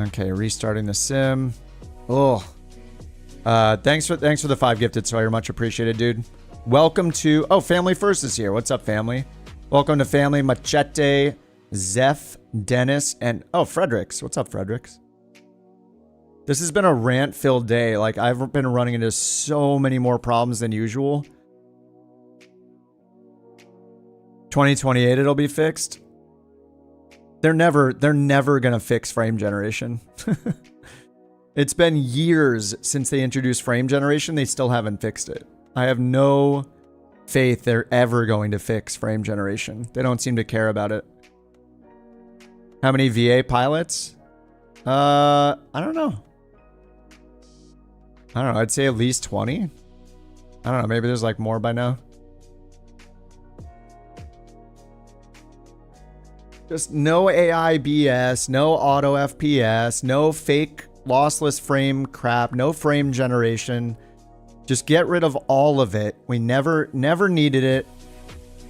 Okay, restarting the sim. Oh. Thanks for the 5 gifted, Sawyer. Much appreciated, dude. Welcome to... Oh, Family First is here. What's up, family? Welcome to Family Machete, Zeph, Dennis, and... Oh, Fredericks. What's up, Fredericks? This has been a rant-filled day. Like, I've been running into so many more problems than usual. 2028, it'll be fixed. They're never gonna fix frame generation. It's been years since they introduced frame generation. They still haven't fixed it. I have no faith they're ever going to fix frame generation. They don't seem to care about it. How many VA pilots? I don't know. I'd say at least 20. I don't know. Maybe there's like more by now. Just no AI BS, no auto FPS, no fake lossless frame crap, no frame generation. Just get rid of all of it. We never needed it.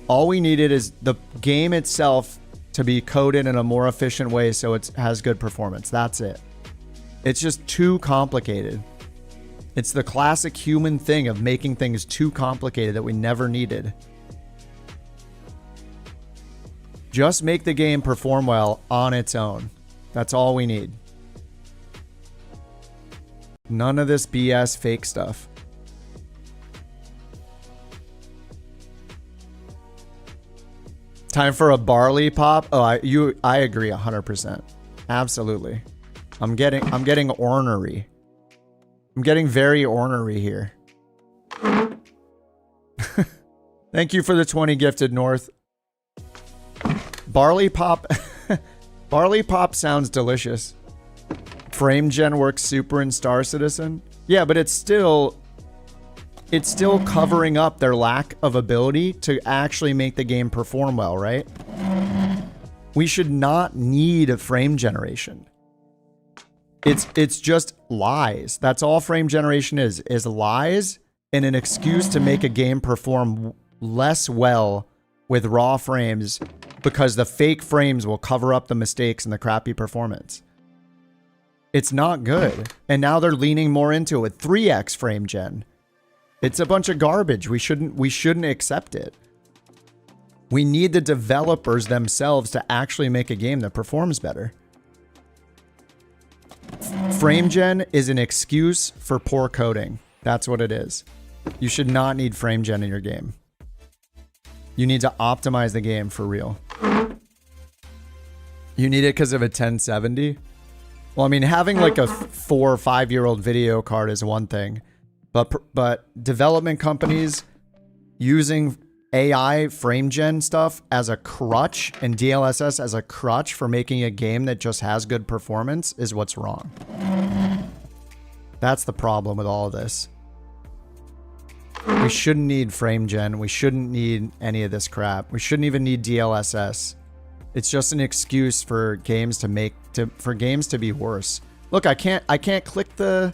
All we needed is the game itself to be coded in a more efficient way so it has good performance. That's it. It's just too complicated. It's the classic human thing of making things too complicated that we never needed. Just make the game perform well on its own. That's all we need. None of this BS fake stuff. Time for a barley pop. Oh, I agree 100%. Absolutely. I'm getting ornery. I'm getting very ornery here. Thank you for the 20 gifted, North. Barley pop. Barley pop sounds delicious. Frame gen works super in Star Citizen. Yeah, but it's still covering up their lack of ability to actually make the game perform well, right? We should not need a frame generation. It's just lies. That's all frame generation is lies and an excuse to make a game perform less well with raw frames because the fake frames will cover up the mistakes and the crappy performance. It's not good. And now they're leaning more into it with 3x frame gen. It's a bunch of garbage. We shouldn't accept it. We need the developers themselves to actually make a game that performs better. Frame gen is an excuse for poor coding. That's what it is. You should not need frame gen in your game. You need to optimize the game for real. You need it because of a 1070? Well, I mean, having like a 4 or 5 year old video card is one thing, but development companies using AI frame gen stuff as a crutch and DLSS as a crutch for making a game that just has good performance is what's wrong. That's the problem with all of this. We shouldn't need frame gen. We shouldn't need any of this crap. We shouldn't even need DLSS. It's just an excuse for games to be worse. Look, I can't click the...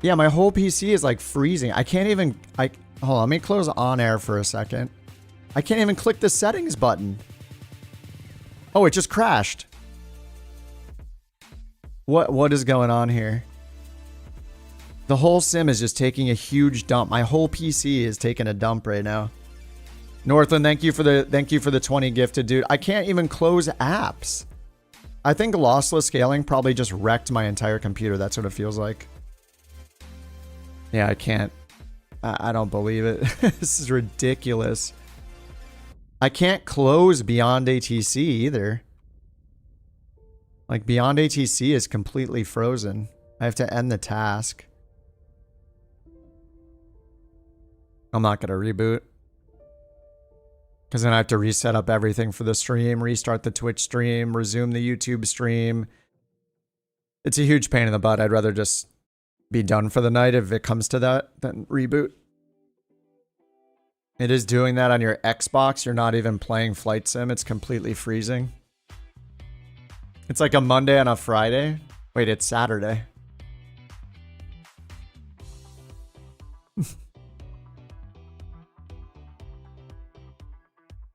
Yeah, my whole PC is like freezing. I can't even... Hold on, let me close OnAir for a second. I can't even click the settings button. Oh, it just crashed. What is going on here? The whole sim is just taking a huge dump. My whole PC is taking a dump right now. Northland, thank you for the 20 gifted, dude. I can't even close apps. I think lossless scaling probably just wrecked my entire computer. That's what it feels like. Yeah, I can't. I don't believe it. This is ridiculous. I can't close beyond ATC either. Like Beyond ATC is completely frozen. I have to end the task. I'm not going to reboot. Because then I have to reset up everything for the stream, restart the Twitch stream, resume the YouTube stream. It's a huge pain in the butt. I'd rather just be done for the night if it comes to that than reboot. It is doing that on your Xbox. You're not even playing Flight Sim. It's completely freezing. It's like a Monday and a Friday. Wait, it's Saturday.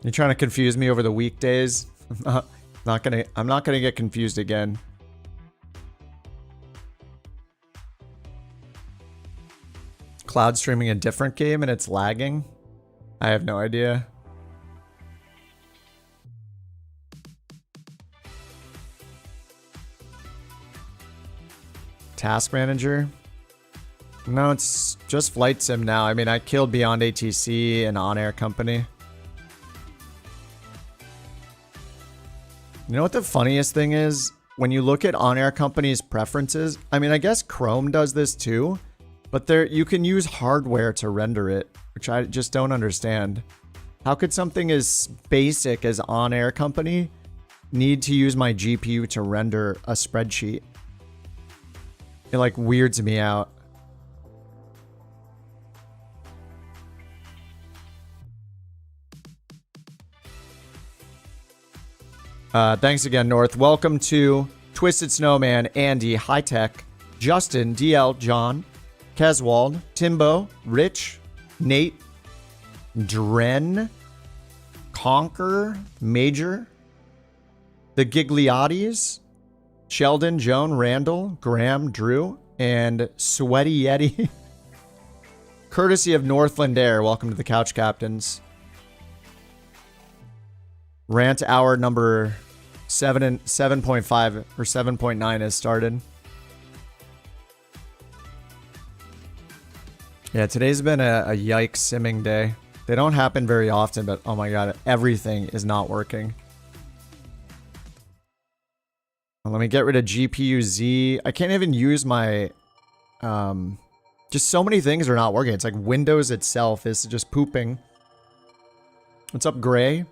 You're trying to confuse me over the weekdays? I'm not gonna get confused again. Cloud streaming a different game and it's lagging? I have no idea. Task manager? No, it's just Flight Sim now. I mean, I killed Beyond ATC and OnAir company. You know what the funniest thing is? When you look at OnAir company's preferences, I mean, I guess Chrome does this too, but you can use hardware to render it, which I just don't understand. How could something as basic as OnAir company need to use my GPU to render a spreadsheet? It like weirds me out. Thanks again, North. Welcome to Twisted Snowman, Andy, High Tech, Justin, DL, John, Keswald, Timbo, Rich, Nate, Dren, Conquer, Major, the Gigliottis, Sheldon, Joan, Randall, Graham, Drew, and Sweaty Yeti. Courtesy of Northland Air. Welcome to the Couch Captains. Rant hour number 7.5 or 7.9 has started. Yeah, today's been a yikes simming day. They don't happen very often, but oh my god, everything is not working. Well, let me get rid of GPU Z. I can't even use my... just so many things are not working. It's like Windows itself is just pooping. What's up, Gray?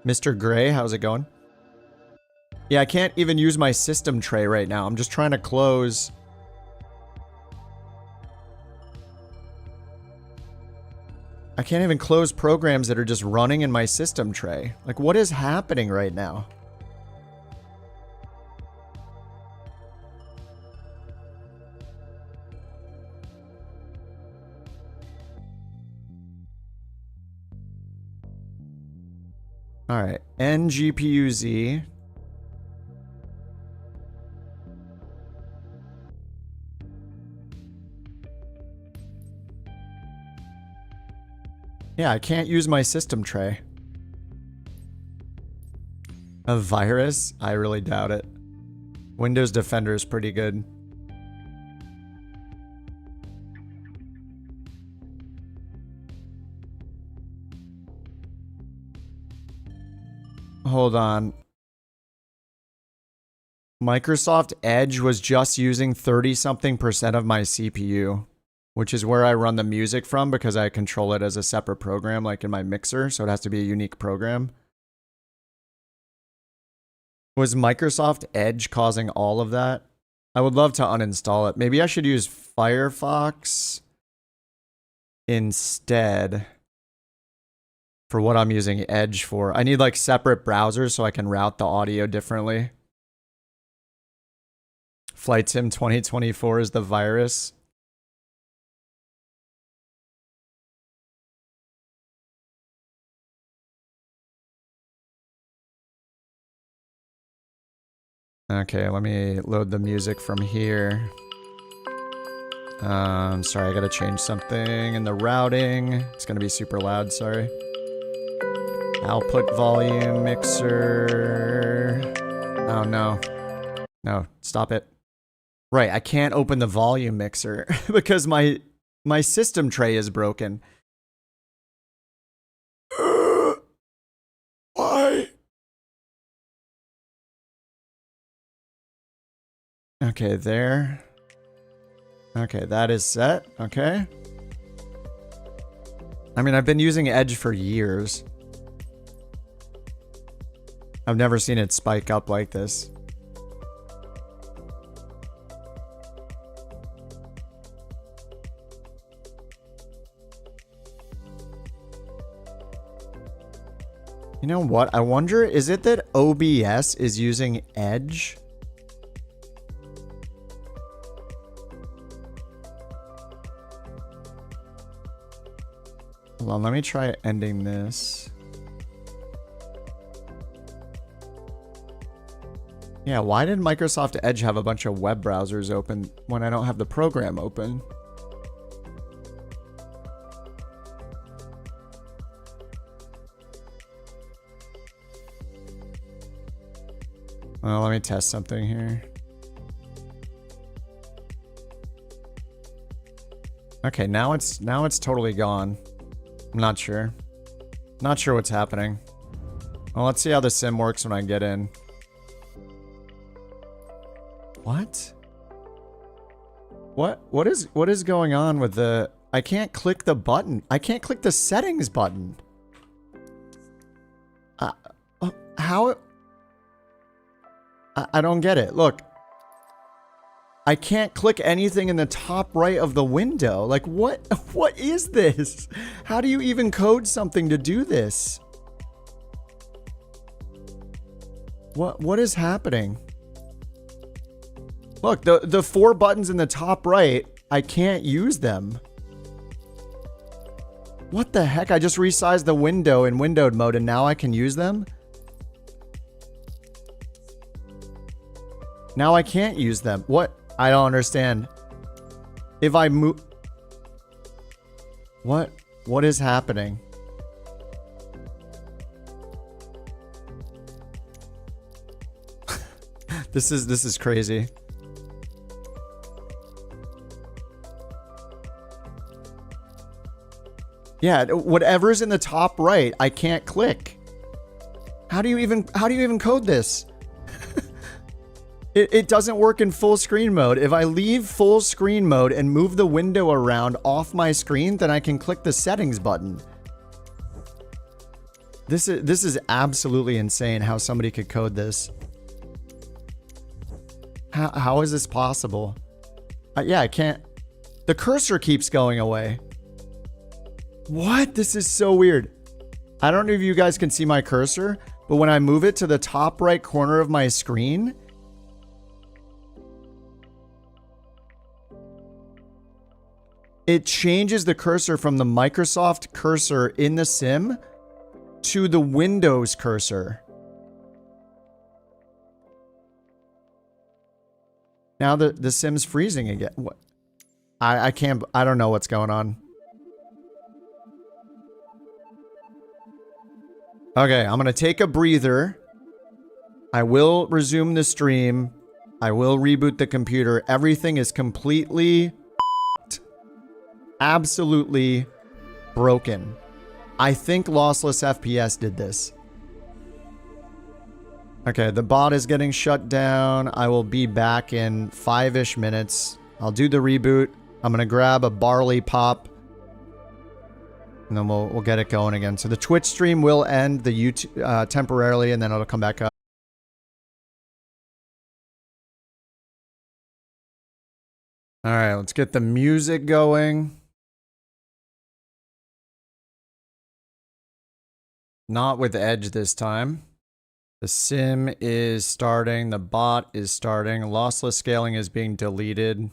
Mr. Gray, how's it going? Yeah, I can't even use my system tray right now. I'm just trying to close... I can't even close programs that are just running in my system tray. Like, what is happening right now? All right, NGPUZ. Yeah, I can't use my system tray. A virus? I really doubt it. Windows Defender is pretty good. Hold on. Microsoft Edge was just using 30-something% of my CPU, which is where I run the music from because I control it as a separate program, like in my mixer, so it has to be a unique program. Was Microsoft Edge causing all of that? I would love to uninstall it. Maybe I should use Firefox instead. For what I'm using Edge for. I need like separate browsers so I can route the audio differently. Flight Sim 2024 is the virus. Okay, let me load the music from here. Sorry, I gotta change something in the routing. It's gonna be super loud, sorry. Output volume mixer. Oh no. No, stop it. Right, I can't open the volume mixer because my system tray is broken. Why? Okay, there. Okay, that is set. Okay. I mean, I've been using Edge for years. I've never seen it spike up like this. You know what? I wonder, is it that OBS is using Edge? Hold on, let me try ending this. Yeah, why did Microsoft Edge have a bunch of web browsers open when I don't have the program open? Well, let me test something here. Okay, now it's totally gone. I'm not sure. Not sure what's happening. Well, let's see how the sim works when I get in. What? What is going on with the... I can't click the button. I can't click the settings button. How... I don't get it. Look. I can't click anything in the top right of the window. Like, what is this? How do you even code something to do this? What is happening? Look, the 4 buttons in the top right, I can't use them. What the heck? I just resized the window in windowed mode and now I can use them? Now I can't use them. What? I don't understand. If I move... What is happening? This is crazy. Yeah, whatever's in the top right, I can't click. How do you even code this? It doesn't work in full screen mode. If I leave full screen mode and move the window around off my screen, then I can click the settings button. This is absolutely insane how somebody could code this. How is this possible? Yeah, I can't. The cursor keeps going away. What? This is so weird. I don't know if you guys can see my cursor, but when I move it to the top right corner of my screen, it changes the cursor from the Microsoft cursor in the sim to the Windows cursor. Now the sim's freezing again. What? I can't, I don't know what's going on. Okay, I'm gonna take a breather. I will resume the stream. I will reboot the computer. Everything is completely absolutely broken. I think lossless FPS did this. Okay, the bot is getting shut down. I will be back in 5-ish minutes. I'll do the reboot. I'm gonna grab a barley pop. And then we'll get it going again. So the Twitch stream will end the YouTube temporarily, and then it'll come back up. All right, let's get the music going. Not with Edge this time. The sim is starting. The bot is starting. Lossless scaling is being deleted.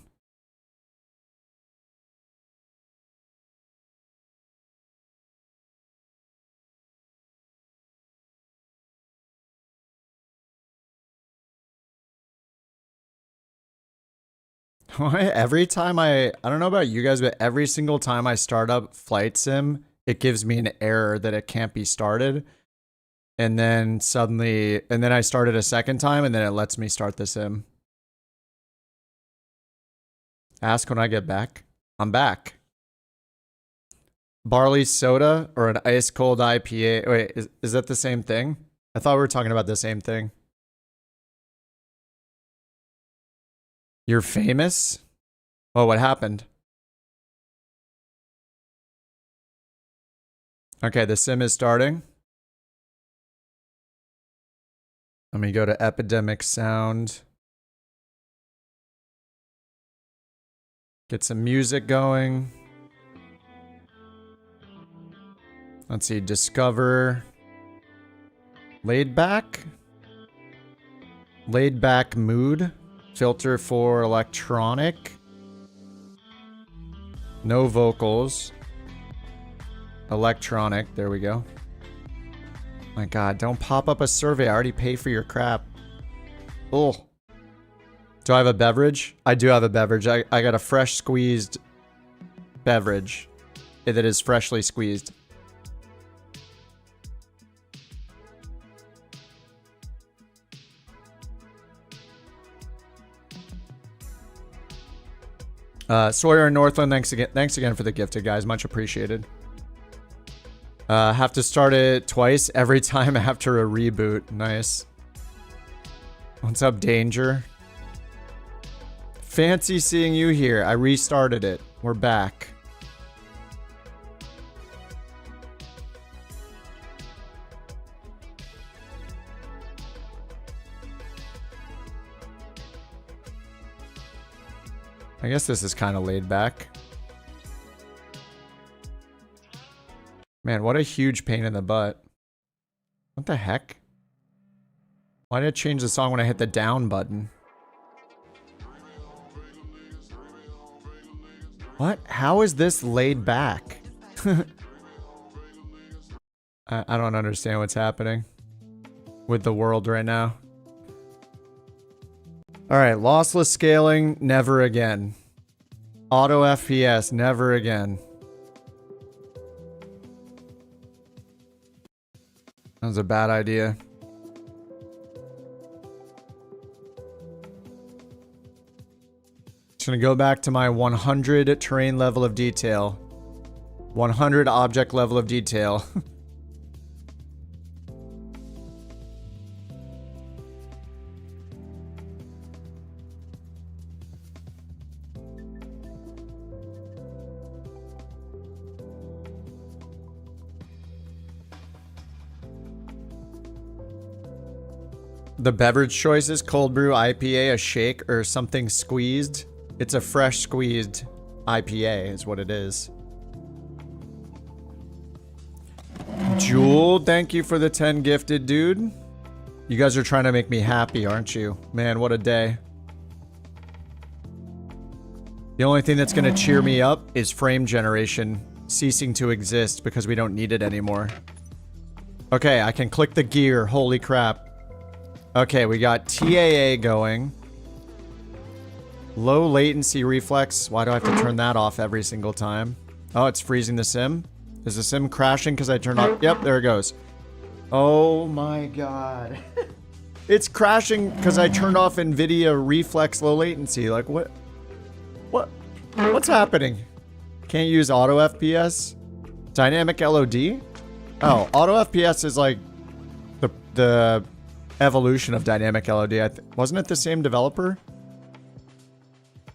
Every time I don't know about you guys, but every single time I start up Flight Sim, it gives me an error that it can't be started. And then suddenly, and then I start it a second time, and then it lets me start the sim. Ask when I get back. I'm back. Barley soda or an ice cold IPA. Wait, is that the same thing? I thought we were talking about the same thing. You're famous? Oh, what happened? Okay, the sim is starting. Let me go to Epidemic Sound. Get some music going. Let's see, Discover. Laid back? Laid back mood. Filter for electronic. No vocals. Electronic, there we go. My god, don't pop up a survey. I already pay for your crap. Oh. Do I have a beverage? I do have a beverage. I got a fresh squeezed beverage that is freshly squeezed. Sawyer and Northland, thanks again for the gifted, guys. Much appreciated. Have to start it twice every time after a reboot. Nice. What's up, Danger? Fancy seeing you here. I restarted it. We're back. I guess this is kind of laid back. Man, what a huge pain in the butt. What the heck? Why did it change the song when I hit the down button? What? How is this laid back? I don't understand what's happening with the world right now. Alright, lossless scaling, never again. Auto FPS, never again. That was a bad idea. Just gonna go back to my 100 terrain level of detail. 100 object level of detail. The beverage choices: cold brew IPA, a shake, or something squeezed. It's a fresh squeezed IPA is what it is. Jewel, thank you for the 10 gifted, dude. You guys are trying to make me happy, aren't you? Man, what a day. The only thing that's going to cheer me up is frame generation ceasing to exist because we don't need it anymore. Okay, I can click the gear. Holy crap. Okay, we got TAA going. Low latency reflex. Why do I have to turn that off every single time? Oh, it's freezing the sim? Is the sim crashing because I turned off? Yep, there it goes. Oh my god. It's crashing because I turned off NVIDIA reflex low latency. Like, what? What's happening? Can't use auto FPS? Dynamic LOD? Oh, auto FPS is like the evolution of dynamic LOD. Wasn't it the same developer?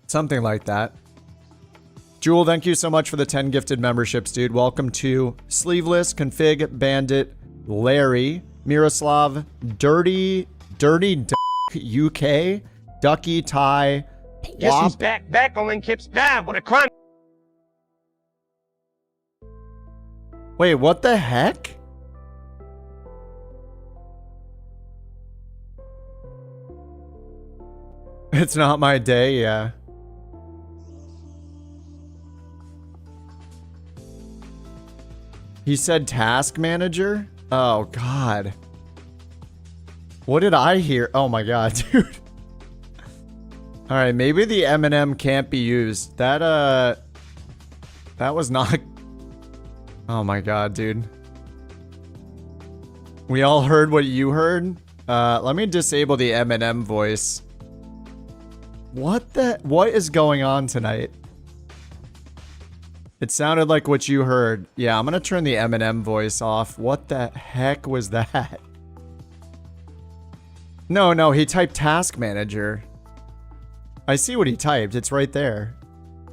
Something like that. Jewel, thank you so much for the 10 gifted memberships, dude. Welcome to Sleeveless, Config, Bandit, Larry, Miroslav, Dirty UK, Ducky, Ty, Plop. Yes, he's back on Kips. What a crime. Wait, what the heck? It's not my day, yeah. He said task manager? Oh, God. What did I hear? Oh, my God, dude. All right, maybe the M&M can't be used. That was not... Oh, my God, dude. We all heard what you heard? Let me disable the M&M voice. What is going on tonight? It sounded like what you heard. Yeah, I'm gonna turn the M&M voice off. What the heck was that? No, he typed task manager. I see what he typed. It's right there.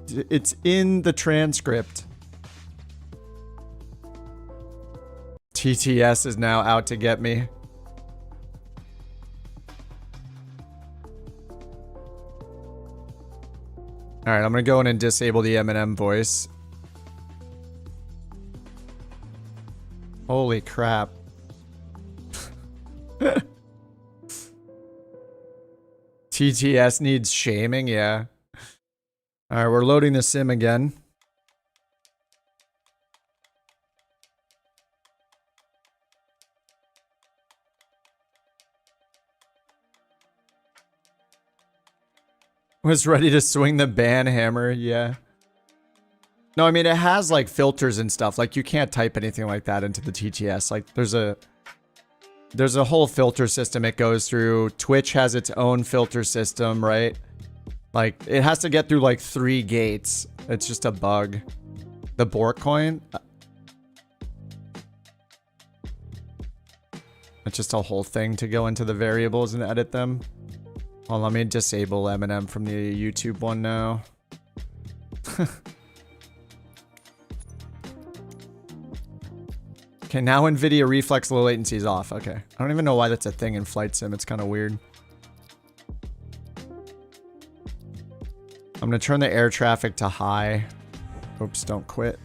It's in the transcript. TTS is now out to get me. Alright, I'm gonna go in and disable the M&M voice. Holy crap. TTS needs shaming, yeah. Alright, we're loading the sim again. Was ready to swing the ban hammer, yeah. No, I mean, it has like filters and stuff. Like, you can't type anything like that into the TTS. Like, there's a whole filter system it goes through. Twitch has its own filter system, right? Like, it has to get through like 3 gates. It's just a bug. The BorkCoin? It's just a whole thing to go into the variables and edit them. Well, let me disable M&M from the YouTube one now. Okay, now NVIDIA reflex low latency is off. Okay. I don't even know why that's a thing in Flight Sim. It's kind of weird. I'm going to turn the air traffic to high. Oops, don't quit.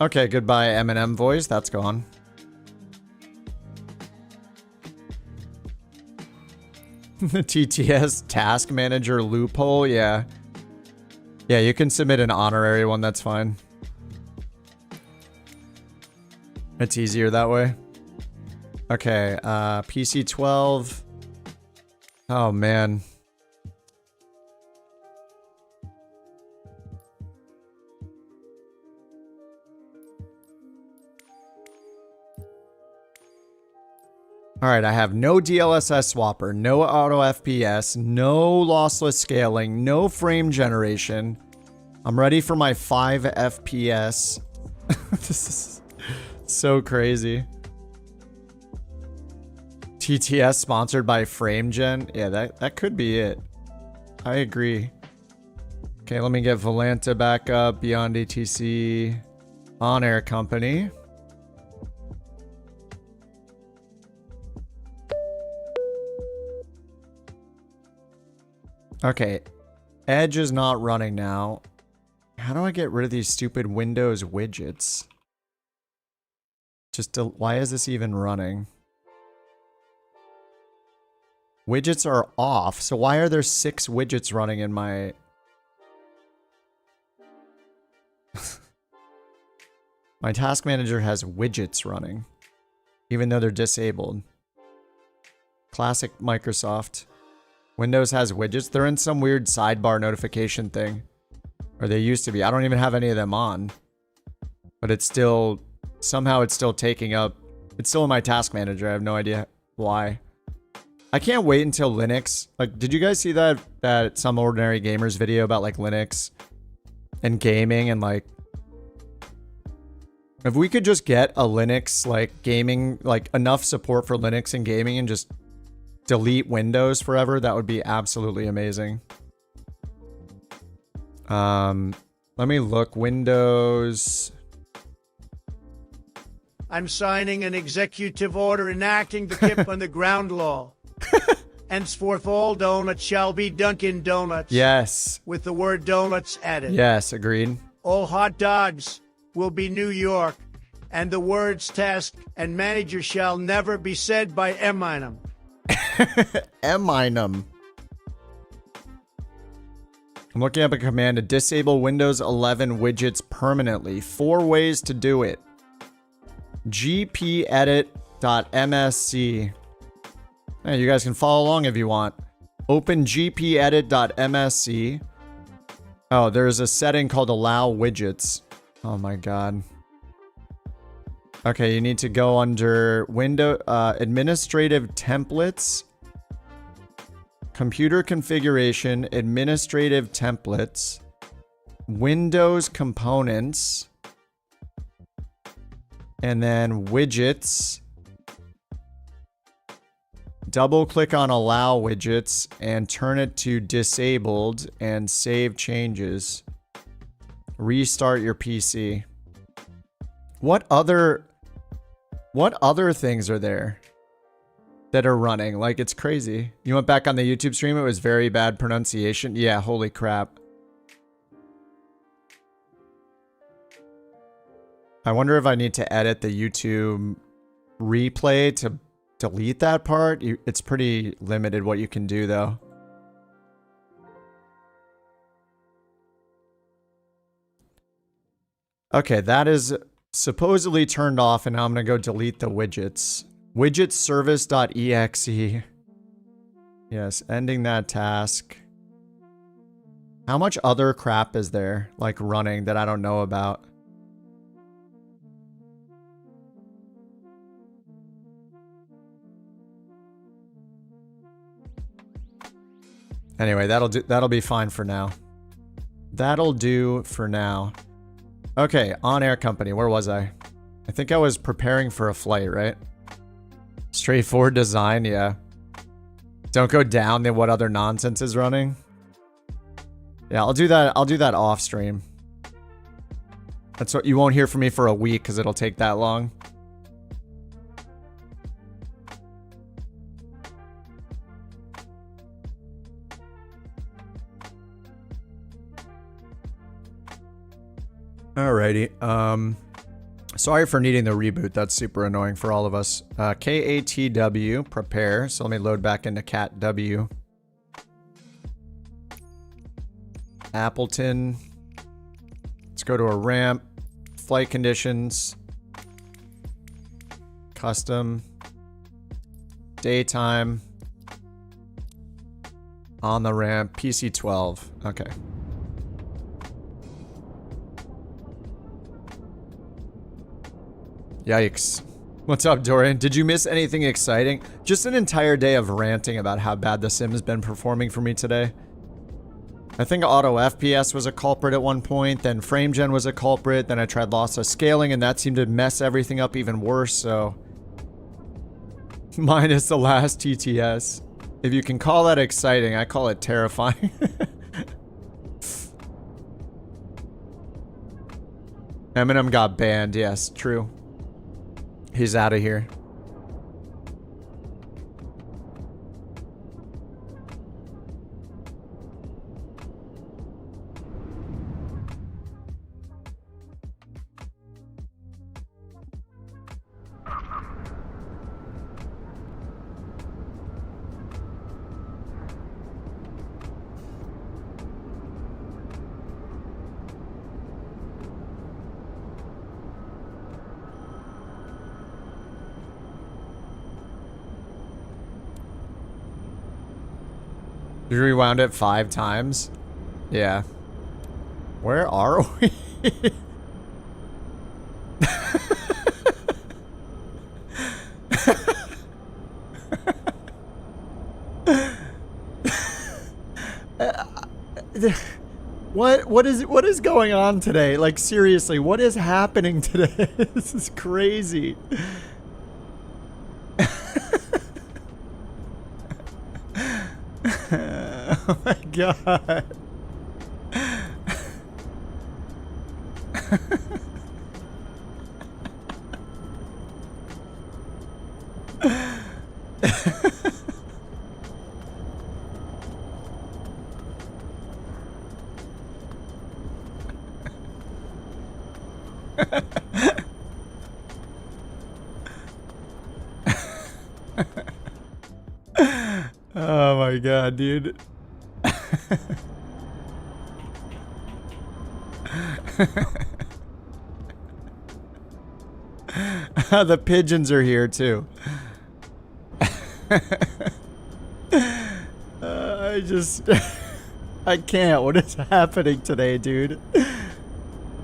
Okay, goodbye M&M voice. That's gone. The TTS task manager loophole, yeah. Yeah, you can submit an honorary one, that's fine. It's easier that way. Okay, PC 12. Oh, man. Alright, I have no DLSS swapper, no auto FPS, no lossless scaling, no frame generation. I'm ready for my 5 FPS. This is so crazy. TTS sponsored by FrameGen? Yeah, that could be it. I agree. Okay, let me get Volanta back up, Beyond ATC, OnAir Company. Okay, Edge is not running now. How do I get rid of these stupid Windows widgets? Why is this even running? Widgets are off, so why are there 6 widgets running in my... My task manager has widgets running, even though they're disabled. Classic Microsoft. Windows has widgets. They're in some weird sidebar notification thing. Or they used to be. I don't even have any of them on. But it's still... Somehow it's still taking up... It's still in my task manager. I have no idea why. I can't wait until Linux... Like, did you guys see that Some Ordinary Gamers video about, like, Linux and gaming and, like... If we could just get a Linux, like, gaming... Like, enough support for Linux and gaming and just... delete Windows forever, that would be absolutely amazing. Let me look. Windows. I'm signing an executive order enacting the Kip on the ground law. Henceforth, all donuts shall be Dunkin' Donuts. Yes. With the word donuts added. Yes, agreed. All hot dogs will be New York, and the words task and manager shall never be said by M-Minum. M-Minum. I'm looking up a command to disable Windows 11 widgets permanently. 4 ways to do it. gpedit.msc. Hey, you guys can follow along if you want. Open gpedit.msc. Oh, there's a setting called allow widgets. Oh my god. Okay, you need to go under window administrative templates. Computer configuration, administrative templates, Windows components. And then widgets. Double click on allow widgets and turn it to disabled and save changes. Restart your PC. What other things are there that are running? Like, it's crazy. You went back on the YouTube stream, it was very bad pronunciation. Yeah, holy crap. I wonder if I need to edit the YouTube replay to delete that part. It's pretty limited what you can do, though. Okay, that is supposedly turned off, and now I'm going to go delete the widgets. Widget service.exe. Yes, ending that task. How much other crap is there, like, running that I don't know about? Anyway, that'll be fine for now. That'll do for now. Okay, OnAir company, where was I? I think I was preparing for a flight, right? Straightforward design, yeah. Don't go down to what other nonsense is running. Yeah, I'll do that off stream. That's what you won't hear from me for a week because it'll take that long. Alrighty. Sorry for needing the reboot. That's super annoying for all of us. KATW, prepare. So let me load back into CATW. Appleton. Let's go to a ramp. Flight conditions. Custom. Daytime. On the ramp. PC-12. Okay. Yikes. What's up, Dorian? Did you miss anything exciting? Just an entire day of ranting about how bad The Sims been performing for me today. I think auto FPS was a culprit at one point, then FrameGen was a culprit, then I tried lossless scaling and that seemed to mess everything up even worse, so... Minus the last TTS. If you can call that exciting, I call it terrifying. Eminem got banned, yes, true. He's out of here. You rewound it 5 times? Yeah. Where are we? What is going on today? Like, seriously, what is happening today? This is crazy. Oh my god. Oh my god, dude. The pigeons are here too. I can't. What is happening today, dude?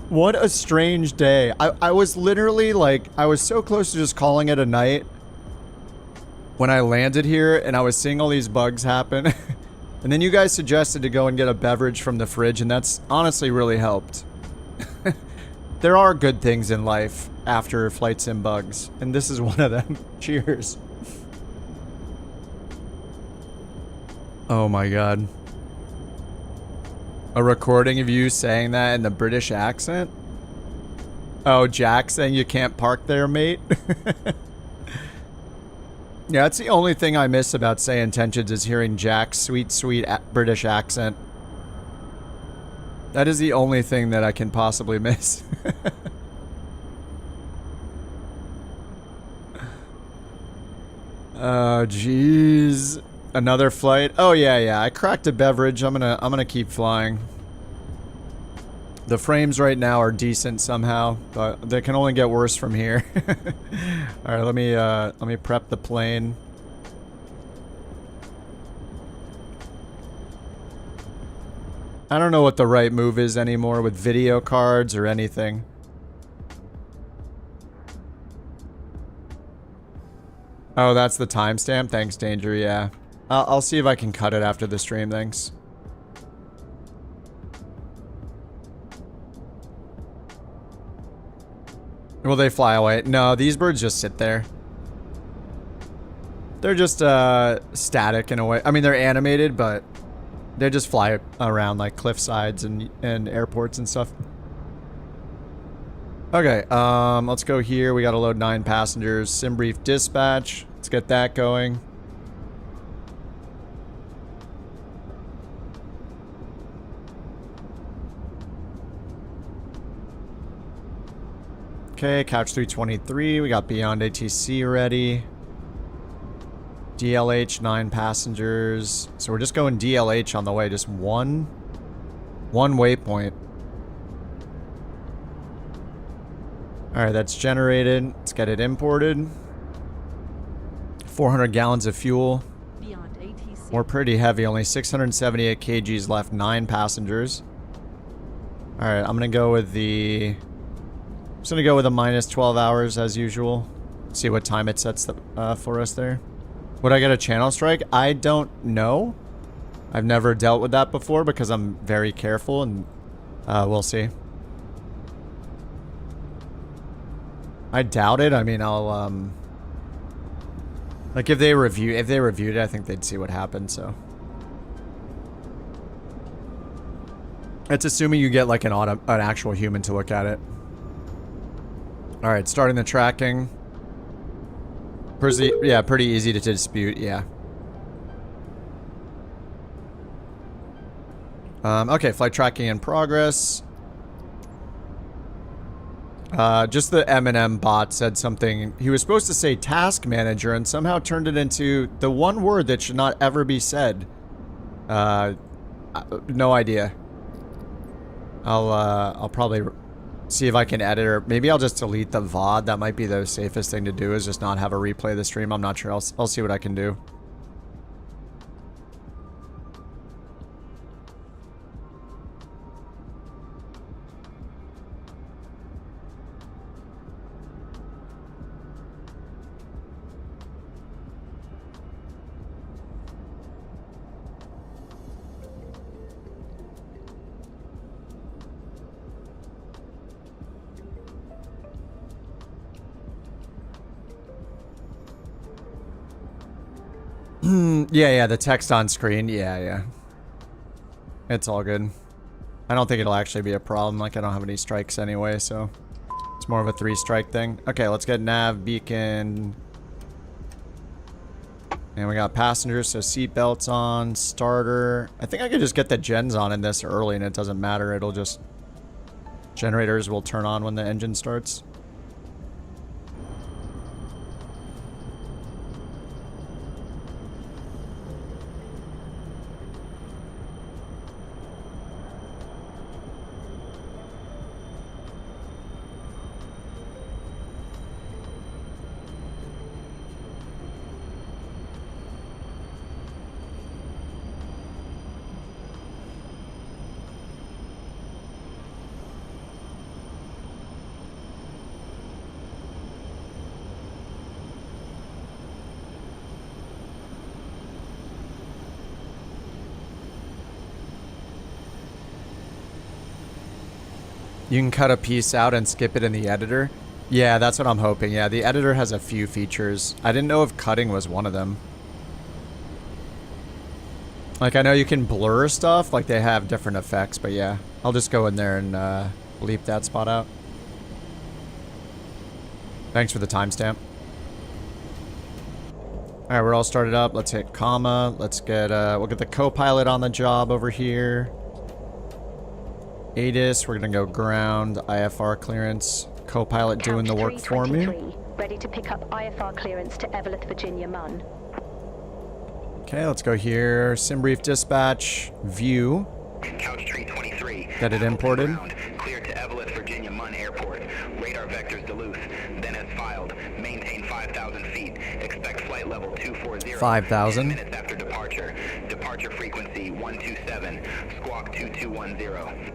What a strange day. I was literally like, I was so close to just calling it a night when I landed here and I was seeing all these bugs happen. And then you guys suggested to go and get a beverage from the fridge, and that's honestly really helped. There are good things in life after flight sim bugs, and this is one of them. Cheers. Oh my god. A recording of you saying that in the British accent? Oh, Jack saying you can't park there, mate? Yeah, that's the only thing I miss about Say Intentions is hearing Jack's sweet, sweet British accent. That is the only thing that I can possibly miss. Oh, jeez. Another flight? Oh, yeah. I cracked a beverage. I'm gonna keep flying. The frames right now are decent somehow, but they can only get worse from here. All right, let me prep the plane. I don't know what the right move is anymore with video cards or anything. Oh, that's the timestamp? Thanks, Danger, yeah. I'll see if I can cut it after the stream, thanks. Will they fly away? No, these birds just sit there. They're just static in a way. I mean, they're animated, but they just fly around like cliff sides and airports and stuff. Okay, let's go here. We gotta load 9 passengers. Sim brief dispatch. Let's get that going. Okay, Couch 323, we got Beyond ATC ready. DLH, 9 passengers. So we're just going DLH on the way, just one waypoint. Alright, that's generated. Let's get it imported. 400 gallons of fuel. We're pretty heavy, only 678 kgs left, 9 passengers. Alright, I'm gonna go with the... just gonna go with a minus 12 hours as usual. See what time it sets for us there. Would I get a channel strike? I don't know. I've never dealt with that before because I'm very careful, and we'll see. I doubt it. I mean, I'll like if they reviewed it, I think they'd see what happened. So it's assuming you get like an actual human to look at it. All right, starting the tracking. Yeah, pretty easy to dispute, yeah. Okay, flight tracking in progress. Just the M&M bot said something. He was supposed to say task manager and somehow turned it into the one word that should not ever be said. No idea. I'll probably see if I can edit, or maybe I'll just delete the VOD. That might be the safest thing to do, is just not have a replay of the stream. I'm not sure. I'll see what I can do. Yeah, the text on screen. Yeah. It's all good. I don't think it'll actually be a problem. Like, I don't have any strikes anyway, so it's more of a 3-strike thing. Okay, let's get nav, beacon. And we got passengers, so seatbelts on, starter. I think I could just get the gens on in this early and it doesn't matter. It'll just... generators will turn on when the engine starts. You can cut a piece out and skip it in the editor. Yeah, that's what I'm hoping. Yeah, the editor has a few features. I didn't know if cutting was one of them. Like, I know you can blur stuff, like they have different effects, but yeah. I'll just go in there and bleep that spot out. Thanks for the timestamp. Alright, we're all started up. Let's hit comma. Let's get, we'll get the co-pilot on the job over here. ATIS, we're gonna go ground, IFR clearance. Co-pilot doing the work for me. Ready to pick up IFR clearance to Eveleth, Virginia, Mun. Okay, let's go here. Sim brief dispatch, view. Couch tree 23. Get it imported. Clear to Eveleth, Virginia, Mun Airport. Radar vectors Duluth. Then as filed. Maintain 5,000 feet. Expect flight level 240. 5,000. Minutes after departure. Departure frequency 127. Squawk 2210.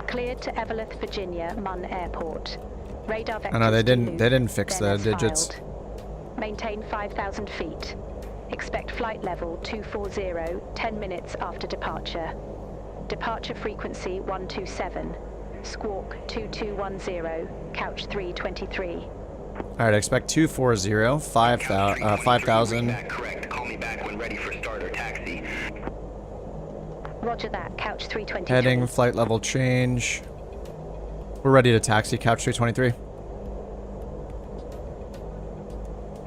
Cleared to Eveleth, Virginia, Mun Airport. Radar vectors. Oh no, they didn't fix the digits. Filed. Maintain 5,000 feet. Expect flight level 240, 10 minutes after departure. Departure frequency 127. Squawk 2210, couch 323. Alright, expect 240, 5,000. Correct. Call me back when ready for start or taxi. Roger that, couch 323. Heading, flight level change. We're ready to taxi, couch 323.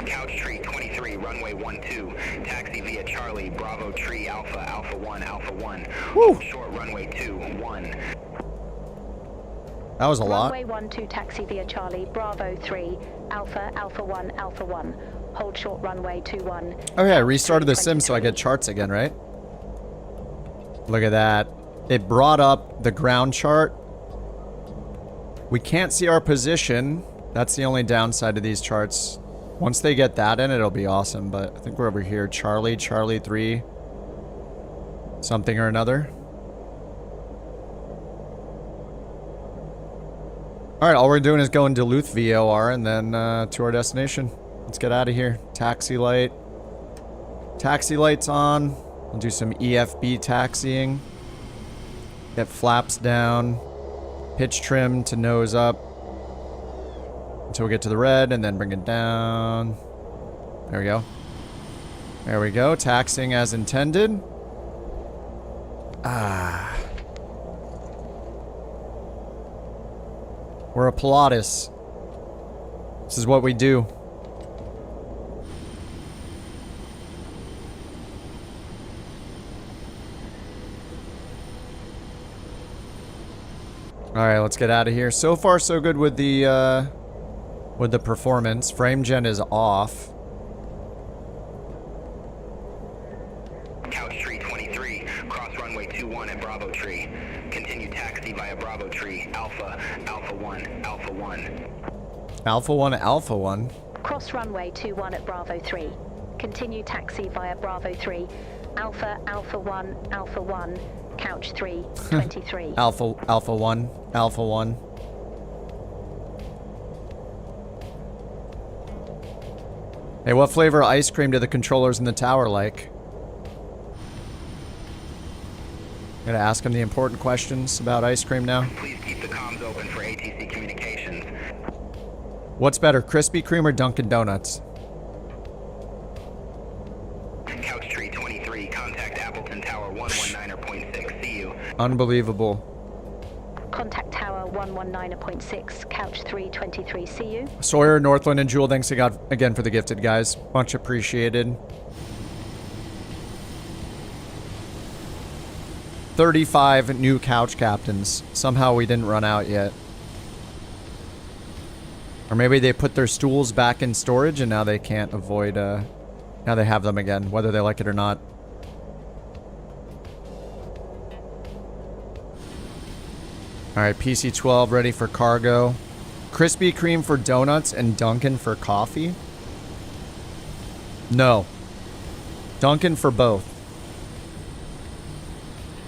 Couch tree 23, runway 12. Taxi via Charlie, Bravo tree, Alpha, Alpha 1, Alpha 1. Woo. Short runway 21. That was a lot. Runway 12, taxi via Charlie, Bravo 3, Alpha, Alpha 1, Alpha 1. Hold short runway 21. Okay, I restarted the sim so I get charts again, right? Look at that. It brought up the ground chart. We can't see our position. That's the only downside to these charts. Once they get that in, it'll be awesome, but I think we're over here. Charlie, Charlie 3. Something or another. Alright, all we're doing is going Duluth VOR and then to our destination. Let's get out of here. Taxi light. Taxi light's on. I'll do some EFB taxiing. Get flaps down. Pitch trim to nose up. Until we get to the red and then bring it down. There we go. There we go. Taxiing as intended. Ah. We're a Pilatus. This is what we do. Alright, let's get out of here. So far, so good with the performance. Frame gen is off. Couch tree 23, cross runway 21 at Bravo tree. Continue taxi via Bravo tree, Alpha, Alpha 1, Alpha 1. Alpha 1, Alpha 1. Cross runway 21 at Bravo 3. Continue taxi via Bravo 3. Alpha, Alpha 1, Alpha 1. Couch 323. Alpha 1, Alpha 1. Hey, what flavor ice cream do the controllers in the tower like? Gotta ask them the important questions about ice cream now. Please keep the comms open for ATC communications. What's better, Krispy Kreme or Dunkin' Donuts? Couch tree 23, contact Appleton Tower 119.6. See you. Unbelievable. Contact Tower 119.6, Couch 323. See you. Sawyer, Northland, and Jewel, thanks again for the gifted, guys. Much appreciated. 35 new couch captains. Somehow we didn't run out yet. Or maybe they put their stools back in storage and now they can't avoid, now they have them again, whether they like it or not. Alright, PC-12 ready for cargo. Krispy Kreme for donuts and Dunkin' for coffee? No. Dunkin' for both.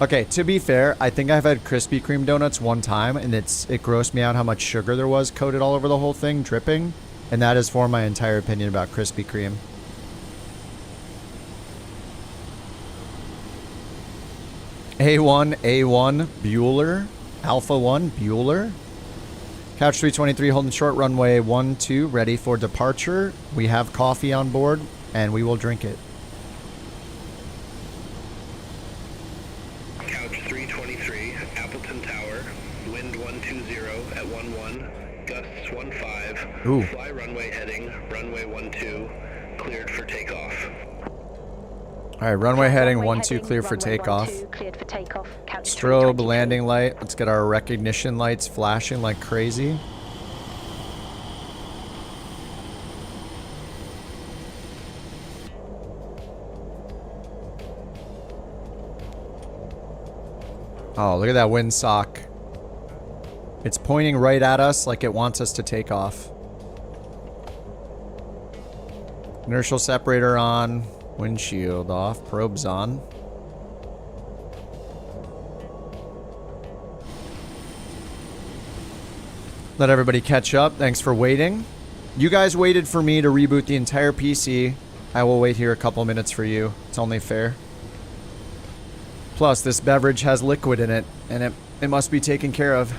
Okay, to be fair, I think I've had Krispy Kreme donuts one time, and it grossed me out how much sugar there was coated all over the whole thing, dripping. And that is for my entire opinion about Krispy Kreme. A1, Bueller. Alpha 1, Bueller. Couch 323 holding short, runway 12, ready for departure. We have coffee on board, and we will drink it. Couch 323, Appleton Tower, wind 120 at 11, gusts 15. Ooh. Fly runway heading, runway 12, cleared for takeoff. All right, runway heading 12, clear for takeoff. Cleared for takeoff. Couch Strobe landing light. Let's get our recognition lights flashing like crazy. Oh, look at that windsock. It's pointing right at us like it wants us to take off. Inertial separator on. Windshield off. Probes on. Let everybody catch up. Thanks for waiting. You guys waited for me to reboot the entire PC. I will wait here a couple minutes for you. It's only fair. Plus, this beverage has liquid in it, and it must be taken care of.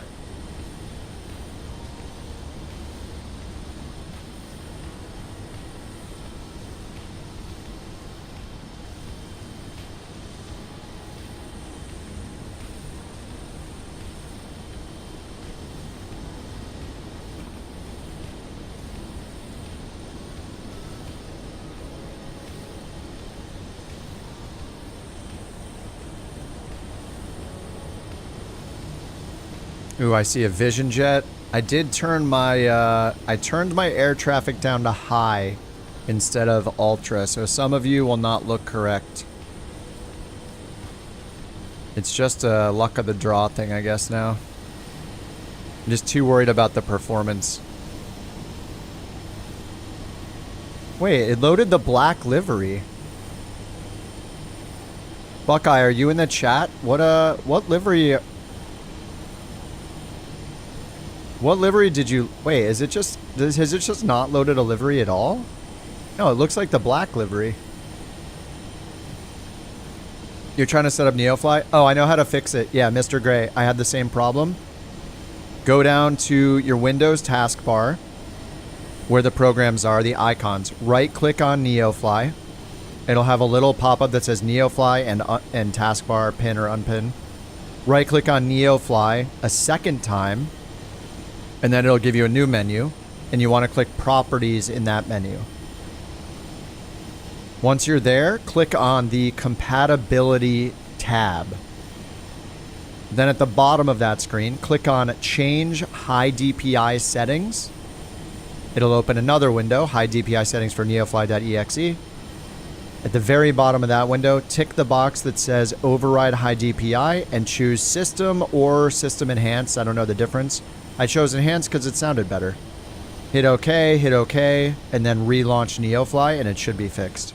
Ooh, I see a Vision Jet. I did turn my, I turned my air traffic down to high instead of ultra, so some of you will not look correct. It's just a luck of the draw thing, I guess, now. I'm just too worried about the performance. Wait, it loaded the black livery. Buckeye, are you in the chat? What livery... What livery did you... Wait, is it just... Has it just not loaded a livery at all? No, it looks like the black livery. You're trying to set up NeoFly? Oh, I know how to fix it. Yeah, Mr. Gray, I had the same problem. Go down to your Windows taskbar, where the programs are, the icons. Right-click on NeoFly. It'll have a little pop-up that says NeoFly and taskbar, pin or unpin. Right-click on NeoFly a second time, and then it'll give you a new menu, and you want to click Properties in that menu. Once you're there, click on the Compatibility tab. Then at the bottom of that screen, click on Change High DPI Settings. It'll open another window, High DPI Settings for neofly.exe. At the very bottom of that window, tick the box that says Override High DPI and choose System or System Enhanced. I don't know the difference. I chose Enhanced because it sounded better. Hit OK, and then relaunch NeoFly, and it should be fixed.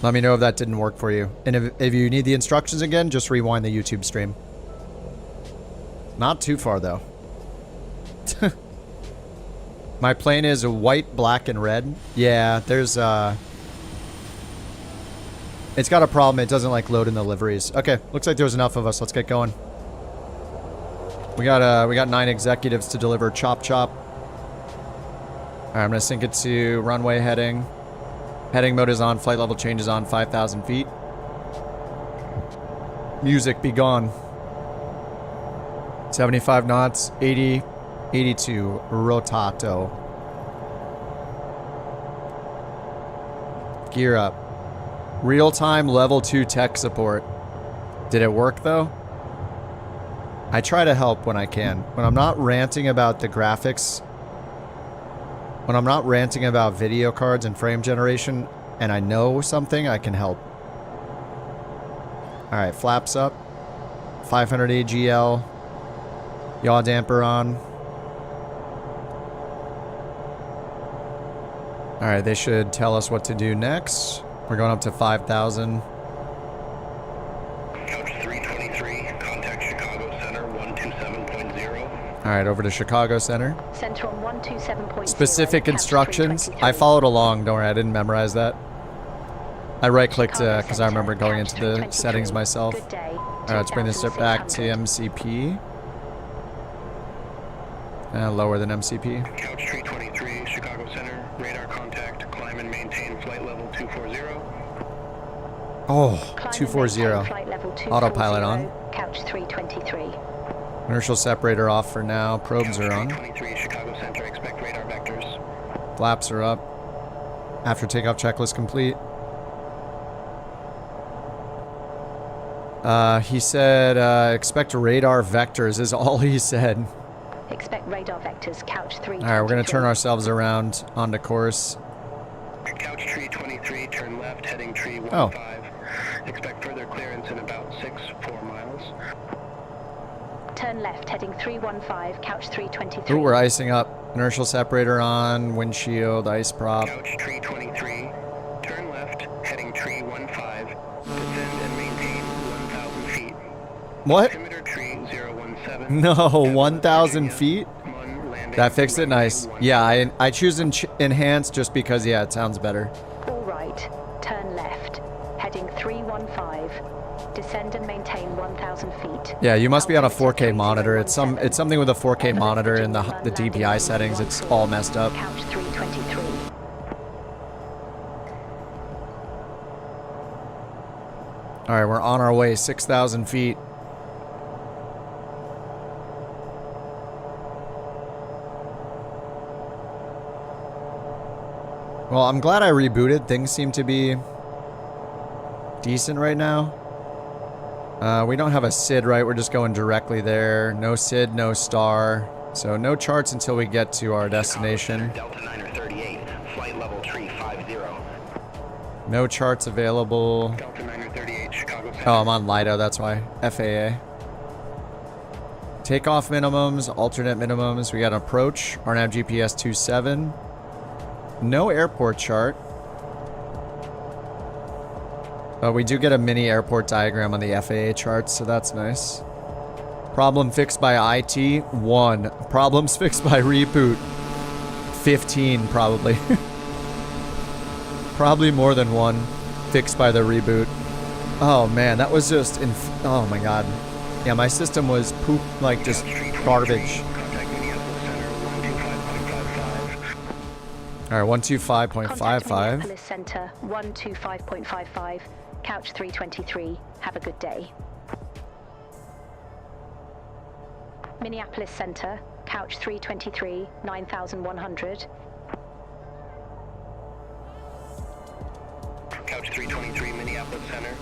Let me know if that didn't work for you. And if you need the instructions again, just rewind the YouTube stream. Not too far, though. My plane is white, black, and red. Yeah, there's it's got a problem. It doesn't like load in the liveries. Okay, looks like there's enough of us. Let's get going. We got 9 executives to deliver. Chop chop. All right, I'm gonna sync it to runway heading. Heading mode is on. Flight level change is on. 5,000 feet. Music be gone. 75 knots. 80, 82. Rotato. Gear up. Real-time level 2 tech support. Did it work though? I try to help when I can. When I'm not ranting about the graphics, when I'm not ranting about video cards and frame generation, and I know something, I can help. Alright, flaps up. 500 AGL. Yaw damper on. Alright, they should tell us what to do next. We're going up to 5,000. Couch 323, contact Chicago Center 127.0. Alright, over to Chicago Center. Center on 127.0. Specific instructions. I followed along, don't worry, I didn't memorize that. I right-clicked because I remember going into the settings myself. Alright, let's bring this up back to MCP. Lower than MCP. Couch 323, Chicago Center, radar contact, climb and maintain flight level 240. Oh, 240. Autopilot on. Couch 323. Inertial separator off for now. Probes are on. Chicago Center, expect radar vectors. Flaps are up. After takeoff checklist complete. He said, expect radar vectors is all he said. Expect radar vectors, Couch 323. Alright, we're going to turn ourselves around onto course. Couch 323, turn left, heading tree 15. Oh. Expect further clearance in about 4 miles. Turn left, heading 315, Couch 323. Ooh, we're icing up. Inertial separator on, windshield, ice prop. Couch 323, turn left, heading tree 15. Descend and maintain 1,000 feet. What? Altimeter tree 017. No, 1,000 feet? That fixed it nice. Yeah, I choose enhance just because, yeah, it sounds better. All right, turn left, heading 315. Descend and maintain 1,000 feet. Yeah, you must be on a 4K monitor. It's something with a 4K monitor in the DPI settings. It's all messed up. Couch 323. All right, we're on our way. 6,000 feet. Well, I'm glad I rebooted. Things seem to be decent right now. We don't have a SID, right? We're just going directly there. No SID, no star. So no charts until we get to our destination. Delta 938, flight level tree 50. No charts available. Delta 938, Chicago Center. Oh, I'm on Lido, that's why. FAA. Takeoff minimums, alternate minimums. We got an approach. RNAV GPS 27. No airport chart. But we do get a mini airport diagram on the FAA charts, so that's nice. Problem fixed by IT, 1. Problems fixed by reboot, 15 probably. Probably more than 1 fixed by the reboot. Oh man, that was just oh my god. Yeah, my system was poop, like just garbage. Alright, 125.55. Minneapolis Center, 125.55. Couch 323. Have a good day. Minneapolis Center, Couch 323, 9,100. Couch 323, Minneapolis Center.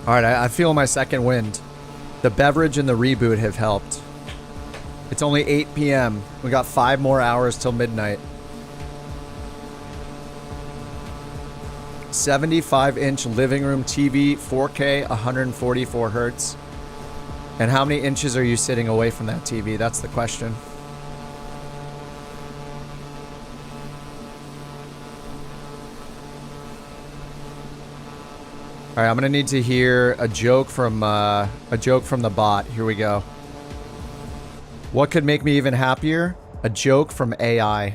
Alright, I feel my second wind. The beverage and the reboot have helped. It's only 8 p.m. We got 5 more hours till midnight. 75-inch living room TV, 4K, 144 hertz. And how many inches are you sitting away from that TV? That's the question. All right, I'm gonna need to hear a joke from the bot. Here we go. What could make me even happier? A joke from AI.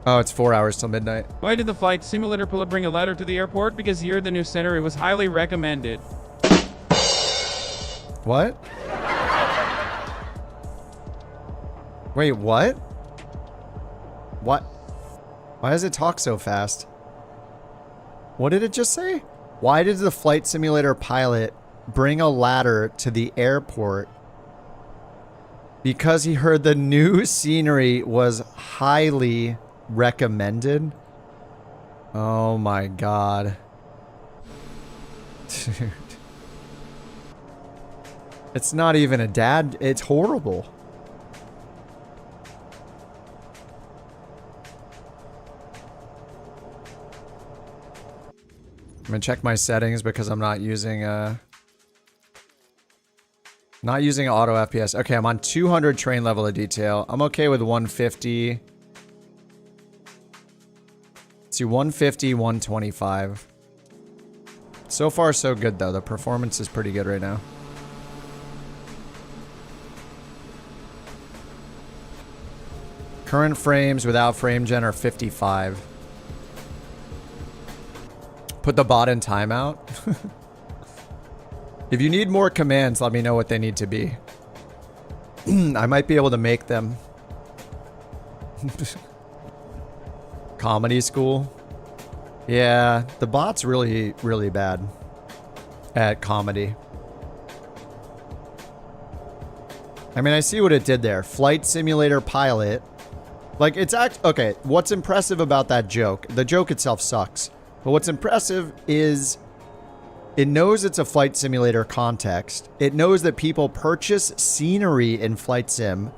Oh, it's 4 hours till midnight. Why did the flight simulator puller bring a ladder to the airport? Because here at the new center, it was highly recommended. What? Wait, what? What? Why does it talk so fast? What did it just say? Why did the flight simulator pilot bring a ladder to the airport? Because he heard the new scenery was highly recommended. Oh my god. Dude. It's not even a dad. It's horrible. I'm gonna check my settings because I'm not using auto FPS. Okay, I'm on 200 train level of detail. I'm okay with 150. Let's do 150, 125. So far, so good though. The performance is pretty good right now. Current frames without frame gen are 55. Put the bot in timeout. If you need more commands, let me know what they need to be. I might be able to make them. Comedy school. Yeah, the bot's really, really bad at comedy. I mean, I see what it did there. Flight simulator pilot. Like, it's okay, what's impressive about that joke? The joke itself sucks. But what's impressive is it knows it's a flight simulator context. It knows that people purchase scenery in flight sim.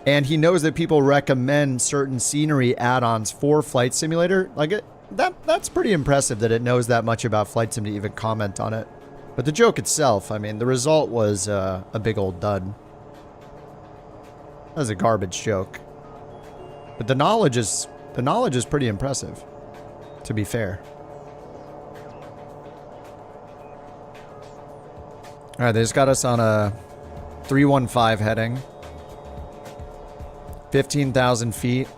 And he knows that people recommend certain scenery add-ons for flight simulator. Like, that's pretty impressive that it knows that much about flight sim to even comment on it. But the joke itself, I mean, the result was a big old dud. That was a garbage joke. But the knowledge is pretty impressive, to be fair. All right, they just got us on a 315 heading. 15,000 feet.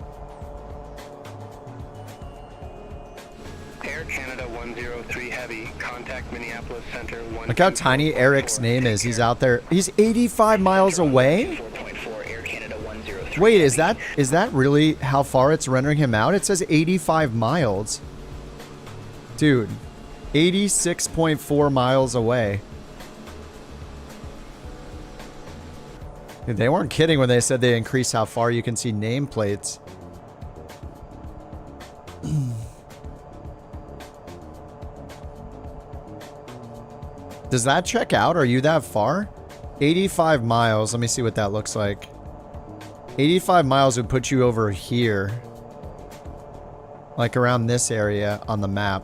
Air Canada 103 Heavy, contact Minneapolis Center. Look how tiny Eric's name is. He's out there. He's 85 miles away? Wait, is that really how far it's rendering him out? It says 85 miles. Dude, 86.4 miles away. Dude, they weren't kidding when they said they increased how far you can see nameplates. Does that check out? Are you that far? 85 miles. Let me see what that looks like. 85 miles would put you over here. Like around this area on the map.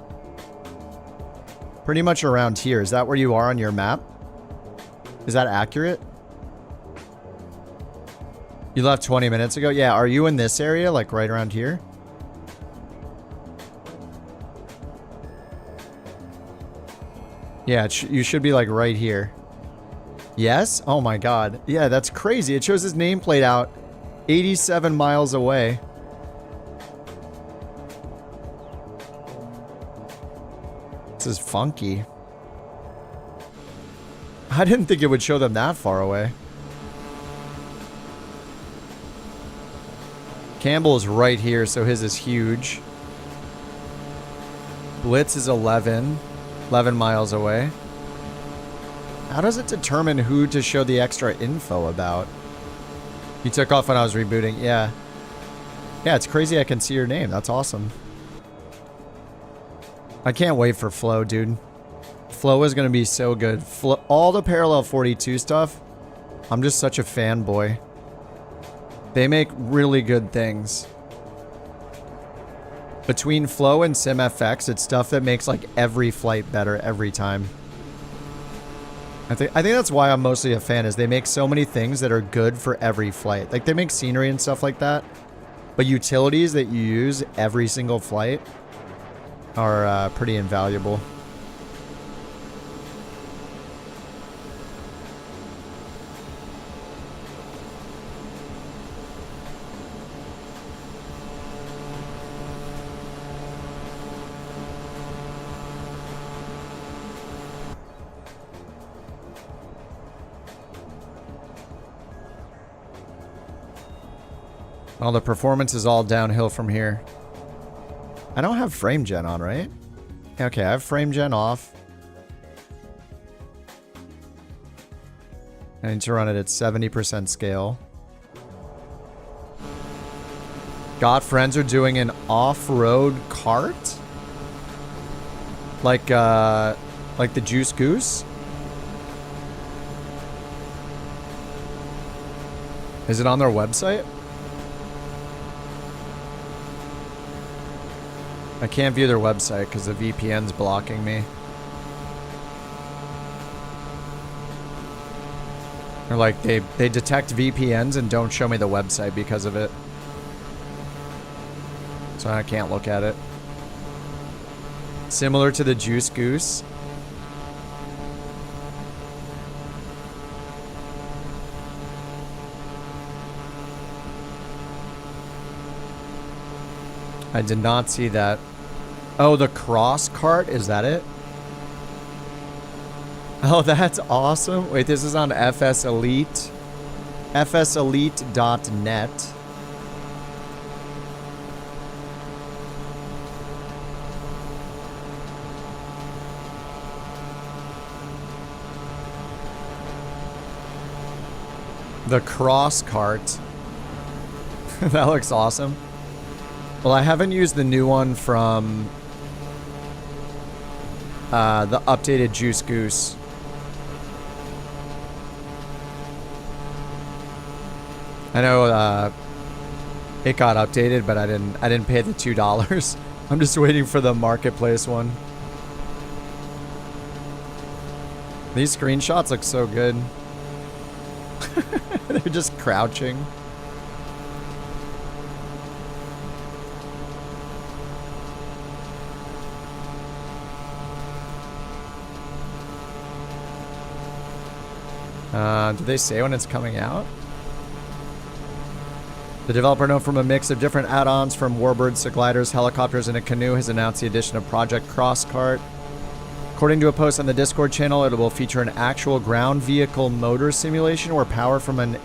Pretty much around here. Is that where you are on your map? Is that accurate? You left 20 minutes ago? Yeah, are you in this area? Like right around here? Yeah, you should be like right here. Yes? Oh my god. Yeah, that's crazy. It shows his nameplate out 87 miles away. This is funky. I didn't think it would show them that far away. Campbell is right here, so his is huge. Blitz is 11 miles away. How does it determine who to show the extra info about? You took off when I was rebooting. Yeah. Yeah, it's crazy I can see your name. That's awesome. I can't wait for Flow, dude. Flow is going to be so good. All the Parallel 42 stuff, I'm just such a fanboy. They make really good things. Between Flow and SimFX, it's stuff that makes like every flight better every time. I think that's why I'm mostly a fan, is they make so many things that are good for every flight. Like they make scenery and stuff like that, but utilities that you use every single flight are pretty invaluable. Well, the performance is all downhill from here. I don't have frame gen on, right? Okay, I have frame gen off. I need to run it at 70% scale. Got friends are doing an off-road cart? Like the Juice Goose? Is it on their website? I can't view their website because the VPN's blocking me. Or like they detect VPNs and don't show me the website because of it. So I can't look at it. Similar to the Juice Goose. I did not see that. Oh, the cross cart? Is that it? Oh, that's awesome. Wait, this is on FS Elite. FSElite.net. The cross cart. That looks awesome. Well, I haven't used the new one from the updated Juice Goose. I know it got updated, but I didn't pay the $2. I'm just waiting for the marketplace one. These screenshots look so good. They're just crouching. Do they say when it's coming out? The developer, known from a mix of different add-ons from warbirds to gliders, helicopters, and a canoe, has announced the addition of Project Crosscart. According to a post on the Discord channel, it will feature an actual ground vehicle motor simulation where power from an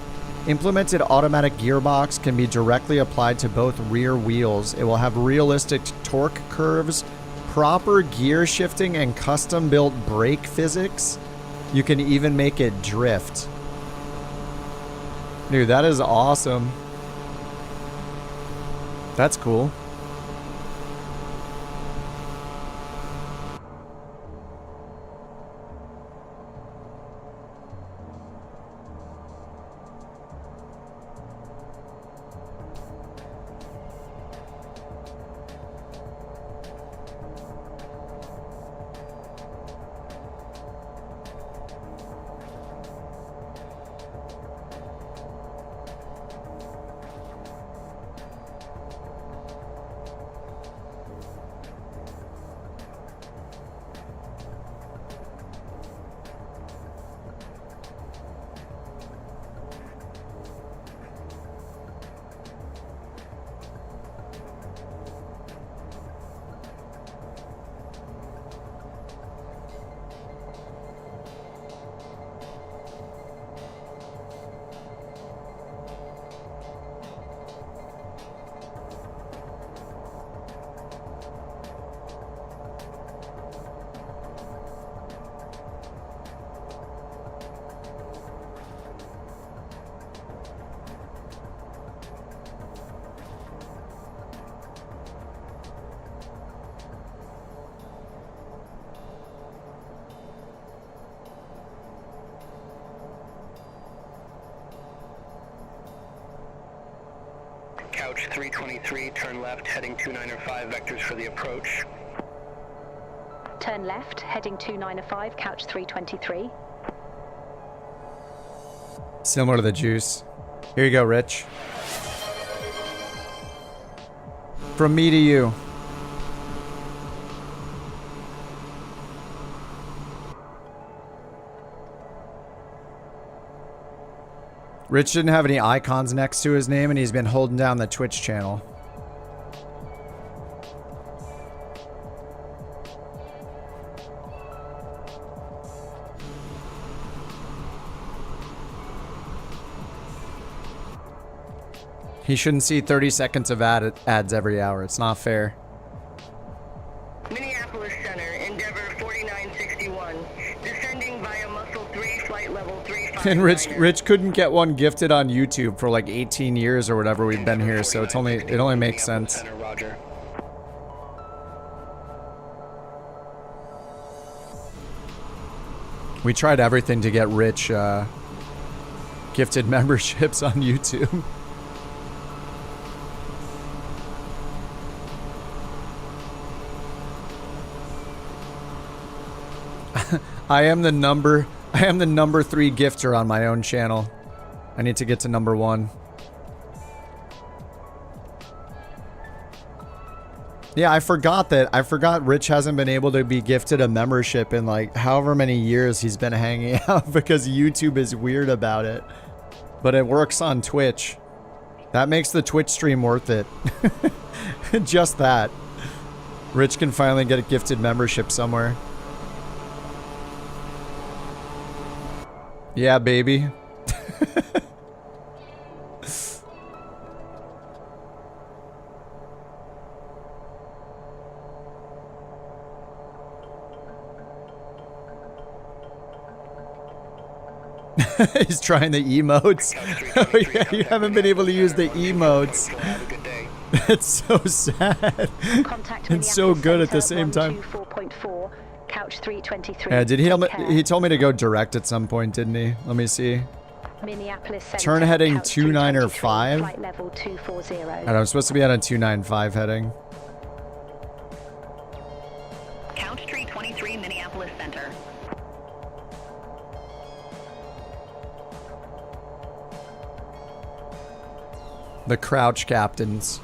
implemented automatic gearbox can be directly applied to both rear wheels. It will have realistic torque curves, proper gear shifting, and custom-built brake physics. You can even make it drift. Dude, that is awesome. That's cool. Couch 323, turn left, heading 2905, vectors for the approach. Turn left, heading 2905, Couch 323. Similar to the Juice. Here you go, Rich. From me to you. Rich didn't have any icons next to his name, and he's been holding down the Twitch channel. He shouldn't see 30 seconds of ads every hour. It's not fair. Minneapolis Center, Endeavor 4961. Descending via Muscle 3, flight level 35. And Rich couldn't get one gifted on YouTube for like 18 years or whatever we've been here, so it only makes sense. We tried everything to get Rich gifted memberships on YouTube. I am the number 3 gifter on my own channel. I need to get to number 1. Yeah, I forgot Rich hasn't been able to be gifted a membership in like however many years he's been hanging out because YouTube is weird about it. But it works on Twitch. That makes the Twitch stream worth it. Just that. Rich can finally get a gifted membership somewhere. Yeah, baby. He's trying the emotes. Oh yeah, you haven't been able to use the emotes. It's so sad. It's so good at the same time. Couch 323. Yeah, did he told me to go direct at some point, didn't he? Let me see. Minneapolis Center, Turn heading Couch 29 or 323, 5. Flight level 240. And I'm supposed to be on a 295 heading. Couch 323, Minneapolis Center. The Crouch Captains.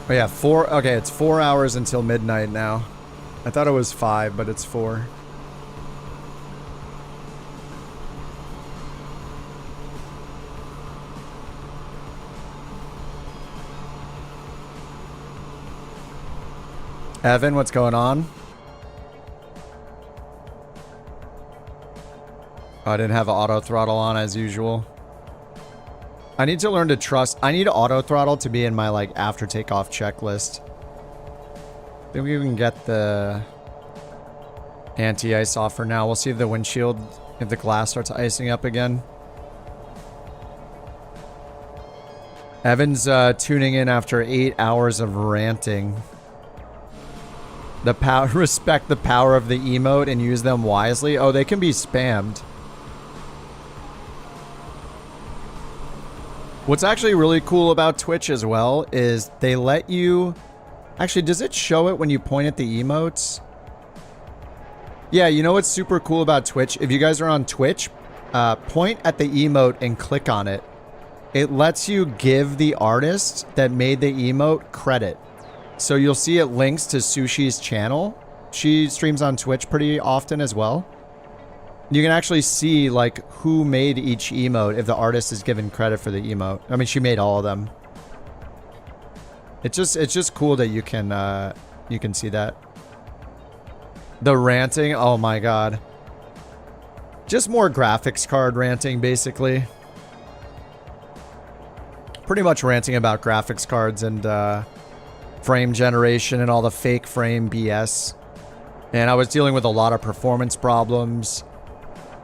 Oh yeah, 4. Okay, it's 4 hours until midnight now. I thought it was 5, but it's 4. Evan, what's going on? Oh, I didn't have auto throttle on as usual. I need to learn to trust. I need auto throttle to be in my like after takeoff checklist. Maybe we can get the anti-ice off for now. We'll see if the windshield, if the glass starts icing up again. Evan's tuning in after 8 hours of ranting. The power, respect the power of the emote and use them wisely. Oh, they can be spammed. What's actually really cool about Twitch as well is they let you... Actually, does it show it when you point at the emotes? Yeah, you know what's super cool about Twitch? If you guys are on Twitch, point at the emote and click on it. It lets you give the artist that made the emote credit. So you'll see it links to Sushi's channel. She streams on Twitch pretty often as well. You can actually see like who made each emote if the artist is given credit for the emote. I mean, she made all of them. It's just cool that you can see that. The ranting, oh my god. Just more graphics card ranting, basically. Pretty much ranting about graphics cards and frame generation and all the fake frame BS. And I was dealing with a lot of performance problems.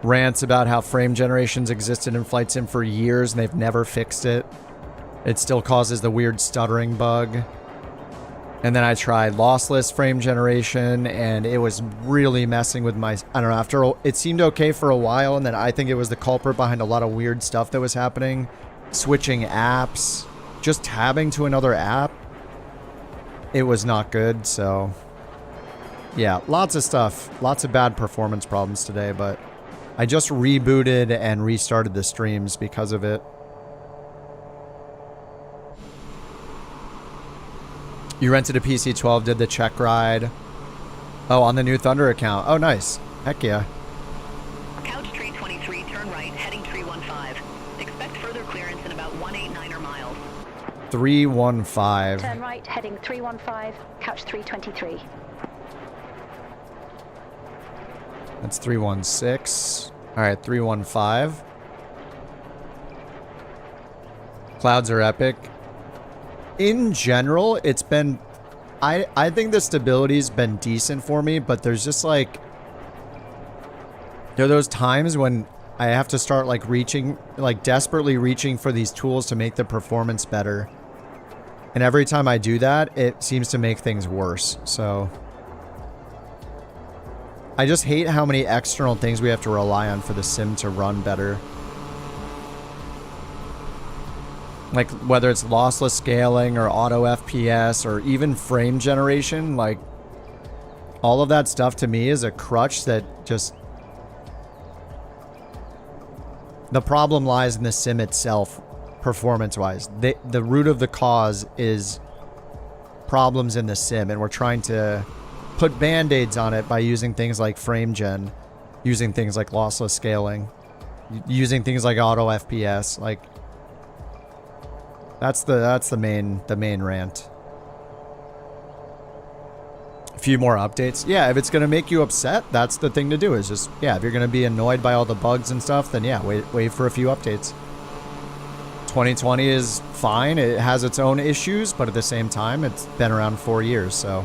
Rants about how frame generations existed in Flight Sim for years and they've never fixed it. It still causes the weird stuttering bug. And then I tried lossless frame generation and it was really messing with my... I don't know, after it seemed okay for a while and then I think it was the culprit behind a lot of weird stuff that was happening. Switching apps, just tabbing to another app. It was not good, so... Yeah, lots of stuff. Lots of bad performance problems today, but... I just rebooted and restarted the streams because of it. You rented a PC-12, did the check ride. Oh, on the new Thunder account. Oh, nice. Heck yeah. Couch 323, turn right, heading 315. Expect further clearance in about 189 miles. 315. Turn right, heading 315, Couch 323. That's 316. All right, 315. Clouds are epic. In general, it's been... I think the stability's been decent for me, but there's just like... There are those times when I have to start like reaching, like desperately reaching for these tools to make the performance better. And every time I do that, it seems to make things worse, so... I just hate how many external things we have to rely on for the sim to run better. Like, whether it's lossless scaling or auto FPS or even frame generation, like, all of that stuff to me is a crutch that just... The problem lies in the sim itself, performance-wise. The root of the cause is problems in the sim, and we're trying to put band-aids on it by using things like frame gen, using things like lossless scaling, using things like auto FPS. Like, that's the main rant. A few more updates. Yeah, if it's gonna make you upset, that's the thing to do. Is just, yeah, if you're gonna be annoyed by all the bugs and stuff, then yeah, wait for a few updates. 2020 is fine. It has its own issues, but at the same time, it's been around 4 years, so.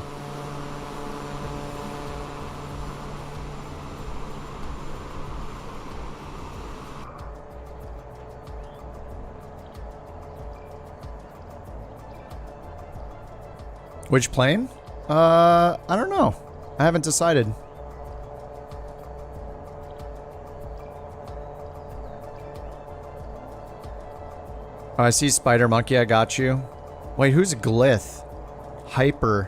Which plane? I don't know. I haven't decided. Oh, I see Spider Monkey. I got you. Wait, who's Glith? Hyper.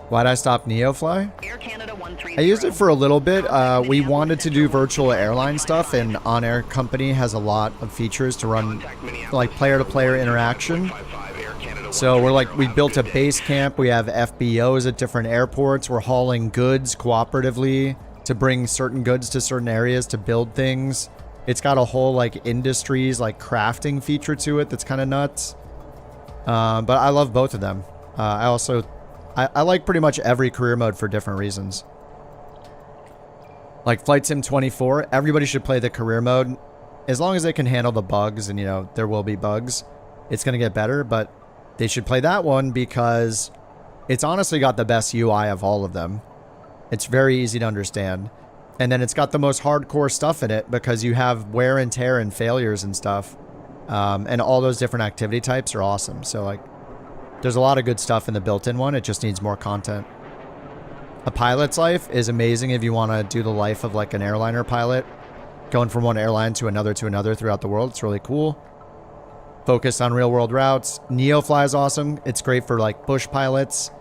Why'd I stop NeoFly? I used it for a little bit. We wanted to do virtual airline stuff, and OnAir company has a lot of features to run, like player-to-player interaction. So we built a base camp. We have FBOs at different airports. We're hauling goods cooperatively to bring certain goods to certain areas to build things. It's got a whole like industries, like crafting feature to it that's kind of nuts. But I love both of them. I like pretty much every career mode for different reasons. Like Flight Sim 24, everybody should play the career mode. As long as they can handle the bugs, and you know, there will be bugs, it's going to get better, but they should play that one because it's honestly got the best UI of all of them. It's very easy to understand. And then it's got the most hardcore stuff in it because you have wear and tear and failures and stuff. And all those different activity types are awesome. So like, there's a lot of good stuff in the built-in one. It just needs more content. A pilot's life is amazing if you want to do the life of like an airliner pilot. Going from one airline to another throughout the world. It's really cool. Focus on real world routes. NeoFly is awesome. It's great for like bush pilots.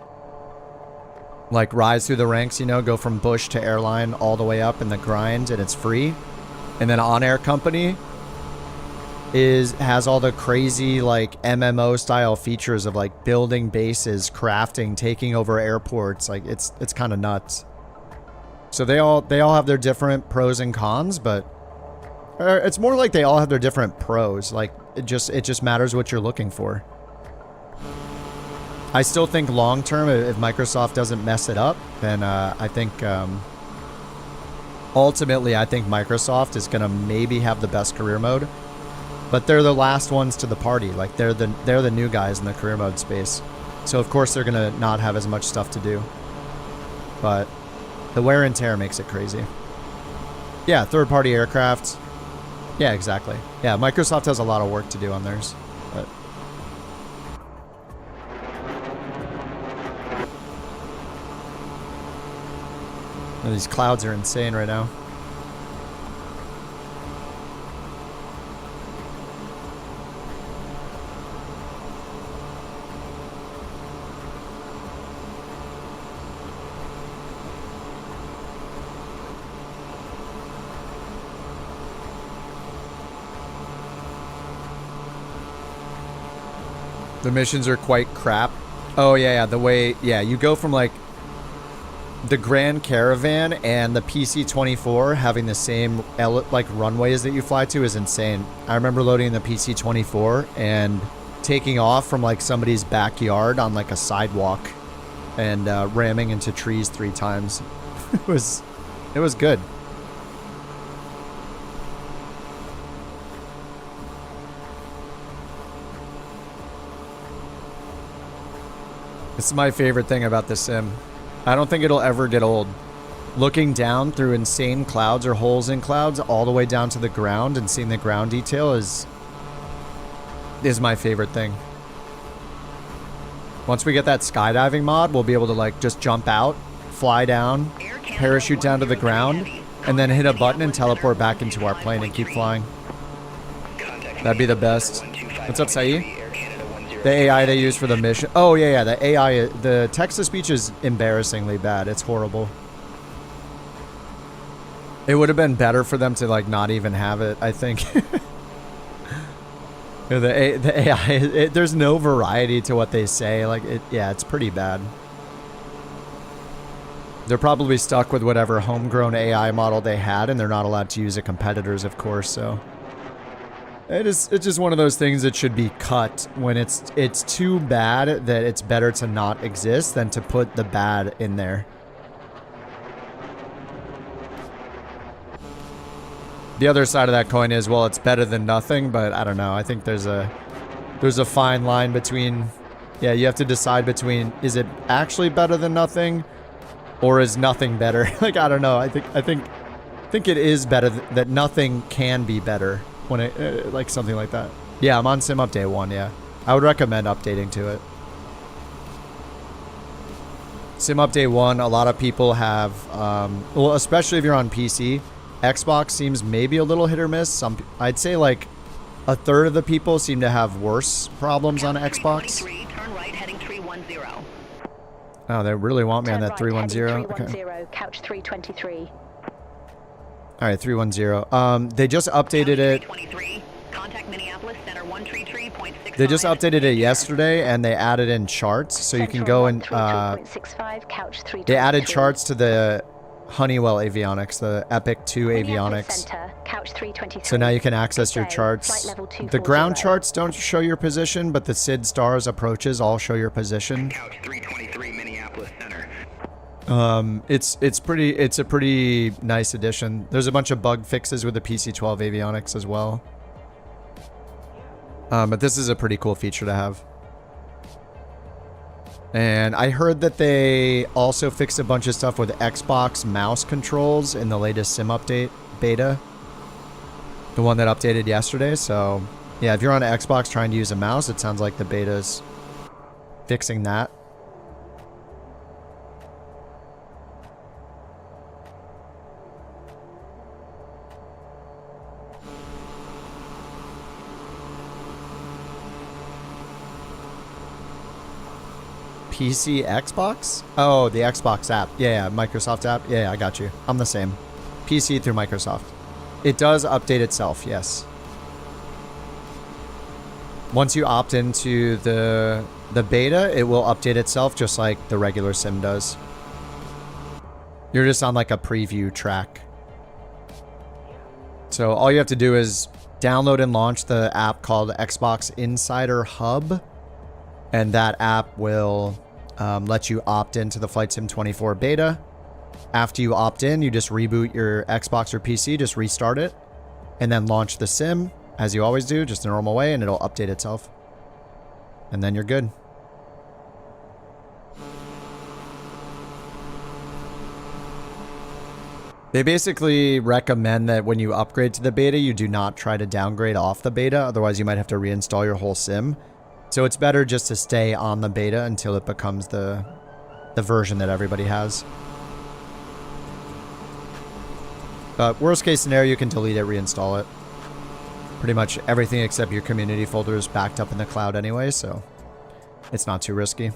Like rise through the ranks, you know, go from bush to airline all the way up in the grind, and it's free. And then OnAir company has all the crazy like MMO style features of like building bases, crafting, taking over airports. Like it's kind of nuts. So they all have their different pros and cons, but it's more like they all have their different pros. Like it just matters what you're looking for. I still think long term, if Microsoft doesn't mess it up, then I think ultimately I think Microsoft is gonna maybe have the best career mode. But they're the last ones to the party. Like they're the new guys in the career mode space. So of course they're gonna not have as much stuff to do. But the wear and tear makes it crazy. Yeah, third-party aircraft. Yeah, exactly. Yeah, Microsoft has a lot of work to do on theirs. But these clouds are insane right now. The missions are quite crap. Oh yeah, the way, yeah, you go from like the Grand Caravan and the PC-24 having the same like runways that you fly to is insane. I remember loading the PC-24 and taking off from like somebody's backyard on like a sidewalk and ramming into trees 3 times. It was good. This is my favorite thing about the sim. I don't think it'll ever get old. Looking down through insane clouds or holes in clouds all the way down to the ground and seeing the ground detail is my favorite thing. Once we get that skydiving mod, we'll be able to like just jump out, fly down, parachute down to the ground, and then hit a button and teleport back into our plane and keep flying. That'd be the best. What's up, Saeed? The AI they use for the mission. Oh, yeah, the AI, the text-to-speech is embarrassingly bad. It's horrible. It would have been better for them to, like, not even have it, I think. The AI, there's no variety to what they say. Like, yeah, it's pretty bad. They're probably stuck with whatever homegrown AI model they had, and they're not allowed to use a competitor's, of course, so. It's just one of those things that should be cut when it's too bad that it's better to not exist than to put the bad in there. The other side of that coin is, well, it's better than nothing, but I don't know. I think there's a fine line between, yeah, you have to decide between, is it actually better than nothing, or is nothing better? Like, I don't know. I think it is better that nothing can be better when it like something like that. Yeah, I'm on sim update 1. Yeah, I would recommend updating to it. Sim update 1. A lot of people have, well, especially if you're on PC. Xbox seems maybe a little hit or miss. I'd say like a third of the people seem to have worse problems on Xbox. Turn right, heading 310. Oh, they really want me on that 310. Okay. Couch 323. All right, 310. They just updated it. Contact Minneapolis Center 133.6. They just updated it yesterday, and they added in charts, so you can go and they added charts to the Honeywell avionics, the Epic 2 avionics. So now you can access your charts. The ground charts don't show your position, but the SID stars approaches all show your position. Couch 323 Minneapolis Center. It's a pretty nice addition. There's a bunch of bug fixes with the PC-12 avionics as well. But this is a pretty cool feature to have. And I heard that they also fixed a bunch of stuff with Xbox mouse controls in the latest sim update beta. The one that updated yesterday. So, yeah, if you're on an Xbox trying to use a mouse, it sounds like the beta's fixing that. PC Xbox? Oh, the Xbox app. Yeah, Microsoft app. Yeah, I got you. I'm the same. PC through Microsoft. It does update itself, yes. Once you opt into the beta, it will update itself just like the regular sim does. You're just on like a preview track. So all you have to do is download and launch the app called Xbox Insider Hub. And that app will let you opt into the Flight Sim 24 beta. After you opt in, you just reboot your Xbox or PC, just restart it, and then launch the sim, as you always do, just the normal way, and it'll update itself. And then you're good. They basically recommend that when you upgrade to the beta, you do not try to downgrade off the beta, otherwise you might have to reinstall your whole sim. So it's better just to stay on the beta until it becomes the version that everybody has. But worst case scenario, you can delete it, reinstall it. Pretty much everything except your community folder is backed up in the cloud anyway, so it's not too risky.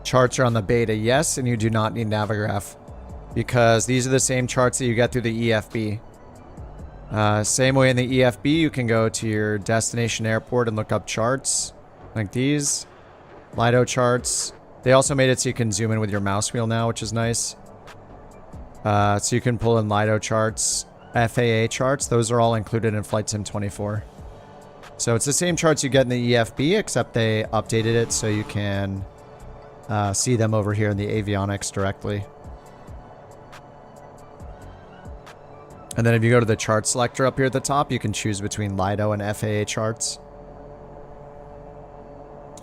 Charts are on the beta, yes, and you do not need Navigraph because these are the same charts that you get through the EFB. Same way in the EFB, you can go to your destination airport and look up charts like these. Lido charts. They also made it so you can zoom in with your mouse wheel now, which is nice. So you can pull in Lido charts, FAA charts. Those are all included in Flight Sim 24. So it's the same charts you get in the EFB, except they updated it so you can see them over here in the avionics directly. And then if you go to the chart selector up here at the top, you can choose between Lido and FAA charts.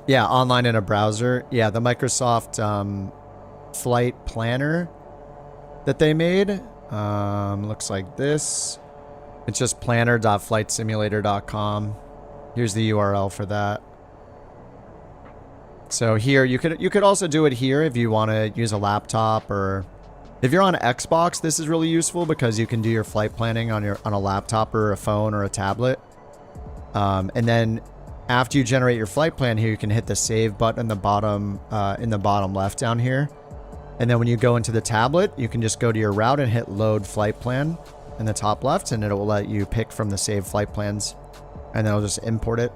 Yeah, online in a browser. Yeah, the Microsoft flight planner that they made looks like this. It's just planner.flightsimulator.com. Here's the URL for that. So here, you could also do it here if you want to use a laptop or If you're on Xbox, this is really useful because you can do your flight planning on a laptop or a phone or a tablet. And then after you generate your flight plan here, you can hit the save button in the bottom left down here. And then when you go into the tablet, you can just go to your route and hit load flight plan in the top left, and it will let you pick from the saved flight plans, and then it'll just import it.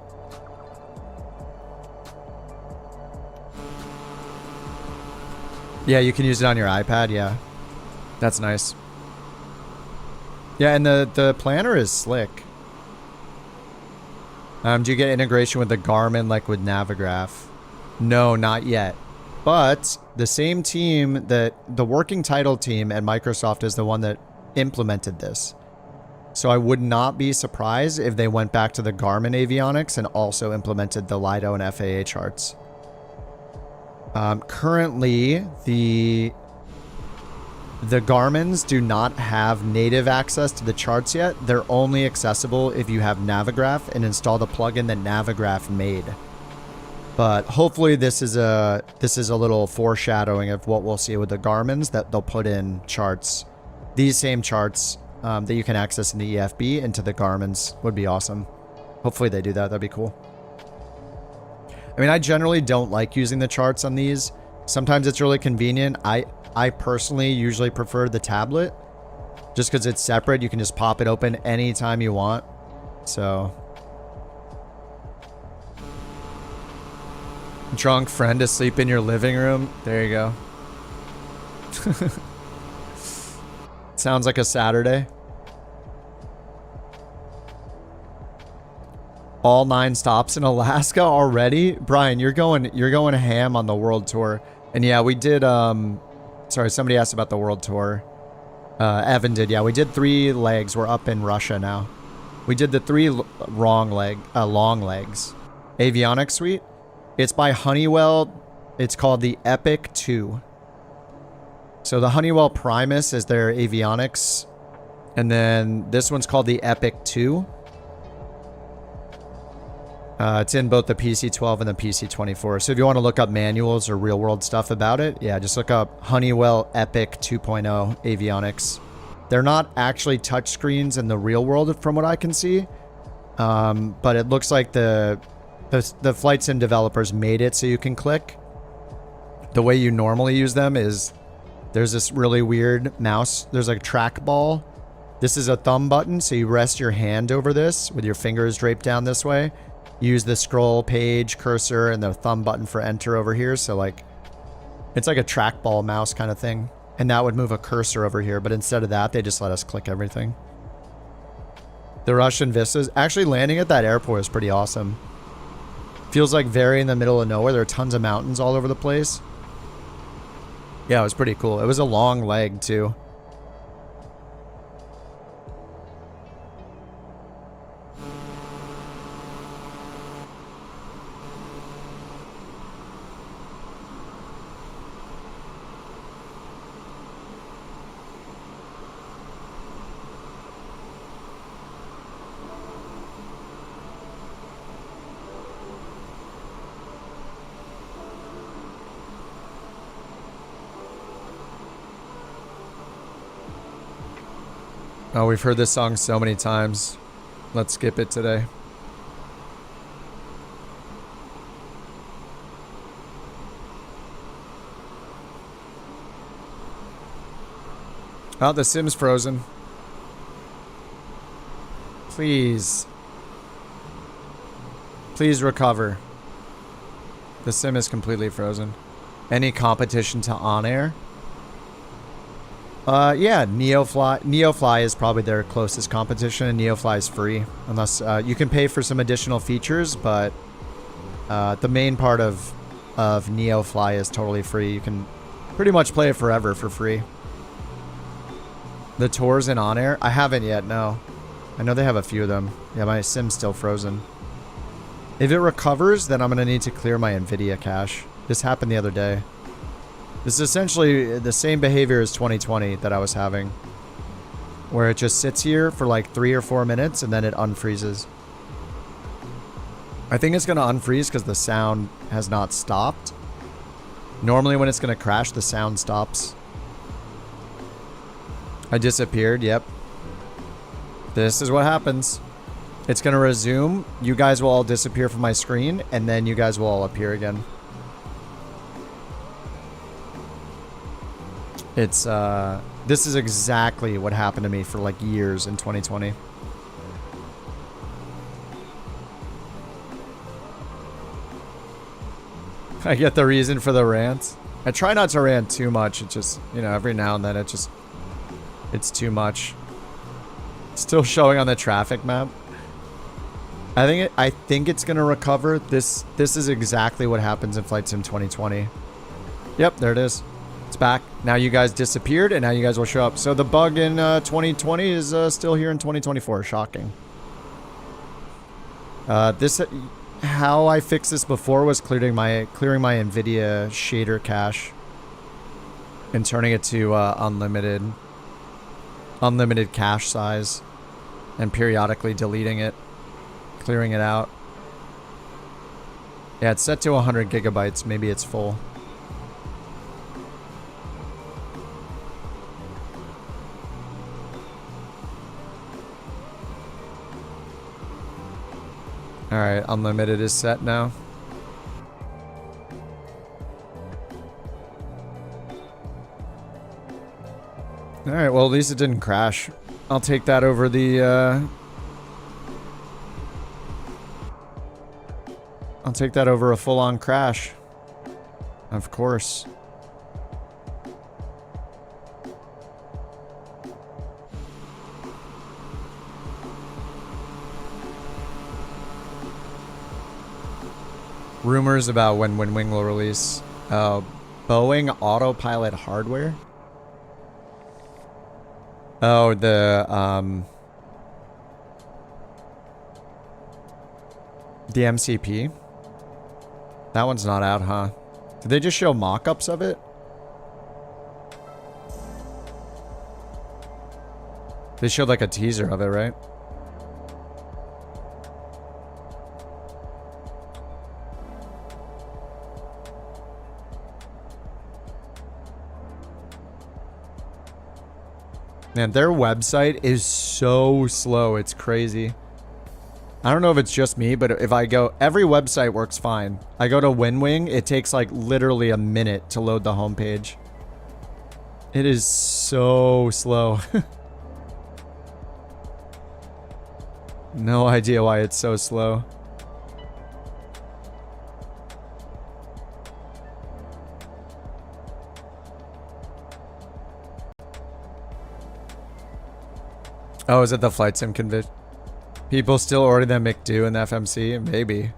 Yeah, you can use it on your iPad. Yeah, that's nice. Yeah, and the planner is slick. Do you get integration with the Garmin like with Navigraph? No, not yet. But the same team that the working title team at Microsoft is the one that implemented this. So I would not be surprised if they went back to the Garmin avionics and also implemented the Lido and FAA charts. Currently, the Garmins do not have native access to the charts yet. They're only accessible if you have Navigraph and install the plugin that Navigraph made. But hopefully this is a little foreshadowing of what we'll see with the Garmins, that they'll put in charts, these same charts that you can access in the EFB into the Garmins. Would be awesome. Hopefully they do that. That'd be cool. I mean, I generally don't like using the charts on these. Sometimes it's really convenient. I personally usually prefer the tablet just because it's separate. You can just pop it open anytime you want. So, drunk friend asleep in your living room. There you go. Sounds like a Saturday. All 9 stops in Alaska already? Brian, you're going ham on the world tour. And yeah, we did sorry, somebody asked about the world tour. Evan did. Yeah, we did 3 legs. We're up in Russia now. We did the 3 long legs. Avionics suite. It's by Honeywell. It's called the Epic 2. So the Honeywell Primus is their avionics. And then this one's called the Epic 2. It's in both the PC-12 and the PC-24. So if you want to look up manuals or real-world stuff about it, yeah, just look up Honeywell Epic 2.0 avionics. They're not actually touchscreens in the real world from what I can see. But it looks like the flight sim developers made it so you can click. The way you normally use them is there's this really weird mouse. There's like a trackball. This is a thumb button, so you rest your hand over this with your fingers draped down this way. Use the scroll page cursor and the thumb button for enter over here. So like, it's like a trackball mouse kind of thing. And that would move a cursor over here. But instead of that, they just let us click everything. The Russian vistas. Actually landing at that airport is pretty awesome. Feels like very in the middle of nowhere. There are tons of mountains all over the place. Yeah, it was pretty cool. It was a long leg too. Oh, we've heard this song so many times. Let's skip it today. Oh, the sim's frozen. Please. Please recover. The sim is completely frozen. Any competition to OnAir? Yeah, NeoFly is probably their closest competition, and NeoFly is free. Unless, you can pay for some additional features, but the main part of NeoFly is totally free. You can pretty much play it forever for free. The tours in OnAir? I haven't yet, no. I know they have a few of them. Yeah, my sim's still frozen. If it recovers, then I'm going to need to clear my NVIDIA cache. This happened the other day. This is essentially the same behavior as 2020 that I was having, where it just sits here for like 3 or 4 minutes and then it unfreezes. I think it's going to unfreeze because the sound has not stopped. Normally when it's going to crash, the sound stops. I disappeared, yep. This is what happens. It's gonna resume. You guys will all disappear from my screen, and then you guys will all appear again. It's, this is exactly what happened to me for like years in 2020. I get the reason for the rants. I try not to rant too much. It just, you know, every now and then it's too much. Still showing on the traffic map. I think it's gonna recover. This is exactly what happens in Flight Sim 2020. Yep, there it is. It's back. Now you guys disappeared, and now you guys will show up. So the bug in 2020 is still here in 2024. Shocking. How I fixed this before was clearing my NVIDIA shader cache and turning it to unlimited cache size, and periodically deleting it, clearing it out. Yeah, it's set to 100 gigabytes. Maybe it's full. Alright, unlimited is set now. Alright, well at least it didn't crash. I'll take that over the, I'll take that over a full-on crash. Of course. Rumors about when Wing will release Boeing autopilot hardware. Oh, the MCP. That one's not out, huh? Did they just show mock-ups of it? They showed like a teaser of it, right? Man, their website is so slow. It's crazy. I don't know if it's just me, but if I go... Every website works fine. I go to WinWing, it takes like literally a minute to load the homepage. It is so slow. No idea why it's so slow. Oh, is it the Flight Sim conviction? People still order the McDo in the FMC? Maybe.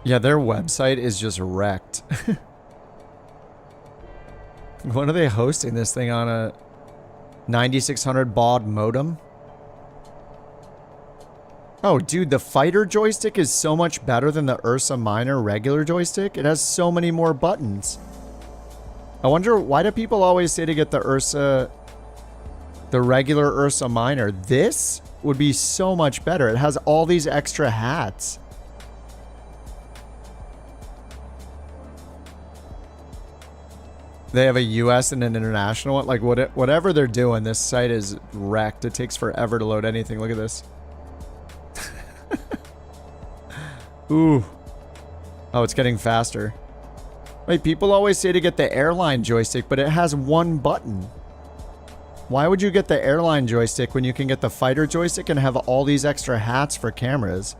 Yeah, their website is just wrecked. When are they hosting this thing on a 9600 baud modem? Oh, dude, the fighter joystick is so much better than the Ursa Minor regular joystick. It has so many more buttons. I wonder, why do people always say to get the regular Ursa Minor? This would be so much better. It has all these extra hats. They have a US and an international one. Like, whatever they're doing, this site is wrecked. It takes forever to load anything. Look at this. Ooh. Oh, it's getting faster. Wait, people always say to get the airline joystick, but it has one button. Why would you get the airline joystick when you can get the fighter joystick and have all these extra hats for cameras?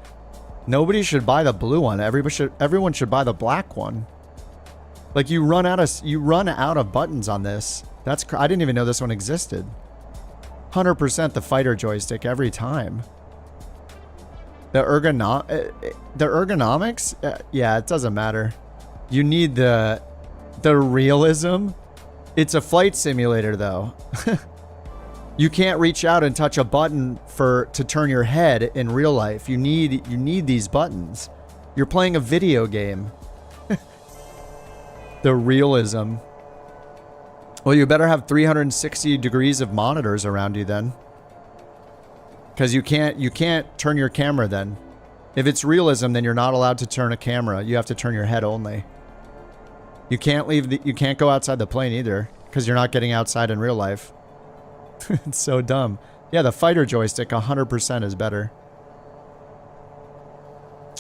Nobody should buy the blue one. Everyone should buy the black one. Like, you run out of buttons on this. I didn't even know this one existed. 100% the fighter joystick every time. The ergonomics? Yeah, it doesn't matter. You need the realism. It's a flight simulator, though. You can't reach out and touch a button to turn your head in real life. You need these buttons. You're playing a video game. The realism. Well, you better have 360 degrees of monitors around you then. Because you can't turn your camera then. If it's realism, then you're not allowed to turn a camera. You have to turn your head only. You can't you can't go outside the plane either, because you're not getting outside in real life. It's so dumb. Yeah, the fighter joystick 100% is better.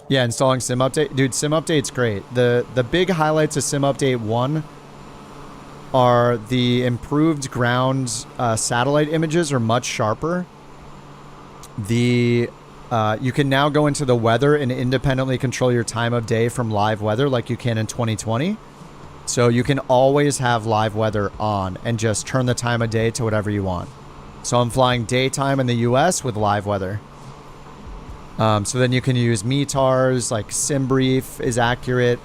Yeah, installing Sim Update. Dude, Sim Update's great. The big highlights of Sim Update 1 are the improved ground satellite images are much sharper. You can now go into the weather and independently control your time of day from live weather like you can in 2020. So you can always have live weather on and just turn the time of day to whatever you want. So I'm flying daytime in the US with live weather. So then you can use METARs, like SimBrief is accurate,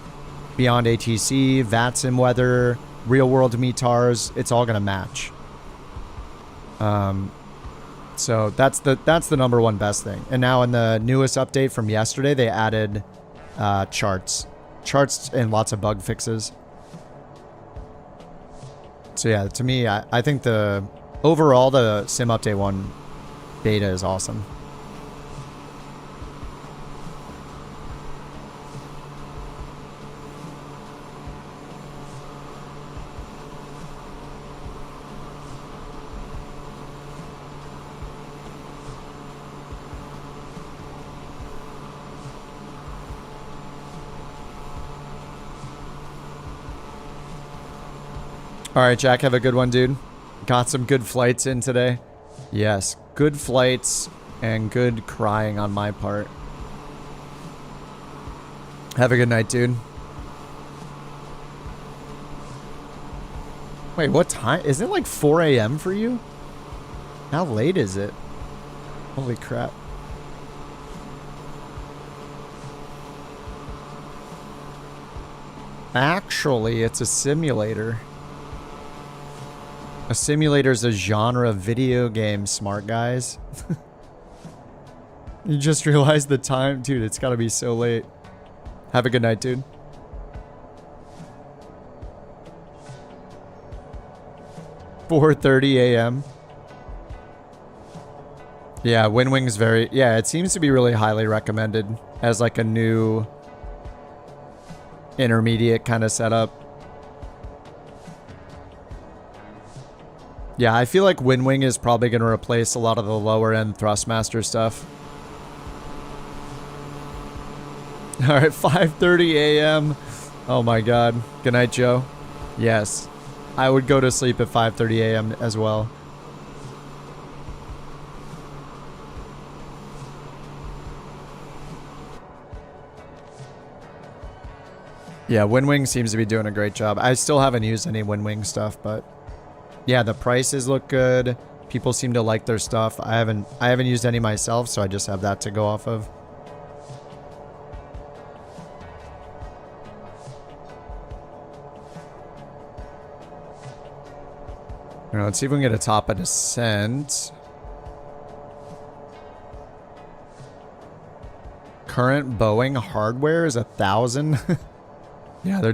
Beyond ATC, VATSIM weather, real world METARs, it's all going to match. So that's the number one best thing. And now in the newest update from yesterday, they added charts and lots of bug fixes. So yeah, to me, I think overall the Sim Update 1 beta is awesome. All right, Jack, have a good one, dude. Got some good flights in today. Yes, good flights and good crying on my part. Have a good night, dude. Wait, what time? Is it like 4 a.m. for you? How late is it? Holy crap. Actually, it's a simulator. A simulator is a genre of video game, smart guys. You just realized the time? Dude, it's gotta be so late. Have a good night, dude. $4:30 a.m. Yeah, WinWing's very... Yeah, it seems to be really highly recommended as like a new intermediate kind of setup. Yeah, I feel like WinWing is probably going to replace a lot of the lower end Thrustmaster stuff. Alright, 5:30 a.m. Oh my god. Good night, Joe. Yes. I would go to sleep at 5:30 a.m. as well. Yeah, WinWing seems to be doing a great job. I still haven't used any WinWing stuff, but... Yeah, the prices look good. People seem to like their stuff. I haven't used any myself, so I just have that to go off of. All right, let's see if we can get a top of descent. Current Boeing hardware is 1,000. Yeah, they're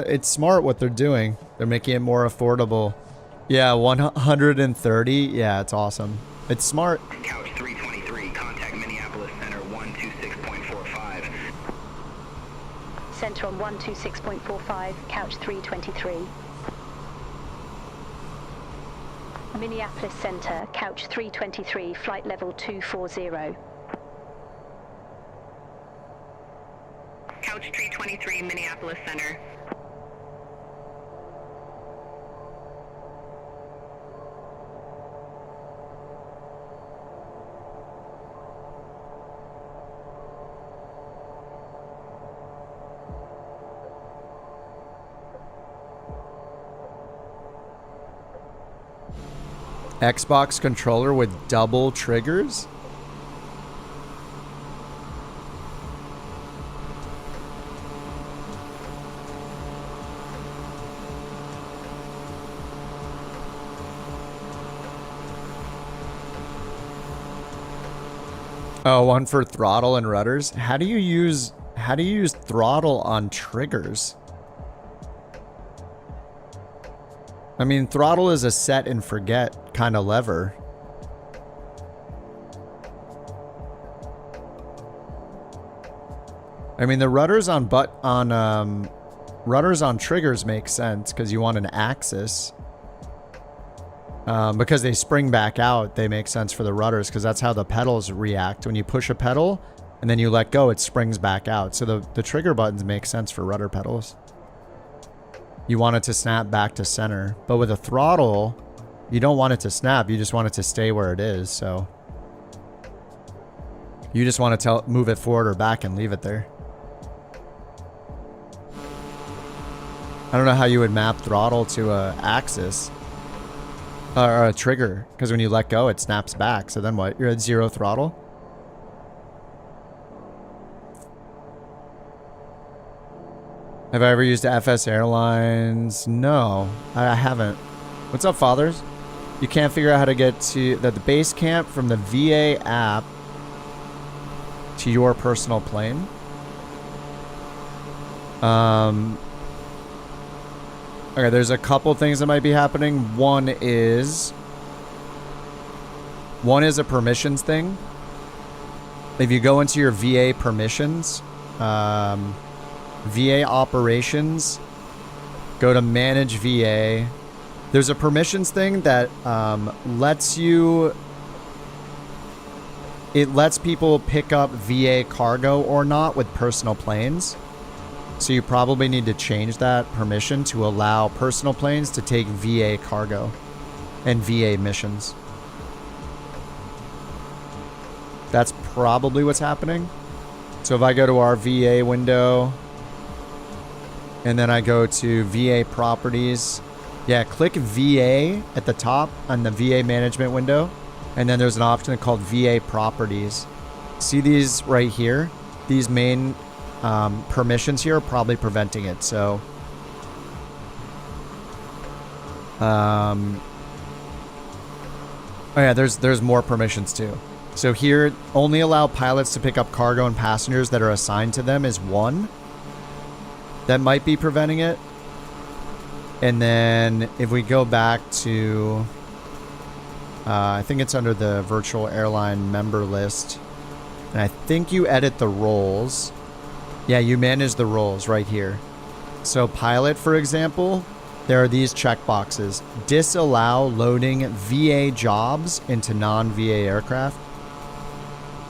it's smart what they're doing. They're making it more affordable. Yeah, 130. Yeah, it's awesome. It's smart. Couch 323, contact Minneapolis Center 126.45. Center on 126.45, Couch 323. Minneapolis Center, Couch 323, flight level 240. Couch 323, Minneapolis Center. Xbox controller with double triggers? Oh, one for throttle and rudders. How do you use throttle on triggers? I mean, throttle is a set and forget kind of lever. I mean, the rudders on rudders on triggers make sense because you want an axis. Because they spring back out, they make sense for the rudders because that's how the pedals react. When you push a pedal and then you let go, it springs back out. So the trigger buttons make sense for rudder pedals. You want it to snap back to center. But with a throttle, you don't want it to snap. You just want it to stay where it is. So you just want to move it forward or back and leave it there. I don't know how you would map throttle to a axis. Or a trigger, because when you let go, it snaps back. So then what? You're at 0 throttle? Have I ever used FS Airlines? No, I haven't. What's up, fathers? You can't figure out how to get to the Basecamp from the VA app to your personal plane? Okay, there's a couple things that might be happening. One is a permissions thing. If you go into your VA permissions, VA operations, go to manage VA. There's a permissions thing that lets people pick up VA cargo or not with personal planes. So you probably need to change that permission to allow personal planes to take VA cargo and VA missions. That's probably what's happening. So if I go to our VA window and then I go to VA properties, yeah, click VA at the top on the VA management window. And then there's an option called VA properties. See these right here? These main permissions here are probably preventing it. So oh yeah, there's more permissions too. So here, only allow pilots to pick up cargo and passengers that are assigned to them is 1. That might be preventing it. And then if we go back to I think it's under the virtual airline member list, and I think you edit the roles. Yeah, you manage the roles right here. So pilot, for example, there are these checkboxes. Disallow loading VA jobs into non-VA aircraft.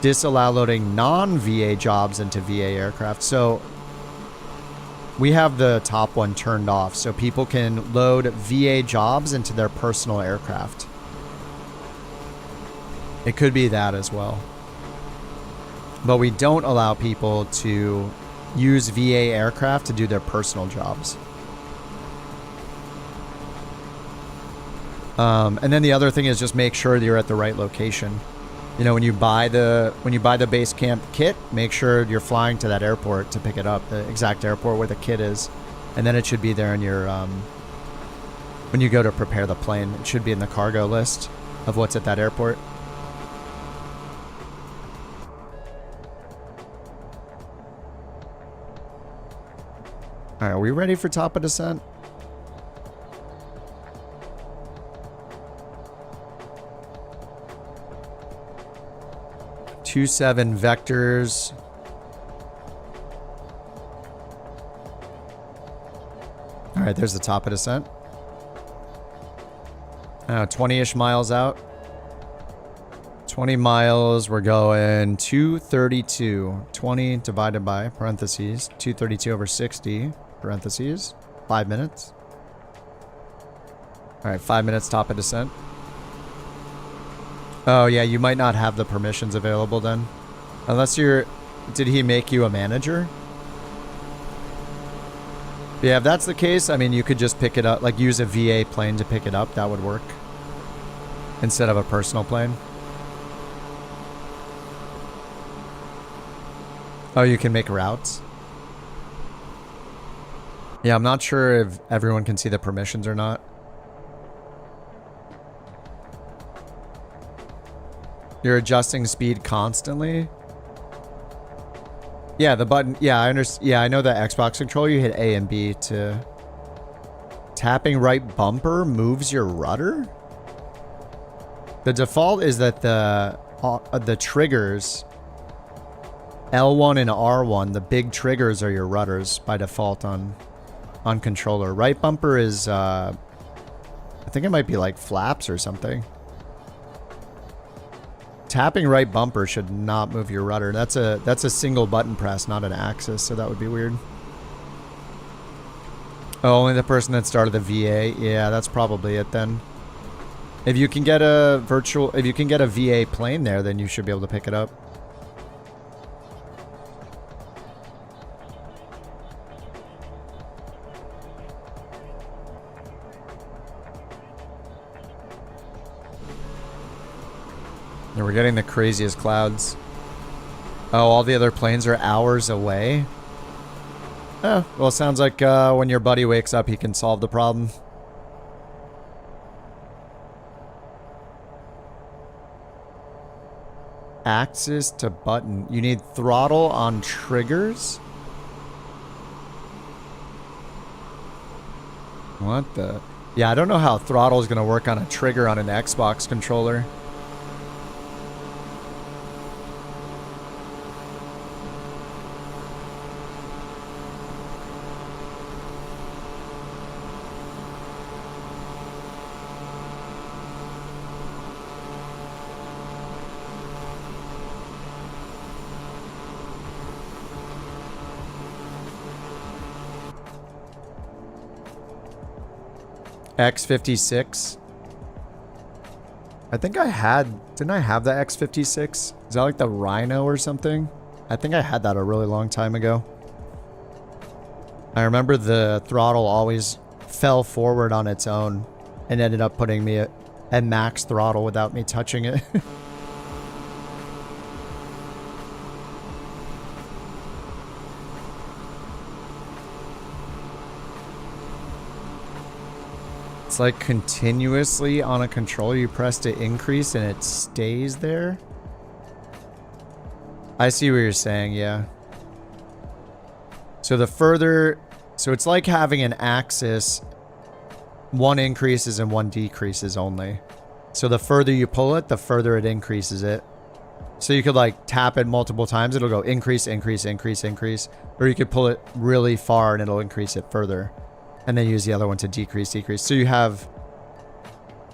Disallow loading non-VA jobs into VA aircraft. So we have the top one turned off so people can load VA jobs into their personal aircraft. It could be that as well. But we don't allow people to use VA aircraft to do their personal jobs. And then the other thing is just make sure that you're at the right location. You know, when you buy the Basecamp kit, make sure you're flying to that airport to pick it up, the exact airport where the kit is, and then it should be there in your when you go to prepare the plane. It should be in the cargo list of what's at that airport. All right, are we ready for top of descent? Two 7 vectors. All right, there's the top of descent. 20-ish miles out. 20 miles, we're going 232. 20 divided by, parentheses, 232 over 60. Parentheses, 5 minutes. All right, 5 minutes top of descent. Oh yeah, you might not have the permissions available then. Unless you're... Did he make you a manager? Yeah, if that's the case, I mean, you could just pick it up, like use a VA plane to pick it up. That would work. Instead of a personal plane. Oh, you can make routes? Yeah, I'm not sure if everyone can see the permissions or not. You're adjusting speed constantly? Yeah, the button. Yeah, I understand. Yeah, I know the Xbox controller. You hit A and B to... Tapping right bumper moves your rudder? The default is that the triggers L1 and R1, the big triggers are your rudders by default on controller. Right bumper is, I think it might be like flaps or something. Tapping right bumper should not move your rudder. That's a single button press, not an axis, so that would be weird. Oh, only the person that started the VA. Yeah, that's probably it then. If you can get a VA plane there, then you should be able to pick it up. And we're getting the craziest clouds. Oh, all the other planes are hours away? Oh, well, it sounds like when your buddy wakes up, he can solve the problem. Axis to button. You need throttle on triggers? What the? Yeah, I don't know how throttle is going to work on a trigger on an Xbox controller. X56. I think I had... Didn't I have the X56? Is that like the Rhino or something? I think I had that a really long time ago. I remember the throttle always fell forward on its own and ended up putting me at max throttle without me touching it. It's like continuously on a controller, you press to increase and it stays there. I see what you're saying, yeah. So the further, so it's like having an axis, one increases and one decreases only. So the further you pull it, the further it increases it. So you could like tap it multiple times, it'll go increase, increase, increase, increase. Or you could pull it really far and it'll increase it further. And then use the other one to decrease, decrease. So you have...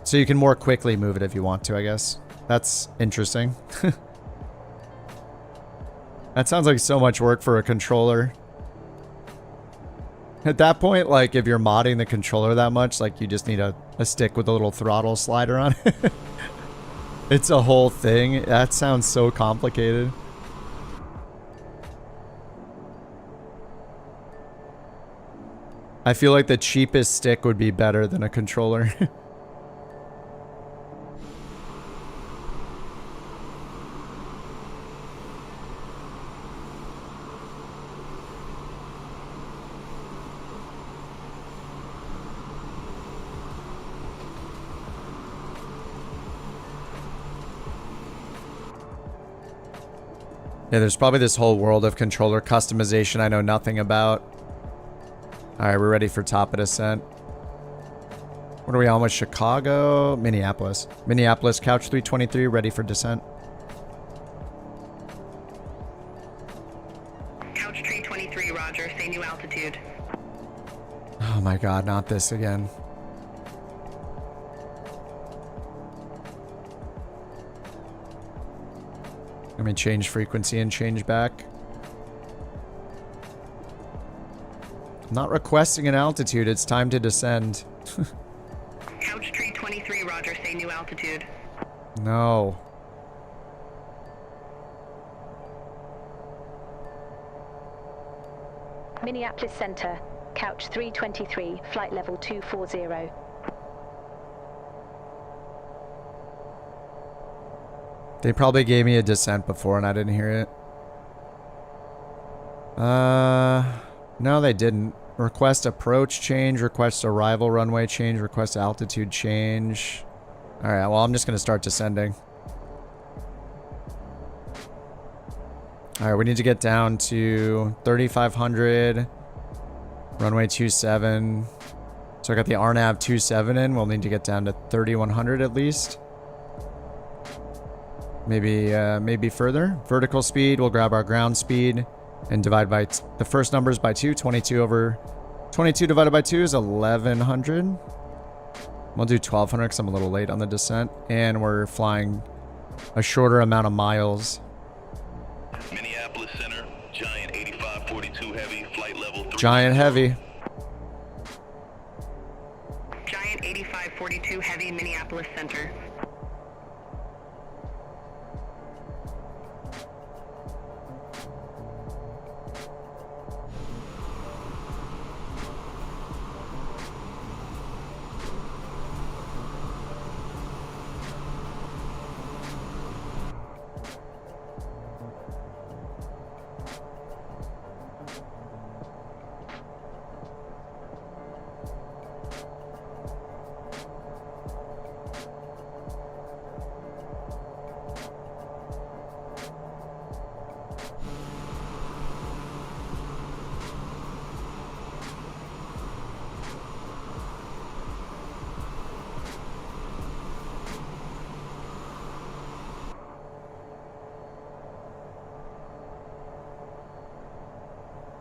So you can more quickly move it if you want to, I guess. That's interesting. That sounds like so much work for a controller. At that point, like, if you're modding the controller that much, like, you just need a stick with a little throttle slider on it. It's a whole thing. That sounds so complicated. I feel like the cheapest stick would be better than a controller. Yeah, there's probably this whole world of controller customization I know nothing about. Alright, we're ready for top of descent. What are we on with? Chicago? Minneapolis. Minneapolis, Couch 323, ready for descent. Couch 323, roger. Say new altitude. Oh my god, not this again. Let me change frequency and change back. I'm not requesting an altitude, it's time to descend. Couch 323, roger. Say new altitude. No. Minneapolis Center, Couch 323, flight level 240. They probably gave me a descent before and I didn't hear it. No, they didn't. Request approach change, request arrival runway change, request altitude change. Alright, well, I'm just going to start descending. Alright, we need to get down to 3,500. Runway 27. So I got the RNAV 27 in. We'll need to get down to 3,100 at least. Maybe further. Vertical speed, we'll grab our ground speed and divide by the first numbers by 2. 22 over 22 divided by 2 is 1100. We'll do 1200 because I'm a little late on the descent, and we're flying a shorter amount of miles. Minneapolis Center, Giant 8542 Heavy, flight level 3. Giant Heavy. Giant 8542 Heavy, Minneapolis Center.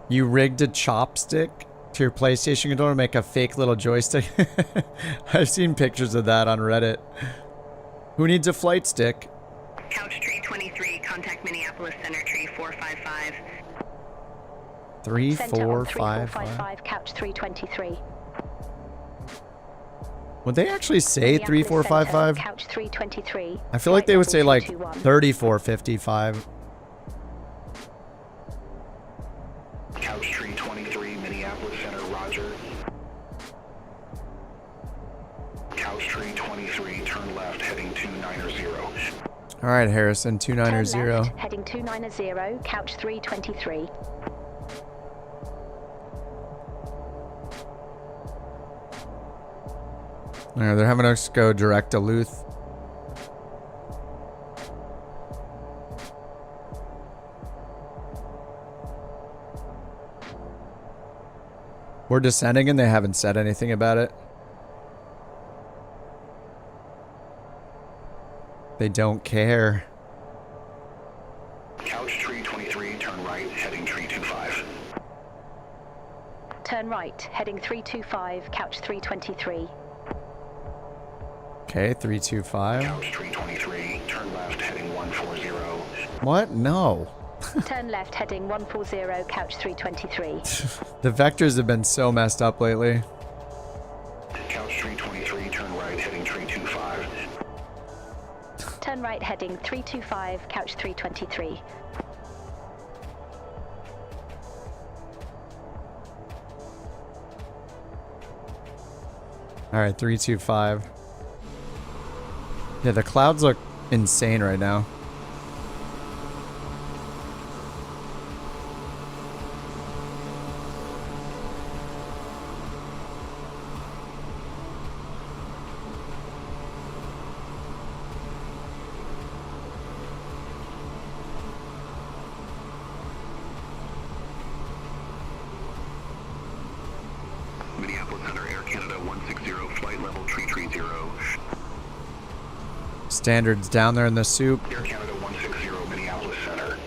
You rigged a chopstick to your PlayStation controller to make a fake little joystick? I've seen pictures of that on Reddit. Who needs a flight stick? Couch tree 23, contact Minneapolis Center tree 455. 3455. Couch 323. Would they actually say 3455? Couch 323. I feel like they would say like 3455. Couch tree 23, Minneapolis Center, roger. Couch tree 23, turn left, heading 290. All right, Harrison, 290. Turn left, heading 290, couch 323. All right, they're having us go direct to Luth. We're descending and they haven't said anything about it. They don't care. Couch tree 23, turn right, heading tree 25. Turn right, heading 325, couch 323. Okay, 325. Couch tree 23, turn left, heading 140. What? No. Turn left, heading 140, couch 323. The vectors have been so messed up lately. Couch tree 23, turn right, heading tree 25. Turn right, heading 325, couch 323. All right, 325. Yeah, the clouds look insane right now. Minneapolis Center, Air Canada 160, flight level tree 30. Standards down there in the soup. Air Canada 160, Minneapolis Center.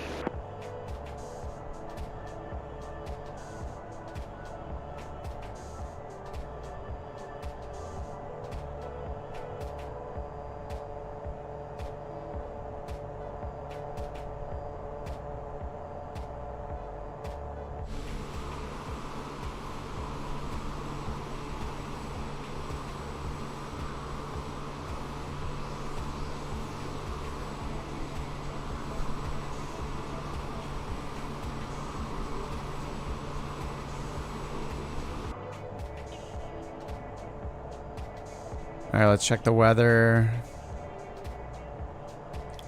All right, let's check the weather.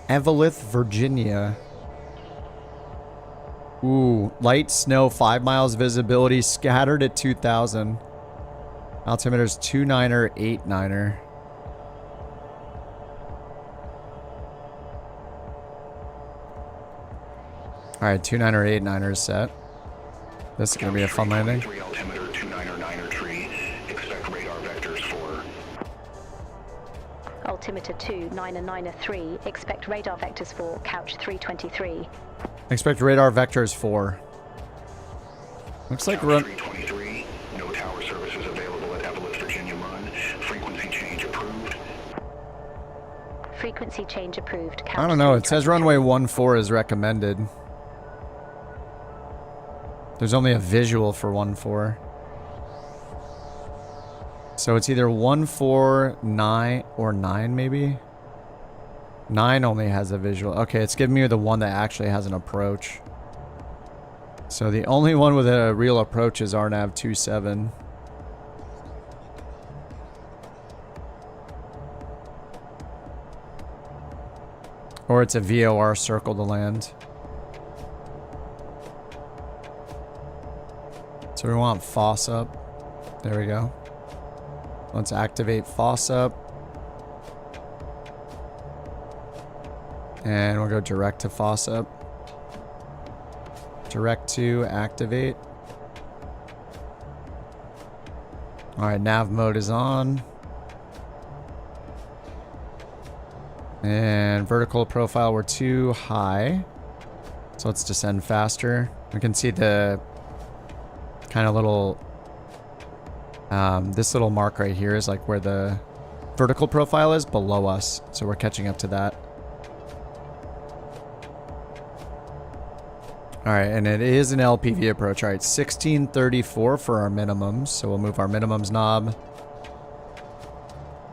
Evelyn, Virginia. Ooh, light snow, 5 miles visibility, scattered at 2,000. Altimeter's 29er, 89er. All right, 29er, 89er is set. This is gonna be a fun landing. Altimeter 29er, 9er tree. Expect radar vectors for. Altimeter 2, Niner Niner 3, expect radar vectors for Couch 323. Expect radar vectors 4. Looks like run. 323, no tower services available at Evelyn, Virginia Run. Frequency change approved. Frequency change approved. Couch I don't know. It says runway 14 is recommended. There's only a visual for 14. So it's either 14, 9, or 9 maybe? 9 only has a visual. Okay, it's giving me the one that actually has an approach. So the only one with a real approach is RNAV 27. Or it's a VOR circle to land. So we want FOSS up. There we go. Let's activate FOSS up. And we'll go direct to FOSS up. Direct to activate. Alright, nav mode is on. And vertical profile, we're too high. So let's descend faster. We can see the kind of little... this little mark right here is like where the vertical profile is below us. So we're catching up to that. Alright, and it is an LPV approach. Alright, 1634 for our minimums. So we'll move our minimums knob.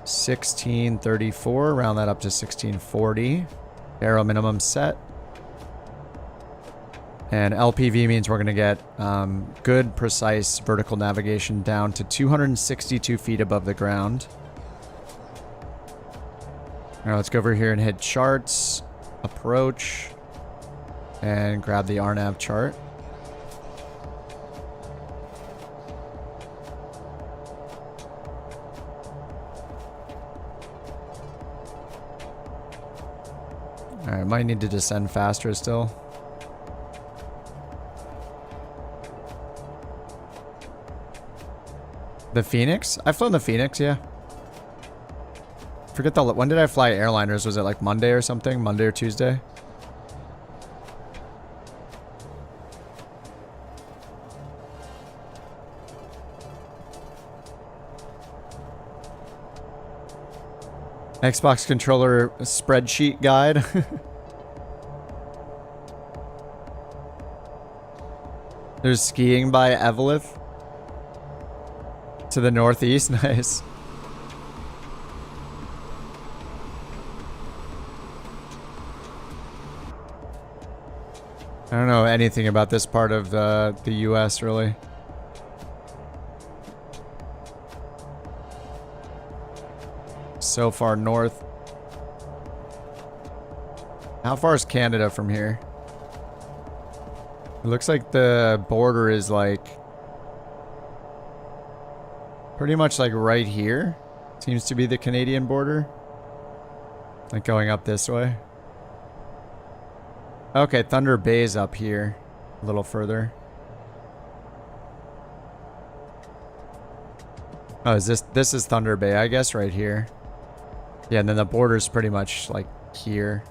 1634, round that up to 1640. Aero minimum set. And LPV means we're going to get good, precise vertical navigation down to 262 feet above the ground. All right, let's go over here and hit charts, approach, and grab the RNAV chart. All right, might need to descend faster still. The Phoenix? I've flown the Phoenix, yeah. Forget when did I fly airliners? Was it like Monday or something? Monday or Tuesday? Xbox controller spreadsheet guide. There's skiing by Evelith. To the northeast, nice. I don't know anything about this part of the US really. So far north. How far is Canada from here? It looks like the border is like pretty much like right here. Seems to be the Canadian border. Like going up this way. Okay, Thunder Bay's up here. A little further. Oh, is this is Thunder Bay, I guess, right here. Yeah, and then the border's pretty much like here.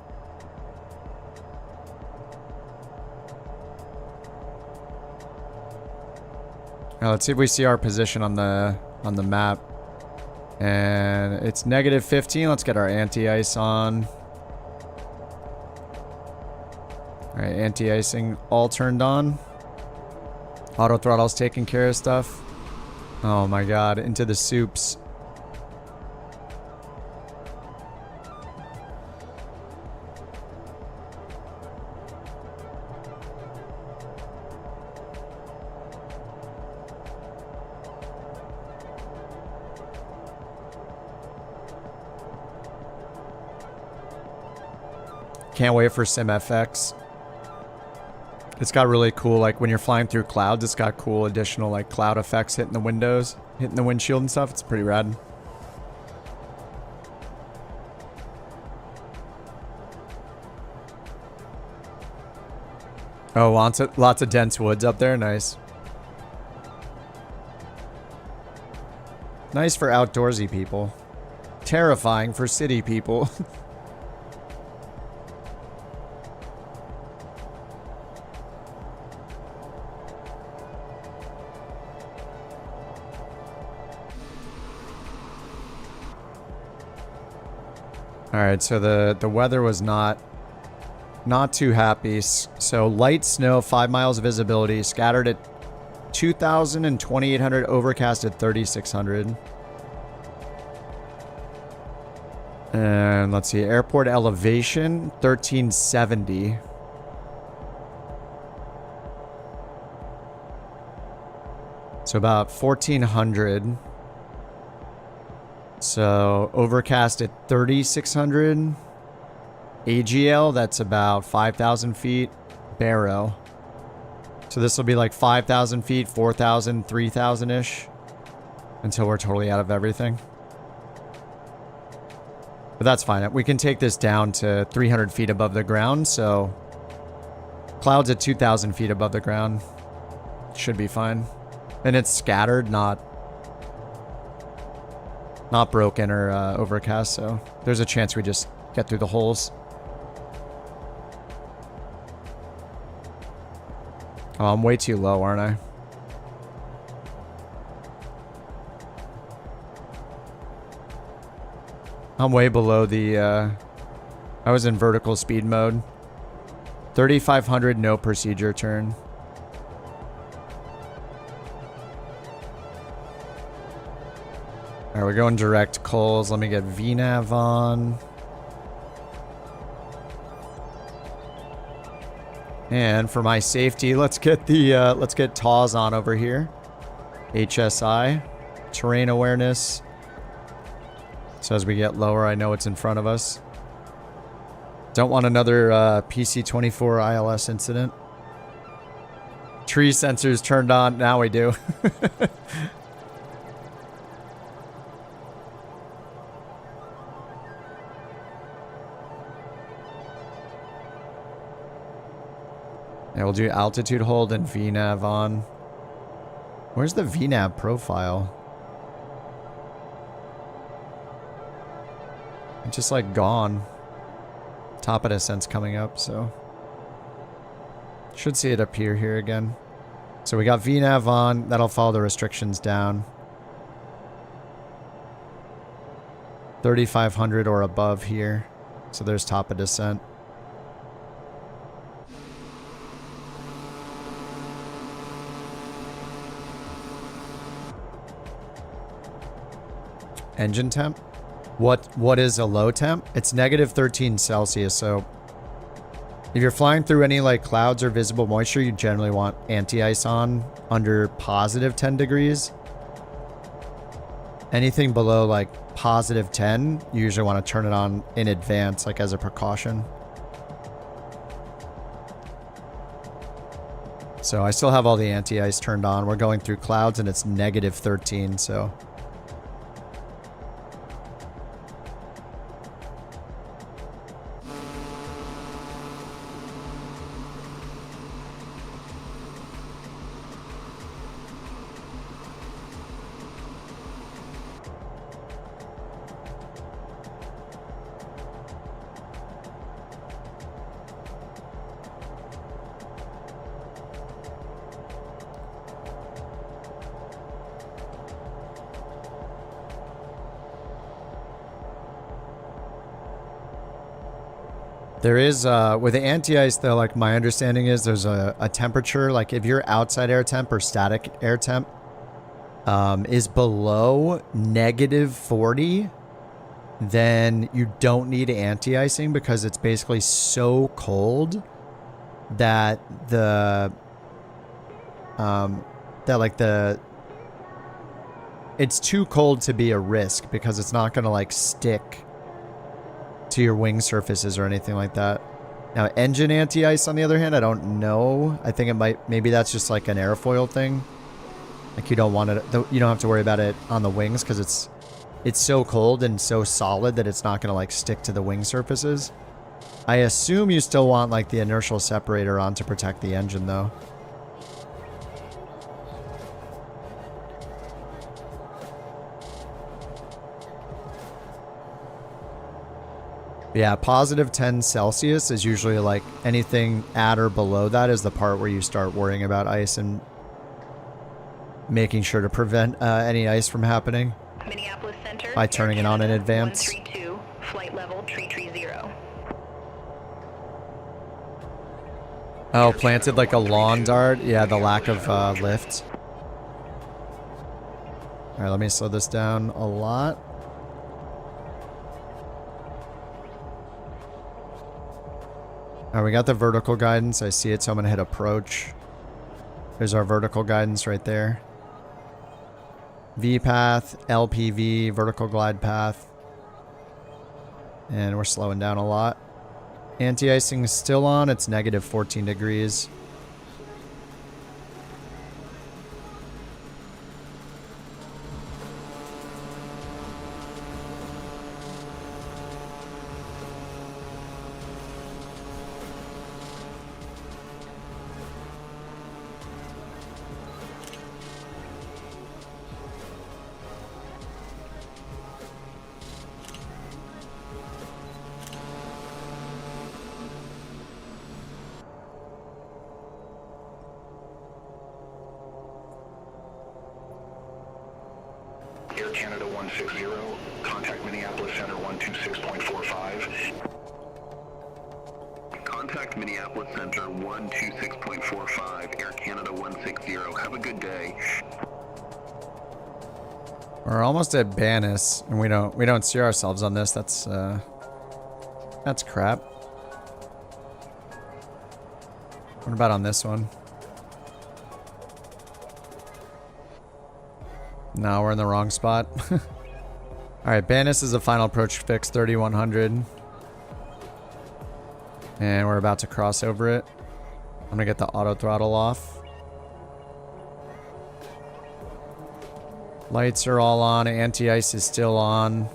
Now let's see if we see our position on the map. And it's -15. Let's get our anti-ice on. Alright, anti-icing all turned on. Auto throttle's taking care of stuff. Oh my god, into the soups. Can't wait for SimFX. It's got really cool, like when you're flying through clouds, it's got cool additional like cloud effects hitting the windows, hitting the windshield and stuff. It's pretty rad. Oh, lots of dense woods up there. Nice. Nice for outdoorsy people. Terrifying for city people. All right, so the weather was not too happy. So light snow, 5 miles visibility, scattered at 2,000 and 2,800, overcast at 3,600. And let's see, airport elevation, 1,370. So about 1,400. So overcast at 3,600. AGL, that's about 5,000 feet. Barrow. So this will be like 5,000 feet, 4,000, 3,000-ish. Until we're totally out of everything. But that's fine. We can take this down to 300 feet above the ground, so... Clouds at 2,000 feet above the ground. Should be fine. And it's scattered, not broken or overcast, so there's a chance we just get through the holes. Oh, I'm way too low, aren't I? I'm way below the, I was in vertical speed mode. 3,500, no procedure turn. Alright, we're going direct Coles. Let me get VNav on. And for my safety, let's get TAWS on over here. HSI. Terrain awareness. So as we get lower, I know it's in front of us. Don't want another PC-24 ILS incident. Tree sensors turned on. Now we do. Yeah, we'll do altitude hold and VNav on. Where's the VNav profile? It's just like gone. Top of descent's coming up, so. Should see it appear here again. So we got VNav on. That'll follow the restrictions down. 3,500 or above here. So there's top of descent. Engine temp? What is a low temp? It's negative 13 Celsius, so if you're flying through any like clouds or visible moisture, you generally want anti-ice on under positive 10 degrees. Anything below like positive 10, you usually want to turn it on in advance, like as a precaution. So I still have all the anti-ice turned on. We're going through clouds and it's negative 13, so... There is, with the anti-ice though, like my understanding is there's a temperature, like if your outside air temp or static air temp is below negative 40, then you don't need anti-icing because it's basically so cold that it's too cold to be a risk because it's not going to like stick to your wing surfaces or anything like that. Now, engine anti-ice, on the other hand, I don't know. I think it might, maybe that's just like an airfoil thing. Like you don't want it, you don't have to worry about it on the wings because it's so cold and so solid that it's not going to like stick to the wing surfaces. I assume you still want like the inertial separator on to protect the engine though. Yeah, positive 10 Celsius is usually like anything at or below that is the part where you start worrying about ice and making sure to prevent any ice from happening Minneapolis Center, by turning it on in advance. 132, flight level 330. Oh, planted like a lawn dart? Yeah, the lack of lift. Alright, let me slow this down a lot. Alright, we got the vertical guidance. I see it, so I'm gonna hit approach. There's our vertical guidance right there. V path, LPV, vertical glide path. And we're slowing down a lot. Anti-icing is still on. It's negative 14 degrees. Air Canada 160, contact Minneapolis Center 126.45. Contact Minneapolis Center 126.45, Air Canada 160. Have a good day. We're almost at Bannis, and we don't see ourselves on this. That's crap. What about on this one? No, we're in the wrong spot. Alright, Bannis is the final approach fix, 3100. And we're about to cross over it. I'm gonna get the auto throttle off. Lights are all on, anti-ice is still on.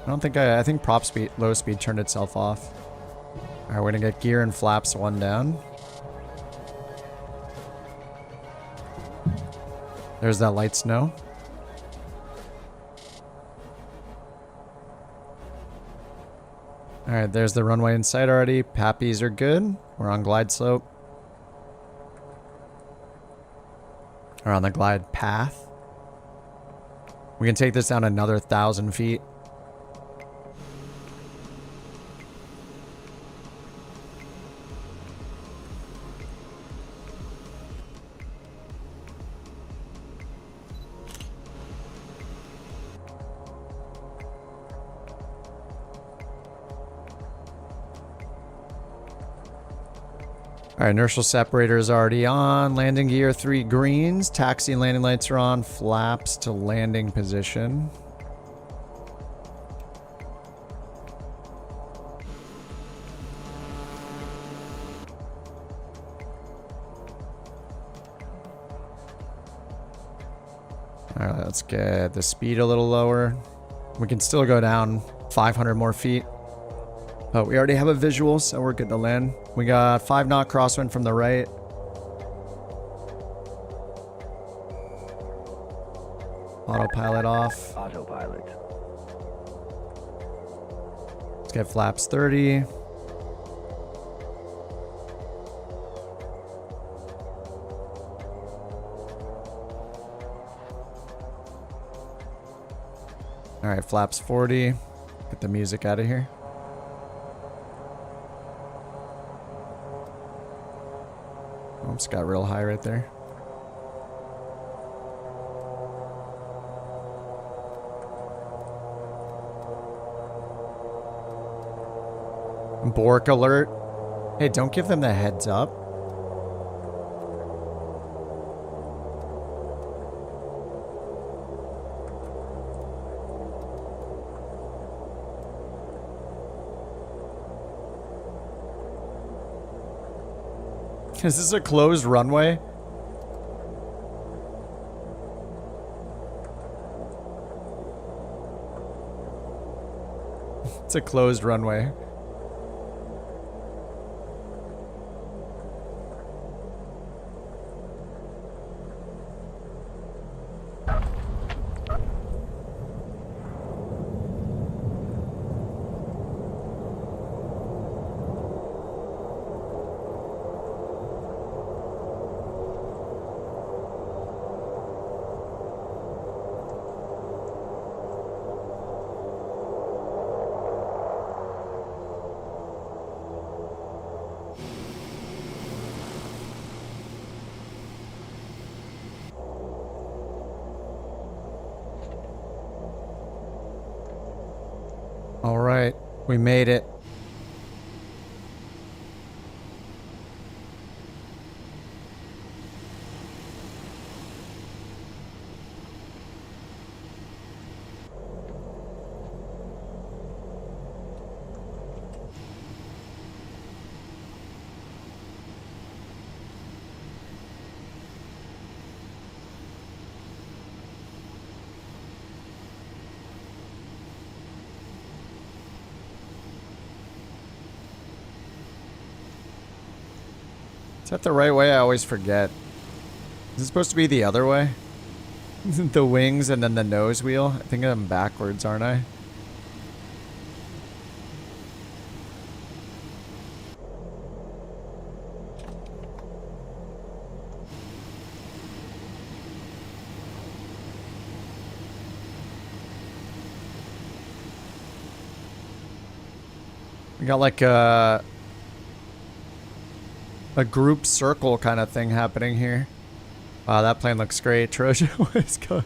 I think prop speed, low speed turned itself off. Alright, we're gonna get gear and flaps 1 down. There's that light snow. Alright, there's the runway in sight already. Pappies are good. We're on glide slope. Or on the glide path. We can take this down another 1,000 feet. Alright, inertial separator is already on. Landing gear 3 greens. Taxi and landing lights are on. Flaps to landing position. Alright, let's get the speed a little lower. We can still go down 500 more feet. But we already have a visual, so we're good to land. We got 5 knot crosswind from the right. Autopilot off. Autopilot. Let's get flaps 30. Alright, flaps 40. Get the music out of here. Oops, got real high right there. Bork alert. Hey, don't give them the heads up. Is this a closed runway? It's a closed runway. All right, we made it. Is that the right way? I always forget. Is it supposed to be the other way? The wings and then the nose wheel? I think I'm backwards, aren't I? We got like a group circle kind of thing happening here. Wow, that plane looks great. Trojan, what is going?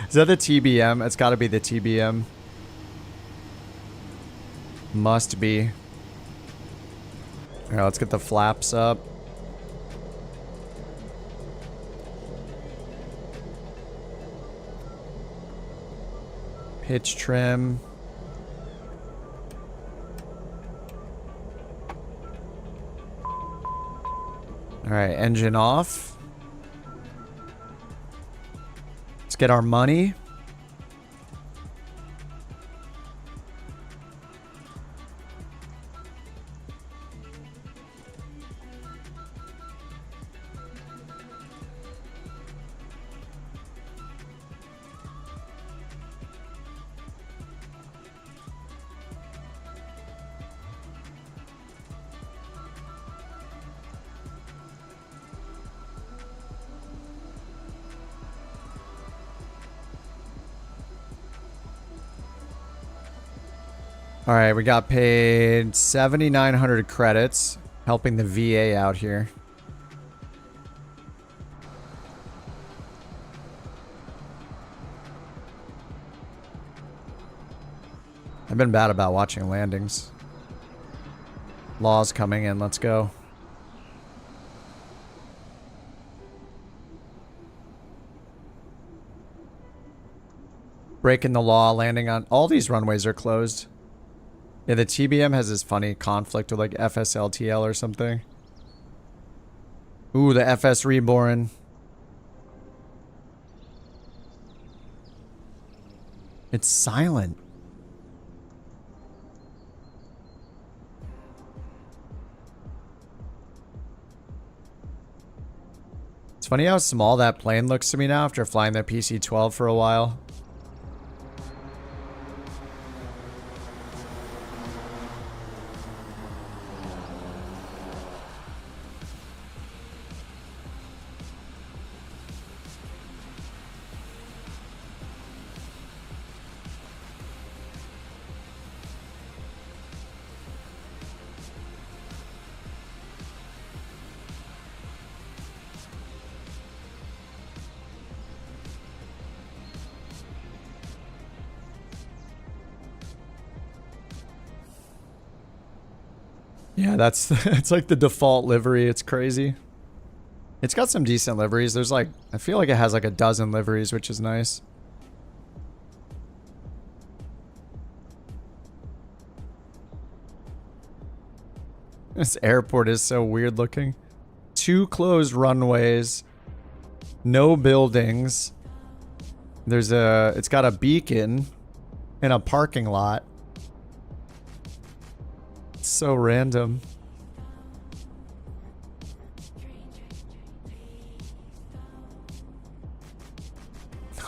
Is that the TBM? It's got to be the TBM. Must be. All right, let's get the flaps up. Pitch trim. All right, engine off. Let's get our money. All right, we got paid 7,900 credits, helping the VA out here. I've been bad about watching landings. Law's coming in, let's go. Breaking the law, landing on... All these runways are closed. Yeah, the TBM has this funny conflict with like FSLTL or something. Ooh, the FS Reborn. It's silent. It's funny how small that plane looks to me now after flying the PC-12 for a while. Yeah, it's like the default livery. It's crazy. It's got some decent liveries. There's like, I feel like it has like a dozen liveries, which is nice. This airport is so weird looking. 2 closed runways. No buildings. It's got a beacon in a parking lot. It's so random.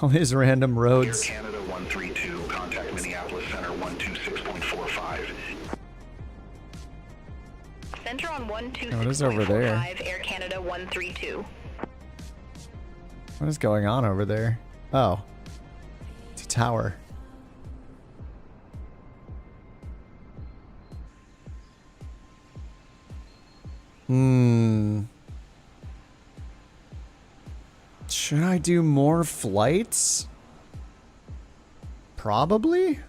All these random roads. Air Canada 132, contact Minneapolis Center 126.45. Center on 126.45, What is over there? Air Canada 132. What is going on over there? Oh. It's a tower. Should I do more flights? Probably.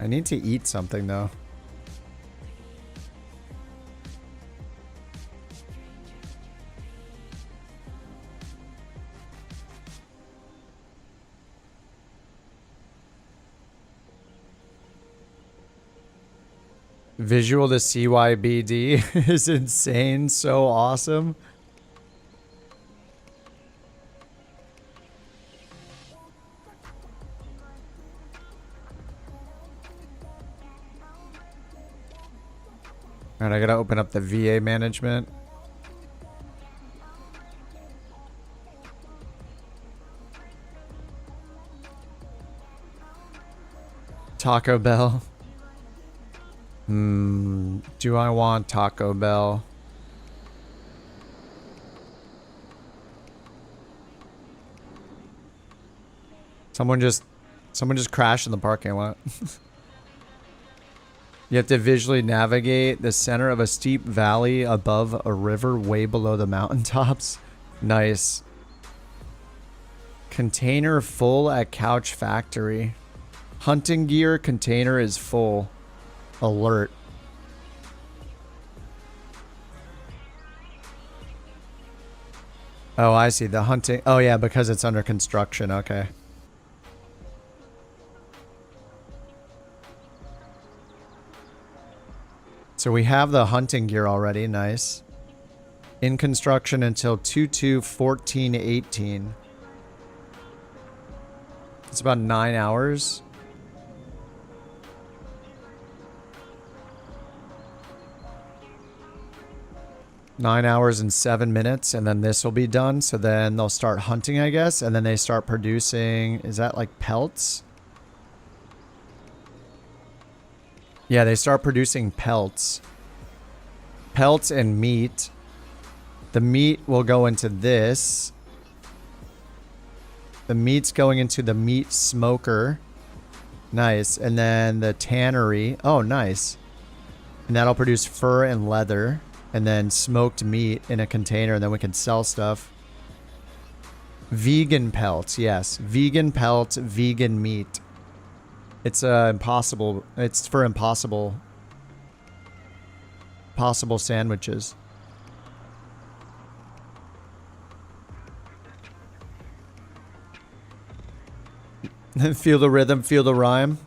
need to eat something though. Visual to CYBD is insane, so awesome. Alright, I gotta open up the VA management. Taco Bell. Do I want Taco Bell? Someone just crashed in the parking lot. You have to visually navigate the center of a steep valley above a river way below the mountaintops. Nice. Container full at Couch Factory. Hunting gear container is full. Alert. Oh, I see. The hunting. Oh, yeah, because it's under construction. Okay. So we have the hunting gear already. Nice. In construction until 2/2/14/18. It's about 9 hours. Nine hours and 7 minutes, and then this will be done. So then they'll start hunting, I guess, and then they start producing. Is that like pelts? Yeah, they start producing pelts. Pelts and meat. The meat will go into this. The meat's going into the meat smoker. Nice. And then the tannery. Oh, nice. And that'll produce fur and leather. And then smoked meat in a container, and then we can sell stuff. Vegan pelts, yes. Vegan pelts, vegan meat. It's impossible. It's for impossible sandwiches. Feel the rhythm, feel the rhyme.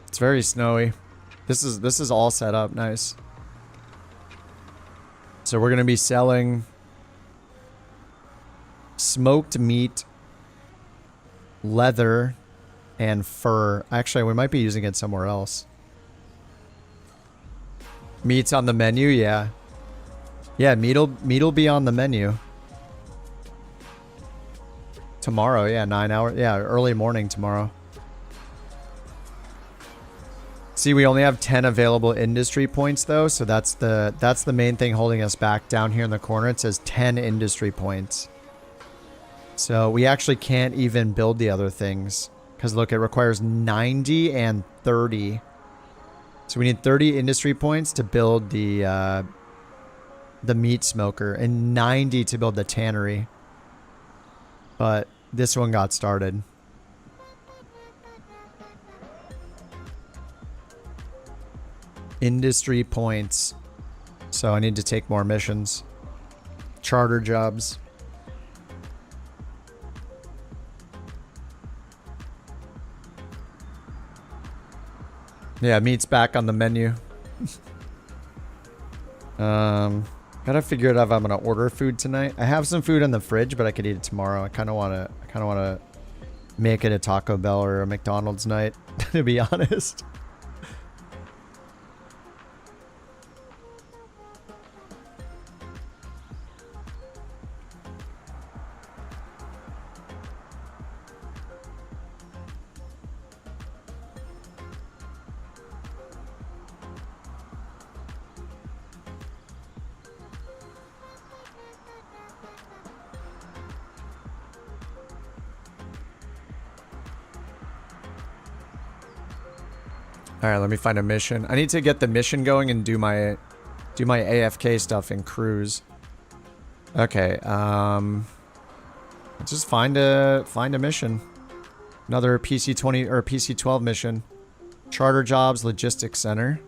It's very snowy. This is all set up nice. So we're going to be selling smoked meat, leather, and fur. Actually, we might be using it somewhere else. Meat's on the menu, yeah. Yeah, meat'll be on the menu. Tomorrow, yeah, 9 hours. Yeah, early morning tomorrow. See, we only have 10 available industry points though, so that's the main thing holding us back down here in the corner. It says 10 industry points. So we actually can't even build the other things because look, it requires 90 and 30. So we need 30 industry points to build the meat smoker and 90 to build the tannery. But this one got started. Industry points. So I need to take more missions. Charter jobs. Yeah, meat's back on the menu. Gotta figure it out if I'm gonna order food tonight. I have some food in the fridge, but I could eat it tomorrow. I kinda wanna make it a Taco Bell or a McDonald's night, to be honest. Alright, let me find a mission. I need to get the mission going and do my AFK stuff in cruise. Okay, just find a mission. Another PC-20 or PC-12 mission. Charter Jobs Logistics Center.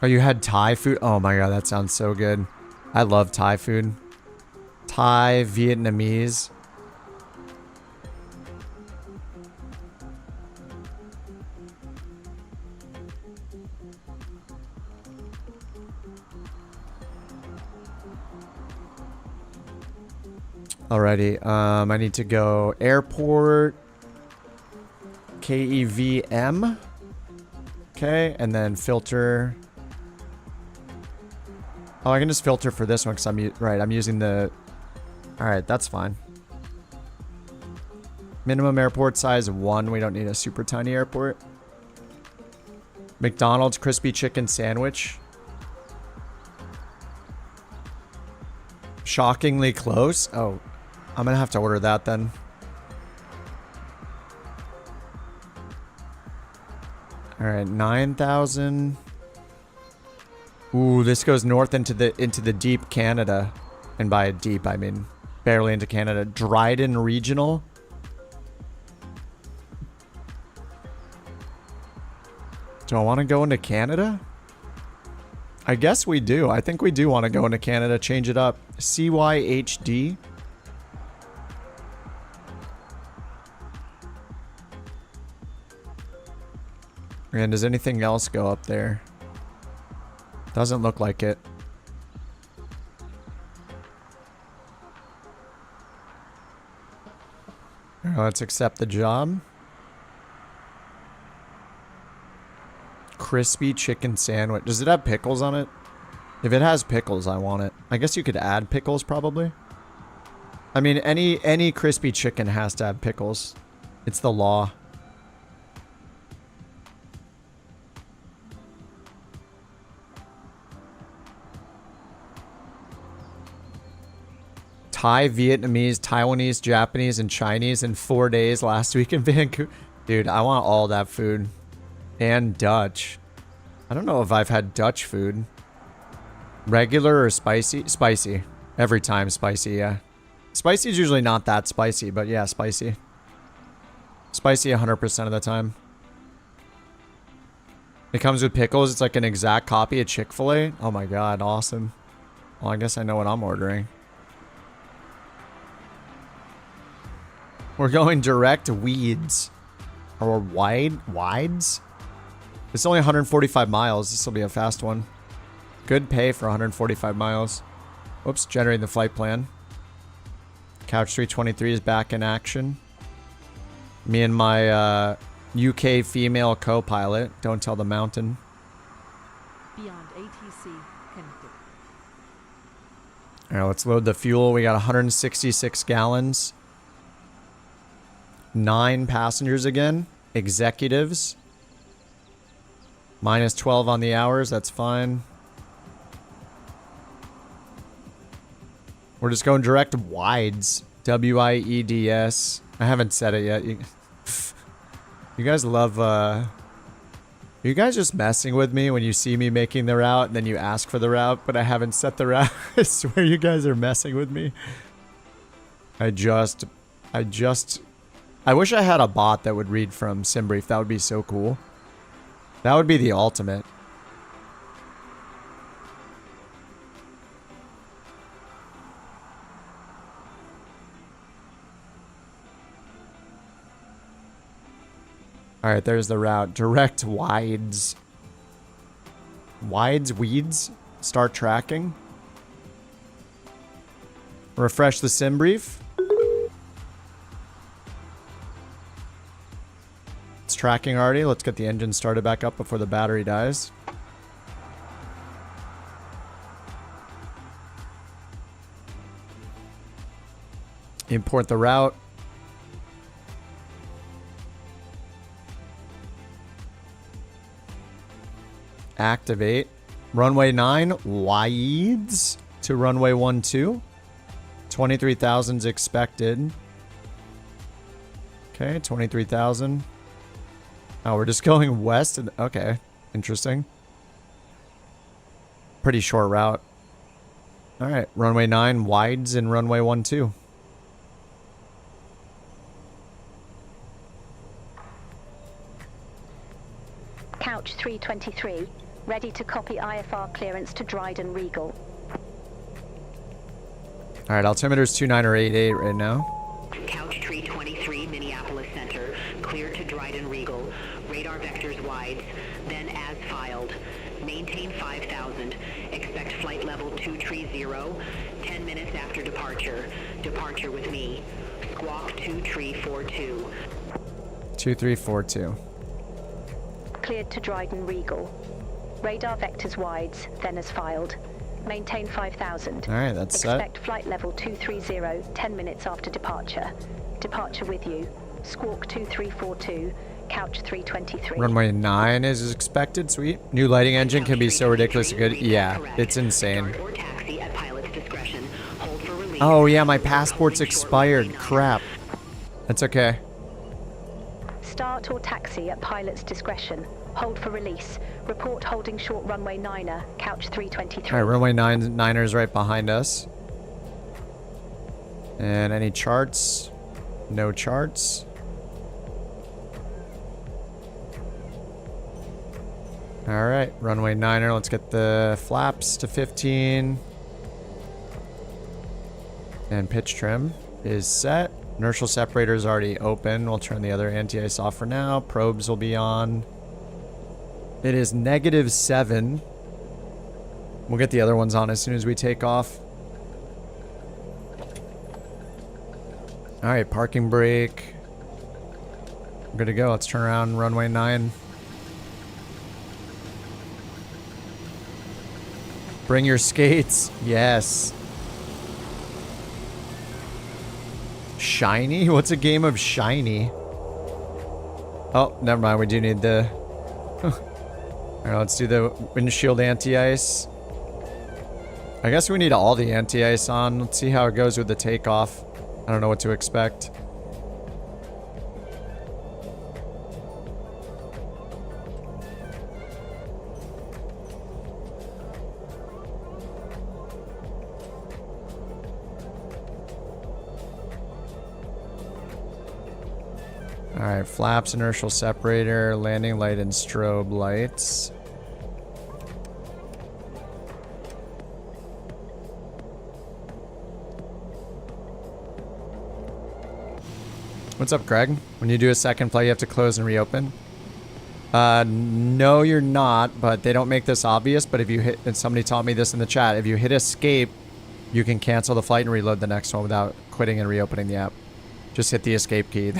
Oh, you had Thai food? Oh my god, that sounds so good. I love Thai food. Thai, Vietnamese. Alrighty, I need to go airport, KEVM, okay, and then filter. Oh, I can just filter for this one because I'm using the, alright, that's fine. Minimum airport size 1, we don't need a super tiny airport. McDonald's crispy chicken sandwich. Shockingly close. Oh, I'm gonna have to order that then. All right, 9,000. Ooh, this goes north into the deep Canada, and by deep I mean barely into Canada. Dryden Regional. Do I want to go into Canada? I guess we do. I think we do want to go into Canada. Change it up. CYHD. And does anything else go up there? Doesn't look like it. Let's accept the job. Crispy chicken sandwich. Does it have pickles on it? If it has pickles, I want it. I guess you could add pickles probably. I mean, any crispy chicken has to have pickles. It's the law. Thai, Vietnamese, Taiwanese, Japanese, and Chinese in 4 days last week in Vancouver. Dude, I want all that food. And Dutch. I don't know if I've had Dutch food. Regular or spicy? Spicy. Every time spicy, yeah. Spicy is usually not that spicy, but yeah, spicy. Spicy 100% of the time. It comes with pickles. It's like an exact copy of Chick-fil-A. Oh my god, awesome. Well, I guess I know what I'm ordering. We're going direct weeds. Or wides? It's only 145 miles. This will be a fast one. Good pay for 145 miles. Whoops, generating the flight plan. Couch 323 is back in action. Me and my UK female co-pilot. Don't tell the mountain. Beyond ATC connected. Alright, let's load the fuel. We got 166 gallons. 9 passengers again. Executives. Minus 12 on the hours. That's fine. We're just going direct wides. W-I-E-D-S. I haven't said it yet. You guys love, you guys just messing with me when you see me making the route and then you ask for the route, but I haven't set the route. I swear you guys are messing with me. I wish I had a bot that would read from SimBrief. That would be so cool. That would be the ultimate. Alright, there's the route. Direct wides. Wides, weeds. Start tracking. Refresh the SimBrief. It's tracking already. Let's get the engine started back up before the battery dies. Import the route. Activate. Runway 9 wides to runway 12. 23,000 is expected. Okay, 23,000. Oh, we're just going west. Okay, interesting. Pretty short route. All right, runway 9 wides in runway 12. Couch 323, ready to copy IFR clearance to Dryden Regal. All right, altimeter's 2988 right now. Couch 323, Minneapolis Center, clear to Dryden Regal. Radar vectors wides, then as filed. Maintain 5,000. Expect flight level 230. 10 minutes after departure. Departure with me. Squawk 2342. 2342. Cleared to Dryden Regal. Radar vectors wides, then as filed. Maintain 5,000. All right, that's set. Expect flight level 230, 10 minutes after departure. Departure with you. Squawk 2342, Couch 323. Runway 9 is expected. Sweet. New lighting engine can be so ridiculously good. Yeah, it's insane. Oh, yeah, my passport's expired. Crap. That's okay. Start or taxi at pilot's discretion. Hold for release. Report holding short runway 9er, Couch 323. All right, runway 9er right behind us. And any charts? No charts. All right, runway 9er. Let's get the flaps to 15. And pitch trim is set. Inertial separator is already open. We'll turn the other anti-ice off for now. Probes will be on. It is -7. We'll get the other ones on as soon as we take off. All right, parking brake. We're good to go. Let's turn around runway 9. Bring your skates. Yes. Shiny? What's a game of shiny? Oh, never mind. We do need the... Alright, let's do the windshield anti-ice. I guess we need all the anti-ice on. Let's see how it goes with the takeoff. I don't know what to expect. Alright, flaps, inertial separator, landing light, and strobe lights. What's up, Greg? When you do a second flight, you have to close and reopen? No, you're not, but they don't make this obvious. But if you hit, and somebody taught me this in the chat, if you hit escape, you can cancel the flight and reload the next one without quitting and reopening the app. Just hit the escape key.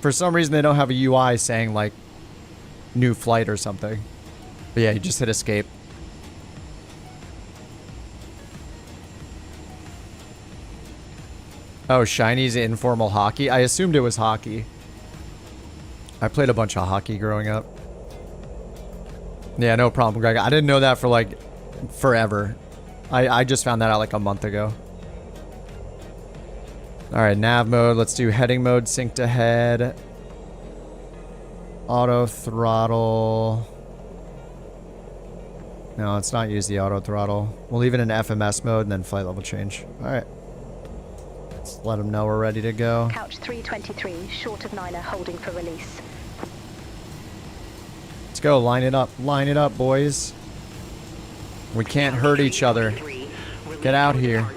For some reason, they don't have a UI saying, like, new flight or something. But yeah, you just hit escape. Oh, Shiny's informal hockey? I assumed it was hockey. I played a bunch of hockey growing up. Yeah, no problem, Greg. I didn't know that for, like, forever. I just found that out, like, a month ago. Alright, nav mode. Let's do heading mode, sync to head. Auto throttle. No, let's not use the auto throttle. We'll leave it in FMS mode and then flight level change. Alright. Let's let them know we're ready to go. Couch 323, short of 9er, holding for release. Let's go. Line it up. Line it up, boys. We can't hurt each other. Get out here.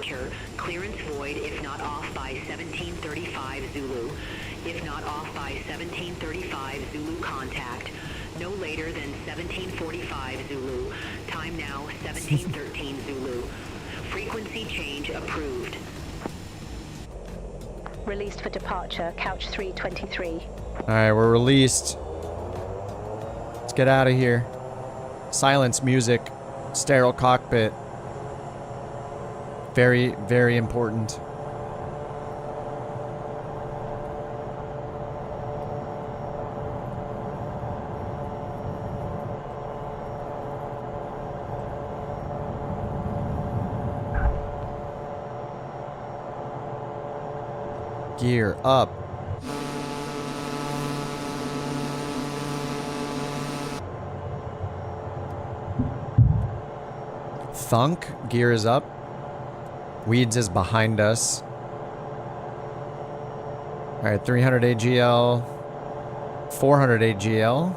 Clearance void if not off by 1735 Zulu. If not off by 1735 Zulu contact. No later than 1745 Zulu. Time now 1713 Zulu. Frequency change approved. Released for departure, Couch 323. Alright, we're released. Let's get out of here. Silence, music, sterile cockpit. Very, very important. Gear up. Thunk, gear is up. Weeds is behind us. Alright, 300 AGL. 400 AGL.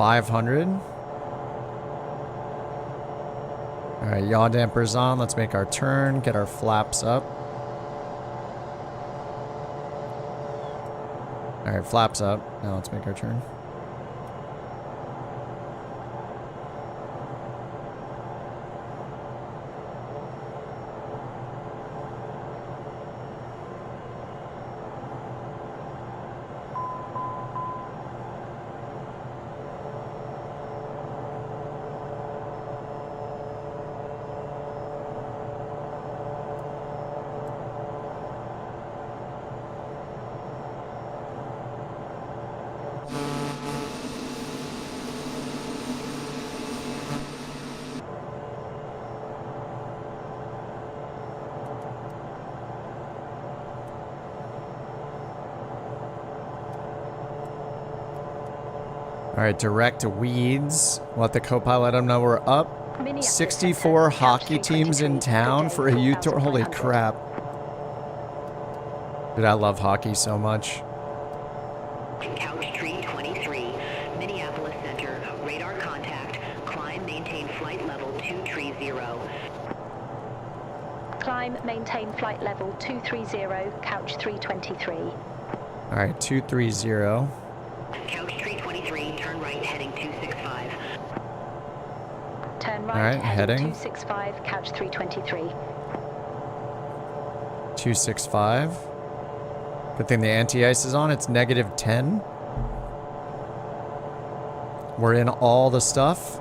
500. All right, yaw dampers on. Let's make our turn. Get our flaps up. All right, flaps up. Now let's make our turn. All right, direct weeds. Let the co-pilot let them know we're up. 64 hockey teams in town for a youth tour. Holy crap. Dude, I love hockey so much. Couch Tree 23, Minneapolis Center, radar contact, climb, maintain flight level 230. Climb, maintain flight level 230, Couch 323. All right, 230. Couch Tree 23, turn right, heading 265. Turn right, All right, heading 265, Couch 323. 265. Good thing the anti-ice is on. It's -10. We're in all the stuff.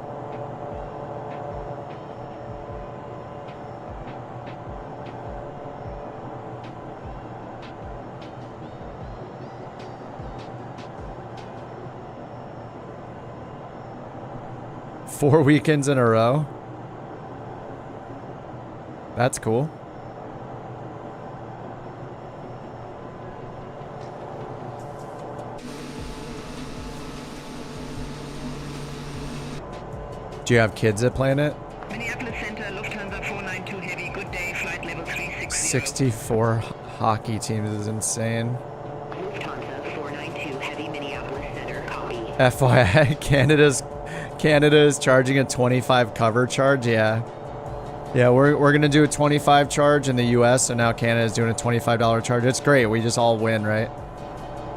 Four weekends in a row. That's cool. Do you have kids that plan it? Minneapolis Center, Lufthansa 492 Heavy, good day, flight level 360. 64 hockey teams is insane. Lufthansa 492 Heavy, Minneapolis Center, copy. FYI, Canada is charging a 25 cover charge. Yeah, we're gonna do a 25 charge in the US, so now Canada is doing a $25 charge. It's great. We just all win, right?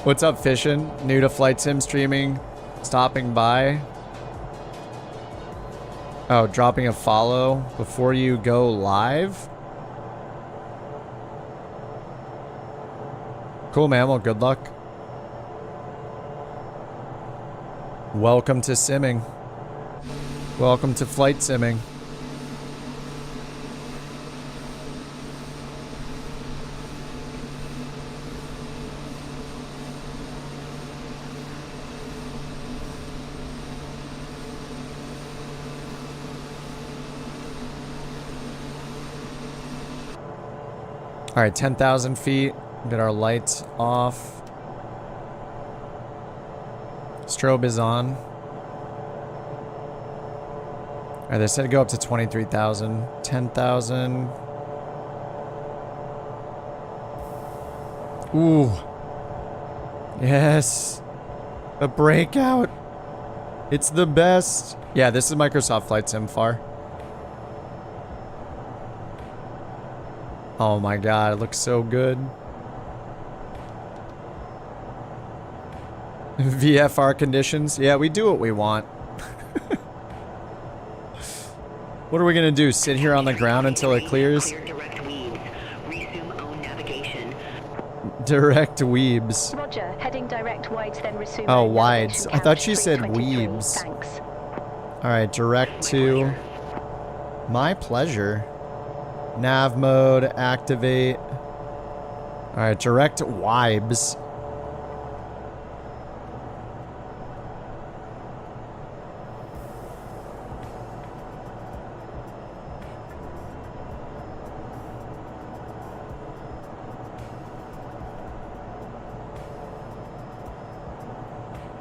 What's up, Fishin'? New to flight sim streaming, stopping by. Oh, dropping a follow before you go live. Cool, man. Well, good luck. Welcome to simming. Welcome to flight simming. All right, 10,000 feet. Get our lights off. Strobe is on. All right, they said to go up to 23,000. 10,000. Ooh. Yes. The breakout. It's the best. Yeah, this is Microsoft Flight Sim FAR. Oh my god, it looks so good. VFR conditions. Yeah, we do what we want. What are we gonna do? Sit here on the ground until it clears? Direct weebs. Roger, heading direct wides, then resume. Oh, wides. I thought she said weebs. Thanks. Alright, direct to my pleasure. Nav mode, activate. Alright, direct wibes.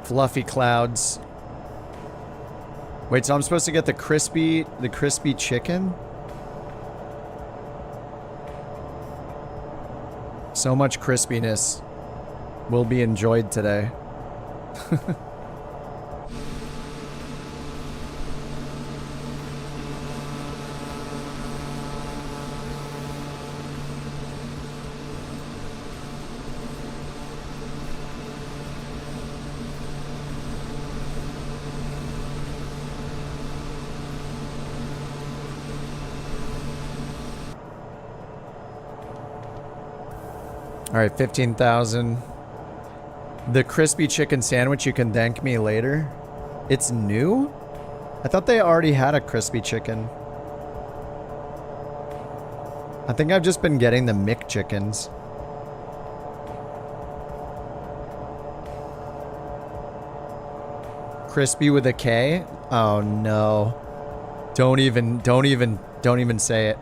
Fluffy clouds. Wait, so I'm supposed to get the crispy chicken? So much crispiness will be enjoyed today. All right, 15,000. The crispy chicken sandwich, you can thank me later. It's new? I thought they already had a crispy chicken. I think I've just been getting the McChickens. Crispy with a K? Oh no. Don't even say it.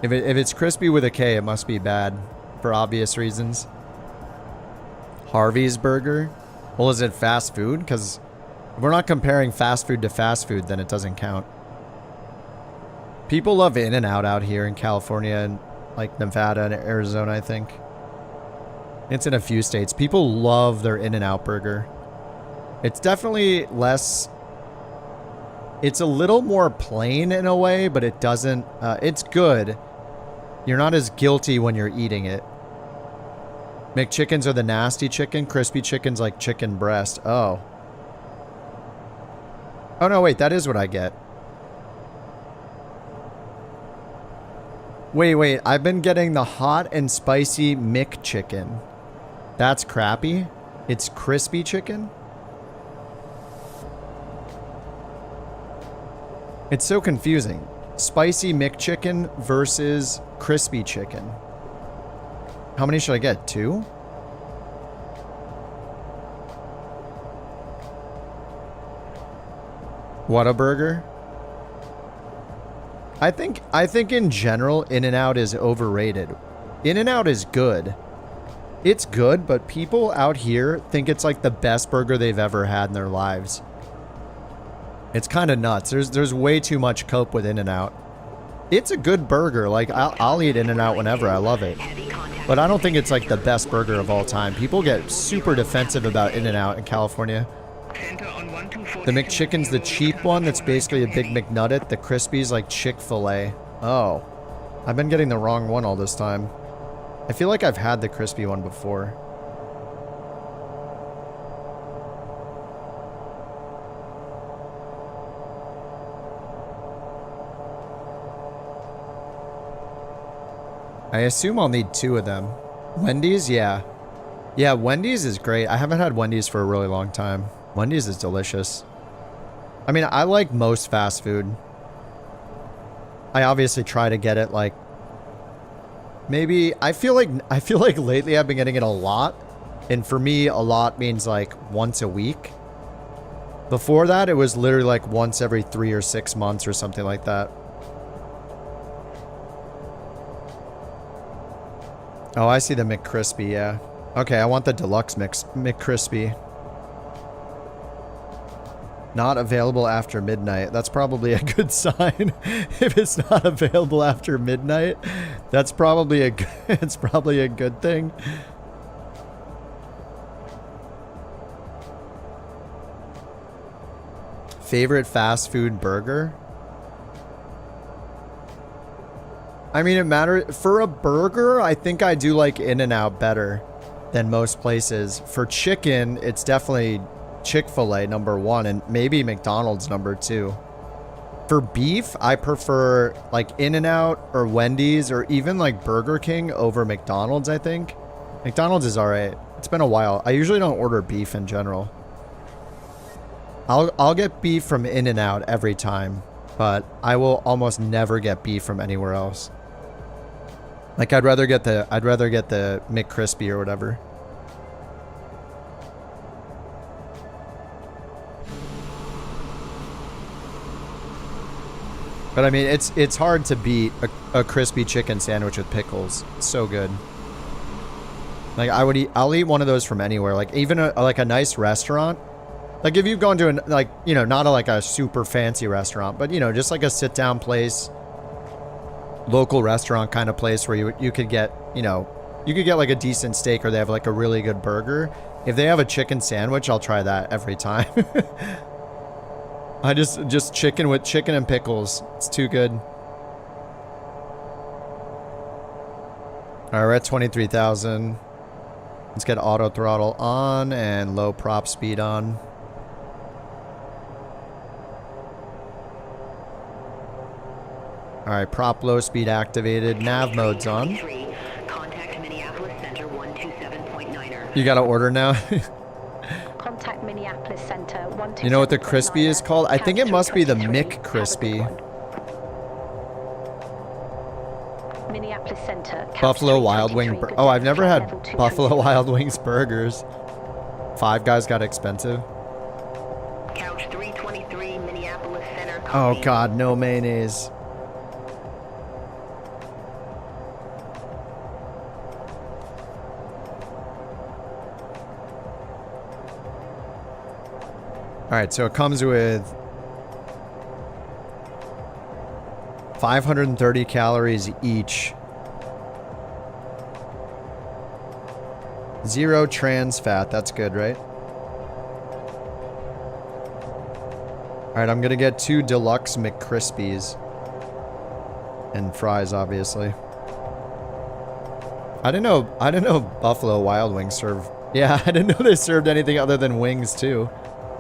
If it's crispy with a K, it must be bad. For obvious reasons. Harvey's Burger? Well, is it fast food? Because if we're not comparing fast food to fast food, then it doesn't count. People love In-N-Out out here in California and like Nevada and Arizona, I think. It's in a few states. People love their In-N-Out burger. It's definitely less... It's a little more plain in a way, but it doesn't... it's good. You're not as guilty when you're eating it. McChickens are the nasty chicken. Crispy chicken's like chicken breast. Oh. Oh no, wait. That is what I get. Wait. I've been getting the hot and spicy McChicken. That's crappy. It's crispy chicken? It's so confusing. Spicy McChicken versus crispy chicken. How many should I get? 2? Whataburger? I think in general In-N-Out is overrated. In-N-Out is good. It's good, but people out here think it's like the best burger they've ever had in their lives. It's kind of nuts. There's way too much cope with In-N-Out. It's a good burger. Like I'll eat In-N-Out whenever. I love it. But I don't think it's like the best burger of all time. People get super defensive about In-N-Out in California. The McChicken's the cheap one that's basically a Big McNugget. The crispy's like Chick-fil-A. Oh. I've been getting the wrong one all this time. I feel like I've had the crispy one before. I assume I'll need 2 of them. Wendy's? Yeah. Yeah, Wendy's is great. I haven't had Wendy's for a really long time. Wendy's is delicious. I mean, I like most fast food. I obviously try to get it like... Maybe... I feel like lately I've been getting it a lot. And for me, a lot means like once a week. Before that, it was literally like once every 3 or 6 months or something like that. Oh, I see the McCrispy, yeah. Okay, I want the deluxe McCrispy. Not available after midnight. That's probably a good sign. If it's not available after midnight, that's probably it's probably a good thing. Favorite fast food burger? I mean, it matters. For a burger, I think I do like In-N-Out better than most places. For chicken, it's definitely Chick-fil-A #1 and maybe McDonald's #2. For beef, I prefer like In-N-Out or Wendy's or even like Burger King over McDonald's, I think. McDonald's is alright. It's been a while. I usually don't order beef in general. I'll get beef from In-N-Out every time, but I will almost never get beef from anywhere else. Like I'd rather get the McCrispy or whatever. But I mean, it's hard to beat a crispy chicken sandwich with pickles. It's so good. Like I'll eat one of those from anywhere. Like even like a nice restaurant. Like if you've gone to like, you know, not like a super fancy restaurant, but you know, just like a sit down place, local restaurant kind of place where you could get, you know, you could get like a decent steak or they have like a really good burger. If they have a chicken sandwich, I'll try that every time. I just chicken with chicken and pickles. It's too good. All right, we're at 23,000. Let's get auto throttle on and low prop speed on. All right, prop low speed activated. Nav mode's on. Contact Minneapolis You gotta order now. Contact Minneapolis Center 127. You know what the crispy is called? I think it must be the McCrispy. Minneapolis Center. Buffalo Wild Wing. Oh, I've never had Buffalo Wild Wings burgers. Five Guys got expensive. Couch 323, Minneapolis Center. Oh God, no mayonnaise. All right, so it comes with 530 calories each. 0 trans fat. That's good, right? All right, I'm gonna get 2 deluxe McCrispies and fries, obviously. I didn't know Buffalo Wild Wings serve. Yeah, I didn't know they served anything other than wings too.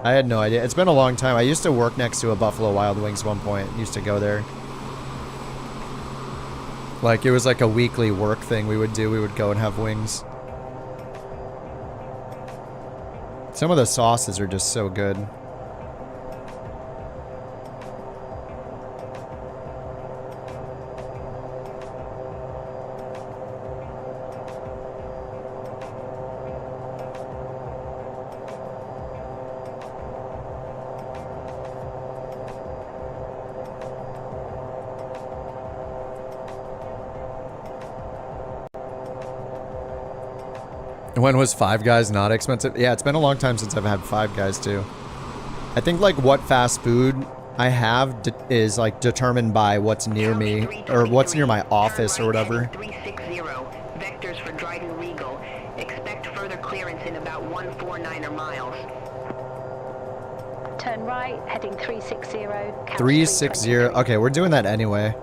I had no idea. It's been a long time. I used to work next to a Buffalo Wild Wings at one point. Used to go there. Like, it was like a weekly work thing we would do. We would go and have wings. Some of the sauces are just so good. When was Five Guys not expensive? Yeah, it's been a long time since I've had Five Guys too. I think like what fast food I have is like determined by what's near me or what's near my office or whatever. 360, vectors for Dryden Regal. Expect further clearance in about 149er miles. Turn right, heading 360. 360. Okay, we're doing that anyway.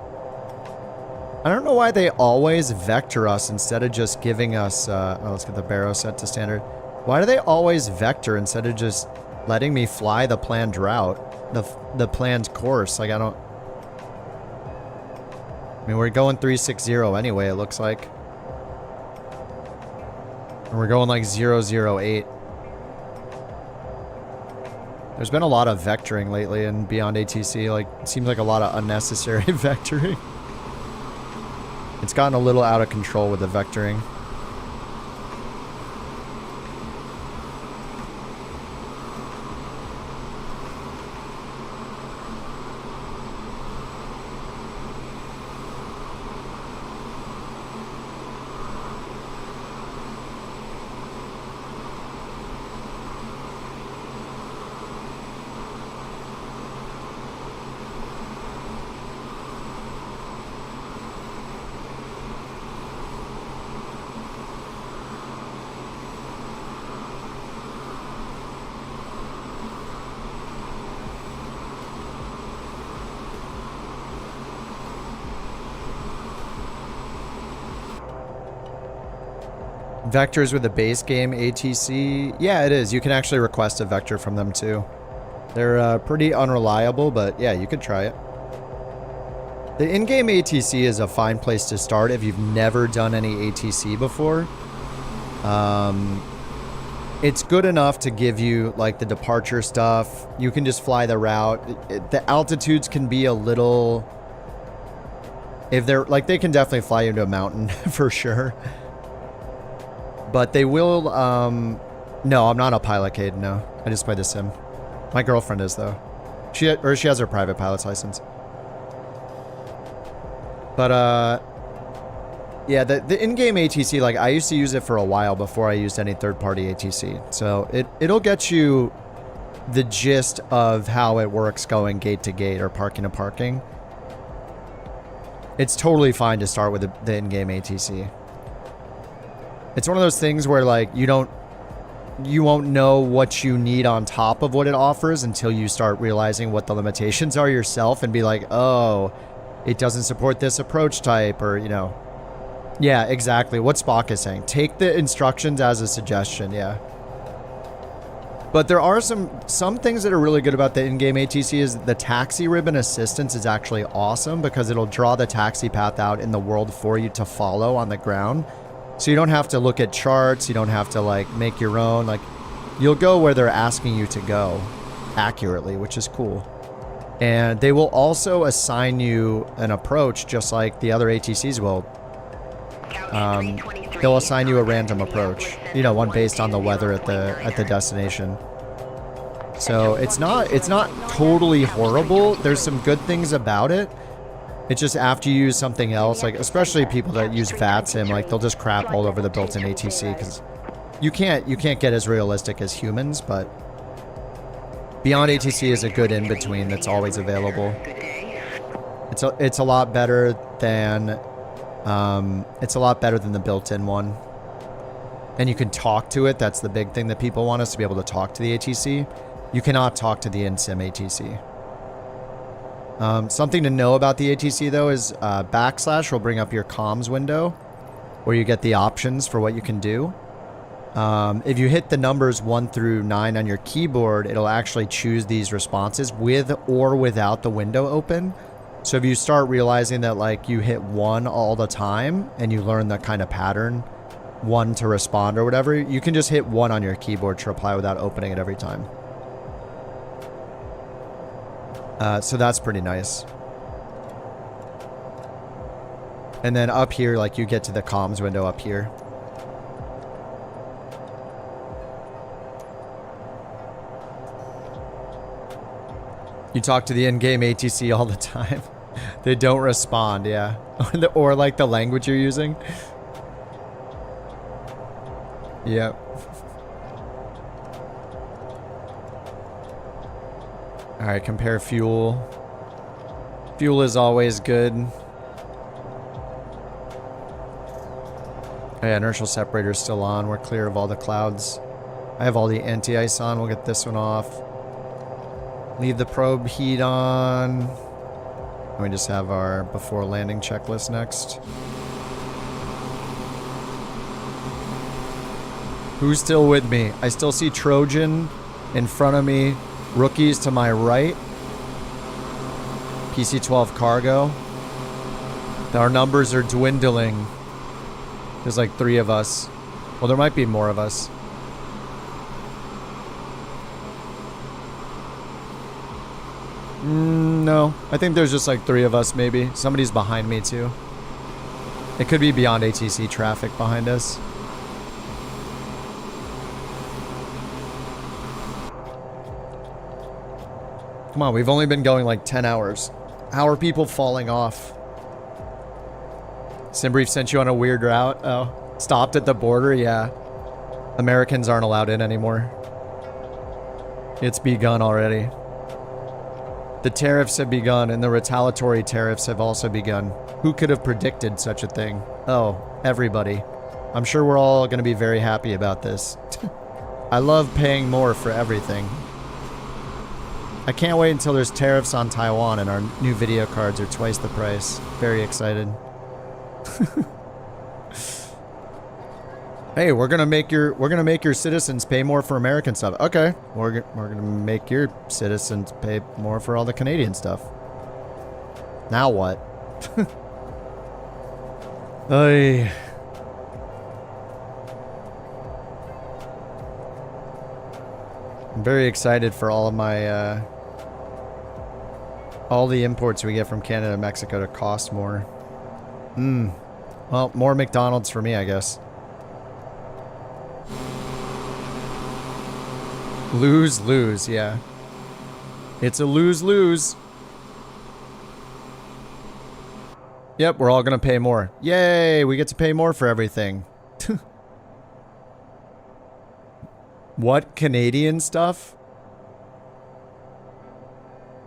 I don't know why they always vector us instead of just giving us, oh, let's get the barrow set to standard. Why do they always vector instead of just letting me fly the planned route, the planned course? Like, I don't, I mean, we're going 360 anyway, it looks like. And we're going like 008. There's been a lot of vectoring lately in Beyond ATC, like, it seems like a lot of unnecessary vectoring. It's gotten a little out of control with the vectoring. Vectors with the base game ATC. Yeah, it is. You can actually request a vector from them too. They're pretty unreliable, but yeah, you could try it. The in-game ATC is a fine place to start if you've never done any ATC before. It's good enough to give you like the departure stuff. You can just fly the route. The altitudes can be a little... If they're like, they can definitely fly you into a mountain for sure. But they will, no, I'm not a pilot, Cade, no. I just play the sim. My girlfriend is, though. She has her private pilot's license. But, yeah, the in-game ATC, like, I used to use it for a while before I used any third-party ATC. So it'll get you the gist of how it works going gate to gate or parking to parking. It's totally fine to start with the in-game ATC. It's one of those things where like you won't know what you need on top of what it offers until you start realizing what the limitations are yourself and be like, oh, it doesn't support this approach type, or, you know. Yeah, exactly. What Spock is saying. Take the instructions as a suggestion, yeah. But there are some things that are really good about the in-game ATC is the taxi ribbon assistance is actually awesome because it'll draw the taxi path out in the world for you to follow on the ground. So you don't have to look at charts. You don't have to like make your own. Like, you'll go where they're asking you to go accurately, which is cool. And they will also assign you an approach just like the other ATCs will. They'll assign you a random approach, you know, one based on the weather at the destination. So it's not totally horrible. There's some good things about it. It's just after you use something else, like especially people that use VATSIM, like they'll just crap all over the built-in ATC because you can't get as realistic as humans, but Beyond ATC is a good in-between that's always available. It's a lot better than the built-in one. And you can talk to it. That's the big thing that people want us to be able to talk to the ATC. You cannot talk to the in-sim ATC. Something to know about the ATC though is / will bring up your comms window where you get the options for what you can do. If you hit the numbers 1 through 9 on your keyboard, it'll actually choose these responses with or without the window open. So if you start realizing that like you hit 1 all the time and you learn the kind of pattern, 1 to respond or whatever, you can just hit 1 on your keyboard to reply without opening it every time. So that's pretty nice. And then up here, like you get to the comms window up here. You talk to the in-game ATC all the time. They don't respond, yeah. Or like the language you're using. Yep. Alright, compare fuel. Fuel is always good. Oh yeah, inertial separator is still on. We're clear of all the clouds. I have all the anti-ice on. We'll get this one off. Leave the probe heat on. And we just have our before landing checklist next. Who's still with me? I still see Trojan in front of me. Rookies to my right. PC-12 cargo. Our numbers are dwindling. There's like 3 of us. Well, there might be more of us. No, I think there's just like 3 of us maybe. Somebody's behind me too. It could be Beyond ATC traffic behind us. Come on, we've only been going like 10 hours. How are people falling off? Simbrief sent you on a weird route. Oh, stopped at the border? Yeah. Americans aren't allowed in anymore. It's begun already. The tariffs have begun, and the retaliatory tariffs have also begun. Who could have predicted such a thing? Oh, everybody. I'm sure we're all going to be very happy about this. I love paying more for everything. I can't wait until there's tariffs on Taiwan and our new video cards are twice the price. Very excited. Hey, we're gonna make your citizens pay more for American stuff. Okay, we're gonna make your citizens pay more for all the Canadian stuff. Now what? Ay. I'm very excited for all of my all the imports we get from Canada and Mexico to cost more. Well, more McDonald's for me, I guess. Lose, yeah. It's a lose-lose. Yep, we're all gonna pay more. Yay, we get to pay more for everything. What Canadian stuff?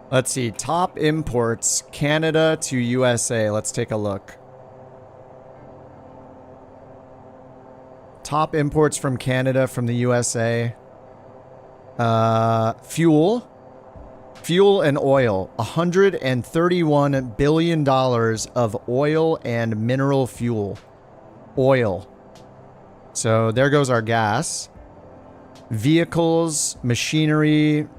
Let's see, top imports, Canada to USA. Let's take a look. Top imports from Canada from the USA. Fuel and oil. $131 billion of oil and mineral fuel. Oil. So there goes our gas. Vehicles, machinery,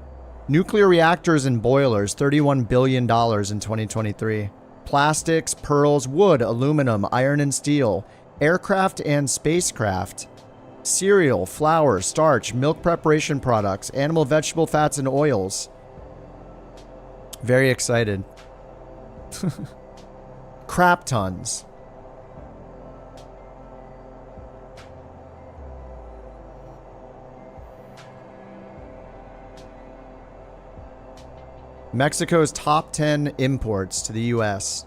nuclear reactors and boilers, $31 billion in 2023. Plastics, pearls, wood, aluminum, iron and steel, aircraft and spacecraft, cereal, flour, starch, milk preparation products, animal, vegetable fats, and oils. Very excited. Crap tons. Mexico's top 10 imports to the U.S.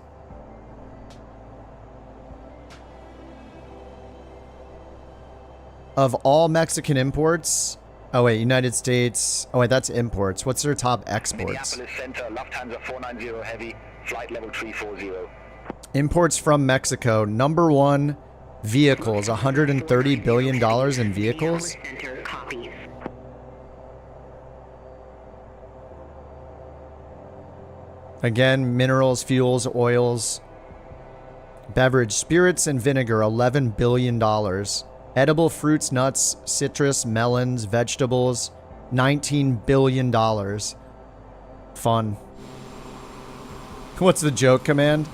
Of all Mexican imports, oh wait, United States, oh wait, that's imports. What's their top exports? Minneapolis Center, Lufthansa 490 Heavy, flight level 340. Imports from Mexico, number one, vehicles, $130 billion in vehicles. Again, minerals, fuels, oils, beverage, spirits, and vinegar, $11 billion. Edible fruits, nuts, citrus, melons, vegetables, $19 billion. Fun. What's the joke, Command?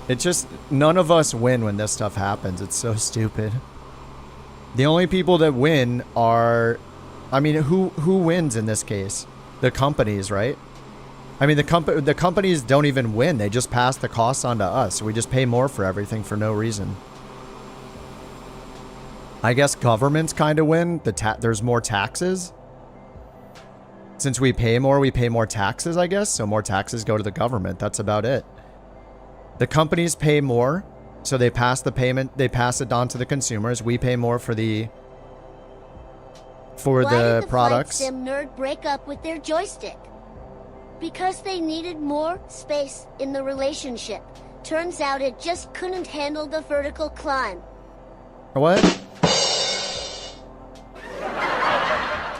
It just, none of us win when this stuff happens. It's so stupid. The only people that win are, I mean, who wins in this case? The companies, right? I mean, the companies don't even win. They just pass the costs on to us. We just pay more for everything for no reason. I guess governments kind of win. There's more taxes. Since we pay more taxes, I guess. So more taxes go to the government. That's about it. The companies pay more, so they pass the payment. They pass it on to the consumers. We pay more for the products. Why did the flight sim nerd break up with their joystick? Because they needed more space in the relationship. Turns out it just couldn't handle the vertical climb. What?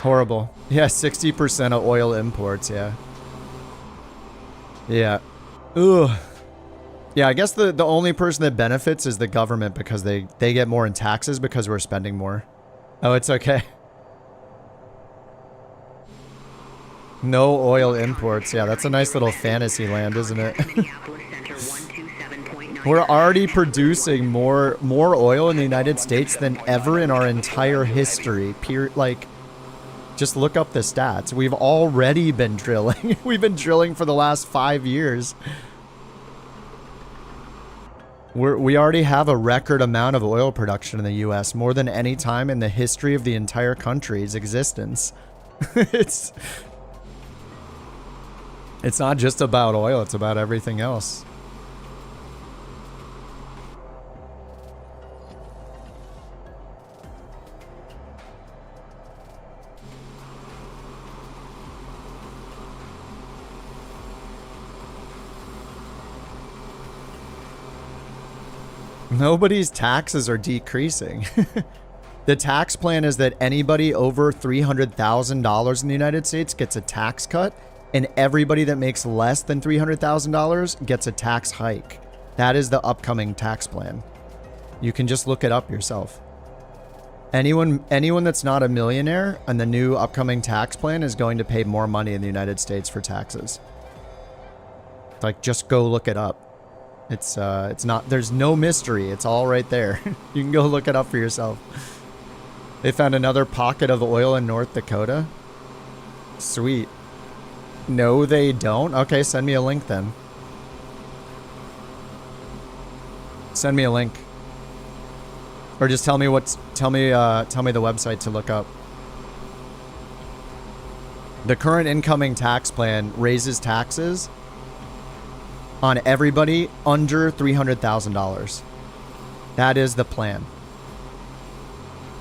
Horrible. Yeah, 60% of oil imports, yeah. Yeah. Ugh. Yeah, I guess the only person that benefits is the government because they get more in taxes because we're spending more. Oh, it's okay. No oil imports. Yeah, that's a nice little fantasy land, isn't it? We're already producing more oil in the United States than ever in our entire history. Like, just look up the stats. We've already been drilling. We've been drilling for the last 5 years. We already have a record amount of oil production in the U.S., more than any time in the history of the entire country's existence. It's not just about oil, it's about everything else. Nobody's taxes are decreasing. The tax plan is that anybody over $300,000 in the United States gets a tax cut, and everybody that makes less than $300,000 gets a tax hike. That is the upcoming tax plan. You can just look it up yourself. Anyone that's not a millionaire on the new upcoming tax plan is going to pay more money in the United States for taxes. Like, just go look it up. It's not, there's no mystery. It's all right there. You can go look it up for yourself. They found another pocket of oil in North Dakota. Sweet. No, they don't. Okay, send me a link then. Send me a link. Or just tell me tell me the website to look up. The current incoming tax plan raises taxes on everybody under $300,000. That is the plan.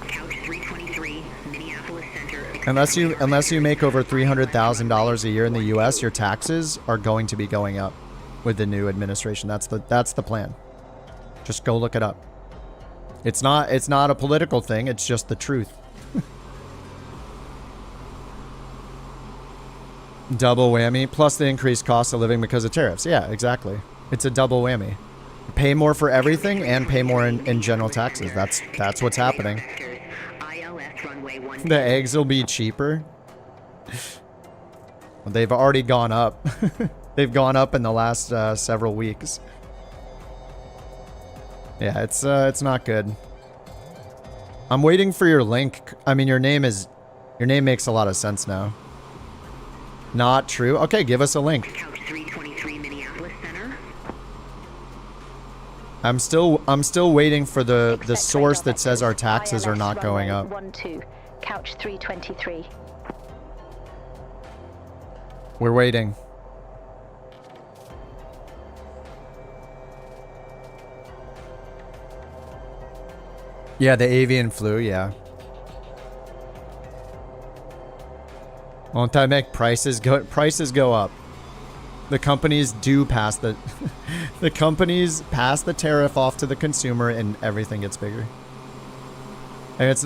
Couch 323, Minneapolis Center. Unless you make over $300,000 a year in the US, your taxes are going to be going up with the new administration. That's the plan. Just go look it up. It's not a political thing, it's just the truth. Double whammy, plus the increased cost of living because of tariffs. Yeah, exactly. It's a double whammy. Pay more for everything and pay more in general taxes. That's what's happening. The eggs will be cheaper. They've already gone up. They've gone up in the last several weeks. Yeah, it's not good. I'm waiting for your link. I mean, your name makes a lot of sense now. Not true. Okay, give us a link. Couch 323 Minneapolis Center. I'm still waiting for the source that says our taxes are not going up. 12, Couch 323. We're waiting. Yeah, the avian flu, yeah. Won't that make prices go up? The companies do pass the the companies pass the tariff off to the consumer and everything gets bigger. And it's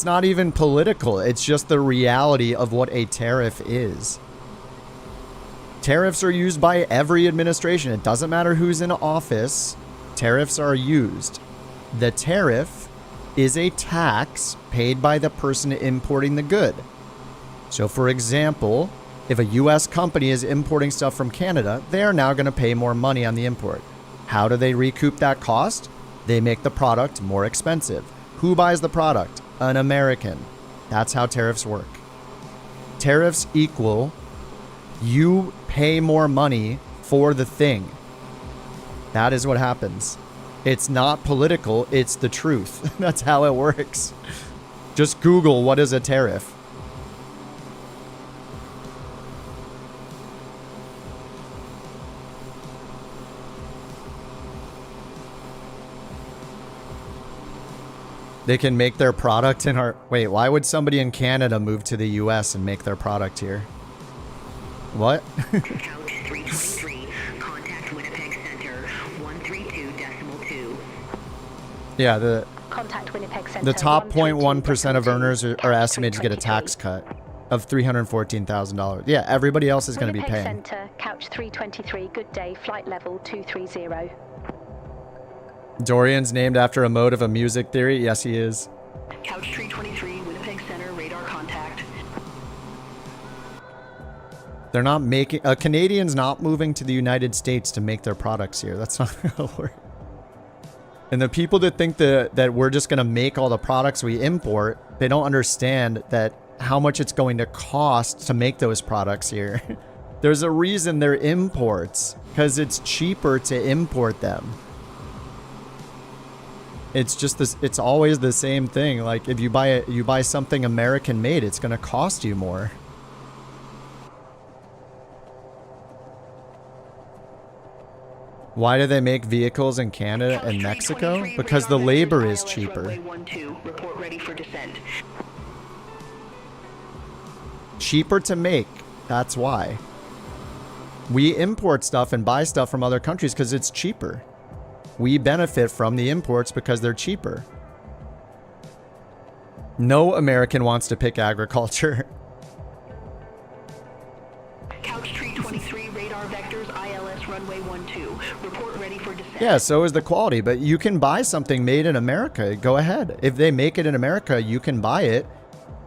not even political. It's just the reality of what a tariff is. Tariffs are used by every administration. It doesn't matter who's in office. Tariffs are used. The tariff is a tax paid by the person importing the good. So for example, if a US company is importing stuff from Canada, they are now going to pay more money on the import. How do they recoup that cost? They make the product more expensive. Who buys the product? An American. That's how tariffs work. Tariffs equal you pay more money for the thing. That is what happens. It's not political, it's the truth. That's how it works. Just Google what is a tariff. They can make their product in our... Wait, why would somebody in Canada move to the US and make their product here? What? Couch 323, contact Winnipeg Center, 132.2. Yeah, Contact Winnipeg Center. the top 0.1% of earners are estimated to get a tax cut of $314,000. Yeah, everybody else is going to be paying. Center, Couch 323, good day, flight level 230. Dorian's named after a mode of a music theory. Yes, he is. Couch 323, Winnipeg Center, radar contact. They're not making... A Canadian's not moving to the United States to make their products here. That's not how it works. And the people that think that we're just going to make all the products we import, they don't understand that how much it's going to cost to make those products here. There's a reason they're imports, because it's cheaper to import them. It's just this. It's always the same thing. Like if you buy something American made, it's going to cost you more. Why do they make vehicles in Canada and Mexico? Because the labor is cheaper. Report ready for descent. Cheaper to make. That's why. We import stuff and buy stuff from other countries because it's cheaper. We benefit from the imports because they're cheaper. No American wants to pick agriculture. Couch 323, radar vectors, ILS runway 12. Report ready for descent. Yeah, so is the quality, but you can buy something made in America. Go ahead. If they make it in America, you can buy it.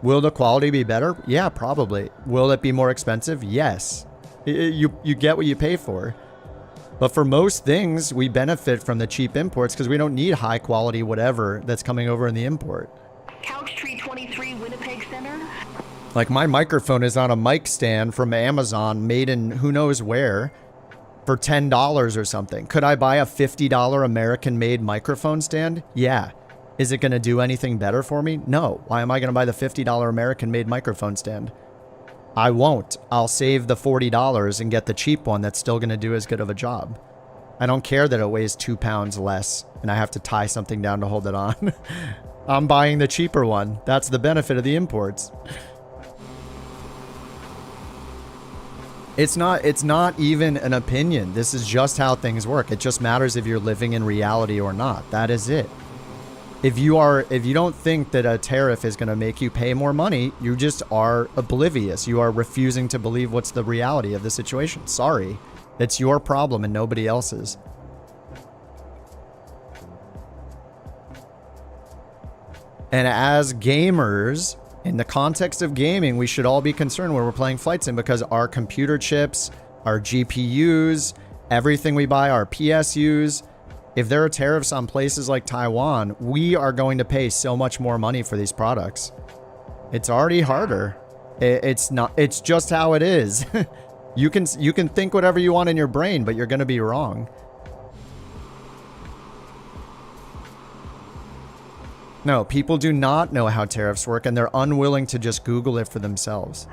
Will the quality be better? Yeah, probably. Will it be more expensive? Yes. You get what you pay for. But for most things, we benefit from the cheap imports because we don't need high quality whatever that's coming over in the import. Couch 323, Winnipeg Center. Like my microphone is on a mic stand from Amazon made in who knows where for $10 or something. Could I buy a $50 American made microphone stand? Yeah. Is it going to do anything better for me? No. Why am I going to buy the $50 American made microphone stand? I won't. I'll save the $40 and get the cheap one that's still going to do as good of a job. I don't care that it weighs 2 pounds less and I have to tie something down to hold it on. I'm buying the cheaper one. That's the benefit of the imports. It's not even an opinion. This is just how things work. It just matters if you're living in reality or not. That is it. If you don't think that a tariff is going to make you pay more money, you just are oblivious. You are refusing to believe what's the reality of the situation. Sorry. It's your problem and nobody else's. And as gamers, in the context of gaming, we should all be concerned when we're playing flight sim because our computer chips, our GPUs, everything we buy, our PSUs, If there are tariffs on places like Taiwan, we are going to pay so much more money for these products. It's already harder. It's not, it's just how it is. You can think whatever you want in your brain, but you're going to be wrong. No, people do not know how tariffs work, and they're unwilling to just Google it for themselves.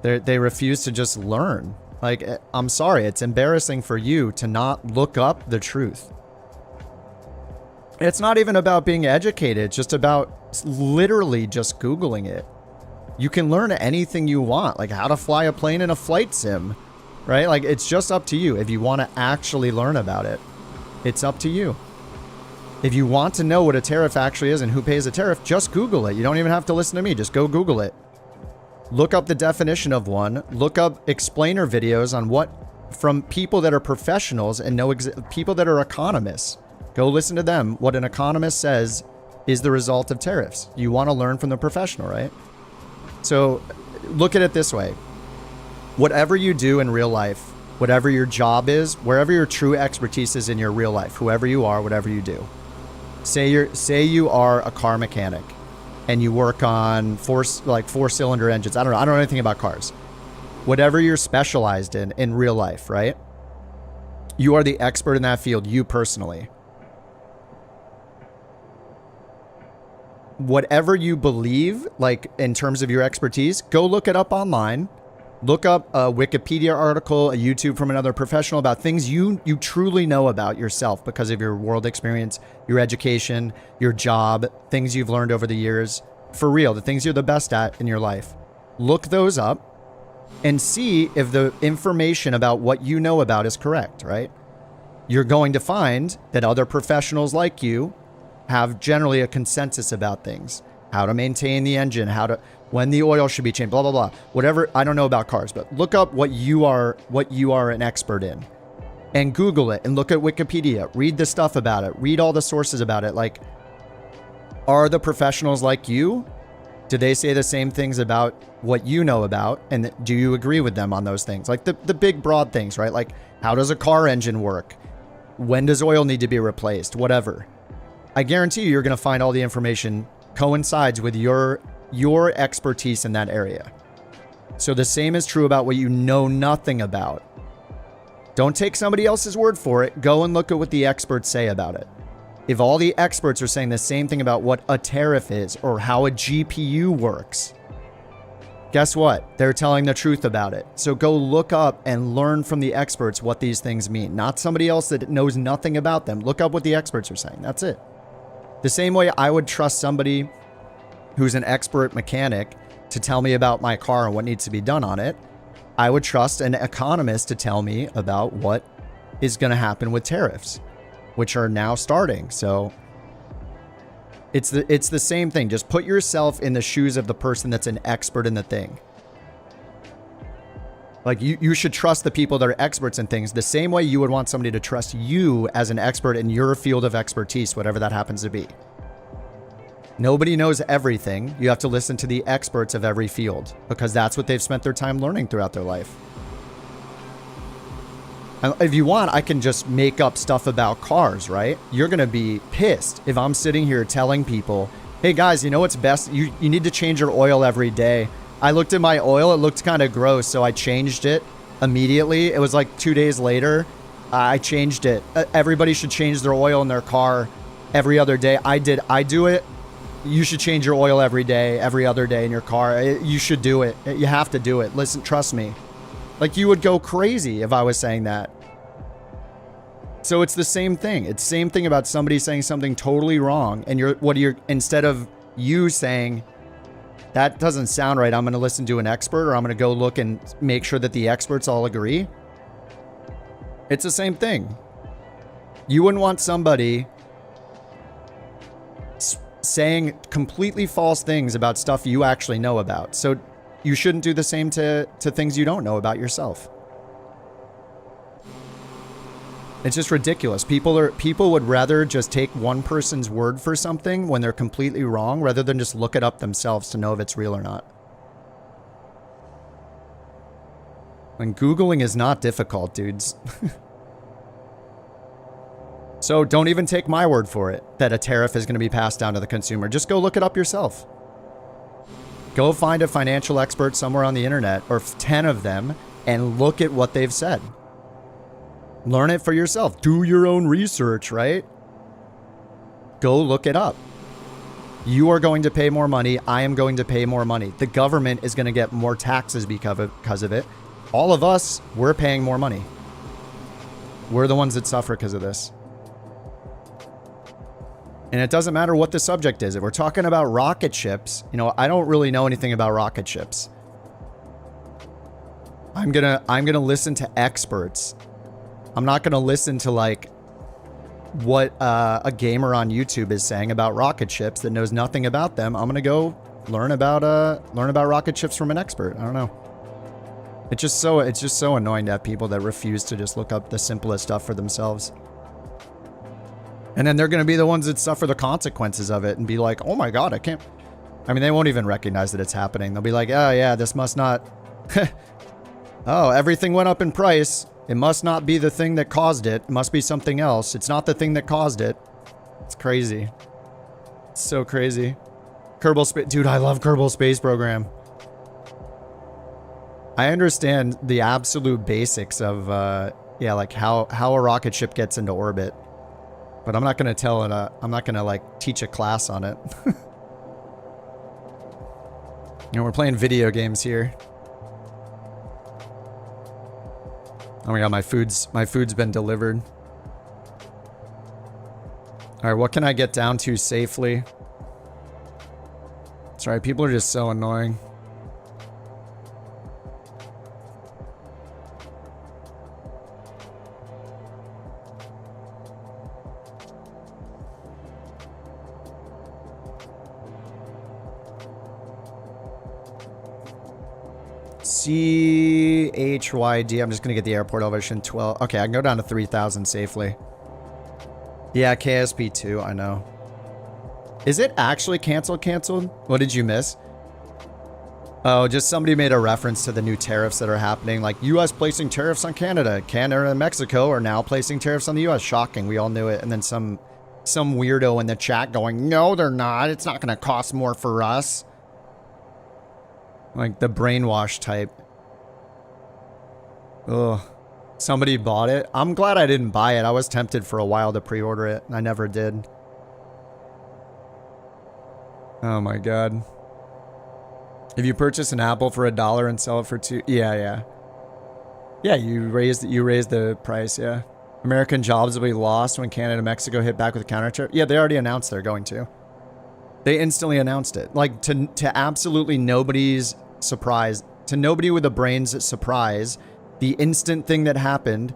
They refuse to just learn. Like, I'm sorry, it's embarrassing for you to not look up the truth. It's not even about being educated, it's just about literally just Googling it. You can learn anything you want, like how to fly a plane in a flight sim, right? Like, it's just up to you if you want to actually learn about it. It's up to you. If you want to know what a tariff actually is and who pays a tariff, just Google it. You don't even have to listen to me. Just go Google it. Look up the definition of one. Look up explainer videos on what, from people that are professionals and know people that are economists. Go listen to them. What an economist says is the result of tariffs. You want to learn from the professional, right? So look at it this way. Whatever you do in real life, whatever your job is, wherever your true expertise is in your real life, whoever you are, whatever you do. Say you are a car mechanic and you work on four-cylinder engines. I don't know anything about cars. Whatever you're specialized in real life, right? You are the expert in that field, you personally. Whatever you believe, like in terms of your expertise, go look it up online. Look up a Wikipedia article, a YouTube from another professional about things you truly know about yourself because of your world experience, your education, your job, things you've learned over the years. For real, the things you're the best at in your life. Look those up and see if the information about what you know about is correct, right? You're going to find that other professionals like you have generally a consensus about things. How to maintain the engine, when the oil should be changed, blah, blah, blah. Whatever, I don't know about cars, but look up what you are an expert in. And Google it and look at Wikipedia. Read the stuff about it. Read all the sources about it. Like, are the professionals like you? Do they say the same things about what you know about? And do you agree with them on those things? Like the big broad things, right? Like, how does a car engine work? When does oil need to be replaced? Whatever. I guarantee you're going to find all the information coincides with your expertise in that area. So the same is true about what you know nothing about. Don't take somebody else's word for it. Go and look at what the experts say about it. If all the experts are saying the same thing about what a tariff is or how a GPU works, guess what? They're telling the truth about it. So go look up and learn from the experts what these things mean, not somebody else that knows nothing about them. Look up what the experts are saying. That's it. The same way I would trust somebody who's an expert mechanic to tell me about my car and what needs to be done on it, I would trust an economist to tell me about what is going to happen with tariffs, which are now starting. So it's the same thing. Just put yourself in the shoes of the person that's an expert in the thing. Like, you should trust the people that are experts in things the same way you would want somebody to trust you as an expert in your field of expertise, whatever that happens to be. Nobody knows everything. You have to listen to the experts of every field because that's what they've spent their time learning throughout their life. And if you want, I can just make up stuff about cars, right? You're going to be pissed if I'm sitting here telling people, hey guys, you know what's best? You need to change your oil every day. I looked at my oil, it looked kind of gross, so I changed it immediately. It was like 2 days later, I changed it. Everybody should change their oil in their car every other day. I do it. You should change your oil every day, every other day in your car. You should do it. You have to do it. Listen, trust me. Like, you would go crazy if I was saying that. So it's the same thing. It's the same thing about somebody saying something totally wrong. And instead of you saying, that doesn't sound right, I'm going to listen to an expert, or I'm going to go look and make sure that the experts all agree. It's the same thing. You wouldn't want somebody saying completely false things about stuff you actually know about. So you shouldn't do the same to things you don't know about yourself. It's just ridiculous. People would rather just take one person's word for something when they're completely wrong rather than just look it up themselves to know if it's real or not. When Googling is not difficult, dudes. So don't even take my word for it that a tariff is going to be passed down to the consumer. Just go look it up yourself. Go find a financial expert somewhere on the internet, or 10 of them, and look at what they've said. Learn it for yourself. Do your own research, right? Go look it up. You are going to pay more money. I am going to pay more money. The government is going to get more taxes because of it. All of us, we're paying more money. We're the ones that suffer because of this. And it doesn't matter what the subject is. If we're talking about rocket ships, you know, I don't really know anything about rocket ships. I'm gonna listen to experts. I'm not gonna listen to like what a gamer on YouTube is saying about rocket ships that knows nothing about them. I'm gonna go learn about rocket ships from an expert. I don't know. It's just so annoying to have people that refuse to just look up the simplest stuff for themselves. And then they're going to be the ones that suffer the consequences of it and be like, oh my God, I can't. I mean, they won't even recognize that it's happening. They'll be like, oh yeah, this must not. Oh, everything went up in price. It must not be the thing that caused it. It must be something else. It's not the thing that caused it. It's crazy. It's so crazy. Kerbal Space. Dude, I love Kerbal Space Program. I understand the absolute basics of, yeah, like how a rocket ship gets into orbit. But I'm not going to I'm not going to like teach a class on it. You know, we're playing video games here. Oh my God, my food's been delivered. All right, what can I get down to safely? Sorry, people are just so annoying. CHYD. I'm just going to get the airport elevation 12. Okay, I can go down to 3,000 safely. Yeah, KSP2, I know. Is it actually canceled? What did you miss? Oh, just somebody made a reference to the new tariffs that are happening. Like, U.S. placing tariffs on Canada. Canada and Mexico are now placing tariffs on the U.S. Shocking. We all knew it. And then some weirdo in the chat going, no, they're not. It's not going to cost more for us. Like the brainwash type. Ugh. Somebody bought it. I'm glad I didn't buy it. I was tempted for a while to pre-order it, and I never did. Oh my God. If you purchase an apple for $1 and sell it for $2, yeah. Yeah, you raised the price, yeah. American jobs will be lost when Canada and Mexico hit back with a counter tariff. Yeah, they already announced they're going to. They instantly announced it. Like, to absolutely nobody's surprise, to nobody with a brain's surprise, the instant thing that happened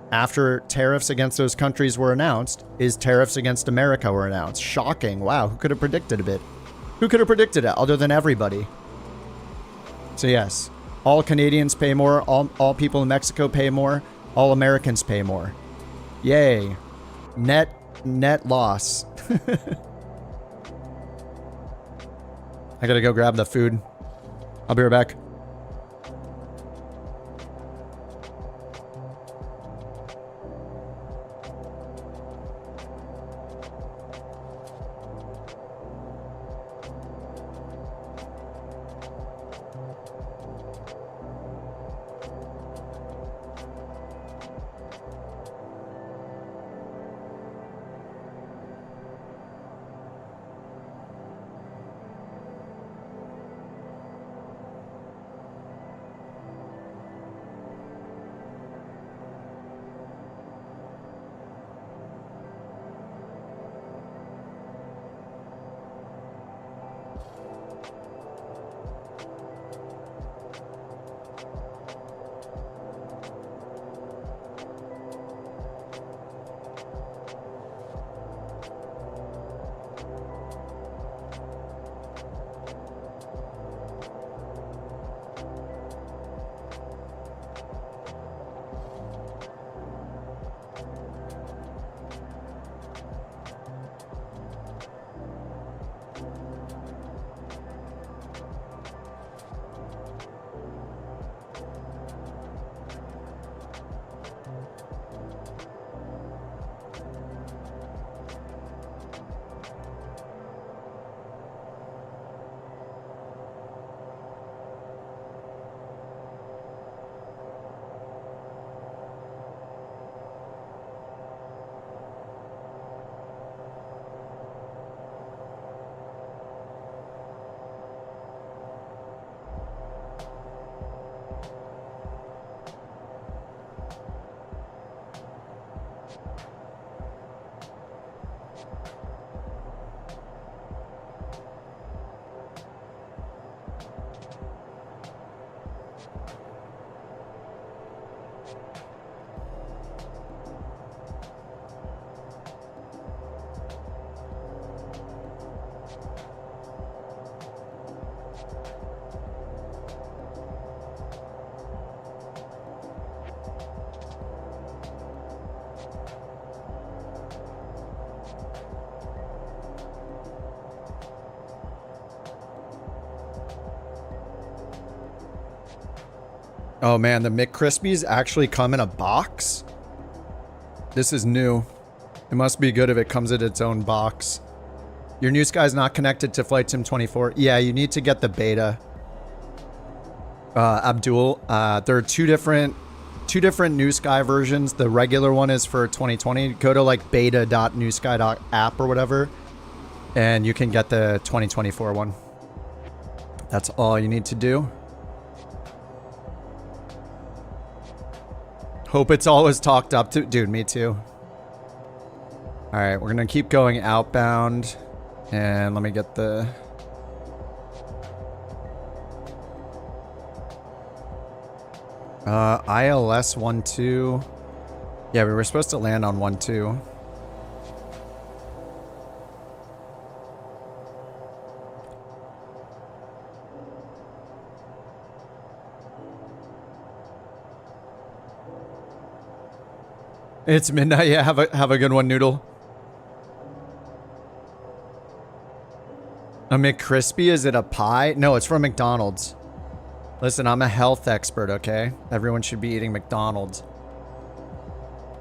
after tariffs against those countries were announced is tariffs against America were announced. Shocking. Wow, who could have predicted it? Who could have predicted it other than everybody? So yes, all Canadians pay more, all people in Mexico pay more, all Americans pay more. Yay. Net loss. I gotta go grab the food. I'll be right back. Oh man, the McCrispies actually come in a box? This is new. It must be good if it comes in its own box. Your NewSky is not connected to Flight Sim 24. Yeah, you need to get the beta. Abdul, there are two different NewSky versions. The regular one is for 2020. Go to like beta.newsky.app or whatever, and you can get the 2024 one. That's all you need to do. Hope it's always talked up to. Dude, me too. All right, we're gonna keep going outbound, and let me get the. ILS 12. Yeah, we were supposed to land on 12. It's midnight. Yeah, have a good one, Noodle. A McCrispy? Is it a pie? No, it's from McDonald's. Listen, I'm a health expert, okay? Everyone should be eating McDonald's.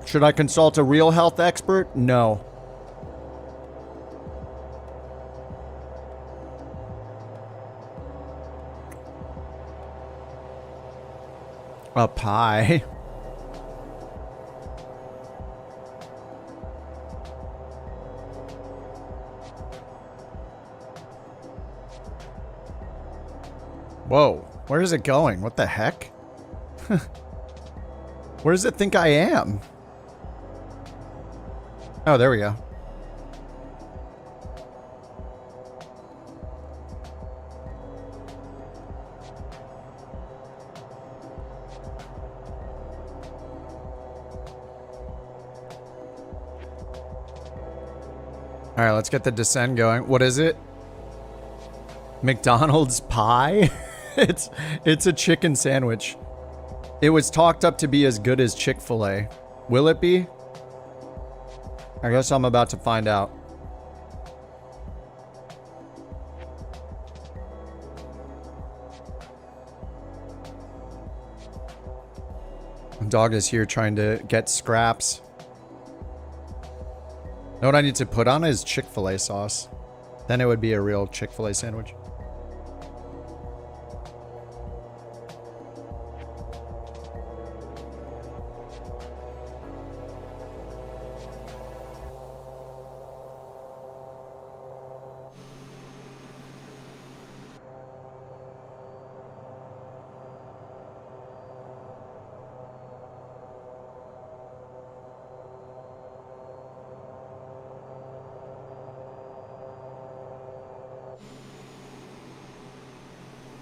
Should I consult a real health expert? No. A pie? Whoa. Where is it going? What the heck? Where does it think I am? Oh, there we go. All right, let's get the descent going. What is it? McDonald's pie? It's a chicken sandwich. It was talked up to be as good as Chick-fil-A. Will it be? I guess I'm about to find out. My dog is here trying to get scraps. Know what I need to put on is Chick-fil-A sauce. Then it would be a real Chick-fil-A sandwich.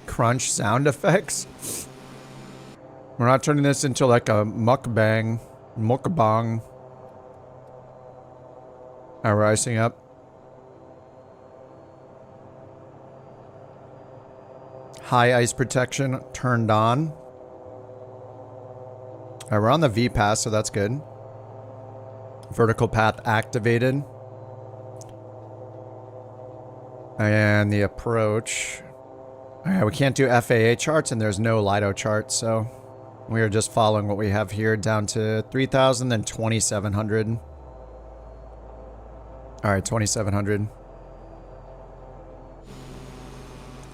Crunch sound effects. We're not turning this into like a mukbang. Mukbang. Alright, we're icing up. High ice protection turned on. Alright, we're on the V-Pass, so that's good. Vertical path activated. And the approach. Alright, we can't do FAA charts and there's no LIDO chart, so we are just following what we have here down to 3,000 and 2,700. Alright, 2,700.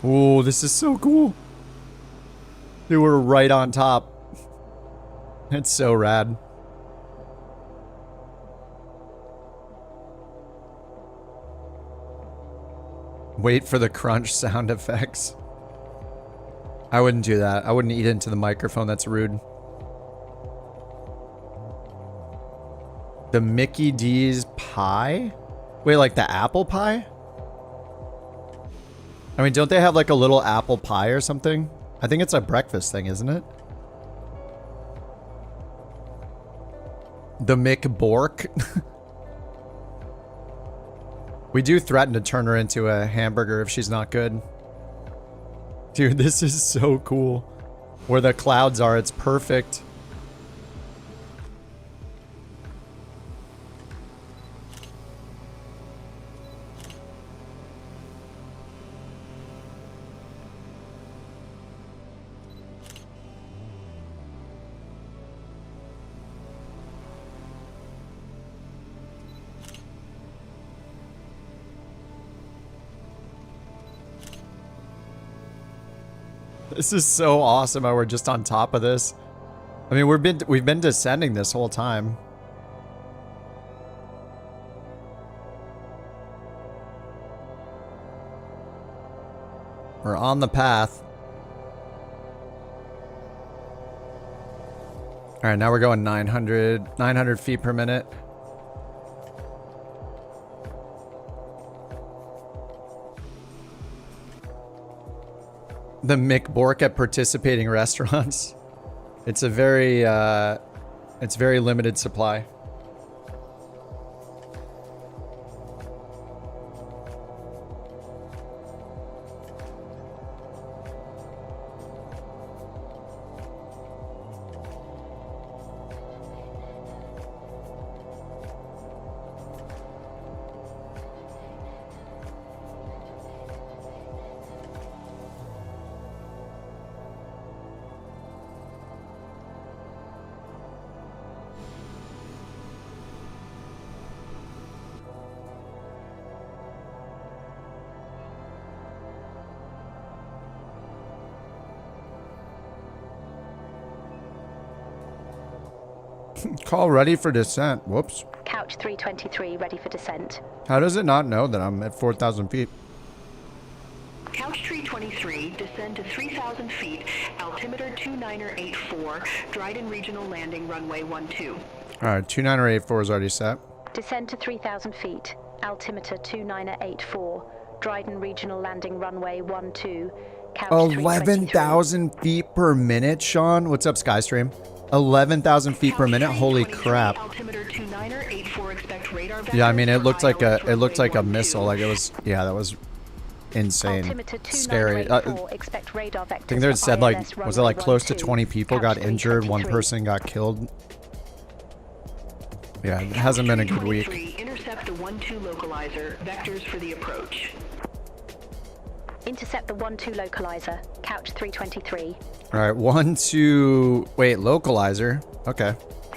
Ooh, this is so cool. Dude, we're right on top. It's so rad. Wait for the crunch sound effects. I wouldn't do that. I wouldn't eat into the microphone. That's rude. The Mickey D's pie? Wait, like the apple pie? I mean, don't they have like a little apple pie or something? I think it's a breakfast thing, isn't it? The McBork? We do threaten to turn her into a hamburger if she's not good. Dude, this is so cool. Where the clouds are, it's perfect. This is so awesome how we're just on top of this. I mean, we've been descending this whole time. We're on the path. All right, now we're going 900 feet per minute. The McBork at participating restaurants. It's a very limited supply. Call ready for descent. Whoops. Couch 323 ready for descent. How does it not know that I'm at 4,000 feet? Couch 323, descend to 3,000 feet, altimeter 2984, Dryden Regional Landing, runway 12. Alright, 2984 is already set. Descend to 3,000 feet, altimeter 2984, Dryden Regional Landing, runway 12. Couch 11,000 feet per minute, Sean? What's up, Skystream? 11,000 feet per minute? Holy crap. Yeah, I mean, it looked like a missile. Like it was, yeah, that was insane. Scary. I think they said like, was it like close to 20 people got injured, 1 person got killed? Yeah, it hasn't been a good week. Intercept the 12 localizer, vectors for the approach. Intercept the 12 localizer, Couch 323. Alright, 12, wait, localizer. Okay.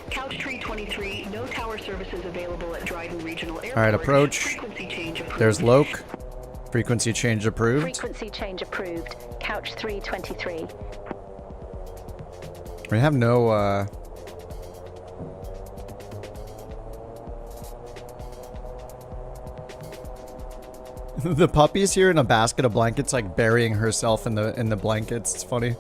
Couch 323, no tower services available at Dryden Regional Airport. Alright, approach. There's Loc. Frequency change approved. Frequency change approved, Couch 323. We have no, The puppy's here in a basket of blankets, like burying herself in the blankets. It's funny.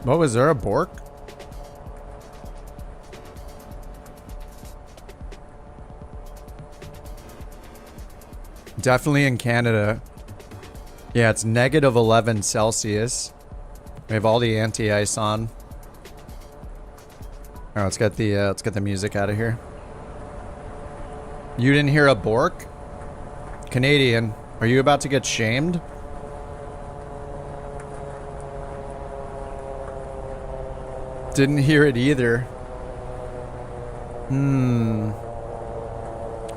What was there, a bork? Definitely in Canada. Yeah, it's negative 11 Celsius. We have all the anti-ice on. All right, let's get the music out of here. You didn't hear a bork? Canadian, are you about to get shamed? Didn't hear it either. Are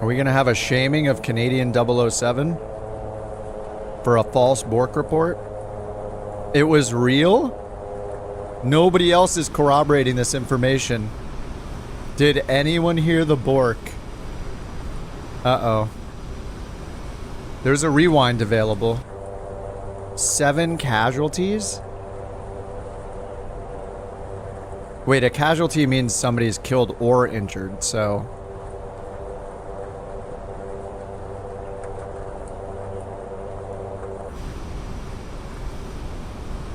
we gonna have a shaming of Canadian 007 for a false bork report? It was real? Nobody else is corroborating this information. Did anyone hear the bork? Uh-oh. There's a rewind available. 7 casualties? Wait, a casualty means somebody's killed or injured, so...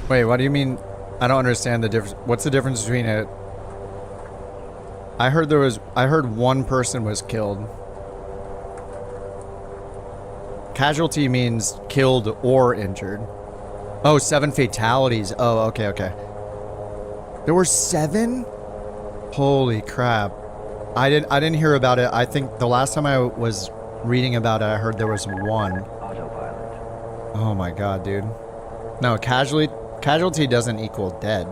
Wait, what do you mean? I don't understand the difference. What's the difference between it? I heard 1 person was killed. Casualty means killed or injured. Oh, 7 fatalities. Oh, okay, okay. There were 7? Holy crap. I didn't hear about it. I think the last time I was reading about it, I heard there was one. Oh my god, dude. No, casualty doesn't equal dead.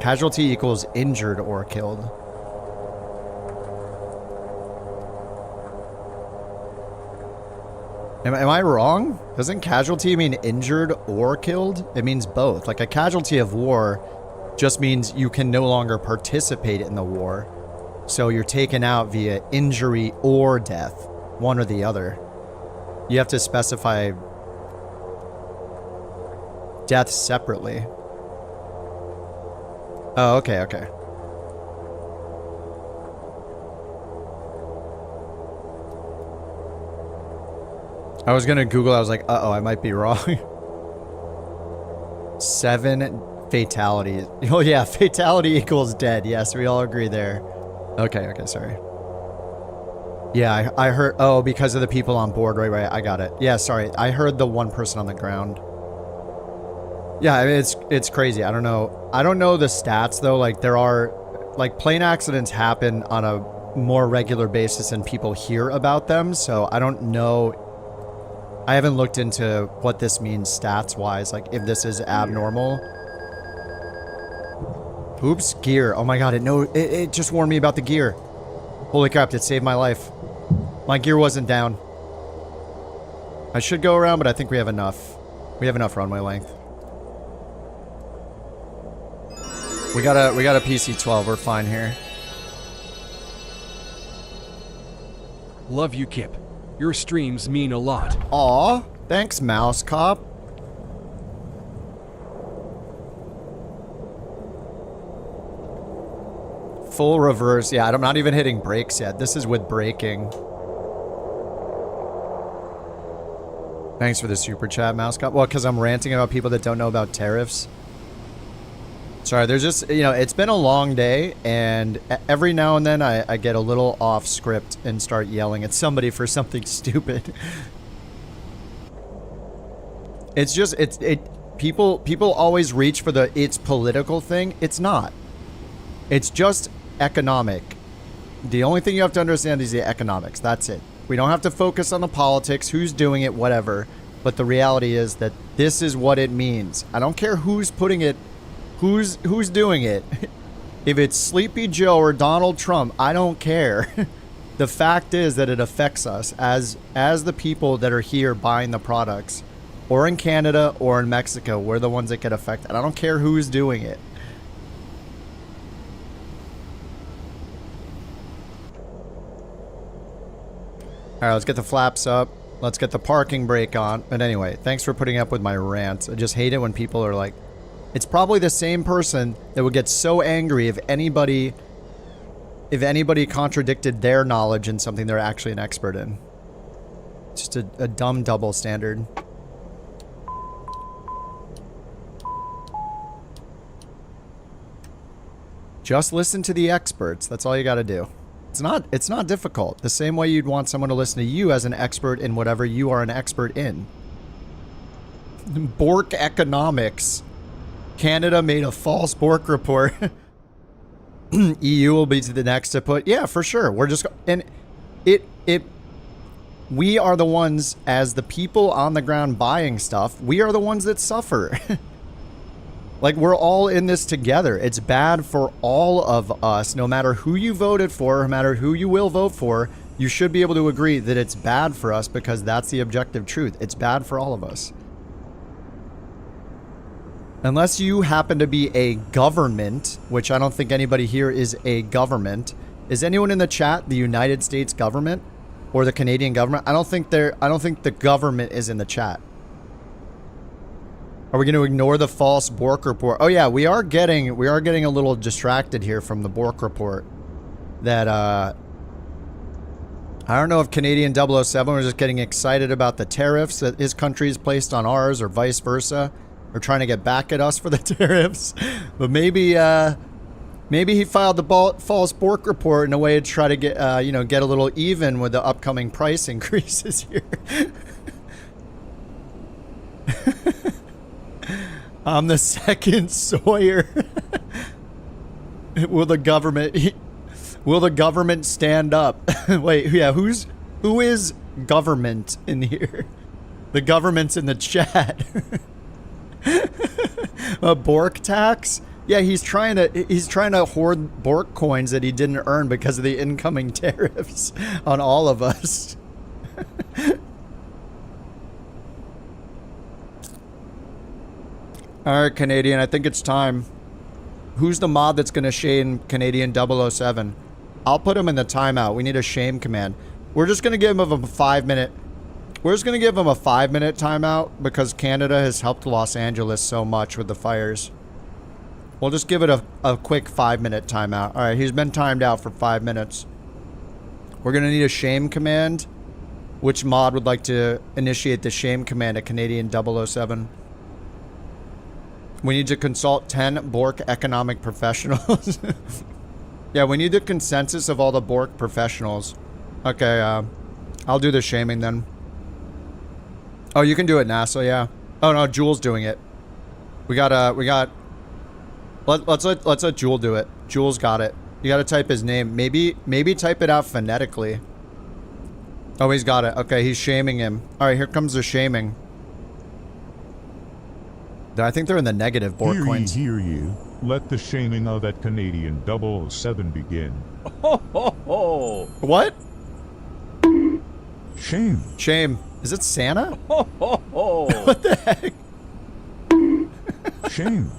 Casualty equals injured or killed. Am I wrong? Doesn't casualty mean injured or killed? It means both. Like a casualty of war just means you can no longer participate in the war. So you're taken out via injury or death. One or the other. You have to specify death separately. Oh, okay, okay. I was gonna Google, I was like, uh-oh, I might be wrong. 7 fatalities. Oh yeah, fatality equals dead. Yes, we all agree there. Okay, okay, sorry. Yeah, I heard, oh, because of the people on board, right, I got it. Yeah, sorry, I heard the one person on the ground. Yeah, I mean, it's crazy. I don't know the stats though. Like there are, like plane accidents happen on a more regular basis and people hear about them. So I don't know. I haven't looked into what this means stats wise. Like if this is abnormal. Oops, gear. Oh my god, it just warned me about the gear. Holy crap, it saved my life. My gear wasn't down. I should go around, but I think we have enough. We have enough runway length. We got a PC-12, we're fine here. Love you, Kip. Your streams mean a lot. Aw, thanks, Mouse Cop. Full reverse. Yeah, I'm not even hitting brakes yet. This is with braking. Thanks for the super chat, Mouse Cop. Well, because I'm ranting about people that don't know about tariffs. Sorry, there's just, you know, it's been a long day, and every now and then I get a little off script and start yelling at somebody for something stupid. It's just, people always reach for the it's political thing. It's not. It's just economic. The only thing you have to understand is the economics. That's it. We don't have to focus on the politics, who's doing it, whatever. But the reality is that this is what it means. I don't care who's putting it, who's doing it. If it's Sleepy Joe or Donald Trump, I don't care. The fact is that it affects us as the people that are here buying the products, or in Canada or in Mexico. We're the ones that get affected. I don't care who's doing it. All right, let's get the flaps up. Let's get the parking brake on. But anyway, thanks for putting up with my rant. I just hate it when people are like, it's probably the same person that would get so angry if anybody contradicted their knowledge in something they're actually an expert in. It's just a dumb double standard. Just listen to the experts. That's all you got to do. It's not difficult. The same way you'd want someone to listen to you as an expert in whatever you are an expert in. Bork economics. Canada made a false Bork report. EU will be to the next to put. Yeah, for sure. We're just, and we are the ones, as the people on the ground buying stuff, we are the ones that suffer. Like, we're all in this together. It's bad for all of us. No matter who you voted for, no matter who you will vote for, you should be able to agree that it's bad for us, because that's the objective truth. It's bad for all of us. Unless you happen to be a government, which I don't think anybody here is a government. Is anyone in the chat the United States government or the Canadian government? I don't think the government is in the chat. Are we going to ignore the false Bork report? Oh yeah, we are getting a little distracted here from the Bork report. That I don't know if Canadian 007 was just getting excited about the tariffs that his country has placed on ours, or vice versa. Or trying to get back at us for the tariffs. But maybe he filed the false Bork report in a way to try to get get a little even with the upcoming price increases here. I'm the second Sawyer. Will the government... Will the government stand up? Wait, yeah, who is government in here? The government's in the chat. A bork tax? Yeah, he's trying to hoard bork coins that he didn't earn because of the incoming tariffs on all of us. All right, Canadian, I think it's time. Who's the mod that's going to shame Canadian 007? I'll put him in the timeout. We need a shame command. We're just going to give him a 5-minute... We're just going to give him a 5-minute timeout because Canada has helped Los Angeles so much with the fires. We'll just give it a quick 5-minute timeout. All right, he's been timed out for 5 minutes. We're going to need a shame command. Which mod would like to initiate the shame command at Canadian 007? We need to consult 10 Bork economic professionals. Yeah, we need the consensus of all the Bork professionals. Okay, I'll do the shaming then. Oh, you can do it, NASA, yeah. Oh no, Jules doing it. Let's let Jewel do it. Jules got it. You gotta type his name. Maybe type it out phonetically. Oh, he's got it. Okay, he's shaming him. Alright, here comes the shaming. I think they're in the negative, BorkCoins. Hear ye. Let the shaming of that Canadian 007 begin. Ho, ho, ho. What? Shame. Shame. Is it Santa? Ho, ho, ho. What the heck? Shame.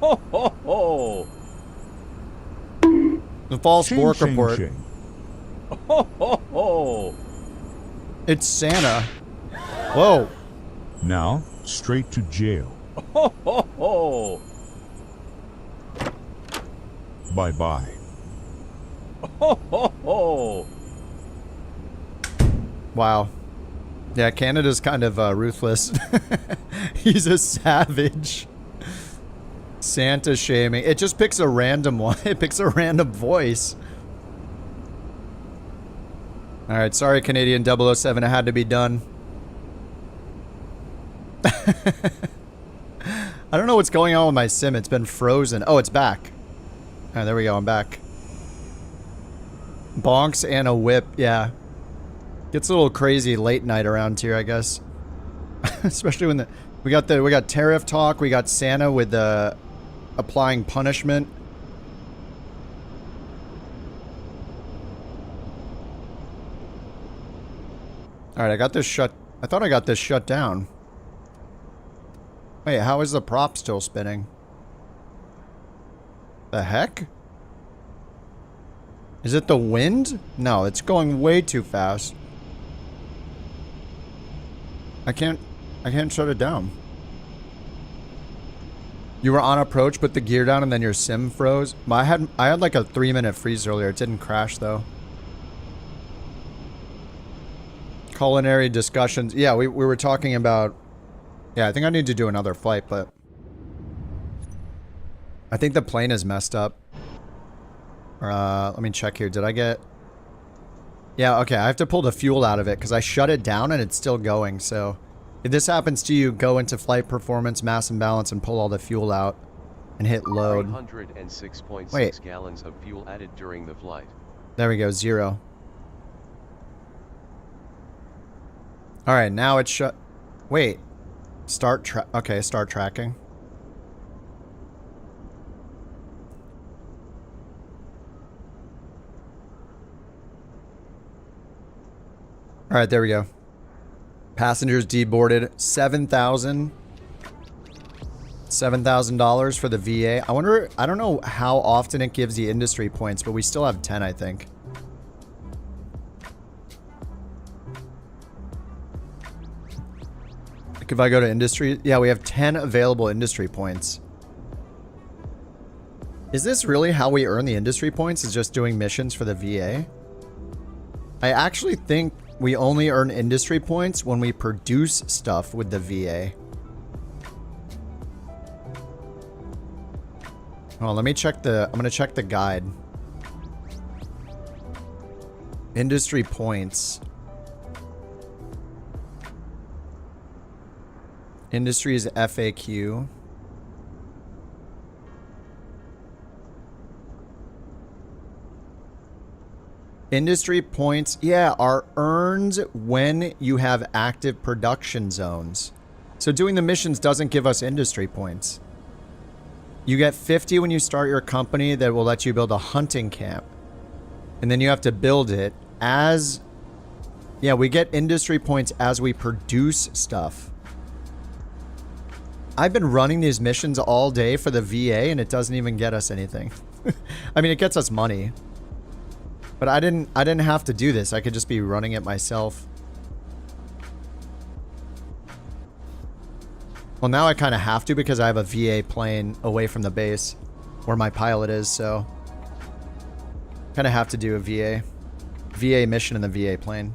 Ho, ho, ho. The false Shame, Bork shame, report. shame. Ho, ho, ho. It's Santa. Whoa. Now, straight to jail. Ho, ho, ho. Bye-bye. Ho, ho, ho. Wow. Yeah, Canada's kind of ruthless. He's a savage. Santa shaming. It just picks a random one. It picks a random voice. Alright, sorry Canadian 007, it had to be done. I don't know what's going on with my sim. It's been frozen. Oh, it's back. Oh, there we go. I'm back. Bonks and a whip. Yeah. Gets a little crazy late night around here, I guess. Especially when we got tariff talk. We got Santa with applying punishment. All right, I got this shut. I thought I got this shut down. Wait, how is the prop still spinning? The heck? Is it the wind? No, it's going way too fast. I can't shut it down. You were on approach, put the gear down, and then your sim froze. I had like a 3-minute freeze earlier. It didn't crash though. Culinary discussions. Yeah, we were talking about. Yeah, I think I need to do another flight, but I think the plane is messed up. Let me check here. Did I get... Yeah, okay, I have to pull the fuel out of it because I shut it down and it's still going, so... If this happens to you, go into flight performance, mass and balance, and pull all the fuel out and hit load. 306.6 gallons of fuel added during the flight. There we go, 0. Alright, now it's shut... Wait. Start tracking. Alright, there we go. Passengers deboarded. $7,000 for the VA. I wonder, I don't know how often it gives the industry points, but we still have 10, I think. Like if I go to industry, yeah, we have 10 available industry points. Is this really how we earn the industry points? Is just doing missions for the VA? I actually think we only earn industry points when we produce stuff with the VA. Oh, let me check I'm gonna check the guide. Industry points. Industry's FAQ. Industry points, yeah, are earned when you have active production zones. So doing the missions doesn't give us industry points. You get 50 when you start your company that will let you build a hunting camp. And then you have to build it as... Yeah, we get industry points as we produce stuff. I've been running these missions all day for the VA and it doesn't even get us anything. I mean, it gets us money. But I didn't have to do this. I could just be running it myself. Well, now I kind of have to because I have a VA plane away from the base where my pilot is, so kind of have to do a VA mission in the VA plane.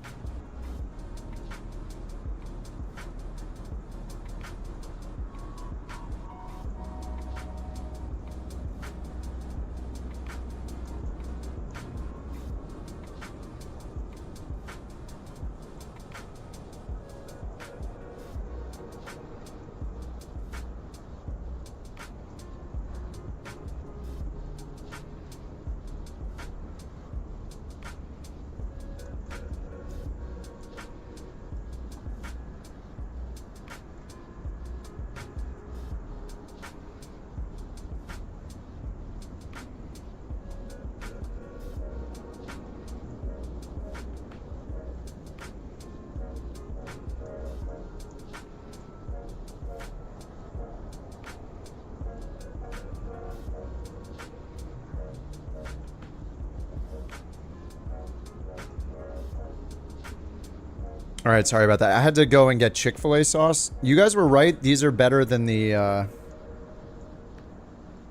All right, sorry about that. I had to go and get Chick-fil-A sauce. You guys were right. These are better than the,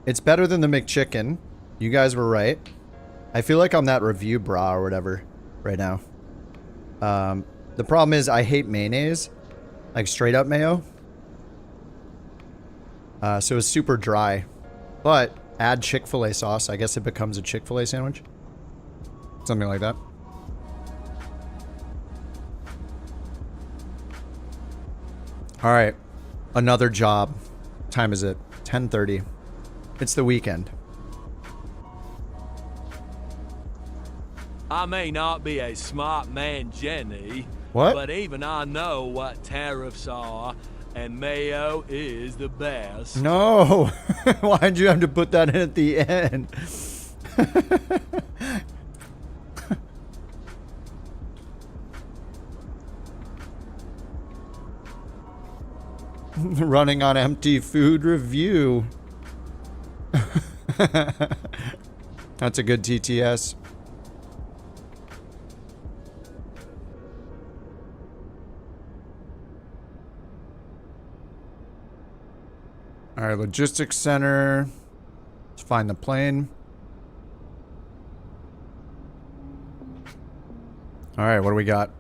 it's better than the McChicken. You guys were right. I feel like I'm that review bra or whatever right now. The problem is I hate mayonnaise. Like straight up mayo. So it's super dry. But add Chick-fil-A sauce. I guess it becomes a Chick-fil-A sandwich. Something like that. All right, another job. Time is it? 10:30. It's the weekend. I may not be a smart man, Jenny. What? But even I know what tariffs are, and mayo is the best. No! Why'd you have to put that in at the end? Running on empty food review. That's a good TTS. All right, logistics center. Let's find the plane. All right, what do we got?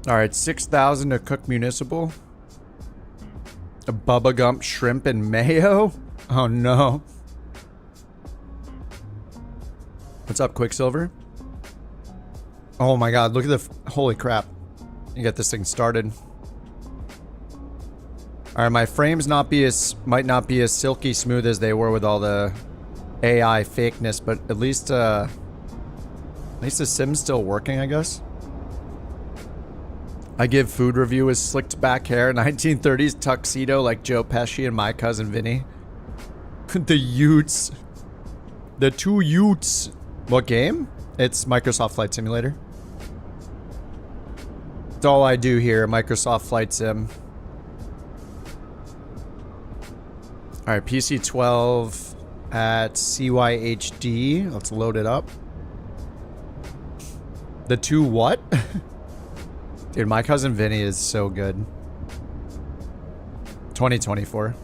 All right, 6,000 to cook municipal. A Bubba Gump shrimp and mayo? Oh no. What's up, Quicksilver? Oh my god, look at the... Holy crap. You get this thing started. All right, my frames might not be as silky smooth as they were with all the AI fakeness, but at least the sim's still working, I guess. I give food review with slicked back hair, 1930s tuxedo like Joe Pesci and My Cousin Vinny. The Utes. The two Utes. What game? It's Microsoft Flight Simulator. It's all I do here, Microsoft Flight Sim. Alright, PC 12 at CYHD. Let's load it up. The two what? Dude, My Cousin Vinny is so good. 2024.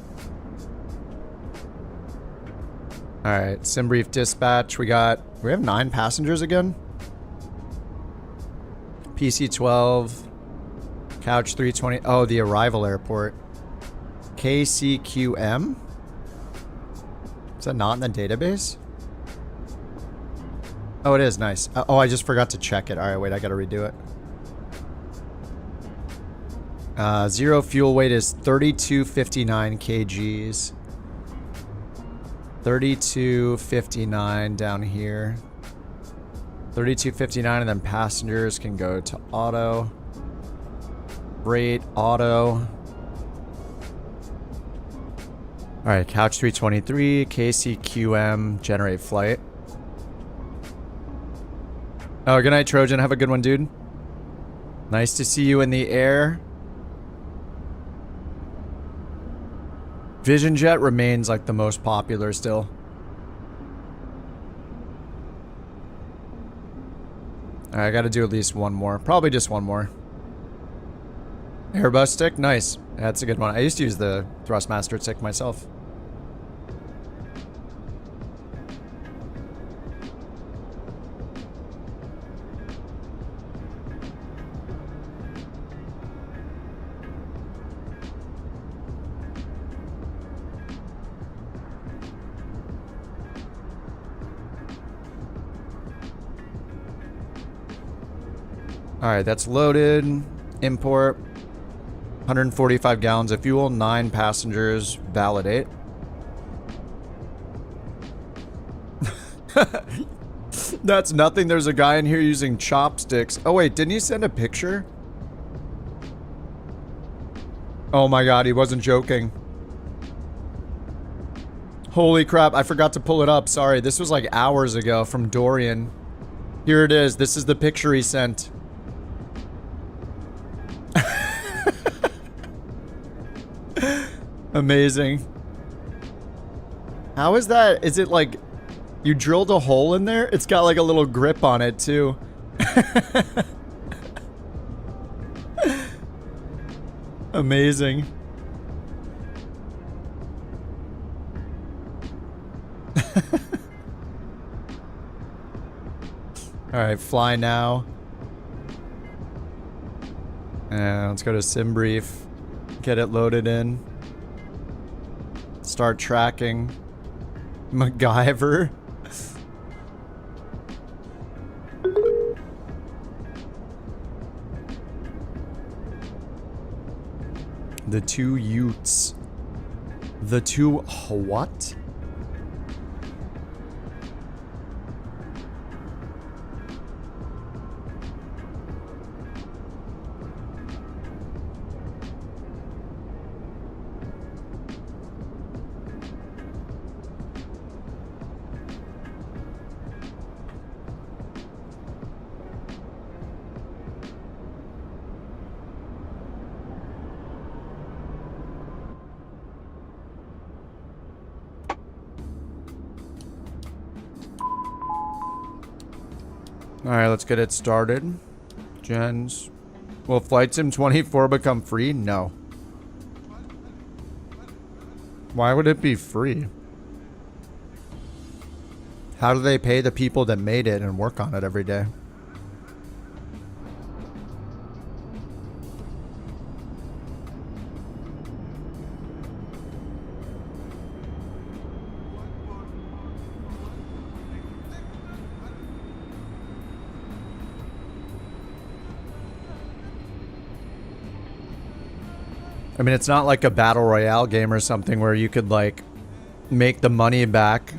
Alright, sim brief dispatch. We got We have 9 passengers again? PC-12. Couch 320. Oh, the arrival airport. KCQM? Is that not in the database? Oh, it is. Nice. Oh, I just forgot to check it. All right, wait. I got to redo it. Zero fuel weight is 3259 kgs. 3259 down here. 3259, and then passengers can go to auto. Rate auto. Alright, Couch 323, KCQM, generate flight. Oh, good night, Trojan. Have a good one, dude. Nice to see you in the air. Vision Jet remains like the most popular still. Alright, I gotta do at least one more. Probably just one more. Airbus stick? Nice. That's a good one. I used to use the Thrustmaster stick myself. Alright, that's loaded. Import. 145 gallons of fuel, 9 passengers, validate. That's nothing. There's a guy in here using chopsticks. Oh wait, didn't he send a picture? Oh my god, he wasn't joking. Holy crap, I forgot to pull it up. Sorry, this was like hours ago from Dorian. Here it is. This is the picture he sent. Amazing. How is that? Is it like you drilled a hole in there? It's got like a little grip on it too. Amazing. Alright, fly now. And let's go to sim brief. Get it loaded in. Start tracking. MacGyver. The 2 Utes. The 2 what? Alright, let's get it started. Gens. Will Flight Sim 24 become free? No. Why would it be free? How do they pay the people that made it and work on it every day? I mean, it's not like a battle royale game or something where you could like make the money back.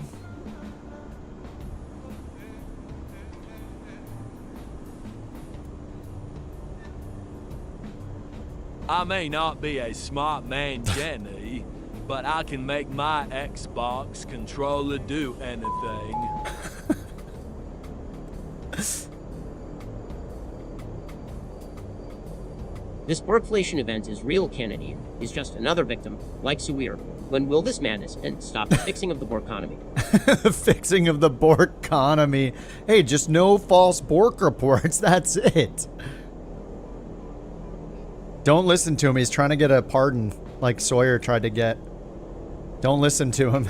I may not be a smart man, Jenny, but I can make my Xbox controller do anything. This Borkflation event is real, Kennedy. He's just another victim, like Suir. When will this madness end? Stop the fixing of the Borkonomy. Fixing of the Borkonomy. Hey, just no false Bork reports. That's it. Don't listen to him. He's trying to get a pardon like Sawyer tried to get. Don't listen to him.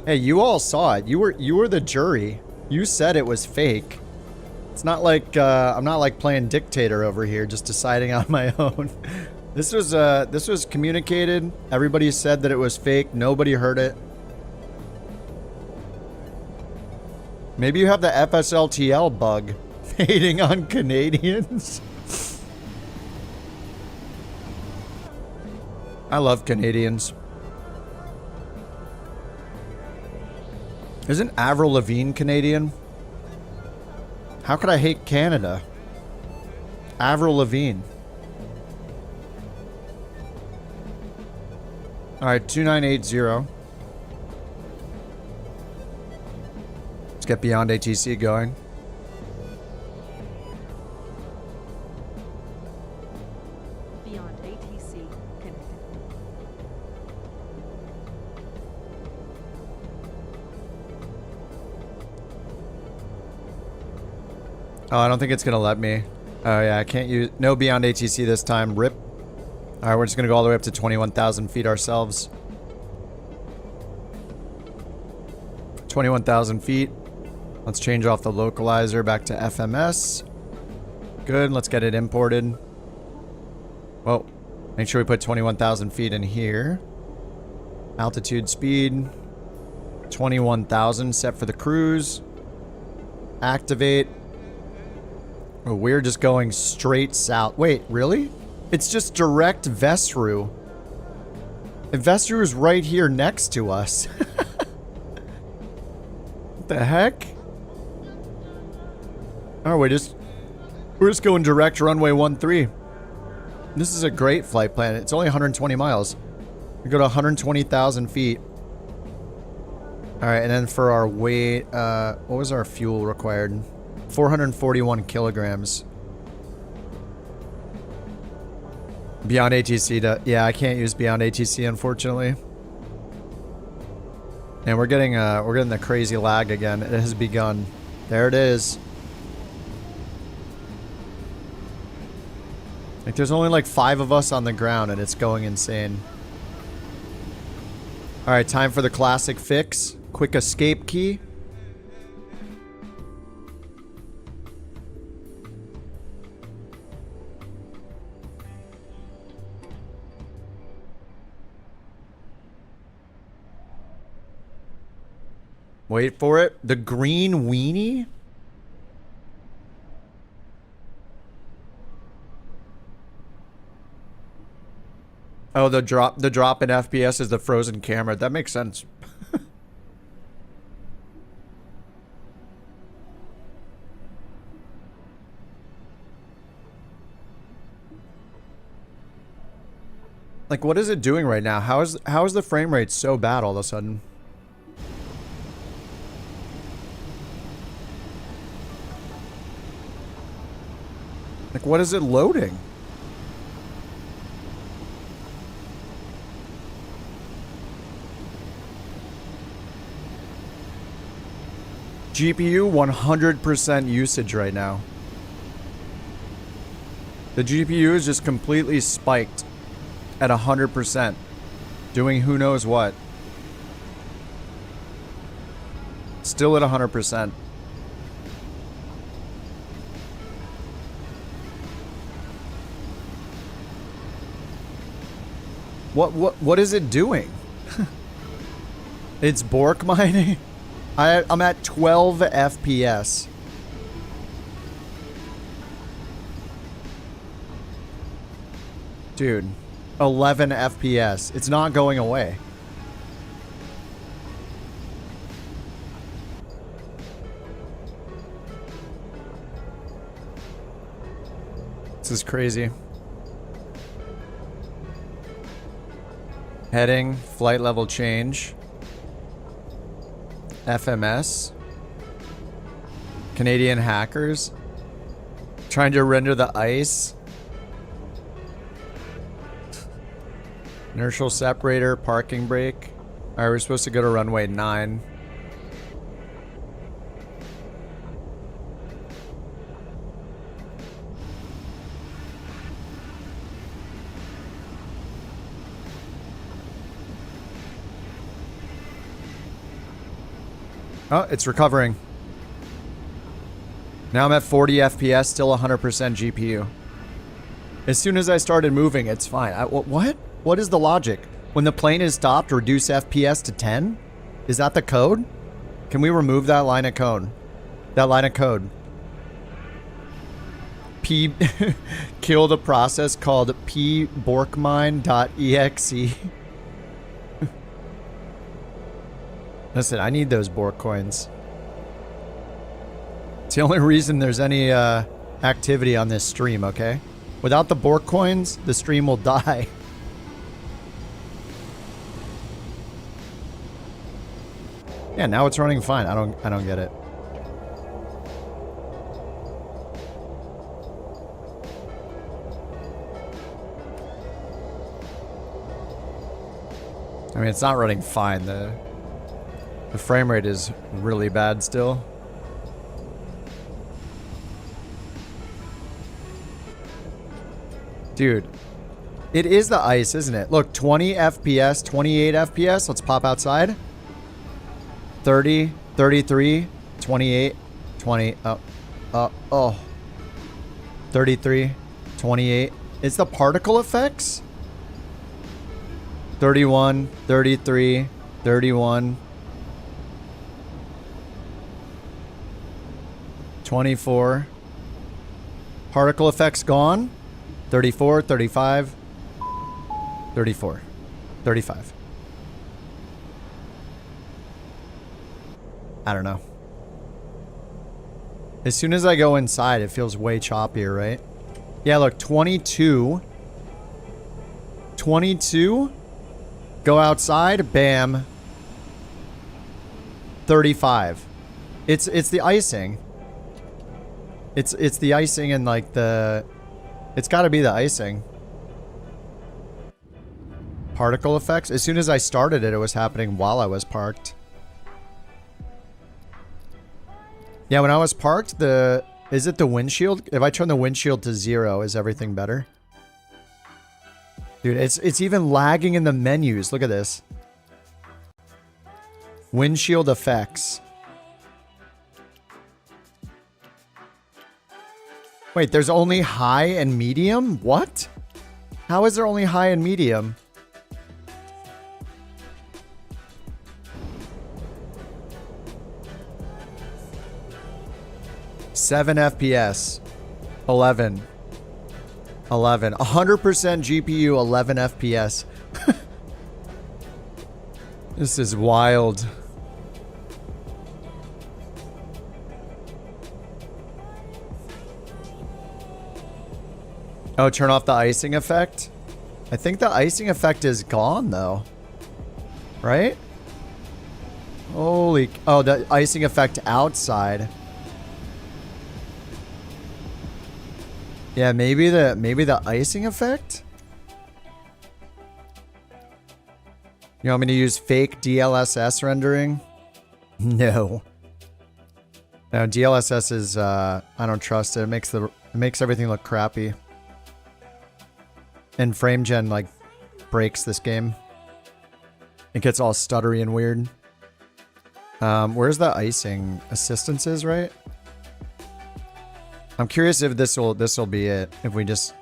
Hey, you all saw it. You were the jury. You said it was fake. It's not like I'm not like playing dictator over here, just deciding on my own. This was communicated. Everybody said that it was fake. Nobody heard it. Maybe you have the FSLTL bug, hating on Canadians. I love Canadians. Isn't Avril Lavigne Canadian? How could I hate Canada? Avril Lavigne. Alright, 2980. Let's get beyond ATC going. Beyond ATC connected. Oh, I don't think it's gonna let me. Oh yeah, I can't use no beyond ATC this time. RIP. Alright, we're just gonna go all the way up to 21,000 feet ourselves. 21,000 feet. Let's change off the localizer back to FMS. Good, let's get it imported. Well, make sure we put 21,000 feet in here. Altitude, speed. 21,000 set for the cruise. Activate. Oh, we're just going straight south. Wait, really? It's just direct Vesru. Vesru is right here next to us. What the heck? Oh, we're just going direct runway 13. This is a great flight plan. It's only 120 miles. We go to 120,000 feet. All right, and then for our weight, what was our fuel required? 441 kilograms. Beyond ATC to, yeah, I can't use Beyond ATC unfortunately. And we're getting the crazy lag again. It has begun. There it is. Like there's only like 5 of us on the ground and it's going insane. All right, time for the classic fix. Quick escape key. Wait for it. The green weenie? Oh, the drop in FPS is the frozen camera. That makes sense. Like, what is it doing right now? How is the frame rate so bad all of a sudden? Like, what is it loading? GPU 100% usage right now. The GPU is just completely spiked at 100%, doing who knows what. Still at 100%. What is it doing? It's bork mining. I'm at 12 FPS. Dude, 11 FPS. It's not going away. This is crazy. Heading, flight level change. FMS. Canadian hackers. Trying to render the ice. Inertial separator, parking brake. Alright, we're supposed to go to runway 9. Oh, it's recovering. Now I'm at 40 FPS, still 100% GPU. As soon as I started moving, it's fine. What? What is the logic? When the plane is stopped, reduce FPS to 10? Is that the code? Can we remove that line of code? That line of code. Kill the process called borkmine.exe. Listen, I need those BorkCoins. It's the only reason there's any activity on this stream, okay? Without the BorkCoins, the stream will die. Yeah, now it's running fine. I don't get it. I mean, it's not running fine. The frame rate is really bad still. Dude, it is the ice, isn't it? Look, 20 FPS, 28 FPS. Let's pop outside. 30, 33, 28, 20. Oh. 33, 28. It's the particle effects? 31, 33, 31. 24. Particle effects gone. 34, 35, 34, 35. I don't know. As soon as I go inside, it feels way choppier, right? Yeah, look, 22. 22. Go outside, bam. 35. It's the icing. It's the icing and like the... It's got to be the icing. Particle effects. As soon as I started it, it was happening while I was parked. Yeah, when I was parked, is it the windshield? If I turn the windshield to 0, is everything better? Dude, it's even lagging in the menus. Look at this. Windshield effects. Wait, there's only high and medium? What? How is there only high and medium? Seven FPS. 11. 11. 100% GPU, 11 FPS. This is wild. Oh, turn off the icing effect? I think the icing effect is gone, though. Right? Holy... Oh, the icing effect outside. Yeah, maybe the icing effect? You want me to use fake DLSS rendering? No. No, DLSS is, I don't trust it. It makes everything look crappy. And FrameGen, like, breaks this game. It gets all stuttery and weird. Where's the icing? Assistances, right? I'm curious if this'll be it. If we just...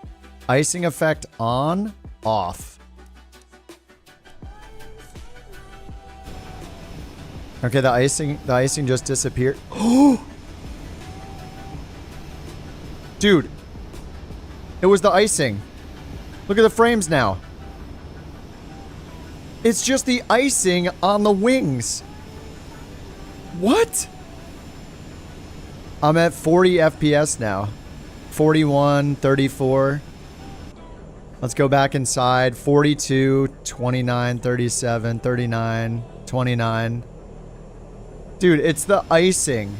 Icing effect on, off. Okay, the icing just disappeared. Oh! Dude. It was the icing. Look at the frames now. It's just the icing on the wings. What? I'm at 40 FPS now. 41, 34. Let's go back inside. 42, 29, 37, 39, 29. Dude, it's the icing.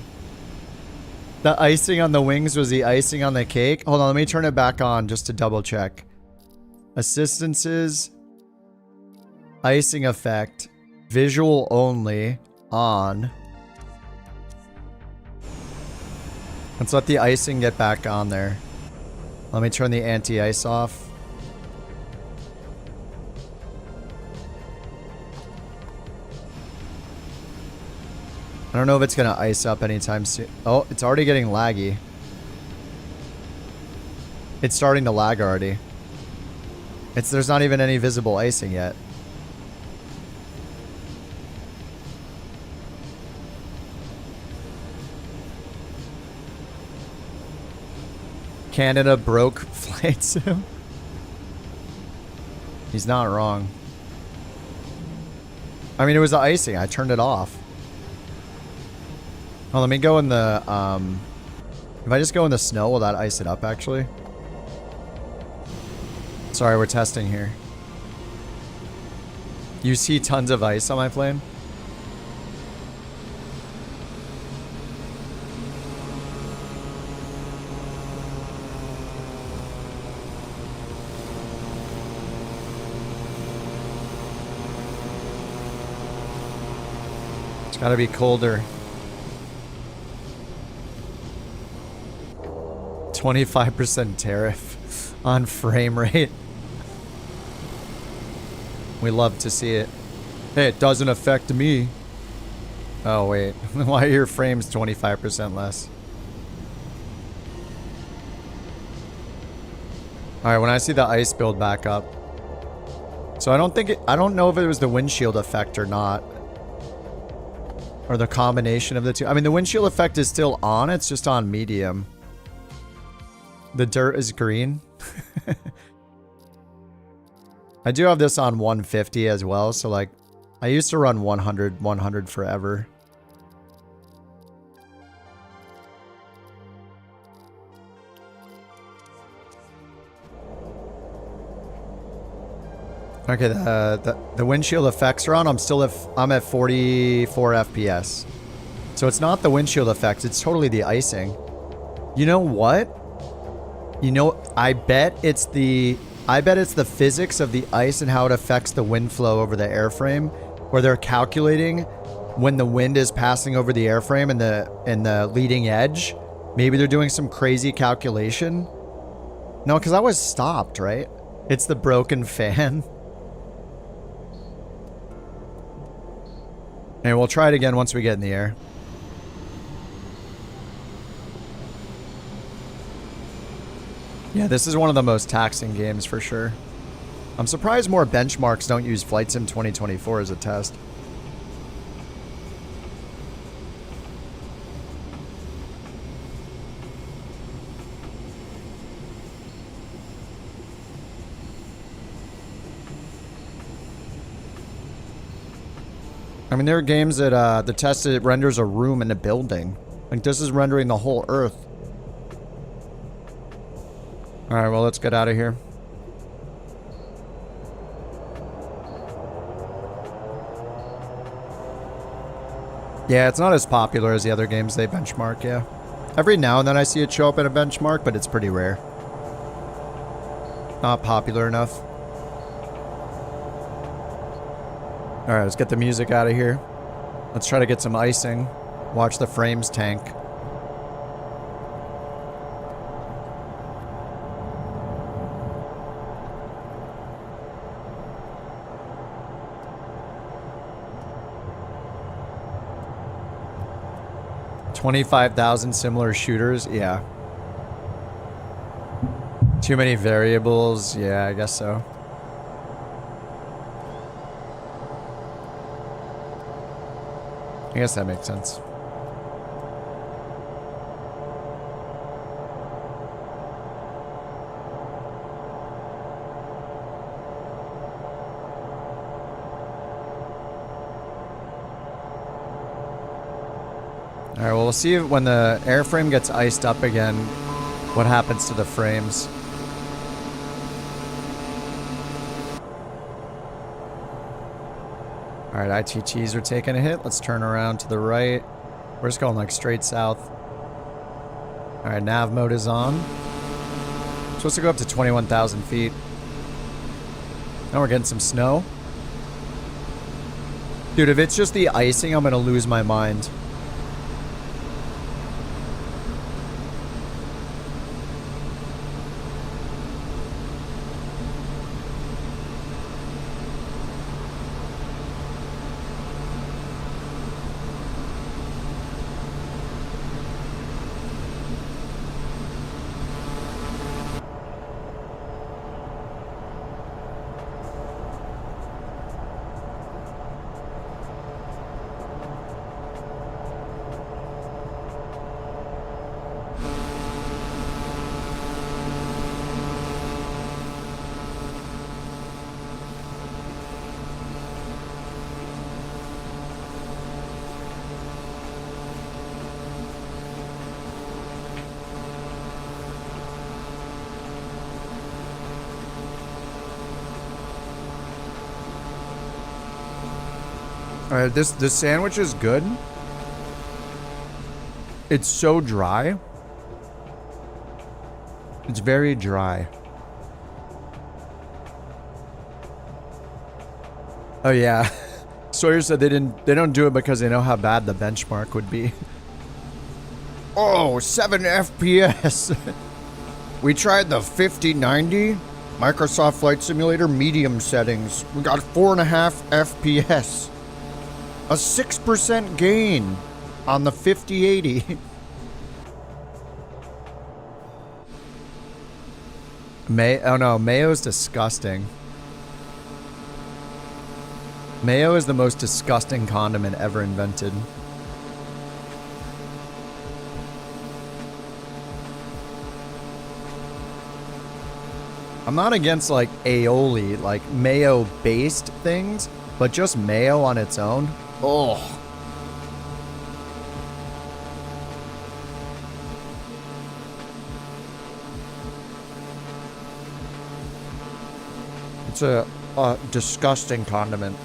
The icing on the wings was the icing on the cake. Hold on, let me turn it back on just to double check. Assistances. Icing effect. Visual only. On. Let's let the icing get back on there. Let me turn the anti-ice off. I don't know if it's going to ice up anytime soon. Oh, it's already getting laggy. It's starting to lag already. There's not even any visible icing yet. Canada broke flight sim. He's not wrong. I mean, it was the icing. I turned it off. Oh, let me go in the, if I just go in the snow, will that ice it up, actually? Sorry, we're testing here. You see tons of ice on my plane? It's gotta be colder. 25% tariff on frame rate. We love to see it. Hey, it doesn't affect me. Oh, wait. Why are your frames 25% less? Alright, when I see the ice build back up. So I don't know if it was the windshield effect or not. Or the combination of the two. I mean, the windshield effect is still on. It's just on medium. The dirt is green. I do have this on 150 as well. So, like, I used to run 100 forever. Okay, the windshield effects are on. I'm at 44 FPS. So it's not the windshield effects, it's totally the icing. You know what? You know, I bet it's the physics of the ice and how it affects the wind flow over the airframe, where they're calculating when the wind is passing over the airframe and the leading edge. Maybe they're doing some crazy calculation. No, because I was stopped, right? It's the broken fan. And we'll try it again once we get in the air. Yeah, this is one of the most taxing games for sure. I'm surprised more benchmarks don't use Flight Sim 2024 as a test. I mean, there are games that the test it renders a room in a building. Like, this is rendering the whole Earth. Alright, well, let's get out of here. Yeah, it's not as popular as the other games they benchmark, yeah. Every now and then I see it show up in a benchmark, but it's pretty rare. Not popular enough. Alright, let's get the music out of here. Let's try to get some icing. Watch the frames tank. $25,000 similar shooters? Yeah. Too many variables? Yeah, I guess so. I guess that makes sense. Alright, well, we'll see when the airframe gets iced up again, what happens to the frames. Alright, ITTs are taking a hit. Let's turn around to the right. We're just going like straight south. Alright, nav mode is on. I'm supposed to go up to 21,000 feet. Now we're getting some snow. Dude, if it's just the icing, I'm gonna lose my mind. Alright, this sandwich is good. It's so dry. It's very dry. Oh yeah. Sawyer said they don't do it because they know how bad the benchmark would be. Oh, 7 FPS. We tried the 5090 Microsoft Flight Simulator medium settings. We got 4.5 FPS. A 6% gain on the 5080. Oh no, mayo's disgusting. Mayo is the most disgusting condiment ever invented. I'm not against like aioli, like mayo-based things, but just mayo on its own. Oh. It's a disgusting condiment.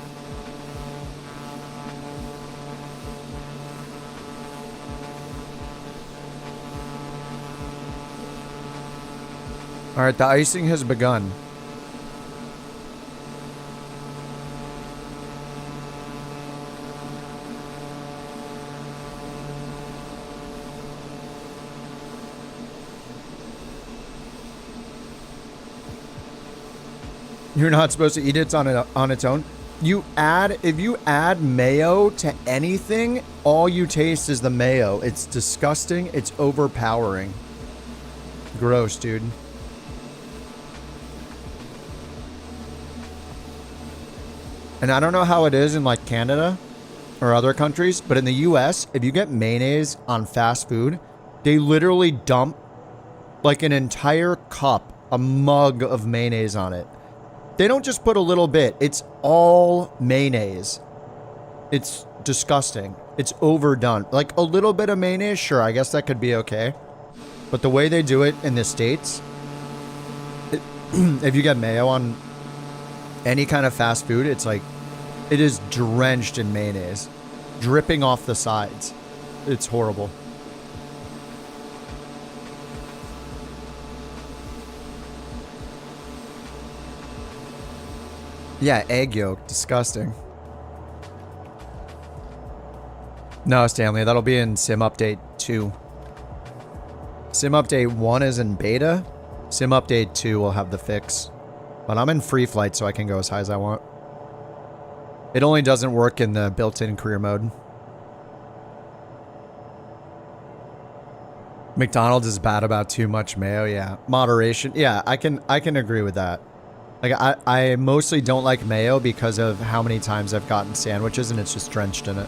All right, the icing has begun. You're not supposed to eat it on its own. If you add mayo to anything, all you taste is the mayo. It's disgusting. It's overpowering. Gross, dude. And I don't know how it is in like Canada or other countries, but in the US, if you get mayonnaise on fast food, they literally dump like an entire cup, a mug of mayonnaise on it. They don't just put a little bit. It's all mayonnaise. It's disgusting. It's overdone. Like a little bit of mayonnaise, sure, I guess that could be okay. But the way they do it in the States, if you get mayo on any kind of fast food, it's like, it is drenched in mayonnaise, dripping off the sides. It's horrible. Yeah, egg yolk, disgusting. No, Stanley, that'll be in Sim Update 2. Sim Update 1 is in beta. Sim Update 2 will have the fix. But I'm in free flight, so I can go as high as I want. It only doesn't work in the built-in career mode. McDonald's is bad about too much mayo, yeah. Moderation, yeah, I can agree with that. Like, I mostly don't like mayo because of how many times I've gotten sandwiches and it's just drenched in it.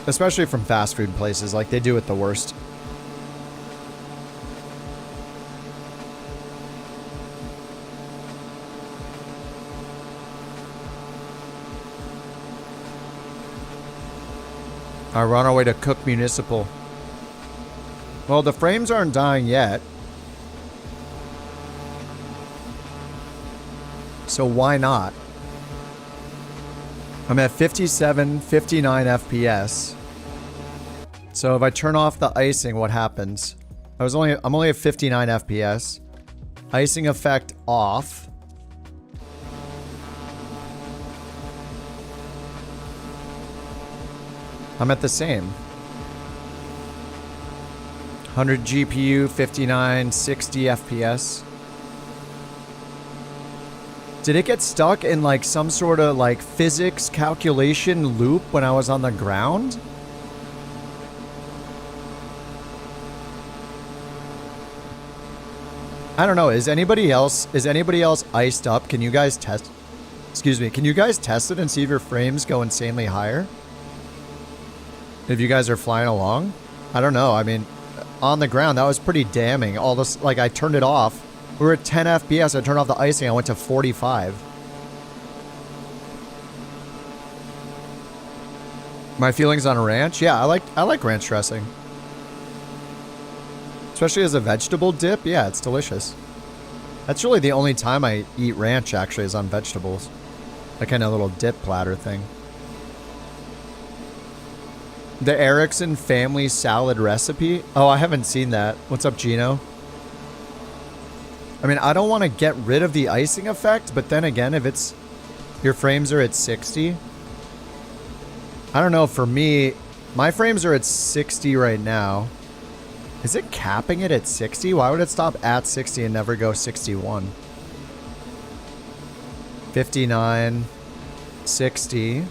Especially from fast food places, like, they do it the worst. Alright, we're on our way to Cook Municipal. Well, the frames aren't dying yet. So why not? I'm at 57, 59 FPS. So if I turn off the icing, what happens? I'm only at 59 FPS. Icing effect off. I'm at the same. 100 GPU, 59, 60 FPS. Did it get stuck in like some sort of like physics calculation loop when I was on the ground? I don't know. Is anybody else iced up? Can you guys test? Excuse me. Can you guys test it and see if your frames go insanely higher? If you guys are flying along? I don't know. I mean, on the ground, that was pretty damning. All this, like, I turned it off. We were at 10 FPS. I turned off the icing. I went to 45. My feelings on ranch? Yeah, I like ranch dressing. Especially as a vegetable dip. Yeah, it's delicious. That's really the only time I eat ranch, actually, is on vegetables. That kind of little dip platter thing. The Erickson family salad recipe? Oh, I haven't seen that. What's up, Gino? I mean, I don't want to get rid of the icing effect, but then again, if it's... Your frames are at 60. I don't know, for me, my frames are at 60 right now. Is it capping it at 60? Why would it stop at 60 and never go 61? 59, 60,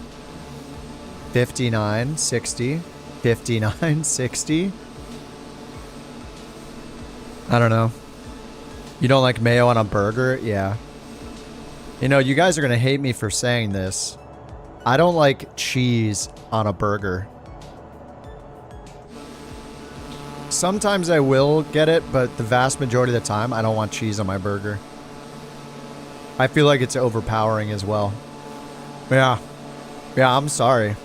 59, 60, 59, 60. I don't know. You don't like mayo on a burger? Yeah. You know, you guys are going to hate me for saying this. I don't like cheese on a burger. Sometimes I will get it, but the vast majority of the time, I don't want cheese on my burger. I feel like it's overpowering as well. Yeah. Yeah, I'm sorry.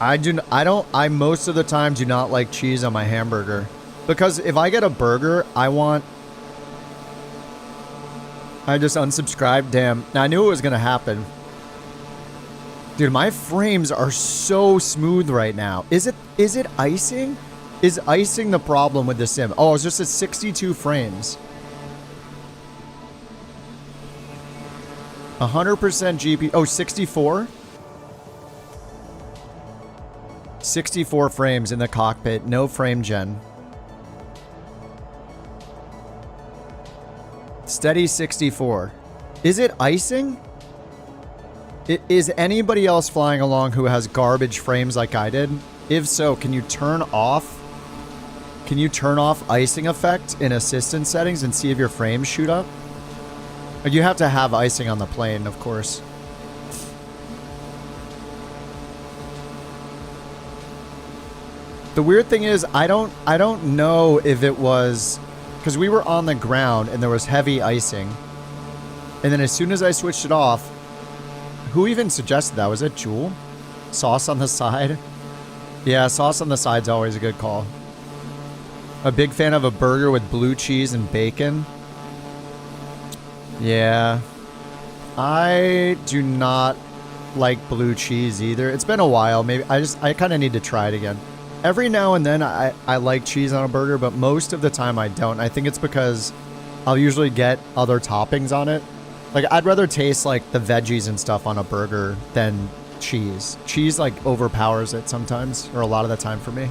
I most of the time do not like cheese on my hamburger. Because if I get a burger, I just unsubscribed. Damn. I knew it was going to happen. Dude, my frames are so smooth right now. Is it icing? Is icing the problem with the sim? Oh, it's just at 62 frames. 100% GP. Oh, 64? 64 frames in the cockpit. No frame gen. Steady 64. Is it icing? Is anybody else flying along who has garbage frames like I did? If so, can you turn off icing effect in assistant settings and see if your frames shoot up? You have to have icing on the plane, of course. The weird thing is, I don't know if it was because we were on the ground and there was heavy icing, and then as soon as I switched it off, who even suggested that? Was it Jewel? Sauce on the side? Yeah, sauce on the side's always a good call. A big fan of a burger with blue cheese and bacon. Yeah. I do not like blue cheese either. It's been a while. Maybe I kind of need to try it again. Every now and then I like cheese on a burger, but most of the time I don't. I think it's because I'll usually get other toppings on it. Like, I'd rather taste, like, the veggies and stuff on a burger than cheese. Cheese, like, overpowers it sometimes, or a lot of the time for me.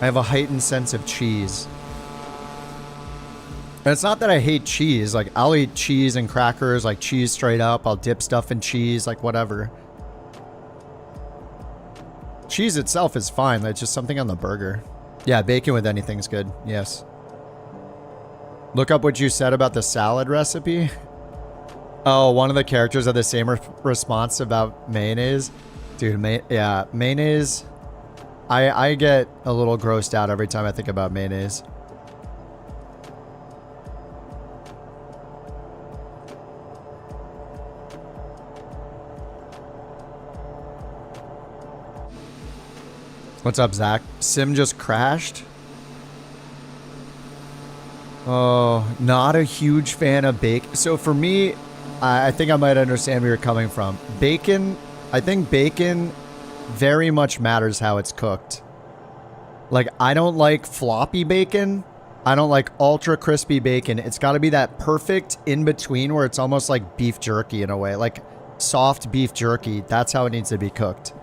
I have a heightened sense of cheese. And it's not that I hate cheese. Like, I'll eat cheese and crackers, like, cheese straight up. I'll dip stuff in cheese, like, whatever. Cheese itself is fine. It's just something on the burger. Yeah, bacon with anything's good. Yes. Look up what you said about the salad recipe. Oh, one of the characters had the same response about mayonnaise. Dude, yeah, mayonnaise. I get a little grossed out every time I think about mayonnaise. What's up, Zach? Sim just crashed. Oh, not a huge fan of bacon. So for me, I think I might understand where you're coming from. Bacon, I think bacon very much matters how it's cooked. Like, I don't like floppy bacon. I don't like ultra crispy bacon. It's got to be that perfect in between where it's almost like beef jerky in a way. Like soft beef jerky. That's how it needs to be cooked.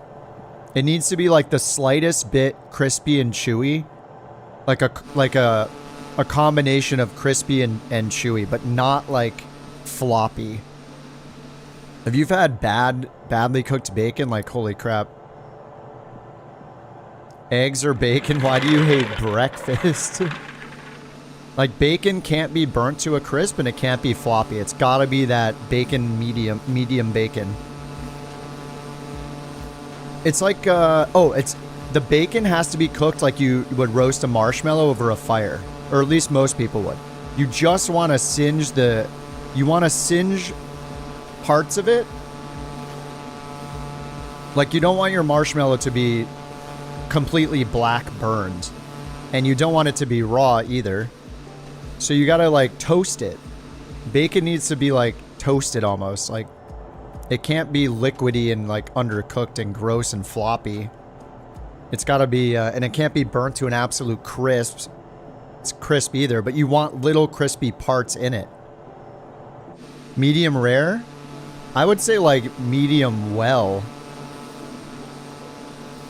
It needs to be like the slightest bit crispy and chewy. Like a combination of crispy and chewy, but not like floppy. If you've had badly cooked bacon, like, holy crap. Eggs or bacon? Why do you hate breakfast? Like, bacon can't be burnt to a crisp and it can't be floppy. It's gotta be that bacon medium bacon. It's like, the bacon has to be cooked like you would roast a marshmallow over a fire. Or at least most people would. You just want to singe parts of it. Like, you don't want your marshmallow to be completely black burned. And you don't want it to be raw either. So you gotta, like, toast it. Bacon needs to be, like, toasted almost. Like, It can't be liquidy and like undercooked and gross and floppy. It's got to be, and it can't be burnt to an absolute crisp. It's crisp either, but you want little crispy parts in it. Medium rare? I would say like medium well.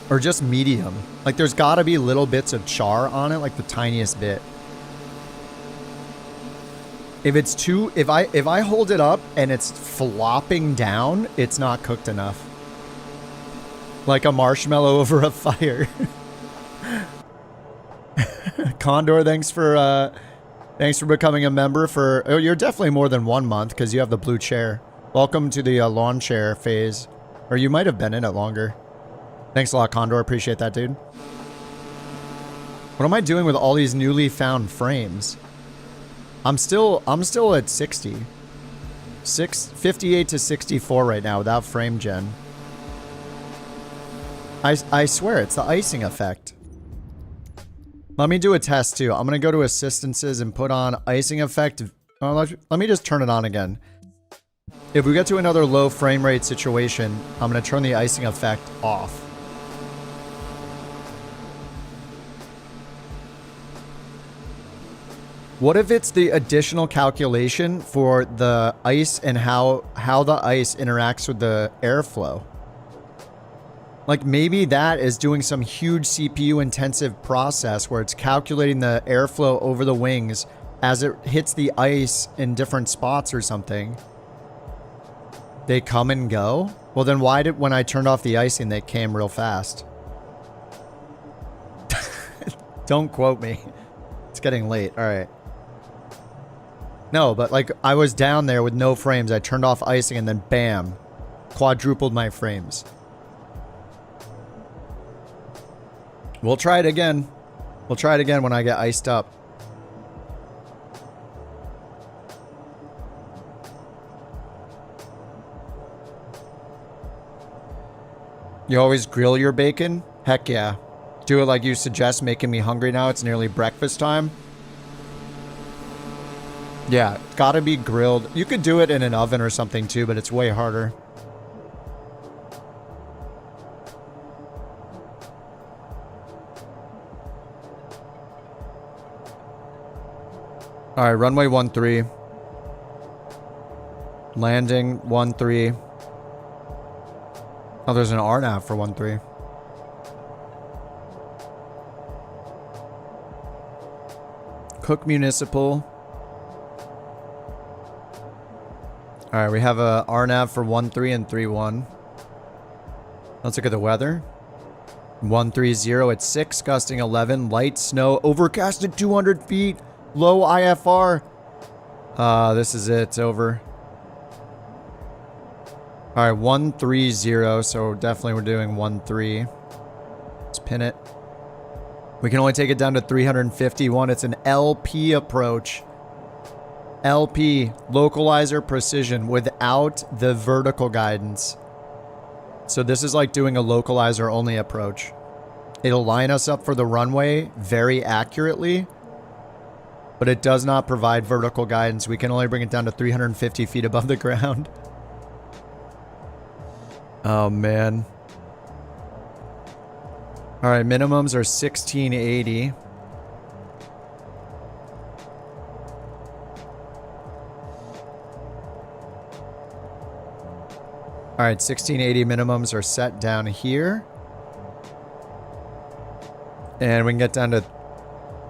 Or just medium. Like there's got to be little bits of char on it, like the tiniest bit. If it's too, if I hold it up and it's flopping down, it's not cooked enough. Like a marshmallow over a fire. Condor, thanks for becoming a member for, oh, you're definitely more than 1 month because you have the blue chair. Welcome to the lawn chair phase. Or you might have been in it longer. Thanks a lot, Condor. Appreciate that, dude. What am I doing with all these newly found frames? I'm still at 60. 58 to 64 right now without frame gen. I swear, it's the icing effect. Let me do a test too. I'm going to go to assistances and put on icing effect. Oh, let me just turn it on again. If we get to another low frame rate situation, I'm going to turn the icing effect off. What if it's the additional calculation for the ice and how the ice interacts with the airflow? Like maybe that is doing some huge CPU intensive process where it's calculating the airflow over the wings as it hits the ice in different spots or something. They come and go? Well then why did, when I turned off the icing, they came real fast? Don't quote me. It's getting late. All right. No, but like I was down there with no frames. I turned off icing and then bam, quadrupled my frames. We'll try it again. We'll try it again when I get iced up. You always grill your bacon? Heck yeah. Do it like you suggest, making me hungry now. It's nearly breakfast time. Yeah, gotta be grilled. You could do it in an oven or something too, but it's way harder. All right, runway 13. Landing 13. Oh, there's an RNAV for 13. Cook Municipal. All right, we have a RNAV for 13 and 31. Let's look at the weather. 130 at 6, gusting 11, light snow, overcast at 200 feet, low IFR. This is it, it's over. All right, 130, so definitely we're doing 13. Let's pin it. We can only take it down to 351. It's an LP approach. LP, localizer precision, without the vertical guidance. So this is like doing a localizer only approach. It'll line us up for the runway very accurately, but it does not provide vertical guidance. We can only bring it down to 350 feet above the ground. Oh man. All right, minimums are 1680. All right, 1680 minimums are set down here. And we can get down to...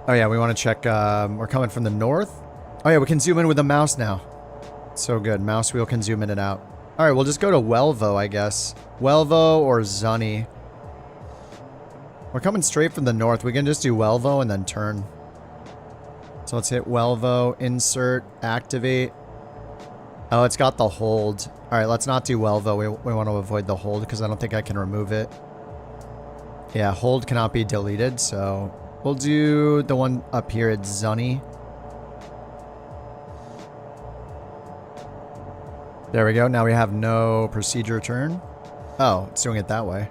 Oh yeah, we want to check... we're coming from the north. Oh yeah, we can zoom in with the mouse now. So good. Mouse wheel can zoom in and out. All right, we'll just go to Welvo, I guess. Welvo or Zunny. We're coming straight from the north. We can just do Welvo and then turn. So let's hit Welvo, insert, activate. Oh, it's got the hold. All right, let's not do Welvo. We want to avoid the hold because I don't think I can remove it. Yeah, hold cannot be deleted, so we'll do the one up here at Zunny. There we go. Now we have no procedure turn. Oh, it's doing it that way.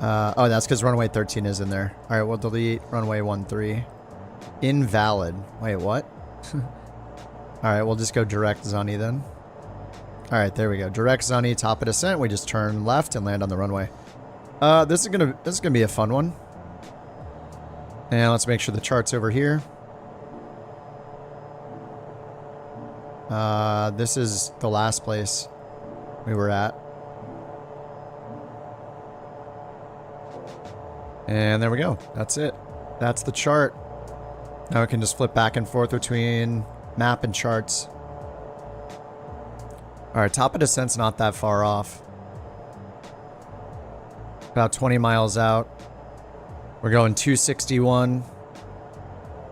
Oh, that's because runway 13 is in there. All right, we'll delete runway 13. Invalid. Wait, what? All right, we'll just go direct Zunny then. All right, there we go. Direct sunny, top of descent. We just turn left and land on the runway. This is gonna be a fun one. And let's make sure the chart's over here. This is the last place we were at. And there we go. That's it. That's the chart. Now we can just flip back and forth between map and charts. Alright, top of descent's not that far off. About 20 miles out. We're going 261.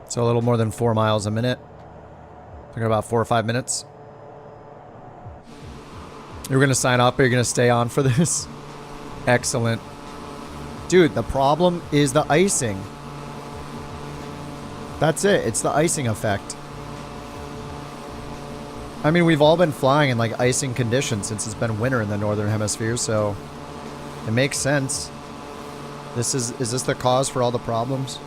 So a little more than 4 miles a minute. Took about 4 or 5 minutes. You're going to sign up or you're going to stay on for this? Excellent. Dude, the problem is the icing. That's it. It's the icing effect. I mean, we've all been flying in like icing conditions since it's been winter in the northern hemisphere, so it makes sense. Is this the cause for all the problems?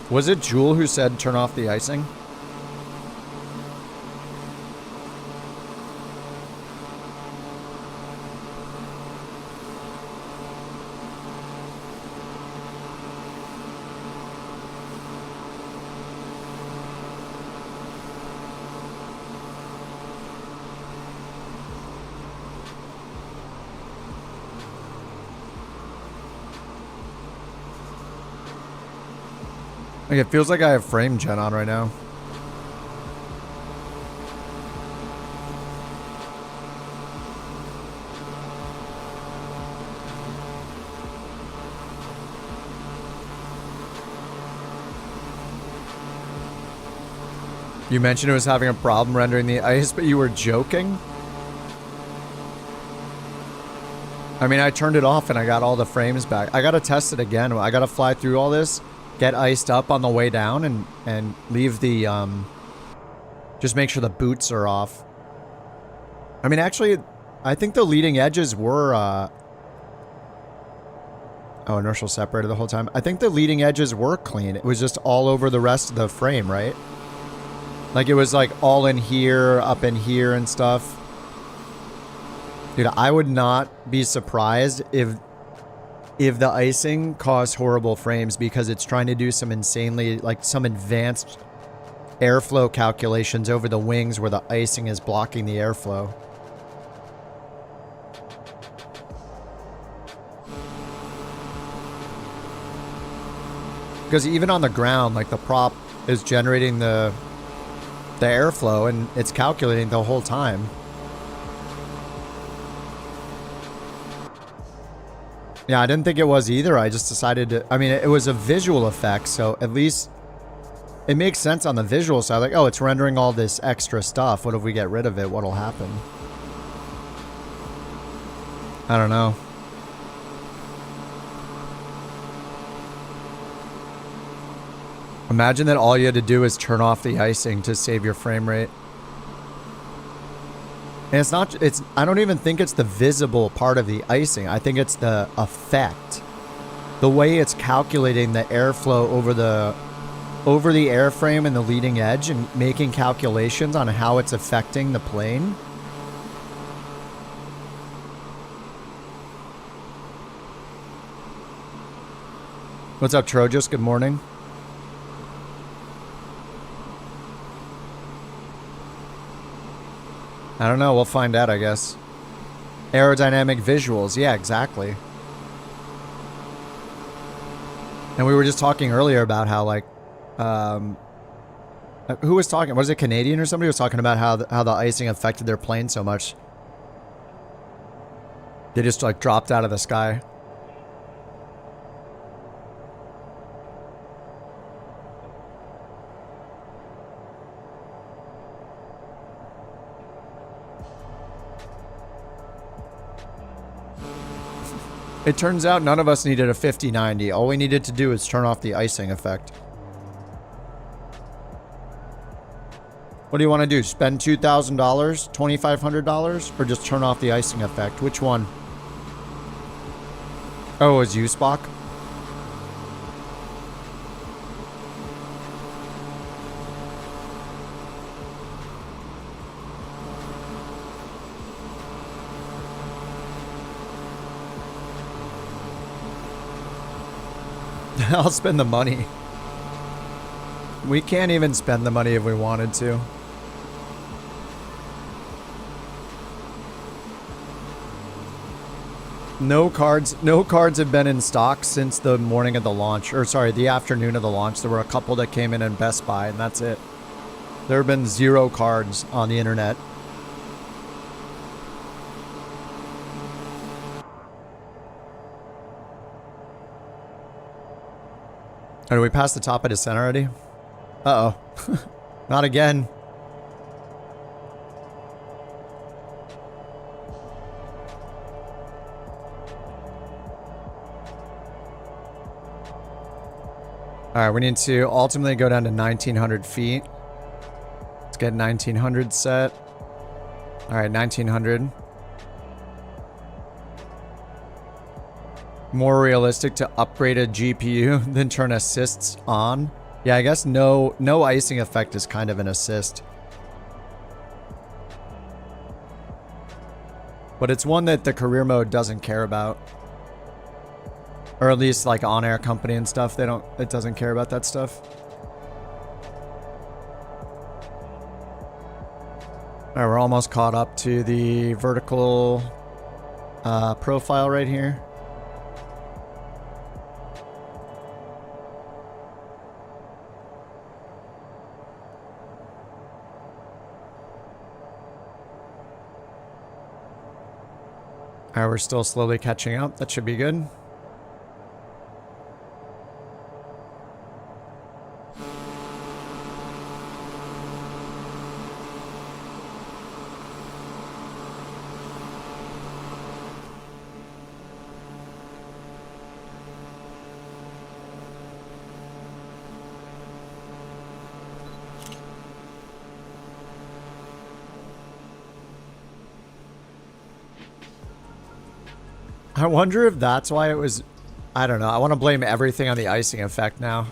Was it Jewel who said turn off the icing? Like, it feels like I have frame gen on right now. You mentioned it was having a problem rendering the ice, but you were joking? I mean, I turned it off and I got all the frames back. I gotta test it again. I gotta fly through all this, get iced up on the way down, and leave the, just make sure the boots are off. I mean, actually, I think the leading edges were, oh, inertial separator the whole time. I think the leading edges were clean. It was just all over the rest of the frame, right? Like, it was like all in here, up in here and stuff. Dude, I would not be surprised if the icing caused horrible frames because it's trying to do some insanely, like, some advanced airflow calculations over the wings where the icing is blocking the airflow. Because even on the ground, like, the prop is generating the airflow and it's calculating the whole time. Yeah, I didn't think it was either. I just decided to, I mean, it was a visual effect, so at least it makes sense on the visual side. Like, oh, it's rendering all this extra stuff. What if we get rid of it? What'll happen? I don't know. Imagine that all you had to do is turn off the icing to save your frame rate. And it's not, I don't even think it's the visible part of the icing. I think it's the effect. The way it's calculating the airflow over the airframe and the leading edge and making calculations on how it's affecting the plane. What's up, Trojus? Good morning. I don't know. We'll find out, I guess. Aerodynamic visuals. Yeah, exactly. And we were just talking earlier about how, like, who was talking? Was it Canadian or somebody was talking about how the icing affected their plane so much? They just, like, dropped out of the sky. It turns out none of us needed a 5090. All we needed to do is turn off the icing effect. What do you want to do? Spend $2,000? $2,500? Or just turn off the icing effect? Which one? Oh, it was you, Spock? I'll spend the money. We can't even spend the money if we wanted to. No cards have been in stock since the morning of the launch, or sorry, the afternoon of the launch. There were a couple that came in Best Buy, and that's it. There have been 0 cards on the internet. Oh, did we pass the top of descent already? Uh-oh. Not again. Alright, we need to ultimately go down to 1,900 feet. Let's get 1,900 set. Alright, 1,900. More realistic to upgrade a GPU than turn assists on. Yeah, I guess no icing effect is kind of an assist. But it's one that the career mode doesn't care about. Or at least like OnAir company and stuff, it doesn't care about that stuff. Alright, we're almost caught up to the vertical profile right here. Alright, we're still slowly catching up. That should be good. I wonder if that's why it was... I don't know. I want to blame everything on the icing effect now.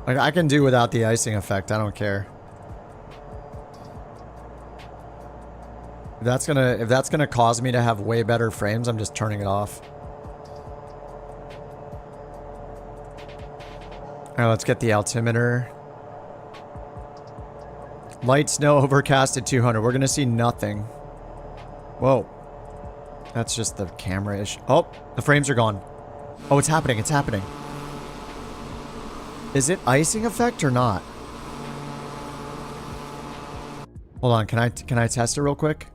Like, I can do without the icing effect. I don't care. If that's gonna cause me to have way better frames, I'm just turning it off. Alright, let's get the altimeter. Light snow overcast at 200. We're going to see nothing. Whoa. That's just the camera-ish. Oh, the frames are gone. Oh, it's happening. It's happening. Is it icing effect or not? Hold on. Can I test it real quick?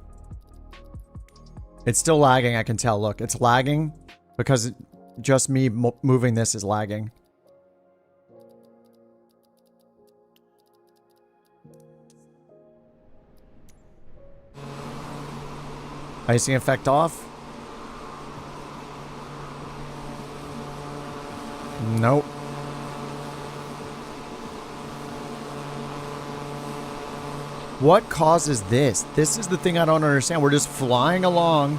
It's still lagging. I can tell. Look, it's lagging because just me moving this is lagging. Icing effect off? Nope. What causes this? This is the thing I don't understand. We're just flying along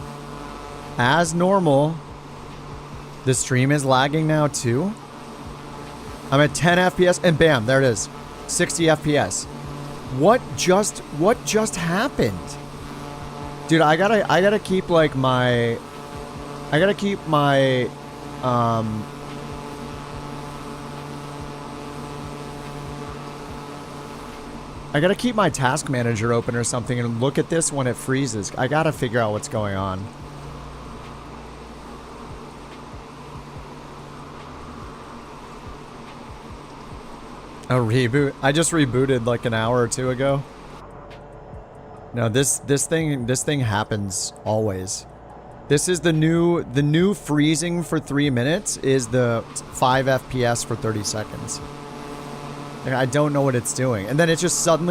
as normal. The stream is lagging now too. I'm at 10 FPS and bam, there it is. 60 FPS. What just happened? Dude, I gotta keep like my... I gotta keep my... I gotta keep my task manager open or something and look at this when it freezes. I gotta figure out what's going on. A reboot? I just rebooted like an hour or two ago. No, this thing happens always. This is the new freezing for 3 minutes is the 5 FPS for 30 seconds. Like, I don't know what it's doing. And then it just suddenly